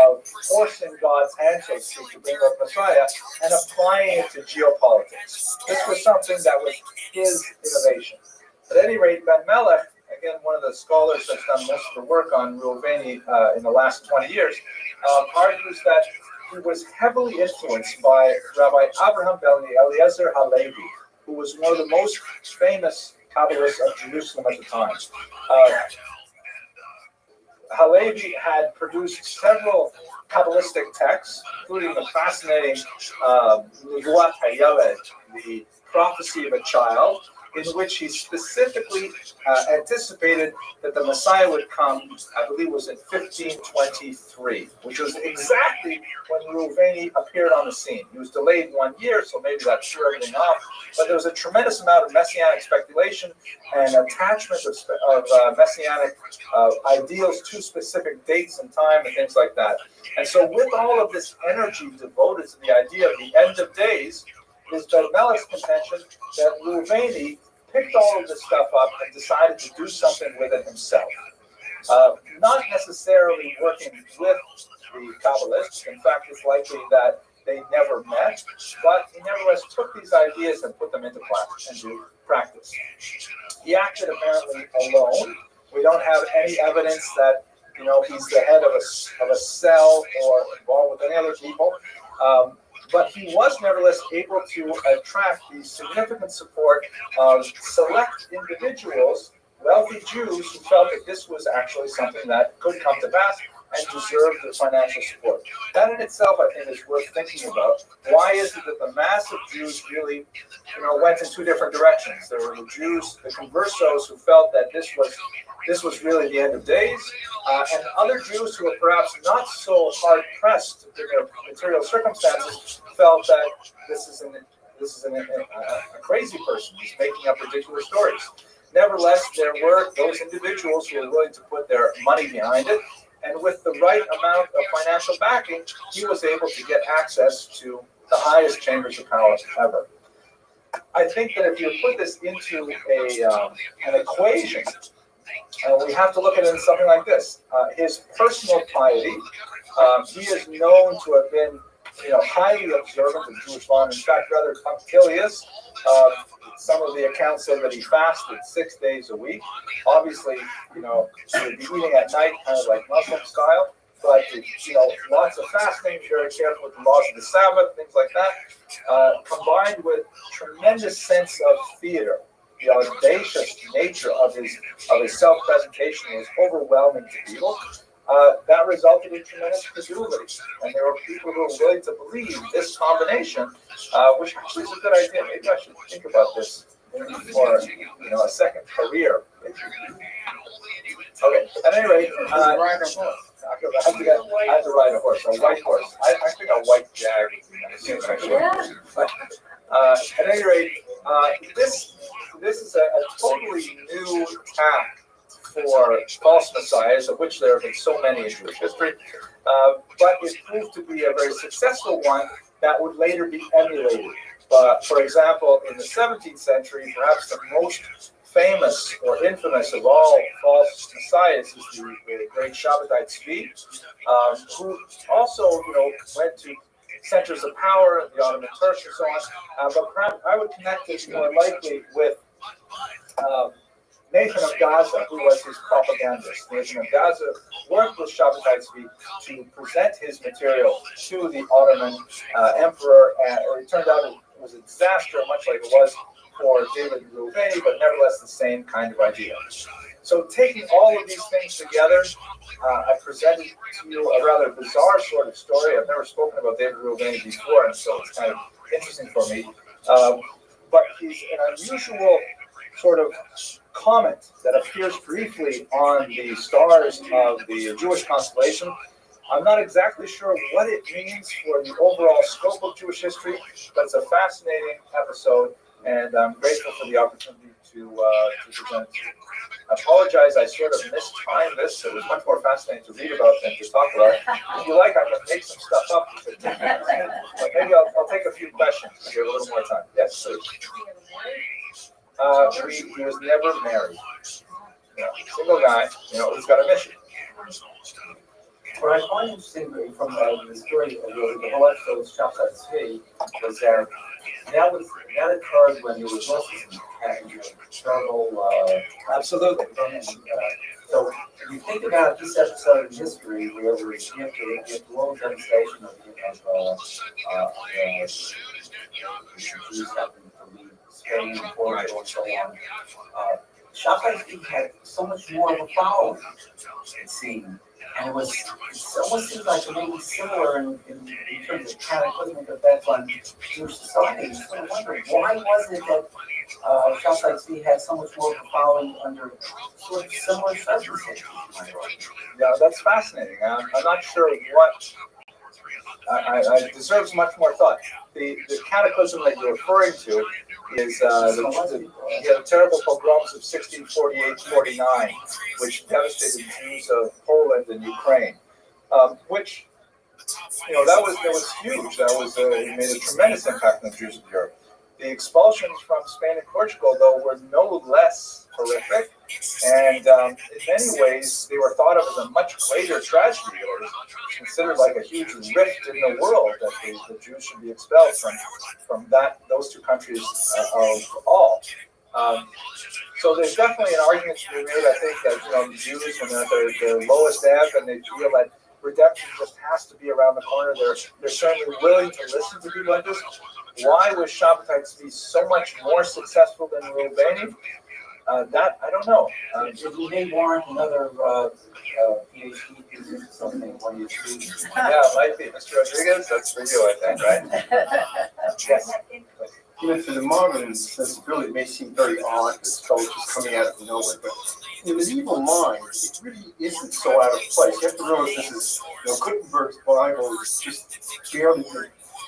of forcing God's hand, so to speak, to bring up Messiah and applying it to geopolitics. This was something that was his innovation. At any rate, Ben Melech, again, one of the scholars that's done most of the work on Reubeni in the last 20 years, argues that he was heavily influenced by Rabbi Abraham ben Eliezer Halevi, who was one of the most famous Kabbalists of Jerusalem at the time. Halevi had produced several Kabbalistic texts, including the fascinating Nevuat Hayeled, the prophecy of a child, in which he specifically anticipated that the Messiah would come, I believe it was in 1523, which was exactly when Reubeni appeared on the scene. He was delayed 1 year, so maybe that threw everything off, but there was a tremendous amount of messianic speculation and attachment of messianic ideals to specific dates and time and things like that. And so with all of this energy devoted to the idea of the end of days, it is Ben Melech's contention that Reubeni picked all of this stuff up and decided to do something with it himself. Not necessarily working with the Kabbalists. In fact, it's likely that they never met, but he nevertheless took these ideas and put them into practice. He acted apparently alone. We don't have any evidence that he's the head of a cell or involved with any other people. But he was nevertheless able to attract the significant support of select individuals, wealthy Jews, who felt that this was actually something that could come to pass and deserved the financial support. That in itself, I think, is worth thinking about. Why is it that the mass of Jews really, went in two different directions? There were the Jews, the conversos, who felt that this was really the end of days, and other Jews who were perhaps not so hard-pressed in their material circumstances felt that this is a crazy person. He's making up ridiculous stories. Nevertheless, there were those individuals who were willing to put their money behind it, and with the right amount of financial backing, he was able to get access to the highest chambers of power ever. I think that if you put this into an equation, we have to look at it in something like this. His personal piety, he is known to have been highly observant of Jewish law, and in fact, rather punctilious. Some of the accounts say that he fasted 6 days a week. Obviously, he would be eating at night, kind of like Muslim style, but, lots of fasting, very careful with the laws of the Sabbath, things like that, combined with tremendous sense of theater. The audacious nature of his self-presentation was overwhelming to people. That resulted in tremendous credulity, and there were people who were willing to believe this combination, which actually is a good idea. Maybe I should think about this for a second career. Okay. At any rate, I have to ride a horse, a white horse. I think a white jag would be nice. But, at any rate, this is a totally new tack for false messiahs, of which there have been so many in Jewish history, but it proved to be a very successful one that would later be emulated. For example, in the 17th century, perhaps the most famous or infamous of all false messiahs is the great Shabbatai Tzvi, who also, went to centers of power, the Ottoman Turks and so on, but perhaps I would connect this more likely with Nathan of Gaza, who was his propagandist. Nathan of Gaza worked with Shabbatai Tzvi to present his material to the Ottoman emperor, and it turned out it was a disaster, much like it was for David Reubeni, but nevertheless the same kind of idea. So taking all of these things together, I presented to you a rather bizarre sort of story. I've never spoken about David Reubeni before, and so it's kind of interesting for me. But he's an unusual sort of comet that appears briefly on the stars of the Jewish constellation. I'm not exactly sure what it means for the overall scope of Jewish history, but it's a fascinating episode, and I'm grateful for the opportunity to present it to you. I apologize, I sort of mistimed this. It was much more fascinating to read about than to talk about. If you like, I can make some stuff up. But maybe I'll take a few questions if you have a little more time. Yes, please. He was never married. Single guy, who's got a mission.
What I find interesting from the story of the whole episode of Shabbatai Tzvi was that occurred when there was also some terrible.
Absolutely.
So if you think about this episode in history, where you have the world devastation of Jews having to leave Spain and Portugal and so on. Shabbatai Tzvi had so much more of a following, it seemed. And it almost seems like it may be similar in terms of cataclysmic effects on Jewish society. You sort of wonder, why was it that Shabbatai Tzvi had so much more of a following under sort of similar circumstances?
Yeah, that's fascinating. I'm not sure what. I deserves much more thought. The cataclysm that you're referring to is the terrible pogroms of 1648-49, which devastated the Jews of Poland and Ukraine, which that was huge. It made a tremendous impact on the Jews of Europe. The expulsions from Spain and Portugal, though, were no less horrific, and in many ways they were thought of as a much greater tragedy. It was considered like a huge rift in the world that the Jews should be expelled from those two countries of all. So there's definitely an argument to be made, I think, that the Jews, when they're at their lowest ebb and they feel that redemption just has to be around the corner, they're certainly willing to listen to people like this. Why was Shabbatai Tzvi so much more successful than Reubeni? That I don't know.
It may warrant another PhD or something. One of your students.
Yeah, it might be. Mr. Rodriguez, that's for you, I think, right? Yes.
To the modern sensibility, it may seem very odd that this fellow just coming out of nowhere, but in the medieval mind, it really isn't so out of place. You have to realize this is, Gutenberg's Bible is just barely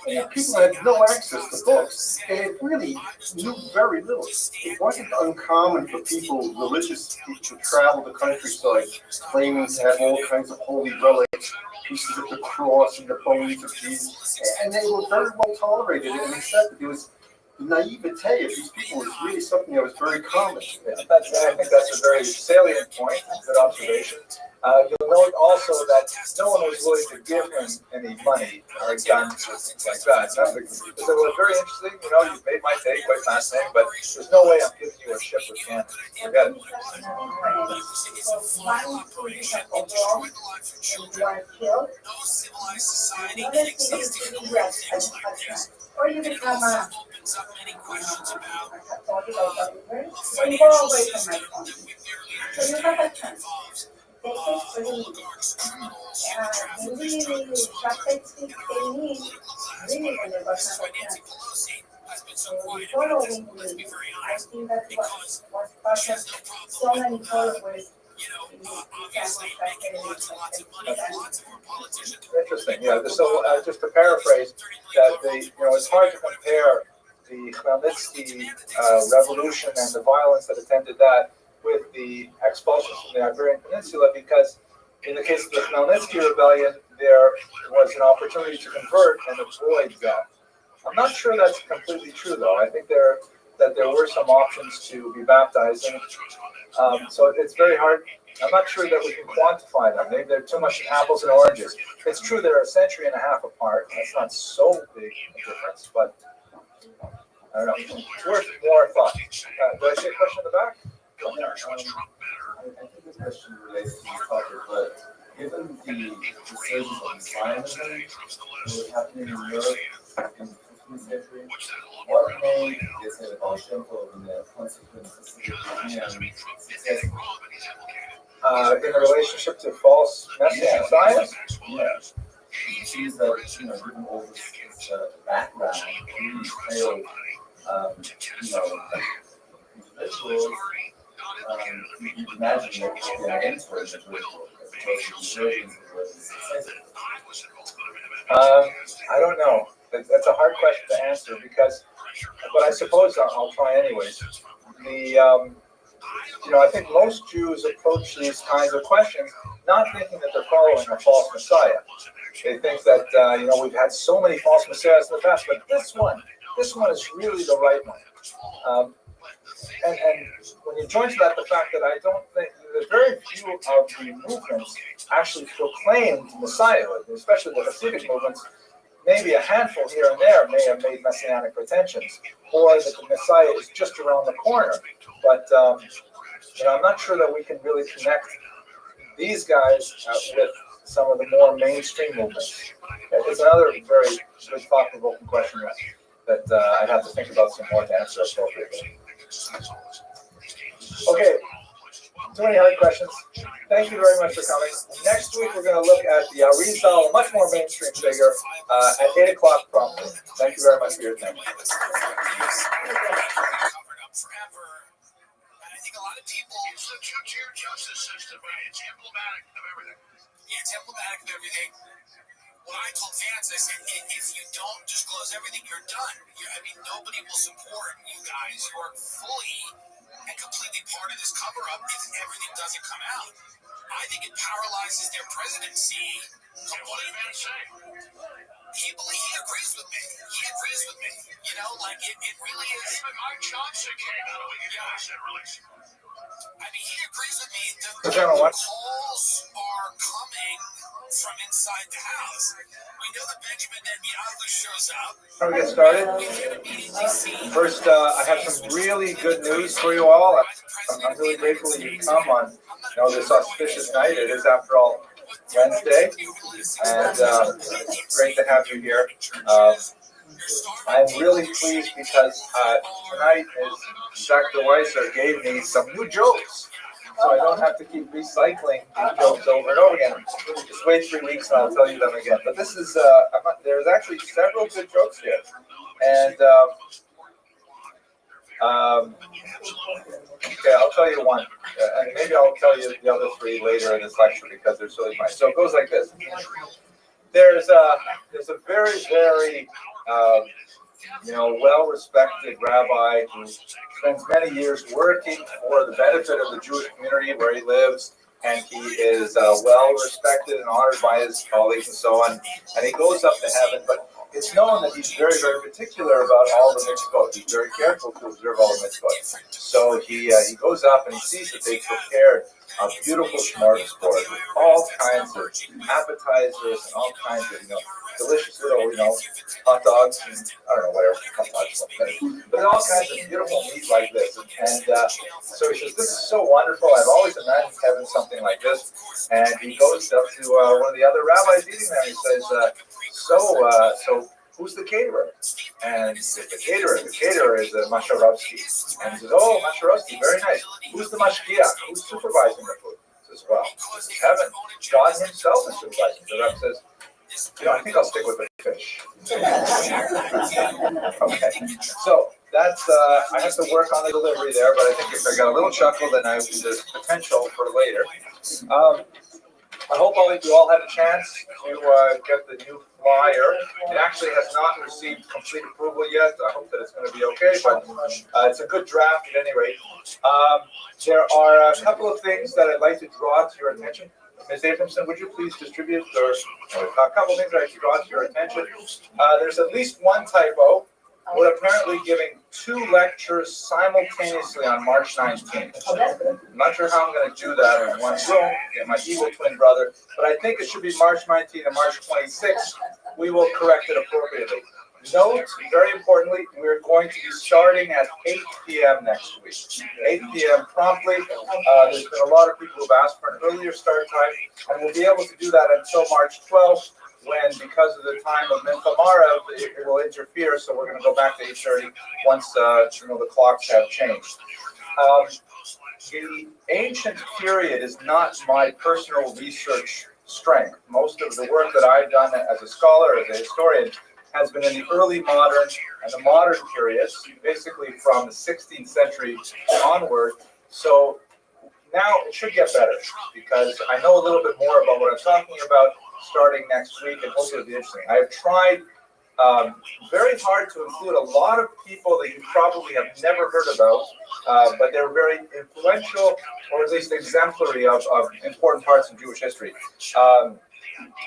People had no access to books, and it really knew very little. It wasn't uncommon for people, religious people, to travel the countryside claiming to have all kinds of holy relics, pieces of the cross and the bones of Jesus, and they were very well tolerated and accepted. It was the naivete of these people was really something that was very common.
I think that's a very salient point, good observation. You'll note also that no one was willing to give him any money or guns or things like that. So it was very interesting. You know, you made my day quite fascinating, but there's no way I'm giving you a ship with cannon. Forget it.
Or you become a or you go away from my phone. So you have a chance. Take it or leave it. Maybe subtext they need really when there was not a chance. Following me, I think that's what caused so many followers.
Interesting. Yeah. So just to paraphrase, that it's hard to compare the Khmelnytsky revolution and the violence that attended that with the expulsions from the Iberian Peninsula, because in the case of the Khmelnytsky rebellion, there was an opportunity to convert and avoid death. I'm not sure that's completely true, though. I think there were some options to be baptized, and so it's very hard. I'm not sure that we can quantify them. Maybe they're too much apples and oranges. It's true they're a century and a half apart. That's not so big a difference, but I don't know. It's worth more thought. Do I see a question in the back?
I think this question relates to this topic, but given the resurgence of Zionism that was happening in Europe in the 15th century, what made this Bolshevik and the consequences and success?
In relationship to false message science?
Yeah. It seems that, given all this background, really failed, rituals, you can imagine that the end for it as
I don't know. That's a hard question to answer because, but I suppose I'll try anyways. I think most Jews approach these kinds of questions not thinking that they're following a false Messiah. They think that, we've had so many false messiahs in the past, but this one is really the right one. And when you join to that the fact that I don't think there's very few of the movements actually proclaimed messiahhood, especially the Hasidic movements. Maybe a handful here and there may have made messianic pretensions, or that the Messiah is just around the corner. But I'm not sure that we can really connect these guys with some of the more mainstream movements. It's another very good, thought-provoking question that I'd have to think about some more to answer appropriately. Okay, too many hard questions. Thank you very much for coming. Next week, we're going to look at the Arizal, a much more mainstream figure, at 8 o'clock promptly. Thank you very much for your time.
A lot of people. It's a two-tier justice system, right? It's emblematic of everything. Yeah, it's emblematic of everything. What I told fans, I said, if you don't disclose everything, you're done. Nobody will support you guys who are fully and completely part of this cover-up if everything doesn't come out. I think it paralyzes their presidency. So what do you man say? He agrees with me. It really is. Even Mike Johnson came out of it. Yeah, I said, really. He agrees with me. The calls are coming from inside the house. We know that Benjamin Netanyahu shows up.
How do we get started? First, I have some really good news for you all. I'm really grateful that you come on this auspicious night. It is, after all, Wednesday, and it's great to have you here. I'm really pleased because tonight Dr. Weiser gave me some new jokes, so I don't have to keep recycling these jokes over and over again. Just wait 3 weeks and I'll tell you them again. But this is, there's actually several good jokes here. And, okay, I'll tell you one. And maybe I'll tell you the other 3 later in this lecture because they're really fun. So it goes like this. There's a very, very well-respected rabbi who spends many years working for the benefit of the Jewish community where he lives, and he is well-respected and honored by his colleagues and so on. And he goes up to heaven, but it's known that he's very, very particular about all the mitzvot. He's very careful to observe all the mitzvot. So he goes up and he sees that they've prepared a beautiful smorgasbord with all kinds of appetizers and all kinds of, delicious little, hot dogs and I don't know, whatever, hot dogs, but all kinds of beautiful meat like this. And so he says, this is so wonderful. I've always imagined having something like this. And he goes up to one of the other rabbis eating there and he says, so who's the caterer? And he says, the caterer is Masharovsky. And he says, oh, Masharovsky, very nice. Who's the mashgiach? Who's supervising the food? He says, well, heaven, God himself is supervising. The rabbi says, I think I'll stick with the fish. Okay, so that's, I have to work on the delivery there, but I think if I got a little chuckle, then there's potential for later. I hope you all had a chance to get the new flyer. It actually has not received complete approval yet. I hope that it's going to be okay, but it's a good draft at any rate. There are a couple of things that I'd like to draw to your attention. Ms. Abramson, would you please distribute a couple of things that I should draw to your attention? There's at least one typo. We're apparently giving 2 lectures simultaneously on March 19th. I'm not sure how I'm going to do that in one room, get my evil twin brother, but I think it should be March 19th and March 26th. We will correct it appropriately. Note, very importantly, we're going to be starting at 8 p.m. next week. 8 p.m. promptly. There's been a lot of people who've asked for an earlier start time, and we'll be able to do that until March 12th, when, because of the time of Mincha Marav, it will interfere, so we're going to go back to 8:30 once the clocks have changed. The ancient period is not my personal research strength. Most of the work that I've done as a scholar, as a historian, has been in the early modern and the modern periods, basically from the 16th century onward. So now it should get better because I know a little bit more about what I'm talking about starting next week, and hopefully it'll be interesting. I have tried very hard to include a lot of people that you probably have never heard about, but they're very influential, or at least exemplary of important parts of Jewish history.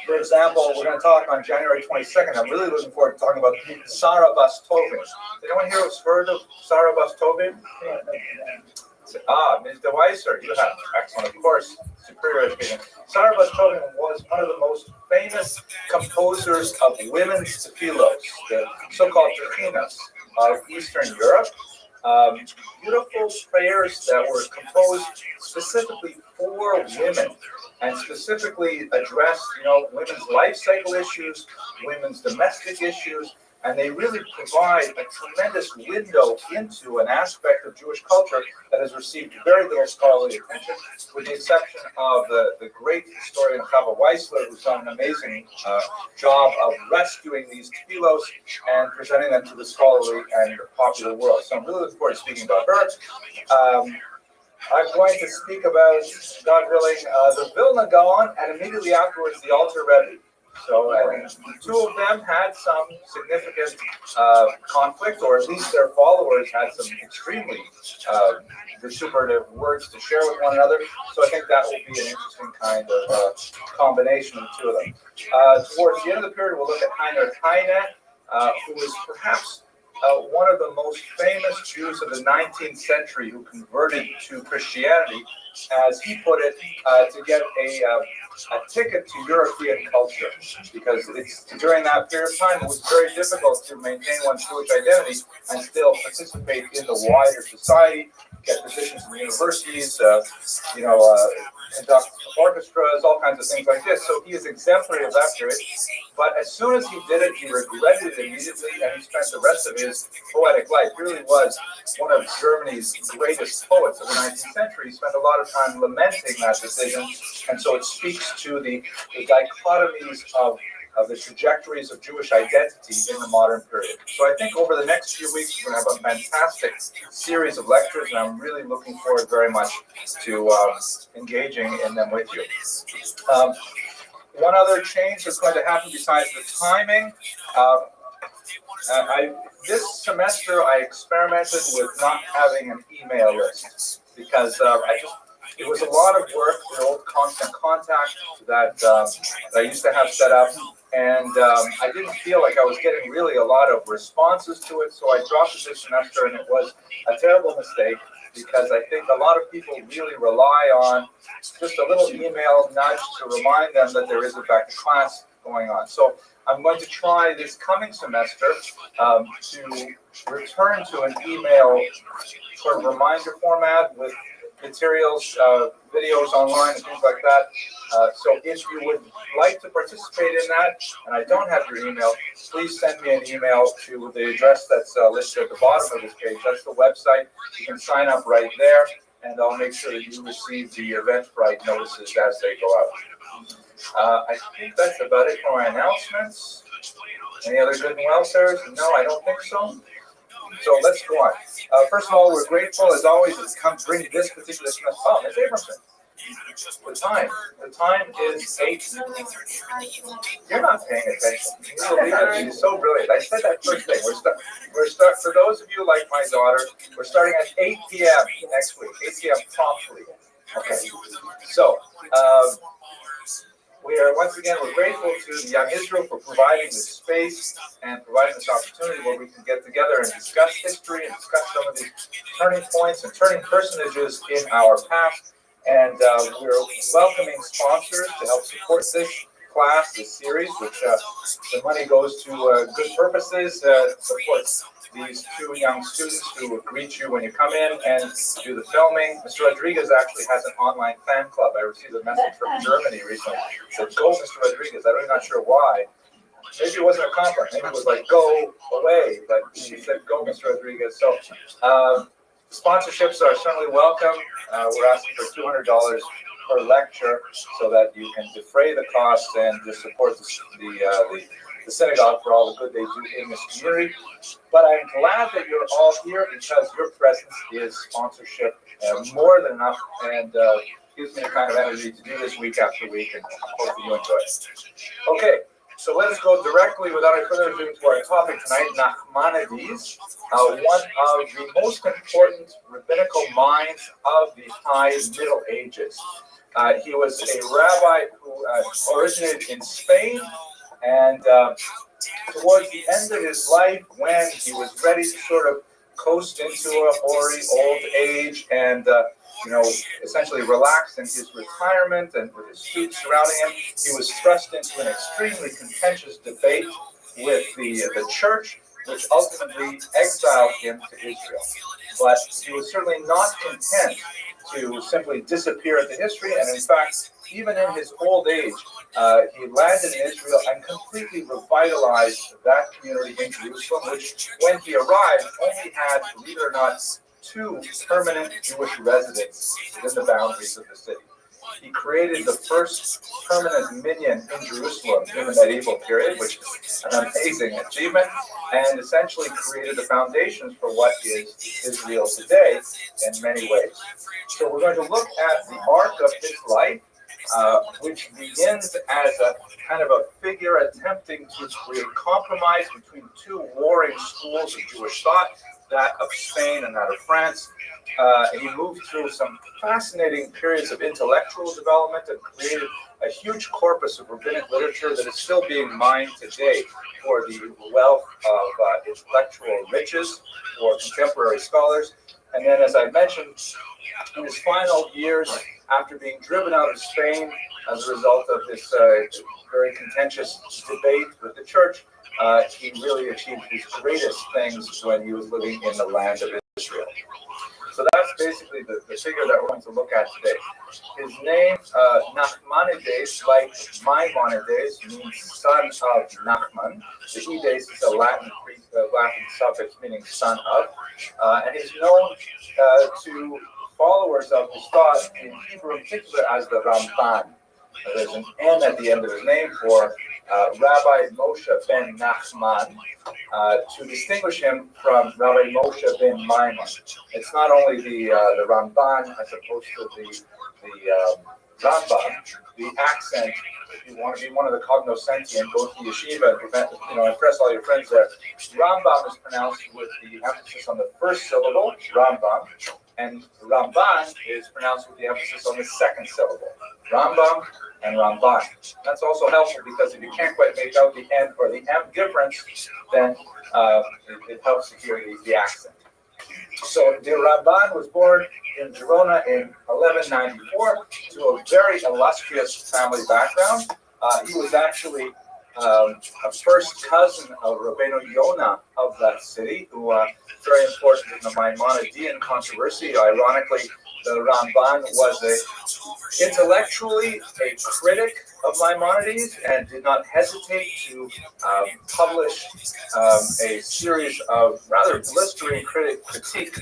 For example, we're going to talk on January 22nd. I'm really looking forward to talking about Sarah Bas Tovim. Did anyone here who's heard of Sarah Bas Tovim? Ms. DeWeiser, you have. Excellent, of course, superior education. Sarah Bas Tovim was one of the most famous composers of women's tefillos, the so-called techinas of Eastern Europe. Beautiful prayers that were composed specifically for women and specifically addressed, women's life cycle issues, women's domestic issues, and they really provide a tremendous window into an aspect of Jewish culture that has received very little scholarly attention, with the exception of the great historian Chava Weissler, who's done an amazing job of rescuing these tefillos and presenting them to the scholarly and popular world. So I'm really looking forward to speaking about her. I'm going to speak about, God willing, the Vilna Gaon, and immediately afterwards the Alter Rebbe. So the two of them had some significant conflict, or at least their followers had some extremely vituperative words to share with one another. So I think that will be an interesting kind of combination of the two of them. Towards the end of the period, we'll look at Heinrich Heine, who is perhaps one of the most famous Jews of the 19th century who converted to Christianity, as he put it, to get a ticket to European culture, because during that period of time it was very difficult to maintain one's Jewish identity and still participate in the wider society, get positions in the universities, conduct orchestras, all kinds of things like this. So he is exemplary of that period. But as soon as he did it, he regretted it immediately, and he spent the rest of his poetic life. He really was one of Germany's greatest poets of the 19th century. He spent a lot of time lamenting that decision, and so it speaks to the dichotomies of the trajectories of Jewish identity in the modern period. So I think over the next few weeks, we're going to have a fantastic series of lectures, and I'm really looking forward very much to engaging in them with you. One other change that's going to happen besides the timing, This semester I experimented with not having an email list because it was a lot of work, the old constant contact that I used to have set up, and I didn't feel like I was getting really a lot of responses to it, so I dropped it this semester, and it was a terrible mistake because I think a lot of people really rely on just a little email nudge to remind them that there is in fact a class going on. So I'm going to try this coming semester to return to an email sort of reminder format with materials, videos online and things like that. So if you would like to participate in that, and I don't have your email, please send me an email to the address that's listed at the bottom of this page. That's the website. You can sign up right there, and I'll make sure that you receive the Eventbrite notices as they go out. I think that's about it for my announcements. Any other good and welfares? No, I don't think so. So let's go on. First of all, we're grateful as always to come bring this particular semester. Oh, Ms. Abramson. The time is 8. You're not paying attention. Can you believe it? You're so brilliant. I said that first thing. We're start for those of you like my daughter, we're starting at 8 p.m. next week. 8 p.m. promptly. Okay. So we're grateful to the Young Israel for providing this space and providing this opportunity where we can get together and discuss history and discuss some of these turning points and turning personages in our past. And we're welcoming sponsors to help support this class, this series, which the money goes to good purposes, supports these 2 young students who will greet you when you come in and do the filming. Mr. Rodriguez actually has an online fan club. I received a message from Germany recently. It said, "Go, Mr. Rodriguez." I'm not sure why. Maybe it wasn't a compliment. Maybe it was like, "Go away." But she said, "Go, Mr. Rodriguez." So sponsorships are certainly welcome. We're asking for $200 per lecture so that you can defray the cost and just support the synagogue for all the good they do in this community. But I'm glad that you're all here because your presence is sponsorship more than enough, and gives me the kind of energy to do this week after week, and hope you enjoy it. Okay, so let us go directly, without any further ado, to our topic tonight, Nachmanides, one of the most important rabbinical minds of the High Middle Ages. He was a rabbi who originated in Spain, and towards the end of his life, when he was ready to sort of coast into a hoary old age and essentially relaxed in his retirement and with his students surrounding him, he was thrust into an extremely contentious debate with the church, which ultimately exiled him to Israel. But he was certainly not content to simply disappear into history, and in fact, even in his old age, he landed in Israel and completely revitalized that community in Jerusalem, which, when he arrived, only had, believe it or not, 2 permanent Jewish residents within the boundaries of the city. He created the first permanent minyan in Jerusalem in the medieval period, which is an amazing achievement, and essentially created the foundations for what is Israel today in many ways. So we're going to look at the arc of his life, which begins as a kind of a figure attempting to create compromise between 2 warring schools of Jewish thought, that of Spain and that of France. And he moved through some fascinating periods of intellectual development and created a huge corpus of rabbinic literature that is still being mined today for the wealth of intellectual riches for contemporary scholars. And then, as I mentioned, in his final years, after being driven out of Spain as a result of this very contentious debate with the church, he really achieved his greatest things when he was living in the land of Israel. So that's basically the figure that we're going to look at today. His name, Nachmanides, like Maimonides, means son of Nachman. The Ides is a Latin suffix meaning son of, and he's known to followers of his thought in Hebrew in particular as the Ramban. There's an N at the end of his name for Rabbi Moshe ben Nachman, to distinguish him from Rabbi Moshe ben Maimon. It's not only the Ramban as opposed to the Rambam. The accent you want to be one of the cognoscenti and go to yeshiva and impress all your friends there, Rambam is pronounced with the emphasis on the first syllable, Rambam, and Ramban is pronounced with the emphasis on the second syllable, Rambam and Ramban. That's also helpful because if you can't quite make out the N or the M difference, then it helps to hear the accent. So the Ramban was born in Girona in 1194 to a very illustrious family background. He was actually a first cousin of Rabbeinu Yonah of that city, who very important in the Maimonidean controversy. Ironically, the Ramban was intellectually a critic of Maimonides and did not hesitate to publish a series of rather blistering critique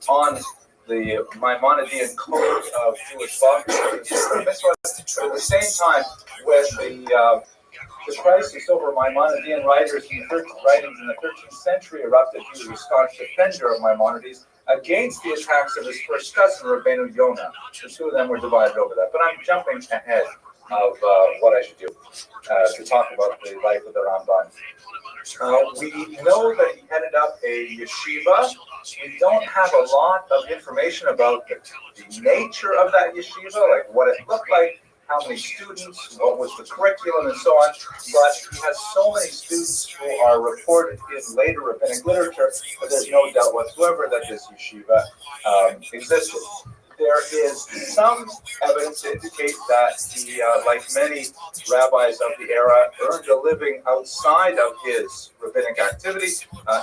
on the Maimonidean code of Jewish law. This was at the same time with the crisis over Maimonidean writings in the 13th century erupted. He was a staunch defender of Maimonides against the attacks of his first cousin, Rabbeinu Yonah. The two of them were divided over that. But I'm jumping ahead of what I should do to talk about the life of the Ramban. We know that he headed up a yeshiva. We don't have a lot of information about the nature of that yeshiva, like what it looked like, how many students, what was the curriculum, and so on. But he has so many students who are reported in later rabbinic literature that there's no doubt whatsoever that this yeshiva existed. There is some evidence to indicate that he, like many rabbis of the era, earned a living outside of his rabbinic activity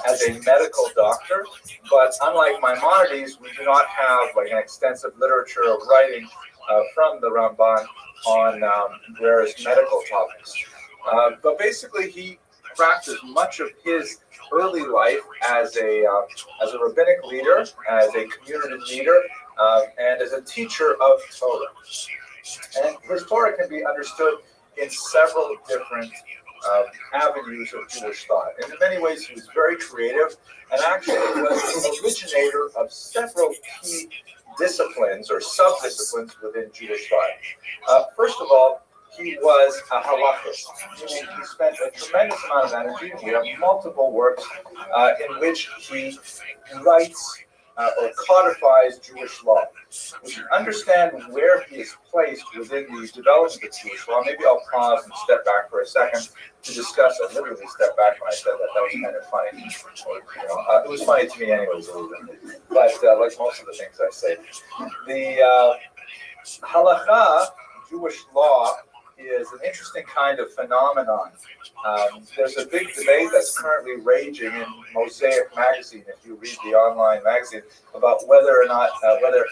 as a medical doctor. But unlike Maimonides, we do not have like an extensive literature of writing from the Ramban on various medical topics. But basically, he practiced much of his early life as a rabbinic leader, as a community leader, and as a teacher of Torah. And his Torah can be understood in several different avenues of Jewish thought. And in many ways, he was very creative and actually was an originator of several key disciplines or sub-disciplines within Jewish thought. First of all, he was a halakhist, meaning he spent a tremendous amount of energy. We have multiple works in which he writes or codifies Jewish law. We can understand where he is placed within the development of Jewish law. Maybe I'll pause and step back for a second to discuss. I literally stepped back when I said that. That was kind of funny. It was funny to me anyways, a little bit. But like most of the things I say, the halakha, Jewish law, is an interesting kind of phenomenon. There's a big debate that's currently raging in Mosaic magazine, if you read the online magazine, about whether or not whether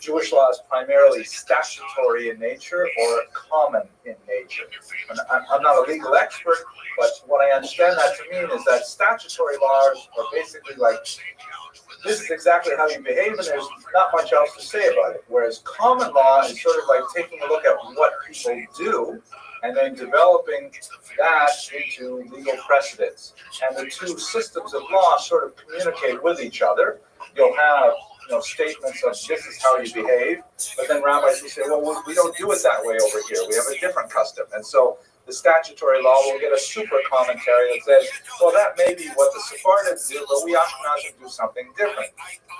Jewish law is primarily statutory in nature or common in nature. And I'm not a legal expert, but what I understand that to mean is that statutory laws are basically like, this is exactly how you behave, and there's not much else to say about it. Whereas common law is sort of like taking a look at what people do and then developing that into legal precedents. And the two systems of law sort of communicate with each other. You'll have statements of this is how you behave, but then rabbis will say, well, we don't do it that way over here. We have a different custom. And so the statutory law will get a super commentary that says, well, that may be what the Sephardims do, but we Ashkenazim do something different.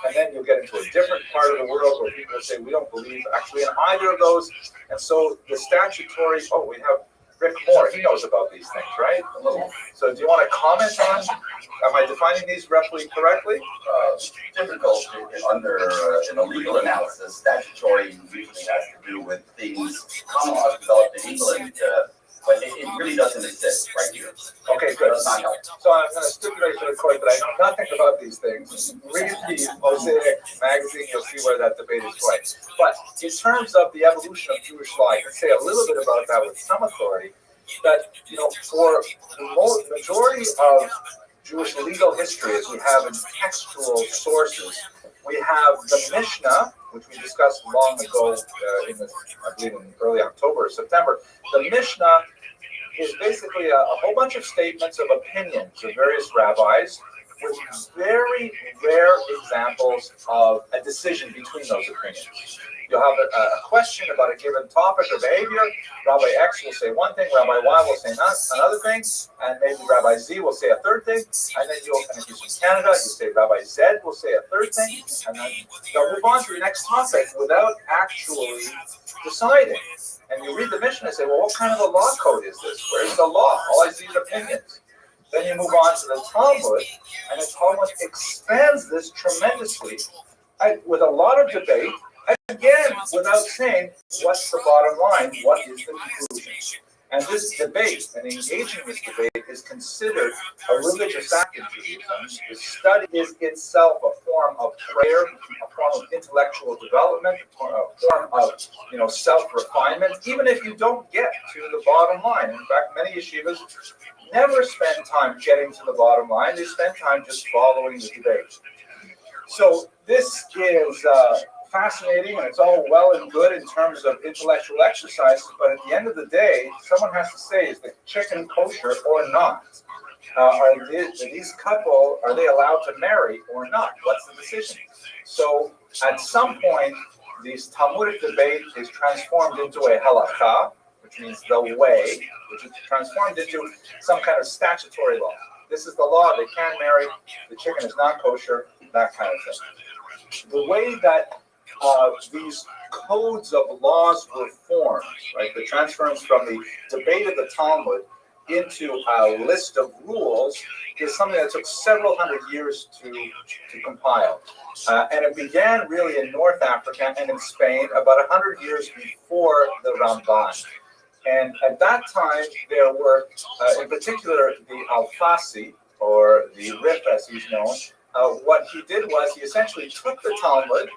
And then you'll get into a different part of the world where people say, we don't believe actually in either of those. And so the statutory, we have Rick Moore, he knows about these things, right? So do you want to comment on, am I defining these roughly correctly?
Difficult under in a legal analysis. Statutory usually has to do with things common law developed in England, but it really doesn't exist right here.
Okay, good. So I'm going to stipulate for the court that I know nothing about these things. Read the Mosaic magazine, you'll see where that debate is going. But in terms of the evolution of Jewish law, I can say a little bit about that with some authority. That, for the majority of Jewish legal history, as we have in textual sources, we have the Mishnah, which we discussed long ago I believe in early October or September. The Mishnah is basically a whole bunch of statements of opinions of various rabbis with very rare examples of a decision between those opinions. You'll have a question about a given topic or behavior. Rabbi X will say one thing, Rabbi Y will say another thing, and maybe Rabbi Z will say a third thing, and then and if you're from Canada, you say Rabbi Z will say a third thing, and then they'll move on to the next topic without actually deciding. And you read the Mishnah and say, well, what kind of a law code is this? Where's the law? All I see is opinions. Then you move on to the Talmud, and the Talmud expands this tremendously with a lot of debate, again, without saying what's the bottom line, what is the conclusion. And this debate, and engaging in this debate, is considered a religious act in Judaism. The study is itself a form of prayer, a form of intellectual development, a form of self-refinement, even if you don't get to the bottom line. In fact, many yeshivas never spend time getting to the bottom line. They spend time just following the debate. So this is fascinating, and it's all well and good in terms of intellectual exercises, but at the end of the day, someone has to say, is the chicken kosher or not? Are these couple, are they allowed to marry or not? What's the decision? So at some point, this Talmudic debate is transformed into a halakha, which means the way, which is transformed into some kind of statutory law. This is the law, they can marry, the chicken is not kosher, that kind of thing. The way that these codes of laws were formed, right? The transference from the debate of the Talmud into a list of rules is something that took several hundred years to compile. And it began really in North Africa and in Spain about 100 years before the Ramban. And at that time, there were, in particular, the Alfasi, or the Rif as he's known. What he did was he essentially took the Talmud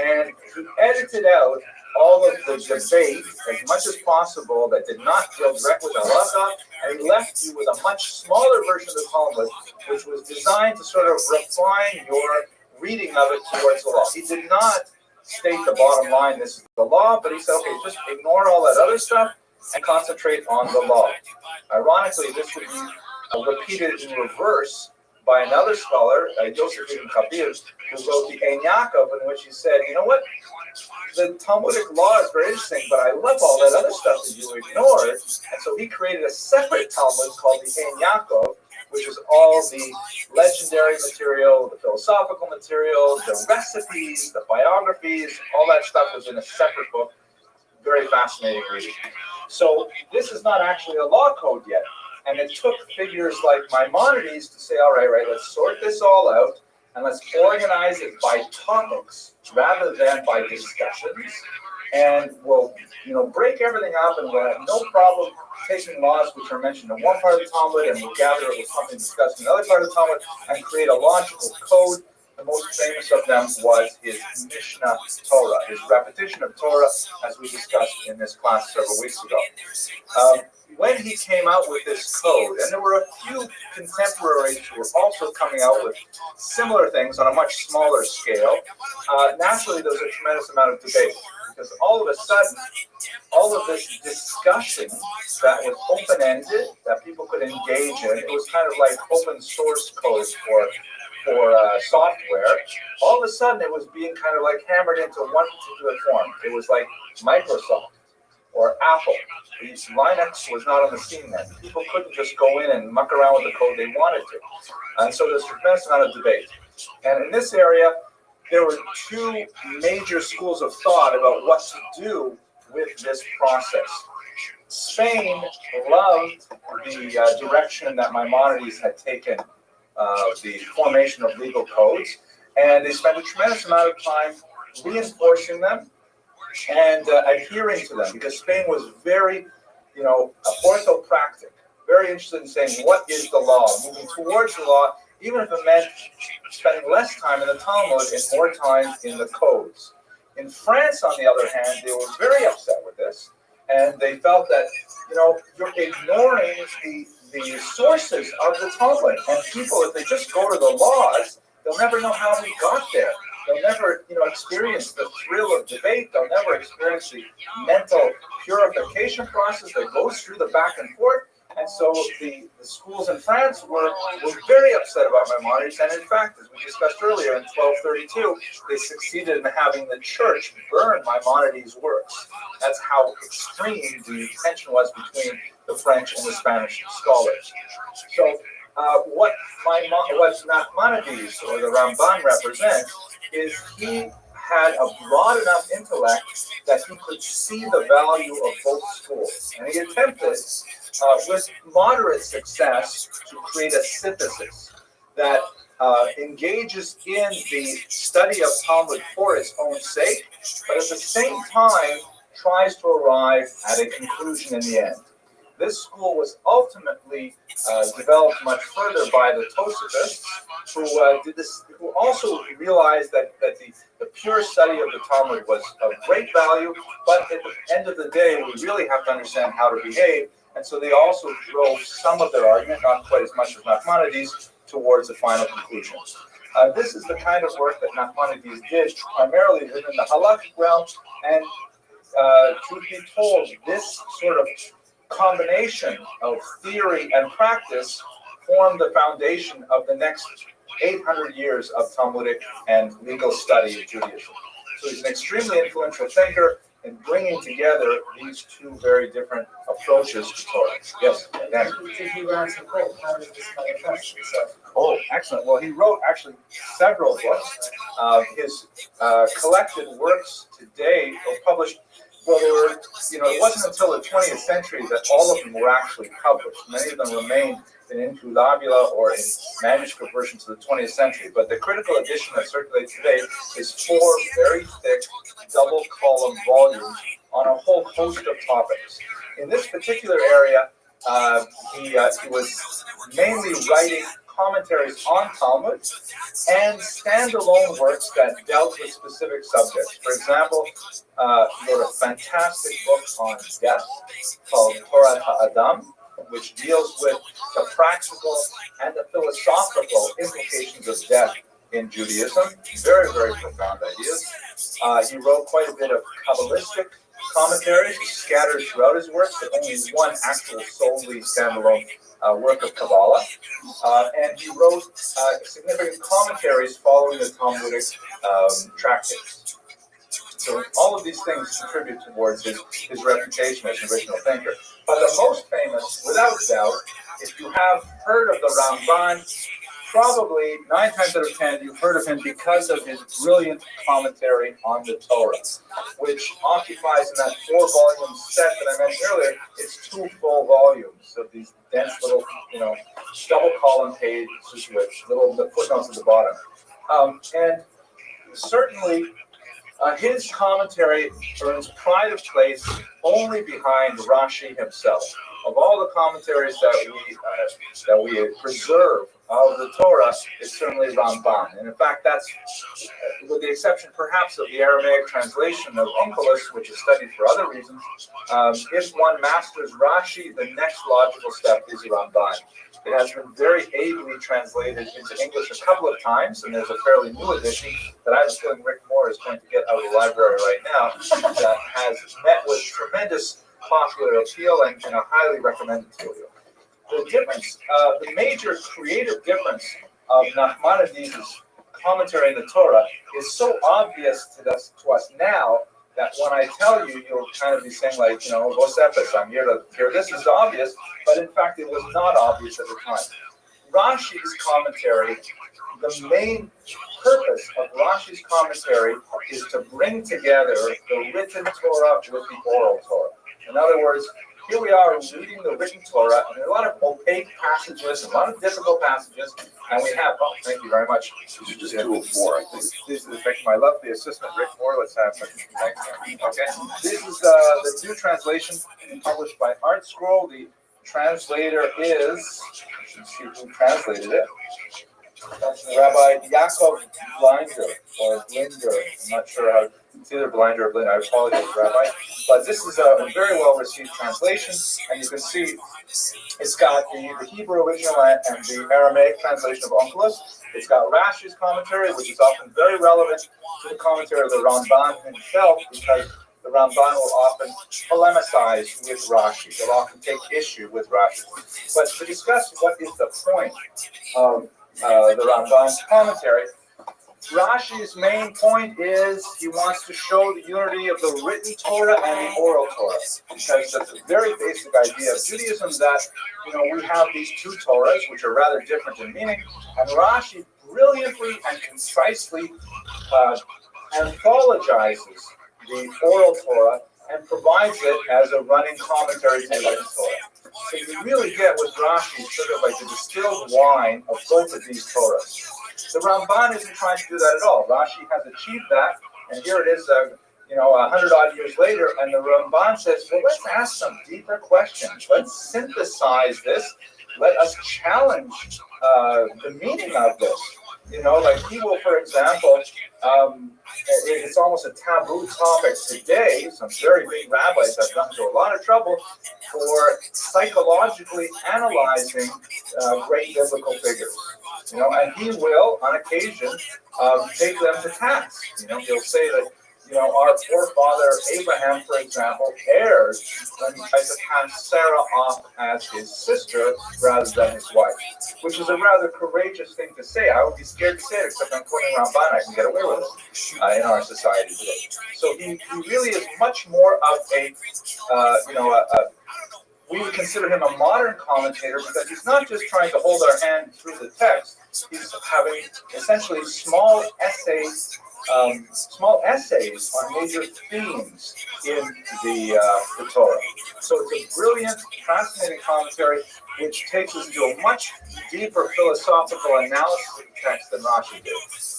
and he edited out all of the debate as much as possible that did not deal directly with halacha, and he left you with a much smaller version of the Talmud, which was designed to sort of refine your reading of it towards the law. He did not state the bottom line, this is the law, but he said, okay, just ignore all that other stuff and concentrate on the law. Ironically, this would be repeated in reverse by another scholar, Yosef Ibn Kabir, who wrote the Ein Yaakov, in which he said, you know what, the Talmudic law is very interesting, but I love all that other stuff that you ignored. And so he created a separate Talmud called the Ein Yaakov, which is all the legendary material, the philosophical material, the recipes, the biographies, all that stuff was in a separate book. Very fascinating reading. So this is not actually a law code yet. And it took figures like Maimonides to say, all right, let's sort this all out and let's organize it by topics rather than by discussions. And we'll, break everything up, and we'll have no problem taking laws which are mentioned in one part of the Talmud, and we'll gather it with something discussed in another part of the Talmud and create a logical code. The most famous of them was his Mishnah Torah, his repetition of Torah, as we discussed in this class several weeks ago. When he came out with this code, and there were a few contemporaries who were also coming out with similar things on a much smaller scale, naturally there was a tremendous amount of debate, because all of a sudden, all of this discussion that was open-ended, that people could engage in, it was kind of like open source code for software, all of a sudden it was being kind of like hammered into one particular form. It was like Microsoft or Apple. Linux was not on the scene then. People couldn't just go in and muck around with the code they wanted to. And so there's a tremendous amount of debate. And in this area, there were two major schools of thought about what to do with this process. Spain loved the direction that Maimonides had taken, the formation of legal codes, and they spent a tremendous amount of time reinforcing them and adhering to them, because Spain was very, orthopractic, very interested in saying, what is the law, moving towards the law, even if it meant spending less time in the Talmud and more time in the codes. In France, on the other hand, they were very upset with this, and they felt that, you're ignoring the sources of the Talmud, and people, if they just go to the laws, they'll never know how we got there. They'll never, experience the thrill of debate. They'll never experience the mental purification process that goes through the back and forth. And so the schools in France were very upset about Maimonides, and in fact, as we discussed earlier, in 1232, they succeeded in having the church burn Maimonides' works. That's how extreme the tension was between the French and the Spanish scholars. So what Nachmanides, or the Ramban, represents is he had a broad enough intellect that he could see the value of both schools. And he attempted, with moderate success, to create a synthesis that engages in the study of Talmud for its own sake, but at the same time tries to arrive at a conclusion in the end. This school was ultimately developed much further by the Tosafists, who also realized that the pure study of the Talmud was of great value, but at the end of the day, we really have to understand how to behave, and so they also drove some of their argument, not quite as much as Nachmanides, towards the final conclusion. This is the kind of work that Nachmanides did, primarily within the halakhic realm, and truth be told, this sort of combination of theory and practice formed the foundation of the next 800 years of Talmudic and legal study of Judaism. So he's an extremely influential thinker in bringing together these two very different approaches to Torah. Yes, Dan?
Did he write some book? How did this manifest itself?
Oh, excellent. Well, he wrote actually several books. His collected works today were published. Well, they were, it wasn't until the 20th century that all of them were actually published. Many of them remained in inculabula or in manuscript versions of the 20th century. But the critical edition that circulates today is 4 very thick, double-column volumes on a whole host of topics. In this particular area, he was mainly writing commentaries on Talmud and standalone works that dealt with specific subjects. For example, he wrote a fantastic book on death called Torah Ha'adam, which deals with the practical and the philosophical implications of death in Judaism. Very, very profound ideas. He wrote quite a bit of Kabbalistic commentaries scattered throughout his works, but only one actual solely standalone work of Kabbalah. And he wrote significant commentaries following the Talmudic tractates. So all of these things contribute towards his reputation as an original thinker. But the most famous, without doubt, if you have heard of the Ramban, probably 9 times out of 10 you've heard of him because of his brilliant commentary on the Torah, which occupies in that 4-volume set that I mentioned earlier. It's 2 full volumes of these dense little, double-column pages with the footnotes at the bottom. And certainly, his commentary earns pride of place only behind Rashi himself. Of all the commentaries that we preserve of the Torah, it's certainly Ramban. And in fact, that's, with the exception perhaps of the Aramaic translation of Onkelos, which is studied for other reasons, if one masters Rashi, the next logical step is Ramban. It has been very ably translated into English a couple of times, and there's a fairly new edition that I have a feeling Rick Moore is going to get out of the library right now that has met with tremendous popular appeal, and I highly recommend it to you. The difference, the major creative difference of Nachmanides' commentary in the Torah is so obvious to us now that when I tell you, you'll kind of be saying like, Vosepis, I'm here to hear this is obvious, but in fact it was not obvious at the time. Rashi's commentary, the main purpose of Rashi's commentary is to bring together the written Torah with the oral Torah. In other words, here we are reading the written Torah, and there are a lot of opaque passages, a lot of difficult passages, and we have, thank you very much.
This is just 204, I think.
This is my lovely assistant, Rick Moore. Let's have him. Okay. This is the new translation published by Art Scroll. The translator is, I should see who translated it. Rabbi Yaakov Blinder, or Blinder. I'm not sure how, it's either Blinder or Blinder. I apologize, Rabbi. But this is a very well-received translation, and you can see it's got the Hebrew original and the Aramaic translation of Onkelos. It's got Rashi's commentary, which is often very relevant to the commentary of the Ramban himself, because the Ramban will often polemicize with Rashi. They'll often take issue with Rashi. But to discuss what is the point of the Ramban's commentary, Rashi's main point is he wants to show the unity of the written Torah and the oral Torah, because that's a very basic idea of Judaism, that we have these two Torahs which are rather different in meaning, and Rashi brilliantly and concisely anthologizes the oral Torah and provides it as a running commentary to the written Torah. So you really get with Rashi sort of like the distilled wine of both of these Torahs. The Ramban isn't trying to do that at all. Rashi has achieved that, and here it is, 100 odd years later, and the Ramban says, well, let's ask some deeper questions. Let's synthesize this. Let us challenge the meaning of this. Like he will, for example, it's almost a taboo topic today. Some very big rabbis have gotten into a lot of trouble for psychologically analyzing great biblical figures. And he will, on occasion, take them to task. He'll say that, our forefather Abraham, for example, erred when he tried to pass Sarah off as his sister rather than his wife, which is a rather courageous thing to say. I would be scared to say it, except I'm quoting Ramban. I can get away with it in our society today. So he really is much more of we would consider him a modern commentator, because he's not just trying to hold our hand through the text. He's having essentially small essays on major themes in the Torah. So it's a brilliant, fascinating commentary which takes us into a much deeper philosophical analysis of the text than Rashi did.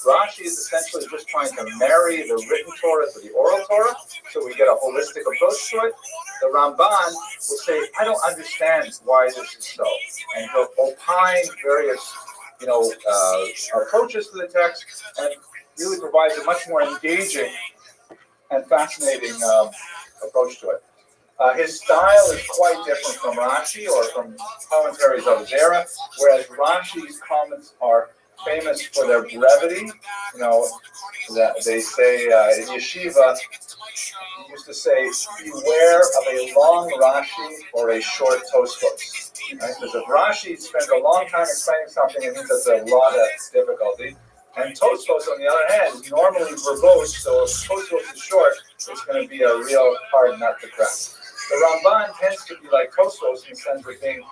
Rashi is essentially just trying to marry the written Torah to the oral Torah, so we get a holistic approach to it. The Ramban will say, I don't understand why this is so, and he'll opine various approaches to the text, and really provides a much more engaging and fascinating approach to it. His style is quite different from Rashi or from commentaries of his era, whereas Rashi's comments are famous for their brevity. That they say in yeshiva, he used to say, beware of a long Rashi or a short Tosfos. Right? Because if Rashi spends a long time explaining something, it means there's a lot of difficulty. And Tosfos, on the other hand, is normally verbose, so if Tosfos is short, it's going to be a real hard nut to crack. The Ramban tends to be like Tosfos in the sense of being,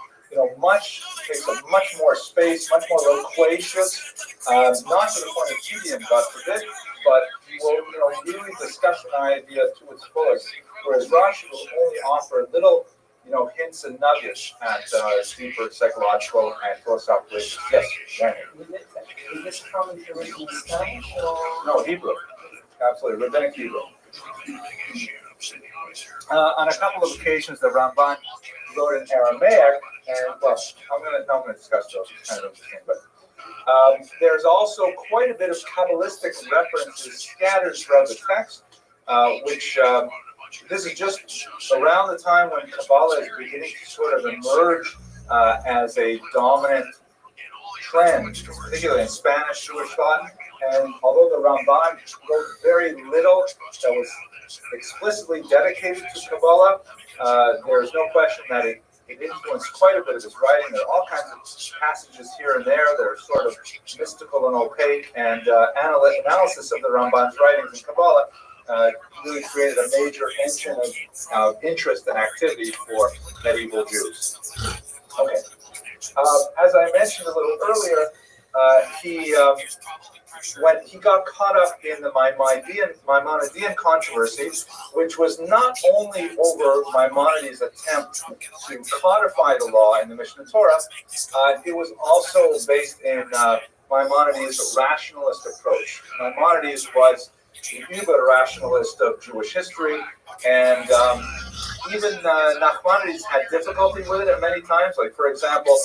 takes up much more space, much more loquacious, not to the point of tedium, God forbid, but he will, really discuss an idea to its fullest, whereas Rashi will only offer little, hints and nuggets at deeper psychological and philosophical issues. Yes, Randy.
Is this commentary in Spanish or?
No, Hebrew. Absolutely, rabbinic Hebrew. On a couple of occasions, the Ramban wrote in Aramaic, and I'm going to discuss those. It's kind of interesting, but there's also quite a bit of Kabbalistic references scattered throughout the text, which this is just around the time when Kabbalah is beginning to sort of emerge as a dominant trend, particularly in Spanish Jewish thought. And although the Ramban wrote very little that was explicitly dedicated to Kabbalah, there's no question that it influenced quite a bit of his writing. There are all kinds of passages here and there that are sort of mystical and opaque, and analysis of the Ramban's writings in Kabbalah really created a major engine of interest and activity for medieval Jews. Okay. As I mentioned a little earlier, when he got caught up in the Maimonidean controversy, which was not only over Maimonides' attempt to codify the law in the Mishnah Torah, it was also based in Maimonides' rationalist approach. Maimonides was the uber rationalist of Jewish history, and even Nachmanides had difficulty with it at many times. Like, for example,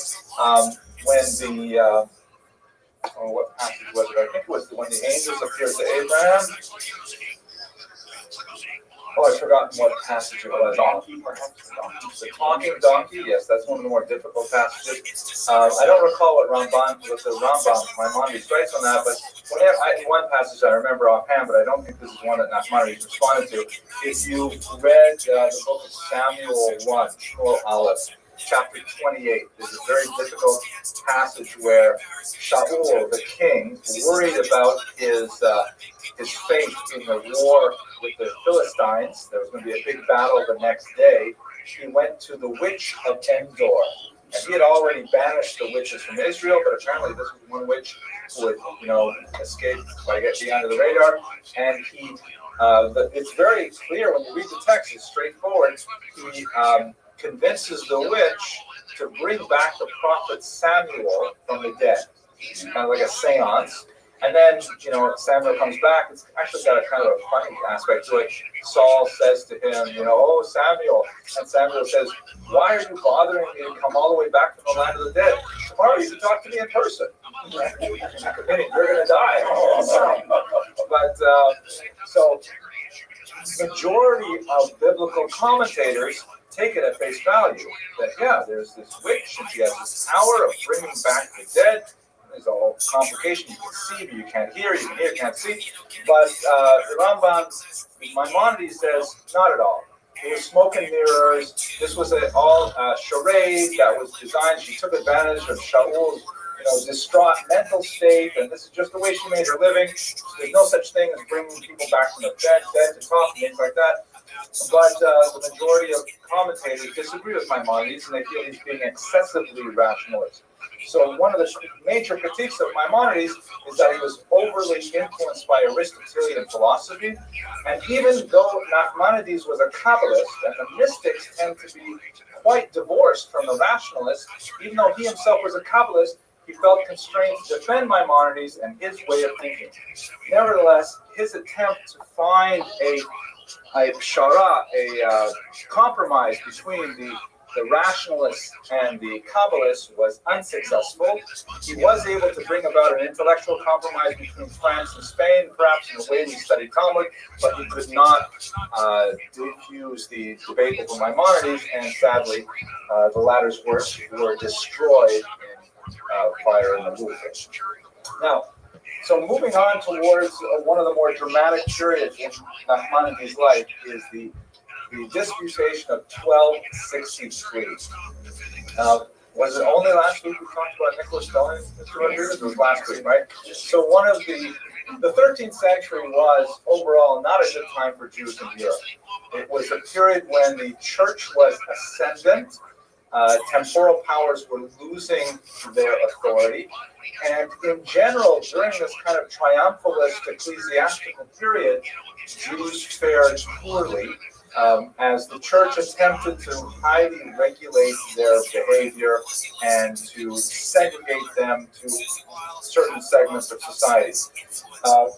when the what passage was it? I think it was when the angels appeared to Abraham. Oh, I've forgotten what passage it was.
Donkey, perhaps.
The talking donkey, yes, that's one of the more difficult passages. I don't recall what the Rambam, Maimonides writes on that, but one passage I remember offhand, but I don't think this is one that Nachmanides responded to. If you read the book of Samuel 1, Shmuel Aleph, chapter 28, there's a very difficult passage where Shaul, the king, worried about his fate in the war with the Philistines. There was going to be a big battle the next day. He went to the witch of Endor. And he had already banished the witches from Israel, but apparently this was one witch who would, escape by getting under the radar. And it's very clear when you read the text, it's straightforward. He convinces the witch to bring back the prophet Samuel from the dead. Kind of like a seance. And then, Samuel comes back. It's actually got a kind of a funny aspect to it. Saul says to him, oh, Samuel. And Samuel says, why are you bothering me to come all the way back from the land of the dead? Tomorrow you can talk to me in person. You're going to die. But, so, majority of biblical commentators take it at face value. That, there's this witch, and she has this power of bringing back the dead. There's a whole complication. You can see, but you can't hear. You can hear, can't see. But the Rambam, Maimonides says, not at all. It was smoke and mirrors. This was all charade that was designed. She took advantage of Shaul's, distraught mental state, and this is just the way she made her living. There's no such thing as bringing people back from the dead to talk and things like that. But the majority of commentators disagree with Maimonides, and they feel he's being excessively rationalist. So one of the major critiques of Maimonides is that he was overly influenced by Aristotelian philosophy. And even though Nachmanides was a Kabbalist, and the mystics tend to be quite divorced from the rationalists, even though he himself was a Kabbalist, he felt constrained to defend Maimonides and his way of thinking. Nevertheless, his attempt to find a pshara, a compromise between the rationalists and the Kabbalists was unsuccessful. He was able to bring about an intellectual compromise between France and Spain, perhaps in the way we study Talmud, but he could not diffuse the debate over Maimonides, and sadly, the latter's works were destroyed in fire in the Louvre. Now, so moving on towards one of the more dramatic periods in Nachmanides' life is the disputation of 1263. Was it only last week we talked about Nicholas Stone? It was last week, right? So one of the 13th century was overall not a good time for Jews in Europe. It was a period when the church was ascendant. Temporal powers were losing their authority. And in general, during this kind of triumphalist ecclesiastical period, Jews fared poorly as the church attempted to highly regulate their behavior and to segregate them to certain segments of society.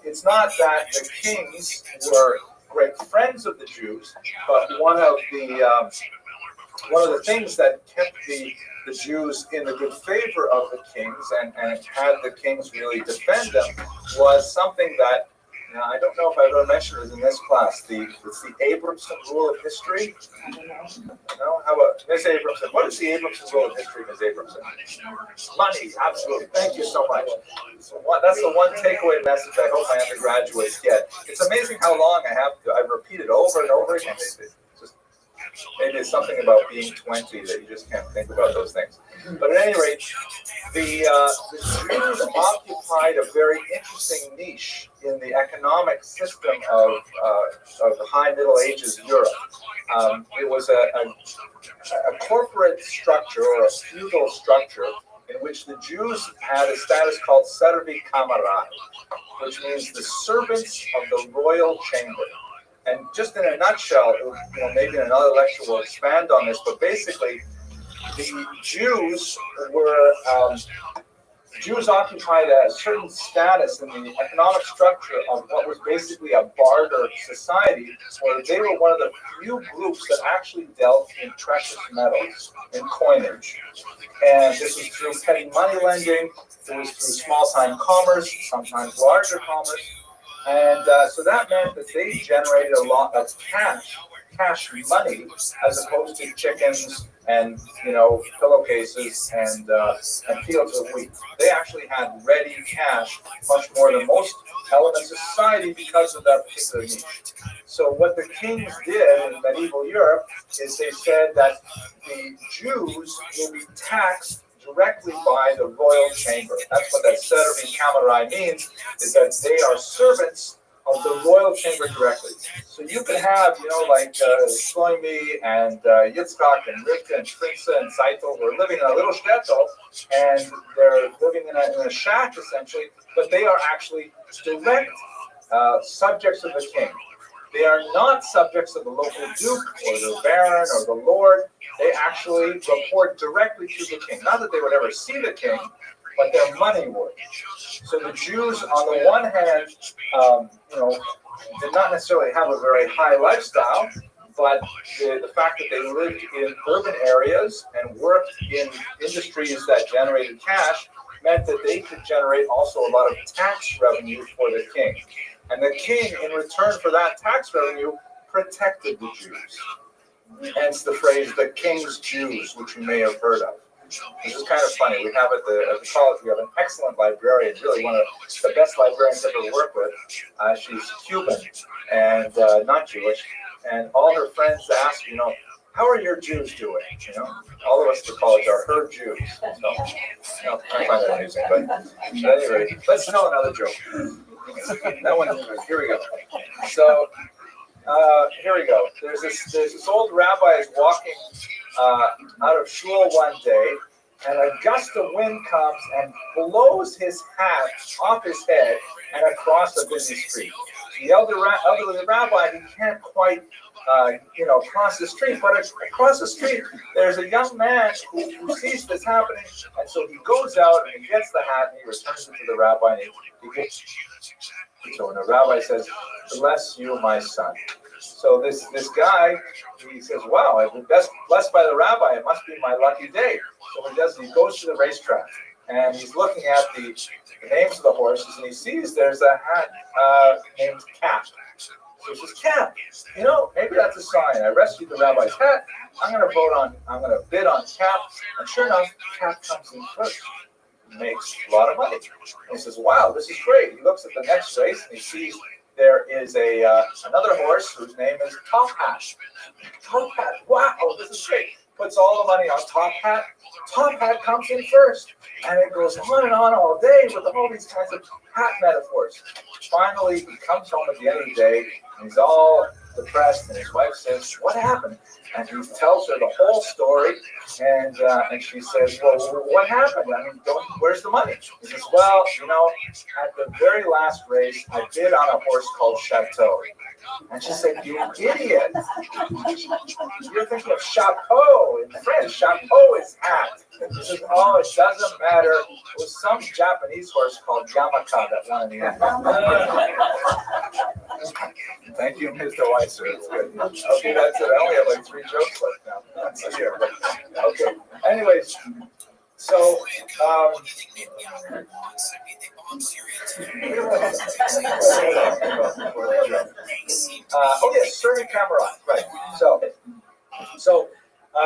It's not that the kings were great friends of the Jews, but one of the things that kept the Jews in the good favor of the kings and had the kings really defend them was something that, I don't know if I've ever mentioned it in this class. It's the Abramson rule of history. No? How about Ms. Abramson? What is the Abramson rule of history, Ms. Abramson? Money, absolutely. Thank you so much. So that's the one takeaway message I hope my undergraduates get. It's amazing how long I've repeated over and over again. Maybe it's something about being 20 that you just can't think about those things. But at any rate, the Jews occupied a very interesting niche in the economic system of the High Middle Ages Europe. It was a corporate structure or a feudal structure in which the Jews had a status called servi kamarad, which means the servants of the royal chamber. And just in a nutshell, maybe in another lecture we'll expand on this, but basically, the Jews occupied a certain status in the economic structure of what was basically a barter society, where they were one of the few groups that actually dealt in precious metals, in coinage. And this was through petty money lending, it was through small-time commerce, sometimes larger commerce. And so that meant that they generated a lot of cash money, as opposed to chickens and pillowcases and fields of wheat. They actually had ready cash, much more than most elements of society, because of that particular niche. So what the kings did in medieval Europe is they said that the Jews will be taxed directly by the royal chamber. That's what that Severin Kamerai means, is that they are servants of the royal chamber directly. So you can have, like Shlomi and Yitzchak and Rivka and Shprinza and Seitel who are living in a little shtetl, and they're living in a shack essentially, but they are actually direct subjects of the king. They are not subjects of the local duke or the baron or the lord. They actually report directly to the king. Not that they would ever see the king, but their money would. So the Jews, on the one hand, did not necessarily have a very high lifestyle, but the fact that they lived in urban areas and worked in industries that generated cash meant that they could generate also a lot of tax revenue for the king. And the king, in return for that tax revenue, protected the Jews. Hence the phrase, the king's Jews, which you may have heard of. This is kind of funny. We have at the college, we have an excellent librarian, really one of the best librarians I've ever worked with. She's Cuban and not Jewish. And all her friends ask, how are your Jews doing? All of us at the college are her Jews. So, I find that amusing. But at any rate, let's tell another joke. That one, here we go. So, here we go. There's this old rabbi is walking out of shul one day, and a gust of wind comes and blows his hat off his head and across a busy street. The elderly rabbi, he can't quite cross the street, but across the street there's a young man who sees this happening, and so he goes out and he gets the hat and he returns it to the rabbi. And so when the rabbi says, "Bless you, my son." So this guy, he says, "Wow, I've been blessed by the rabbi. It must be my lucky day." So what he does, he goes to the racetrack and he's looking at the names of the horses, and he sees there's a hat named Cap. So he says, "Cap, maybe that's a sign. I rescued the rabbi's hat. I'm going to bid on Cap." And sure enough, Cap comes in first. He makes a lot of money. And he says, "Wow, this is great." He looks at the next race and he sees there is another horse whose name is Top Hat. Top Hat, wow, this is great. Puts all the money on Top Hat. Top Hat comes in first. And it goes on and on all day with all these kinds of hat metaphors. Finally, he comes home at the end of the day, and he's all depressed, and his wife says, "What happened?" And he tells her the whole story, and she says, "Well, what happened? I mean, where's the money?" He says, "Well, at the very last race, I bid on a horse called Chateau." And she said, "You idiot! You're thinking of chapeau in French. Chapeau is hat." He says, "Oh, it doesn't matter. It was some Japanese horse called Yamaka that won in the end." Thank you, Mr. Weiser. It's good. Okay, that's it. I only have like 3 jokes left now. That's here. Okay. Anyways, so Restream camera, right? So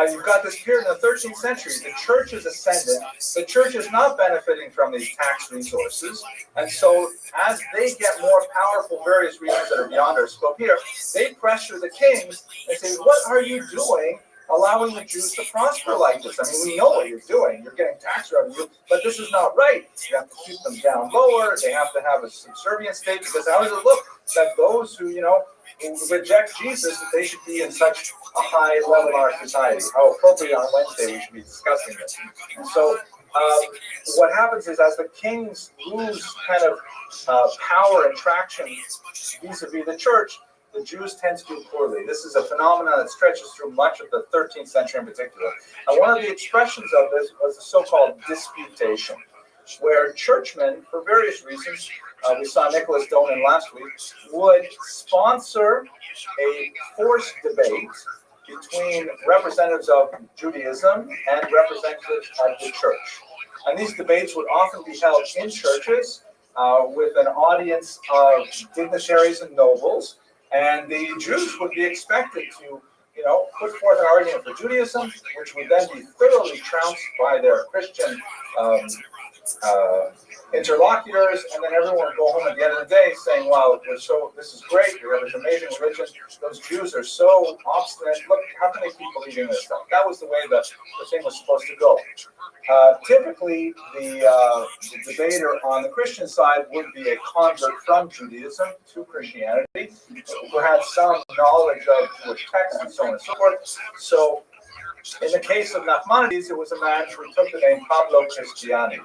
you've got this period in the 13th century. The church is ascendant. The church is not benefiting from these tax resources, and so as they get more powerful, various reasons that are beyond our scope here, they pressure the kings and say, "What are you doing, allowing the Jews to prosper like this? I mean, we know what you're doing. You're getting tax revenue, but this is not right. You have to keep them down lower. They have to have a subservient state, because how does it look that those who reject Jesus, that they should be in such a high level in our society? How appropriate on Wednesday we should be discussing this." So what happens is, as the kings lose kind of power and traction vis-a-vis the church, the Jews tend to do poorly. This is a phenomenon that stretches through much of the 13th century in particular. And one of the expressions of this was the so-called disputation, where churchmen, for various reasons, we saw Nicholas Doman last week, would sponsor a forced debate between representatives of Judaism and representatives of the church. And these debates would often be held in churches, with an audience of dignitaries and nobles, and the Jews would be expected to, put forth an argument for Judaism, which would then be thoroughly trounced by their Christian interlocutors, and then everyone would go home at the end of the day saying, "Wow, this is great. We have this amazing religion. Those Jews are so obstinate. Look, how can they keep believing this stuff?" That was the way the thing was supposed to go. Typically, the debater on the Christian side would be a convert from Judaism to Christianity, who had some knowledge of Jewish texts and so on and so forth. So, in the case of Nachmanides, it was a man who took the name Pablo Cristiani.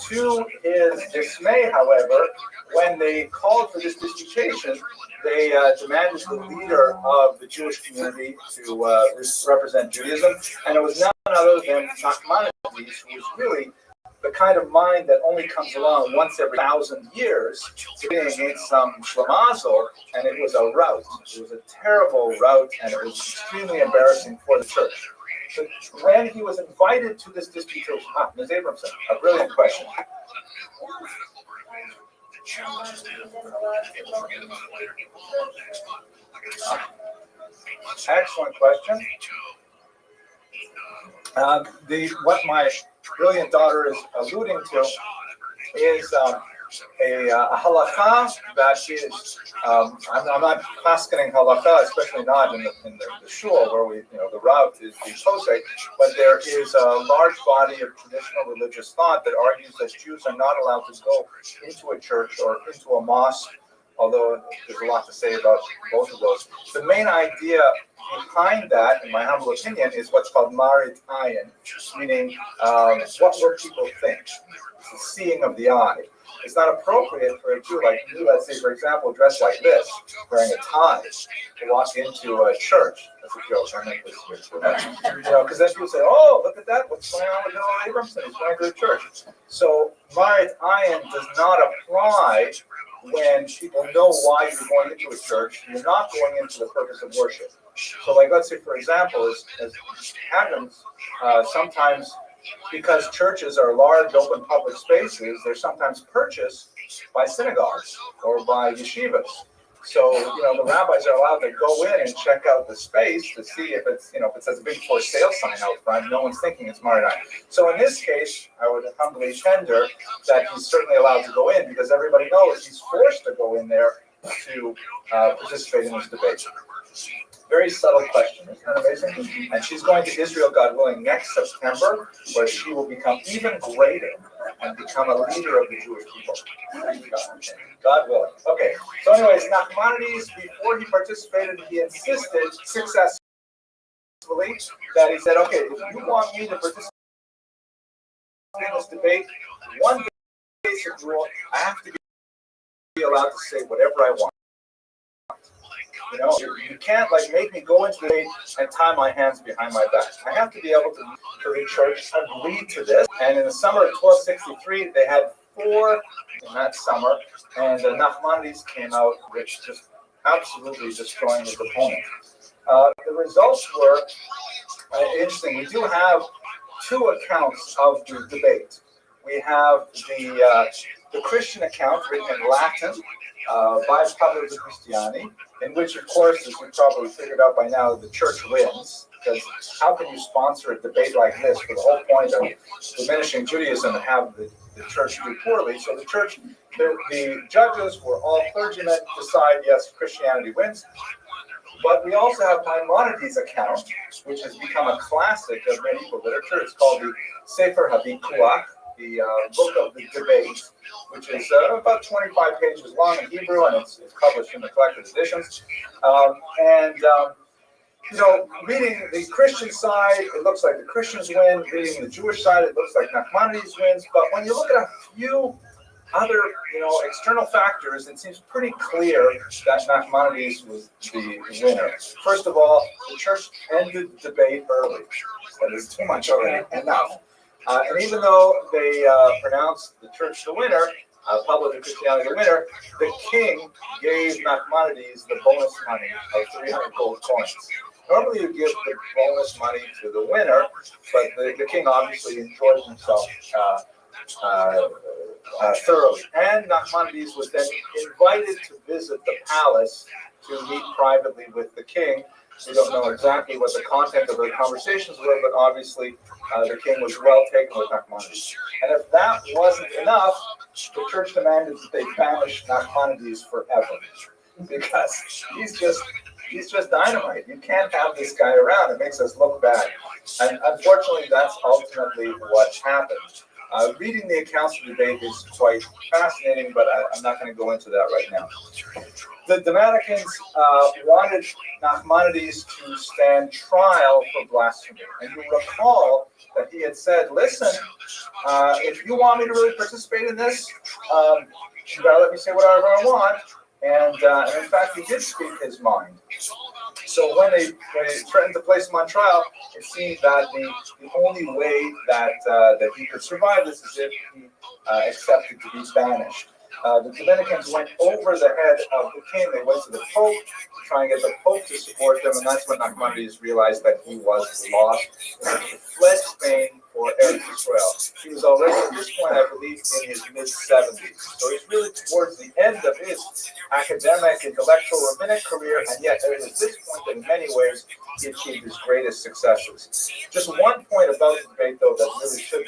To his dismay, however, when they called for this disputation, they demanded the leader of the Jewish community to represent Judaism, and it was none other than Nachmanides, who was really the kind of mind that only comes along once every 1,000 years, being against some schlemazel, and it was a rout. It was a terrible rout, and it was extremely embarrassing for the church. But when he was invited to this disputation, Ms. Abramson, a brilliant question. Excellent question. What my brilliant daughter is alluding to is a halakha that is, I'm not fasting halakha, especially not in the shul where the route is the posek, but there is a large body of traditional religious thought that argues that Jews are not allowed to go into a church or into a mosque, although there's a lot to say about both of those. The main idea behind that, in my humble opinion, is what's called marit ayin, meaning what will people think? It's the seeing of the eye. It's not appropriate for a Jew like me, let's say, for example, dressed like this, wearing a tie, to walk into a church. That's a joke. I make this because then people say, "Oh, look at that! What's going on with Noah Abramson? He's going to a church." So, marit ayin does not apply when people know why you're going into a church. You're not going into the purpose of worship. So, like, let's say, for example, as happens sometimes, because churches are large, open public spaces, they're sometimes purchased by synagogues or by yeshivas. So, the rabbis are allowed to go in and check out the space to see if it's, if it says a big for sale sign out front, no one's thinking it's marit ayin. So in this case, I would humbly tender that he's certainly allowed to go in because everybody knows he's forced to go in there to participate in this debate. Very subtle question, isn't that amazing? And she's going to Israel, God willing, next September, where she will become even greater and become a leader of the Jewish people. God willing. Okay, so anyways, Nachmanides, before he participated, he insisted successfully that he said, okay, if you want me to participate in this debate, one basic rule, I have to be allowed to say whatever I want. You can't make me go into the debate and tie my hands behind my back. I have to be able to the church agree to this. And in the summer of 1263, they had 4 in that summer, and Nachmanides came out, which just absolutely destroying his opponent. The results were interesting. We do have 2 accounts of the debate. We have the Christian account written in Latin by Pablo Cristiani, in which, of course, as you probably figured out by now, the church wins. Because how can you sponsor a debate like this for the whole point of diminishing Judaism and have the church do poorly? So the church, the judges were all clergymen, decide, yes, Christianity wins. But we also have Maimonides' account, which has become a classic of medieval literature. It's called the Sefer HaVikuach, the book of the debate, which is about 25 pages long in Hebrew, and it's published in the collected editions. Reading the Christian side, it looks like the Christians win. Reading the Jewish side, it looks like Nachmanides wins. But when you look at a few other, external factors, it seems pretty clear that Nachmanides was the winner. First of all, the church ended the debate early. That is too much already, enough. And even though they pronounced the church the winner, Pablo de Cristiani the winner, the king gave Nachmanides the bonus money of 300 gold coins. Normally you give the bonus money to the winner, but the king obviously enjoyed himself thoroughly. And Nachmanides was then invited to visit the palace to meet privately with the king. We don't know exactly what the content of the conversations were, but obviously the king was well taken with Nachmanides. And if that wasn't enough, the church demanded that they banish Nachmanides forever, because he's just dynamite. You can't have this guy around. It makes us look bad. And unfortunately, that's ultimately what happened. Reading the accounts of the debate is quite fascinating, but I'm not going to go into that right now. The Dominican wanted Nachmanides to stand trial for blasphemy. And you recall that he had said, listen, if you want me to really participate in this, you got to let me say whatever I want. And in fact, he did speak his mind. So when they threatened to place him on trial, it seemed that the only way that he could survive this is if he accepted to be banished. The Dominicans went over the head of the king. They went to the Pope to try and get the Pope to support them, and that's when Nachmanides realized that he was lost. He fled Spain for Israel. He was already at this point, I believe, in his mid-70s. So he's really towards the end of his academic, intellectual, rabbinic career, and yet it is this point that in many ways he achieved his greatest successes. Just one point about the debate, though, that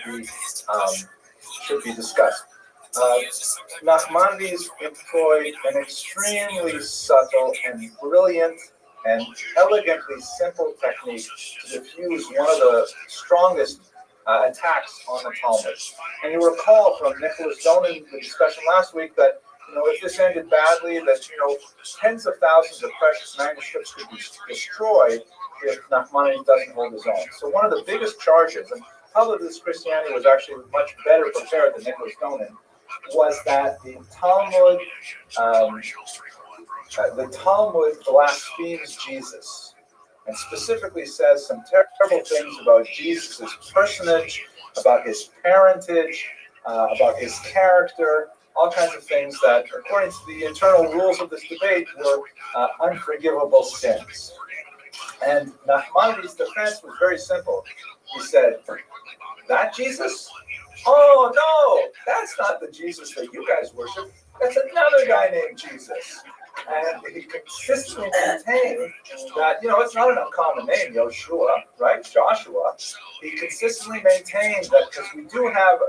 really should be discussed. Nachmanides employed an extremely subtle and brilliant and elegantly simple technique to diffuse one of the strongest attacks on the Talmud. And you recall from Nicholas Donin, the discussion last week, that if this ended badly, that tens of thousands of precious manuscripts could be destroyed if Nachmanides doesn't hold his own. So one of the biggest charges, and probably this Christianity was actually much better prepared than Nicholas Donin, was that the Talmud blasphemes Jesus, and specifically says some terrible things about Jesus' personage, about his parentage, about his character, all kinds of things that, according to the internal rules of this debate, were unforgivable sins. And Nachmanides' defense was very simple. He said, that Jesus? Oh, no, that's not the Jesus that you guys worship. That's another guy named Jesus. And he consistently maintained that, it's not an uncommon name, Yoshua, right? Joshua. He consistently maintained that, because we do have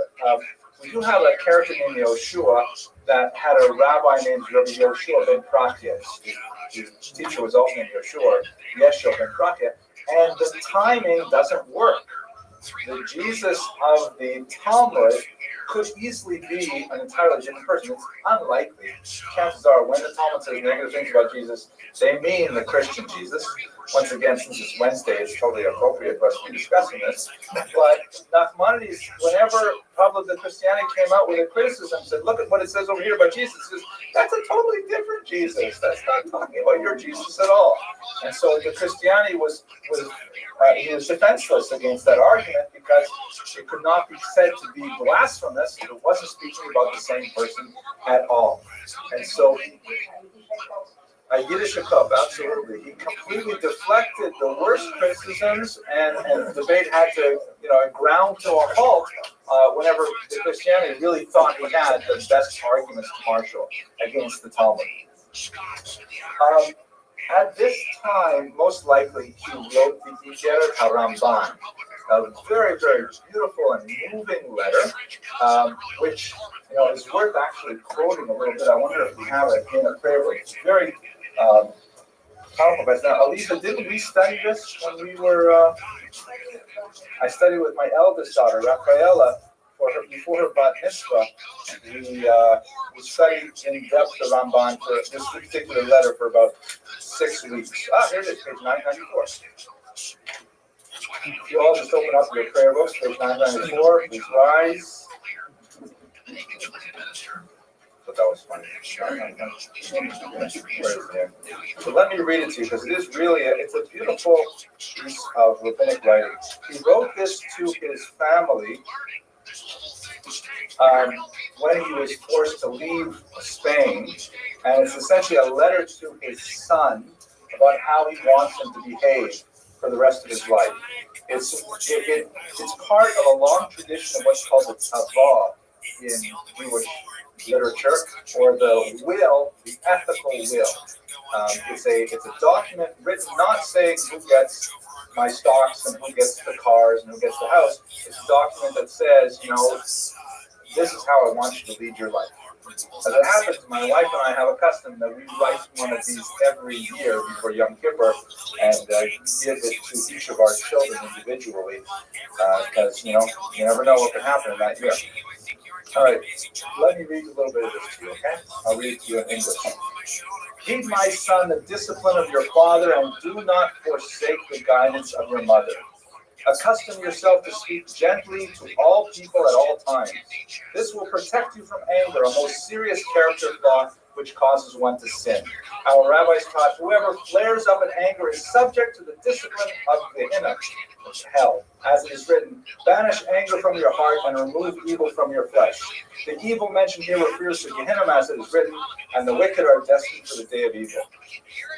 a character named Yoshua that had a rabbi named Rabbi Yoshua ben Prakhya. His teacher was also named Yeshua ben Prakhya. And the timing doesn't work. The Jesus of the Talmud could easily be an entirely different person. It's unlikely. Chances are, when the Talmud says negative things about Jesus, they mean the Christian Jesus. Once again, since it's Wednesday, it's totally appropriate for us to be discussing this. But Nachmanides, whenever probably the Christianity came out with a criticism, said, look at what it says over here about Jesus. It says, that's a totally different Jesus. That's not talking about your Jesus at all. And so the Christianity was defenseless against that argument, because it could not be said to be blasphemous if it wasn't speaking about the same person at all. And so Yiddish Cup, absolutely. He completely deflected the worst criticisms, and the debate had to, ground to a halt whenever the Christianity really thought he had the best arguments to marshal against the Talmud. At this time, most likely, he wrote the Igeret HaRamban, a very, very beautiful and moving letter, which is worth actually quoting a little bit. I wonder if we have it in a prayer book. It's very powerful. But now, Elisa, didn't we study this when we were? I studied with my eldest daughter, Rafaela, before her bat mitzvah. We studied in depth the Ramban for this particular letter for about 6 weeks. Here it is, page 994. If you all just open up your prayer books, page 994, please rise. But that was funny. So let me read it to you, because it is really it's a beautiful piece of rabbinic writing. He wrote this to his family when he was forced to leave Spain, and it's essentially a letter to his son about how he wants him to behave for the rest of his life. It's part of a long tradition of what's called a tavah in Jewish literature, or the will, the ethical will. It's a document written not saying who gets my stocks and who gets the cars and who gets the house. It's a document that says, this is how I want you to lead your life. As it happens, my wife and I have a custom that we write one of these every year before Yom Kippur, and give it to each of our children individually, because you never know what can happen in that year. All right, let me read a little bit of this to you, okay? I'll read it to you in English. Heed, my son, the discipline of your father, and do not forsake the guidance of your mother. Accustom yourself to speak gently to all people at all times. This will protect you from anger, a most serious character flaw which causes one to sin. Our rabbis taught whoever flares up in anger is subject to the discipline of Gehenna, hell. As it is written, banish anger from your heart and remove evil from your flesh. The evil mentioned here refers to Gehenna, as it is written, and the wicked are destined for the day of evil.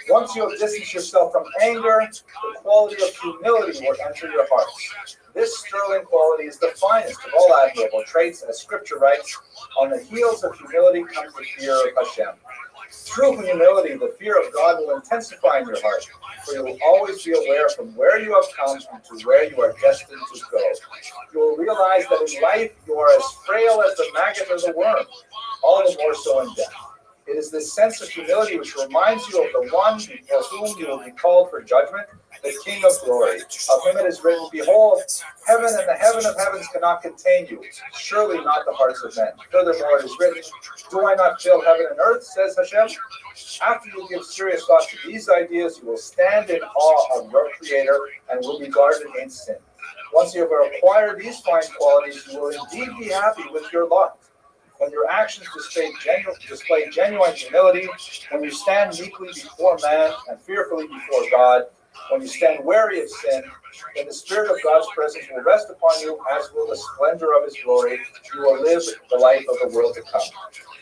Once you have distanced yourself from anger, the quality of humility will enter your hearts. This sterling quality is the finest of all admirable traits, as Scripture writes, on the heels of humility comes the fear of Hashem. Through humility, the fear of God will intensify in your heart, for you will always be aware from where you have come and to where you are destined to go. You will realize that in life you are as frail as the maggot or the worm, all the more so in death. It is this sense of humility which reminds you of the one before whom you will be called for judgment, the King of glory. Of him it is written, behold, heaven and the heaven of heavens cannot contain you, surely not the hearts of men. Furthermore, it is written, do I not fill heaven and earth, says Hashem? After you give serious thought to these ideas, you will stand in awe of your Creator and will be guarded against sin. Once you have acquired these fine qualities, you will indeed be happy with your lot. When your actions display genuine humility, when you stand meekly before man and fearfully before God, when you stand wary of sin, then the Spirit of God's presence will rest upon you, as will the splendor of His glory. You will live the life of the world to come.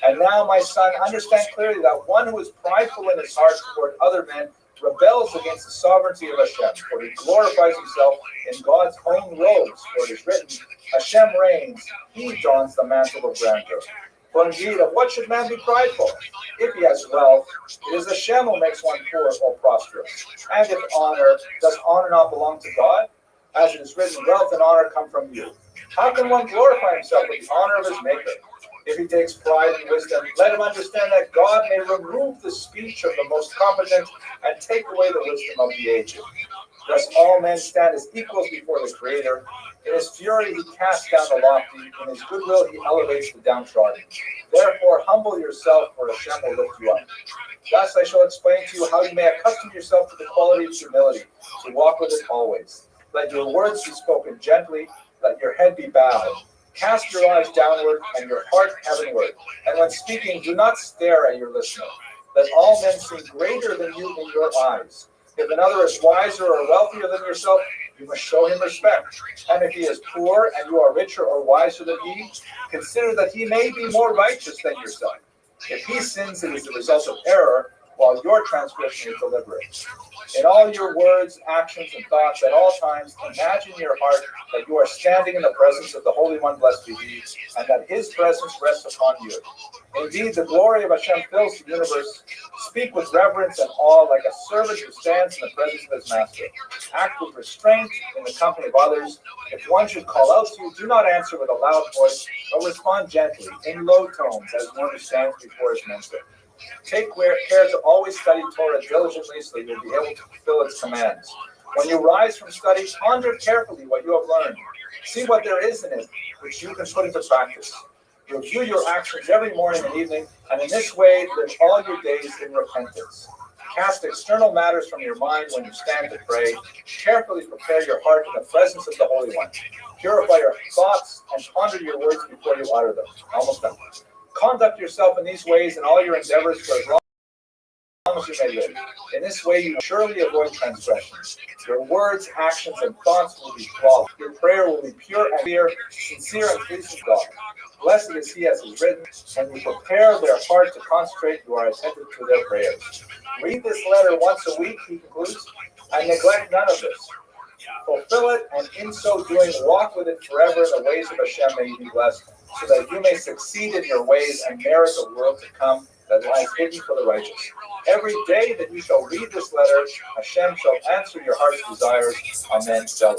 And now, my son, understand clearly that one who is prideful in his heart toward other men rebels against the sovereignty of Hashem, for he glorifies himself in God's own robes. For it is written, Hashem reigns, He dons the mantle of grandeur. For indeed, of what should man be prideful? If he has wealth, it is Hashem who makes one poor or prosperous. And if honor, does honor not belong to God? As it is written, wealth and honor come from you. How can one glorify himself with the honor of his Maker? If he takes pride in wisdom, let him understand that God may remove the speech of the most competent and take away the wisdom of the aged. Thus all men stand as equals before the Creator. In his fury he casts down the lofty, in his goodwill he elevates the downtrodden. Therefore humble yourself, for Hashem will lift you up. Thus I shall explain to you how you may accustom yourself to the quality of humility, to walk with it always. Let your words be spoken gently, let your head be bowed. Cast your eyes downward and your heart heavenward. And when speaking, do not stare at your listener. Let all men seem greater than you in your eyes. If another is wiser or wealthier than yourself, you must show him respect. And if he is poor and you are richer or wiser than he, consider that he may be more righteous than yourself. If he sins, it is the result of error, while your transgression is deliberate. In all your words, actions, and thoughts, at all times, imagine in your heart that you are standing in the presence of the Holy One, blessed be He, and that His presence rests upon you. Indeed, the glory of Hashem fills the universe. Speak with reverence and awe, like a servant who stands in the presence of his master. Act with restraint in the company of others. If one should call out to you, do not answer with a loud voice, but respond gently, in low tones, as one who stands before his master. Take care to always study Torah diligently, so you'll be able to fulfill its commands. When you rise from study, ponder carefully what you have learned. See what there is in it, which you can put into practice. Review your actions every morning and evening, and in this way live all your days in repentance. Cast external matters from your mind when you stand to pray. Carefully prepare your heart in the presence of the Holy One. Purify your thoughts and ponder your words before you utter them. Almost done. Conduct yourself in these ways in all your endeavors for as long as you may live. In this way you will surely avoid transgressions. Your words, actions, and thoughts will be flawless. Your prayer will be pure and clear, sincere and pleasing to God. Blessed is he, as is written, when you prepare their heart to concentrate, you are attentive to their prayers. Read this letter once a week, he concludes, and neglect none of this. fulfill it, and in so doing, walk with it forever in the ways of Hashem. May you be blessed, so that you may succeed in your ways and merit the world to come that lies hidden for the righteous. Every day that you shall read this letter, Hashem shall answer your heart's desires. Amen. So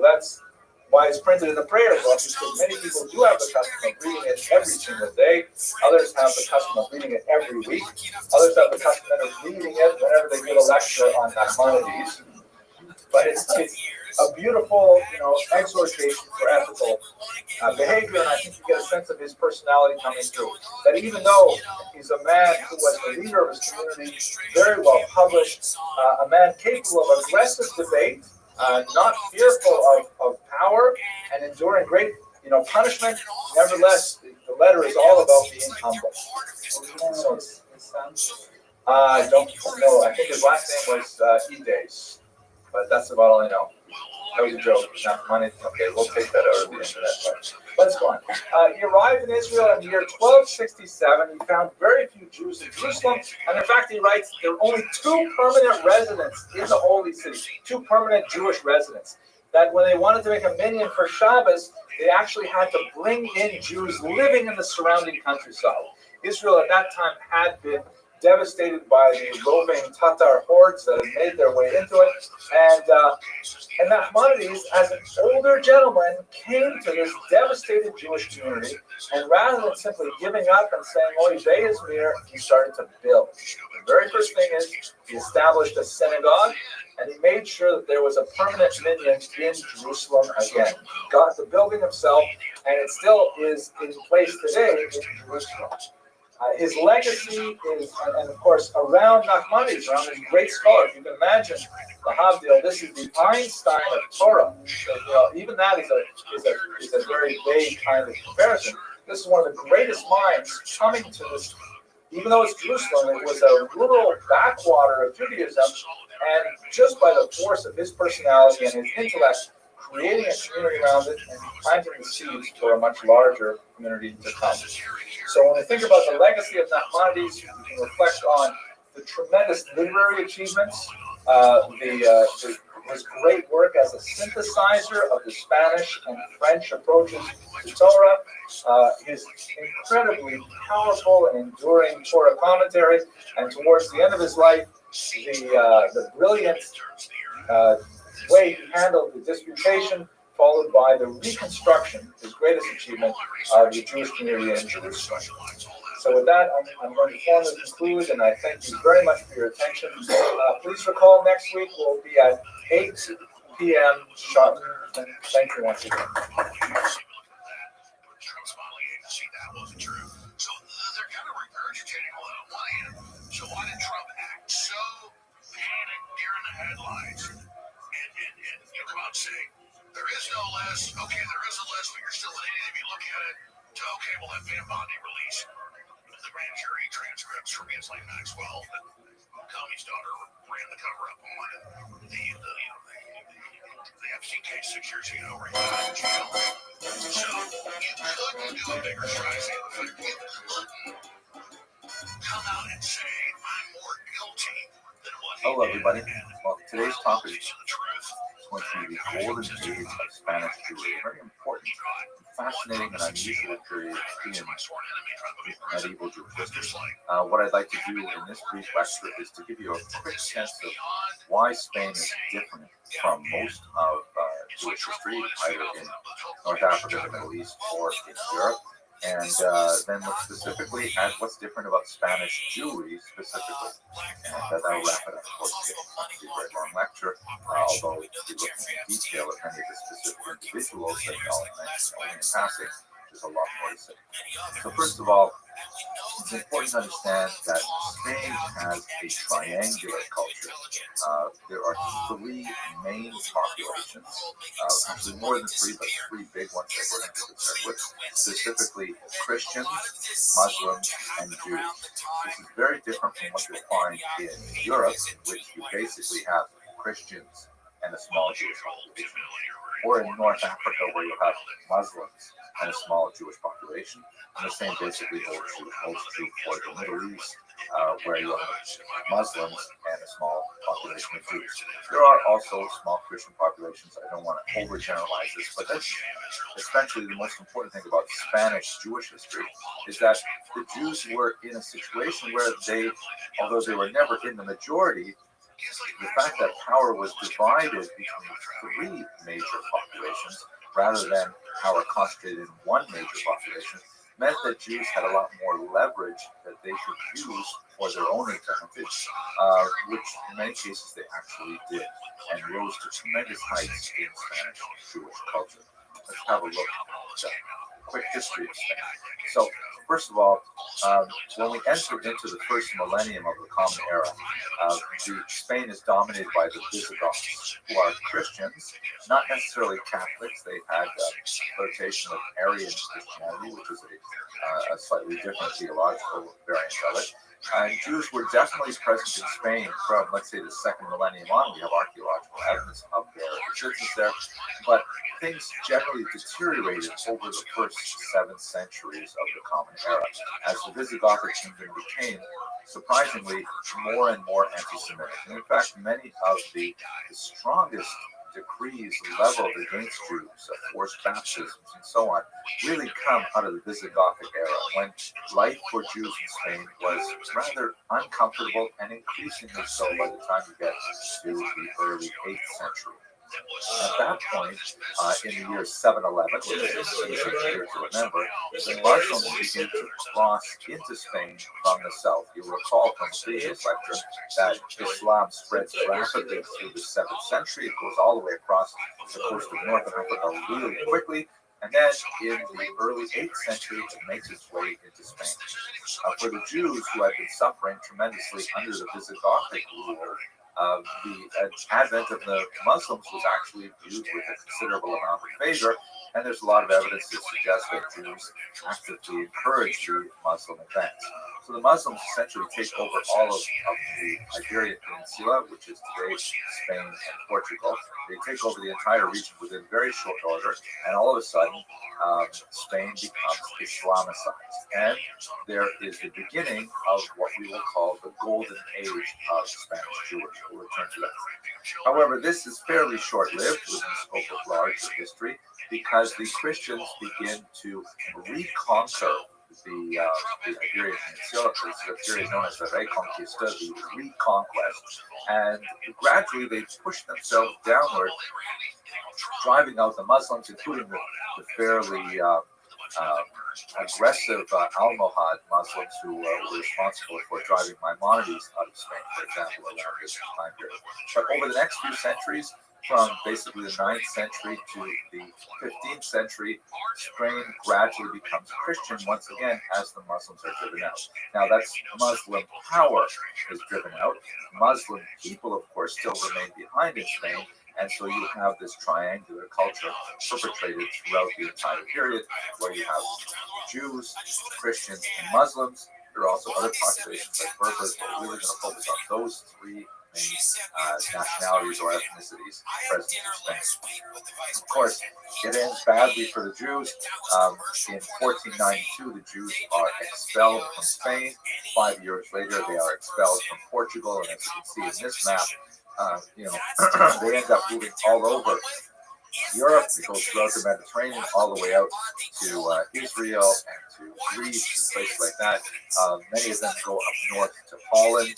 that's why it's printed in the prayer book, because many people do have the custom of reading it every single day. Others have the custom of reading it every week. Others have the custom of reading it whenever they give a lecture on Nachmanides. But it's a beautiful, exhortation for ethical behavior, and I think you get a sense of his personality coming through. That even though he's a man who was the leader of his community, very well published, a man capable of aggressive debate, not fearful of power, and enduring great, punishment. Nevertheless, the letter is all about being humble. I don't know. I think his last name was Edes, but that's about all I know. That was a joke. Not money. Okay, we'll take that out of the internet. Let's go on. He arrived in Israel in the year 1267. He found very few Jews in Jerusalem, and in fact, he writes there are only 2 permanent residents in the Holy City, 2 permanent Jewish residents. That when they wanted to make a minyan for Shabbos, they actually had to bring in Jews living in the surrounding countryside. Israel at that time had been devastated by the roving Tatar hordes that had made their way into it. And Nachmanides, as an older gentleman, came to this devastated Jewish community, and rather than simply giving up and saying, Oy vey Izmir, he started to build. The very first thing is he established a synagogue, and he made sure that there was a permanent minyan in Jerusalem again. Got the building himself, and it still is in place today in Jerusalem. His legacy is, and of course, around Nachmanides, around his great scholars. You can imagine the Havdil. This is the Einstein of Torah. So, even that is a very vague kind of comparison. This is one of the greatest minds coming to this. Even though it's Jerusalem, it was a rural backwater of Judaism, and just by the force of his personality and his intellect, creating a community around it and planting the seeds for a much larger community to come. So when we think about the legacy of Nachmanides, we can reflect on the tremendous literary achievements, his great work as a synthesizer of the Spanish and French approaches to Torah, his incredibly powerful and enduring Torah commentary, and towards the end of his life, the brilliant way he handled the disputation, followed by the reconstruction, his greatest achievement, of the Jewish community in Jerusalem. So with that, I'm going to formally conclude, and I thank you very much for your attention. Please recall next week we'll be at 8 p.m. sharp. Thank you once again.
So why did Trump act so panicked during the headlines and come out saying, there is no list, okay, there is a list, but you're still an idiot if you look at it, to, okay, we'll have Van Bondi release the grand jury transcripts from Ghislaine Maxwell that Comey's daughter ran the cover-up on, and the Epstein case 6 years ago where he got in jail. So you couldn't do a bigger rising. You couldn't come out and say, I'm more guilty than what he
Hello, everybody. Well, today's topic
is the truth.
Going to be the golden age of Spanish Jewry, a very important, fascinating, and unusual period in medieval Jewish history. What I'd like to do in this brief lecture is to give you a quick sense of why Spain is different from most of Jewish history, either in North Africa, the Middle East, or in Europe. And then look specifically at what's different about Spanish Jewry specifically. And that will wrap it up. Of course, it's not a very long lecture, although we look in detail at many of the specific individuals that I'll mention only in passing. There's a lot more to say. So first of all, it's important to understand that Spain has a triangular culture. There are 3 main populations, actually more than 3, but 3 big ones that we're going to concern with, specifically Christians, Muslims, and Jews. This is very different from what you'll find in Europe, in which you basically have Christians and a small Jewish population, or in North Africa, where you have Muslims and a small Jewish population. And the same basically holds true for the Middle East, where you have Muslims and a small population of Jews. There are also small Christian populations. I don't want to overgeneralize this, but that's especially the most important thing about Spanish Jewish history is that the Jews were in a situation where they, although they were never in the majority, the fact that power was divided between three major populations rather than power concentrated in one major population meant that Jews had a lot more leverage that they could use for their own advantage, which in many cases they actually did, and rose to tremendous heights in Spanish Jewish culture. Let's have a look at a quick history of Spain. So, first of all, when we entered into the first millennium of the Common Era, Spain is dominated by the Visigoths, who are Christians, not necessarily Catholics. They had a flirtation with Arian Christianity, which is a slightly different theological variant of it. And Jews were definitely present in Spain from, let's say, the second millennium on. We have archaeological evidence of their existence there, but things generally deteriorated over the first 7 centuries of the Common Era, as the Visigothic kingdom became, surprisingly, more and more anti-Semitic. And in fact, many of the strongest decrees leveled against Jews, forced baptisms, and so on, really come out of the Visigothic era, when life for Jews in Spain was rather uncomfortable, and increasingly so by the time you get to the early 8th century. At that point, in the year 711, which is easy here to remember, the Muslims began to cross into Spain from the south. You'll recall from the previous lecture that Islam spreads rapidly through the 7th century. It goes all the way across the coast of North Africa really quickly. And then in the early 8th century, it makes its way into Spain. For the Jews who had been suffering tremendously under the Visigothic rule, the advent of the Muslims was actually viewed with a considerable amount of favor, and there's a lot of evidence that suggests that Jews actively encouraged the Muslim advance. So the Muslims essentially take over all of the Iberian Peninsula, which is today Spain and Portugal. They take over the entire region within very short order, and all of a sudden, Spain becomes Islamicized. And there is the beginning of what we will call the golden age of Spanish Jewish. We'll return to that. However, this is fairly short-lived within the scope of larger history, because the Christians begin to reconquer the Iberian Peninsula. It's a period known as the Reconquista, the reconquest, and gradually they push themselves downward, driving out the Muslims, including the fairly aggressive Almohad Muslims who were responsible for driving Maimonides out of Spain, for example, around this time period. But over the next few centuries, from basically the 9th century to the 15th century, Spain gradually becomes Christian once again as the Muslims are driven out. Now, that's Muslim power is driven out. Muslim people, of course, still remain behind in Spain, and so you have this triangular culture perpetrated throughout the entire period, where you have Jews, Christians, and Muslims. There are also other populations like Berbers, but we're really going to focus on those three nationalities or ethnicities present in Spain. Of course, it ends badly for the Jews. In 1492, the Jews are expelled from Spain. 5 years later, they are expelled from Portugal, and as you can see in this map, they end up moving all over Europe. They go throughout the Mediterranean, all the way out to Israel and to Greece and places like that. Many of them go up north to Holland,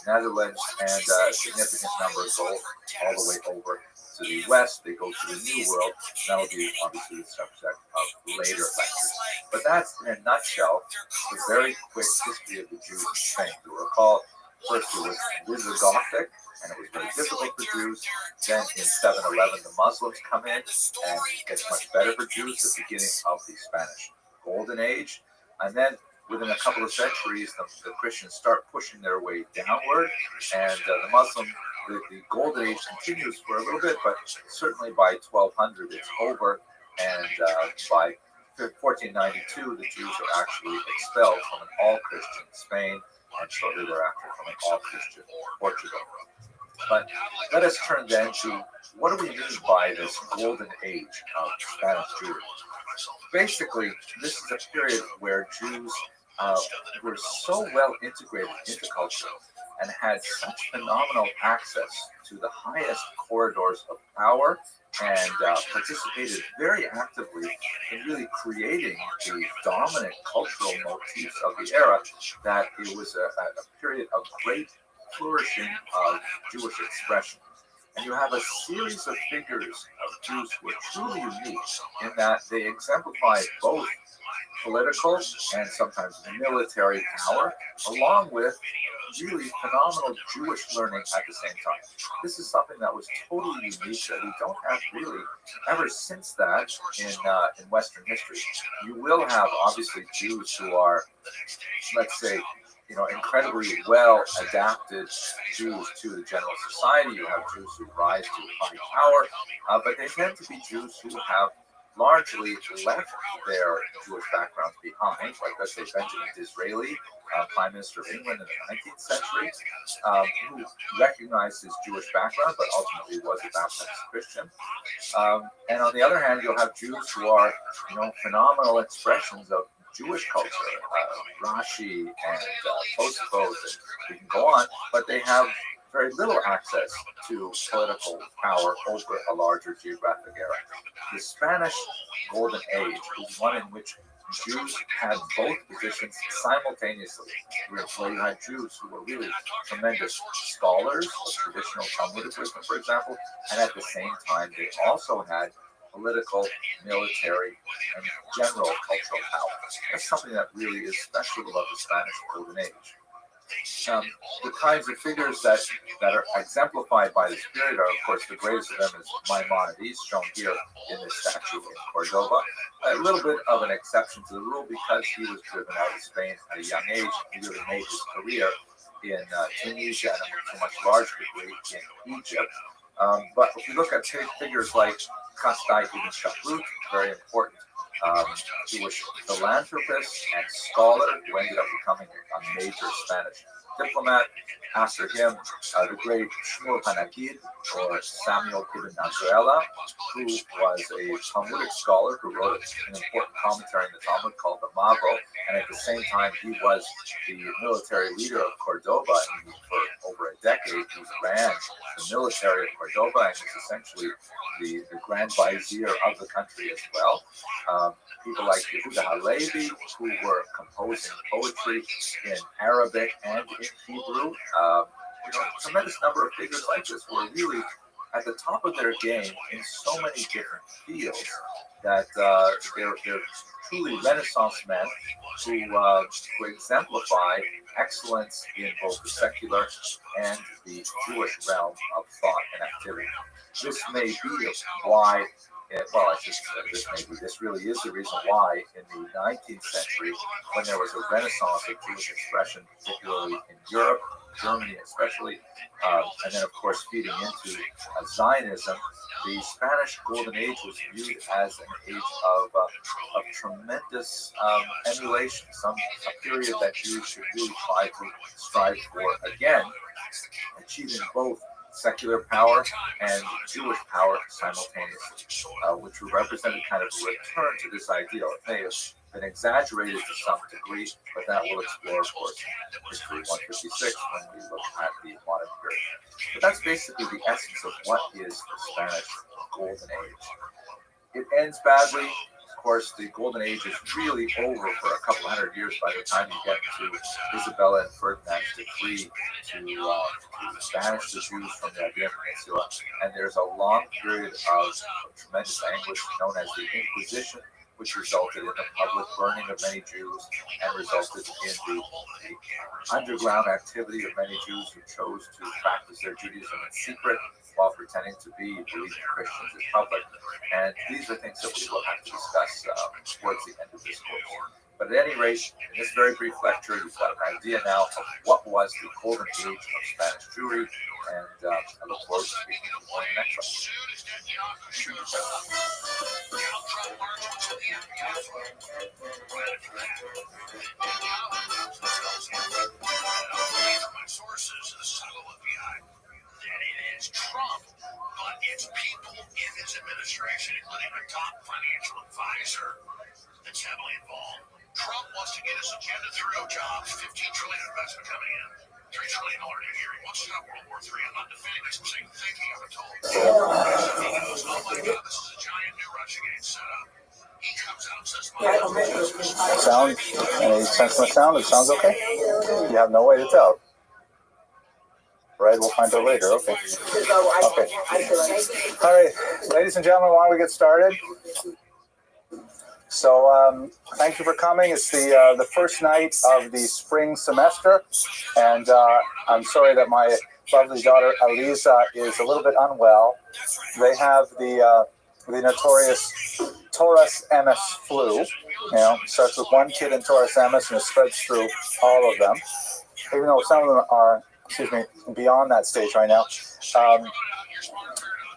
Netherlands, and a significant number go all the way over to the west. They go to the New World. That will be obviously the subject of later lectures. But that's, in a nutshell, the very quick history of the Jews in Spain. You'll recall, first it was Visigothic, and it was very difficult for Jews. Then in 711, the Muslims come in, and it gets much better for Jews, the beginning of the Spanish Golden Age. And then within a couple of centuries, the Christians start pushing their way downward, and the Golden Age continues for a little bit, but certainly by 1200 it's over, and by 1492 the Jews are actually expelled from an all-Christian Spain, and shortly thereafter from an all-Christian Portugal. But let us turn then to what do we mean by this golden age of Spanish Jewry? Basically, this is a period where Jews were so well integrated into culture and had such phenomenal access to the highest corridors of power and participated very actively in really creating the dominant cultural motifs of the era, that it was a period of great flourishing of Jewish expression. And you have a series of figures of Jews who are truly unique in that they exemplify both political and sometimes military power, along with really phenomenal Jewish learning at the same time. This is something that was totally unique that we don't have really ever since that in Western history. You will have obviously Jews who are, let's say, incredibly well adapted Jews to the general society. You have Jews who rise to high power, but they tend to be Jews who have largely left their Jewish backgrounds behind, like let's say Benjamin Disraeli, Prime Minister of England in the 19th century, who recognized his Jewish background but ultimately was a Baptist Christian. And on the other hand, you'll have Jews who are, phenomenal expressions of Jewish culture, Rashi and Tosafot, and we can go on, but they have very little access to political power over a larger geographic area. The Spanish Golden Age is one in which Jews had both positions simultaneously, where you had Jews who were really tremendous scholars of traditional Talmudic wisdom, for example, and at the same time they also had political, military, and general cultural power. That's something that really is special about the Spanish Golden Age. The kinds of figures that are exemplified by this period are, of course, the greatest of them is Maimonides, shown here in this statue in Cordoba. A little bit of an exception to the rule because he was driven out of Spain at a young age. He really made his career in Tunisia and to a much larger degree in Egypt. But if you look at figures like Kastai ibn Shahrut, very important Jewish philanthropist and scholar who ended up becoming a major Spanish diplomat. After him, the great Shmuel Hanagid, or Samuel ibn Nazarella, who was a Talmudic scholar who wrote an important commentary in the Talmud called the Mavo, and at the same time he was the military leader of Cordoba, and for over a decade he ran the military of Cordoba and was essentially the Grand Vizier of the country as well. People like Yehuda Halevi, who were composing poetry in Arabic and in Hebrew. A tremendous number of figures like this were really at the top of their game in so many different fields that they're truly Renaissance men who exemplify excellence in both the secular and the Jewish realm of thought and activity. This may be why, this really is the reason why in the 19th century, when there was a renaissance of Jewish expression, particularly in Europe, Germany especially, and then of course feeding into Zionism, the Spanish Golden Age was viewed as an age of tremendous emulation, a period that Jews should really try to strive for again, achieving both secular power and Jewish power simultaneously, which represented kind of a return to this ideal. It may have been exaggerated to some degree, but that we'll explore, of course, in History 156 when we look at the modern period. But that's basically the essence of what is the Spanish Golden Age. It ends badly. Of course, the Golden Age is really over for a couple hundred years by the time you get to Isabella and Ferdinand's decree to banish the Jews from the Iberian Peninsula. And there's a long period of tremendous anguish known as the Inquisition, which resulted in the public burning of many Jews and resulted in the underground activity of many Jews who chose to practice their Judaism in secret while pretending to be believing Christians in public. And these are things that we will have to discuss towards the end of this course. But at any rate, in this very brief lecture, you've got an idea now of what was the Golden Age of Spanish Jewry, and I look forward to speaking to you more in the next lecture.
Sources, administration, including a top financial advisor that's heavily involved. Trump wants to get his agenda through. No jobs, $15 trillion investment coming in, $3 trillion new year. He wants to stop World War III. I'm not defending this. I'm saying thinking of it told. So he goes, oh my God, this is a giant new Russiagate setup. He comes out and says,
Sound? Any sense from the sound? It sounds okay? You have no way to tell. Right, we'll find out later. Okay. Okay. All right, ladies and gentlemen, why don't we get started? So, thank you for coming. It's the first night of the spring semester, and I'm sorry that my lovely daughter Aliza is a little bit unwell. They have the notorious Taurus MS flu. You know, starts with one kid in Taurus MS and it spreads through all of them. Even though some of them are, beyond that stage right now.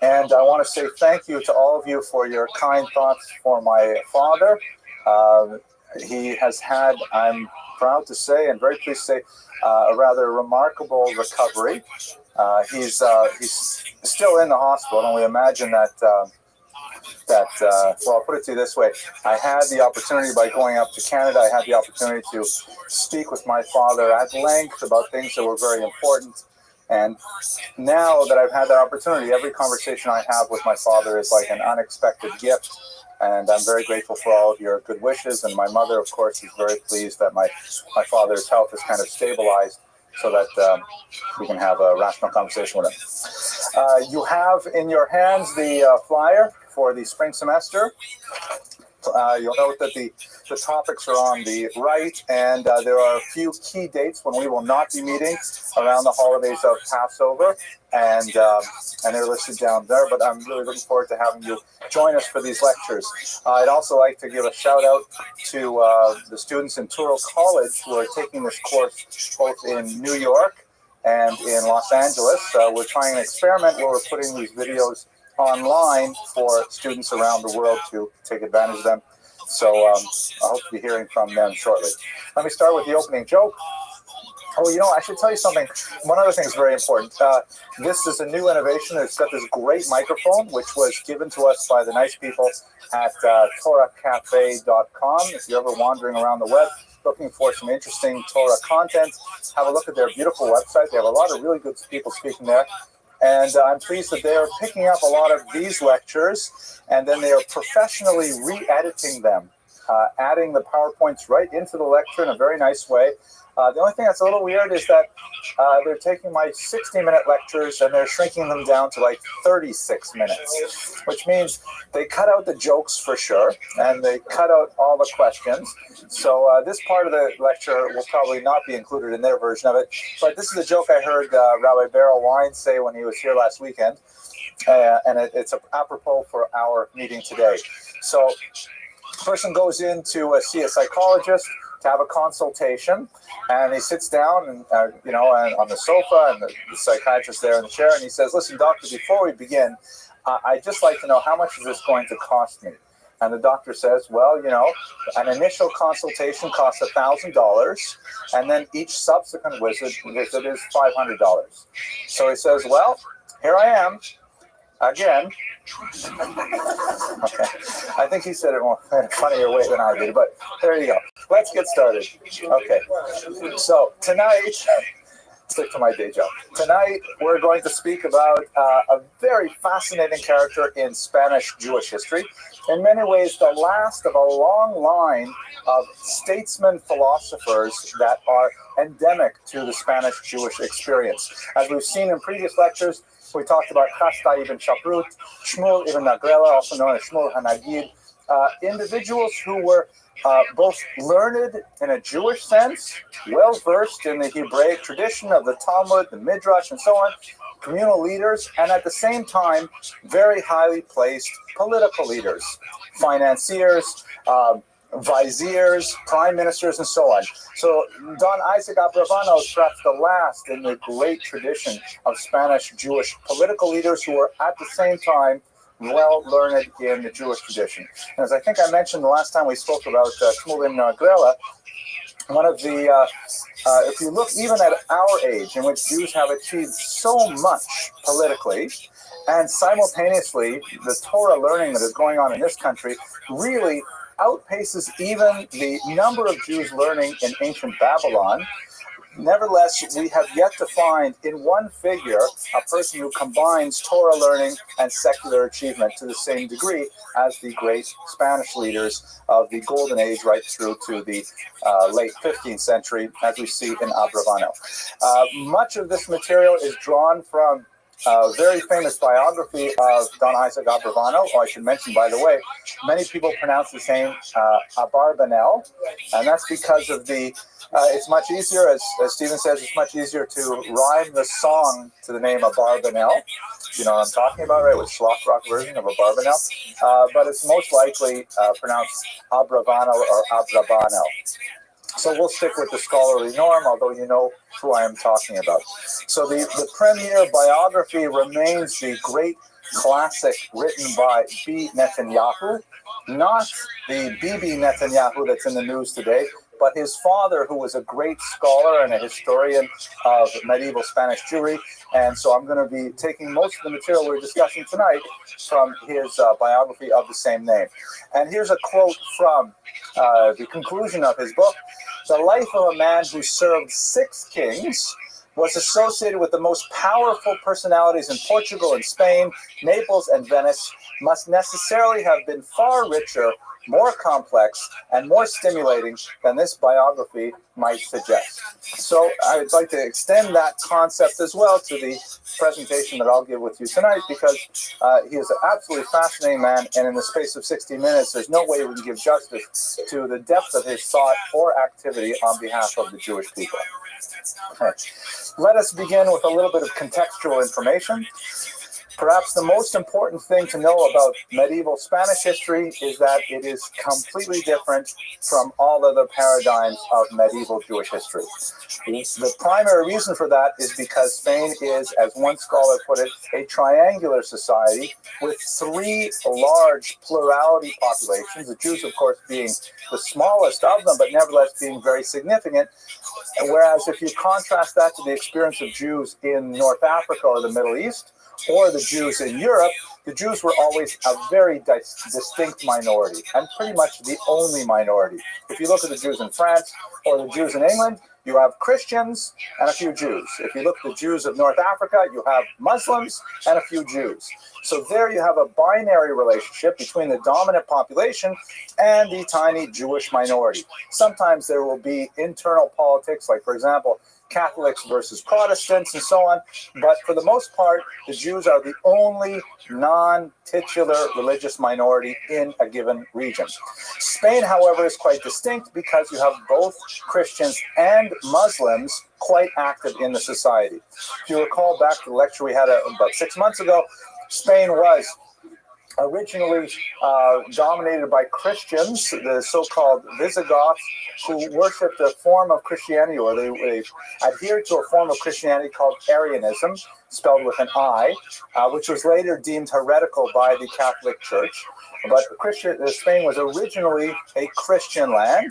And I want to say thank you to all of you for your kind thoughts for my father. He has had, I'm proud to say, and very pleased to say, a rather remarkable recovery. He's still in the hospital, and we imagine that, well, I'll put it to you this way. I had the opportunity, by going up to Canada, I had the opportunity to speak with my father at length about things that were very important. And now that I've had that opportunity, every conversation I have with my father is like an unexpected gift. And I'm very grateful for all of your good wishes. And my mother, of course, is very pleased that my father's health is kind of stabilized so that we can have a rational conversation with him. You have in your hands the flyer for the spring semester. You'll note that the topics are on the right, and there are a few key dates when we will not be meeting around the holidays of Passover, and they're listed down there, but I'm really looking forward to having you join us for these lectures. I'd also like to give a shout out to the students in Touro College who are taking this course both in New York and in Los Angeles. We're trying an experiment where we're putting these videos online for students around the world to take advantage of them. So I hope to be hearing from them shortly. Let me start with the opening joke. Oh, you know, I should tell you something. One other thing is very important. This is a new innovation. It's got this great microphone, which was given to us by the nice people at TorahCafe.com. If you're ever wandering around the web looking for some interesting Torah content, have a look at their beautiful website. They have a lot of really good people speaking there. And I'm pleased that they are picking up a lot of these lectures, and then they are professionally re-editing them, adding the PowerPoints right into the lecture in a very nice way. The only thing that's a little weird is that they're taking my 60-minute lectures and they're shrinking them down to like 36 minutes, which means they cut out the jokes for sure, and they cut out all the questions. So this part of the lecture will probably not be included in their version of it. But this is a joke I heard Rabbi Beryl Wine say when he was here last weekend, and it's apropos for our meeting today. So a person goes in to see a psychologist to have a consultation, and he sits down and and on the sofa, and the psychiatrist there in the chair, and he says, "Listen, doctor, before we begin, I'd just like to know, how much is this going to cost me?" And the doctor says, "Well, an initial consultation costs $1,000, and then each subsequent visit is $500. So he says, "Well, here I am again." Okay, I think he said it more in a funnier way than I did, but there you go. Let's get started. Okay, so tonight, stick to my day job. Tonight, we're going to speak about a very fascinating character in Spanish Jewish history. In many ways, the last of a long line of statesmen philosophers that are endemic to the Spanish Jewish experience. As we've seen in previous lectures, we talked about Chasta ibn Shaprut, Shmuel ibn Nagrela, also known as Shmuel HaNagid, individuals who were both learned in a Jewish sense, well-versed in the Hebraic tradition of the Talmud, the Midrash, and so on, communal leaders, and at the same time, very highly placed political leaders, financiers, viziers, prime ministers, and so on. So Don Isaac Abrevano is perhaps the last in the great tradition of Spanish Jewish political leaders who were at the same time well learned in the Jewish tradition. And as I think I mentioned the last time we spoke about Shmuel ibn Nagrela, one of the, if you look even at our age, in which Jews have achieved so much politically, And simultaneously, the Torah learning that is going on in this country really outpaces even the number of Jews learning in ancient Babylon. Nevertheless, we have yet to find in one figure a person who combines Torah learning and secular achievement to the same degree as the great Spanish leaders of the Golden Age right through to the late 15th century, as we see in Abravanel. Much of this material is drawn from a very famous biography of Don Isaac Abravanel. I should mention, by the way, many people pronounce the same Abarbanel, and that's because of the it's much easier, as Stephen says, it's much easier to rhyme the song to the name Abarbanel. You know what I'm talking about, right? With Schlock Rock version of Abarbanel. But it's most likely pronounced Abravanel or Abrabanel. So we'll stick with the scholarly norm, although you know who I am talking about. So the premier biography remains the great classic written by B. Netanyahu, not the Bibi Netanyahu that's in the news today, but his father, who was a great scholar and a historian of medieval Spanish Jewry. And so I'm going to be taking most of the material we're discussing tonight from his biography of the same name. And here's a quote from the conclusion of his book. The life of a man who served 6 kings was associated with the most powerful personalities in Portugal and Spain, Naples and Venice, must necessarily have been far richer, more complex, and more stimulating than this biography might suggest. So I would like to extend that concept as well to the presentation that I'll give with you tonight, because he is an absolutely fascinating man, and in the space of 60 minutes, there's no way we can give justice to the depth of his thought or activity on behalf of the Jewish people. Okay. Let us begin with a little bit of contextual information. Perhaps the most important thing to know about medieval Spanish history is that it is completely different from all other paradigms of medieval Jewish history. The primary reason for that is because Spain is, as one scholar put it, a triangular society with 3 large plurality populations, the Jews, of course, being the smallest of them, but nevertheless being very significant. Whereas if you contrast that to the experience of Jews in North Africa or the Middle East, or the Jews in Europe, the Jews were always a very distinct minority, and pretty much the only minority. If you look at the Jews in France or the Jews in England, you have Christians and a few Jews. If you look at the Jews of North Africa, you have Muslims and a few Jews. So there you have a binary relationship between the dominant population and the tiny Jewish minority. Sometimes there will be internal politics, like, for example, Catholics versus Protestants and so on, but for the most part, the Jews are the only non-titular religious minority in a given region. Spain, however, is quite distinct because you have both Christians and Muslims quite active in the society. If you recall back to the lecture we had about 6 months ago, Spain was originally dominated by Christians, the so-called Visigoths, who worshipped a form of Christianity, or they adhered to a form of Christianity called Arianism, spelled with an I, which was later deemed heretical by the Catholic Church. But Spain was originally a Christian land.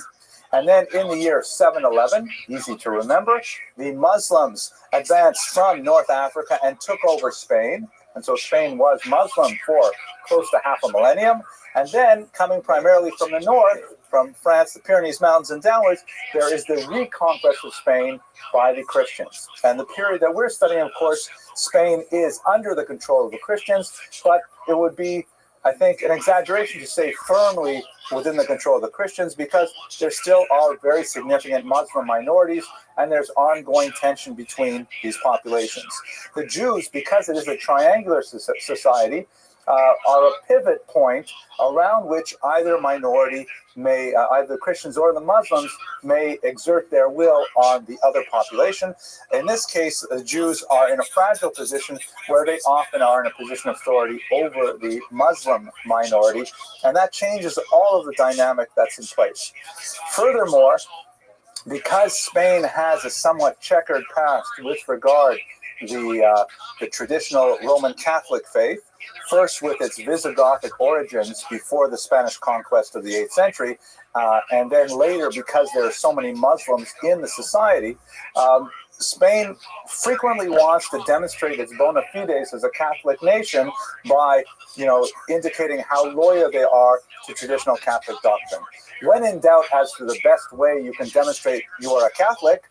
And then in the year 711, easy to remember, the Muslims advanced from North Africa and took over Spain. And so Spain was Muslim for close to half a millennium. And then, coming primarily from the north, from France, the Pyrenees Mountains, and downwards, there is the reconquest of Spain by the Christians. And the period that we're studying, of course, Spain is under the control of the Christians, but it would be, I think, an exaggeration to say firmly within the control of the Christians, because there still are very significant Muslim minorities, and there's ongoing tension between these populations. The Jews, because it is a triangular society, are a pivot point around which either minority may, either the Christians or the Muslims, may exert their will on the other population. In this case, the Jews are in a fragile position where they often are in a position of authority over the Muslim minority, and that changes all of the dynamic that's in place. Furthermore, because Spain has a somewhat checkered past with regard to the traditional Roman Catholic faith, first with its Visigothic origins before the Spanish conquest of the 8th century, and then later because there are so many Muslims in the society, Spain frequently wants to demonstrate its bona fides as a Catholic nation by, indicating how loyal they are to traditional Catholic doctrine. When in doubt as to the best way you can demonstrate you are a Catholic,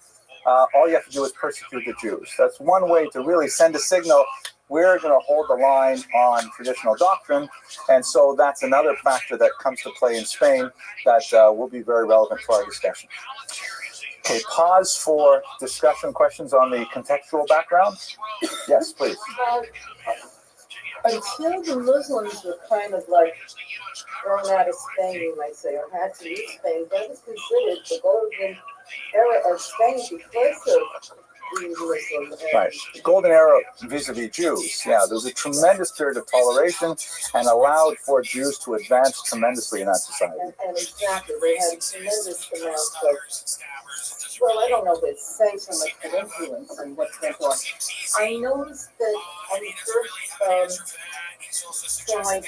all you have to do is persecute the Jews. That's one way to really send a signal. We're going to hold the line on traditional doctrine, and so that's another factor that comes to play in Spain that will be very relevant for our discussion. Okay, pause for discussion questions on the contextual background. Yes, please.
Until the Muslims were kind of like thrown out of Spain, you might say, or had to leave Spain, that was considered the golden era of Spain because of the Muslim.
Right. Golden era vis-a-vis Jews. Yeah, there was a tremendous period of toleration and allowed for Jews to advance tremendously in that society.
And exactly, they had a tremendous amount of, well, I don't know if it's saying so much, but influence and what's going on. I noticed that on the first slide,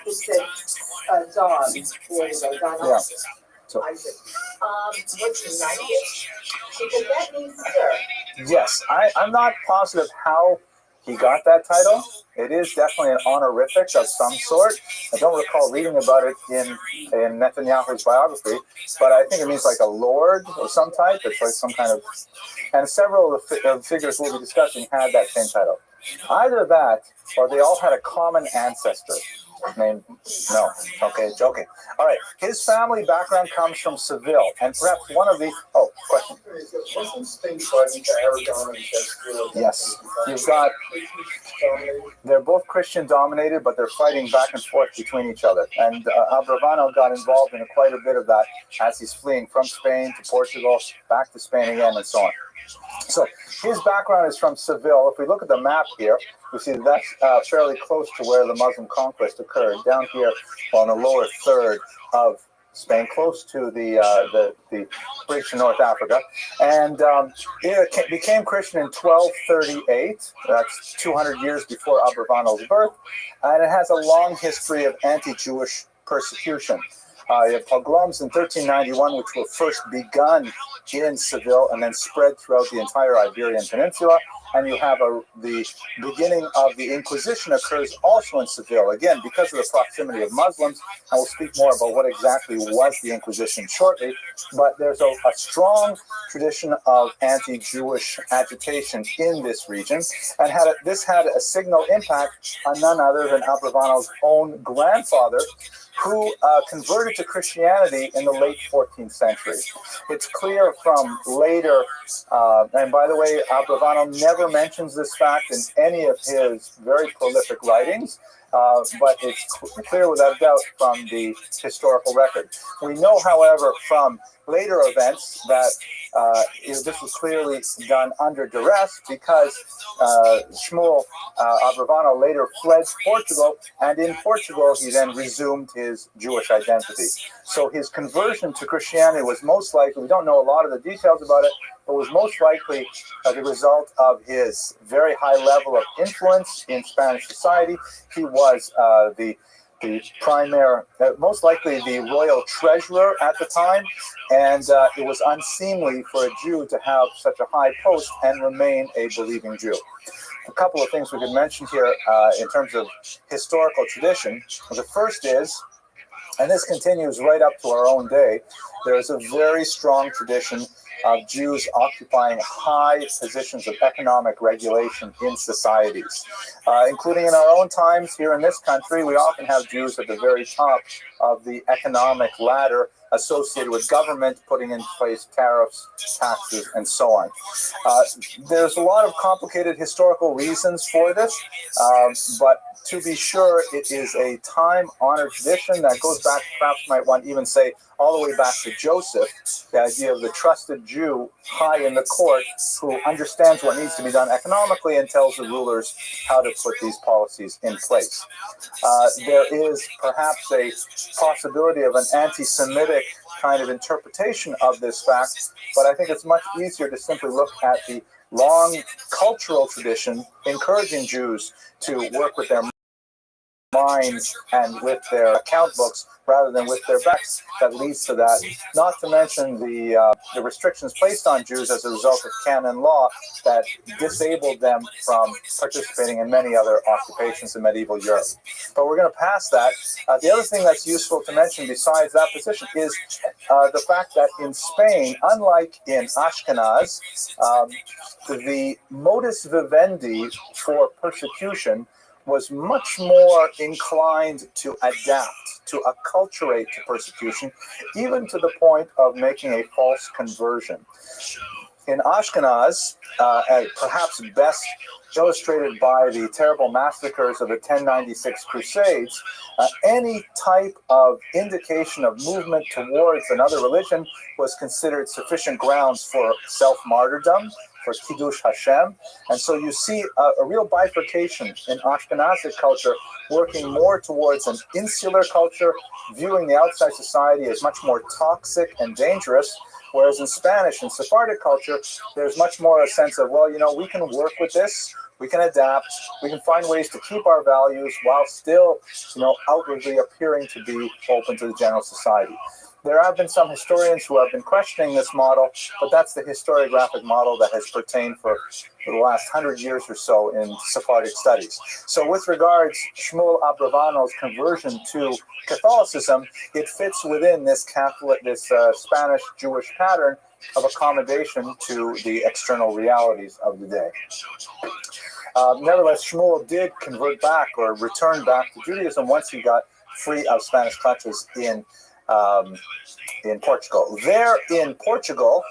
it said Don,
yeah. So,
what's united? Because that means sir.
Yes, I'm not positive how he got that title. It is definitely an honorific of some sort. I don't recall reading about it in Netanyahu's biography, but I think it means like a lord of some type. It's like some kind of, and several of the figures we'll be discussing had that same title. Either that, or they all had a common ancestor. Named, no, okay, joking. All right, his family background comes from Seville, and perhaps one of the, question.
Wasn't Spain fighting to Aragon and Castile?
Yes, you've got, they're both Christian dominated, but they're fighting back and forth between each other. And Abravano got involved in quite a bit of that as he's fleeing from Spain to Portugal, back to Spain again, and so on. So his background is from Seville. If we look at the map here, we see that's fairly close to where the Muslim conquest occurred. Down here on the lower third of Spain, close to the bridge to North Africa. And it became Christian in 1238. That's 200 years before Abravano's birth. And it has a long history of anti-Jewish persecution. You have pogroms in 1391, which were first begun in Seville and then spread throughout the entire Iberian Peninsula. And you have the beginning of the Inquisition occurs also in Seville, again, because of the proximity of Muslims. And we'll speak more about what exactly was the Inquisition shortly. But there's a strong tradition of anti-Jewish agitation in this region. And this had a signal impact on none other than Abravano's own grandfather, who converted to Christianity in the late 14th century. It's clear from later, and by the way, Abravano never mentions this fact in any of his very prolific writings, but it's clear without doubt from the historical record. We know, however, from later events that this was clearly done under duress because Shmuel Abravano later fled Portugal, and in Portugal he then resumed his Jewish identity. So his conversion to Christianity was most likely, we don't know a lot of the details about it, but was most likely the result of his very high level of influence in Spanish society. He was the primary, most likely the royal treasurer at the time, and it was unseemly for a Jew to have such a high post and remain a believing Jew. A couple of things we could mention here in terms of historical tradition. The first is, and this continues right up to our own day, there is a very strong tradition of Jews occupying high positions of economic regulation in societies. Including in our own times here in this country, we often have Jews at the very top of the economic ladder associated with government putting in place tariffs, taxes, and so on. There's a lot of complicated historical reasons for this, but to be sure, it is a time-honored tradition that goes back, perhaps might want to even say, all the way back to Joseph, the idea of the trusted Jew high in the court who understands what needs to be done economically and tells the rulers how to put these policies in place. There is perhaps a possibility of an anti-Semitic kind of interpretation of this fact, but I think it's much easier to simply look at the long cultural tradition encouraging Jews to work with their minds and with their account books rather than with their backs that leads to that. Not to mention the restrictions placed on Jews as a result of canon law that disabled them from participating in many other occupations in medieval Europe. But we're going to pass that. The other thing that's useful to mention besides that position is the fact that in Spain, unlike in Ashkenaz, the modus vivendi for persecution was much more inclined to adapt, to acculturate to persecution, even to the point of making a false conversion. In Ashkenaz, perhaps best illustrated by the terrible massacres of the 1096 Crusades, any type of indication of movement towards another religion was considered sufficient grounds for self-martyrdom, for Kiddush Hashem. And so you see a real bifurcation in Ashkenazic culture working more towards an insular culture, viewing the outside society as much more toxic and dangerous, whereas in Spanish and Sephardic culture, there's much more a sense of, well, we can work with this, we can adapt, we can find ways to keep our values while still, outwardly appearing to be open to the general society. There have been some historians who have been questioning this model, but that's the historiographic model that has pertained for the last 100 years or so in Sephardic studies. So with regards Shmuel Abravano's conversion to Catholicism, it fits within this Spanish Jewish pattern of accommodation to the external realities of the day. Nevertheless, Shmuel did convert back or return back to Judaism once he got free of Spanish clutches in Portugal. There in Portugal,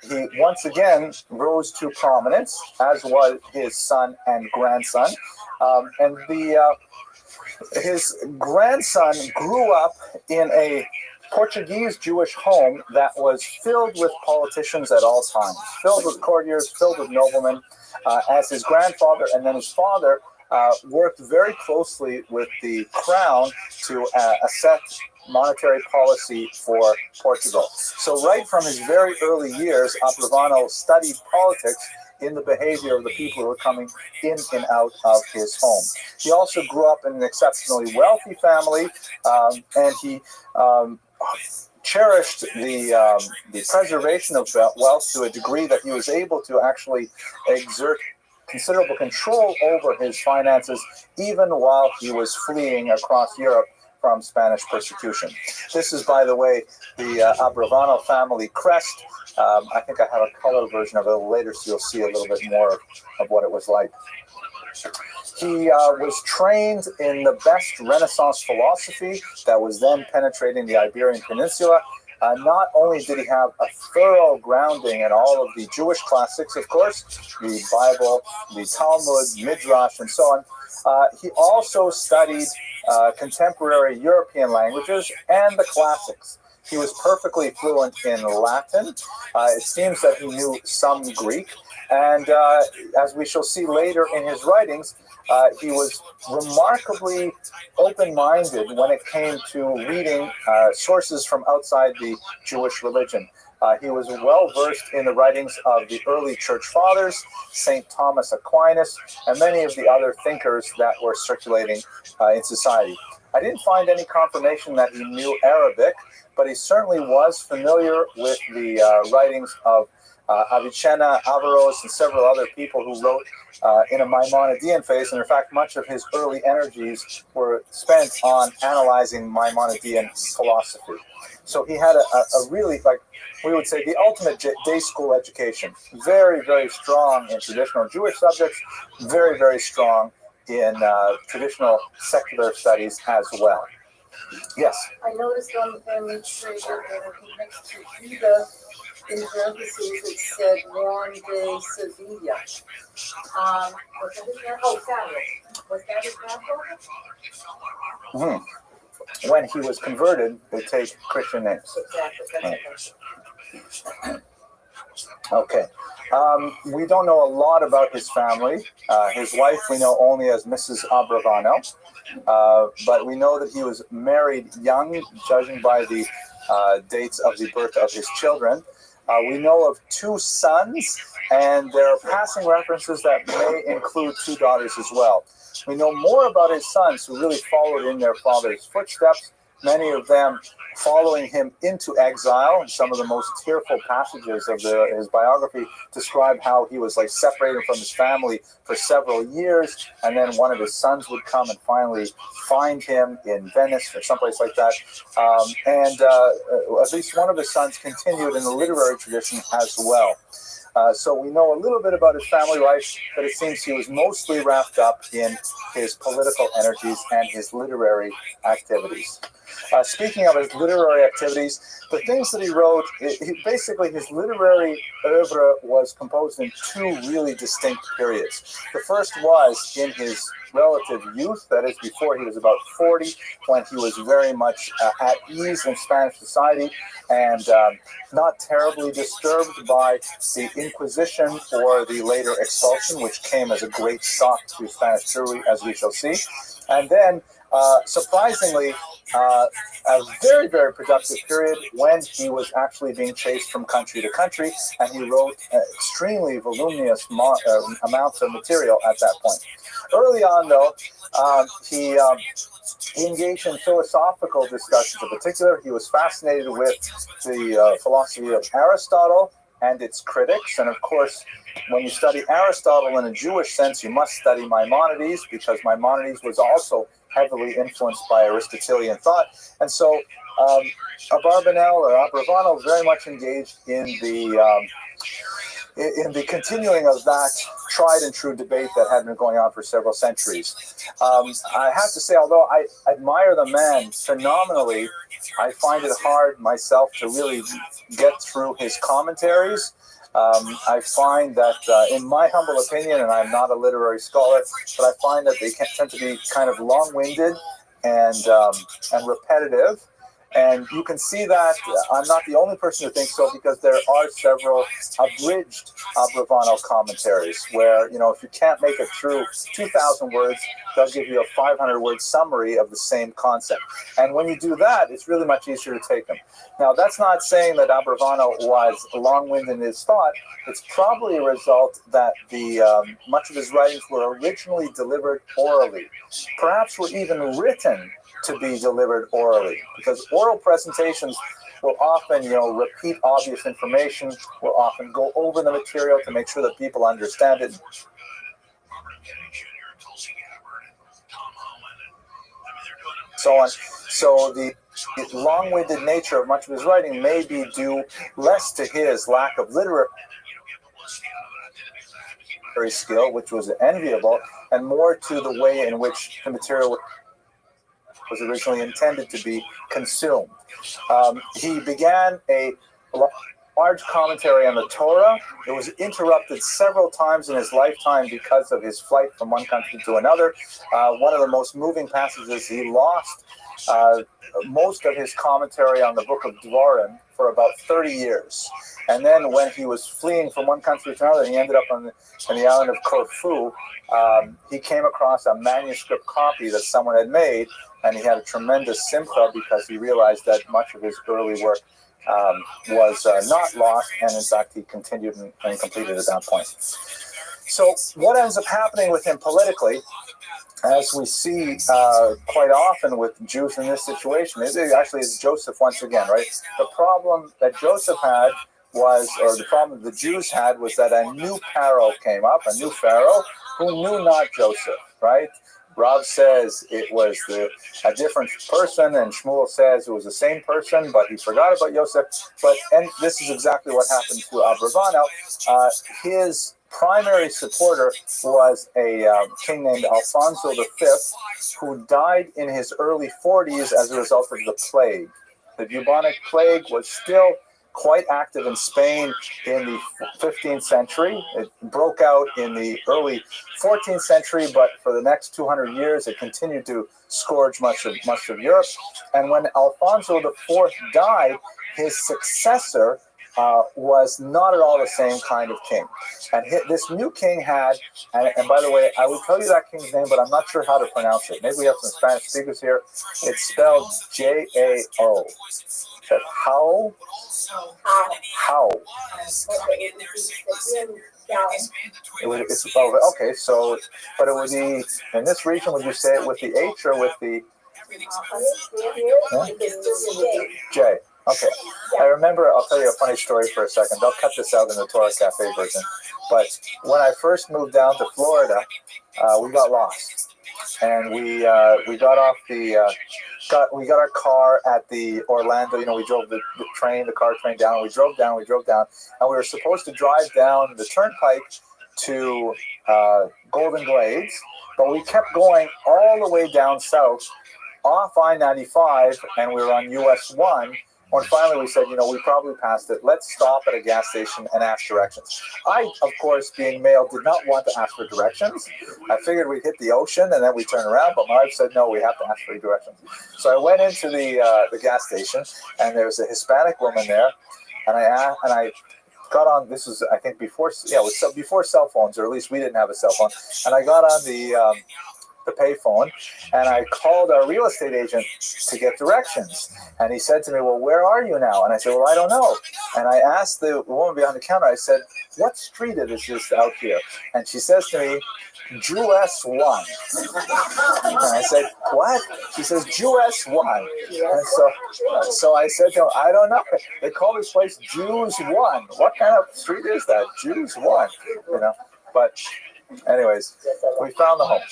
he once again rose to prominence, as was his son and grandson. His grandson grew up in a Portuguese Jewish home that was filled with politicians at all times, filled with courtiers, filled with noblemen, as his grandfather and then his father worked very closely with the crown to set monetary policy for Portugal. So right from his very early years, Abravano studied politics in the behavior of the people who were coming in and out of his home. He also grew up in an exceptionally wealthy family, and he cherished the preservation of wealth to a degree that he was able to actually exert considerable control over his finances, even while he was fleeing across Europe from Spanish persecution. This is, by the way, the Abravano family crest. I think I have a color version of it later, so you'll see a little bit more of what it was like. He was trained in the best Renaissance philosophy that was then penetrating the Iberian Peninsula. Not only did he have a thorough grounding in all of the Jewish classics, of course, the Bible, the Talmud, Midrash, and so on, he also studied contemporary European languages and the classics. He was perfectly fluent in Latin. It seems that he knew some Greek. And as we shall see later in his writings, he was remarkably open-minded when it came to reading sources from outside the Jewish religion. He was well-versed in the writings of the early church fathers, St. Thomas Aquinas, and many of the other thinkers that were circulating in society. I didn't find any confirmation that he knew Arabic, but he certainly was familiar with the writings of Avicenna, Averroes, and several other people who wrote in a Maimonidean phase. And in fact, much of his early energies were spent on analyzing Maimonidean philosophy. So he had a really, like we would say, the ultimate day school education. Very, very strong in traditional Jewish subjects, very, very strong in traditional secular studies as well. Yes?
I noticed on the family tree that next to Judah, in parentheses, it said Juan de Sevilla. Was that his grandfather? Oh, Samuel. Was that his grandfather?
Mm-hmm. When he was converted, they take Christian names.
Exactly.
Right. Okay. We don't know a lot about his family. His wife we know only as Mrs. Abravano, but we know that he was married young, judging by the dates of the birth of his children. We know of 2 sons, and there are passing references that may include 2 daughters as well. We know more about his sons who really followed in their father's footsteps, many of them following him into exile. And some of the most tearful passages of his biography describe how he was like separated from his family for several years, and then one of his sons would come and finally find him in Venice or someplace like that. And at least one of his sons continued in the literary tradition as well. So we know a little bit about his family life, but it seems he was mostly wrapped up in his political energies and his literary activities. Speaking of his literary activities, the things that he wrote, basically his literary oeuvre was composed in two really distinct periods. The first was in his relative youth, that is before he was about 40, when he was very much at ease in Spanish society and not terribly disturbed by the Inquisition or the later expulsion, which came as a great shock to Spanish Jewry, as we shall see. And then, surprisingly, a very, very productive period when he was actually being chased from country to country, and he wrote extremely voluminous amounts of material at that point. Early on, though, he engaged in philosophical discussions. In particular, he was fascinated with the philosophy of Aristotle and its critics. And of course, when you study Aristotle in a Jewish sense, you must study Maimonides, because Maimonides was also heavily influenced by Aristotelian thought. And so Abravanel very much engaged in the continuing of that tried and true debate that had been going on for several centuries. I have to say, although I admire the man phenomenally, I find it hard myself to really get through his commentaries. I find that, in my humble opinion, and I'm not a literary scholar, but I find that they tend to be kind of long-winded and repetitive. And you can see that I'm not the only person who thinks so, because there are several abridged Abravanel commentaries where, you know, if you can't make it through 2,000 words, they'll give you a 500-word summary of the same concept. And when you do that, it's really much easier to take them. Now, that's not saying that Abravanel was long-winded in his thought. It's probably a result that much of his writings were originally delivered orally, perhaps were even written to be delivered orally, because oral presentations will often, repeat obvious information, will often go over the material to make sure that people understand it. So on. So the long-winded nature of much of his writing may be due less to his lack of literary skill, which was enviable, and more to the way in which the material was originally intended to be consumed. He began a large commentary on the Torah. It was interrupted several times in his lifetime because of his flight from one country to another. One of the most moving passages, he lost most of his commentary on the book of Dvarim for about 30 years. And then when he was fleeing from one country to another, he ended up on the island of Corfu. He came across a manuscript copy that someone had made, and he had a tremendous simcha because he realized that much of his early work was not lost, and in fact he continued and completed at that point. So what ends up happening with him politically, as we see quite often with Jews in this situation, actually it's Joseph once again, right? The problem that Joseph had was, or the problem the Jews had, was that a new Pharaoh came up, a new Pharaoh who knew not Joseph, right? Rav says it was a different person, and Shmuel says it was the same person, but he forgot about Joseph. And this is exactly what happened to Abravanel. His primary supporter was a king named Alfonso V, who died in his early 40s as a result of the plague. The bubonic plague was still quite active in Spain in the 15th century. It broke out in the early 14th century, but for the next 200 years, it continued to scourge much of Europe. And when Alfonso IV died, his successor was not at all the same kind of king. And this new king had, and by the way, I will tell you that king's name, but I'm not sure how to pronounce it. Maybe we have some Spanish speakers here. It's spelled J-A-O. How? Okay, so, but it would be, in this region, would you say it with the H or with the J? Okay. I remember, I'll tell you a funny story for a second. They'll cut this out in the Torah Cafe version. But when I first moved down to Florida, we got lost. And we got off we got our car at the Orlando, we drove the car train down. We drove down, and we were supposed to drive down the turnpike to Golden Glades, but we kept going all the way down south off I-95, and we were on US 1, when finally we said, we probably passed it. Let's stop at a gas station and ask directions. I, of course, being male, did not want to ask for directions. I figured we'd hit the ocean and then we'd turn around, but my wife said, no, we have to ask for directions. So I went into the gas station, and there was a Hispanic woman there, and I got on, this was, I think, before cell phones, or at least we didn't have a cell phone, and I got on the payphone, and I called our real estate agent to get directions. And he said to me, well, where are you now? And I said, well, I don't know. And I asked the woman behind the counter, I said, what street is this out here? And she says to me, US 1. And I said, what? She says, US 1. And so I said to her, I don't know. They call this place Jews 1. What kind of street is that? Jews 1. But anyways, we found the home.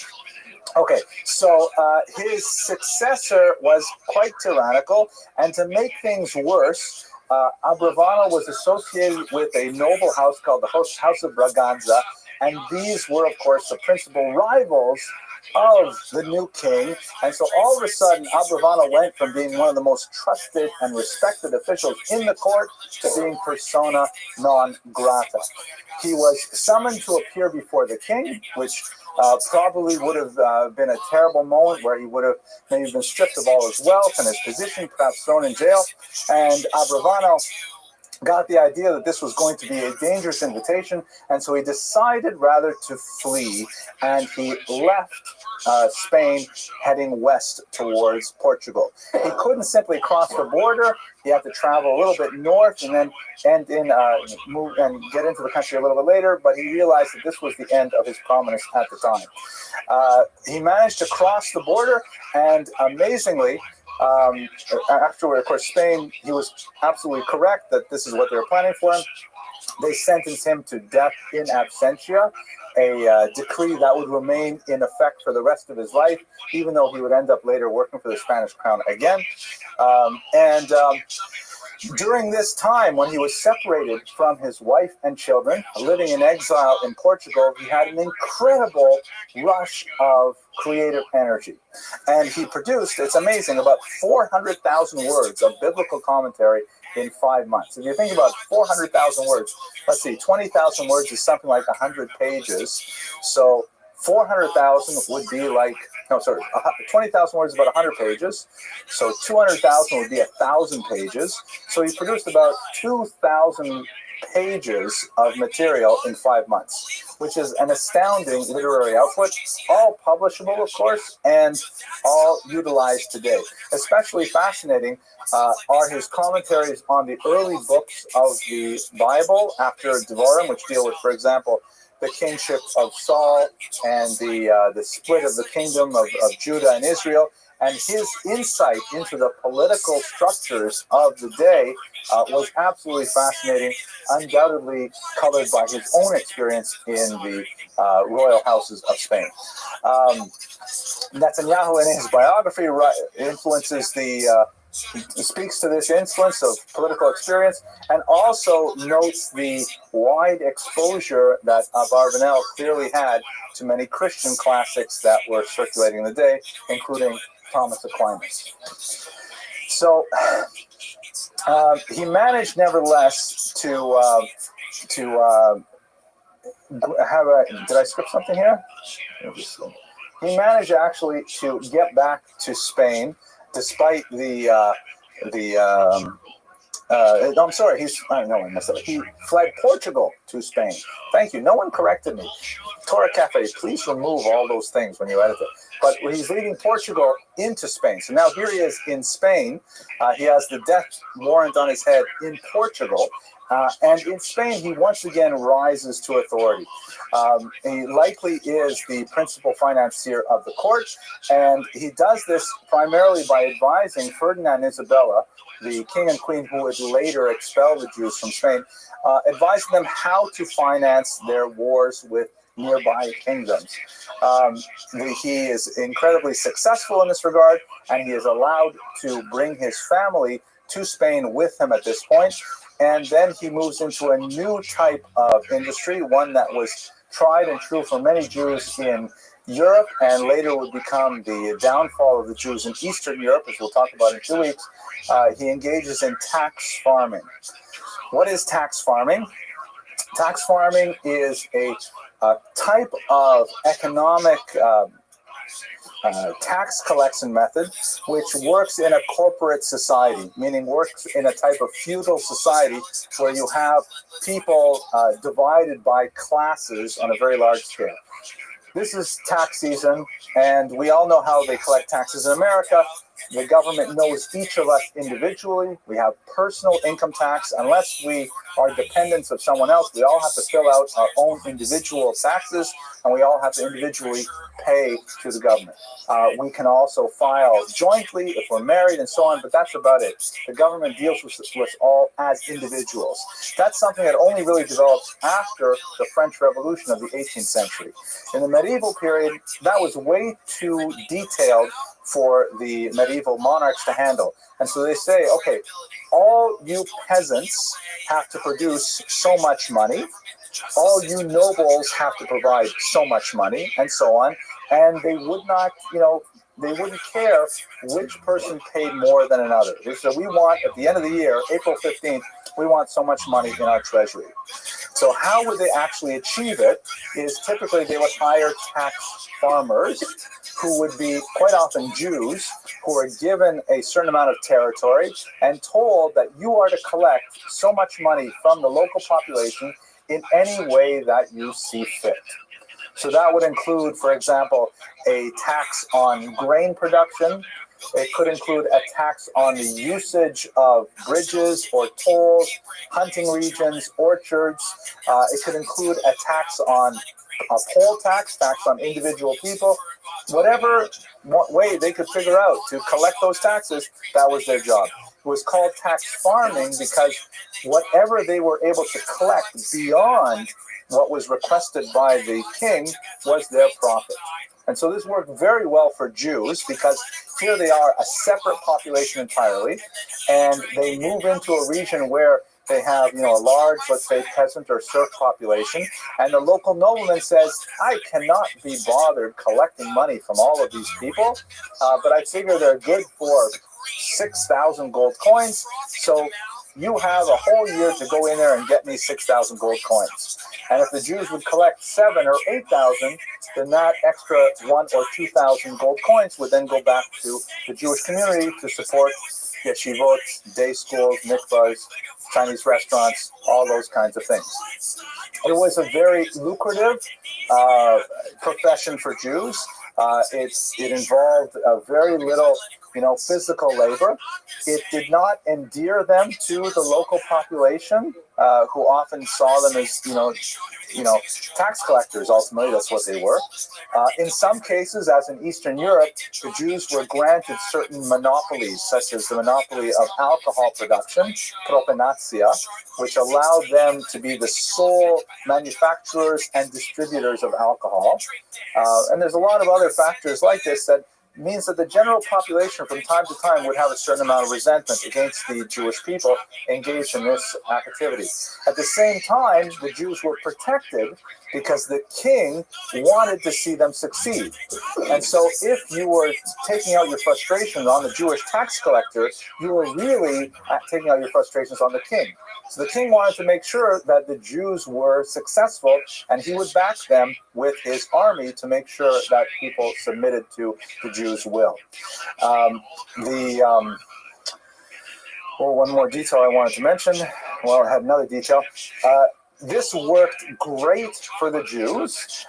Okay, so his successor was quite tyrannical, and to make things worse, Abravano was associated with a noble house called the House of Braganza, and these were, of course, the principal rivals of the new king. And so all of a sudden, Abravano went from being one of the most trusted and respected officials in the court to being persona non grata. He was summoned to appear before the king, which probably would have been a terrible moment, where he would have maybe been stripped of all his wealth and his position, perhaps thrown in jail. And Abravano got the idea that this was going to be a dangerous invitation, and so he decided rather to flee, and he left Spain, heading west towards Portugal. He couldn't simply cross the border. He had to travel a little bit north and then move and get into the country a little bit later, but he realized that this was the end of his prominence at the time. He managed to cross the border, and amazingly, afterward, of course, Spain, he was absolutely correct that this is what they were planning for him. They sentenced him to death in absentia, a decree that would remain in effect for the rest of his life, even though he would end up later working for the Spanish crown again. During this time, when he was separated from his wife and children, living in exile in Portugal, he had an incredible rush of creative energy. And he produced, it's amazing, about 400,000 words of biblical commentary in 5 months. If you think about 400,000 words, let's see, 20,000 words is something like 100 pages. So 400,000 would be like, 20,000 words is about 100 pages. So 200,000 would be 1,000 pages. So he produced about 2,000 pages of material in 5 months, which is an astounding literary output, all publishable, of course, and all utilized today. Especially fascinating are his commentaries on the early books of the Bible after Devarim, which deal with, for example, the kingship of Saul and the split of the kingdom of Judah and Israel. And his insight into the political structures of the day was absolutely fascinating, undoubtedly colored by his own experience in the royal houses of Spain. Netanyahu, in his biography, influences speaks to this influence of political experience, and also notes the wide exposure that Abarbanel clearly had to many Christian classics that were circulating in the day, including Thomas Aquinas. So he managed, nevertheless, to have a. Did I skip something here? He managed actually to get back to Spain, despite I'm sorry. I messed up. He fled Portugal to Spain. Thank you. No one corrected me. Torah Cafe, please remove all those things when you edit it. But he's leaving Portugal into Spain. So now here he is in Spain. He has the death warrant on his head in Portugal. And in Spain, he once again rises to authority. He likely is the principal financier of the court, and he does this primarily by advising Ferdinand and Isabella, the king and queen who would later expel the Jews from Spain, advising them how to finance their wars with nearby kingdoms. He is incredibly successful in this regard, and he is allowed to bring his family to Spain with him at this point. And then he moves into a new type of industry, one that was tried and true for many Jews in Europe and later would become the downfall of the Jews in Eastern Europe, as we'll talk about in 2 weeks. He engages in tax farming. What is tax farming? Tax farming is a type of economic tax collection method which works in a corporate society, meaning works in a type of feudal society where you have people divided by classes on a very large scale. This is tax season, and we all know how they collect taxes in America. The government knows each of us individually. We have personal income tax. Unless we are dependents of someone else, we all have to fill out our own individual taxes, and we all have to individually pay to the government. We can also file jointly if we're married and so on, but that's about it. The government deals with us all as individuals. That's something that only really developed after the French Revolution of the 18th century. In the medieval period, that was way too detailed for the medieval monarchs to handle. And so they say, okay, all you peasants have to produce so much money, all you nobles have to provide so much money, and so on. And they would not, they wouldn't care which person paid more than another. They said, we want, at the end of the year, April 15th, we want so much money in our treasury. So how would they actually achieve it is typically they would hire tax farmers who would be quite often Jews who are given a certain amount of territory and told that you are to collect so much money from the local population in any way that you see fit. So that would include, for example, a tax on grain production. It could include a tax on the usage of bridges or tolls, hunting regions, orchards. It could include a tax on a poll tax on individual people. Whatever way they could figure out to collect those taxes, that was their job. It was called tax farming because whatever they were able to collect beyond what was requested by the king was their profit. And so this worked very well for Jews because here they are a separate population entirely, and they move into a region where they have, a large, let's say, peasant or serf population, and the local nobleman says, I cannot be bothered collecting money from all of these people, but I figure they're good for 6,000 gold coins, so you have a whole year to go in there and get me 6,000 gold coins. And if the Jews would collect 7,000 or 8,000, then that extra 1,000 or 2,000 gold coins would then go back to the Jewish community to support yeshivot, day schools, mikvahs, Chinese restaurants, all those kinds of things. It was a very lucrative profession for Jews. It involved very little, physical labor. It did not endear them to the local population, who often saw them as, tax collectors. Ultimately, that's what they were. In some cases, as in Eastern Europe, the Jews were granted certain monopolies, such as the monopoly of alcohol production, propinatia, which allowed them to be the sole manufacturers and distributors of alcohol. And there's a lot of other factors like this that means that the general population from time to time would have a certain amount of resentment against the Jewish people engaged in this activity. At the same time, the Jews were protected because the king wanted to see them succeed. And so if you were taking out your frustrations on the Jewish tax collector, you were really taking out your frustrations on the king. So the king wanted to make sure that the Jews were successful, and he would back them with his army to make sure that people submitted to the Jews' will. One more detail I wanted to mention. Well, I had another detail. this worked great for the Jews,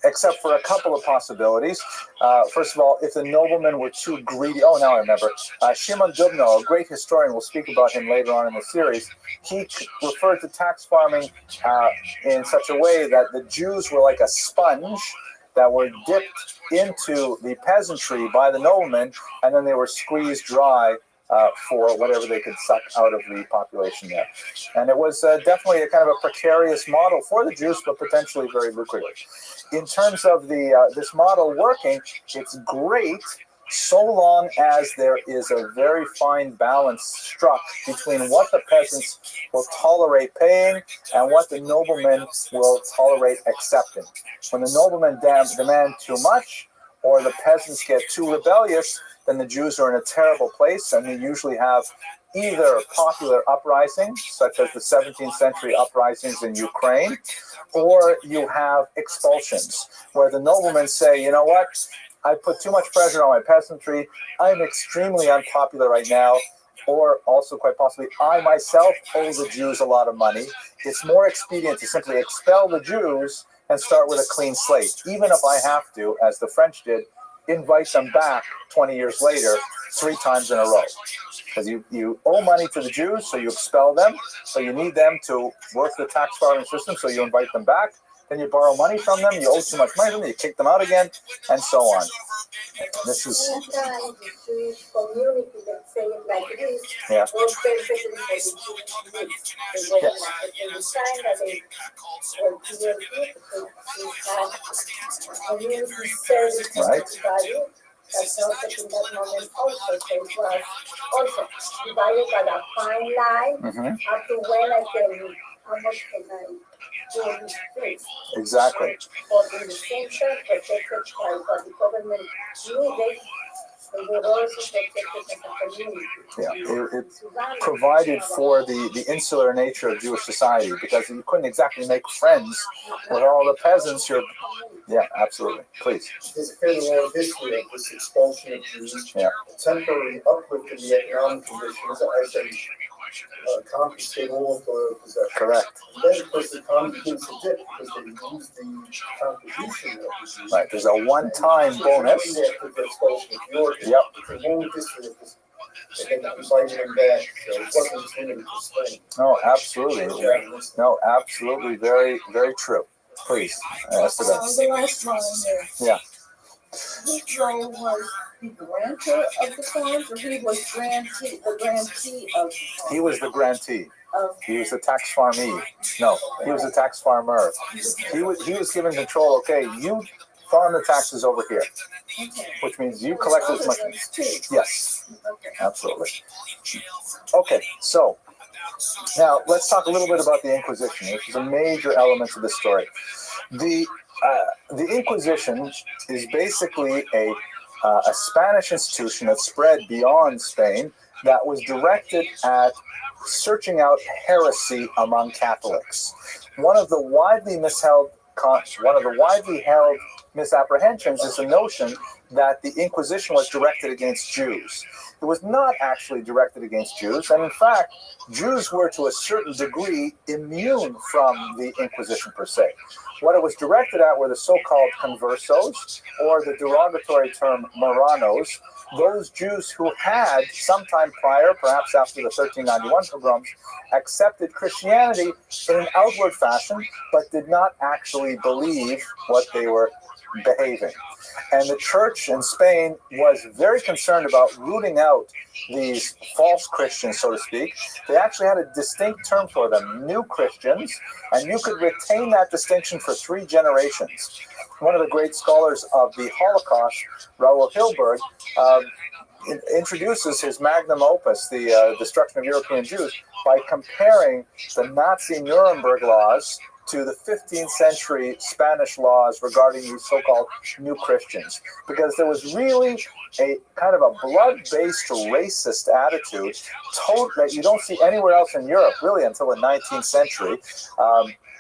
except for a couple of possibilities. First of all, if the noblemen were too greedy, oh, now I remember. Shimon Dubno, a great historian, we'll speak about him later on in the series. He referred to tax farming in such a way that the Jews were like a sponge that were dipped into the peasantry by the noblemen, and then they were squeezed dry for whatever they could suck out of the population there. And it was definitely a kind of a precarious model for the Jews, but potentially very lucrative. In terms of this model working, it's great so long as there is a very fine balance struck between what the peasants will tolerate paying and what the noblemen will tolerate accepting. When the noblemen demand too much, or the peasants get too rebellious, then the Jews are in a terrible place, and they usually have either popular uprisings, such as the 17th century uprisings in Ukraine, or you have expulsions, where the noblemen say, you know what, I put too much pressure on my peasantry, I'm extremely unpopular right now, or also quite possibly, I myself owe the Jews a lot of money. It's more expedient to simply expel the Jews and start with a clean slate, even if I have to, as the French did, invite them back 20 years later, 3 times in a row. Because you owe money to the Jews, so you expel them, so you need them to work the tax farming system, so you invite them back, then you borrow money from them, you owe too much money to them, you kick them out again, and so on. This is...
Sometimes the Jewish community, let's say it like this,
Yeah.
was perfectly for the Jewish needs. They were
Yes.
like, in the time that they were clear people, we had community service
Right.
value. That's not in that moment also. So it was also divided by that fine line up to when I can, how much can I do in these streets.
Exactly.
But in the same time, protected by what the government needed, they were also protected as a community.
Yeah, it provided for the insular nature of Jewish society, because you couldn't exactly make friends with all the peasants. Yeah, absolutely. Please.
There's a fairly long history of this expulsion of Jews, a temporary uplift in the economic conditions as they confiscate all of the possessions.
Correct.
And then, of course, the economy begins to dip because they lose the contribution of the Jews.
Right, there's a one-time bonus.
After the expulsion of York,
Yep.
it's a long history of this. They get inviting them back, so it wasn't just limited to Spain.
No, absolutely. No, absolutely. Very, very true. Please, ask the best.
The last line there.
Yeah.
Israel was the grantor of the farms, or he was the grantee of the farms?
He was the grantee. He was the tax farmee. No, he was the tax farmer. He was given control. Okay, you farm the taxes over here, which means you collect as much. Yes, absolutely. Okay, so now let's talk a little bit about the Inquisition, which is a major element of this story. The Inquisition is basically a Spanish institution that spread beyond Spain that was directed at searching out heresy among Catholics. One of the widely held misapprehensions is the notion that the Inquisition was directed against Jews. It was not actually directed against Jews, and in fact, Jews were to a certain degree immune from the Inquisition per se. What it was directed at were the so-called conversos, or the derogatory term Marranos, those Jews who had, sometime prior, perhaps after the 1391 pogroms, accepted Christianity in an outward fashion, but did not actually believe what they were behaving. And the church in Spain was very concerned about rooting out these false Christians, so to speak. They actually had a distinct term for them, new Christians, and you could retain that distinction for 3 generations. One of the great scholars of the Holocaust, Raoul Hilberg, introduces his magnum opus, the destruction of European Jews, by comparing the Nazi Nuremberg laws to the 15th century Spanish laws regarding these so-called new Christians, because there was really a kind of a blood-based racist attitude that you don't see anywhere else in Europe, really, until the 19th century,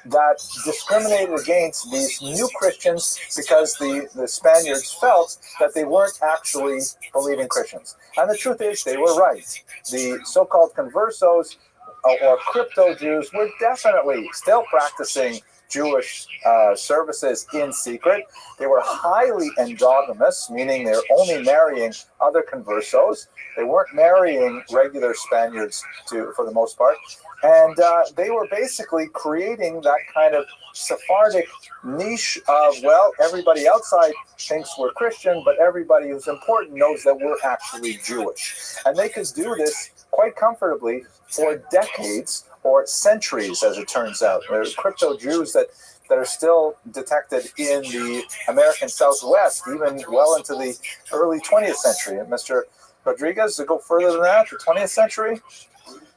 that discriminated against these new Christians because the Spaniards felt that they weren't actually believing Christians. And the truth is, they were right. The so-called conversos or crypto Jews were definitely still practicing Jewish services in secret. They were highly endogamous, meaning they're only marrying other conversos. They weren't marrying regular Spaniards for the most part. And they were basically creating that kind of Sephardic niche of, well, everybody outside thinks we're Christian, but everybody who's important knows that we're actually Jewish. And they could do this quite comfortably for decades or centuries, as it turns out. There are crypto Jews that are still detected in the American Southwest, even well into the early 20th century. And Mr. Rodriguez, to go further than that, the 20th century?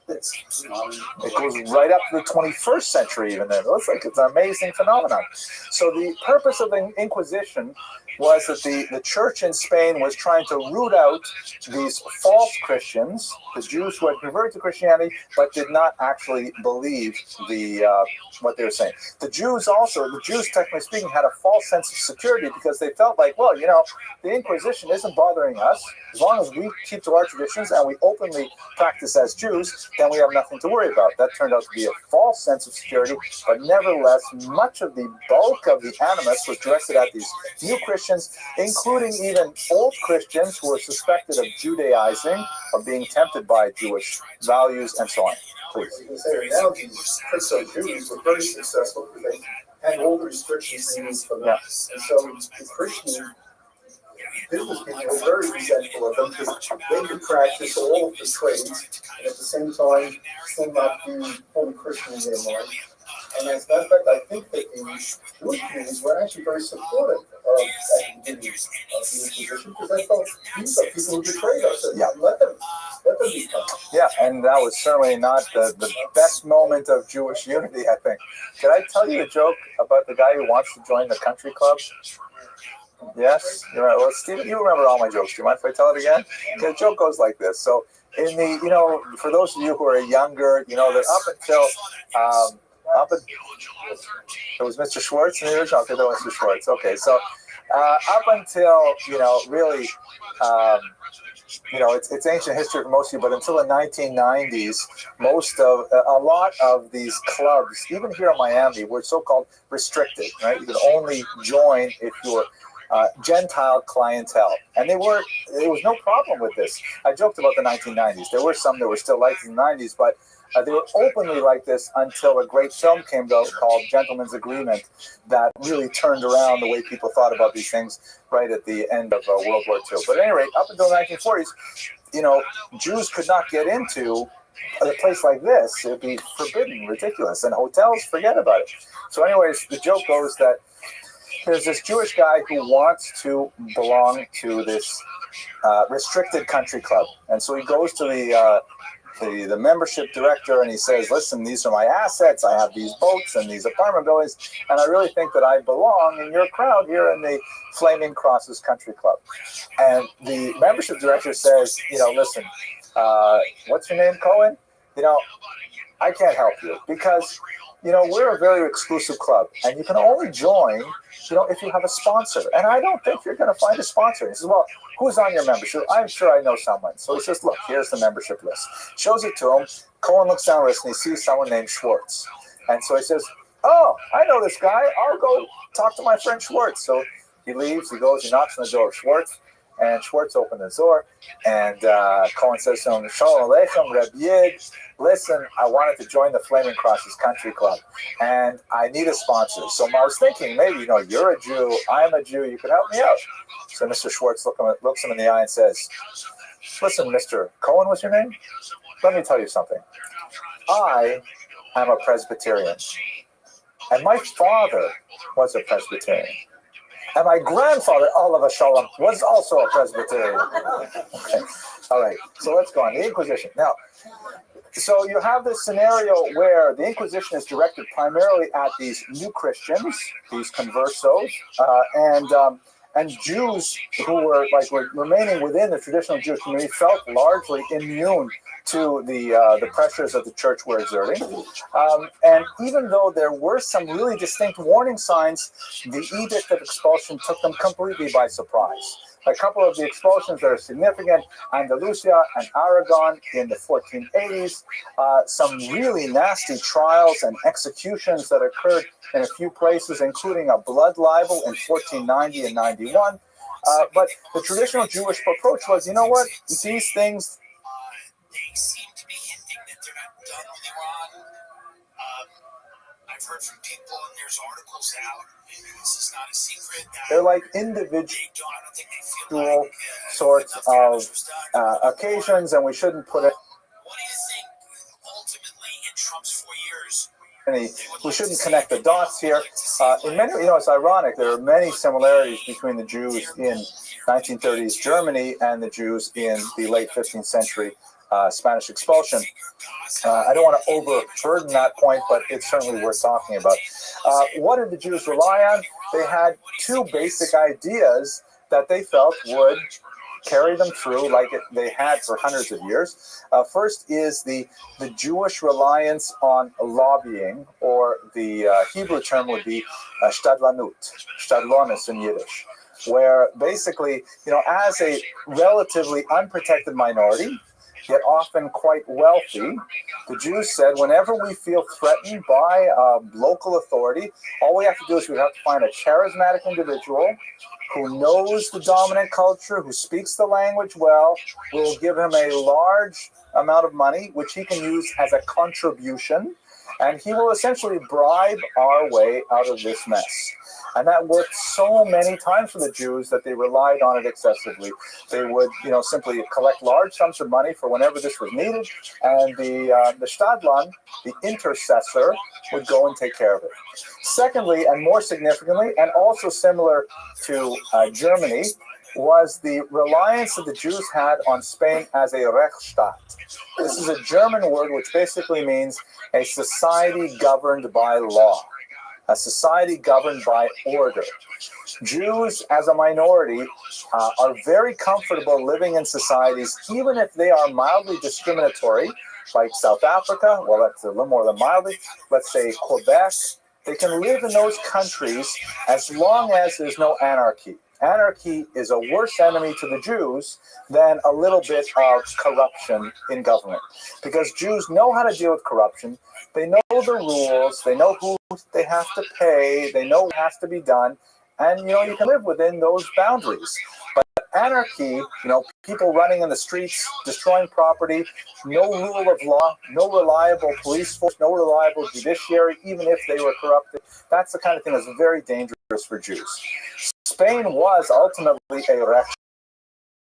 It goes right up to the 21st century even then. It looks like it's an amazing phenomenon. So the purpose of the Inquisition was that the church in Spain was trying to root out these false Christians, the Jews who had converted to Christianity but did not actually believe what they were saying. The Jews, technically speaking, had a false sense of security because they felt like, well, the Inquisition isn't bothering us. As long as we keep to our traditions and we openly practice as Jews, then we have nothing to worry about. That turned out to be a false sense of security, but nevertheless, much of the bulk of the animus was directed at these new Christians, including even old Christians who were suspected of Judaizing, of being tempted by Jewish values, and so on. Please.
Now these crypto Jews were very successful because they had all the restrictions removed from them. And so the Christian business people were very resentful of them because they could practice all of the trades and at the same time still not be fully Christian in their mind. And as a matter of fact, I think that the Jewish communities were actually very supportive of the Inquisition because they felt these are people who betrayed us. And let them become.
Yeah, and that was certainly not the best moment of Jewish unity, I think. Did I tell you a joke about the guy who wants to join the country club? Yes? Well, Stephen, you remember all my jokes. Do you mind if I tell it again? The joke goes like this. So, in the, for those of you who are younger, that up until, it was Mr. Schwartz in the original? Okay, that was Mr. Schwartz. Okay, so up until, really, it's ancient history for most of you, but until the 1990s, a lot of these clubs, even here in Miami, were so-called restricted, right? You could only join if you were Gentile clientele. And there was no problem with this. I joked about the 1990s. There were some that were still like in the 90s, but they were openly like this until a great film came out called Gentleman's Agreement that really turned around the way people thought about these things right at the end of World War II. But at any rate, up until the 1940s, Jews could not get into a place like this. It would be forbidden, ridiculous. And hotels, forget about it. So anyways, the joke goes that there's this Jewish guy who wants to belong to this restricted country club. And so he goes to the membership director and he says, listen, these are my assets. I have these boats and these apartment buildings, and I really think that I belong in your crowd here in the Flaming Crosses Country Club. And the membership director says, listen, what's your name, Cohen? I can't help you because, we're a very exclusive club and you can only join, if you have a sponsor. And I don't think you're going to find a sponsor. He says, well, who's on your membership? I'm sure I know someone. So he says, look, here's the membership list. Shows it to him. Cohen looks down the list and he sees someone named Schwartz. And so he says, oh, I know this guy. I'll go talk to my friend Schwartz. So he leaves, he goes, he knocks on the door of Schwartz. And Schwartz opened the door, and Cohen says to him, Shalom Aleichem, Reb Yid. Listen, I wanted to join the Flaming Crosses Country Club, and I need a sponsor. So I was thinking, maybe, you're a Jew, I'm a Jew, you could help me out. So Mr. Schwartz looks him in the eye and says, listen, Mr. Cohen, what's your name? Let me tell you something. I am a Presbyterian, and my father was a Presbyterian. And my grandfather, Oliver Shalom, was also a Presbyterian. Okay. All right, so let's go on. The Inquisition. Now, so you have this scenario where the Inquisition is directed primarily at these new Christians, these conversos, and Jews who were remaining within the traditional Jewish community felt largely immune to the pressures that the church were exerting. And even though there were some really distinct warning signs, the edict of expulsion took them completely by surprise. A couple of the expulsions that are significant: Andalusia and Aragon in the 1480s. Some really nasty trials and executions that occurred in a few places, including a blood libel in 1490 and 91. But the traditional Jewish approach was, you know what, these things.
They seem to be hinting that they're not done with Iran. I've heard from people, and there's articles out, and this is not a secret.
They're like individual sorts of occasions, and we shouldn't put it.
What do you think ultimately in Trump's 4 years?
We shouldn't connect the dots here. In many, it's ironic. There are many similarities between the Jews in 1930s Germany and the Jews in the late 15th century Spanish expulsion. I don't want to overburden that point, but it's certainly worth talking about. What did the Jews rely on? They had two basic ideas that they felt would carry them through like they had for hundreds of years. First is the Jewish reliance on lobbying, or the Hebrew term would be stadlonis in Yiddish, where basically, as a relatively unprotected minority, yet often quite wealthy, the Jews said, whenever we feel threatened by local authority, all we have to do is we have to find a charismatic individual who knows the dominant culture, who speaks the language well. We'll give him a large amount of money, which he can use as a contribution, and he will essentially bribe our way out of this mess. And that worked so many times for the Jews that they relied on it excessively. They would, simply collect large sums of money for whenever this was needed, and the Stadlan, the intercessor, would go and take care of it. Secondly, and more significantly, and also similar to Germany, was the reliance that the Jews had on Spain as a Rechtsstaat. This is a German word which basically means a society governed by law, a society governed by order. Jews, as a minority, are very comfortable living in societies, even if they are mildly discriminatory, like South Africa. Well, that's a little more than mildly. Let's say Quebec. They can live in those countries as long as there's no anarchy. Anarchy is a worse enemy to the Jews than a little bit of corruption in government, because Jews know how to deal with corruption. They know the rules. They know who they have to pay. They know what has to be done. And, you can live within those boundaries. But anarchy, people running in the streets, destroying property, no rule of law, no reliable police force, no reliable judiciary, even if they were corrupted, that's the kind of thing that's very dangerous for Jews. Spain was ultimately a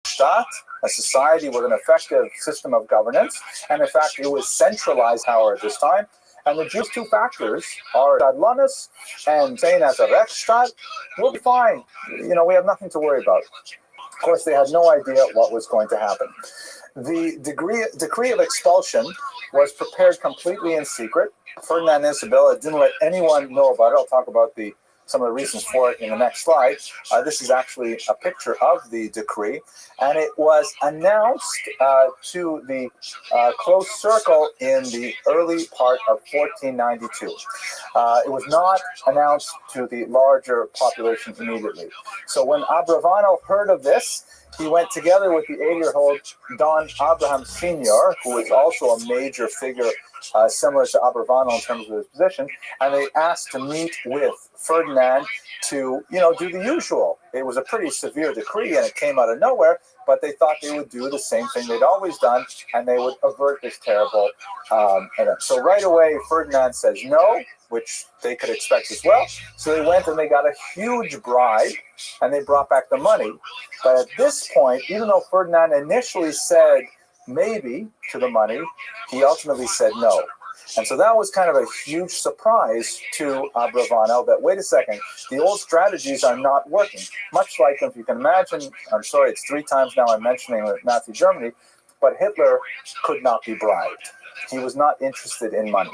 Rechtsstaat, a society with an effective system of governance, and in fact, it was centralized power at this time. And the Jews' two factors are Stadlonis and Spain as a Rechtsstaat. We'll be fine. We have nothing to worry about. Of course, they had no idea what was going to happen. The decree of expulsion was prepared completely in secret. Ferdinand and Isabella didn't let anyone know about it. I'll talk about some of the reasons for it in the next slide. This is actually a picture of the decree, and it was announced to the close circle in the early part of 1492. It was not announced to the larger population immediately. So when Abravanel heard of this, he went together with the 80-year-old Don Abraham Sr., who is also a major figure similar to Abravanel in terms of his position, and they asked to meet with Ferdinand to, do the usual. It was a pretty severe decree, and it came out of nowhere, but they thought they would do the same thing they'd always done, and they would avert this terrible event. So right away, Ferdinand says no, which they could expect as well. So they went and they got a huge bribe, and they brought back the money. But at this point, even though Ferdinand initially said maybe to the money, he ultimately said no. And so that was kind of a huge surprise to Abravanel that, wait a second, the old strategies are not working. Much like, if you can imagine, I'm sorry, it's 3 times now I'm mentioning Nazi Germany, but Hitler could not be bribed. He was not interested in money.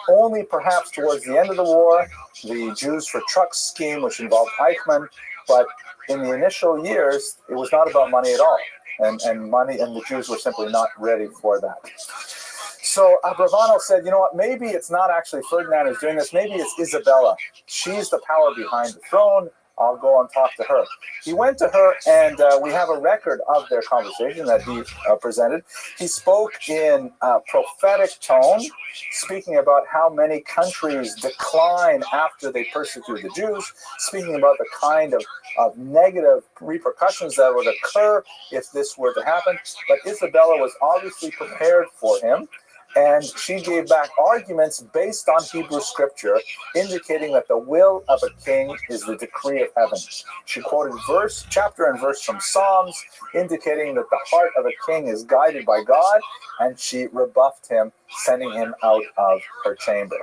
Only perhaps towards the end of the war, the Jews for Trucks scheme, which involved Eichmann, but in the initial years, it was not about money at all. And money, and the Jews were simply not ready for that. So Abravanel said, you know what, maybe it's not actually Ferdinand who's doing this, maybe it's Isabella. She's the power behind the throne. I'll go and talk to her. He went to her, and we have a record of their conversation that he presented. He spoke in a prophetic tone, speaking about how many countries decline after they persecute the Jews, speaking about the kind of negative repercussions that would occur if this were to happen. But Isabella was obviously prepared for him, and she gave back arguments based on Hebrew scripture, indicating that the will of a king is the decree of heaven. She quoted chapter and verse from Psalms, indicating that the heart of a king is guided by God, and she rebuffed him, sending him out of her chamber.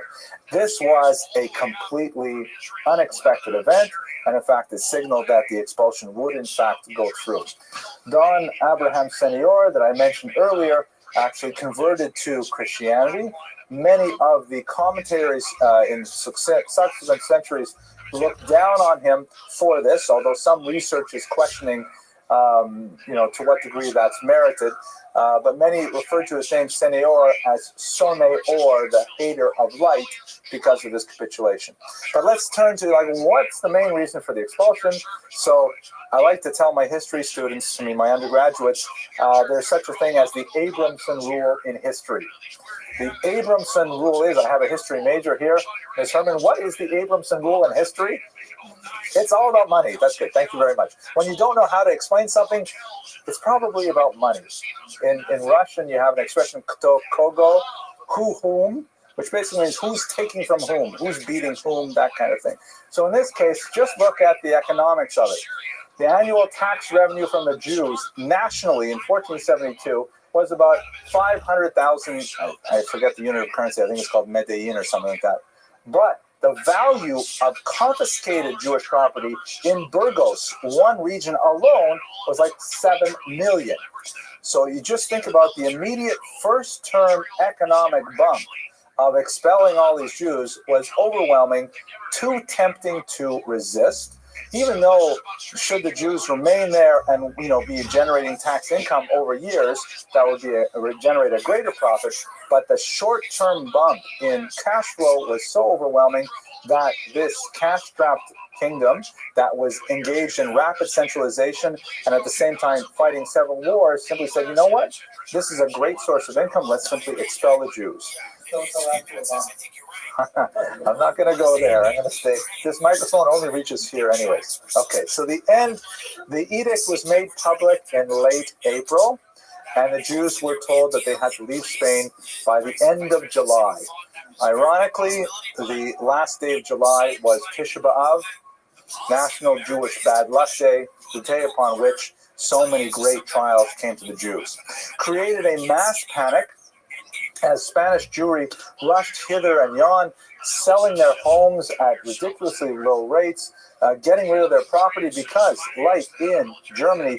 This was a completely unexpected event, and in fact, it signaled that the expulsion would in fact go through. Don Abraham Senior, that I mentioned earlier, actually converted to Christianity. Many of the commentators in subsequent centuries looked down on him for this, although some research is questioning, to what degree that's merited. But many refer to his name, Senior, as Soneor, the hater of light, because of this capitulation. But let's turn to, what's the main reason for the expulsion? So I like to tell my history students, my undergraduates, there's such a thing as the Abramson rule in history. The Abramson rule is, I have a history major here. Ms. Herman, what is the Abramson rule in history? It's all about money. That's good. Thank you very much. When you don't know how to explain something, it's probably about money. In Russian, you have an expression, kto kogo, whom, which basically means who's taking from whom, who's beating whom, that kind of thing. So in this case, just look at the economics of it. The annual tax revenue from the Jews nationally in 1472 was about 500,000, I forget the unit of currency, I think it's called Medellin or something like that. But the value of confiscated Jewish property in Burgos, one region alone, was like 7 million. So you just think about the immediate first-term economic bump of expelling all these Jews was overwhelming, too tempting to resist. Even though, should the Jews remain there and be generating tax income over years, that would generate a greater profit. But the short-term bump in cash flow was so overwhelming that this cash-strapped kingdom that was engaged in rapid centralization and at the same time fighting several wars simply said, you know what? This is a great source of income. Let's simply expel the Jews. I'm not going to go there. I'm going to stay. This microphone only reaches here anyways. Okay, so the edict was made public in late April, and the Jews were told that they had to leave Spain by the end of July. Ironically, the last day of July was Tisha B'Av, National Jewish Bad Luck Day, the day upon which so many great trials came to the Jews. Created a mass panic as Spanish Jewry rushed hither and yon, selling their homes at ridiculously low rates, getting rid of their property because, like in Germany,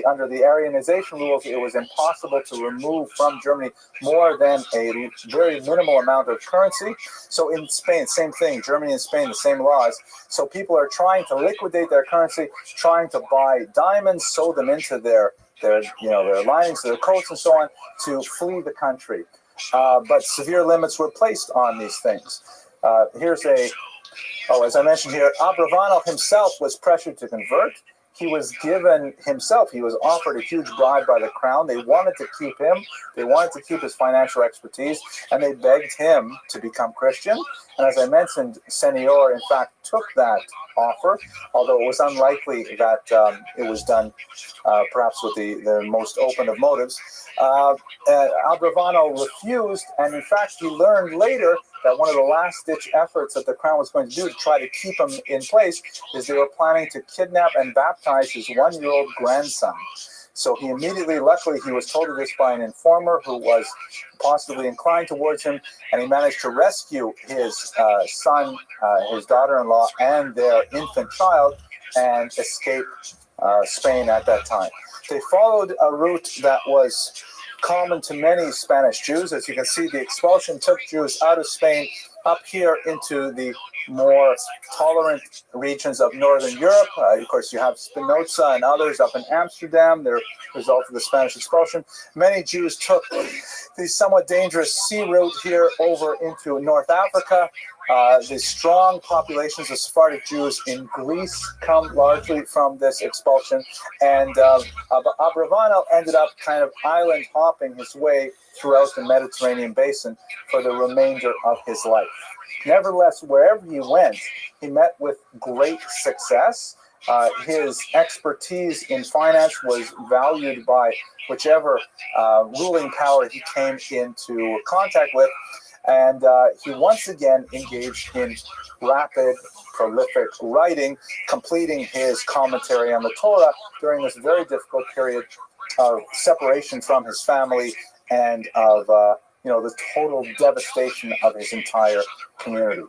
under the Aryanization rules, it was impossible to remove from Germany more than a very minimal amount of currency. So in Spain, same thing, Germany and Spain, the same laws. So people are trying to liquidate their currency, trying to buy diamonds, sew them into their linings, their coats, and so on, to flee the country. But severe limits were placed on these things. As I mentioned here, Abravanel himself was pressured to convert. He was offered a huge bribe by the crown. They wanted to keep him. They wanted to keep his financial expertise, and they begged him to become Christian. And as I mentioned, Senior, in fact, took that offer, although it was unlikely that it was done perhaps with the most open of motives. Abravanel refused, and in fact, he learned later that one of the last-ditch efforts that the crown was going to do to try to keep him in place is they were planning to kidnap and baptize his 1-year-old grandson. So he immediately, luckily, he was told of this by an informer who was positively inclined towards him, and he managed to rescue his son, his daughter-in-law, and their infant child, and escape Spain at that time. They followed a route that was common to many Spanish Jews. As you can see, the expulsion took Jews out of Spain up here into the more tolerant regions of Northern Europe. Of course, you have Spinoza and others up in Amsterdam, the result of the Spanish expulsion. Many Jews took the somewhat dangerous sea route here over into North Africa, The strong populations of Sephardic Jews in Greece come largely from this expulsion, and Abravanel ended up kind of island hopping his way throughout the Mediterranean basin for the remainder of his life. Nevertheless, wherever he went, he met with great success. His expertise in finance was valued by whichever ruling power he came into contact with, and he once again engaged in rapid, prolific writing, completing his commentary on the Torah during this very difficult period of separation from his family and of the total devastation of his entire community.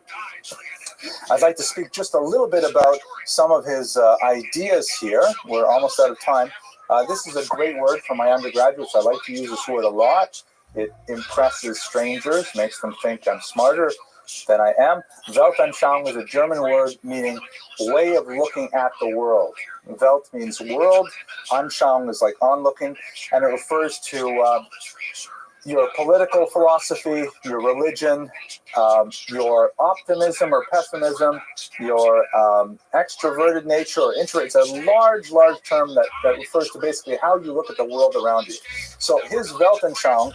I'd like to speak just a little bit about some of his ideas here. We're almost out of time. This is a great word for my undergraduates. I like to use this word a lot. It impresses strangers, makes them think I'm smarter than I am. Weltanschauung is a German word meaning way of looking at the world. Welt means world. Anschauung is like onlooking, and it refers to your political philosophy, your religion, your optimism or pessimism, your extroverted nature or introvert. It's a large term that refers to basically how you look at the world around you. So his Weltanschauung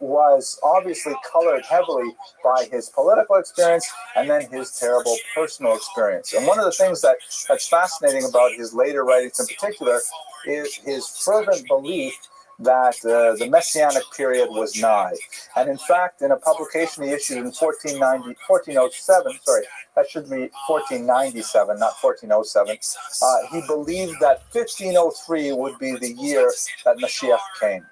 was obviously colored heavily by his political experience and then his terrible personal experience. And one of the things that's fascinating about his later writings in particular is his fervent belief that the Messianic period was nigh. And in fact, in a publication he issued in 1407, that should be 1497, not 1407, he believed that 1503 would be the year that Mashiach came.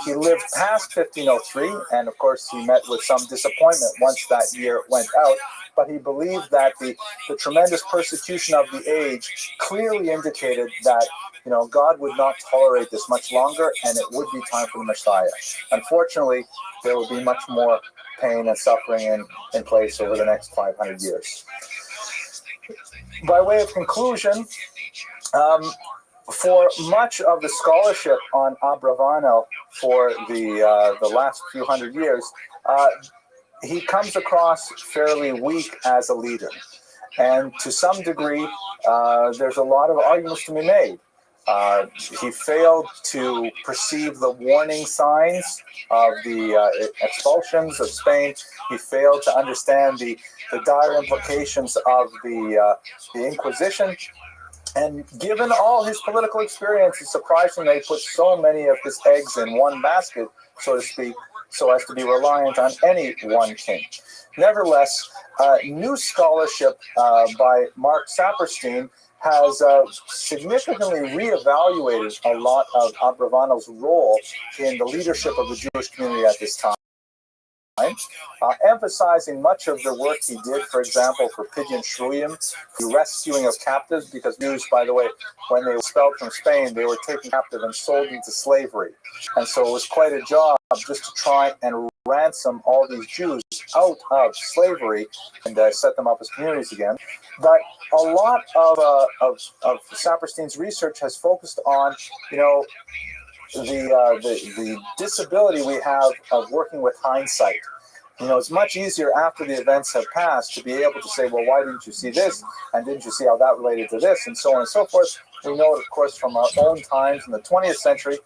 He lived past 1503, and of course he met with some disappointment once that year went out, but he believed that the tremendous persecution of the age clearly indicated that God would not tolerate this much longer, and it would be time for the Messiah. Unfortunately, there would be much more pain and suffering in place over the next 500 years. By way of conclusion, for much of the scholarship on Abravanel for the last few hundred years, he comes across fairly weak as a leader. And to some degree, there's a lot of arguments to be made. He failed to perceive the warning signs of the expulsions of Spain. He failed to understand the dire implications of the Inquisition. And given all his political experience, it's surprising they put so many of his eggs in one basket, so to speak, so as to be reliant on any one king. Nevertheless, new scholarship by Mark Saperstein has significantly reevaluated a lot of Abravanel's role in the leadership of the Jewish community at this time. Emphasizing much of the work he did, for example, for Pidyon Shruyim, the rescuing of captives, because Jews, by the way, when they were expelled from Spain, they were taken captive and sold into slavery. And so it was quite a job just to try and ransom all these Jews out of slavery and set them up as communities again. But a lot of Saperstein's research has focused on, the disability we have of working with hindsight. It's much easier after the events have passed to be able to say, well, why didn't you see this? And didn't you see how that related to this? And so on and so forth. We know it, of course, from our own times in the 20th century.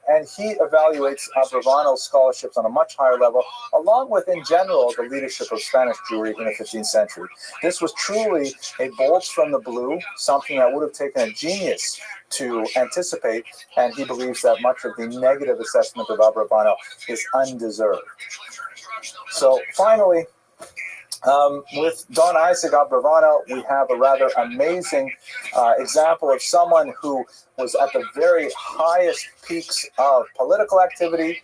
And he evaluates Abravanel's scholarships on a much higher level, along with, in general, the leadership of Spanish Jewry in the 15th century. This was truly a bolt from the blue, something that would have taken a genius to anticipate, and he believes that much of the negative assessment of Abravanel is undeserved. So finally, with Don Isaac Abravanel, we have a rather amazing example of someone who was at the very highest peaks of political activity,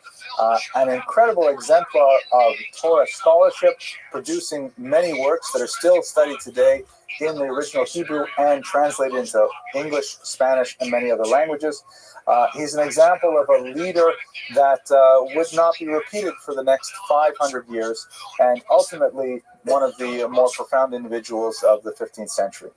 an incredible exemplar of Torah scholarship, producing many works that are still studied today in the original Hebrew and translated into English, Spanish, and many other languages. He's an example of a leader that would not be repeated for the next 500 years, and ultimately one of the more profound individuals of the 15th century.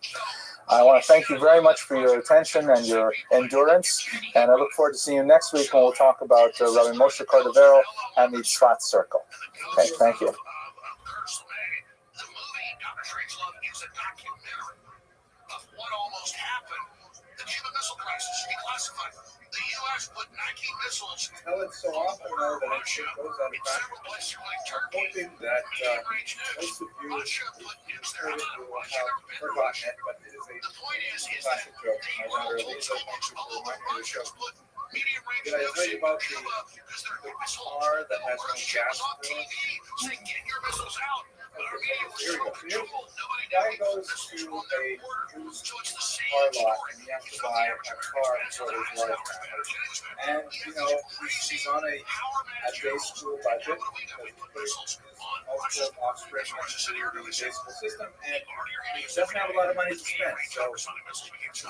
I want to thank you very much for your attention and your endurance, and I look forward to seeing you next week when we'll talk about Rabbi Moshe Cordovero and the Tzfat Circle. Okay, thank you.
a documentary of what almost happened. The Cuban Missile Crisis declassified. The U.S. put 19 missiles
tell it so often though that it goes out of
in
practice.
several places like
I'm
Turkey.
hoping that
Medium-range news.
most of you
Russia put nukes there.
heard it, you will
Russia
have
never been to
forgotten
Russia.
it, but it is
The point is
a
that
classic joke.
the
My
world
daughter
told
Elisa,
so
thank
much.
you for
Oh,
reminding me of the show.
Russia's put medium-range
Did I
nukes
tell you
in
about
Cuba because they're
the
missiles.
car that has no
Russia
gas
was on
for it?
TV saying, get your missiles out. But our media was
Here
so
we go.
controlled. Nobody
Guy
knew.
goes
Missiles
to
were on
a
their border.
used
So it's the
car
same
lot
story.
and he has to
So
buy
the
a
average
car
American
for his
spends
wife. And you know, he's on a day school budget because he puts his multiple offspring into the day school system, and he doesn't have a lot of money to spend. So he's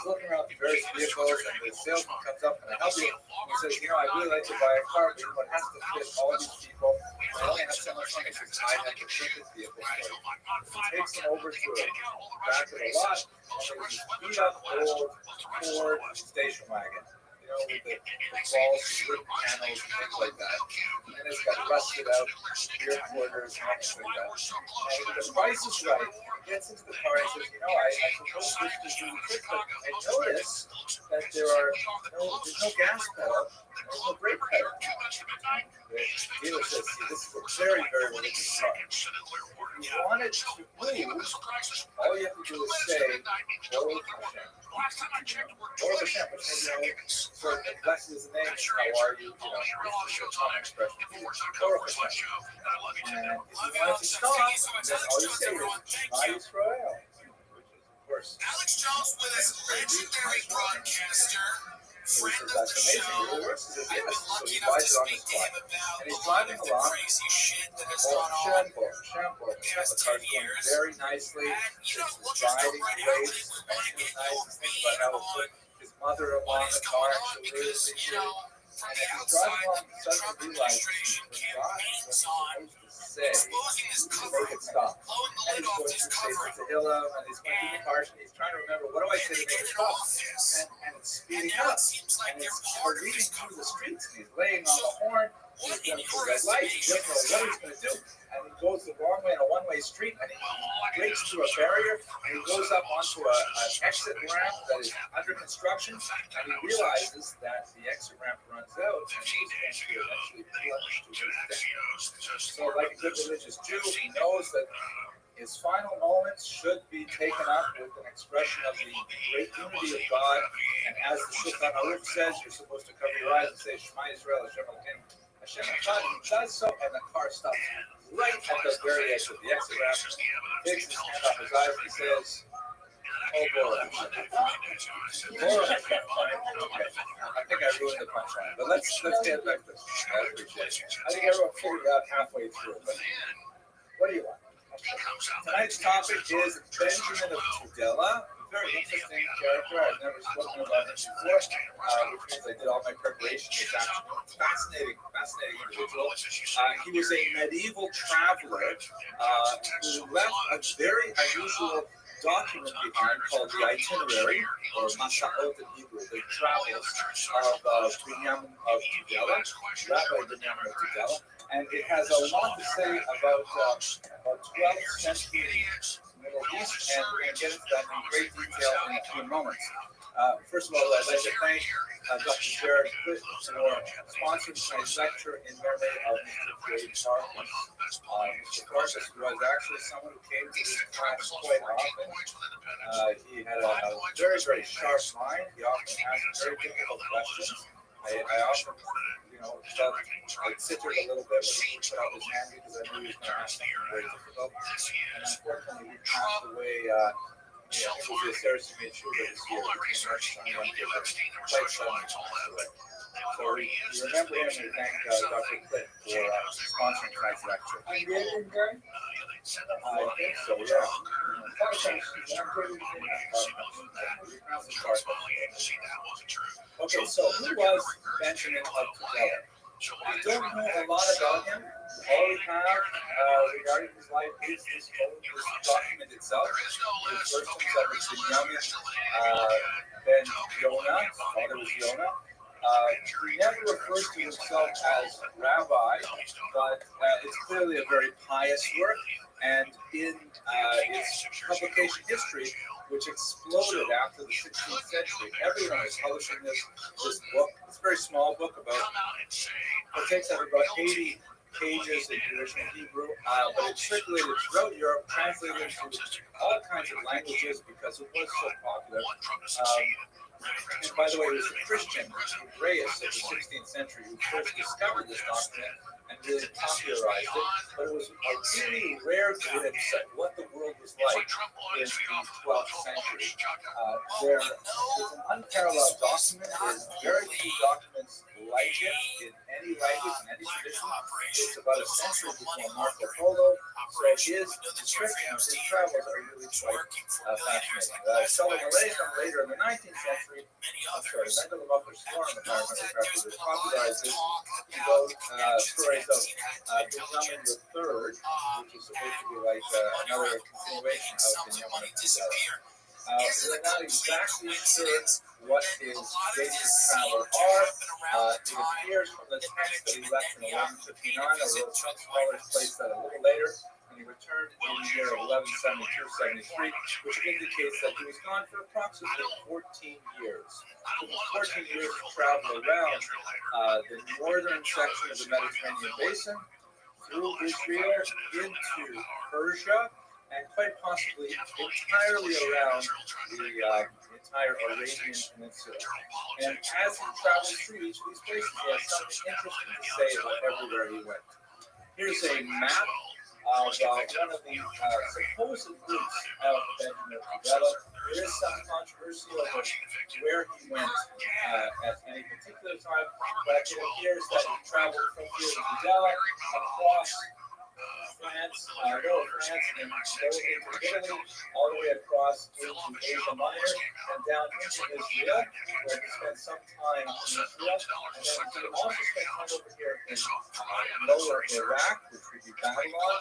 looking around for various vehicles, and the salesman comes up and I help you. And he says, you know, I'd really like to buy a car, but it has to fit all these people. I only have so much money. He says, I have the perfect vehicle for you. He takes him over to a back of the lot, and there's this beat up old Ford station wagon. You know, with the false wood panels and things like that. And it's got rusted out rear quarters and everything like that. And the price is right. He gets into the car and says, you know, I suppose this is really quick, but I notice that there's no gas pedal, there's no brake pedal. The dealer says, see, this is a very, very religious car. If you want it to move, all you have to do is say, Baruch Hashem. Baruch Hashem, which means, you know, so blessed is the name, how are you, this is a common expression. Baruch Hashem. And if you want it to stop, then all you say is, Shema Yisrael, which is, of course,
Alex Jones with us, legendary broadcaster, friend of the
that's
show.
amazing. It works as a
I've been
yes. So
lucky
he
enough
buys
to
it on the
speak to
spot.
him about
And he's
a lot
driving
of the
along.
crazy shit that has
Oh,
gone on.
shampoo. The
Past
car's
10
going
years.
very nicely.
And you know,
It's
we'll just
riding
jump right
great.
out of it. We want to
Suspension
get
is nice.
your
He's thinking about how
opinion
he'll
on
put his mother-in-law
what
in
is
the
going
car.
on
She'll really
because, you
appreciate
know,
it.
from
And
the
as he's
outside,
driving along, he
the Trump
suddenly realizes
administration
he forgot what
campaigns
he's
on
supposed to say
exposing this
to
cover
make it stop.
blowing the
And
lid
he's
off
going
this
through
cover
Satan Tehillah, and he's going through the cars, and he's trying to remember, what do I say to make it stop? And it's speeding
now
up.
it seems like
And
they're
it's
part of
reading
this
through
cover.
the streets, and he's laying on the horn.
What
He's
in
going
your
through red lights. He
estimation
doesn't know what he's going to do. And he goes the wrong way on a one-way street, and he breaks through a barrier, and he goes up onto an exit ramp that is under construction, and he realizes that the exit ramp runs out, and he's going to eventually plunge to his death. So, like a good religious Jew, he knows that his final moments should be taken up with an expression of the great unity of God. And as the Shulchan Aruch says, you're supposed to cover your eyes and say, Shema Yisrael, Hashem Elokeinu, Hashem Echad. He does so, and the car stops right at the very edge of the exit ramp. He takes his hand off his eyes and he says, oh, boy. I think I ruined the punchline, but let's get back to this. I appreciate it. I think everyone figured it out halfway through, but what do you want? Tonight's topic is Benjamin of Tudela, a very interesting character. I've never spoken about him before, which means I did all my preparation. He's actually a fascinating individual. He was a medieval traveler who left a very unusual document behind called the itinerary, or Masa'ot in Hebrew, the travels of Binyamin of Tudela, Rabbi Binyamin of Tudela. And it has a lot to say about 12th century Middle East, and we're going to get into that in great detail in a few moments. First of all, I'd like to thank Dr. Jared Clitt for sponsoring tonight's lecture in memory of Mr. Jay Farkas. Mr. Farkas was actually someone who came to this class quite often. He had a very, very sharp mind. He often asked very difficult questions. I often, felt I'd sit there a little bit when he put out his hand because I knew he was going to ask something very difficult. And unfortunately, he passed away. It was the Saracen made sure that this year. Quite suddenly passed away. So we remember him and thank Dr. Clitt for sponsoring tonight's lecture. I think so, yeah. Okay, so who was Benjamin of Tudela? We don't know a lot about him. All we have regarding his life is this document itself. His first name was Binyamin, then Yonah, his father was Yonah. He never refers to himself as rabbi, but it's clearly a very pious work. And in its publication history, which exploded after the 16th century, everyone was publishing this book. It's a very small book, it takes up about 80 pages in traditional Hebrew, but it circulated throughout Europe, translated into all kinds of languages because it was so popular. And by the way, it was a Christian, Hebreus of the 16th century, who first discovered this document and really popularized it. But it was a really rare glimpse at what the world was like in the 12th century. There is an unparalleled document. There's very few documents like it in any language, in any tradition. It's about a century before Marco Polo. So his description of his travels are really quite fascinating. Sheldon Malay from later in the 19th century, Mendel Muffler Storm, if I remember correctly, was popularized this. He wrote stories of Benjamin III, which is supposed to be like another continuation of Benjamin III. We're not exactly sure what his dates of travel are. It appears from the text that he left in 1159, although some scholars place that a little later, and he returned in the year 1172-73, which indicates that he was gone for approximately 14 years. So 14 years to travel around the northern section of the Mediterranean basin, through Israel, into Persia, and quite possibly entirely around the entire Arabian Peninsula. And as he travels through each of these places, he has something interesting to say about everywhere he went. Here's a map of one of the supposed routes of Benjamin Tudela. There is some controversy over where he went at any particular time, but it appears that he traveled from here to Tudela across France, Lower France, and then into Italy, all the way across into Asia Minor, and down into Israel, where he spent some time in Israel. And then he also spent time over here in lower Iraq, which would be Babylon,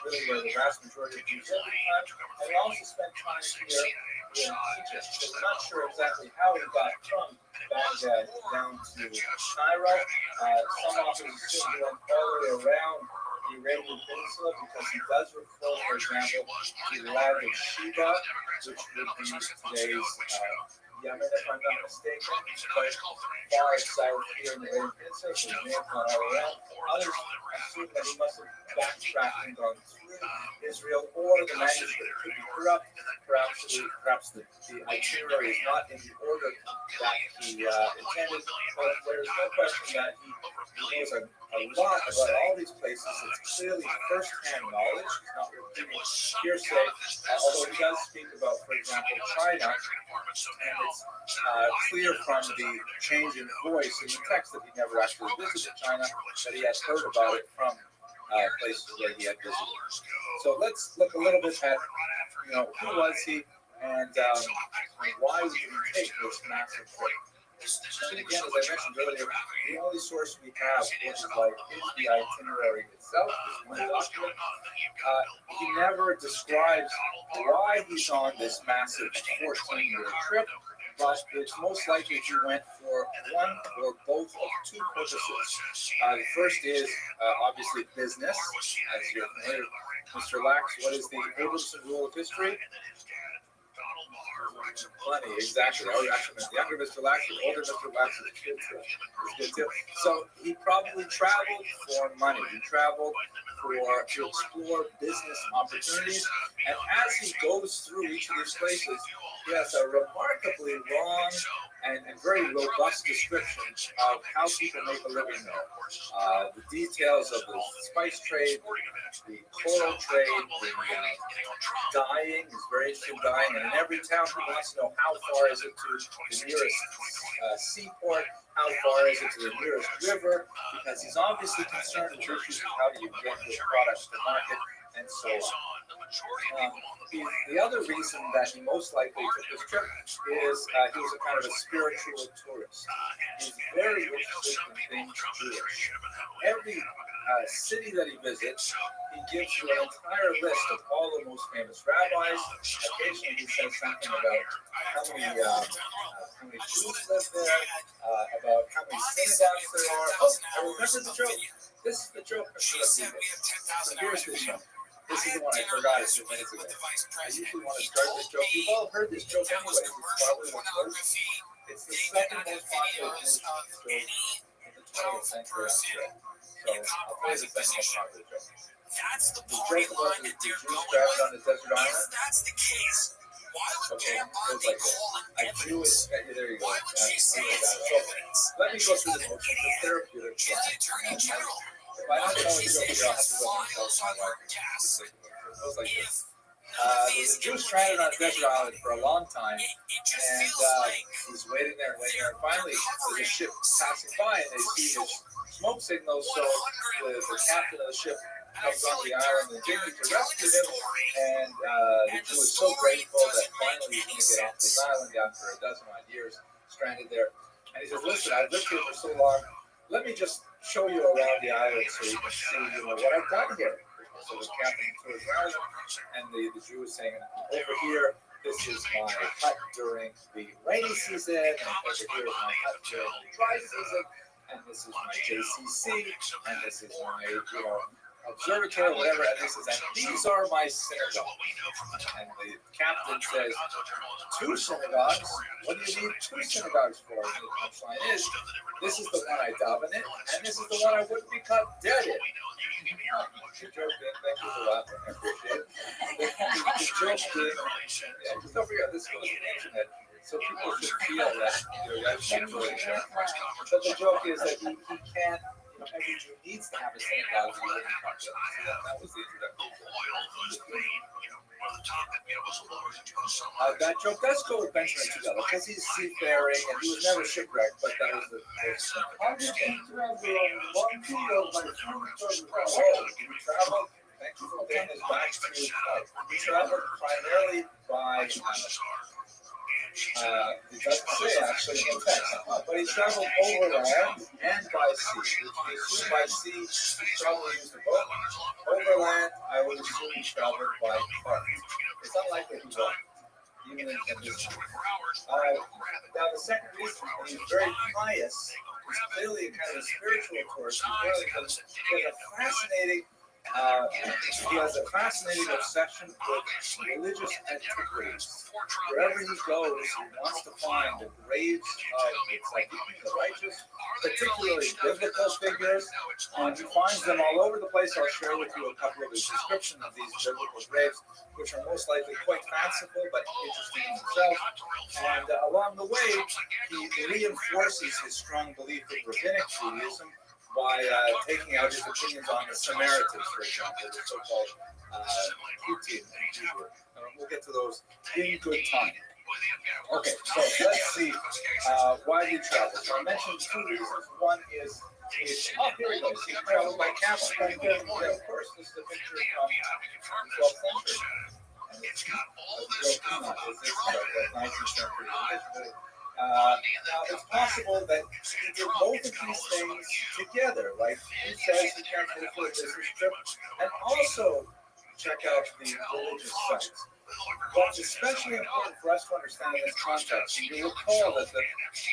really where the vast majority of Jews live at the time. And he also spent time here in Egypt. So we're not sure exactly how he got from Baghdad down to Cairo. Some authors assume he went all the way around the Arabian Peninsula because he does refer, for example, to the land of Sheba, which would be today's Yemen, if I'm not mistaken, but far south here in the Arabian Peninsula, so he may have gone all around. Others assume that he must have backtracked and gone through Israel, or the manuscript could be corrupt. Perhaps the itinerary is not in the order that he intended, but there's no question that he knows a lot about all these places. It's clearly first-hand knowledge. He's not repeating hearsay, although he does speak about, for example, China, and it's clear from the change in voice in the text that he never actually visited China, that he has heard about it from places where he had visited. So let's look a little bit at, who was he, and why would he take this massive trip? And again, as I mentioned earlier, the only source we have for his life is the itinerary itself, this one document. He never describes why he's on this massive 14-year trip, but it's most likely he went for one or both of two purposes. The first is obviously business, as you're familiar. Mr. Lax, what is the Abramson rule of history? Money, exactly. Oh, actually, the younger Mr. Lax, the older Mr. Lax is good too. So he probably traveled for money. He traveled to explore business opportunities. And as he goes through each of these places, he has a remarkably long and very robust description of how people make a living there. The details of the spice trade, the coral trade, the dyeing, is very interested in dyeing, and in every town he wants to know how far is it to the nearest seaport, how far is it to the nearest river, because he's obviously concerned with issues of how do you get your products to market, and so on. The other reason that he most likely took this trip is he was a kind of a spiritual tourist. He's very interested in things Jewish. Every city that he visits, he gives you an entire list of all the most famous rabbis. Occasionally he says something about how many Jews live there, about how many synagogues there are. Oh, I remember the joke. This is the joke. So here's the joke. This is the one I forgot a few minutes ago. I usually want to start this joke. You've all heard this joke anyway. It's probably the first. It's the second most popular Jewish joke in the 20th century, I'm sure. So I'll play the second most popular joke.
That's the
The
party
joke about
line
the
that they're
Jews
going
trapped
with.
on the desert
If
island.
that's the case, why would
Okay,
Pam
it goes
Bondi
like this.
call it
I knew
evidence?
it. There you go.
Why would she say it's
So
evidence?
let me go through the motions. It's therapeutic.
She's the attorney general.
If I
Why
don't
would
know
she
the
say
joke
she
here, I'll have
has
to go and
files
consult
on
my
her
wife.
desk?
It goes like this.
If
There's a Jew stranded on a desert island for a long time,
it just
and
feels like
he's waiting there and waiting there. And finally, there's a ship passing by, and they see his smoke signals. So the captain of the ship comes on the island and dignity to rescue him. And the Jew is so grateful that finally he's going to get off this island after a dozen odd years stranded there. And he says, "Listen, I've lived here for so long. Let me just show you around the island so you can see, what I've done here." So the captain tours around, and the Jew is saying, "Over here, this is my hut during the rainy season, and over here is my hut during the dry season, and this is my JCC, and this is my, observatory, whatever, and this is, and these are my synagogues." And the captain says, "Two synagogues? What do you need two synagogues for?" And the punchline is, "This is the one I daven in, and this is the one I wouldn't be caught dead in." The joke being, thank you for laughing, I appreciate it. The joke being, just don't forget, this goes to the internet, so people should feel that, that's really there. But the joke is that he can't, every Jew needs to have a synagogue. So that was the introduction. That joke does go with Benjamin together because he's seafaring and he was never shipwrecked, but that was the first thing. Thank you for bringing us back to we traveled primarily by it doesn't say actually in text, but he traveled overland and by sea. We assume by sea he probably used a boat. Overland, I would assume he traveled by car. It's unlikely he walked, even in this. Now the second reason he's very pious. He's clearly a kind of a spiritual tourist. He has a fascinating obsession with religious antiquities. Wherever he goes, he wants to find the graves of the righteous, particularly biblical figures, and he finds them all over the place. I'll share with you a couple of his descriptions of these biblical graves, which are most likely quite fanciful but interesting in themselves. And along the way, he reinforces his strong belief in rabbinic Judaism by taking out his opinions on the Samaritans, for example, the so-called Putin in Hebrew. We'll get to those in good time. Okay, so let's see why he traveled. So I mentioned two reasons. One is, here we go. He traveled by camel. Of course, this is a picture from the 12th century. And it's got all this stuff about 19th century. Now, it's possible that he did both of these things together. Like he says, he can't pay for a business trip, and also check out the religious sites. What's especially important for us to understand in this context, and you recall that the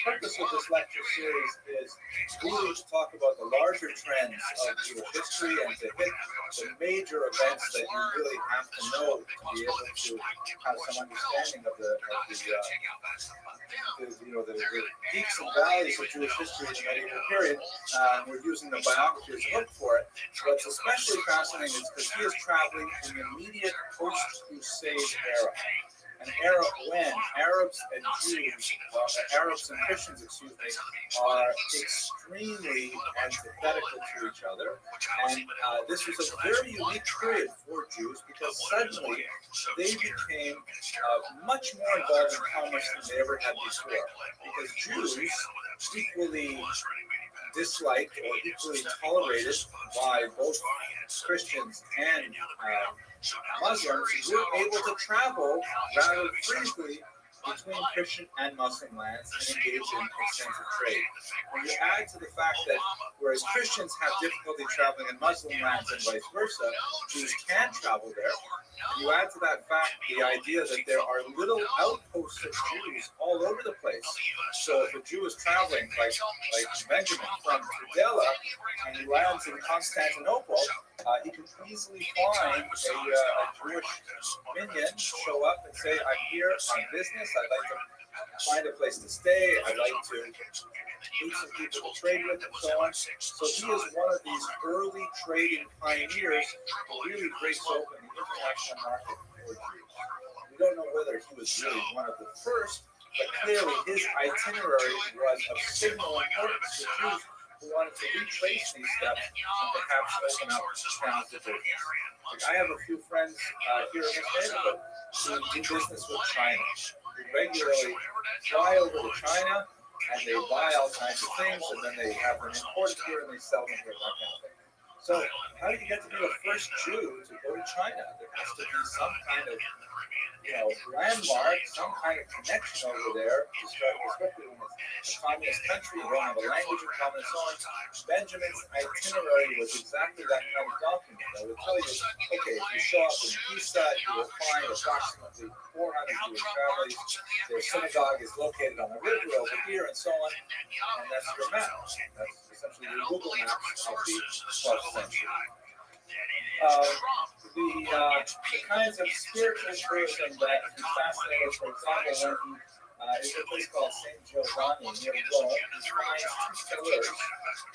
purpose of this lecture series is really to talk about the larger trends of Jewish history and to hit the major events that you really have to know to be able to have some understanding of the peaks and valleys of Jewish history in the medieval period. We're using the biography as a hook for it. What's especially fascinating is because he is traveling in the immediate post-Crusade era. An era when Arabs and Christians, are extremely antithetical to each other. And this was a very unique period for Jews because suddenly they became much more involved in commerce than they ever had before. Because Jews, equally disliked or equally tolerated by both Christians and Muslims, were able to travel rather freely between Christian and Muslim lands and engage in extensive trade. When you add to the fact that whereas Christians have difficulty traveling in Muslim lands and vice versa, Jews can travel there. And you add to that fact the idea that there are little outposts of Jews all over the place. So if a Jew is traveling, like Benjamin from Tudela, and he lands in Constantinople, he can easily find a Jewish minion, show up and say, I'm here on business, I'd like to find a place to stay, I'd like to meet some people to trade with, and so on. So he is one of these early trading pioneers who really breaks open the international market for Jews. We don't know whether he was really one of the first, but clearly his itinerary was of signal importance to Jews who wanted to retrace these steps and perhaps open up towns to business. Like I have a few friends here in this neighborhood who do business with China. Who regularly fly over to China and they buy all kinds of things and then they have them imported here and they sell them here, that kind of thing. So how do you get to be the first Jew to go to China? There has to be some kind of landmark, some kind of connection over there, especially when it's a communist country, you don't have a language in common and so on. Benjamin's itinerary was exactly that kind of document. I would tell you, okay, if you show up in Pisa, you will find approximately 400 Jewish families. Their synagogue is located on the river over here and so on. And that's your map. That's essentially your Google Maps of the 12th century. The kinds of spiritual tourism that he fascinated, for example, when he is a place called St. Giovanni near Rome, he finds two pillars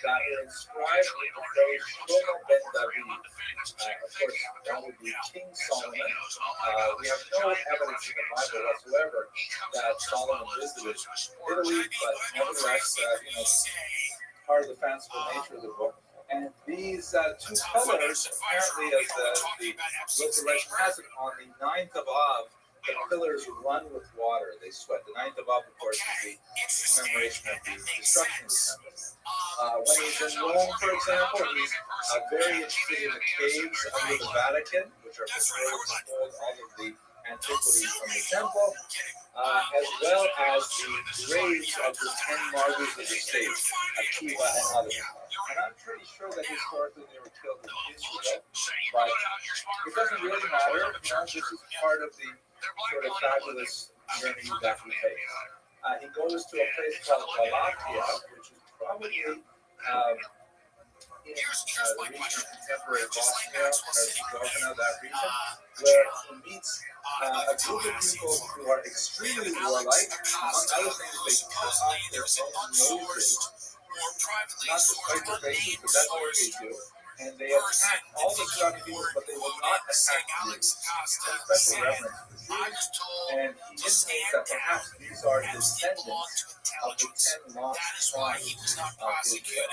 that are inscribed with the phrase Shlomo ben David. Of course, that would be King Solomon. We have no evidence in the Bible whatsoever that Solomon visited Italy, but nevertheless, part of the fanciful nature of the book. And these two pillars, apparently, as the local legend has it, on the 9th of Av, the pillars run with water. They sweat. The 9th of Av, of course, is the commemoration of the destruction of the temple. When he's in Rome, for example, he's very interested in the caves under the Vatican, which are prepared to hold all of the antiquities from the temple, as well as the graves of the 10 martyrs of the state, Akiva and others. And I'm pretty sure that historically they were killed in Israel, but it doesn't really matter. This is part of the sort of fabulous journey that we take. He goes to a place called Wallachia, which is probably in the region of contemporary Bosnia, Herzegovina, that region, where he meets a group of people who are extremely warlike. Among other things, they cut off their own noses. Not to fight the faces, but that's what they do. And they attack all the surrounding people, but they will not attack Jews. Special reverence for Jews. And he indicates that perhaps these are descendants of the 10 lost tribes of Israel.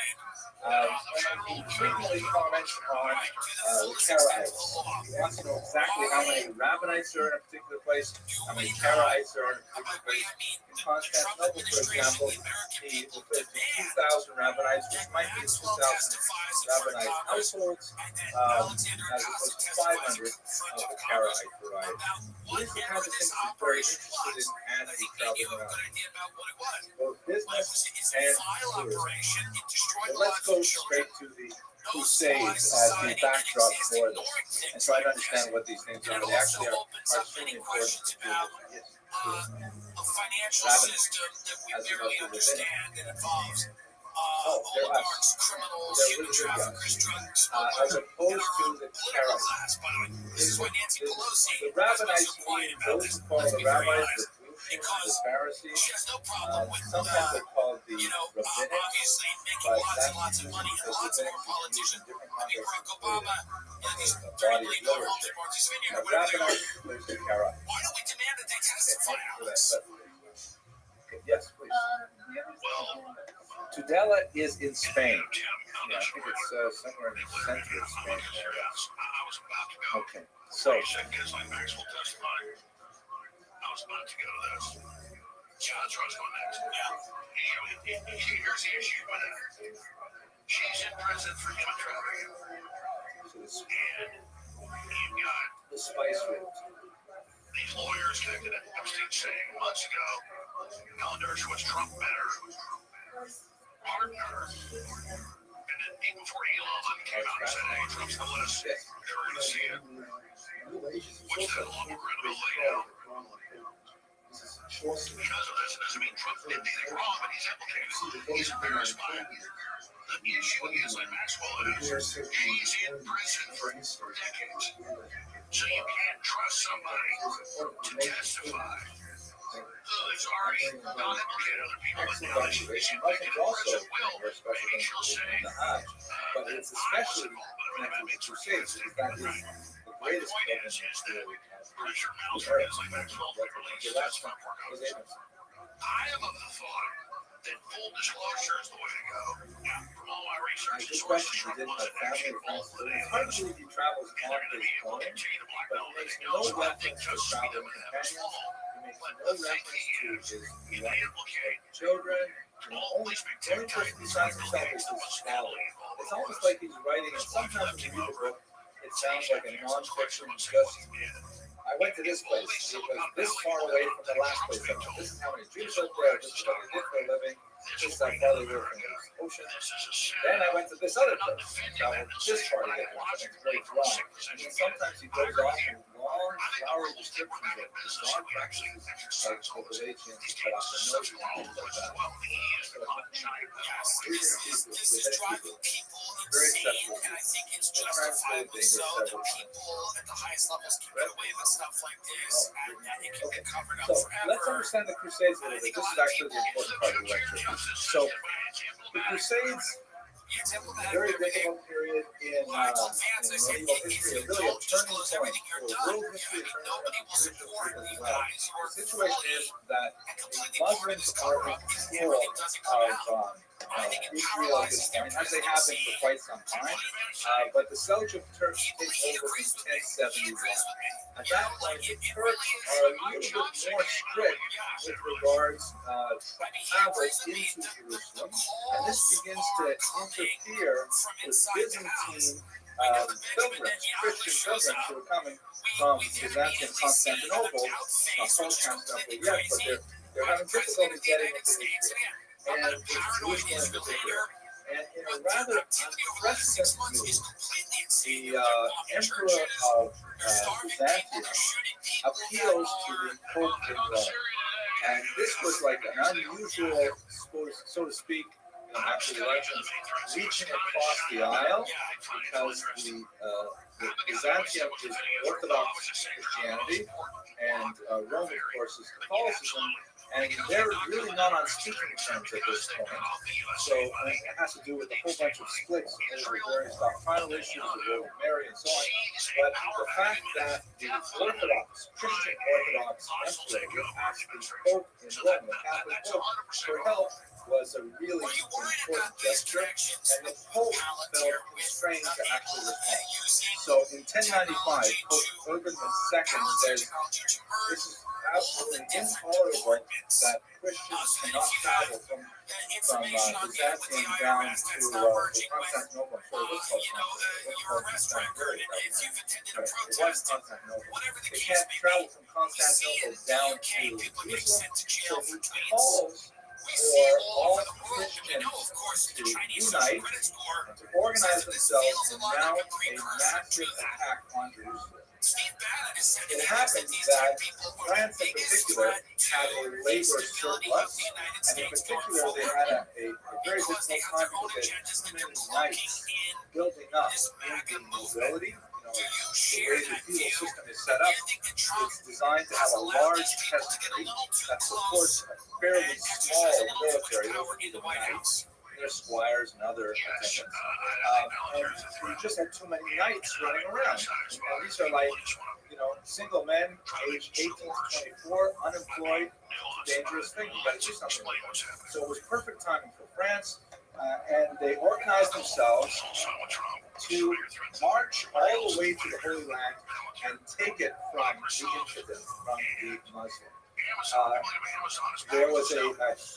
He frequently comments on the Karaites. He wants to know exactly how many Rabbinites are in a particular place, how many Karaites are in a particular place. In Constantinople, for example, he refers to 2,000 Rabbinites, which might be 2,000 Rabbinite households, as opposed to 500 of the Karaite variety. These are the kinds of things he's very interested in as he's traveling around, both business and tourism. But let's go straight to the Crusades as the backdrop for this and try to understand what these things are. They actually are extremely important to do. Yes.
A financial system that we barely understand that involves oligarchs, criminals, human traffickers, drug smugglers,
as opposed to the
political class, by the way. This is why Nancy Pelosi
the Rabbinites
was so quiet about this.
those who call
Let's
the
be very
rabbis
honest.
the
Because
Pharisees.
she has no problem with,
Sometimes they're called the rabbinic,
obviously making lots of money and lots of more politicians. I mean, Barack Obama, these dirty money got homes at Martha's Vineyard or whatever they are. Why don't we demand that they testify on this?
Yes, please. Tudela is in Spain. Yeah, I think it's somewhere in the center of Spain. Okay, so.
I was about to go to this. John's where I was going next. Yeah. Here's the issue with that. She's in prison for human trafficking. And you've got
the spice route.
These lawyers connected to Epstein saying months ago, Elder was Trump better, partner. And then even before Elon came out and said, hey, Trump's the list, they were going to see it. What's that long credibility now? Because of this, it doesn't mean Trump did anything wrong, but he's implicated. He's embarrassed by it. The issue is, like Maxwell is, he's in prison for decades. So you can't trust somebody to testify who's already not implicated other people, but now that he's implicated in prison will, maybe she'll say,
but it's especially connected with Crusades, because that is the greatest
program pressure mounts for guys like Maxwell to release. That's not work out. I am of the thought that full disclosure is the way to go. Now, from all my research, the source of Trump wasn't actually involved with any of this.
he travels
And they're going to be able to continue to blackmail him if he does, but I think Justice will let him fall. But the thinking is, can they implicate
children.
all these big tech titans
Besides himself
and
is
almost
his
heavily
It's
involved?
almost like he's writing, and sometimes when you read the book, it sounds like a non-fiction. Just I went to this place because this far away from the last place I went. This is how many Jews lived there. This is what they did for a living. This is how far they were from the ocean. Then I went to this other place. Traveled this far to get there. And it's very dry. And then sometimes he goes off in long, flowery descriptions of bizarre practices like cultivation, cut off the nose, and things like that.
This is driving people insane, and I think it's justifiably so that people at the highest levels can get away with stuff like this, and that it can get covered up
So
forever.
let's understand the Crusades a little bit. This is actually the important part of the lecture. So the Crusades, a very difficult period in medieval history, really a turning point for world history, a turning point for Jewish history as well. The situation is that the Muslims are in control of Israel at this point, as they have been for quite some time. But the Seljuk Turks take over in 1071. At that point, the Turks are a little bit more strict with regards travel into Jerusalem, and this begins to interfere with Byzantine pilgrims, Christian pilgrims who are coming from Byzantium, Constantinople, not from Constantinople yet, but they're having difficulty getting into Israel. And Jerusalem in particular. And in a rather unprecedented move, the Emperor of Byzantium appeals to the Pope in Rome. And this was like an unusual, so to speak, actually elections reaching across the aisle, because the Byzantium is Orthodox Christianity, and Rome, of course, is Catholicism. And they're really not on speaking terms at this point. So it has to do with a whole bunch of splits over various doctrinal issues of Virgin Mary and so on. But the fact that the Orthodox, Christian Orthodox emperor asked the Pope in Rome, the Catholic Pope, for help was a really important gesture, and the Pope felt constrained to actually respond. So in 1095, Pope Urban II says, this is absolutely intolerable that Christians cannot travel from Byzantium down to Constantinople. So what's called Constantinople? It was Constantinople. They can't travel from Constantinople down to Jerusalem. So he calls for all Christians to unite and to organize themselves and mount a massive attack on Jerusalem. It happened that France in particular had a labor surplus, and in particular they had a very difficult time because they had too many knights building up in the nobility. The way the feudal system is set up, it's designed to have a large peasantry that supports a fairly small military, the knights, their squires and other attendants. And we just had too many knights running around. And these are like, single men, aged 18 to 24, unemployed, dangerous thing. You got to do something like that. So it was perfect timing for France, and they organized themselves to march all the way to the Holy Land and take it from the infidel, from the Muslim. There was a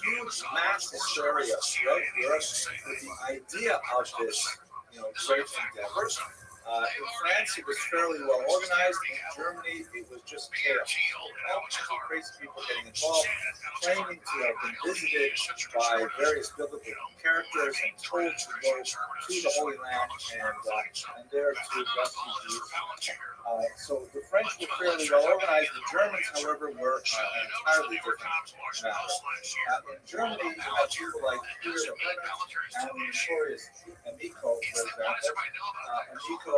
huge mass hysteria throughout Europe with the idea of this, great endeavor. In France, it was fairly well organized. In Germany, it was just chaos. All kinds of crazy people getting involved, claiming to have been visited by various biblical characters and told to go to the Holy Land and there to rescue Jews. So the French were fairly well organized. The Germans, however, were an entirely different matter. In Germany, you had people like Peter the Hermit and the notorious Amico, for example. Amico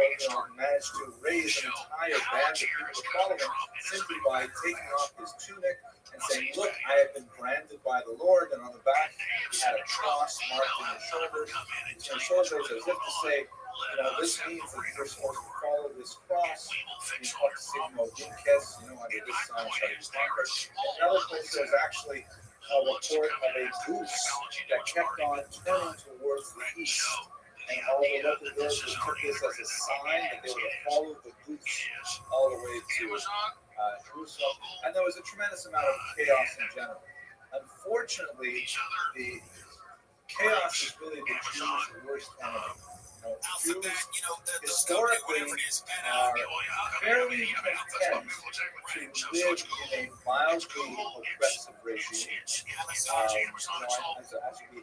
managed to raise an entire band of people to follow him simply by taking off his tunic and saying, "Look, I have been branded by the Lord," and on the back he had a cross marked in his shoulders as if to say, this means that you're supposed to follow this cross. He's called Sigmo Dinkes, under this sign shall you conquer. In another place, there's actually a report of a goose that kept on turning towards the east. And all the local villagers took this as a sign that they were to follow the goose all the way to Jerusalem. And there was a tremendous amount of chaos in general. Unfortunately, the chaos is really the Jews' worst enemy. Jews historically are fairly content to live in a mildly oppressive regime, as we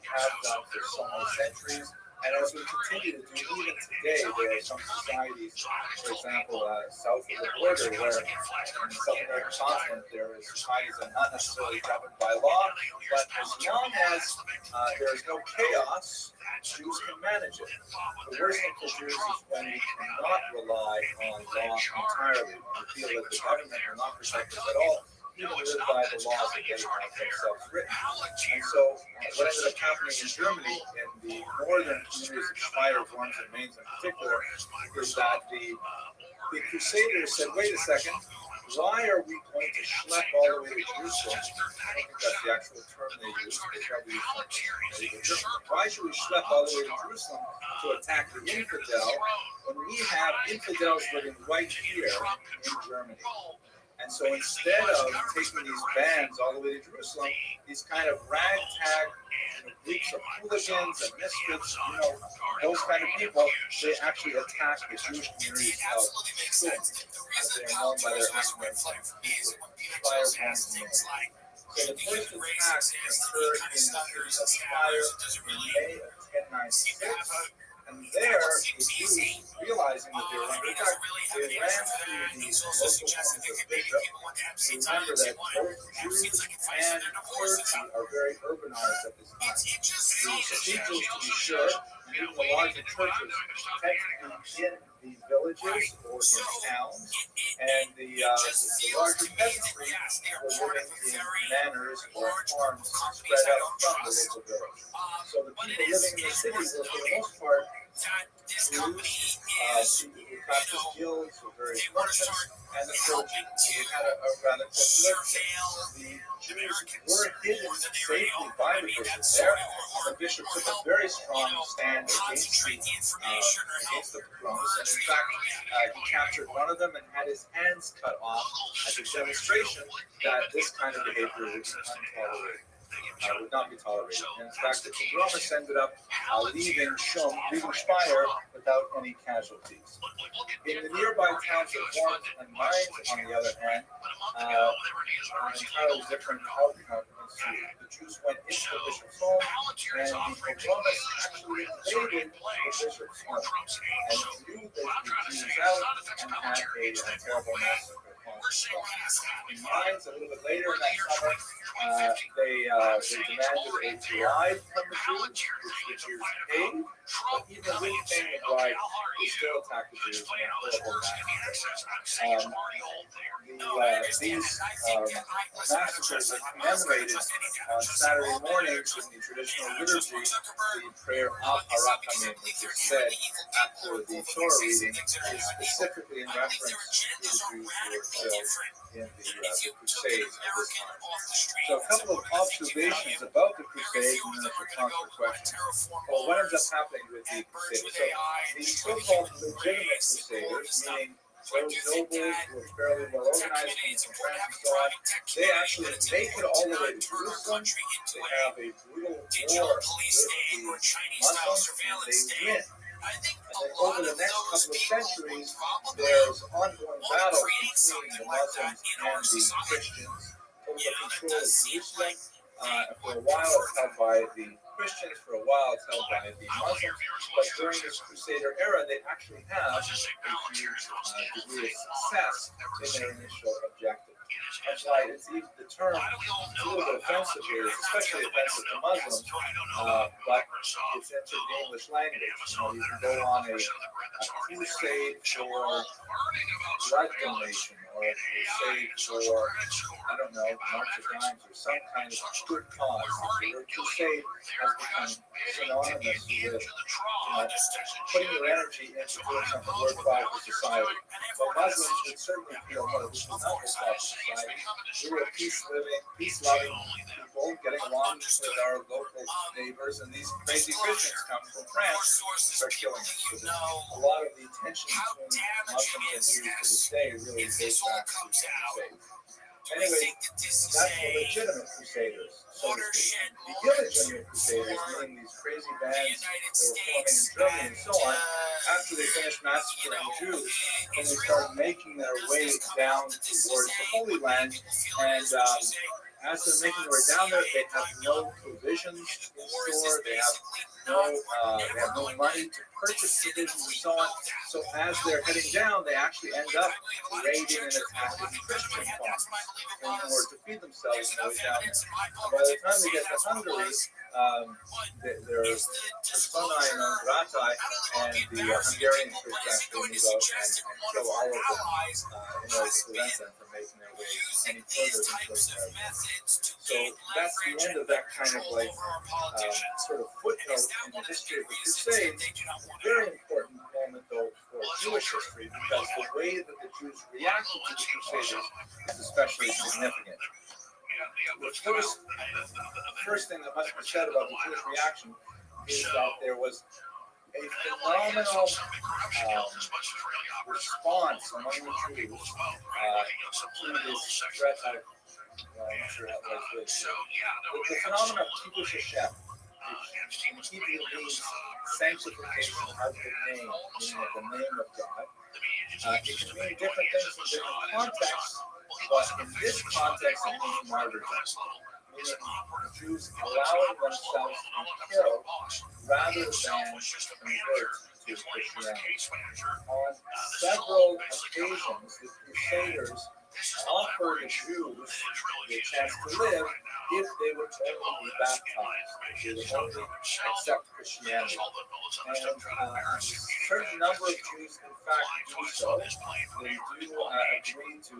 have done for so many centuries. And as we continue to do even today, there are some societies, for example, south of the border, where in the South American continent, there is societies that are not necessarily governed by law, but as long as there is no chaos, Jews can manage it. The worst thing for Jews is when we cannot rely on law entirely, when we feel that the government will not protect us at all, even live by the laws that they have themselves written. And so what ended up happening in Germany, in the northern communities of Speyer, Worms, and Mainz in particular, is that the Crusaders said, wait a second, why are we going to schlep all the way to Jerusalem? I don't think that's the actual term they used. They probably used something. Why should we schlep all the way to Jerusalem to attack the infidel when we have infidels living right here in Germany? And so instead of taking these bands all the way to Jerusalem, these kind of ragtag groups of hooligans and misfits, those kind of people, they actually attack the Jewish communities of Stum, as they are known by their acronym, Speyer, Worms, and Mainz. So the first attack occurred in the city of Speyer in May of 1096. And there, the Jews, realizing that they were under attack, they ran to the local homes of bishop. Remember that both Jews and clergy are very urbanized at this time. The cathedrals, to be sure, and even the larger churches, technically in the villages or in towns, and the larger peasantry were living in manors or farms spread out from the local village. So the people living in the cities were, for the most part, Jews, people who practiced guilds were very merchants, and the clergy who had a rather close relationship. The Jews were hidden safely by the bishop there. The bishop took a very strong stand against the pogroms, and in fact, he captured one of them and had his hands cut off as a demonstration that this kind of behavior was untolerated. Would not be tolerated. And in fact, the pogromists ended up leaving Speyer without any casualties. In the nearby towns of Worms and Mainz, on the other hand, an entirely different outcome ensued. The Jews went into the bishop's home, and the pogromists actually invaded the bishop's home and drew the Jews out and had a terrible massacre. In Mainz, a little bit later in that summer, they demanded a bribe from the Jews, which the Jews paid, but even with paying the bribe, they still attacked the Jews in a horrible manner. These massacres are commemorated on Saturday mornings in the traditional liturgy, the prayer of Harakamim, which is said after the Torah reading, is specifically in reference to the Jews who were killed in the Crusades at this time. So a couple of observations about the Crusades, and then a response to question. Well, what ends up happening with the Crusades? So the so-called legitimate Crusaders, meaning those nobles who were fairly well organized from France and so on, they actually make it all the way to Jerusalem. They have a brutal war with the Muslims, and they win. And then over the next couple of centuries, there's ongoing battle between the Muslims and the Christians over control of Jerusalem. For a while, it's held by the Christians. For a while, it's held by the Muslims. But during this Crusader era, they actually have a huge degree of success in their initial objective. That's why it's even the term is a little bit offensive here. It's especially offensive to Muslims, but it's entered the English language. You can go on a crusade for blood donation, or a crusade for, I don't know, March of Dimes, or some kind of good cause. The word crusade has become synonymous with putting your energy into doing something worthwhile for society. Well, Muslims would certainly feel, no, this is not worthwhile for society. We were peace-loving people, getting along with our local neighbors, and these crazy Christians come from France and start killing us. So a lot of the tension between Muslims and Jews to this day really goes back to the Crusades. Anyway, that's the legitimate crusaders, so to speak. The illegitimate crusaders, meaning these crazy bands that were forming in Germany and so on, after they finished massacring Jews, then they started making their way down towards the Holy Land, and as they're making their way down there, they have no provisions in store, they have no money to purchase provisions and so on. So as they're heading down, they actually end up raiding and attacking Christian farms in order to feed themselves on the way down there. And by the time they get to Hungary, their personae non gratae and the Hungarian troops actually move out and kill all of them in order to prevent them from making their way any further into those territories. So that's the end of that kind of like sort of footnote in the history of the Crusades. Very important moment though for Jewish history, because the way that the Jews reacted to the Crusaders is especially significant. The first thing that must be said about the Jewish reaction is that there was a phenomenal response among the Jews to this threat of, I'm not sure how to say this, the phenomenon of Kiddush Hashem, which in Hebrew means sanctification of the name, meaning of the name of God. It can mean different things in different contexts, but in this context it means martyrdom, meaning Jews allowing themselves to be killed rather than convert to Christianity. On several occasions, the Crusaders offered the Jews the chance to live if they would only be baptized, if they would only accept Christianity. And a certain number of Jews, in fact, do so. They do agree to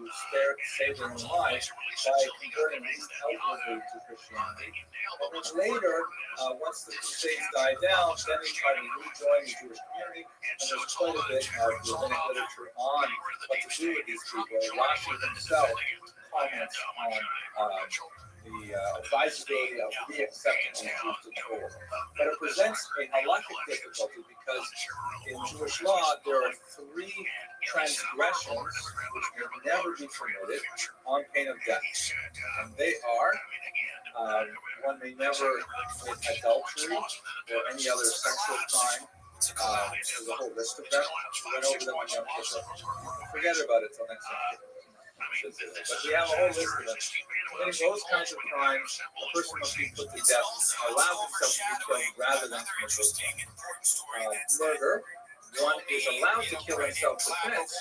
save their own lives by converting at least outwardly to Christianity. And then later, once the Crusades die down, then they try to rejoin the Jewish community, and there's quite a bit of rabbinic literature on what to do with these people. Rashi himself comments on the advisability of reaccepting the Jews to the fold. But it presents a halakhic difficulty because in Jewish law there are three transgressions which will never be permitted on pain of death. And they are, one may never commit adultery or any other sexual crime. There's a whole list of them. We went over them on Yom Kippur. Forget about it till next time. But we have a whole list of them. Committing those kinds of crimes, a person must be put to death, allow himself to be killed rather than commit those crimes. Murder, one is allowed to kill himself defense,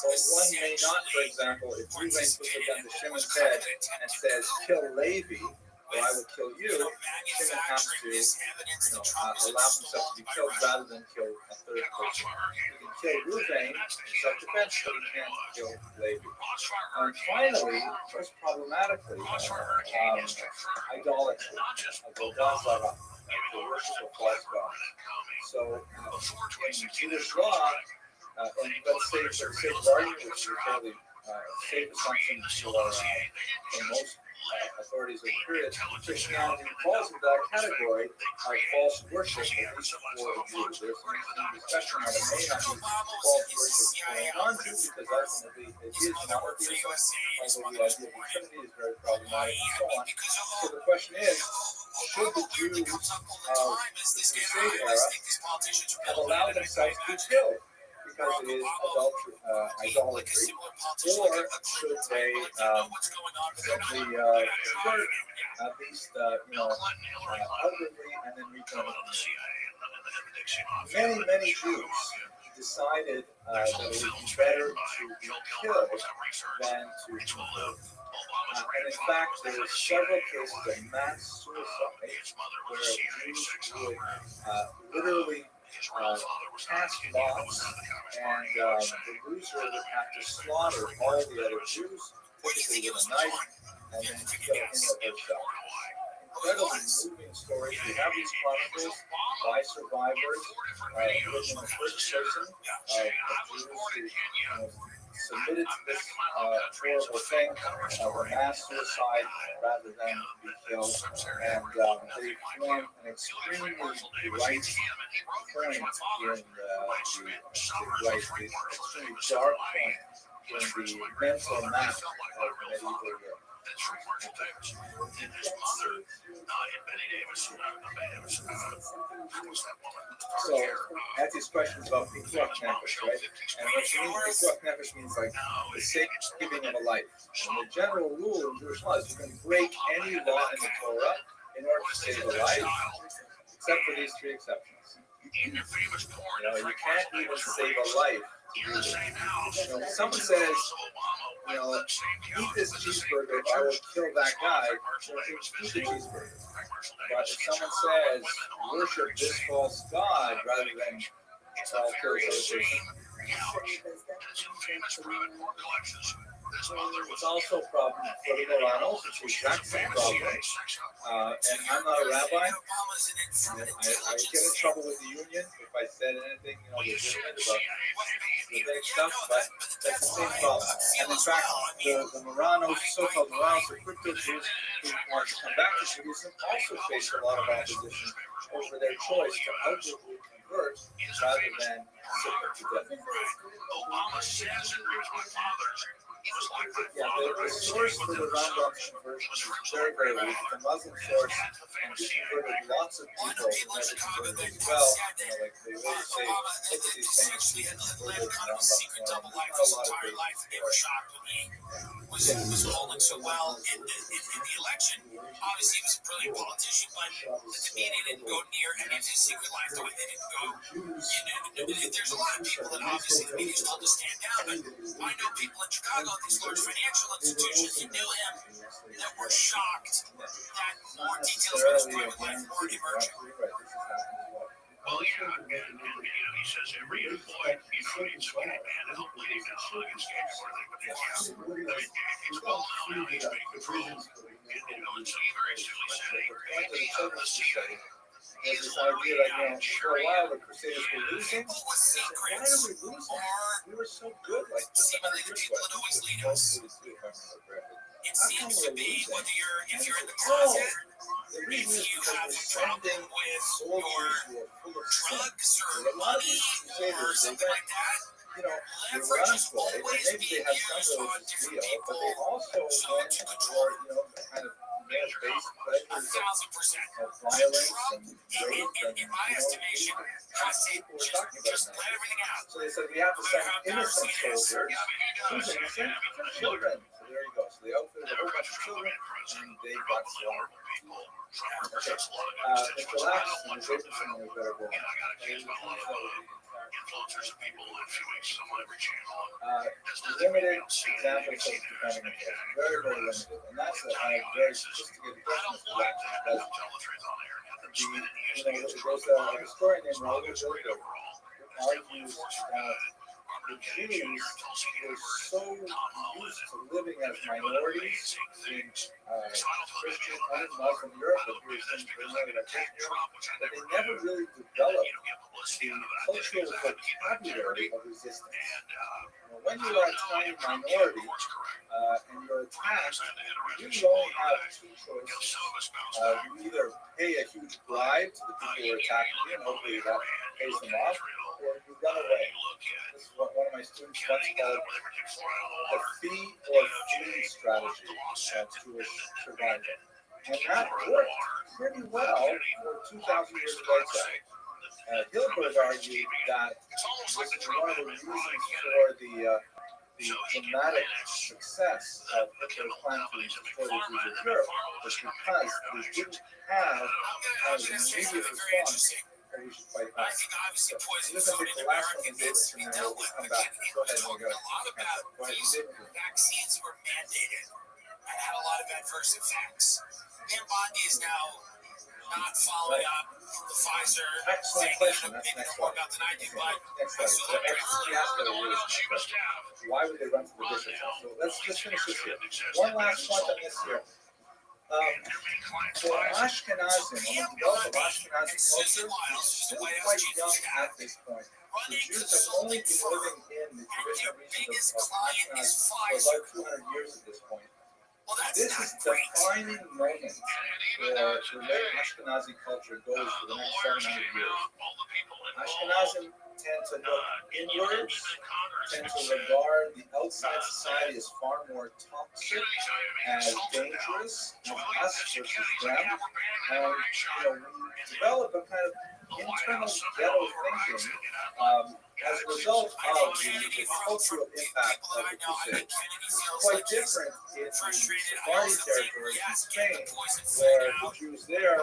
but one may not. For example, if Ruvain puts a gun to Shimon's head and says, "Kill Levi," or "I will kill you," Shimon has to, allow himself to be killed rather than kill a third person. He can kill Ruvain in self-defense, but he can't kill Levi. And finally, most problematically, idolatry, the worship of false gods. So in Jewish law, and let's say for argument, which is a fairly safe assumption for most authorities of the period, Christianity falls into that category of false worship, at least for a Jew. There's some discussion that it may not be false worship for a non-Jew, because ultimately it is monotheism, although the idea of the Trinity is very problematic and so on. So the question is, should the Jews of the Crusade era have allowed themselves to be killed because it is idolatry, or should they simply convert at least outwardly and then return to the many Jews decided that it would be better to be killed than to convert. And in fact, there were several cases of mass suicide where Jews would literally cast lots, and the loser would have to slaughter all the other Jews, typically with a knife, and then kill him or herself. Incredibly moving stories. We have these chronicles by survivors written in the first person of Jews who submitted to this horrible thing of a mass suicide rather than be killed. And they form an extremely right point in the extremely dark point in the mental map of medieval Europe. So, that's these questions about pikuach nefesh, right? And what you mean pikuach nefesh means like the saving of a life. And the general rule in Jewish law is you can break any law in the Torah in order to save a life, except for these three exceptions. You can't even save a life. If someone says, eat this cheeseburger, I will kill that guy, eat the cheeseburger. But if someone says, worship this false god rather than kill the other person, it's also a problem for the Moranos. It's the exact same problem. And I'm not a rabbi. I get in trouble with the union if I said anything, legitimate about rabbinic stuff, but that's the same problem. And in fact, the Moranos, so-called Moranos, or crypto Jews who want to come back to Judaism, also face a lot of opposition over their choice to outwardly convert rather than submit to death. Obama says it was my father's. Yeah, the source for the Rambam's conversion is very, very weak. The Muslim source, and he converted lots of people who never converted as well. Like they always say, look at these famous people converted in Rambam. Not a lot of
was polling so well in the election. Obviously, he was a brilliant politician, but the media didn't go near any of his secret life the way they didn't go. There's a lot of people that obviously the media told to stand down, but I know people in Chicago at these large financial institutions who knew him that were shocked that more details about his private life were emerging.
Well, he says every employee, needs a man to help leading that against it's well known how he's being controlled. It's a very silly setting.
There's this idea that, for a while the Crusaders were losing. Why are we losing? We were so good, like 200 years ago.
It seems to be whether if you're in the closet, if you have a problem with your drugs or money or something like that, leverage is always being used on different people to control.
Kind of male-based pleasures
1,000%.
of violence and rape
in my estimation, just let everything out.
So they said we have to send innocent soldiers. Who's innocent? Children. So there you go. So they outfitted a whole bunch of children and they got slaughtered. Okay. Mr. Lax and the Jacobson was better born.
Influencers of people in a few weeks on every channel.
Limited examples of defending themselves. Very, very limited. And that's a very sophisticated question Mr. Lax does. There's a historian named Raul Gilbert who argues that the Jews were so used to living as minorities in Christian and Muslim Europe, but here it's primarily like Christian Europe, that they never really developed the cultural vocabulary of resistance. When you are a tiny minority and you're attacked, you only have two choices. You either pay a huge bribe to the people who are attacking you, and hopefully that pays them off, or you run away. This is what one of my students once called the fee or flee strategy of Jewish survival. And that worked pretty well for 2,000 years of exile. Hilbert argued that this is one of the reasons for the dramatic success of Hitler's plan to destroy the Jews of Europe was because they didn't have an immediate response that we should fight back. So, I'm just going to take the last one, Davidson, and then we'll come back. Go ahead,
a lot about vaccines were mandated and had a lot of adverse effects. Pam Bondi is now not following up the Pfizer
excellent
thing.
question.
Maybe
That's next
more
slide.
about than I do, but
Next slide. So actually asked that a really smart question. Why would they run to the bishops? So let's just finish this here. One last point on this here. For Ashkenazim, and the development of Ashkenazi culture is still quite young at this point. The Jews have only been living in the traditional regions of Ashkenaz for about 200 years at this point. This is the defining moment where the way Ashkenazi culture goes for the next 700 years. Ashkenazim tend to look inwards, tend to regard the outside society as far more toxic, as dangerous, as us versus them. And we develop a kind of internal ghetto thinking as a result of the cultural impact of the Crusades. Quite different in the Sephardi territories in Spain, where the Jews there,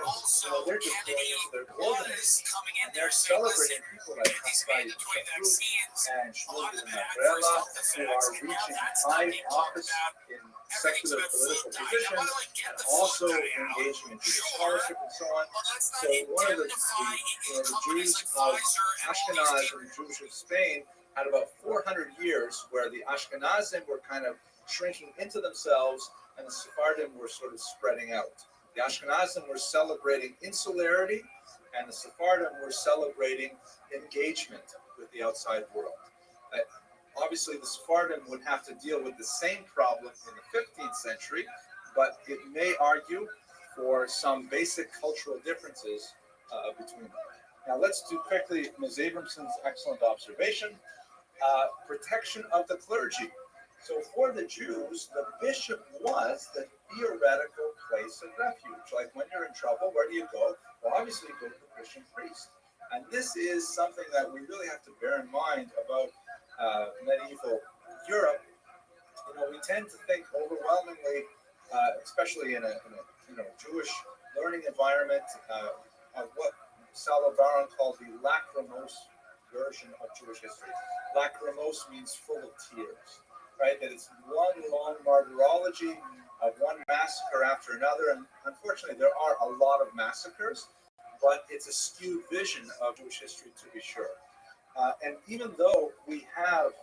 they're just going into their wilderness, and they're celebrating people like Pascal and Shmuel and Magrela, who are reaching high office in secular political positions, and also engaging in Jewish scholarship and so on. So one of the Jews of Ashkenaz and the Jews of Spain had about 400 years where the Ashkenazim were kind of shrinking into themselves and the Sephardim were sort of spreading out. The Ashkenazim were celebrating insularity and the Sephardim were celebrating engagement with the outside world. Obviously, the Sephardim would have to deal with the same problem in the 15th century, but it may argue for some basic cultural differences between them. Now, let's do quickly Ms. Abramson's excellent observation. Protection of the clergy. So for the Jews, the bishop was the theoretical place of refuge. Like when you're in trouble, where do you go? Well, obviously you go to the Christian priest. And this is something that we really have to bear in mind about medieval Europe. We tend to think overwhelmingly, especially in a Jewish learning environment, of what Salva Baron called the lachrymose version of Jewish history. Lachrymose means full of tears, right? That it's one long martyrology of one massacre after another. And unfortunately, there are a lot of massacres, but it's a skewed vision of Jewish history, to be sure. And even though we have,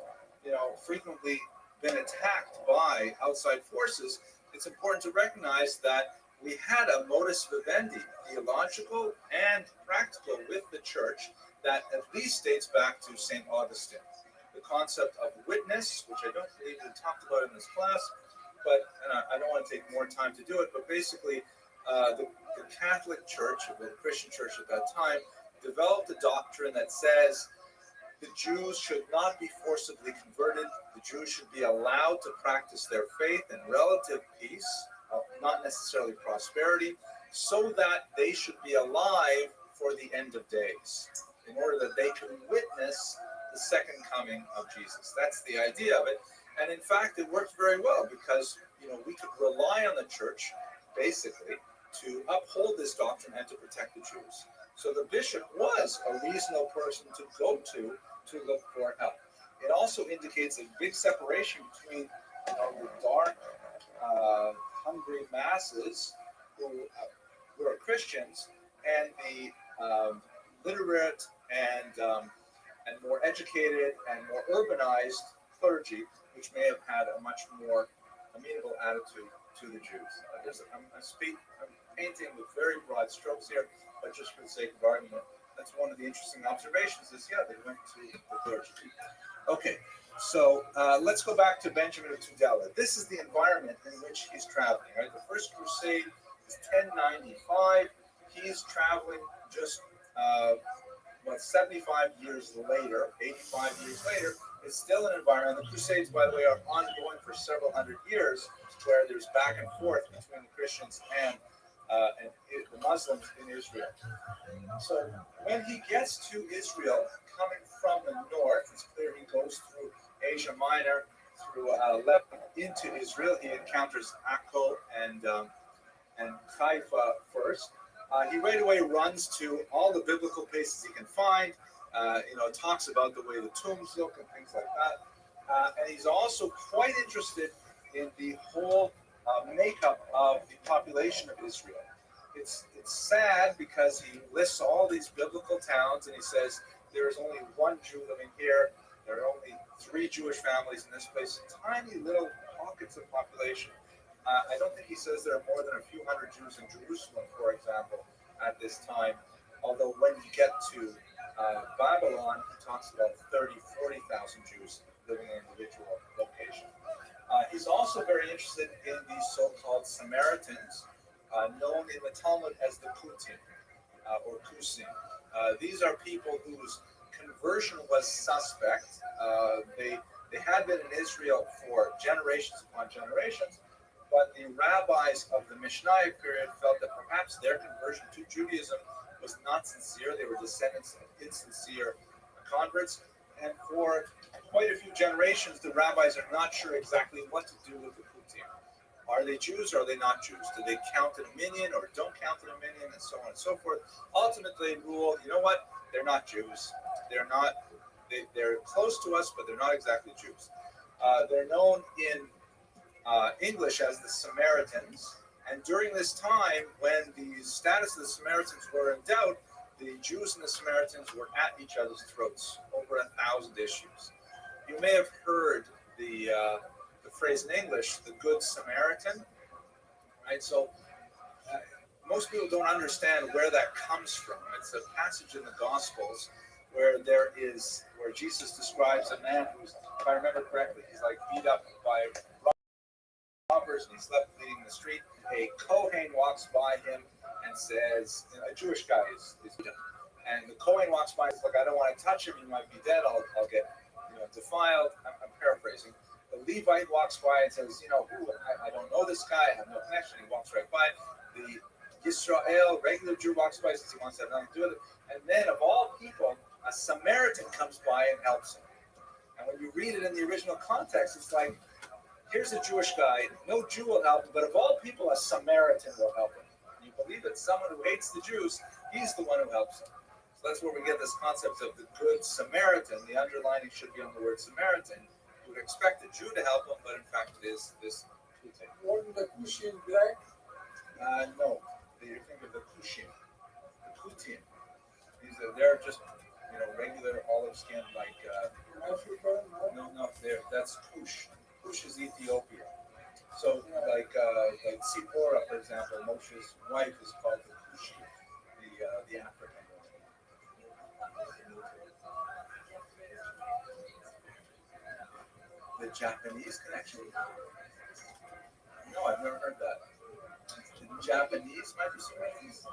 frequently been attacked by outside forces, it's important to recognize that we had a modus vivendi, theological and practical, with the church that at least dates back to St. Augustine. The concept of witness, which I don't believe we talked about in this class, but I don't want to take more time to do it, but basically the Catholic Church, or the Christian Church at that time, developed a doctrine that says the Jews should not be forcibly converted. The Jews should be allowed to practice their faith in relative peace, not necessarily prosperity, so that they should be alive for the end of days, in order that they can witness the second coming of Jesus. That's the idea of it. And in fact, it worked very well because, we could rely on the church, basically, to uphold this doctrine and to protect the Jews. So the bishop was a reasonable person to go to look for help. It also indicates a big separation between the dark, hungry masses who are Christians and the literate and more educated and more urbanized clergy, which may have had a much more amenable attitude to the Jews. I'm painting with very broad strokes here, but just for the sake of argument, that's one of the interesting observations is, they went to the clergy. Okay, so let's go back to Benjamin of Tudela. This is the environment in which he's traveling, right? The First Crusade is 1095. He's traveling just 75 years later, 85 years later. It's still an environment. The Crusades, by the way, are ongoing for several hundred years, where there's back and forth between the Christians and the Muslims in Israel. So when he gets to Israel, coming from the north, it's clear he goes through Asia Minor, through Lebanon into Israel. He encounters Akko and Haifa first. He right away runs to all the biblical places he can find. Talks about the way the tombs look and things like that. And he's also quite interested in the whole makeup of the population of Israel. It's sad because he lists all these biblical towns and he says there is only one Jew living here. There are only 3 Jewish families in this place. Tiny little pockets of population. I don't think he says there are more than a few hundred Jews in Jerusalem, for example, at this time. Although when you get to Babylon, he talks about 30, 40,000 Jews living in individual locations. He's also very interested in these so-called Samaritans, known in the Talmud as the Kutim or Kusim. These are people whose conversion was suspect. They had been in Israel for generations upon generations, but the rabbis of the Mishnaic period felt that perhaps their conversion to Judaism was not sincere. They were descendants of insincere converts. And for quite a few generations, the rabbis are not sure exactly what to do with the Kutim. Are they Jews or are they not Jews? Do they count in a minyan or don't count in a minyan, and so on and so forth? Ultimately, rule, you know what? They're not Jews. They're close to us, but they're not exactly Jews. They're known in English as the Samaritans. And during this time, when the status of the Samaritans were in doubt, the Jews and the Samaritans were at each other's throats over 1,000 issues. You may have heard the phrase in English, the Good Samaritan, right? So most people don't understand where that comes from. It's a passage in the Gospels where Jesus describes a man who's, if I remember correctly, he's like beat up by robbers and he's left bleeding in the street. A Kohen walks by him and says, a Jewish guy is and the Kohen walks by and says, look, I don't want to touch him, he might be dead, I'll get defiled. I'm paraphrasing. The Levite walks by and says, I don't know this guy, I have no connection. He walks right by. The Yisrael, regular Jew, walks by and says he wants to have nothing to do with it. And then, of all people, a Samaritan comes by and helps him. And when you read it in the original context, it's like, here's a Jewish guy, no Jew will help him, but of all people, a Samaritan will help him. And you believe that someone who hates the Jews, he's the one who helps him. So that's where we get this concept of the Good Samaritan. The underlining should be on the word Samaritan. You would expect a Jew to help him, but in fact it is this Kutim.
Wasn't the Cushing black?
No. You think of the Kushim. The Kutim. They're just, regular olive skin like...
Africa?
No, that's Kush. Kush is Ethiopia. So, like Zipporah, for example, Moshe's wife is called the Kushi, the African woman. The Japanese connection? No, I've never heard that. The Japanese might be Samaritans.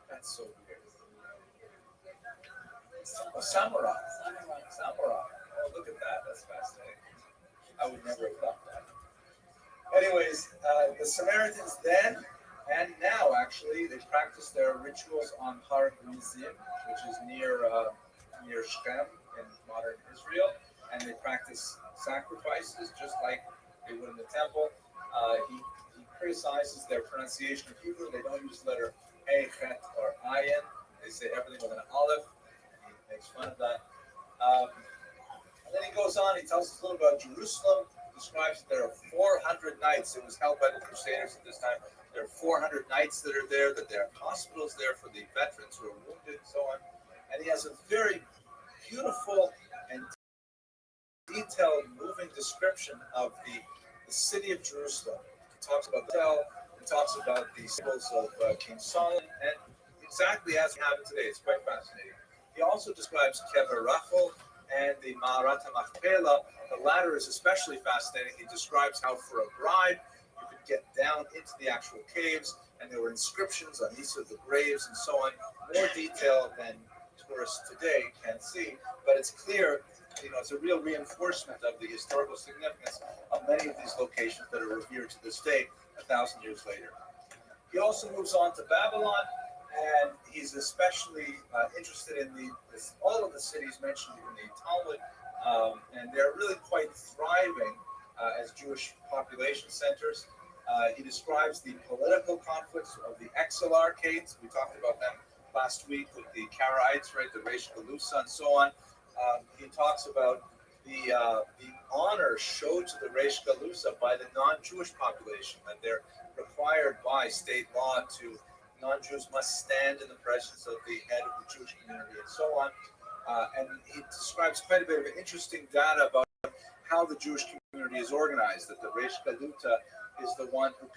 That's so weird. Oh, samurai. Oh, look at that. That's fascinating. I would never have thought that. Anyways, the Samaritans then and now, actually, they practice their rituals on Har Gerizim, which is near Shechem in modern Israel, and they practice sacrifices just like they would in the temple. He criticizes their pronunciation of Hebrew. They don't use the letter A, Chet, or Ayin. They say everything with an olive. He makes fun of that. And then he goes on, he tells us a little about Jerusalem, describes that there are 400 nights. It was held by the Crusaders at this time. There are 400 nights that are there, that there are hospitals there for the veterans who are wounded and so on. And he has a very beautiful and detailed, moving description of the city of Jerusalem. He talks about the temple, he talks about the symbols of King Solomon, and exactly as we have it today. It's quite fascinating. He also describes Kever Rachel and the Ma'arat HaMachpelah. The latter is especially fascinating. He describes how for a bride, you could get down into the actual caves, and there were inscriptions on each of the graves and so on. More detail than tourists today can see, but it's clear it's a real reinforcement of the historical significance of many of these locations that are revered to this day 1,000 years later. He also moves on to Babylon, and he's especially interested in all of the cities mentioned in the Talmud, and they're really quite thriving as Jewish population centers. He describes the political conflicts of the exilarchates. We talked about them last week with the Karaites, right, the Reish Galusa, and so on. He talks about the honor showed to the Reish Galusa by the non-Jewish population, that they're required by state law to non-Jews must stand in the presence of the head of the Jewish community, and so on. And he describes quite a bit of interesting data about how the Jewish community is organized, that the Reish Galuta is the one who